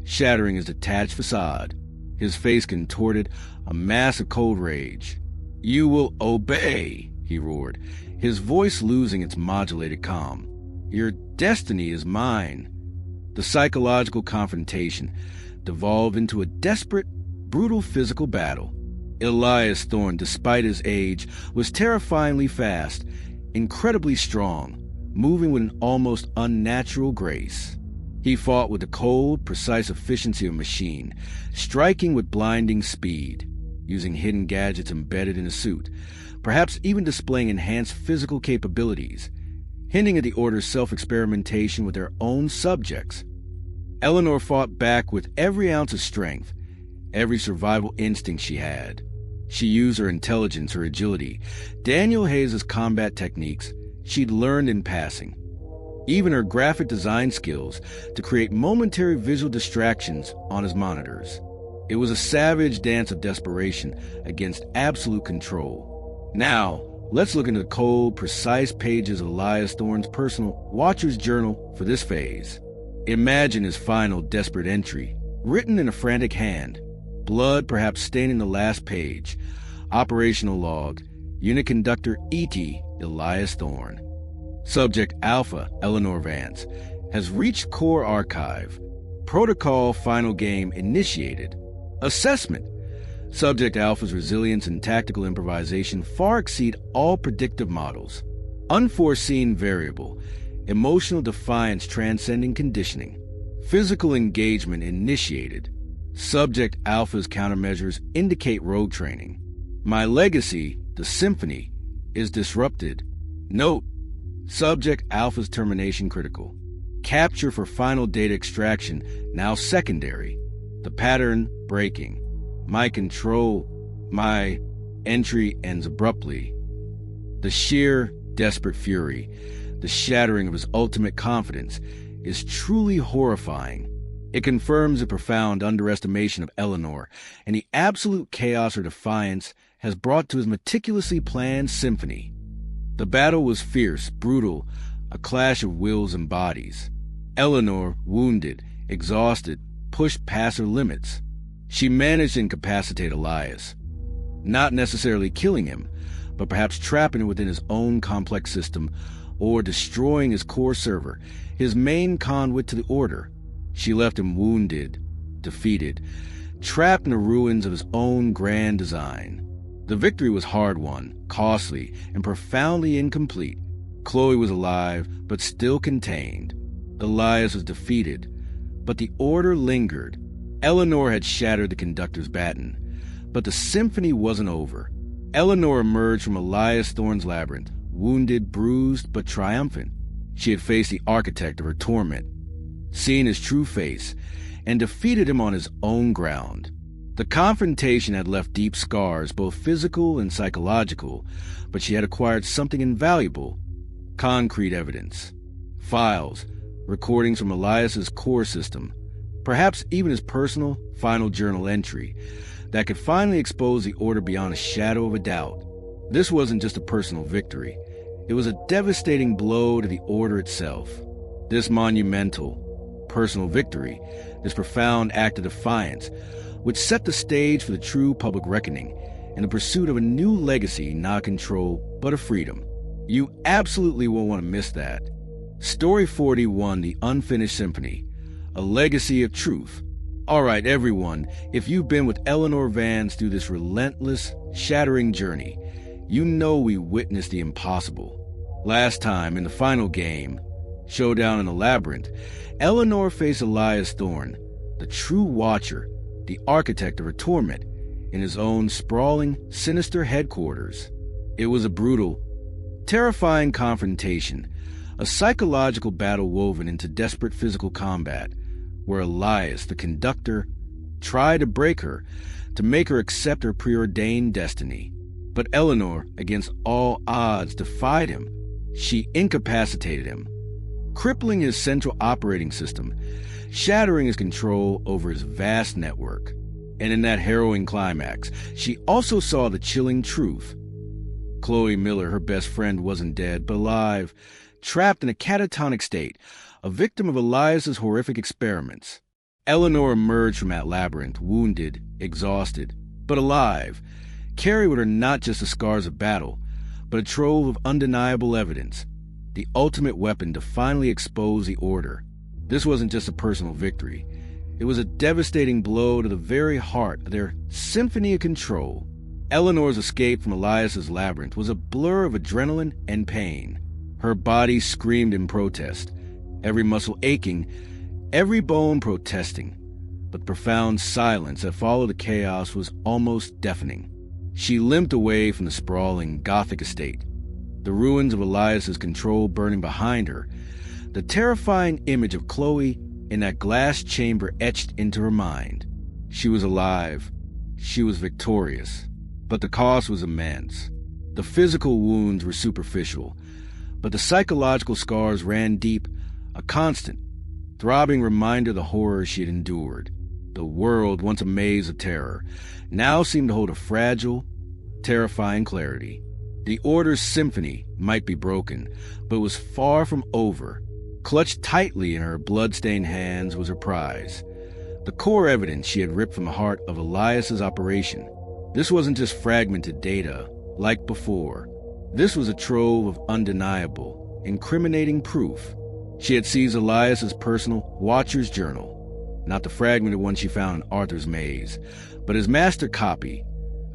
Speaker 1: shattering his detached facade. His face contorted, a mass of cold rage. "You will obey," he roared, his voice losing its modulated calm. "Your destiny is mine." The psychological confrontation devolved into a desperate, brutal physical battle. Elias Thorne, despite his age, was terrifyingly fast, incredibly strong, moving with an almost unnatural grace. He fought with the cold, precise efficiency of a machine, striking with blinding speed, using hidden gadgets embedded in a suit, perhaps even displaying enhanced physical capabilities, hinting at the Order's self-experimentation with their own subjects. Eleanor fought back with every ounce of strength, every survival instinct she had. She used her intelligence, her agility, Daniel Hayes' combat techniques she'd learned in passing, even her graphic design skills to create momentary visual distractions on his monitors. It was a savage dance of desperation against absolute control. Now, let's look into the cold, precise pages of Elias Thorne's personal Watcher's Journal for this phase. Imagine his final desperate entry, written in a frantic hand, blood perhaps staining the last page. Operational log, Unit Conductor E.T. Elias Thorne. Subject Alpha, Eleanor Vance, has reached core archive. Protocol final game initiated. Assessment. Subject Alpha's resilience and tactical improvisation far exceed all predictive models. Unforeseen variable. Emotional defiance transcending conditioning. Physical engagement initiated. Subject Alpha's countermeasures indicate rogue training. My legacy, the symphony, is disrupted. Note: subject alpha's termination critical. Capture for final data extraction now secondary. The pattern breaking. My entry ends abruptly. The sheer, desperate fury, the shattering of his ultimate confidence, is truly horrifying. It confirms a profound underestimation of Eleanor and the absolute chaos her defiance has brought to his meticulously planned symphony. The battle was fierce, brutal, a clash of wills and bodies. Eleanor, wounded, exhausted, pushed past her limits. She managed to incapacitate Elias, not necessarily killing him, but perhaps trapping him within his own complex system or destroying his core server, his main conduit to the Order. She left him wounded, defeated, trapped in the ruins of his own grand design. The victory was hard-won, costly, and profoundly incomplete. Chloe was alive, but still contained. Elias was defeated, but the Order lingered. Eleanor had shattered the conductor's baton, but the symphony wasn't over. Eleanor emerged from Elias Thorne's labyrinth, wounded, bruised, but triumphant. She had faced the architect of her torment, seen his true face, and defeated him on his own ground. The confrontation had left deep scars, both physical and psychological, but she had acquired something invaluable: concrete evidence. Files, recordings from Elias's core system, perhaps even his personal, final journal entry, that could finally expose the Order beyond a shadow of a doubt. This wasn't just a personal victory. It was a devastating blow to the Order itself. This monumental, personal victory, this profound act of defiance, would set the stage for the true public reckoning and the pursuit of a new legacy, not control, but of freedom. You absolutely won't want to miss that. Story 41, The Unfinished Symphony, A Legacy of Truth. All right, everyone, if you've been with Eleanor Vance through this relentless, shattering journey, you know we witnessed the impossible. Last time, in the final game, Showdown in the Labyrinth, Eleanor faced Elias Thorne, the true watcher, the architect of her torment, in his own sprawling, sinister headquarters. It was a brutal, terrifying confrontation, a psychological battle woven into desperate physical combat, where Elias, the conductor, tried to break her, to make her accept her preordained destiny. But Eleanor, against all odds, defied him. She incapacitated him, crippling his central operating system, shattering his control over his vast network. And in that harrowing climax, she also saw the chilling truth. Chloe Miller, her best friend, wasn't dead, but alive, trapped in a catatonic state, a victim of Elias's horrific experiments. Eleanor emerged from that labyrinth, wounded, exhausted, but alive, carried with her not just the scars of battle, but a trove of undeniable evidence, the ultimate weapon to finally expose the Order. This wasn't just a personal victory. It was a devastating blow to the very heart of their symphony of control. Eleanor's escape from Elias's labyrinth was a blur of adrenaline and pain. Her body screamed in protest, every muscle aching, every bone protesting. But the profound silence that followed the chaos was almost deafening. She limped away from the sprawling Gothic estate, the ruins of Elias's control burning behind her, the terrifying image of Chloe in that glass chamber etched into her mind. She was alive. She was victorious. But the cost was immense. The physical wounds were superficial, but the psychological scars ran deep, a constant, throbbing reminder of the horror she had endured. The world, once a maze of terror, now seemed to hold a fragile, terrifying clarity. The Order's symphony might be broken, but was far from over. Clutched tightly in her blood-stained hands was her prize, the core evidence she had ripped from the heart of Elias's operation. This wasn't just fragmented data, like before. This was a trove of undeniable, incriminating proof. She had seized Elias's personal Watcher's Journal, not the fragmented one she found in Arthur's Maze, but his master copy,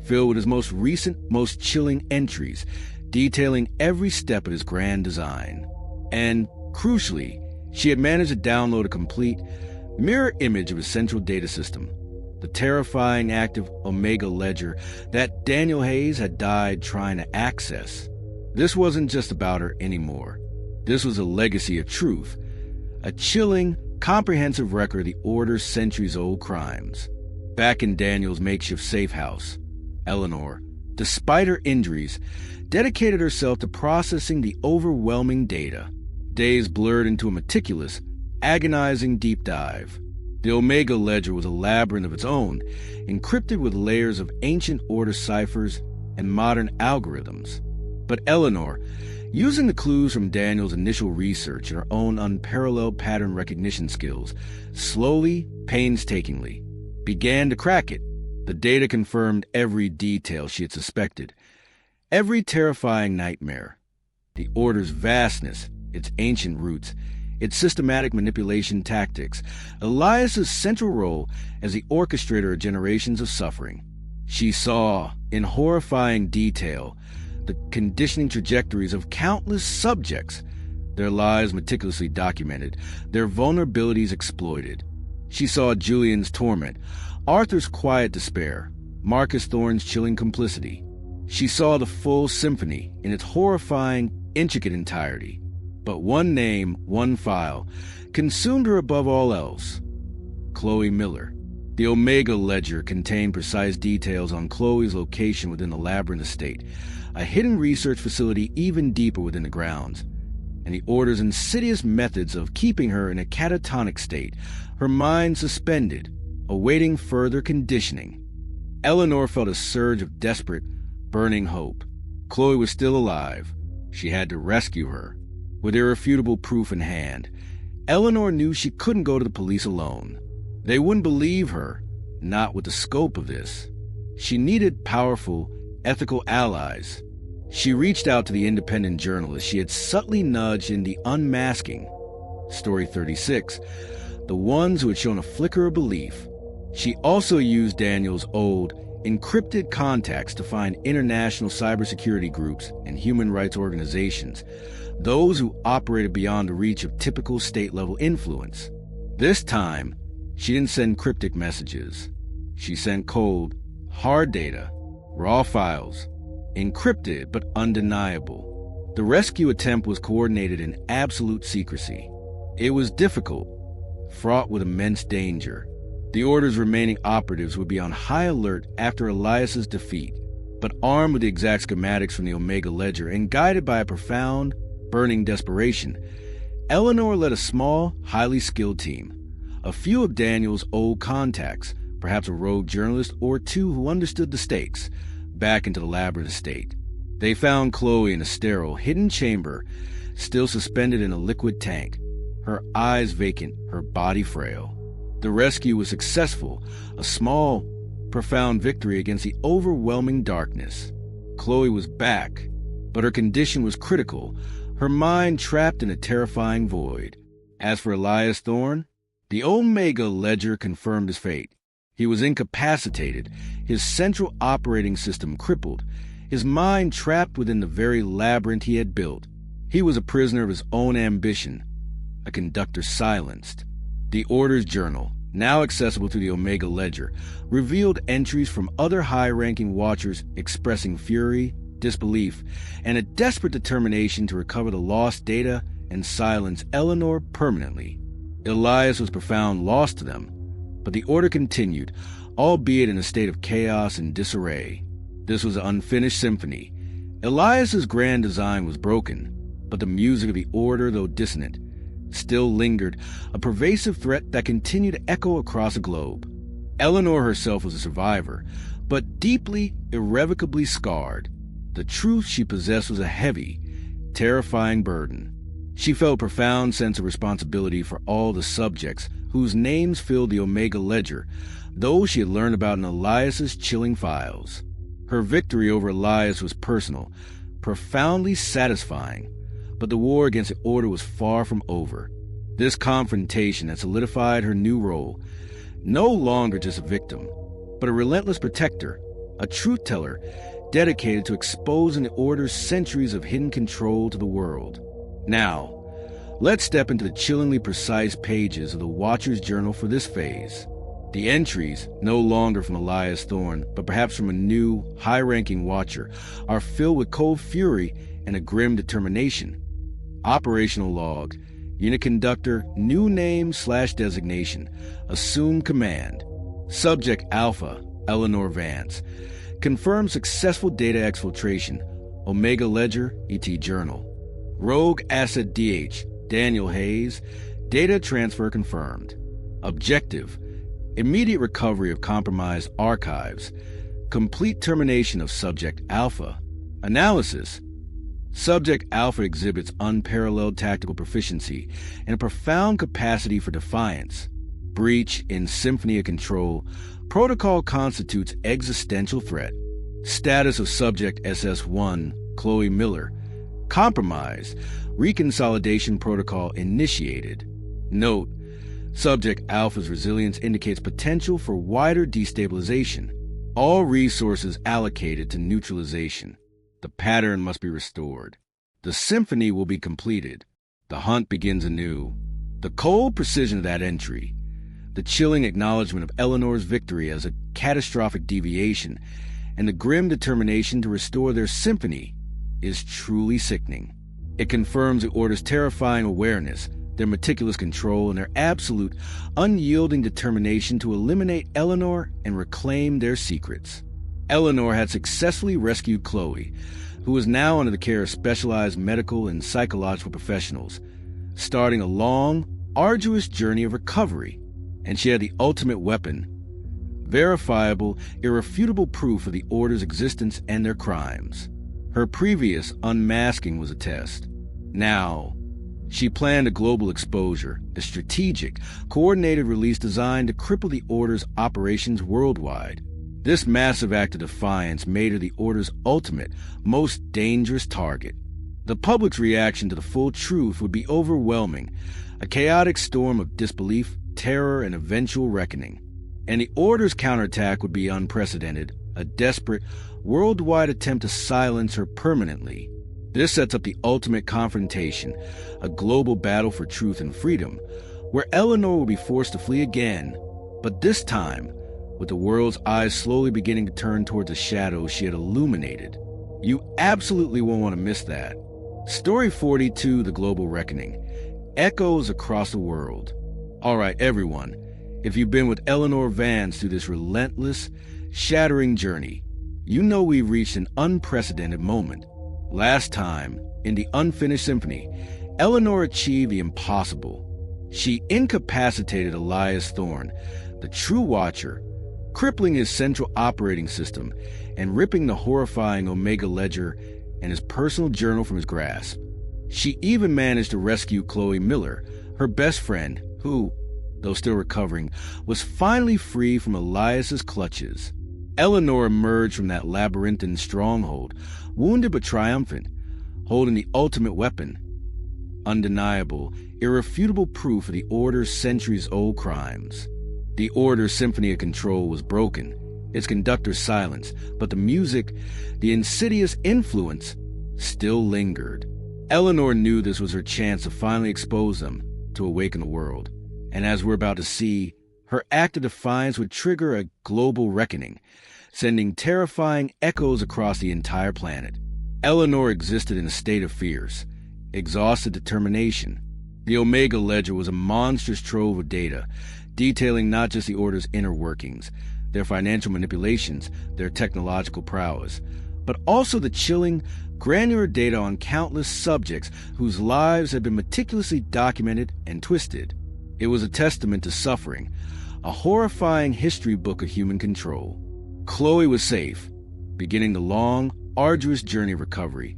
Speaker 1: filled with his most recent, most chilling entries, detailing every step of his grand design. And, crucially, she had managed to download a complete, mirror image of his central data system, the terrifying active Omega Ledger that Daniel Hayes had died trying to access. This wasn't just about her anymore. This was a legacy of truth, a chilling, comprehensive record of the Order's centuries-old crimes. Back in Daniel's makeshift safe house, Eleanor, despite her injuries, dedicated herself to processing the overwhelming data. Days blurred into a meticulous, agonizing deep dive. The Omega Ledger was a labyrinth of its own, encrypted with layers of ancient Order ciphers and modern algorithms. But Eleanor, using the clues from Daniel's initial research and her own unparalleled pattern recognition skills, slowly, painstakingly, began to crack it. The data confirmed every detail she had suspected, every terrifying nightmare. The Order's vastness, its ancient roots, its systematic manipulation tactics, Elias's central role as the orchestrator of generations of suffering. She saw, in horrifying detail, the conditioning trajectories of countless subjects, their lives meticulously documented, their vulnerabilities exploited. She saw Julian's torment, Arthur's quiet despair, Marcus Thorne's chilling complicity. She saw the full symphony in its horrifying, intricate entirety. But one name, one file, consumed her above all else. Chloe Miller. The Omega Ledger contained precise details on Chloe's location within the Labyrinth estate, a hidden research facility even deeper within the grounds, and the Order's insidious methods of keeping her in a catatonic state, her mind suspended, awaiting further conditioning. Eleanor felt a surge of desperate, burning hope. Chloe was still alive. She had to rescue her. With irrefutable proof in hand, Eleanor knew she couldn't go to the police alone. They wouldn't believe her, not with the scope of this. She needed powerful, ethical allies. She reached out to the independent journalist she had subtly nudged in the Unmasking, Story 36, the ones who had shown a flicker of belief. She also used Daniel's old, encrypted contacts to find international cybersecurity groups and human rights organizations, those who operated beyond the reach of typical state-level influence. This time, she didn't send cryptic messages. She sent cold, hard data, raw files, encrypted but undeniable. The rescue attempt was coordinated in absolute secrecy. It was difficult, fraught with immense danger. The Order's remaining operatives would be on high alert after Elias's defeat, but armed with the exact schematics from the Omega Ledger and guided by a profound, burning desperation, Eleanor led a small, highly skilled team. A few of Daniel's old contacts, perhaps a rogue journalist or two who understood the stakes, back into the Labyrinth estate. They found Chloe in a sterile, hidden chamber, still suspended in a liquid tank, her eyes vacant, her body frail. The rescue was successful, a small, profound victory against the overwhelming darkness. Chloe was back, but her condition was critical, her mind trapped in a terrifying void. As for Elias Thorne, the Omega Ledger confirmed his fate. He was incapacitated, his central operating system crippled, his mind trapped within the very labyrinth he had built. He was a prisoner of his own ambition, a conductor silenced. The Order's journal, now accessible through the Omega Ledger, revealed entries from other high-ranking Watchers expressing fury, disbelief, and a desperate determination to recover the lost data and silence Eleanor permanently. Elias was profound loss to them, but the Order continued, albeit in a state of chaos and disarray. This was an unfinished symphony. Elias's grand design was broken, but the music of the Order, though dissonant, still lingered, a pervasive threat that continued to echo across the globe. Eleanor herself was a survivor, but deeply, irrevocably scarred. The truth she possessed was a heavy, terrifying burden. She felt a profound sense of responsibility for all the subjects whose names filled the Omega Ledger, those she had learned about in Elias's chilling files. Her victory over Elias was personal, profoundly satisfying, but the war against the Order was far from over. This confrontation had solidified her new role, no longer just a victim, but a relentless protector, a truth-teller dedicated to exposing the Order's centuries of hidden control to the world. Now, let's step into the chillingly precise pages of the Watcher's Journal for this phase. The entries, no longer from Elias Thorne, but perhaps from a new, high-ranking Watcher, are filled with cold fury and a grim determination. Operational log. Unit conductor, new name/designation. Assume command. Subject Alpha, Eleanor Vance. Confirm successful data exfiltration. Omega Ledger, ET Journal. Rogue Asset DH, Daniel Hayes. Data transfer confirmed. Objective. Immediate recovery of compromised archives. Complete termination of Subject Alpha. Analysis. Subject Alpha exhibits unparalleled tactical proficiency and a profound capacity for defiance. Breach in symphony of control. Protocol constitutes existential threat. Status of Subject SS-1, Chloe Miller. Compromised. Reconsolidation protocol initiated. Note: Subject Alpha's resilience indicates potential for wider destabilization. All resources allocated to neutralization. The pattern must be restored. The symphony will be completed. The hunt begins anew. The cold precision of that entry, the chilling acknowledgement of Eleanor's victory as a catastrophic deviation, and the grim determination to restore their symphony is truly sickening. It confirms the Order's terrifying awareness, their meticulous control, and their absolute, unyielding determination to eliminate Eleanor and reclaim their secrets. Eleanor had successfully rescued Chloe, who was now under the care of specialized medical and psychological professionals, starting a long, arduous journey of recovery, and she had the ultimate weapon, verifiable, irrefutable proof of the Order's existence and their crimes. Her previous unmasking was a test. Now, she planned a global exposure, a strategic, coordinated release designed to cripple the Order's operations worldwide. This massive act of defiance made her the Order's ultimate, most dangerous target. The public's reaction to the full truth would be overwhelming, a chaotic storm of disbelief, terror, and eventual reckoning. And the Order's counterattack would be unprecedented, a desperate, worldwide attempt to silence her permanently. This sets up the ultimate confrontation, a global battle for truth and freedom, where Eleanor will be forced to flee again, but this time, with the world's eyes slowly beginning to turn towards the shadows she had illuminated. You absolutely won't want to miss that. Story 42, The Global Reckoning. Echoes across the world. All right, everyone, if you've been with Eleanor Vance through this relentless, shattering journey, you know we've reached an unprecedented moment. Last time, in the unfinished symphony, Eleanor achieved the impossible. She incapacitated Elias Thorne, the True Watcher, crippling his central operating system and ripping the horrifying Omega Ledger and his personal journal from his grasp. She even managed to rescue Chloe Miller, her best friend, who, though still recovering, was finally free from Elias's clutches. Eleanor emerged from that labyrinthine stronghold, wounded but triumphant, holding the ultimate weapon, undeniable, irrefutable proof of the Order's centuries-old crimes. The Order's symphony of control was broken, its conductor silenced, but the music, the insidious influence, still lingered. Eleanor knew this was her chance to finally expose them, to awaken the world. And as we're about to see, her act of defiance would trigger a global reckoning, sending terrifying echoes across the entire planet. Eleanor existed in a state of fierce, exhausted determination. The Omega Ledger was a monstrous trove of data, detailing not just the Order's inner workings, their financial manipulations, their technological prowess, but also the chilling, granular data on countless subjects whose lives had been meticulously documented and twisted. It was a testament to suffering, a horrifying history book of human control. Chloe was safe, beginning the long, arduous journey of recovery,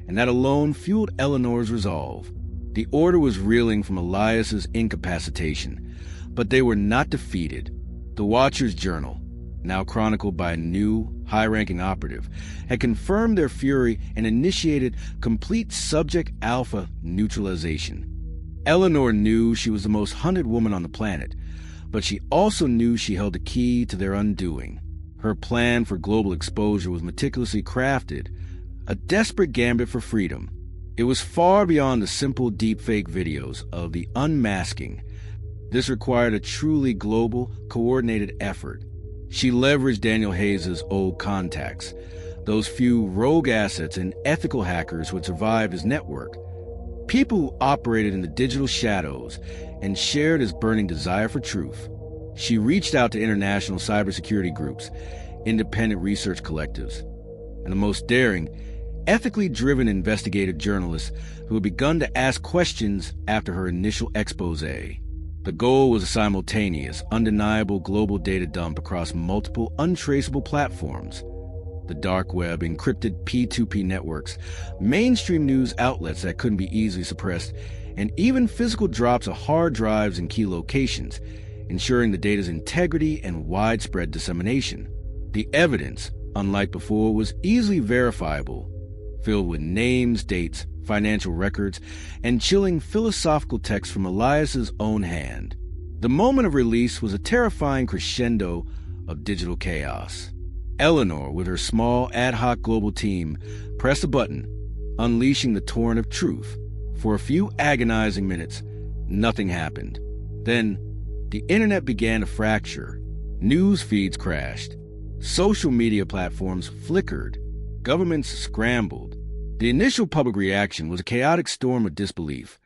Speaker 1: and that alone fueled Eleanor's resolve. The Order was reeling from Elias's incapacitation, but they were not defeated. The Watcher's journal, now chronicled by a new, high-ranking operative, had confirmed their fury and initiated complete Subject Alpha neutralization. Eleanor knew she was the most hunted woman on the planet, but she also knew she held the key to their undoing. Her plan for global exposure was meticulously crafted, a desperate gambit for freedom. It was far beyond the simple deepfake videos of the Unmasking. This required a truly global, coordinated effort. She leveraged Daniel Hayes' old contacts, those few rogue assets and ethical hackers would survive his network. People who operated in the digital shadows and shared his burning desire for truth. She reached out to international cybersecurity groups, independent research collectives, and the most daring, ethically driven investigative journalists who had begun to ask questions after her initial expose. The goal was a simultaneous, undeniable global data dump across multiple untraceable platforms. The dark web, encrypted P2P networks, mainstream news outlets that couldn't be easily suppressed, and even physical drops of hard drives in key locations, ensuring the data's integrity and widespread dissemination. The evidence, unlike before, was easily verifiable, filled with names, dates, financial records, and chilling philosophical texts from Elias's own hand. The moment of release was a terrifying crescendo of digital chaos. Eleanor, with her small ad hoc global team, pressed a button, unleashing the torrent of truth. For a few agonizing minutes, nothing happened. Then, the internet began to fracture. News feeds crashed. Social media platforms flickered. Governments scrambled. The initial public reaction was a chaotic storm of disbelief,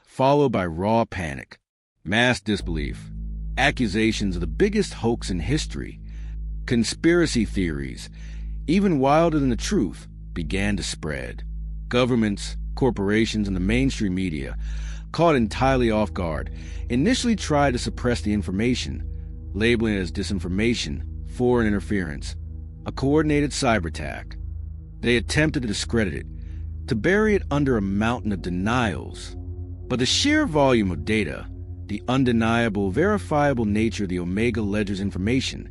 Speaker 1: followed by raw panic, mass disbelief, accusations of the biggest hoax in history. Conspiracy theories, even wilder than the truth, began to spread. Governments, corporations, and the mainstream media, caught entirely off guard, initially tried to suppress the information, labeling it as disinformation, foreign interference, a coordinated cyber attack. They attempted to discredit it, to bury it under a mountain of denials. But the sheer volume of data, the undeniable, verifiable nature of the Omega Ledger's information,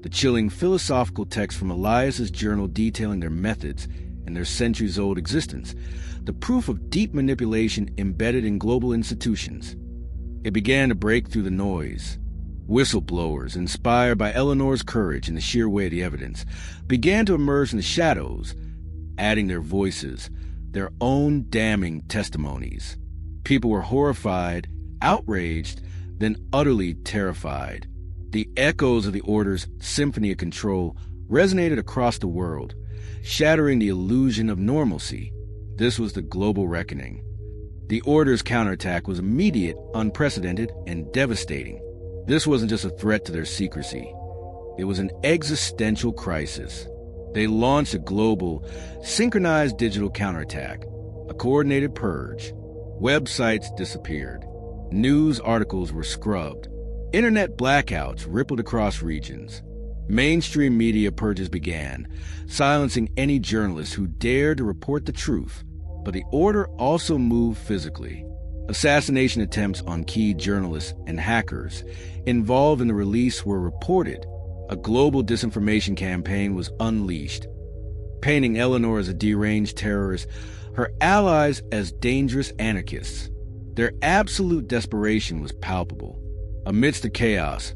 Speaker 1: the chilling philosophical text from Elias's journal detailing their methods and their centuries-old existence, the proof of deep manipulation embedded in global institutions. It began to break through the noise. Whistleblowers, inspired by Eleanor's courage and the sheer weight of the evidence, began to emerge in the shadows, adding their voices, their own damning testimonies. People were horrified, outraged, then utterly terrified. The echoes of the Order's symphony of control resonated across the world, shattering the illusion of normalcy. This was the global reckoning. The Order's counterattack was immediate, unprecedented, and devastating. This wasn't just a threat to their secrecy. It was an existential crisis. They launched a global, synchronized digital counterattack, a coordinated purge. Websites disappeared. News articles were scrubbed. Internet blackouts rippled across regions. Mainstream media purges began, silencing any journalist who dared to report the truth. But the Order also moved physically. Assassination attempts on key journalists and hackers involved in the release were reported. A global disinformation campaign was unleashed, painting Eleanor as a deranged terrorist, her allies as dangerous anarchists. Their absolute desperation was palpable. Amidst the chaos,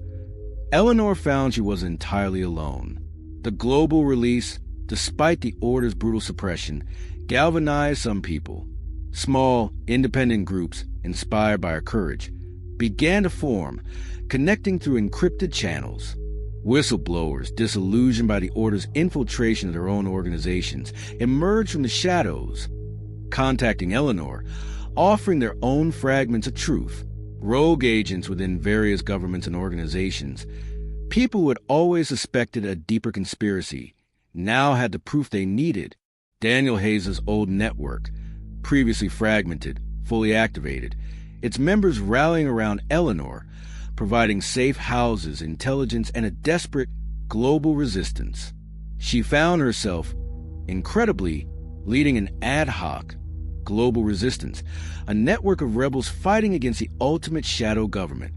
Speaker 1: Eleanor found she was entirely alone. The global release, despite the Order's brutal suppression, galvanized some people. Small, independent groups, inspired by her courage, began to form, connecting through encrypted channels. Whistleblowers, disillusioned by the Order's infiltration of their own organizations, emerged from the shadows, contacting Eleanor, offering their own fragments of truth. Rogue agents within various governments and organizations, people who had always suspected a deeper conspiracy, now had the proof they needed. Daniel Hayes' old network, previously fragmented, fully activated, its members rallying around Eleanor, providing safe houses, intelligence, and a desperate global resistance. She found herself, incredibly, leading an ad hoc global resistance, a network of rebels fighting against the ultimate shadow government.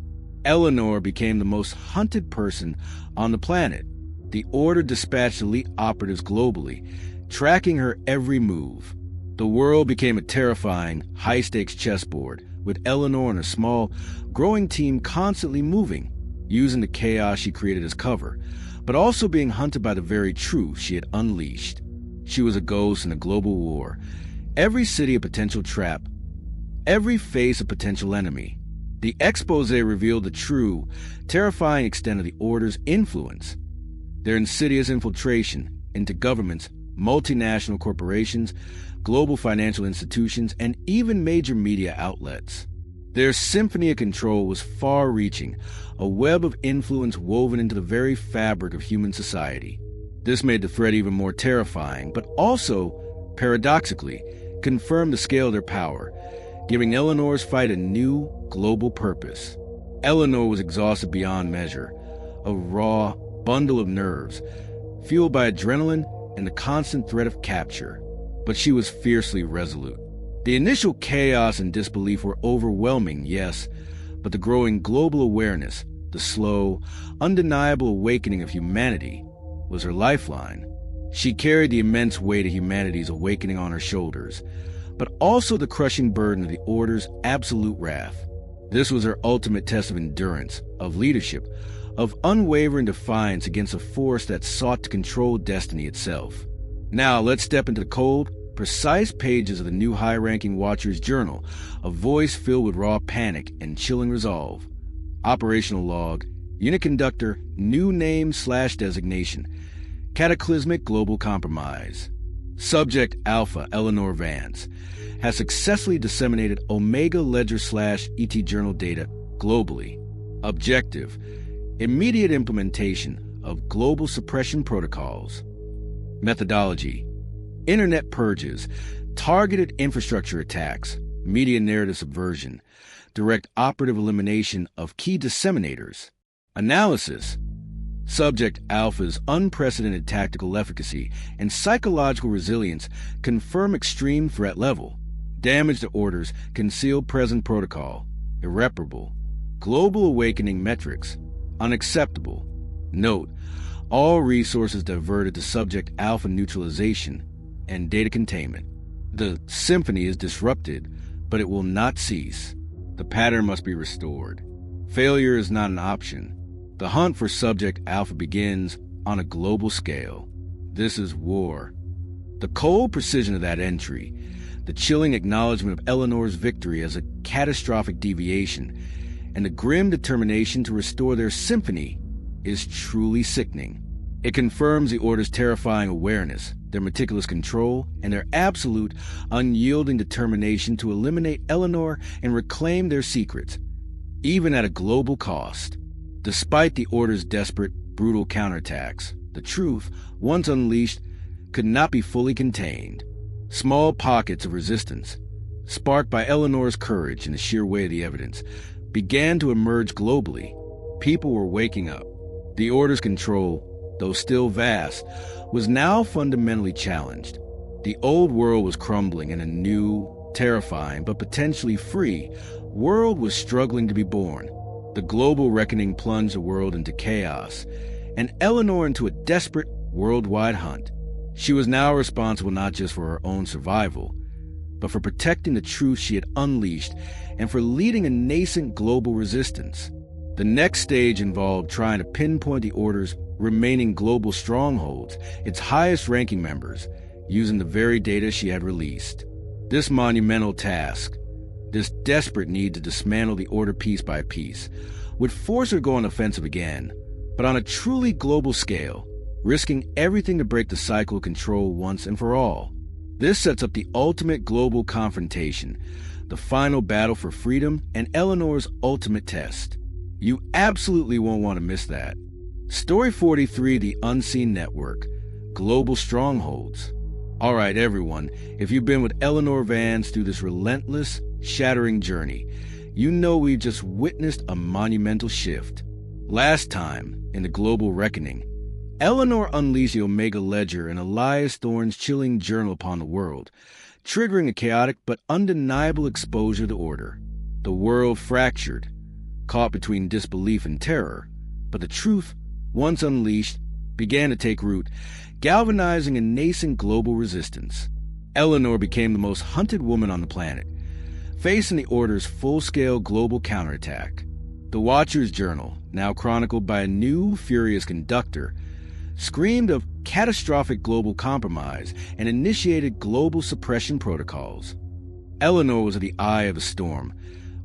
Speaker 1: Eleanor became the most hunted person on the planet. The Order dispatched elite operatives globally, tracking her every move. The world became a terrifying, high-stakes chessboard, with Eleanor and a small, growing team constantly moving, using the chaos she created as cover, but also being hunted by the very truth she had unleashed. She was a ghost in a global war, every city a potential trap, every face a potential enemy. The expose revealed the true, terrifying extent of the Order's influence, their insidious infiltration into governments, multinational corporations, global financial institutions, and even major media outlets. Their symphony of control was far-reaching, a web of influence woven into the very fabric of human society. This made the threat even more terrifying, but also, paradoxically, confirmed the scale of their power, giving Eleanor's fight a new, global purpose. Eleanor was exhausted beyond measure, a raw bundle of nerves, fueled by adrenaline and the constant threat of capture. But she was fiercely resolute. The initial chaos and disbelief were overwhelming, yes, but the growing global awareness, the slow, undeniable awakening of humanity, was her lifeline. She carried the immense weight of humanity's awakening on her shoulders, but also the crushing burden of the Order's absolute wrath. This was her ultimate test of endurance, of leadership, of unwavering defiance against a force that sought to control destiny itself. Now let's step into the cold, precise pages of the new high-ranking Watcher's journal, a voice filled with raw panic and chilling resolve. Operational log, unit conductor, new name/designation, cataclysmic global compromise. Subject Alpha Eleanor Vance has successfully disseminated Omega Ledger/ET journal data globally. Objective: immediate implementation of global suppression protocols. Methodology: internet purges, targeted infrastructure attacks, media narrative subversion, direct operative elimination of key disseminators. Analysis: Subject Alpha's unprecedented tactical efficacy and psychological resilience confirm extreme threat level. Damage to Order's concealed present protocol, irreparable. Global awakening metrics, unacceptable. Note: all resources diverted to Subject Alpha neutralization and data containment. The symphony is disrupted, but it will not cease. The pattern must be restored. Failure is not an option. The hunt for Subject Alpha begins on a global scale. This is war. The cold precision of that entry, the chilling acknowledgement of Eleanor's victory as a catastrophic deviation, and the grim determination to restore their symphony is truly sickening. It confirms the Order's terrifying awareness, their meticulous control, and their absolute, unyielding determination to eliminate Eleanor and reclaim their secrets, even at a global cost. Despite the Order's desperate, brutal counterattacks, the truth, once unleashed, could not be fully contained. Small pockets of resistance, sparked by Eleanor's courage and the sheer weight of the evidence, began to emerge globally. People were waking up. The Order's control, though still vast, was now fundamentally challenged. The old world was crumbling and a new, terrifying, but potentially free world was struggling to be born. The global reckoning plunged the world into chaos, and Eleanor into a desperate worldwide hunt. She was now responsible not just for her own survival, but for protecting the truth she had unleashed and for leading a nascent global resistance. The next stage involved trying to pinpoint the Order's remaining global strongholds, its highest-ranking members, using the very data she had released. This monumental task, this desperate need to dismantle the Order piece by piece, would force her to go on offensive again, but on a truly global scale, risking everything to break the cycle of control once and for all. This sets up the ultimate global confrontation, the final battle for freedom and Eleanor's ultimate test. You absolutely won't want to miss that. Story 43, The Unseen Network, Global Strongholds. All right, everyone, if you've been with Eleanor Vance through this relentless, shattering journey, you know we've just witnessed a monumental shift. Last time, in the global reckoning, Eleanor unleashed the Omega Ledger and Elias Thorne's chilling journal upon the world, triggering a chaotic but undeniable exposure to Order. The world fractured, caught between disbelief and terror, but the truth, once unleashed, began to take root, galvanizing a nascent global resistance. Eleanor became the most hunted woman on the planet, facing the Order's full-scale global counterattack. The Watcher's journal, now chronicled by a new, furious conductor, screamed of catastrophic global compromise and initiated global suppression protocols. Eleanor was at the eye of the storm,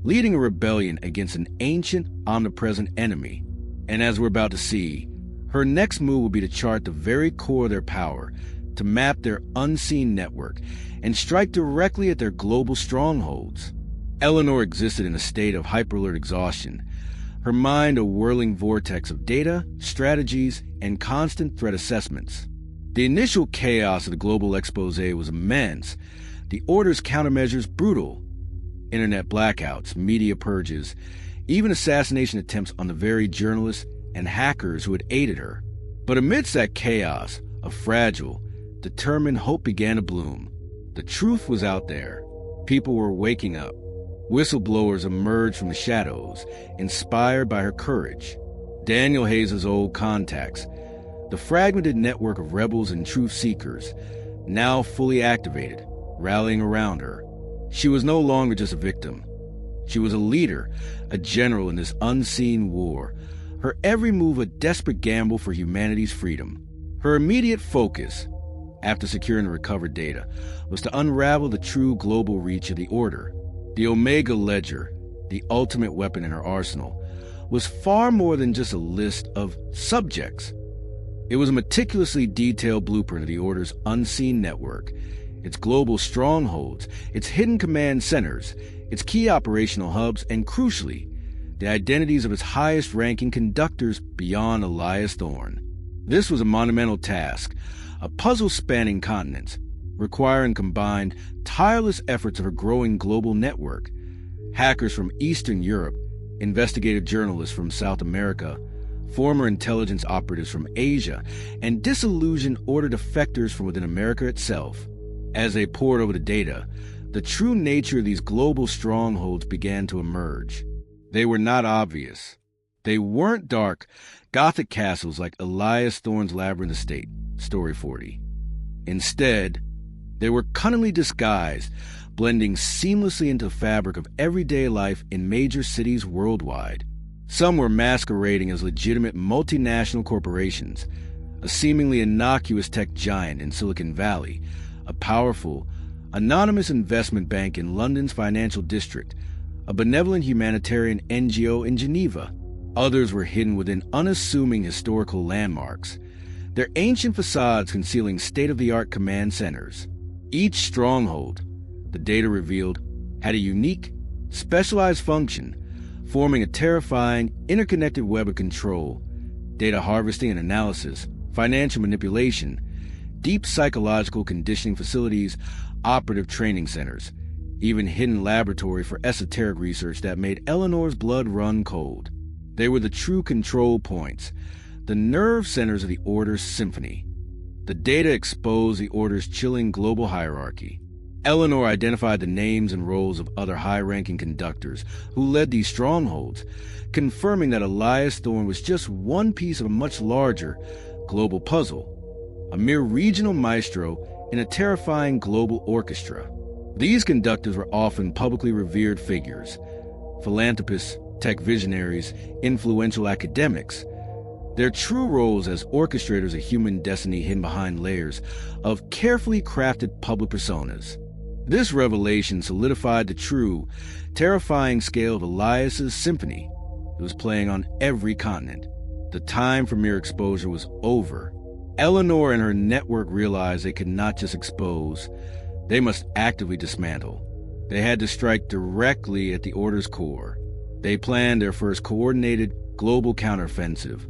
Speaker 1: leading a rebellion against an ancient, omnipresent enemy. And as we're about to see, her next move will be to chart the very core of their power, to map their unseen network and strike directly at their global strongholds. Eleanor existed in a state of hyperalert exhaustion, her mind a whirling vortex of data, strategies, and constant threat assessments. The initial chaos of the global expose was immense, the Order's countermeasures brutal. Internet blackouts, media purges, even assassination attempts on the very journalists and hackers who had aided her. But amidst that chaos, a fragile, determined hope began to bloom. The truth was out there. People were waking up. Whistleblowers emerged from the shadows, inspired by her courage. Daniel Hayes' old contacts, the fragmented network of rebels and truth seekers, now fully activated, rallying around her. She was no longer just a victim. She was a leader, a general in this unseen war, her every move a desperate gamble for humanity's freedom. Her immediate focus, after securing the recovered data, was to unravel the true global reach of the Order. The Omega Ledger, the ultimate weapon in her arsenal, was far more than just a list of subjects. It was a meticulously detailed blueprint of the Order's unseen network, its global strongholds, its hidden command centers, its key operational hubs, and crucially, the identities of its highest-ranking conductors beyond Elias Thorne. This was a monumental task, a puzzle spanning continents, requiring combined, tireless efforts of her growing global network. Hackers from Eastern Europe, investigative journalists from South America, former intelligence operatives from Asia, and disillusioned Order defectors from within America itself. As they poured over the data, the true nature of these global strongholds began to emerge. They were not obvious. They weren't dark, Gothic castles like Elias Thorne's Labyrinth Estate, Story 40. Instead, they were cunningly disguised, blending seamlessly into the fabric of everyday life in major cities worldwide. Some were masquerading as legitimate multinational corporations, a seemingly innocuous tech giant in Silicon Valley, a powerful, anonymous investment bank in London's financial district, a benevolent humanitarian NGO in Geneva. Others were hidden within unassuming historical landmarks, their ancient facades concealing state-of-the-art command centers. Each stronghold, the data revealed, had a unique, specialized function, forming a terrifying, interconnected web of control, data harvesting and analysis, financial manipulation, deep psychological conditioning facilities, operative training centers, even hidden laboratory for esoteric research that made Eleanor's blood run cold. They were the true control points, the nerve centers of the Order's symphony. The data exposed the Order's chilling global hierarchy. Eleanor identified the names and roles of other high-ranking conductors who led these strongholds, confirming that Elias Thorne was just one piece of a much larger global puzzle, a mere regional maestro in a terrifying global orchestra. These conductors were often publicly revered figures, philanthropists, tech visionaries, influential academics. Their true roles as orchestrators of human destiny hidden behind layers of carefully crafted public personas. This revelation solidified the true, terrifying scale of Elias's symphony. It was playing on every continent. The time for mere exposure was over. Eleanor and her network realized they could not just expose, they must actively dismantle. They had to strike directly at the Order's core. They planned their first coordinated global counteroffensive,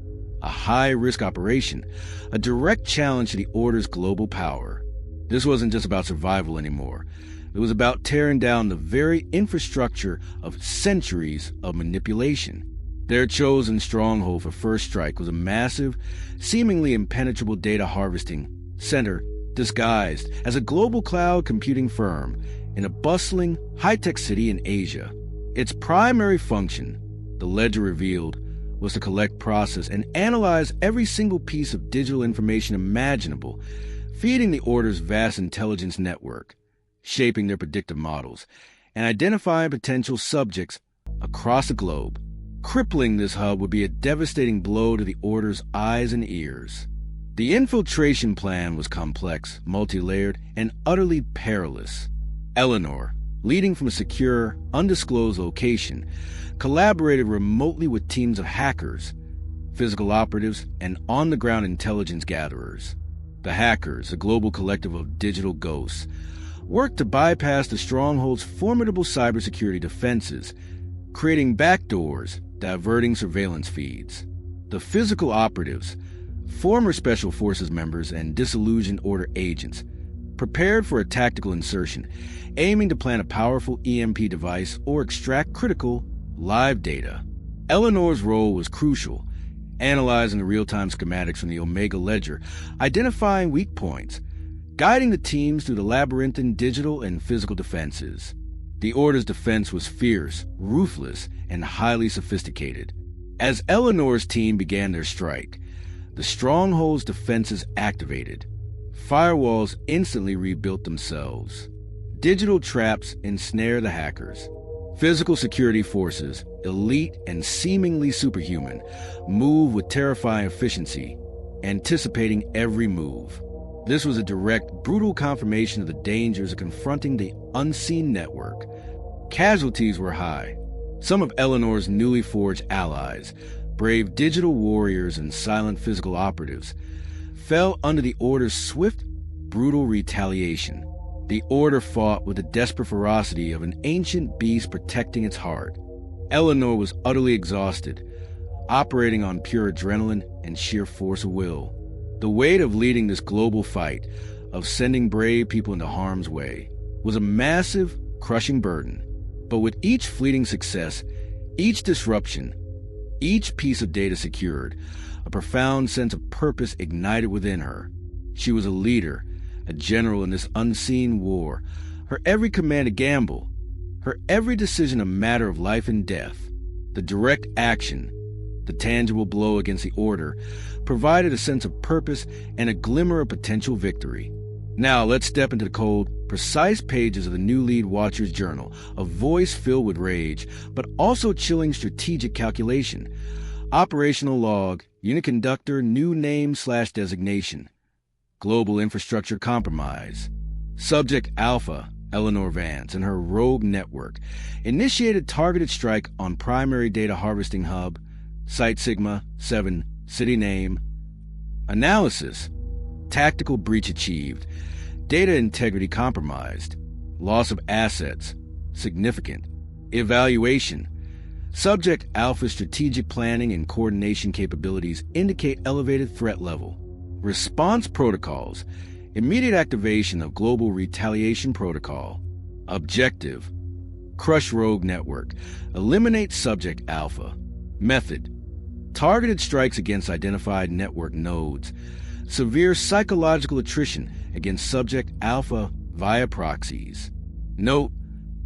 Speaker 1: a high-risk operation, a direct challenge to the Order's global power. This wasn't just about survival anymore. It was about tearing down the very infrastructure of centuries of manipulation. Their chosen stronghold for first strike was a massive, seemingly impenetrable data harvesting center disguised as a global cloud computing firm in a bustling, high-tech city in Asia. Its primary function, the ledger revealed, was to collect, process, and analyze every single piece of digital information imaginable, feeding the Order's vast intelligence network, shaping their predictive models, and identifying potential subjects across the globe. Crippling this hub would be a devastating blow to the Order's eyes and ears. The infiltration plan was complex, multi-layered, and utterly perilous. Eleanor, leading from a secure, undisclosed location, collaborated remotely with teams of hackers, physical operatives, and on-the-ground intelligence gatherers. The hackers, a global collective of digital ghosts, worked to bypass the Stronghold's formidable cybersecurity defenses, creating backdoors, diverting surveillance feeds. The physical operatives, former Special Forces members and disillusioned Order agents, prepared for a tactical insertion, aiming to plant a powerful EMP device or extract critical, live data. Eleanor's role was crucial, analyzing the real-time schematics from the Omega Ledger, identifying weak points, guiding the teams through the labyrinthine digital and physical defenses. The Order's defense was fierce, ruthless, and highly sophisticated. As Eleanor's team began their strike, the Stronghold's defenses activated. Firewalls instantly rebuilt themselves. Digital traps ensnare the hackers. Physical security forces, elite and seemingly superhuman, move with terrifying efficiency, anticipating every move. This was a direct, brutal confirmation of the dangers of confronting the unseen network. Casualties were high. Some of Eleanor's newly forged allies, brave digital warriors and silent physical operatives, fell under the Order's swift, brutal retaliation. The Order fought with the desperate ferocity of an ancient beast protecting its heart. Eleanor was utterly exhausted, operating on pure adrenaline and sheer force of will. The weight of leading this global fight, of sending brave people into harm's way, was a massive, crushing burden. But with each fleeting success, each disruption, each piece of data secured, a profound sense of purpose ignited within her. She was a leader, a general in this unseen war, her every command a gamble, her every decision a matter of life and death. The direct action, the tangible blow against the Order, provided a sense of purpose and a glimmer of potential victory. Now let's step into the cold, precise pages of the new Lead Watcher's journal, a voice filled with rage, but also chilling strategic calculation. Operational log, unit conductor, new name/designation. Global infrastructure compromise. Subject Alpha, Eleanor Vance, and her rogue network initiated targeted strike on primary data harvesting hub, Site Sigma 7, city name. Analysis. Tactical breach achieved. Data integrity compromised. Loss of assets. Significant. Evaluation. Subject Alpha's strategic planning and coordination capabilities indicate elevated threat level. Response protocols. Immediate activation of global retaliation protocol. Objective. Crush rogue network. Eliminate Subject Alpha. Method. Targeted strikes against identified network nodes. Severe psychological attrition against Subject Alpha via proxies. Note,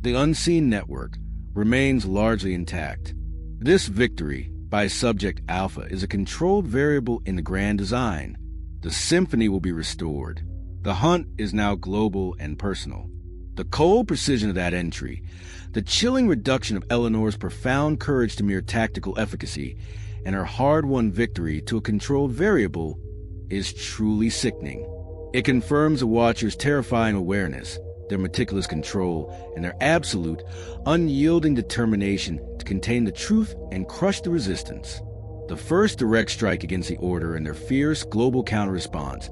Speaker 1: the unseen network remains largely intact. This victory by Subject Alpha is a controlled variable in the grand design. The symphony will be restored. The hunt is now global and personal. The cold precision of that entry, the chilling reduction of Eleanor's profound courage to mere tactical efficacy, and her hard-won victory to a controlled variable is truly sickening. It confirms the Watcher's terrifying awareness, their meticulous control, and their absolute, unyielding determination to contain the truth and crush the resistance. The first direct strike against the Order and their fierce global counter-response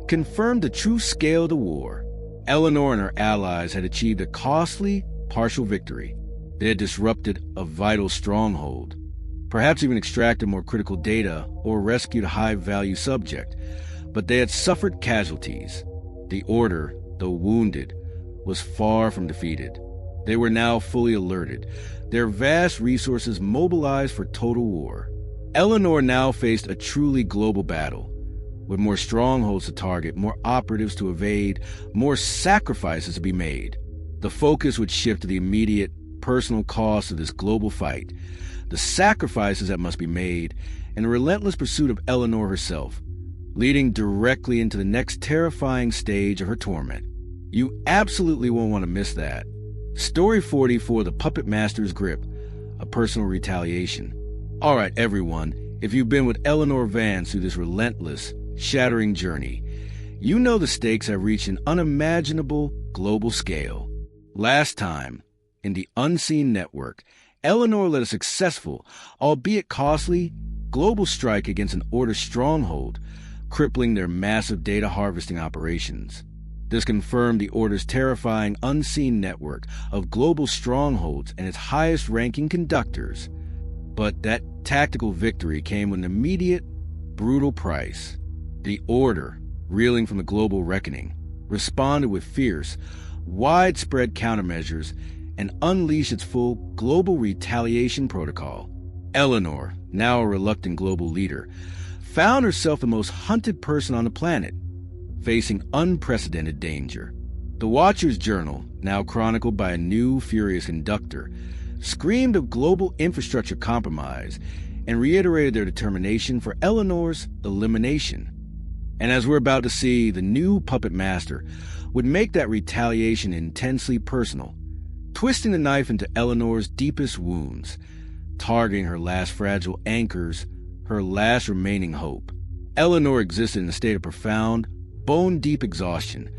Speaker 1: confirmed the true scale of the war. Eleanor and her allies had achieved a costly, partial victory. They had disrupted a vital stronghold, perhaps even extracted more critical data or rescued a high-value subject, but they had suffered casualties. The Order, though wounded, was far from defeated. They were now fully alerted, their vast resources mobilized for total war. Eleanor now faced a truly global battle, with more strongholds to target, more operatives to evade, more sacrifices to be made. The focus would shift to the immediate, personal cost of this global fight, the sacrifices that must be made, and the relentless pursuit of Eleanor herself, leading directly into the next terrifying stage of her torment. You absolutely won't want to miss that. Story 44, The Puppet Master's Grip, a personal retaliation. All right, everyone, if you've been with Eleanor Vance through this relentless, shattering journey, you know the stakes have reached an unimaginable global scale. Last time, in the unseen network, Eleanor led a successful, albeit costly, global strike against an Order stronghold, crippling their massive data harvesting operations. This confirmed the Order's terrifying unseen network of global strongholds and its highest-ranking conductors. But that tactical victory came with an immediate, brutal price. The Order, reeling from the global reckoning, responded with fierce, widespread countermeasures and unleashed its full global retaliation protocol. Eleanor, now a reluctant global leader, found herself the most hunted person on the planet, facing unprecedented danger. The Watcher's Journal, now chronicled by a new, furious conductor, screamed of global infrastructure compromise and reiterated their determination for Eleanor's elimination. And as we're about to see, the new puppet master would make that retaliation intensely personal, twisting the knife into Eleanor's deepest wounds, targeting her last fragile anchors, her last remaining hope. Eleanor existed in a state of profound, bone-deep exhaustion,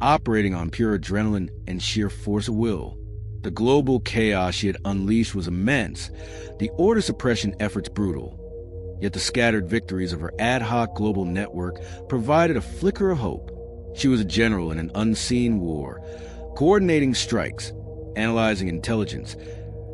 Speaker 1: operating on pure adrenaline and sheer force of will. The global chaos she had unleashed was immense, the Order suppression efforts brutal. Yet the scattered victories of her ad hoc global network provided a flicker of hope. She was a general in an unseen war, coordinating strikes, analyzing intelligence,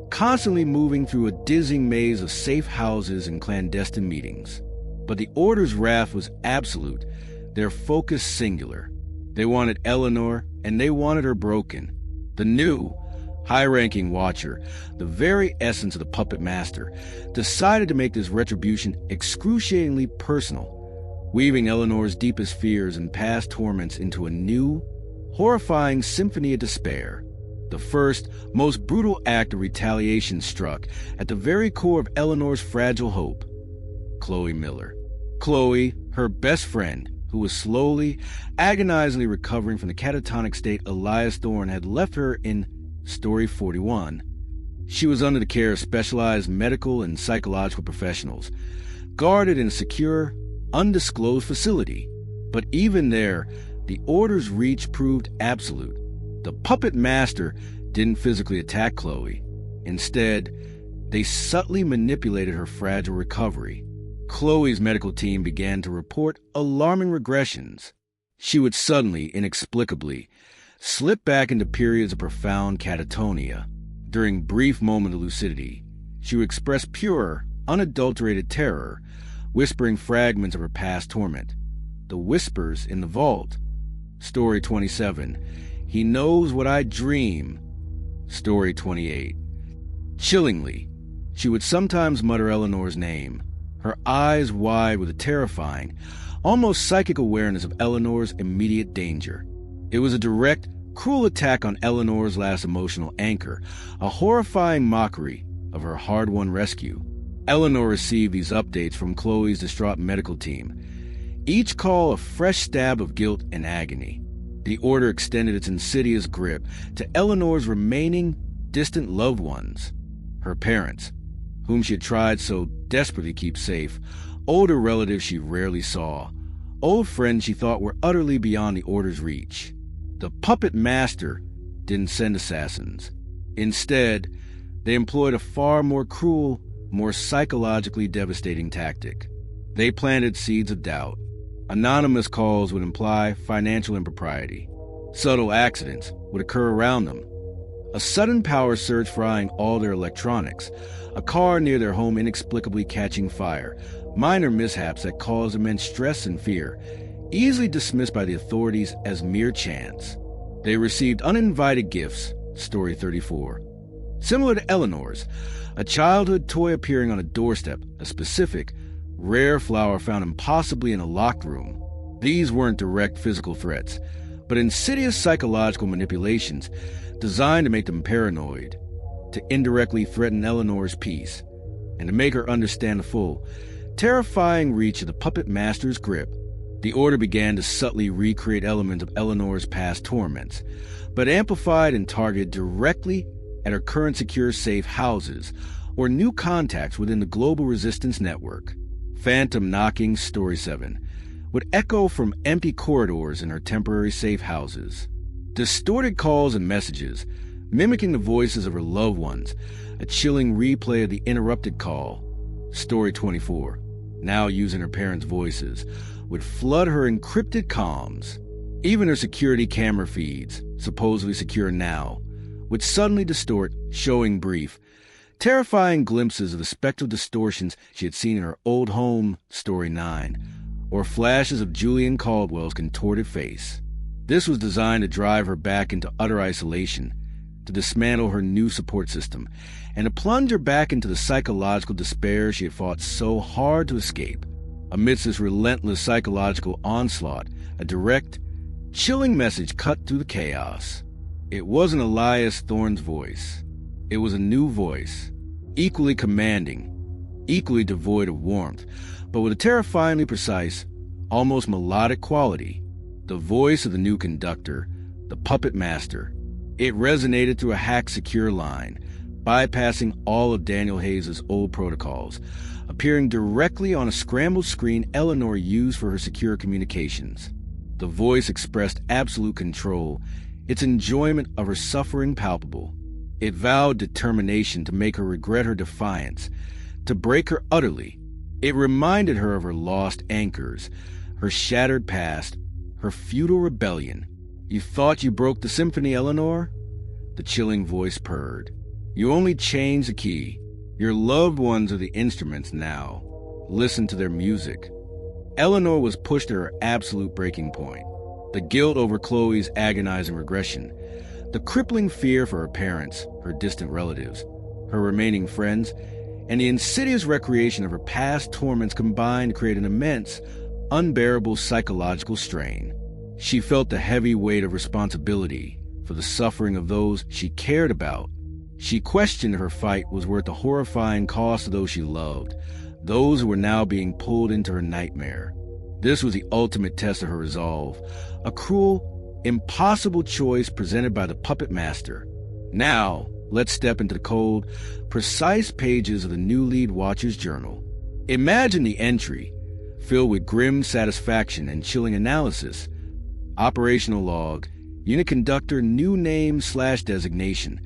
Speaker 1: constantly moving through a dizzying maze of safe houses and clandestine meetings. But the Order's wrath was absolute, their focus singular. They wanted Eleanor, and they wanted her broken. The new, high-ranking Watcher, the very essence of the puppet master, decided to make this retribution excruciatingly personal, weaving Eleanor's deepest fears and past torments into a new, horrifying symphony of despair. The first, most brutal act of retaliation struck at the very core of Eleanor's fragile hope. Chloe Miller. Chloe, her best friend, who was slowly, agonizingly recovering from the catatonic state Elias Thorne had left her in Story 41. She was under the care of specialized medical and psychological professionals, guarded in a secure, undisclosed facility. But even there, the Order's reach proved absolute. The puppet master didn't physically attack Chloe. Instead, they subtly manipulated her fragile recovery. Chloe's medical team began to report alarming regressions. She would suddenly, inexplicably, slip back into periods of profound catatonia. During brief moments of lucidity, she would express pure, unadulterated terror, whispering fragments of her past torment. The whispers in the vault. Story 27. He knows what I dream. Story 28. Chillingly, she would sometimes mutter Eleanor's name, her eyes wide with a terrifying, almost psychic awareness of Eleanor's immediate danger. It was a direct, cruel attack on Eleanor's last emotional anchor, a horrifying mockery of her hard-won rescue. Eleanor received these updates from Chloe's distraught medical team, each call a fresh stab of guilt and agony. The Order extended its insidious grip to Eleanor's remaining distant loved ones, her parents, whom she had tried so desperately to keep safe, older relatives she rarely saw, old friends she thought were utterly beyond the Order's reach. The puppet master didn't send assassins. Instead, they employed a far more cruel, more psychologically devastating tactic. They planted seeds of doubt. Anonymous calls would imply financial impropriety. Subtle accidents would occur around them. A sudden power surge frying all their electronics, a car near their home inexplicably catching fire, minor mishaps that caused immense stress and fear, easily dismissed by the authorities as mere chance. They received uninvited gifts, Story 34. Similar to Eleanor's, a childhood toy appearing on a doorstep, a specific, rare flower found impossibly in a locked room. These weren't direct physical threats, but insidious psychological manipulations designed to make them paranoid, to indirectly threaten Eleanor's peace, and to make her understand the full, terrifying reach of the puppet master's grip. The Order began to subtly recreate elements of Eleanor's past torments, but amplified and targeted directly at her current secure safe houses or new contacts within the global resistance network. Phantom knocking, Story 7, would echo from empty corridors in her temporary safe houses. Distorted calls and messages, mimicking the voices of her loved ones, a chilling replay of the interrupted call. Story 24. now using her parents' voices, would flood her encrypted comms. Even her security camera feeds, supposedly secure now, would suddenly distort, showing brief, terrifying glimpses of the spectral distortions she had seen in her old home, Story 9, or flashes of Julian Caldwell's contorted face. This was designed to drive her back into utter isolation, to dismantle her new support system, and to plunge her back into the psychological despair she had fought so hard to escape. Amidst this relentless psychological onslaught, a direct, chilling message cut through the chaos. It wasn't Elias Thorne's voice. It was a new voice, equally commanding, equally devoid of warmth, but with a terrifyingly precise, almost melodic quality. The voice of the new conductor, the puppet master. It resonated through a hacked secure line, bypassing all of Daniel Hayes' old protocols, appearing directly on a scrambled screen Eleanor used for her secure communications. The voice expressed absolute control, its enjoyment of her suffering palpable. It vowed determination to make her regret her defiance, to break her utterly. It reminded her of her lost anchors, her shattered past, her futile rebellion. "You thought you broke the symphony, Eleanor?" The chilling voice purred. "You only changed the key. Your loved ones are the instruments now. Listen to their music." Eleanor was pushed to her absolute breaking point. The guilt over Chloe's agonizing regression, the crippling fear for her parents, her distant relatives, her remaining friends, and the insidious recreation of her past torments combined to create an immense, unbearable psychological strain. She felt the heavy weight of responsibility for the suffering of those she cared about. She questioned her fight was worth the horrifying cost of those she loved, those who were now being pulled into her nightmare. This was the ultimate test of her resolve, a cruel, impossible choice presented by the puppet master. Now, let's step into the cold, precise pages of the new lead watcher's journal. Imagine the entry, filled with grim satisfaction and chilling analysis. Operational log, unit conductor, new name/designation,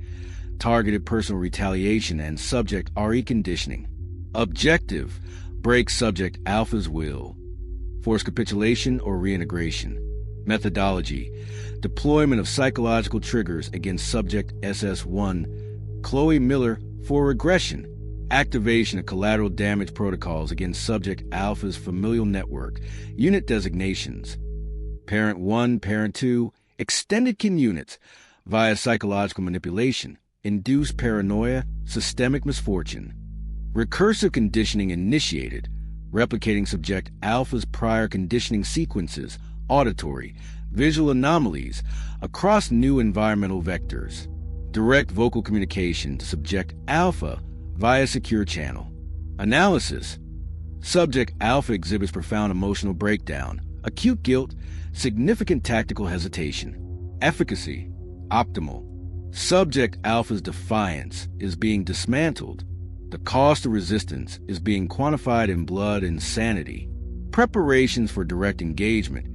Speaker 1: targeted personal retaliation, and subject RE conditioning. Objective, break subject Alpha's will. Forced capitulation or reintegration. Methodology, deployment of psychological triggers against subject SS1, Chloe Miller for regression. Activation of collateral damage protocols against subject Alpha's familial network. Unit designations. Parent 1, Parent 2, extended kin units via psychological manipulation, induced paranoia, systemic misfortune. Recursive conditioning initiated, replicating subject Alpha's prior conditioning sequences, auditory, visual anomalies across new environmental vectors. Direct vocal communication to subject Alpha via secure channel. Analysis. Subject Alpha exhibits profound emotional breakdown, acute guilt, significant tactical hesitation. Efficacy, optimal. Subject Alpha's defiance is being dismantled. The cost of resistance is being quantified in blood and sanity. Preparations for direct engagement,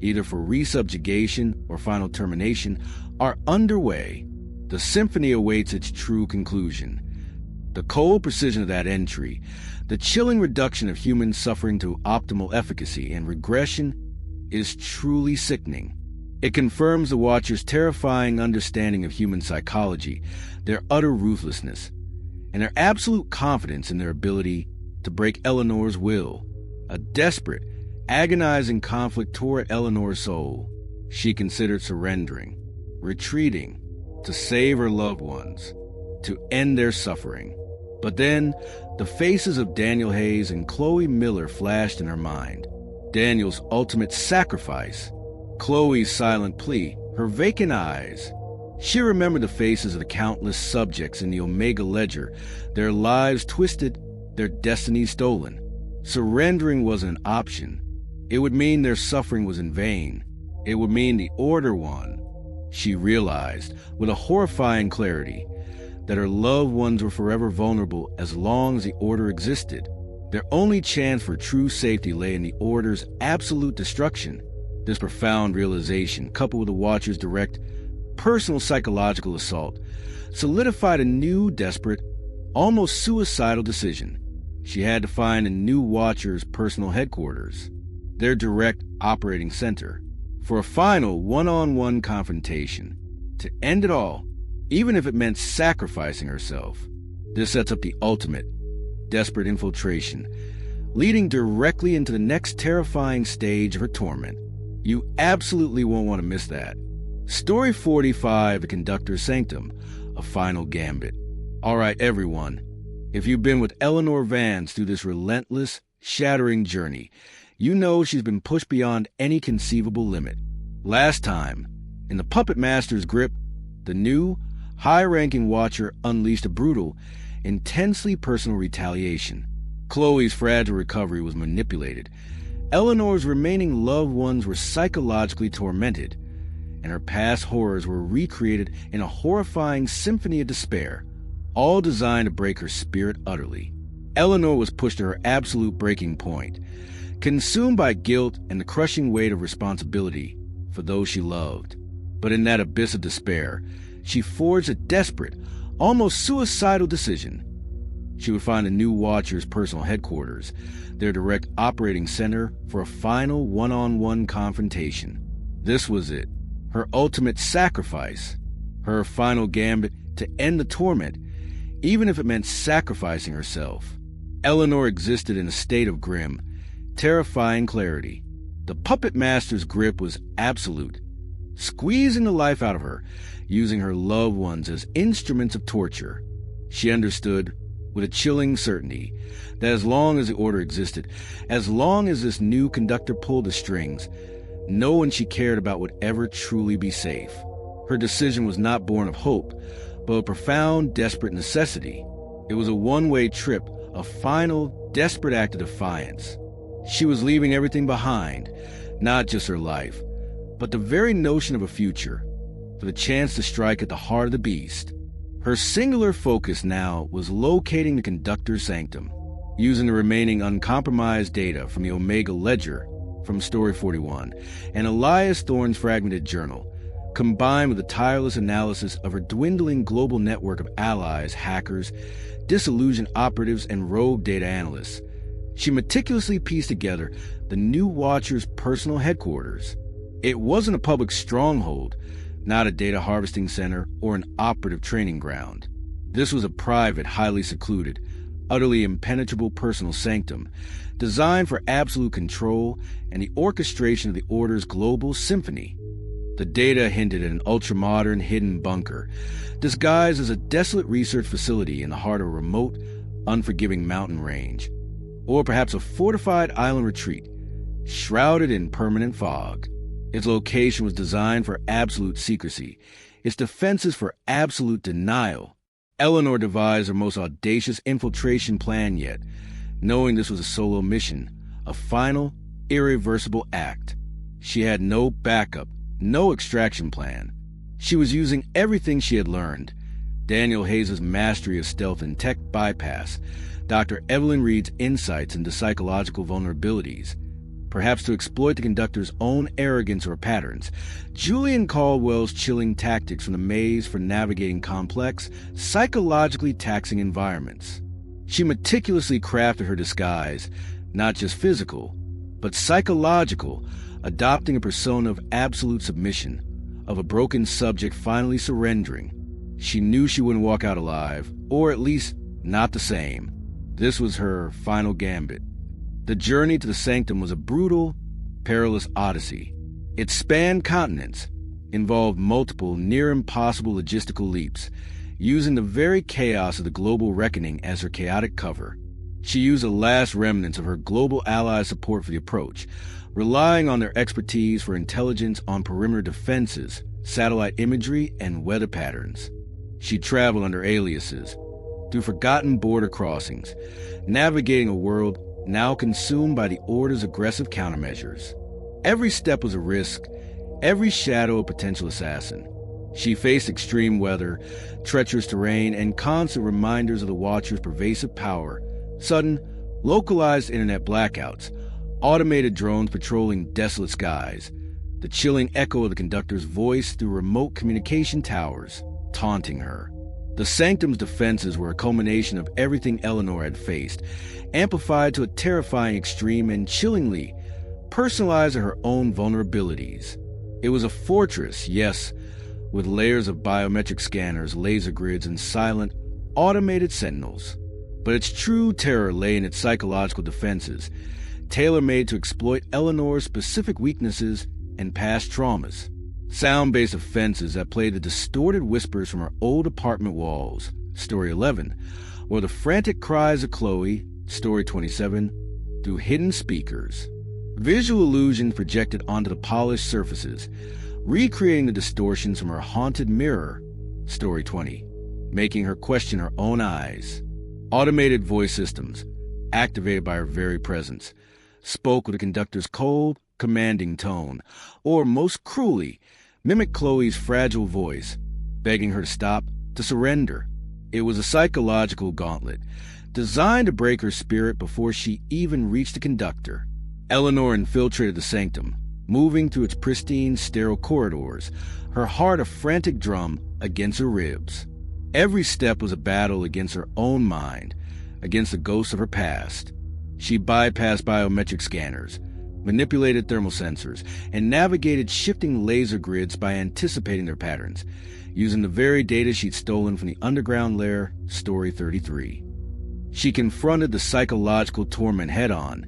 Speaker 1: either for resubjugation or final termination, are underway. The symphony awaits its true conclusion. The cold precision of that entry, the chilling reduction of human suffering to optimal efficacy and regression is truly sickening. It confirms the Watcher's terrifying understanding of human psychology, their utter ruthlessness, and their absolute confidence in their ability to break Eleanor's will. A desperate, agonizing conflict tore at Eleanor's soul. She considered surrendering, retreating, to save her loved ones, to end their suffering. But then, the faces of Daniel Hayes and Chloe Miller flashed in her mind. Daniel's ultimate sacrifice, Chloe's silent plea, her vacant eyes. She remembered the faces of the countless subjects in the Omega Ledger, their lives twisted, their destinies stolen. Surrendering wasn't an option. It would mean their suffering was in vain. It would mean the Order won. She realized, with a horrifying clarity, that her loved ones were forever vulnerable as long as the Order existed. Their only chance for true safety lay in the Order's absolute destruction. This profound realization, coupled with the Watcher's direct, personal psychological assault, solidified a new, desperate, almost suicidal decision. She had to find a new Watcher's personal headquarters, their direct operating center, for a final one-on-one confrontation. To end it all, even if it meant sacrificing herself. This sets up the ultimate, desperate infiltration, leading directly into the next terrifying stage of her torment. You absolutely won't want to miss that. Story 45, The Conductor's Sanctum, A Final Gambit. All right, everyone. If you've been with Eleanor Vance through this relentless, shattering journey, you know she's been pushed beyond any conceivable limit. Last time, in the Puppet Master's grip, the new, high-ranking Watcher unleashed a brutal, intensely personal retaliation. Chloe's fragile recovery was manipulated. Eleanor's remaining loved ones were psychologically tormented, and her past horrors were recreated in a horrifying symphony of despair, all designed to break her spirit utterly. Eleanor was pushed to her absolute breaking point, consumed by guilt and the crushing weight of responsibility for those she loved. But in that abyss of despair, she forged a desperate, almost suicidal decision. She would find a new Watcher's personal headquarters, their direct operating center, for a final one-on-one confrontation. This was it, her ultimate sacrifice, her final gambit to end the torment, even if it meant sacrificing herself. Eleanor existed in a state of grim, terrifying clarity. The Puppet Master's grip was absolute, squeezing the life out of her, using her loved ones as instruments of torture. She understood, with a chilling certainty, that as long as the order existed, as long as this new conductor pulled the strings, no one she cared about would ever truly be safe. Her decision was not born of hope, but a profound, desperate necessity. It was a one-way trip, a final, desperate act of defiance. She was leaving everything behind, not just her life, but the very notion of a future, for the chance to strike at the heart of the beast. Her singular focus now was locating the conductor's sanctum, using the remaining uncompromised data from the Omega Ledger from Story 41 and Elias Thorne's fragmented journal, combined with the tireless analysis of her dwindling global network of allies, hackers, disillusioned operatives, and rogue data analysts. She meticulously pieced together the new Watcher's personal headquarters. It wasn't a public stronghold, not a data harvesting center or an operative training ground. This was a private, highly secluded, utterly impenetrable personal sanctum, designed for absolute control and the orchestration of the Order's global symphony. The data hinted at an ultramodern hidden bunker, disguised as a desolate research facility in the heart of a remote, unforgiving mountain range, or perhaps a fortified island retreat, shrouded in permanent fog. Its location was designed for absolute secrecy, its defenses for absolute denial. Eleanor devised her most audacious infiltration plan yet, knowing this was a solo mission, a final, irreversible act. She had no backup, no extraction plan. She was using everything she had learned: Daniel Hayes' mastery of stealth and tech bypass, Dr. Evelyn Reed's insights into psychological vulnerabilities, perhaps to exploit the conductor's own arrogance or patterns, Julian Caldwell's chilling tactics from the maze for navigating complex, psychologically taxing environments. She meticulously crafted her disguise, not just physical, but psychological, adopting a persona of absolute submission, of a broken subject finally surrendering. She knew she wouldn't walk out alive, or at least not the same. This was her final gambit. The journey to the sanctum was a brutal, perilous odyssey. It spanned continents, involved multiple near-impossible logistical leaps, using the very chaos of the global reckoning as her chaotic cover. She used the last remnants of her global ally support for the approach, relying on their expertise for intelligence on perimeter defenses, satellite imagery, and weather patterns. She traveled under aliases, through forgotten border crossings, navigating a world now consumed by the Order's aggressive countermeasures. Every step was a risk, every shadow a potential assassin. She faced extreme weather, treacherous terrain, and constant reminders of the Watcher's pervasive power, sudden, localized internet blackouts, automated drones patrolling desolate skies, the chilling echo of the conductor's voice through remote communication towers, taunting her. The Sanctum's defenses were a culmination of everything Eleanor had faced, amplified to a terrifying extreme and chillingly personalized to her own vulnerabilities. It was a fortress, yes, with layers of biometric scanners, laser grids, and silent, automated sentinels. But its true terror lay in its psychological defenses, tailor-made to exploit Eleanor's specific weaknesses and past traumas. Sound-based offenses that played the distorted whispers from her old apartment walls, Story 11, or the frantic cries of Chloe, Story 27, through hidden speakers. Visual illusions projected onto the polished surfaces, recreating the distortions from her haunted mirror, Story 20, making her question her own eyes. Automated voice systems, activated by her very presence, spoke with the conductor's cold, commanding tone, or most cruelly, mimicked Chloe's fragile voice, begging her to stop, to surrender. It was a psychological gauntlet, designed to break her spirit before she even reached the conductor. Eleanor infiltrated the sanctum, moving through its pristine, sterile corridors, her heart a frantic drum against her ribs. Every step was a battle against her own mind, against the ghosts of her past. She bypassed biometric scanners, manipulated thermal sensors, and navigated shifting laser grids by anticipating their patterns, using the very data she'd stolen from the underground lair, Story 33. She confronted the psychological torment head-on,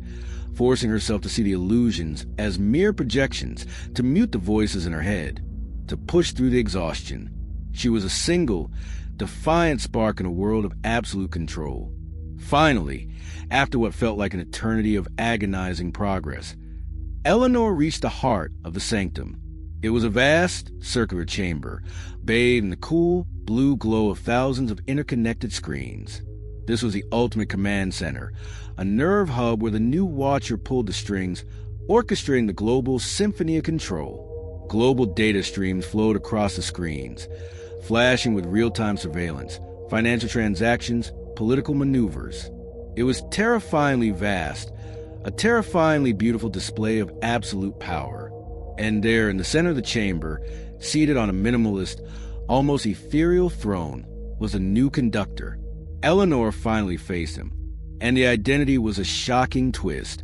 Speaker 1: forcing herself to see the illusions as mere projections, to mute the voices in her head, to push through the exhaustion. She was a single, defiant spark in a world of absolute control. Finally, after what felt like an eternity of agonizing progress, Eleanor reached the heart of the sanctum. It was a vast, circular chamber, bathed in the cool, blue glow of thousands of interconnected screens. This was the ultimate command center, a nerve hub where the new watcher pulled the strings, orchestrating the global symphony of control. Global data streams flowed across the screens, flashing with real-time surveillance, financial transactions, political maneuvers. It was terrifyingly vast, a terrifyingly beautiful display of absolute power. And there, in the center of the chamber, seated on a minimalist, almost ethereal throne, was a new conductor. Eleanor finally faced him, and the identity was a shocking twist,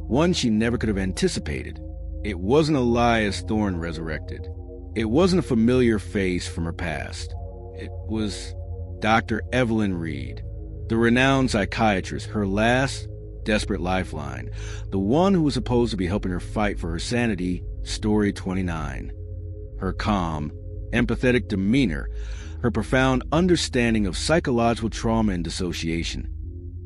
Speaker 1: one she never could have anticipated. It wasn't Elias Thorne resurrected. It wasn't a familiar face from her past. It was Dr. Evelyn Reed, the renowned psychiatrist, her last desperate lifeline, the one who was supposed to be helping her fight for her sanity, Story 29. Her calm, empathetic demeanor, her profound understanding of psychological trauma and dissociation.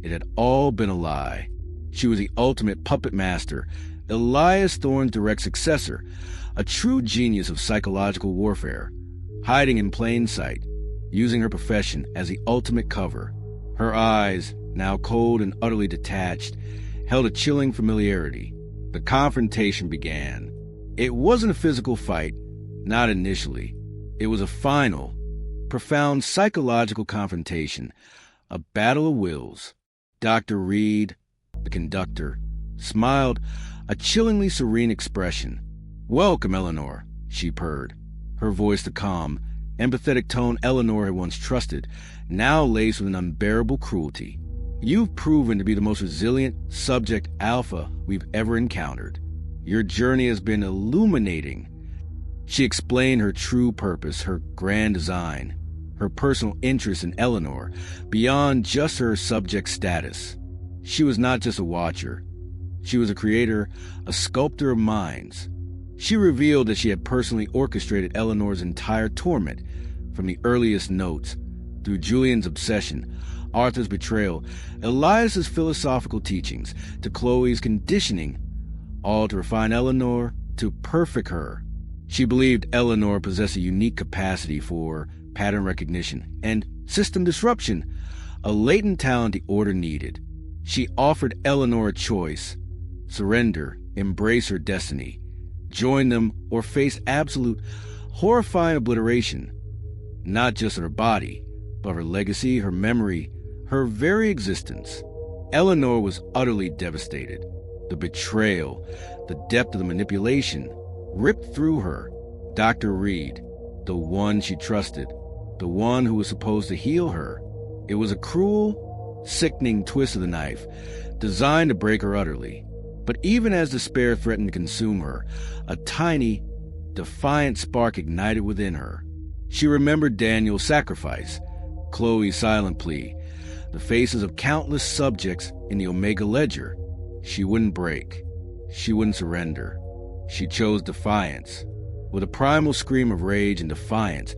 Speaker 1: It had all been a lie. She was the ultimate puppet master, Elias Thorne's direct successor, a true genius of psychological warfare, hiding in plain sight, using her profession as the ultimate cover. Her eyes, now cold and utterly detached, held a chilling familiarity. The confrontation began. It wasn't a physical fight, not initially. It was a final, profound psychological confrontation, a battle of wills. Dr. Reed, the conductor, smiled, a chillingly serene expression. "Welcome, Eleanor," she purred, her voice the calm, empathetic tone Eleanor had once trusted, now laced with an unbearable cruelty. "You've proven to be the most resilient subject alpha we've ever encountered. Your journey has been illuminating." She explained her true purpose, her grand design, her personal interest in Eleanor, beyond just her subject status. She was not just a watcher. She was a creator, a sculptor of minds. She revealed that she had personally orchestrated Eleanor's entire torment, from the earliest notes, through Julian's obsession, Arthur's betrayal, Elias's philosophical teachings, to Chloe's conditioning, all to refine Eleanor, to perfect her. She believed Eleanor possessed a unique capacity for pattern recognition and system disruption, a latent talent the Order needed. She offered Eleanor a choice: surrender, embrace her destiny, join them, or face absolute, horrifying obliteration, not just of her body, but of her legacy, her memory, her very existence. Eleanor was utterly devastated. The betrayal, the depth of the manipulation, ripped through her. Dr. Reed, the one she trusted, the one who was supposed to heal her. It was a cruel, sickening twist of the knife, designed to break her utterly. But even as despair threatened to consume her, a tiny, defiant spark ignited within her. She remembered Daniel's sacrifice, Chloe's silent plea, the faces of countless subjects in the Omega Ledger. She wouldn't break. She wouldn't surrender. She chose defiance. With a primal scream of rage and defiance,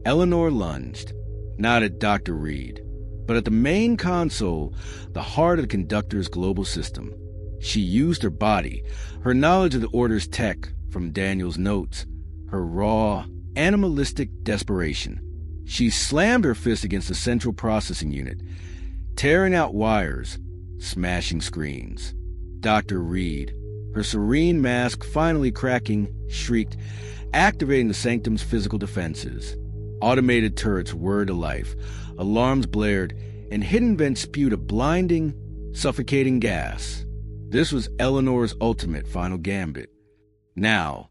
Speaker 1: Eleanor lunged, not at Dr. Reed, but at the main console, the heart of the conductor's global system. She used her body, her knowledge of the Order's tech from Daniel's notes, her raw, animalistic desperation. She slammed her fist against the central processing unit, tearing out wires, smashing screens. Dr. Reed, her serene mask finally cracking, shrieked, activating the Sanctum's physical defenses. Automated turrets whirred to life, alarms blared, and hidden vents spewed a blinding, suffocating gas. This was Eleanor's ultimate final gambit. Now,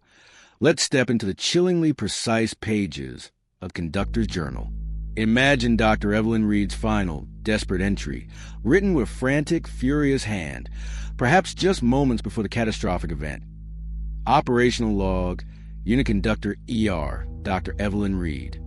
Speaker 1: let's step into the chillingly precise pages of Conductor's Journal. Imagine Dr. Evelyn Reed's final, desperate entry, written with a frantic, furious hand, perhaps just moments before the catastrophic event. Operational log, Unit Conductor ER, Dr. Evelyn Reed.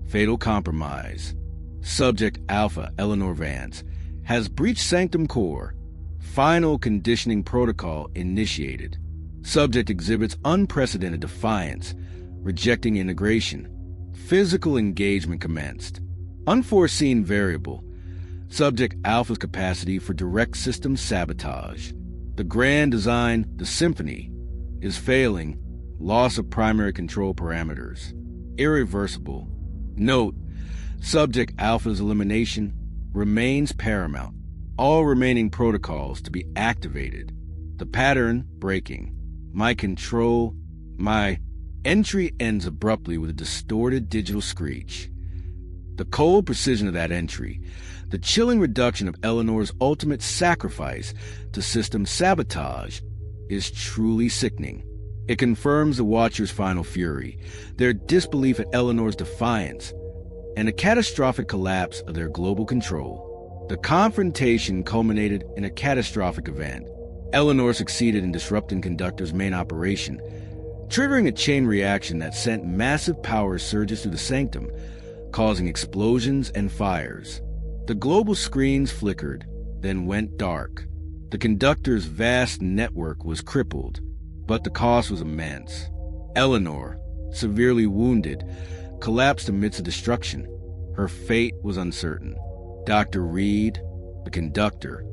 Speaker 1: Fatal compromise. Subject Alpha, Eleanor Vance, has breached Sanctum Core. Final conditioning protocol initiated. Subject exhibits unprecedented defiance, rejecting integration. Physical engagement commenced. Unforeseen variable. Subject Alpha's capacity for direct system sabotage. The grand design, the symphony, is failing. Loss of primary control parameters. Irreversible. Note, Subject Alpha's elimination remains paramount. All remaining protocols to be activated. The pattern breaking. My entry ends abruptly with a distorted digital screech. The cold precision of that entry, the chilling reduction of Eleanor's ultimate sacrifice to system sabotage, is truly sickening. It confirms the Watchers' final fury, their disbelief at Eleanor's defiance, and a catastrophic collapse of their global control. The confrontation culminated in a catastrophic event. Eleanor succeeded in disrupting Conductor's main operation, triggering a chain reaction that sent massive power surges through the Sanctum, causing explosions and fires. The global screens flickered, then went dark. The Conductor's vast network was crippled, but the cost was immense. Eleanor, severely wounded, collapsed amidst the destruction. Her fate was uncertain. Dr. Reed, the Conductor,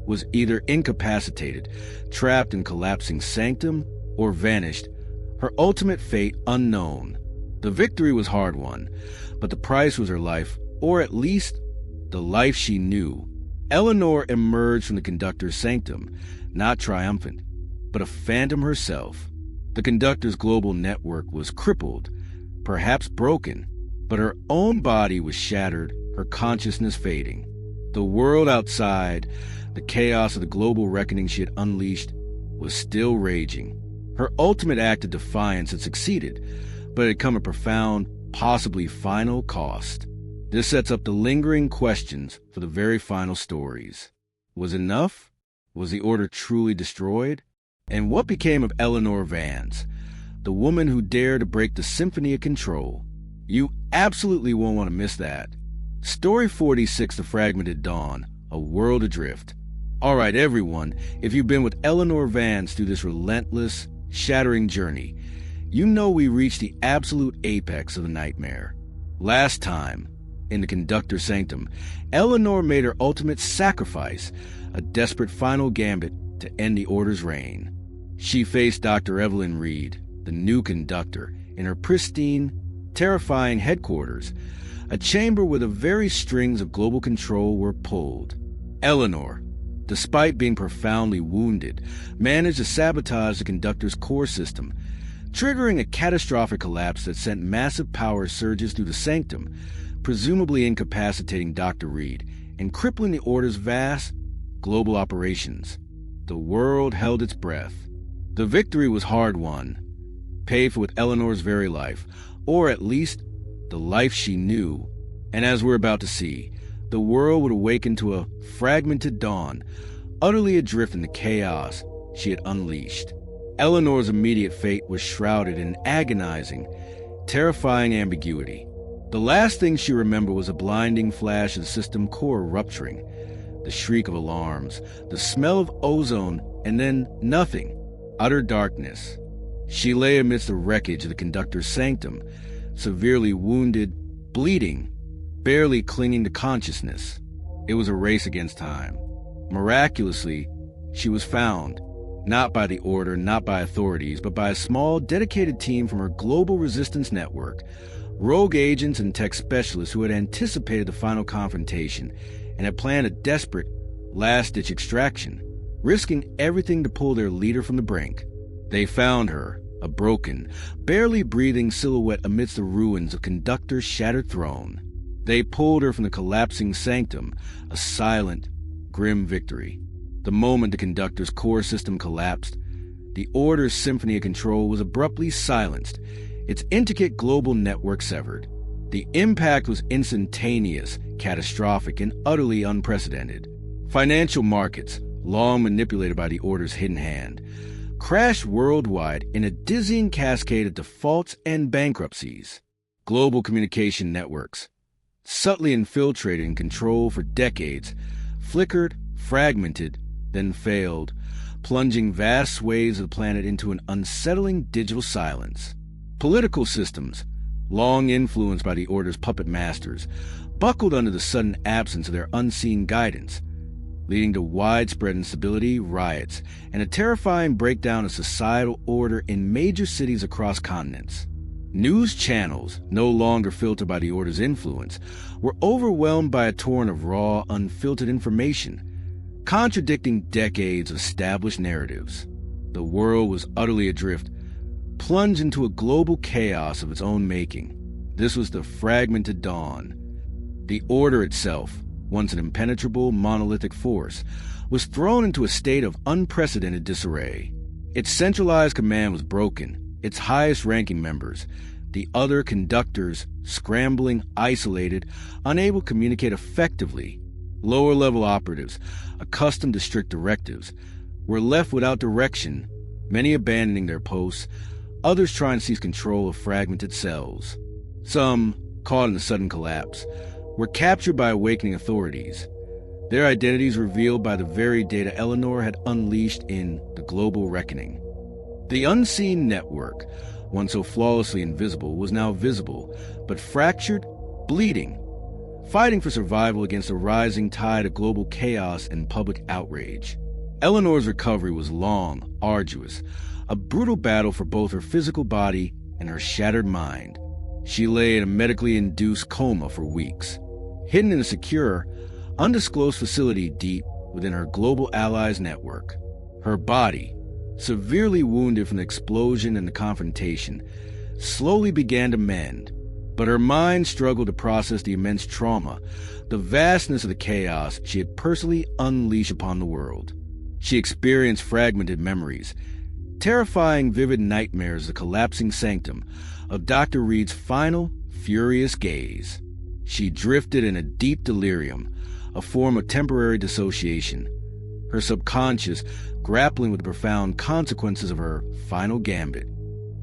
Speaker 1: was either incapacitated, trapped in collapsing Sanctum, or vanished, her ultimate fate unknown. The victory was hard-won, but the price was her life, or at least the life she knew. Eleanor emerged from the Conductor's Sanctum, not triumphant, but a phantom herself. The Conductor's global network was crippled, perhaps broken, but her own body was shattered, her consciousness fading. The world outside, the chaos of the global reckoning she had unleashed, was still raging. Her ultimate act of defiance had succeeded, but it had come at a profound, possibly final cost. This sets up the lingering questions for the very final stories. Was it enough? Was the Order truly destroyed? And what became of Eleanor Vance, the woman who dared to break the symphony of control? You absolutely won't want to miss that. Story 46, The Fragmented Dawn, A World Adrift. All right, everyone, if you've been with Eleanor Vance through this relentless, shattering journey, you know we reached the absolute apex of the nightmare. Last time, in the Conductor Sanctum, Eleanor made her ultimate sacrifice, a desperate final gambit to end the Order's reign. She faced Dr. Evelyn Reed, the new Conductor, in her pristine, terrifying headquarters, a chamber where the very strings of global control were pulled. Eleanor, despite being profoundly wounded, managed to sabotage the Conductor's core system, triggering a catastrophic collapse that sent massive power surges through the Sanctum, presumably incapacitating Dr. Reed and crippling the Order's vast global operations. The world held its breath. The victory was hard-won, paid for with Eleanor's very life, or at least the life she knew, and as we're about to see, the world would awaken to a fragmented dawn, utterly adrift in the chaos she had unleashed. Eleanor's immediate fate was shrouded in agonizing, terrifying ambiguity. The last thing she remembered was a blinding flash of the system core rupturing, the shriek of alarms, the smell of ozone, and then nothing. Utter darkness. She lay amidst the wreckage of the conductor's sanctum, severely wounded, bleeding, barely clinging to consciousness. It was a race against time. Miraculously, she was found, not by the Order, not by authorities, but by a small, dedicated team from her global resistance network, rogue agents and tech specialists who had anticipated the final confrontation and had planned a desperate, last-ditch extraction, risking everything to pull their leader from the brink. They found her, a broken, barely breathing silhouette amidst the ruins of Conductor's shattered throne. They pulled her from the collapsing sanctum, a silent, grim victory. The moment the Conductor's core system collapsed, the Order's symphony of control was abruptly silenced, its intricate global network severed. The impact was instantaneous, catastrophic, and utterly unprecedented. Financial markets, long manipulated by the Order's hidden hand, crashed worldwide in a dizzying cascade of defaults and bankruptcies. Global communication networks, subtly infiltrated and controlled for decades, flickered, fragmented, then failed, plunging vast swathes of the planet into an unsettling digital silence. Political systems, long influenced by the Order's puppet masters, buckled under the sudden absence of their unseen guidance, leading to widespread instability, riots, and a terrifying breakdown of societal order in major cities across continents. News channels, no longer filtered by the Order's influence, were overwhelmed by a torrent of raw, unfiltered information, contradicting decades of established narratives. The world was utterly adrift, plunged into a global chaos of its own making. This was the fragmented dawn. The Order itself, once an impenetrable, monolithic force, was thrown into a state of unprecedented disarray. Its centralized command was broken, its highest-ranking members, the other conductors, scrambling, isolated, unable to communicate effectively. Lower-level operatives, accustomed to strict directives, were left without direction, many abandoning their posts, others trying to seize control of fragmented cells. Some, caught in the sudden collapse, were captured by awakening authorities, their identities revealed by the very data Eleanor had unleashed in the global reckoning. The unseen network, once so flawlessly invisible, was now visible, but fractured, bleeding, fighting for survival against a rising tide of global chaos and public outrage. Eleanor's recovery was long, arduous, a brutal battle for both her physical body and her shattered mind. She lay in a medically induced coma for weeks, hidden in a secure, undisclosed facility deep within her global allies' network. Her body, severely wounded from the explosion and the confrontation, slowly began to mend, but her mind struggled to process the immense trauma, the vastness of the chaos she had personally unleashed upon the world. She experienced fragmented memories, terrifying vivid nightmares of the collapsing sanctum, of Dr. Reed's final, furious gaze. She drifted in a deep delirium, a form of temporary dissociation, her subconscious grappling with the profound consequences of her final gambit.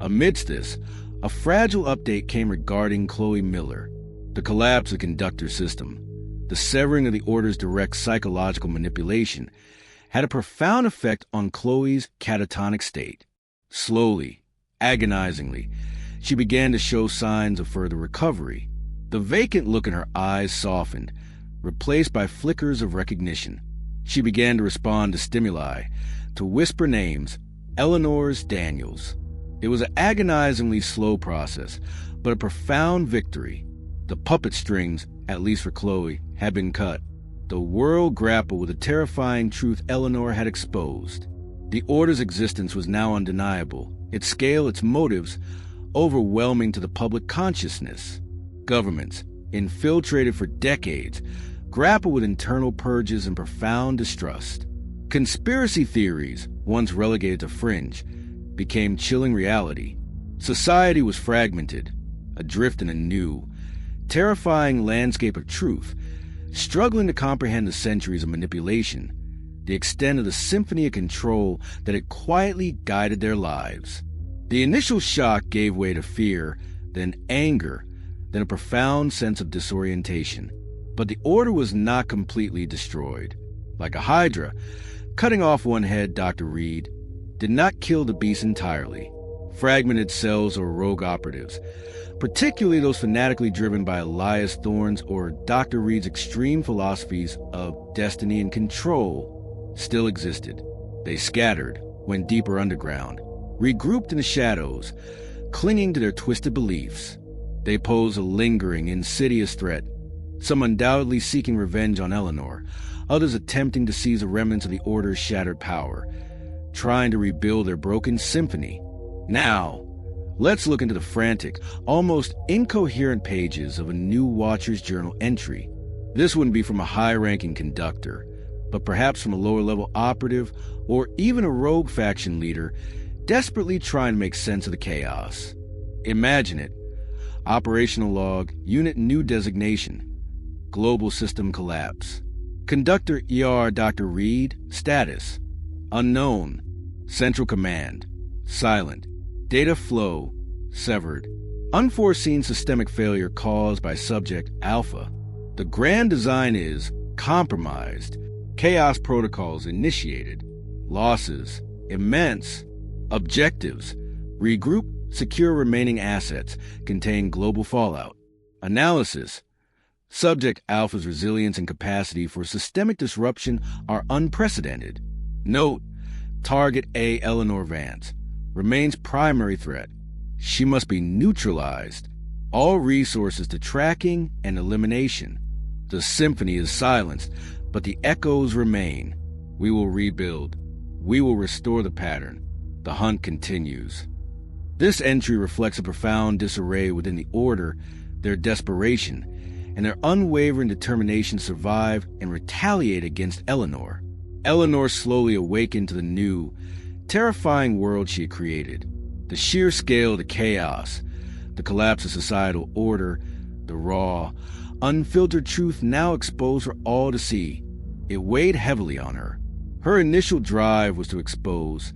Speaker 1: Amidst this, a fragile update came regarding Chloe Miller, the collapse of the conductor system. The severing of the Order's direct psychological manipulation had a profound effect on Chloe's catatonic state. Slowly, agonizingly, she began to show signs of further recovery. The vacant look in her eyes softened, replaced by flickers of recognition. She began to respond to stimuli, to whisper names, Eleanor's, Daniel's. It was an agonizingly slow process, but a profound victory. The puppet strings, at least for Chloe, had been cut. The world grappled with the terrifying truth Eleanor had exposed. The Order's existence was now undeniable, its scale, its motives, overwhelming to the public consciousness. Governments, infiltrated for decades, grappled with internal purges and profound distrust. Conspiracy theories, once relegated to fringe, became chilling reality. Society was fragmented, adrift in a new, terrifying landscape of truth, struggling to comprehend the centuries of manipulation, the extent of the symphony of control that had quietly guided their lives. The initial shock gave way to fear, then anger, then a profound sense of disorientation. But the order was not completely destroyed. Like a hydra, cutting off one head, Dr. Reed did not kill the beast entirely. Fragmented cells or rogue operatives, particularly those fanatically driven by Elias Thorne's or Dr. Reed's extreme philosophies of destiny and control, still existed. They scattered, went deeper underground, regrouped in the shadows, clinging to their twisted beliefs. They pose a lingering, insidious threat, some undoubtedly seeking revenge on Eleanor, others attempting to seize the remnants of the Order's shattered power, trying to rebuild their broken symphony. Now, let's look into the frantic, almost incoherent pages of a new Watcher's Journal entry. This wouldn't be from a high-ranking conductor, but perhaps from a lower-level operative or even a rogue faction leader desperately trying to make sense of the chaos. Imagine it. Operational log, unit new designation. Global system collapse. Conductor ER Dr. Reed, status. Unknown. Central command. Silent. Data flow. Severed. Unforeseen systemic failure caused by subject Alpha. The grand design is compromised. Chaos protocols initiated. Losses. Immense. Objectives. Regroup, secure remaining assets, contain global fallout. Analysis. Subject Alpha's resilience and capacity for systemic disruption are unprecedented. Note, target A. Eleanor Vance remains primary threat. She must be neutralized. All resources to tracking and elimination. The symphony is silenced, but the echoes remain. We will rebuild. We will restore the pattern. The hunt continues. This entry reflects a profound disarray within the Order, their desperation, and their unwavering determination to survive and retaliate against Eleanor. Eleanor slowly awakened to the new, terrifying world she had created. The sheer scale of the chaos, the collapse of societal order, the raw, unfiltered truth now exposed for all to see. It weighed heavily on her. Her initial drive was to expose.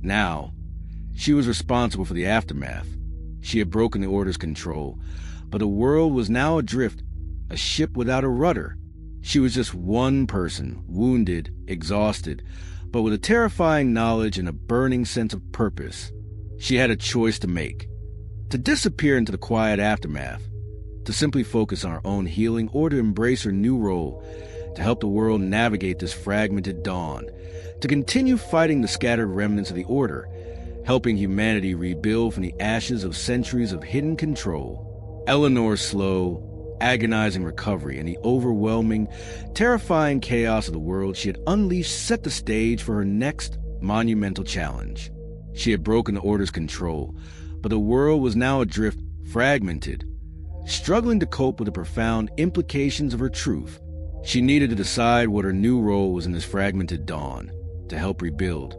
Speaker 1: Now, she was responsible for the aftermath. She had broken the Order's control, but the world was now adrift, a ship without a rudder. She was just one person, wounded, exhausted, but with a terrifying knowledge and a burning sense of purpose. She had a choice to make: to disappear into the quiet aftermath, to simply focus on her own healing, or to embrace her new role, to help the world navigate this fragmented dawn, to continue fighting the scattered remnants of the Order, helping humanity rebuild from the ashes of centuries of hidden control. Eleanor's slow, agonizing recovery and the overwhelming, terrifying chaos of the world she had unleashed set the stage for her next monumental challenge. She had broken the Order's control, but the world was now adrift, fragmented, struggling to cope with the profound implications of her truth. She needed to decide what her new role was in this fragmented dawn: to help rebuild,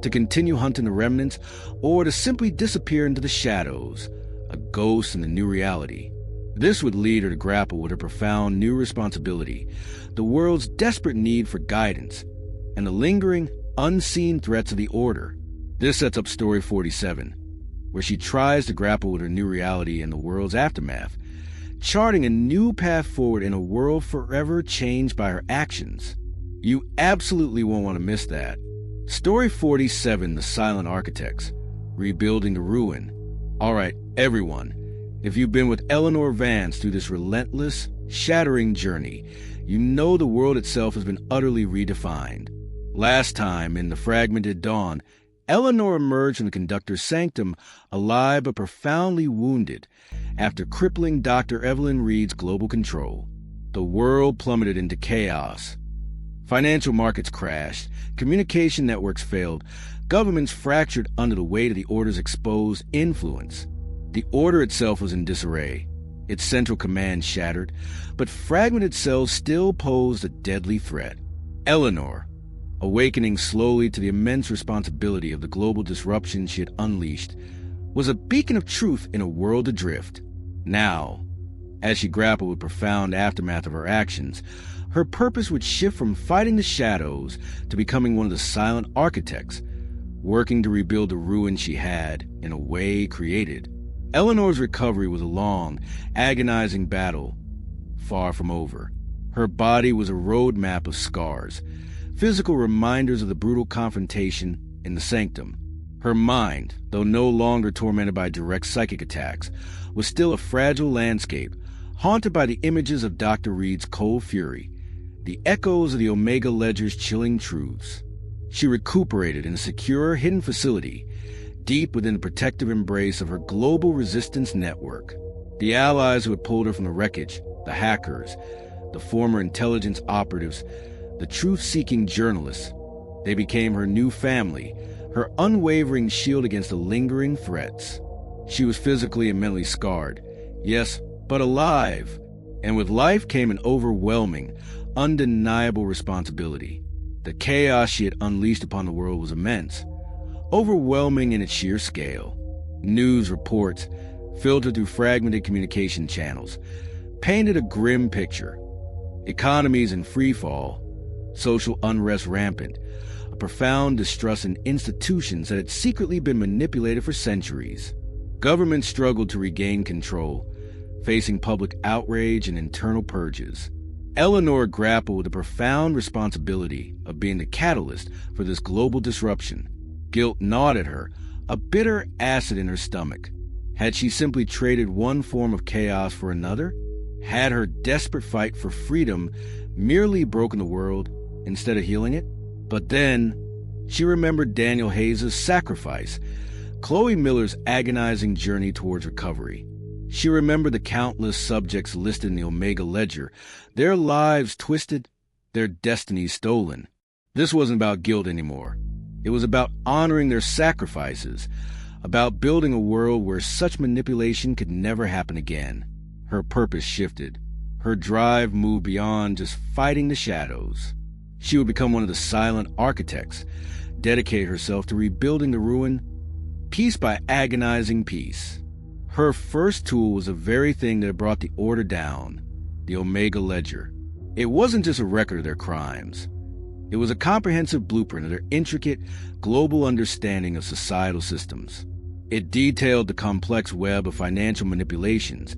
Speaker 1: to continue hunting the remnants, or to simply disappear into the shadows, a ghost in the new reality. This would lead her to grapple with her profound new responsibility, the world's desperate need for guidance, and the lingering, unseen threats of the Order. This sets up Story 47, where she tries to grapple with her new reality and the world's aftermath, charting a new path forward in a world forever changed by her actions. You absolutely won't want to miss that. Story 47, The Silent Architects, Rebuilding the Ruin. All right, everyone, if you've been with Eleanor Vance through this relentless, shattering journey, you know the world itself has been utterly redefined. Last time, in the fragmented dawn, Eleanor emerged from the conductor's sanctum alive but profoundly wounded after crippling Dr. Evelyn Reed's global control. The world plummeted into chaos. Financial markets crashed, communication networks failed, governments fractured under the weight of the Order's exposed influence. The Order itself was in disarray, its central command shattered, but fragmented cells still posed a deadly threat. Eleanor, awakening slowly to the immense responsibility of the global disruption she had unleashed, was a beacon of truth in a world adrift. Now, As she grappled with profound aftermath of her actions, her purpose would shift from fighting the shadows to becoming one of the silent architects, working to rebuild the ruins she had, in a way, created. Eleanor's recovery was a long, agonizing battle, far from over. Her body was a roadmap of scars, physical reminders of the brutal confrontation in the sanctum. Her mind, though no longer tormented by direct psychic attacks, was still a fragile landscape, haunted by the images of Dr. Reed's cold fury, the echoes of the Omega Ledger's chilling truths. She recuperated in a secure, hidden facility, deep within the protective embrace of her global resistance network. The allies who had pulled her from the wreckage, the hackers, the former intelligence operatives, the truth-seeking journalists, they became her new family, her unwavering shield against the lingering threats. She was physically and mentally scarred, yes, but alive. And with life came an overwhelming, undeniable responsibility. The chaos she had unleashed upon the world was immense, overwhelming in its sheer scale. News reports, filtered through fragmented communication channels, painted a grim picture. Economies in freefall, social unrest rampant, a profound distrust in institutions that had secretly been manipulated for centuries. Governments struggled to regain control, facing public outrage and internal purges. Eleanor grappled with the profound responsibility of being the catalyst for this global disruption. Guilt gnawed at her, a bitter acid in her stomach. Had she simply traded one form of chaos for another? Had her desperate fight for freedom merely broken the world instead of healing it? But then, she remembered Daniel Hayes' sacrifice, Chloe Miller's agonizing journey towards recovery. She remembered the countless subjects listed in the Omega Ledger, their lives twisted, their destinies stolen. This wasn't about guilt anymore. It was about honoring their sacrifices, about building a world where such manipulation could never happen again. Her purpose shifted. Her drive moved beyond just fighting the shadows. She would become one of the silent architects, dedicate herself to rebuilding the ruin, piece by agonizing piece. Her first tool was the very thing that brought the order down, the Omega Ledger. It wasn't just a record of their crimes. It was a comprehensive blueprint of their intricate, global understanding of societal systems. It detailed the complex web of financial manipulations,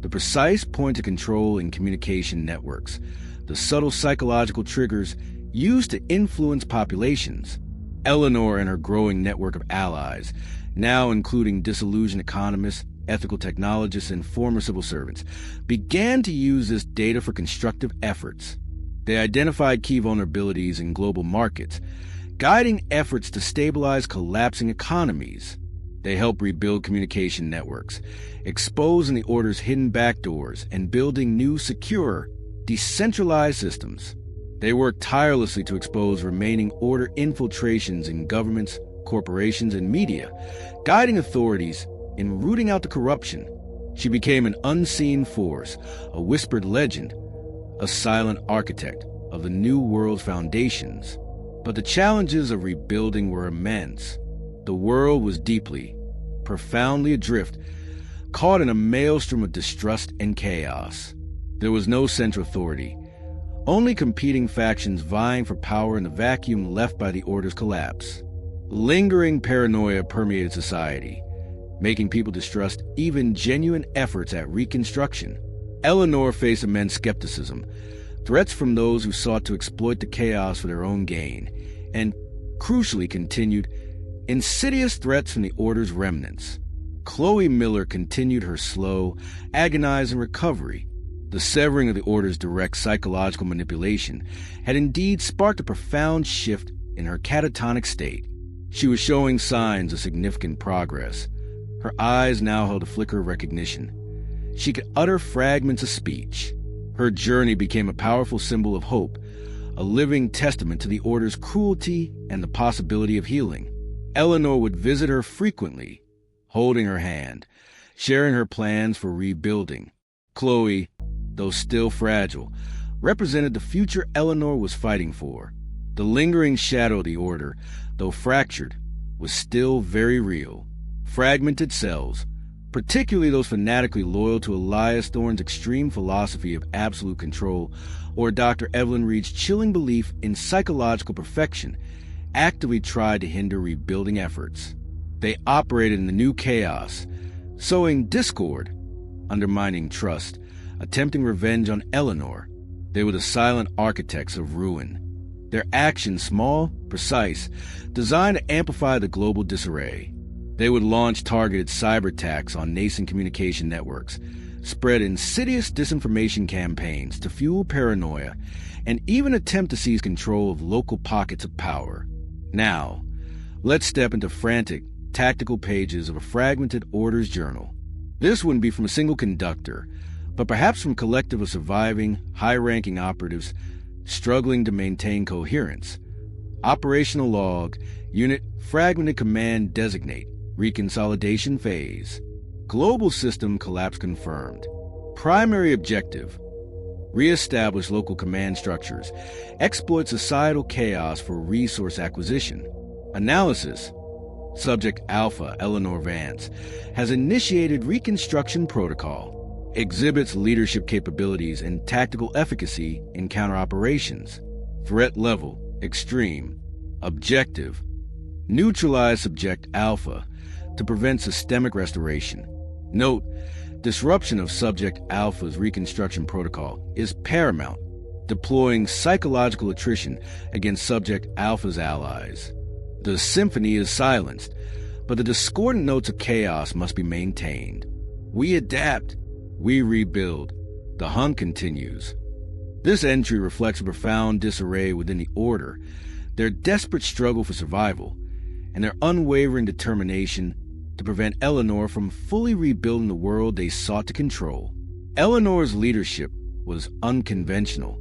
Speaker 1: the precise point of control in communication networks, the subtle psychological triggers used to influence populations. Eleanor and her growing network of allies, now including disillusioned economists, ethical technologists, and former civil servants, began to use this data for constructive efforts. They identified key vulnerabilities in global markets, guiding efforts to stabilize collapsing economies. They helped rebuild communication networks, exposing the order's hidden backdoors and building new, secure, decentralized systems. They worked tirelessly to expose remaining order infiltrations in governments, corporations, and media, guiding authorities in rooting out the corruption. She became an unseen force, a whispered legend, a silent architect of the new world's foundations. But the challenges of rebuilding were immense. The world was deeply, profoundly adrift, caught in a maelstrom of distrust and chaos. There was no central authority, only competing factions vying for power in the vacuum left by the order's collapse. Lingering paranoia permeated society, making people distrust even genuine efforts at reconstruction. Eleanor faced immense skepticism, threats from those who sought to exploit the chaos for their own gain, and, crucially continued, insidious threats from the order's remnants. Chloe Miller continued her slow, agonizing recovery. The severing of the order's direct psychological manipulation had indeed sparked a profound shift in her catatonic state. She was showing signs of significant progress. Her eyes now held a flicker of recognition. She could utter fragments of speech. Her journey became a powerful symbol of hope, a living testament to the order's cruelty and the possibility of healing. Eleanor would visit her frequently, holding her hand, sharing her plans for rebuilding. Chloe, though still fragile, represented the future Eleanor was fighting for. The lingering shadow of the order, though fractured, was still very real. Fragmented cells, particularly those fanatically loyal to Elias Thorne's extreme philosophy of absolute control, or Dr. Evelyn Reed's chilling belief in psychological perfection, actively tried to hinder rebuilding efforts. They operated in the new chaos, sowing discord, undermining trust, attempting revenge on Eleanor. They were the silent architects of ruin. Their actions, small, precise, designed to amplify the global disarray. They would launch targeted cyber attacks on nascent communication networks, spread insidious disinformation campaigns to fuel paranoia, and even attempt to seize control of local pockets of power. Now, let's step into frantic, tactical pages of a fragmented orders journal. This wouldn't be from a single conductor, but perhaps from a collective of surviving, high-ranking operatives struggling to maintain coherence. Operational log, unit fragmented command designate, reconsolidation phase. Global system collapse confirmed. Primary objective: re-establish local command structures, exploit societal chaos for resource acquisition. Analysis: Subject Alpha, Eleanor Vance, has initiated reconstruction protocol, exhibits leadership capabilities and tactical efficacy in counter-operations. Threat level: extreme. Objective: neutralize Subject Alpha to prevent systemic restoration. Note: disruption of Subject Alpha's reconstruction protocol is paramount, deploying psychological attrition against Subject Alpha's allies. The symphony is silenced, but the discordant notes of chaos must be maintained. We adapt, we rebuild. The hunt continues. This entry reflects a profound disarray within the Order, their desperate struggle for survival, and their unwavering determination to prevent Eleanor from fully rebuilding the world they sought to control. Eleanor's leadership was unconventional.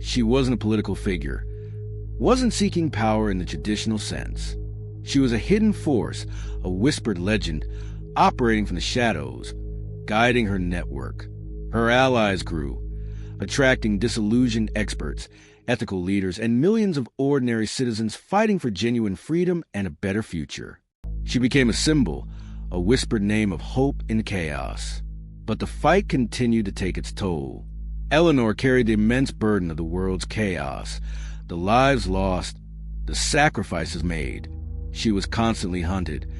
Speaker 1: She wasn't a political figure, wasn't seeking power in the traditional sense. She was a hidden force, a whispered legend, operating from the shadows, guiding her network. Her allies grew, attracting disillusioned experts, ethical leaders, and millions of ordinary citizens fighting for genuine freedom and a better future. She became a symbol, a whispered name of hope in chaos. But the fight continued to take its toll. Eleanor carried the immense burden of the world's chaos, the lives lost, the sacrifices made. She was constantly hunted,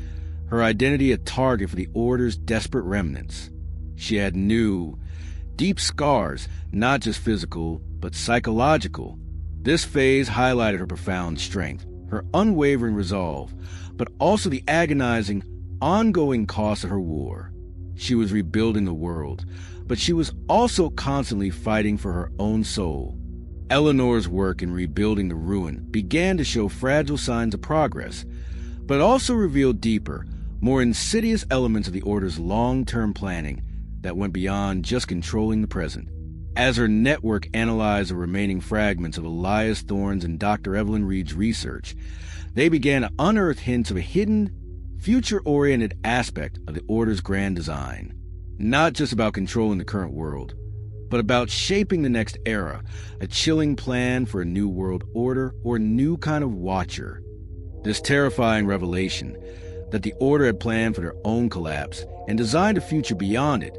Speaker 1: her identity a target for the Order's desperate remnants. She had new, deep scars, not just physical, but psychological. This phase highlighted her profound strength, her unwavering resolve, but also the agonizing, ongoing cost of her war. She was rebuilding the world, but she was also constantly fighting for her own soul. Eleanor's work in rebuilding the ruin began to show fragile signs of progress, but also revealed deeper, more insidious elements of the Order's long-term planning that went beyond just controlling the present. As her network analyzed the remaining fragments of Elias Thorne's and Dr. Evelyn Reed's research, they began to unearth hints of a hidden, future-oriented aspect of the Order's grand design. Not just about controlling the current world, but about shaping the next era, a chilling plan for a new world order or a new kind of watcher. This terrifying revelation that the Order had planned for their own collapse and designed a future beyond it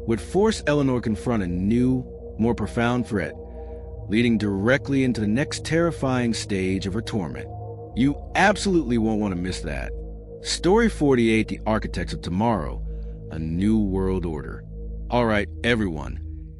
Speaker 1: would force Eleanor to confront a new, more profound threat, leading directly into the next terrifying stage of her torment. You absolutely won't want to miss that. Story 48, The Architects of Tomorrow, A New World Order. All right, everyone,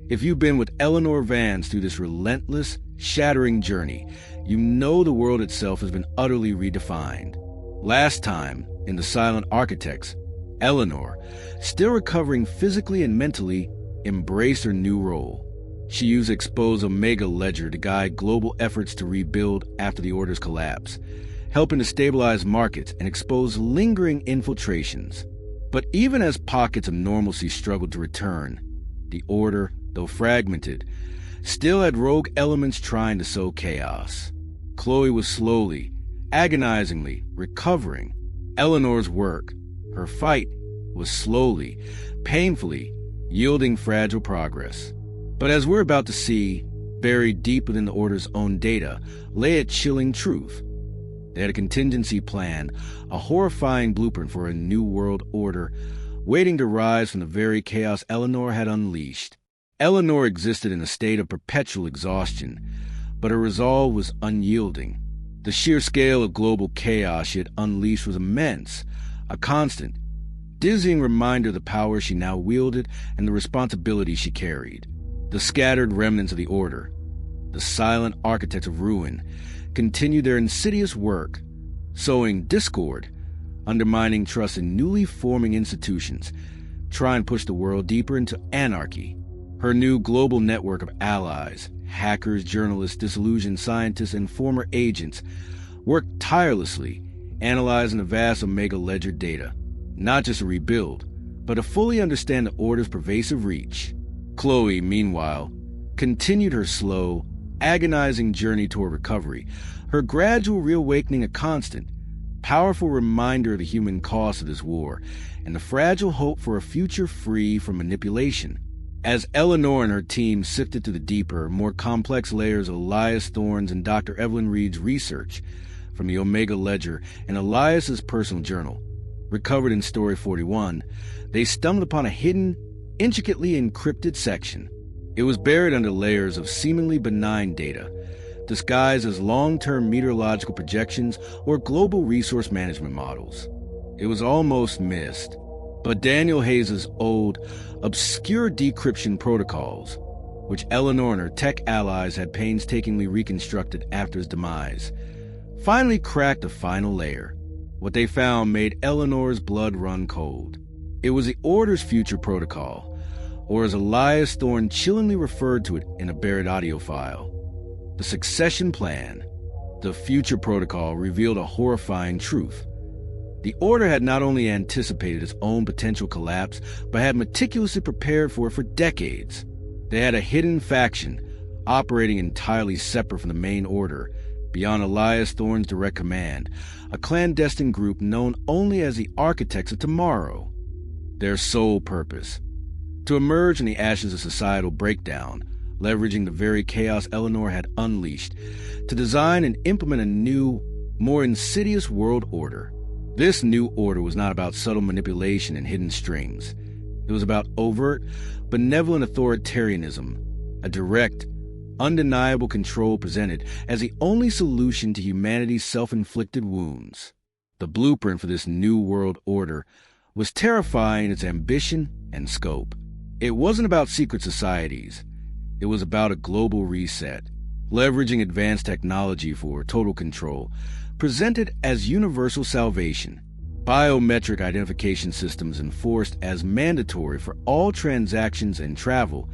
Speaker 1: if you've been with Eleanor Vance through this relentless, shattering journey, you know the world itself has been utterly redefined. Last time, in The Silent Architects, Eleanor, still recovering physically and mentally, embraced her new role. She used Expo's Omega Ledger to guide global efforts to rebuild after the Order's collapse, helping to stabilize markets and expose lingering infiltrations. But even as pockets of normalcy struggled to return, the Order, though fragmented, still had rogue elements trying to sow chaos. Chloe was slowly, agonizingly recovering. Eleanor's work, her fight, was slowly, painfully, yielding fragile progress. But as we're about to see, buried deep within the Order's own data, lay a chilling truth. They had a contingency plan, a horrifying blueprint for a new world order, waiting to rise from the very chaos Eleanor had unleashed. Eleanor existed in a state of perpetual exhaustion, but her resolve was unyielding. The sheer scale of global chaos she had unleashed was immense, a constant, dizzying reminder of the power she now wielded and the responsibility she carried. The scattered remnants of the Order, the silent architects of ruin, continued their insidious work, sowing discord, undermining trust in newly forming institutions, trying to push the world deeper into anarchy. Her new global network of allies, hackers, journalists, disillusioned scientists, and former agents worked tirelessly, analyzing the vast Omega Ledger data, not just to rebuild, but to fully understand the Order's pervasive reach. Chloe, meanwhile, continued her slow, agonizing journey toward recovery, her gradual reawakening a constant, powerful reminder of the human cost of this war and the fragile hope for a future free from manipulation. As Eleanor and her team sifted through the deeper, more complex layers of Elias Thorne's and Dr. Evelyn Reed's research from the Omega Ledger and Elias's personal journal, recovered in Story 41, they stumbled upon a hidden, intricately encrypted section. It was buried under layers of seemingly benign data, disguised as long-term meteorological projections or global resource management models. It was almost missed, but Daniel Hayes's old, obscure decryption protocols, which Eleanor and her tech allies had painstakingly reconstructed after his demise, finally cracked the final layer. What they found made Eleanor's blood run cold. It was the Order's future protocol, or as Elias Thorne chillingly referred to it in a buried audio file, the succession plan. The future protocol revealed a horrifying truth. The Order had not only anticipated its own potential collapse, but had meticulously prepared for it for decades. They had a hidden faction, operating entirely separate from the main Order, beyond Elias Thorne's direct command, a clandestine group known only as the Architects of Tomorrow. Their sole purpose: to emerge from the ashes of societal breakdown, leveraging the very chaos Eleanor had unleashed, to design and implement a new, more insidious world order. This new order was not about subtle manipulation and hidden strings. It was about overt, benevolent authoritarianism, a direct, undeniable control presented as the only solution to humanity's self-inflicted wounds. The blueprint for this new world order was terrifying in its ambition and scope. It wasn't about secret societies. It was about a global reset, leveraging advanced technology for total control, presented as universal salvation, biometric identification systems enforced as mandatory for all transactions and travel,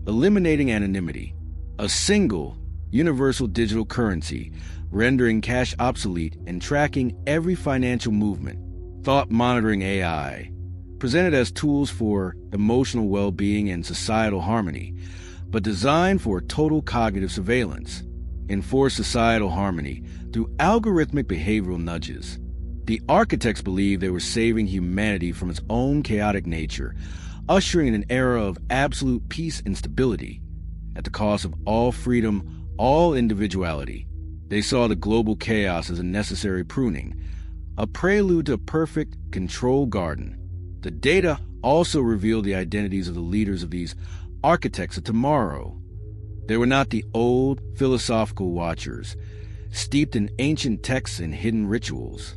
Speaker 1: eliminating anonymity, a single, universal digital currency, rendering cash obsolete and tracking every financial movement, thought monitoring AI, presented as tools for emotional well-being and societal harmony, but designed for total cognitive surveillance, enforced societal harmony through algorithmic behavioral nudges. The architects believed they were saving humanity from its own chaotic nature, ushering in an era of absolute peace and stability, at the cost of all freedom, all individuality. They saw the global chaos as a necessary pruning, a prelude to a perfect control garden. The data also revealed the identities of the leaders of these architects of tomorrow. They were not the old, philosophical watchers, steeped in ancient texts and hidden rituals.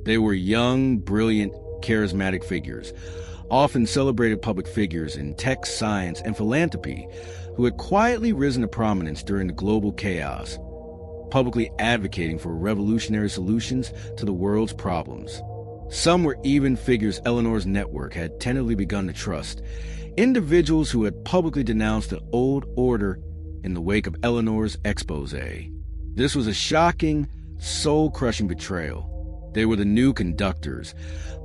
Speaker 1: They were young, brilliant, charismatic figures, often celebrated public figures in tech, science, and philanthropy, who had quietly risen to prominence during the global chaos, publicly advocating for revolutionary solutions to the world's problems. Some were even figures Eleanor's network had tentatively begun to trust, individuals who had publicly denounced the old order in the wake of Eleanor's exposé. This was a shocking, soul-crushing betrayal. They were the new conductors,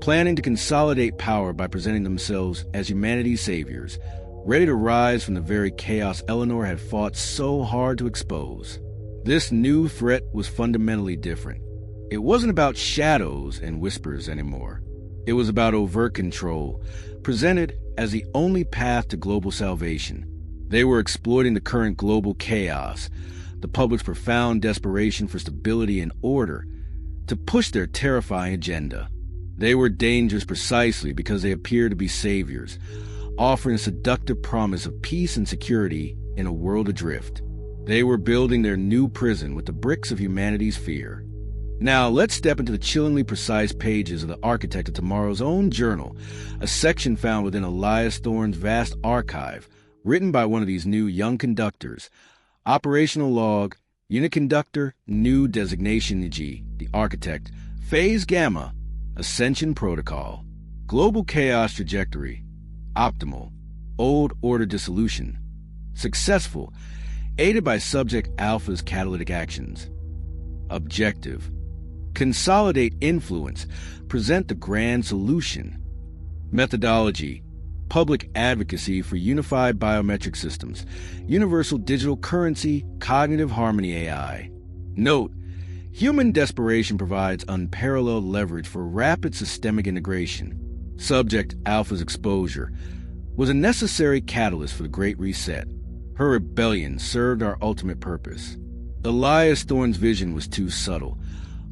Speaker 1: planning to consolidate power by presenting themselves as humanity's saviors, ready to rise from the very chaos Eleanor had fought so hard to expose. This new threat was fundamentally different. It wasn't about shadows and whispers anymore. It was about overt control, presented as the only path to global salvation. They were exploiting the current global chaos, the public's profound desperation for stability and order, to push their terrifying agenda. They were dangerous precisely because they appeared to be saviors, offering a seductive promise of peace and security in a world adrift. They were building their new prison with the bricks of humanity's fear. Now, let's step into the chillingly precise pages of the Architect of Tomorrow's own journal, a section found within Elias Thorne's vast archive, written by one of these new young conductors. Operational log, unit conductor, new designation G, the Architect, phase Gamma, ascension protocol, global chaos trajectory, optimal, old order dissolution, successful, aided by subject alpha's catalytic actions. Objective, consolidate influence, present the grand solution. Methodology, public advocacy for unified biometric systems, universal digital currency, cognitive harmony AI. Note, human desperation provides unparalleled leverage for rapid systemic integration. Subject Alpha's exposure was a necessary catalyst for the Great Reset. Her rebellion served our ultimate purpose. Elias Thorne's vision was too subtle.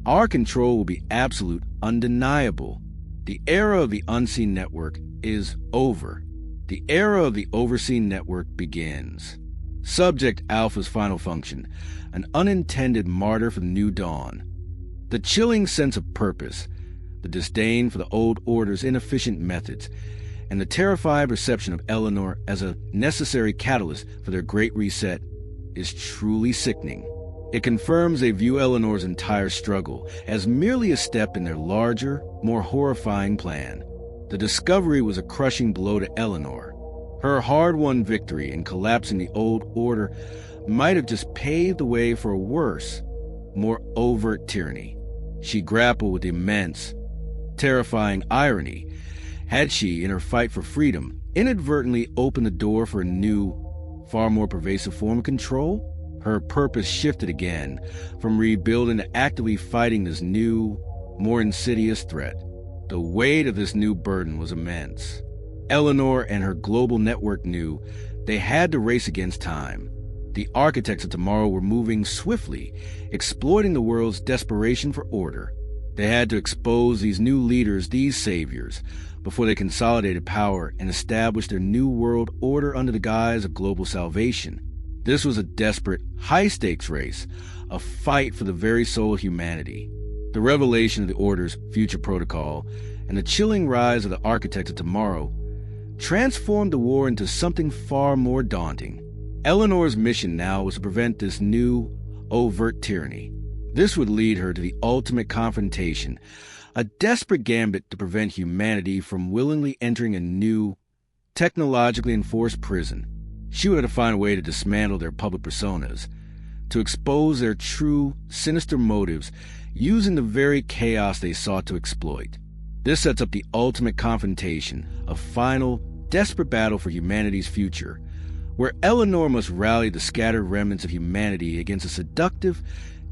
Speaker 1: Our control will be absolute, undeniable. The era of the unseen network is over. The era of the overseen network begins. Subject Alpha's final function, an unintended martyr for the new dawn. The chilling sense of purpose, the disdain for the old order's inefficient methods, and the terrifying perception of Eleanor as a necessary catalyst for their Great Reset is truly sickening. It confirms they view Eleanor's entire struggle as merely a step in their larger, more horrifying plan. The discovery was a crushing blow to Eleanor. Her hard-won victory in collapsing the old order might have just paved the way for a worse, more overt tyranny. She grappled with immense, terrifying irony. Had she, in her fight for freedom, inadvertently opened the door for a new, far more pervasive form of control? Her purpose shifted again, from rebuilding to actively fighting this new, more insidious threat. The weight of this new burden was immense. Eleanor and her global network knew they had to race against time. The Architects of Tomorrow were moving swiftly, exploiting the world's desperation for order. They had to expose these new leaders, these saviors, before they consolidated power and established their new world order under the guise of global salvation. This was a desperate, high-stakes race, a fight for the very soul of humanity. The revelation of the Order's future protocol and the chilling rise of the Architects of Tomorrow transformed the war into something far more daunting. Eleanor's mission now was to prevent this new, overt tyranny. This would lead her to the ultimate confrontation, a desperate gambit to prevent humanity from willingly entering a new, technologically enforced prison. She would have to find a way to dismantle their public personas, to expose their true, sinister motives using the very chaos they sought to exploit. This sets up the ultimate confrontation, a final, desperate battle for humanity's future, where Eleanor must rally the scattered remnants of humanity against a seductive,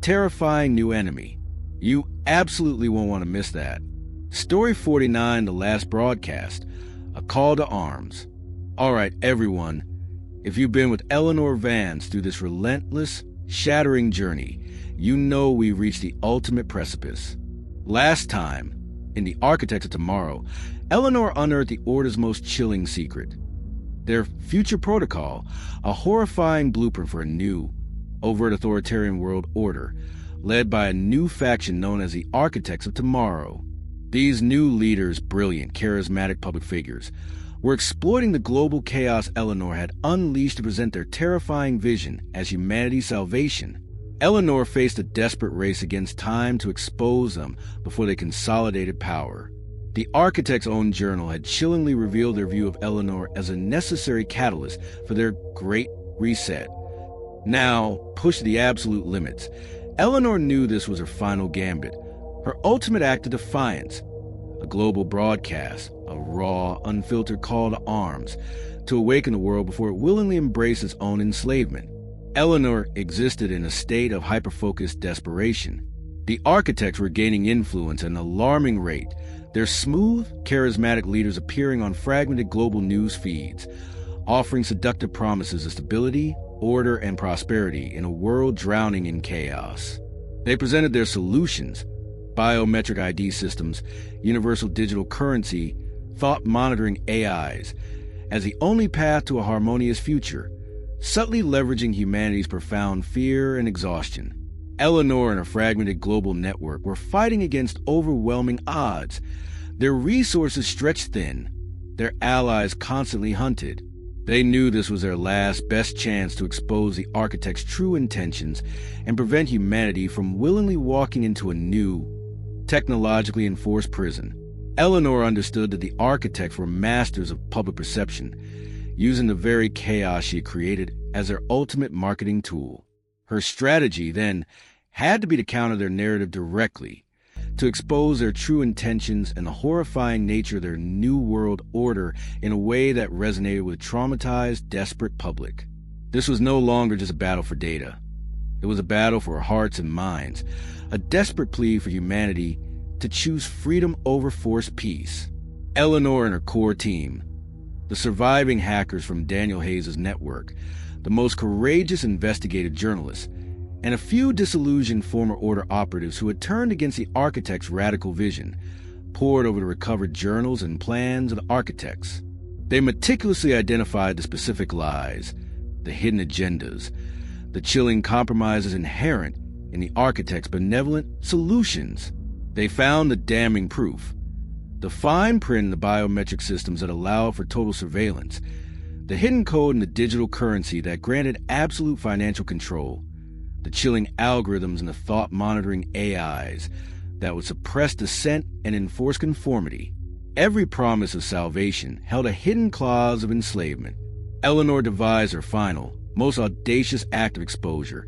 Speaker 1: terrifying new enemy. You absolutely won't want to miss that. Story 49, The Last Broadcast, A Call to Arms. All right, everyone. If you've been with Eleanor Vance through this relentless, shattering journey, you know we've reached the ultimate precipice. Last time, in The Architects of Tomorrow, Eleanor unearthed the Order's most chilling secret. Their future protocol, a horrifying blueprint for a new, overt authoritarian world order, led by a new faction known as the Architects of Tomorrow. These new leaders, brilliant, charismatic public figures, were exploiting the global chaos Eleanor had unleashed to present their terrifying vision as humanity's salvation. Eleanor faced a desperate race against time to expose them before they consolidated power. The Architect's own journal had chillingly revealed their view of Eleanor as a necessary catalyst for their Great Reset. Now, pushed to the absolute limits, Eleanor knew this was her final gambit, her ultimate act of defiance. A global broadcast, a raw, unfiltered call to arms, to awaken the world before it willingly embraced its own enslavement. Eleanor existed in a state of hyper-focused desperation. The Architects were gaining influence at an alarming rate, their smooth, charismatic leaders appearing on fragmented global news feeds, offering seductive promises of stability, order, and prosperity in a world drowning in chaos. They presented their solutions, biometric ID systems, universal digital currency, thought-monitoring AIs, as the only path to a harmonious future, subtly leveraging humanity's profound fear and exhaustion. Eleanor and a fragmented global network were fighting against overwhelming odds, their resources stretched thin, their allies constantly hunted. They knew this was their last best chance to expose the architect's true intentions and prevent humanity from willingly walking into a new, technologically enforced prison. Eleanor understood that the architects were masters of public perception, using the very chaos she had created as their ultimate marketing tool. Her strategy, then, had to be to counter their narrative directly, to expose their true intentions and the horrifying nature of their new world order in a way that resonated with a traumatized, desperate public. This was no longer just a battle for data. It was a battle for hearts and minds, a desperate plea for humanity to choose freedom over forced peace. Eleanor and her core team, the surviving hackers from Daniel Hayes' network, the most courageous investigative journalists, and a few disillusioned former Order operatives who had turned against the architect's radical vision, pored over the recovered journals and plans of the architects. They meticulously identified the specific lies, the hidden agendas, the chilling compromises inherent in the architect's benevolent solutions. They found the damning proof, the fine print in the biometric systems that allowed for total surveillance, the hidden code in the digital currency that granted absolute financial control, the chilling algorithms and the thought-monitoring AIs that would suppress dissent and enforce conformity. Every promise of salvation held a hidden clause of enslavement. Eleanor devised her final, most audacious act of exposure,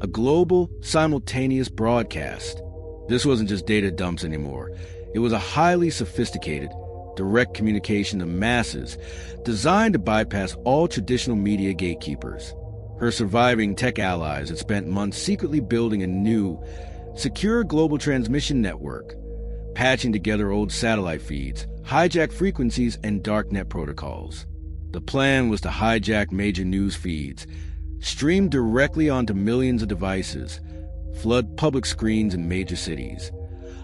Speaker 1: a global, simultaneous broadcast. This wasn't just data dumps anymore. It was a highly sophisticated, direct communication to masses, designed to bypass all traditional media gatekeepers. Her surviving tech allies had spent months secretly building a new, secure global transmission network, patching together old satellite feeds, hijack frequencies, and darknet protocols. The plan was to hijack major news feeds, stream directly onto millions of devices, flood public screens in major cities,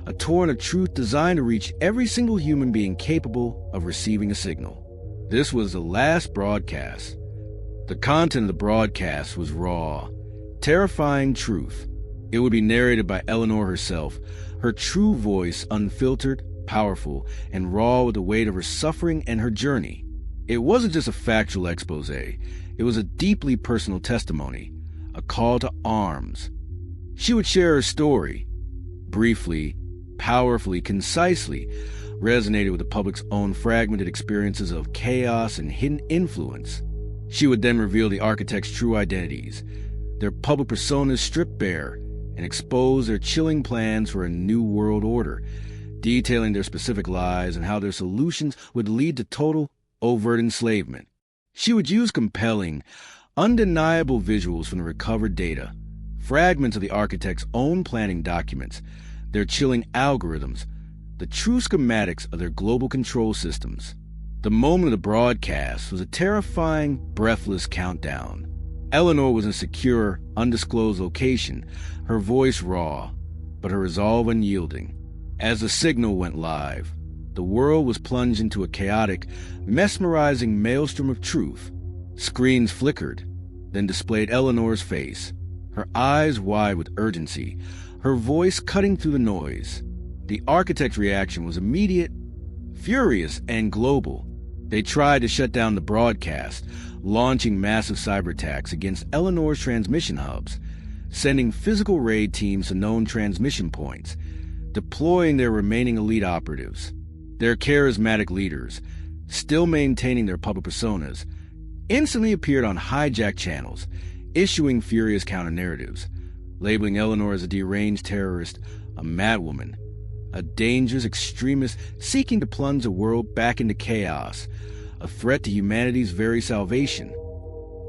Speaker 1: a torrent of truth designed to reach every single human being capable of receiving a signal. This was the last broadcast. The content of the broadcast was raw, terrifying truth. It would be narrated by Eleanor herself, her true voice unfiltered, powerful, and raw with the weight of her suffering and her journey. It wasn't just a factual expose. It was a deeply personal testimony, a call to arms. She would share her story, briefly, powerfully, concisely, resonated with the public's own fragmented experiences of chaos and hidden influence. She would then reveal the architects' true identities, their public personas stripped bare, and expose their chilling plans for a new world order, detailing their specific lies and how their solutions would lead to total, overt enslavement. She would use compelling, undeniable visuals from the recovered data, fragments of the architect's own planning documents, their chilling algorithms, the true schematics of their global control systems. The moment of the broadcast was a terrifying, breathless countdown. Eleanor was in a secure, undisclosed location, her voice raw, but her resolve unyielding. As the signal went live, the world was plunged into a chaotic, mesmerizing maelstrom of truth. Screens flickered, then displayed Eleanor's face, her eyes wide with urgency, her voice cutting through the noise. The architect's reaction was immediate, furious, and global. They tried to shut down the broadcast, launching massive cyber attacks against Eleanor's transmission hubs, sending physical raid teams to known transmission points, deploying their remaining elite operatives. Their charismatic leaders, still maintaining their public personas, instantly appeared on hijacked channels, issuing furious counter-narratives, labeling Eleanor as a deranged terrorist, a madwoman, a dangerous extremist seeking to plunge the world back into chaos, a threat to humanity's very salvation.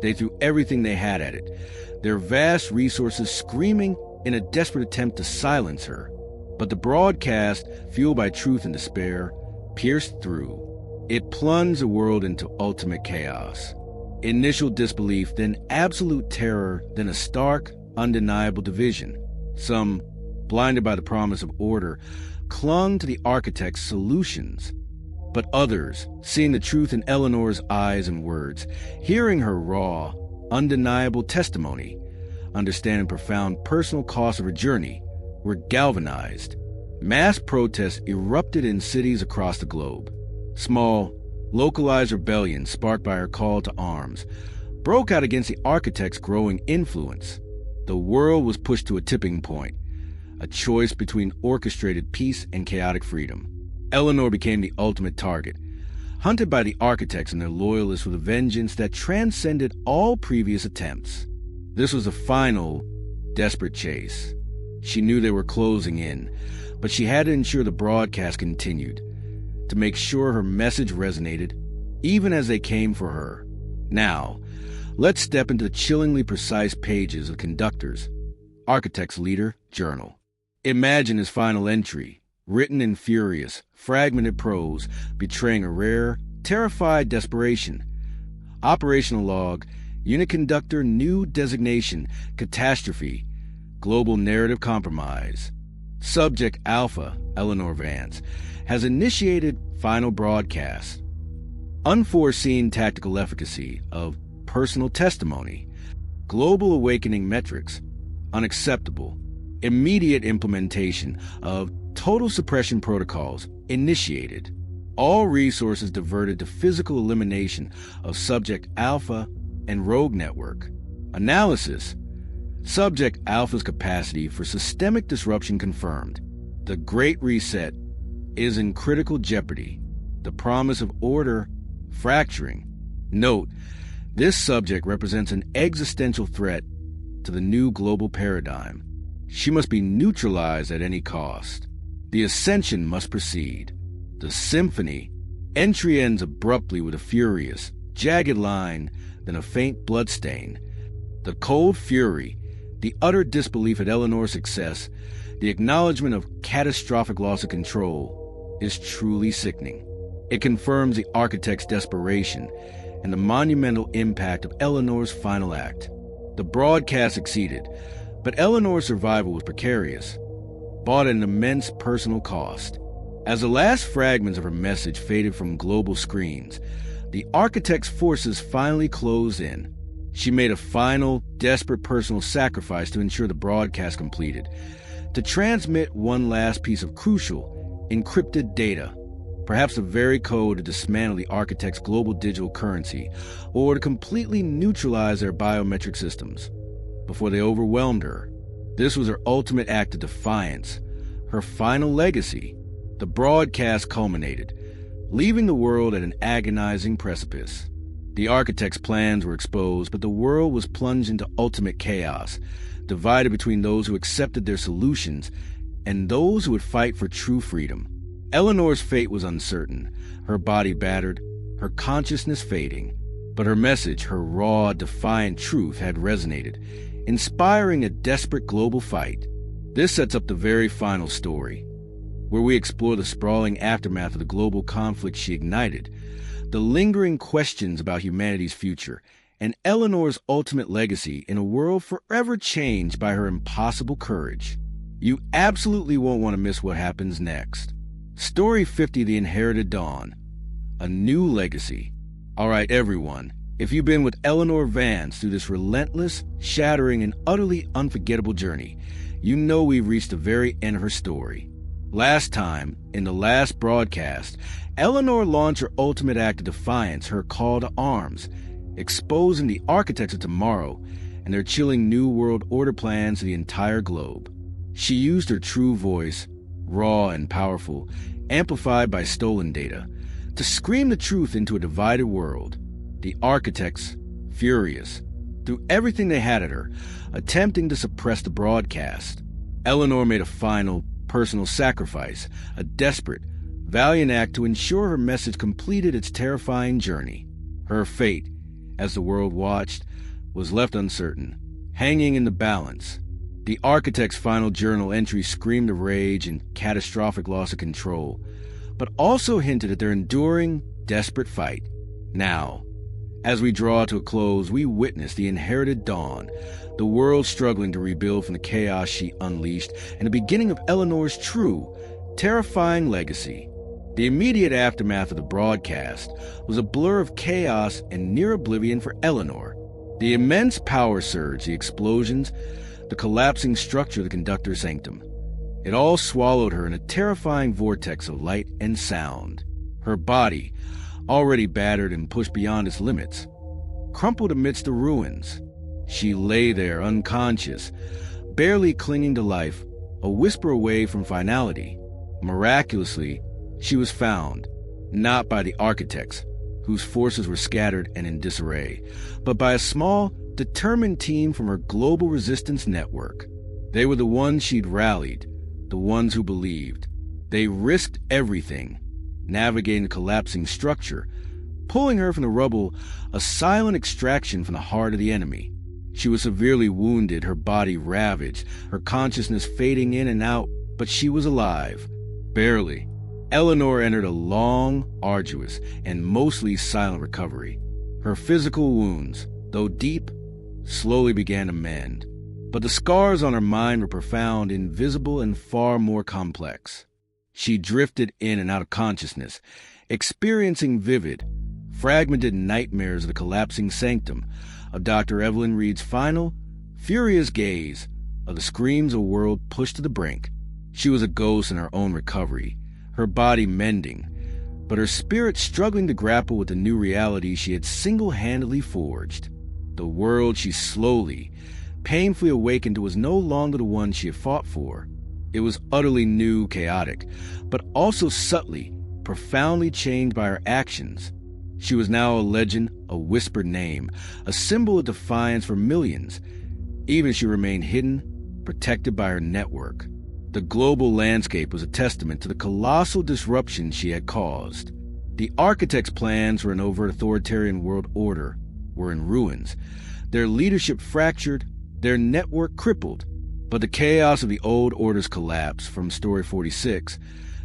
Speaker 1: They threw everything they had at it, their vast resources screaming in a desperate attempt to silence her. But the broadcast, fueled by truth and despair, pierced through. It plunged the world into ultimate chaos. Initial disbelief, then absolute terror, then a stark, undeniable division. Some blinded by the promise of order, clung to the architect's solutions. But others, seeing the truth in Eleanor's eyes and words, hearing her raw, undeniable testimony, understanding profound personal cost of her journey, were galvanized. Mass protests erupted in cities across the globe. Small, localized rebellions sparked by her call to arms broke out against the architect's growing influence. The world was pushed to a tipping point, a choice between orchestrated peace and chaotic freedom. Eleanor became the ultimate target, hunted by the architects and their loyalists with a vengeance that transcended all previous attempts. This was a final, desperate chase. She knew they were closing in, but she had to ensure the broadcast continued, to make sure her message resonated, even as they came for her. Now, let's step into the chillingly precise pages of Conductor's, Architect's Leader, journal. Imagine his final entry, written in furious, fragmented prose, betraying a rare, terrified desperation. Operational log, Unit Conductor, new designation, catastrophe, global narrative compromise. Subject Alpha, Eleanor Vance, has initiated final broadcast. Unforeseen tactical efficacy of personal testimony. Global awakening metrics. Unacceptable. Immediate implementation of total suppression protocols initiated. All resources diverted to physical elimination of Subject Alpha and Rogue Network. Analysis. Subject Alpha's capacity for systemic disruption confirmed. The Great Reset is in critical jeopardy. The promise of order fracturing. Note, this subject represents an existential threat to the new global paradigm. She must be neutralized at any cost. The ascension must proceed. The symphony. Entry ends abruptly with a furious, jagged line, then a faint bloodstain. The cold fury, the utter disbelief at Eleanor's success, the acknowledgement of catastrophic loss of control, is truly sickening. It confirms the architect's desperation and the monumental impact of Eleanor's final act. The broadcast succeeded, but Eleanor's survival was precarious, bought at an immense personal cost. As the last fragments of her message faded from global screens, the architect's forces finally closed in. She made a final, desperate personal sacrifice to ensure the broadcast completed, to transmit one last piece of crucial, encrypted data, perhaps the very code to dismantle the architect's global digital currency, or to completely neutralize their biometric systems. Before they overwhelmed her, this was her ultimate act of defiance, her final legacy. The broadcast culminated, leaving the world at an agonizing precipice. The architect's plans were exposed, but the world was plunged into ultimate chaos, divided between those who accepted their solutions and those who would fight for true freedom. Eleanor's fate was uncertain, her body battered, her consciousness fading. But her message, her raw, defiant truth, had resonated, inspiring a desperate global fight. This sets up the very final story, where we explore the sprawling aftermath of the global conflict she ignited, the lingering questions about humanity's future, and Eleanor's ultimate legacy in a world forever changed by her impossible courage. You absolutely won't want to miss what happens next. Story 50, The Inherited Dawn. A New Legacy. All right, everyone, if you've been with Eleanor Vance through this relentless, shattering, and utterly unforgettable journey, you know we've reached the very end of her story. Last time, in the last broadcast, Eleanor launched her ultimate act of defiance, her call to arms, exposing the architects of tomorrow and their chilling New World Order plans to the entire globe. She used her true voice, raw and powerful, amplified by stolen data, to scream the truth into a divided world. The architects, furious, threw everything they had at her, attempting to suppress the broadcast. Eleanor made a final, personal sacrifice, a desperate, valiant act to ensure her message completed its terrifying journey. Her fate, as the world watched, was left uncertain, hanging in the balance. The architect's final journal entry screamed of rage and catastrophic loss of control, but also hinted at their enduring, desperate fight. Now, As we draw to a close, we witness the inherited dawn, the world struggling to rebuild from the chaos she unleashed, and the beginning of Eleanor's true, terrifying legacy. The immediate aftermath of the broadcast was a blur of chaos and near oblivion for Eleanor. The immense power surge, the explosions, the collapsing structure of the conductor's sanctum. It all swallowed her in a terrifying vortex of light and sound. Her body, already battered and pushed beyond its limits, crumpled amidst the ruins. She lay there unconscious, barely clinging to life, a whisper away from finality. Miraculously, she was found, not by the architects, whose forces were scattered and in disarray, but by a small, determined team from her global resistance network. They were the ones she'd rallied, the ones who believed. They risked everything, navigating the collapsing structure, pulling her from the rubble, a silent extraction from the heart of the enemy. She was severely wounded, her body ravaged, her consciousness fading in and out, but she was alive. Barely. Eleanor entered a long, arduous, and mostly silent recovery. Her physical wounds, though deep, slowly began to mend. But the scars on her mind were profound, invisible, and far more complex. She drifted in and out of consciousness, experiencing vivid, fragmented nightmares of the collapsing sanctum, of Dr. Evelyn Reed's final, furious gaze, of the screams of a world pushed to the brink. She was a ghost in her own recovery, her body mending, but her spirit struggling to grapple with the new reality she had single-handedly forged. The world she slowly, painfully awakened to was no longer the one she had fought for. It was utterly new, chaotic, but also subtly, profoundly changed by her actions. She was now a legend, a whispered name, a symbol of defiance for millions. Even she remained hidden, protected by her network. The global landscape was a testament to the colossal disruption she had caused. The architects' plans for an overt authoritarian world order were in ruins, their leadership fractured, their network crippled. But the chaos of the old order's collapse from Story 46,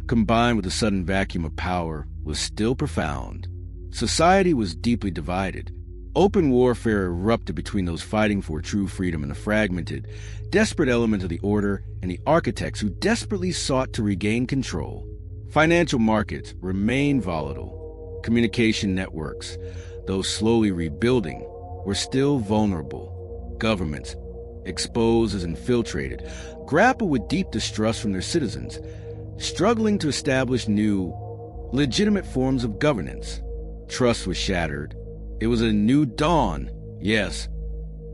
Speaker 1: combined with the sudden vacuum of power, was still profound. Society was deeply divided. Open warfare erupted between those fighting for true freedom and the fragmented, desperate elements of the order and the architects who desperately sought to regain control. Financial markets remained volatile. Communication networks, though slowly rebuilding, were still vulnerable. Governments, exposed as infiltrated, grappled with deep distrust from their citizens, struggling to establish new, legitimate forms of governance. Trust was shattered. It was a new dawn, yes,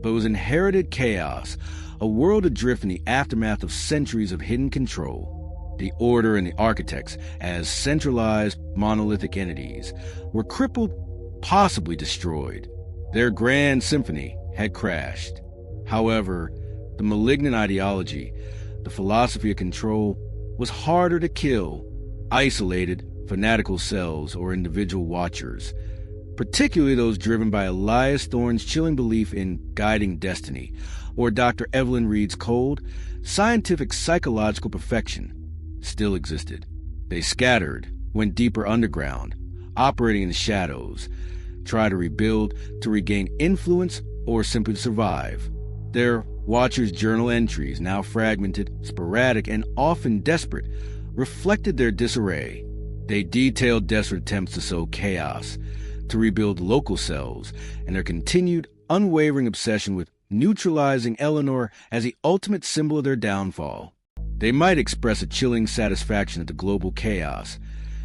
Speaker 1: but it was inherited chaos, a world adrift in the aftermath of centuries of hidden control. The order and the architects, as centralized, monolithic entities, were crippled, possibly destroyed. Their grand symphony had crashed. However, the malignant ideology, the philosophy of control, was harder to kill. Isolated, fanatical cells or individual watchers, particularly those driven by Elias Thorne's chilling belief in guiding destiny, or Dr. Evelyn Reed's cold, scientific psychological perfection, still existed. They scattered, went deeper underground, operating in the shadows, tried to rebuild, to regain influence, or simply to survive. Their watchers' journal entries, now fragmented, sporadic, and often desperate, reflected their disarray. They detailed desperate attempts to sow chaos, to rebuild local cells, and their continued, unwavering obsession with neutralizing Eleanor as the ultimate symbol of their downfall. They might express a chilling satisfaction at the global chaos,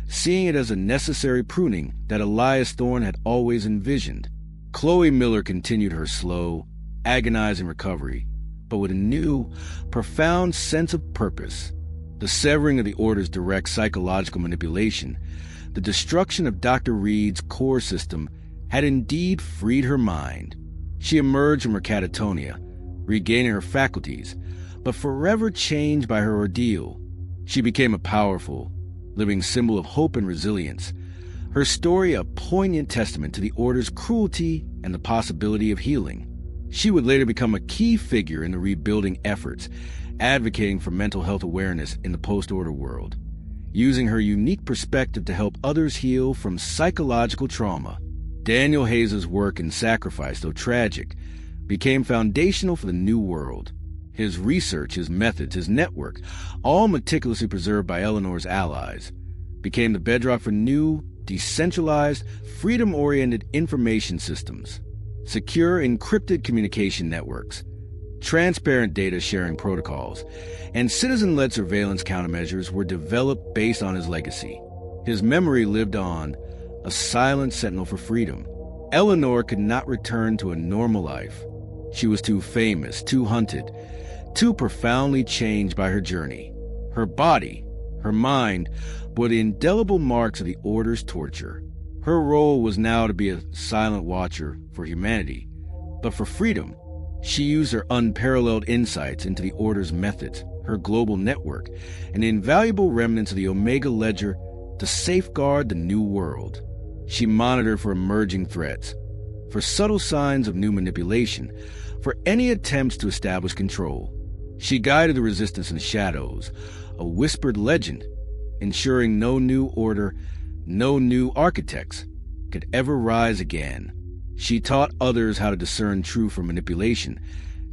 Speaker 1: seeing it as a necessary pruning that Elias Thorne had always envisioned. Chloe Miller continued her slow, agonizing recovery, but with a new, profound sense of purpose. The severing of the order's direct psychological manipulation, the destruction of Dr. Reed's core system, had indeed freed her mind. She emerged from her catatonia, regaining her faculties, but forever changed by her ordeal. She became a powerful, living symbol of hope and resilience, her story a poignant testament to the order's cruelty and the possibility of healing. She would later become a key figure in the rebuilding efforts, advocating for mental health awareness in the post-order world, using her unique perspective to help others heal from psychological trauma. Daniel Hayes's work and sacrifice, though tragic, became foundational for the New World. His research, his methods, his network, all meticulously preserved by Eleanor's allies, became the bedrock for new, decentralized, freedom-oriented information systems, secure encrypted communication networks, transparent data sharing protocols, and citizen-led surveillance countermeasures were developed based on his legacy. His memory lived on, a silent sentinel for freedom. Eleanor could not return to a normal life. She was too famous, too hunted, too profoundly changed by her journey. Her body, her mind, bore the indelible marks of the Order's torture. Her role was now to be a silent watcher for humanity, but for freedom, she used her unparalleled insights into the Order's methods, her global network, and the invaluable remnants of the Omega Ledger to safeguard the New World. She monitored for emerging threats, for subtle signs of new manipulation, for any attempts to establish control. She guided the resistance in the shadows, a whispered legend, ensuring no new order, no new architects could ever rise again. She taught others how to discern truth from manipulation,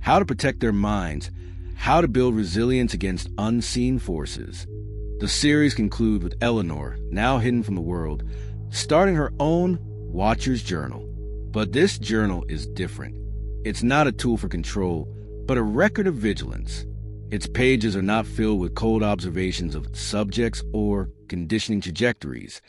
Speaker 1: how to protect their minds, how to build resilience against unseen forces. The series concludes with Eleanor, now hidden from the world, starting her own Watcher's Journal. But this journal is different. It's not a tool for control, but a record of vigilance. Its pages are not filled with cold observations of subjects or conditioning trajectories,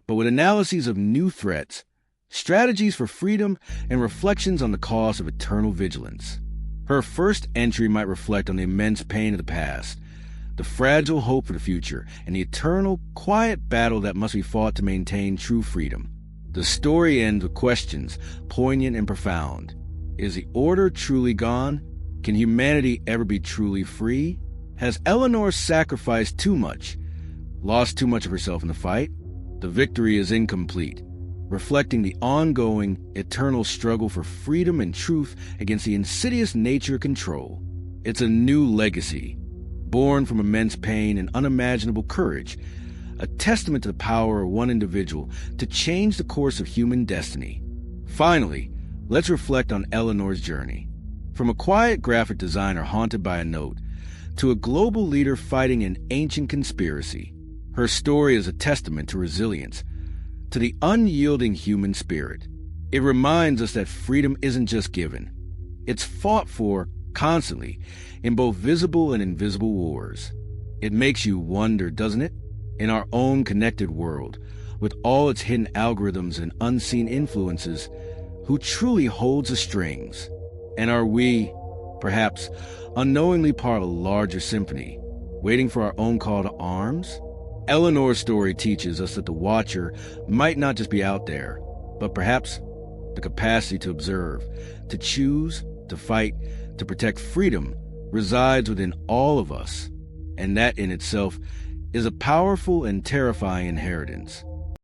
Speaker 1: but with analyses of new threats, strategies for freedom, and reflections on the cost of eternal vigilance. Her first entry might reflect on the immense pain of the past, the fragile hope for the future, and the eternal, quiet battle that must be fought to maintain true freedom. The story ends with questions, poignant and profound. Is the Order truly gone? Can humanity ever be truly free? Has Eleanor sacrificed too much, lost too much of herself in the fight? The victory is incomplete, reflecting the ongoing, eternal struggle for freedom and truth against the insidious nature of control. It's a new legacy, born from immense pain and unimaginable courage, a testament to the power of one individual to change the course of human destiny. Finally, let's reflect on Eleanor's journey. From a quiet graphic designer haunted by a note, to a global leader fighting an ancient conspiracy, her story is a testament to resilience, to the unyielding human spirit. It reminds us that freedom isn't just given. It's fought for constantly in both visible and invisible wars. It makes you wonder, doesn't it? In our own connected world, with all its hidden algorithms and unseen influences, who truly holds the strings? And are we, perhaps, unknowingly part of a larger symphony, waiting for our own call to arms? Eleanor's story teaches us that the Watcher might not just be out there, but perhaps the capacity to observe, to choose, to fight, to protect freedom resides within all of us, and that in itself is a powerful and terrifying inheritance.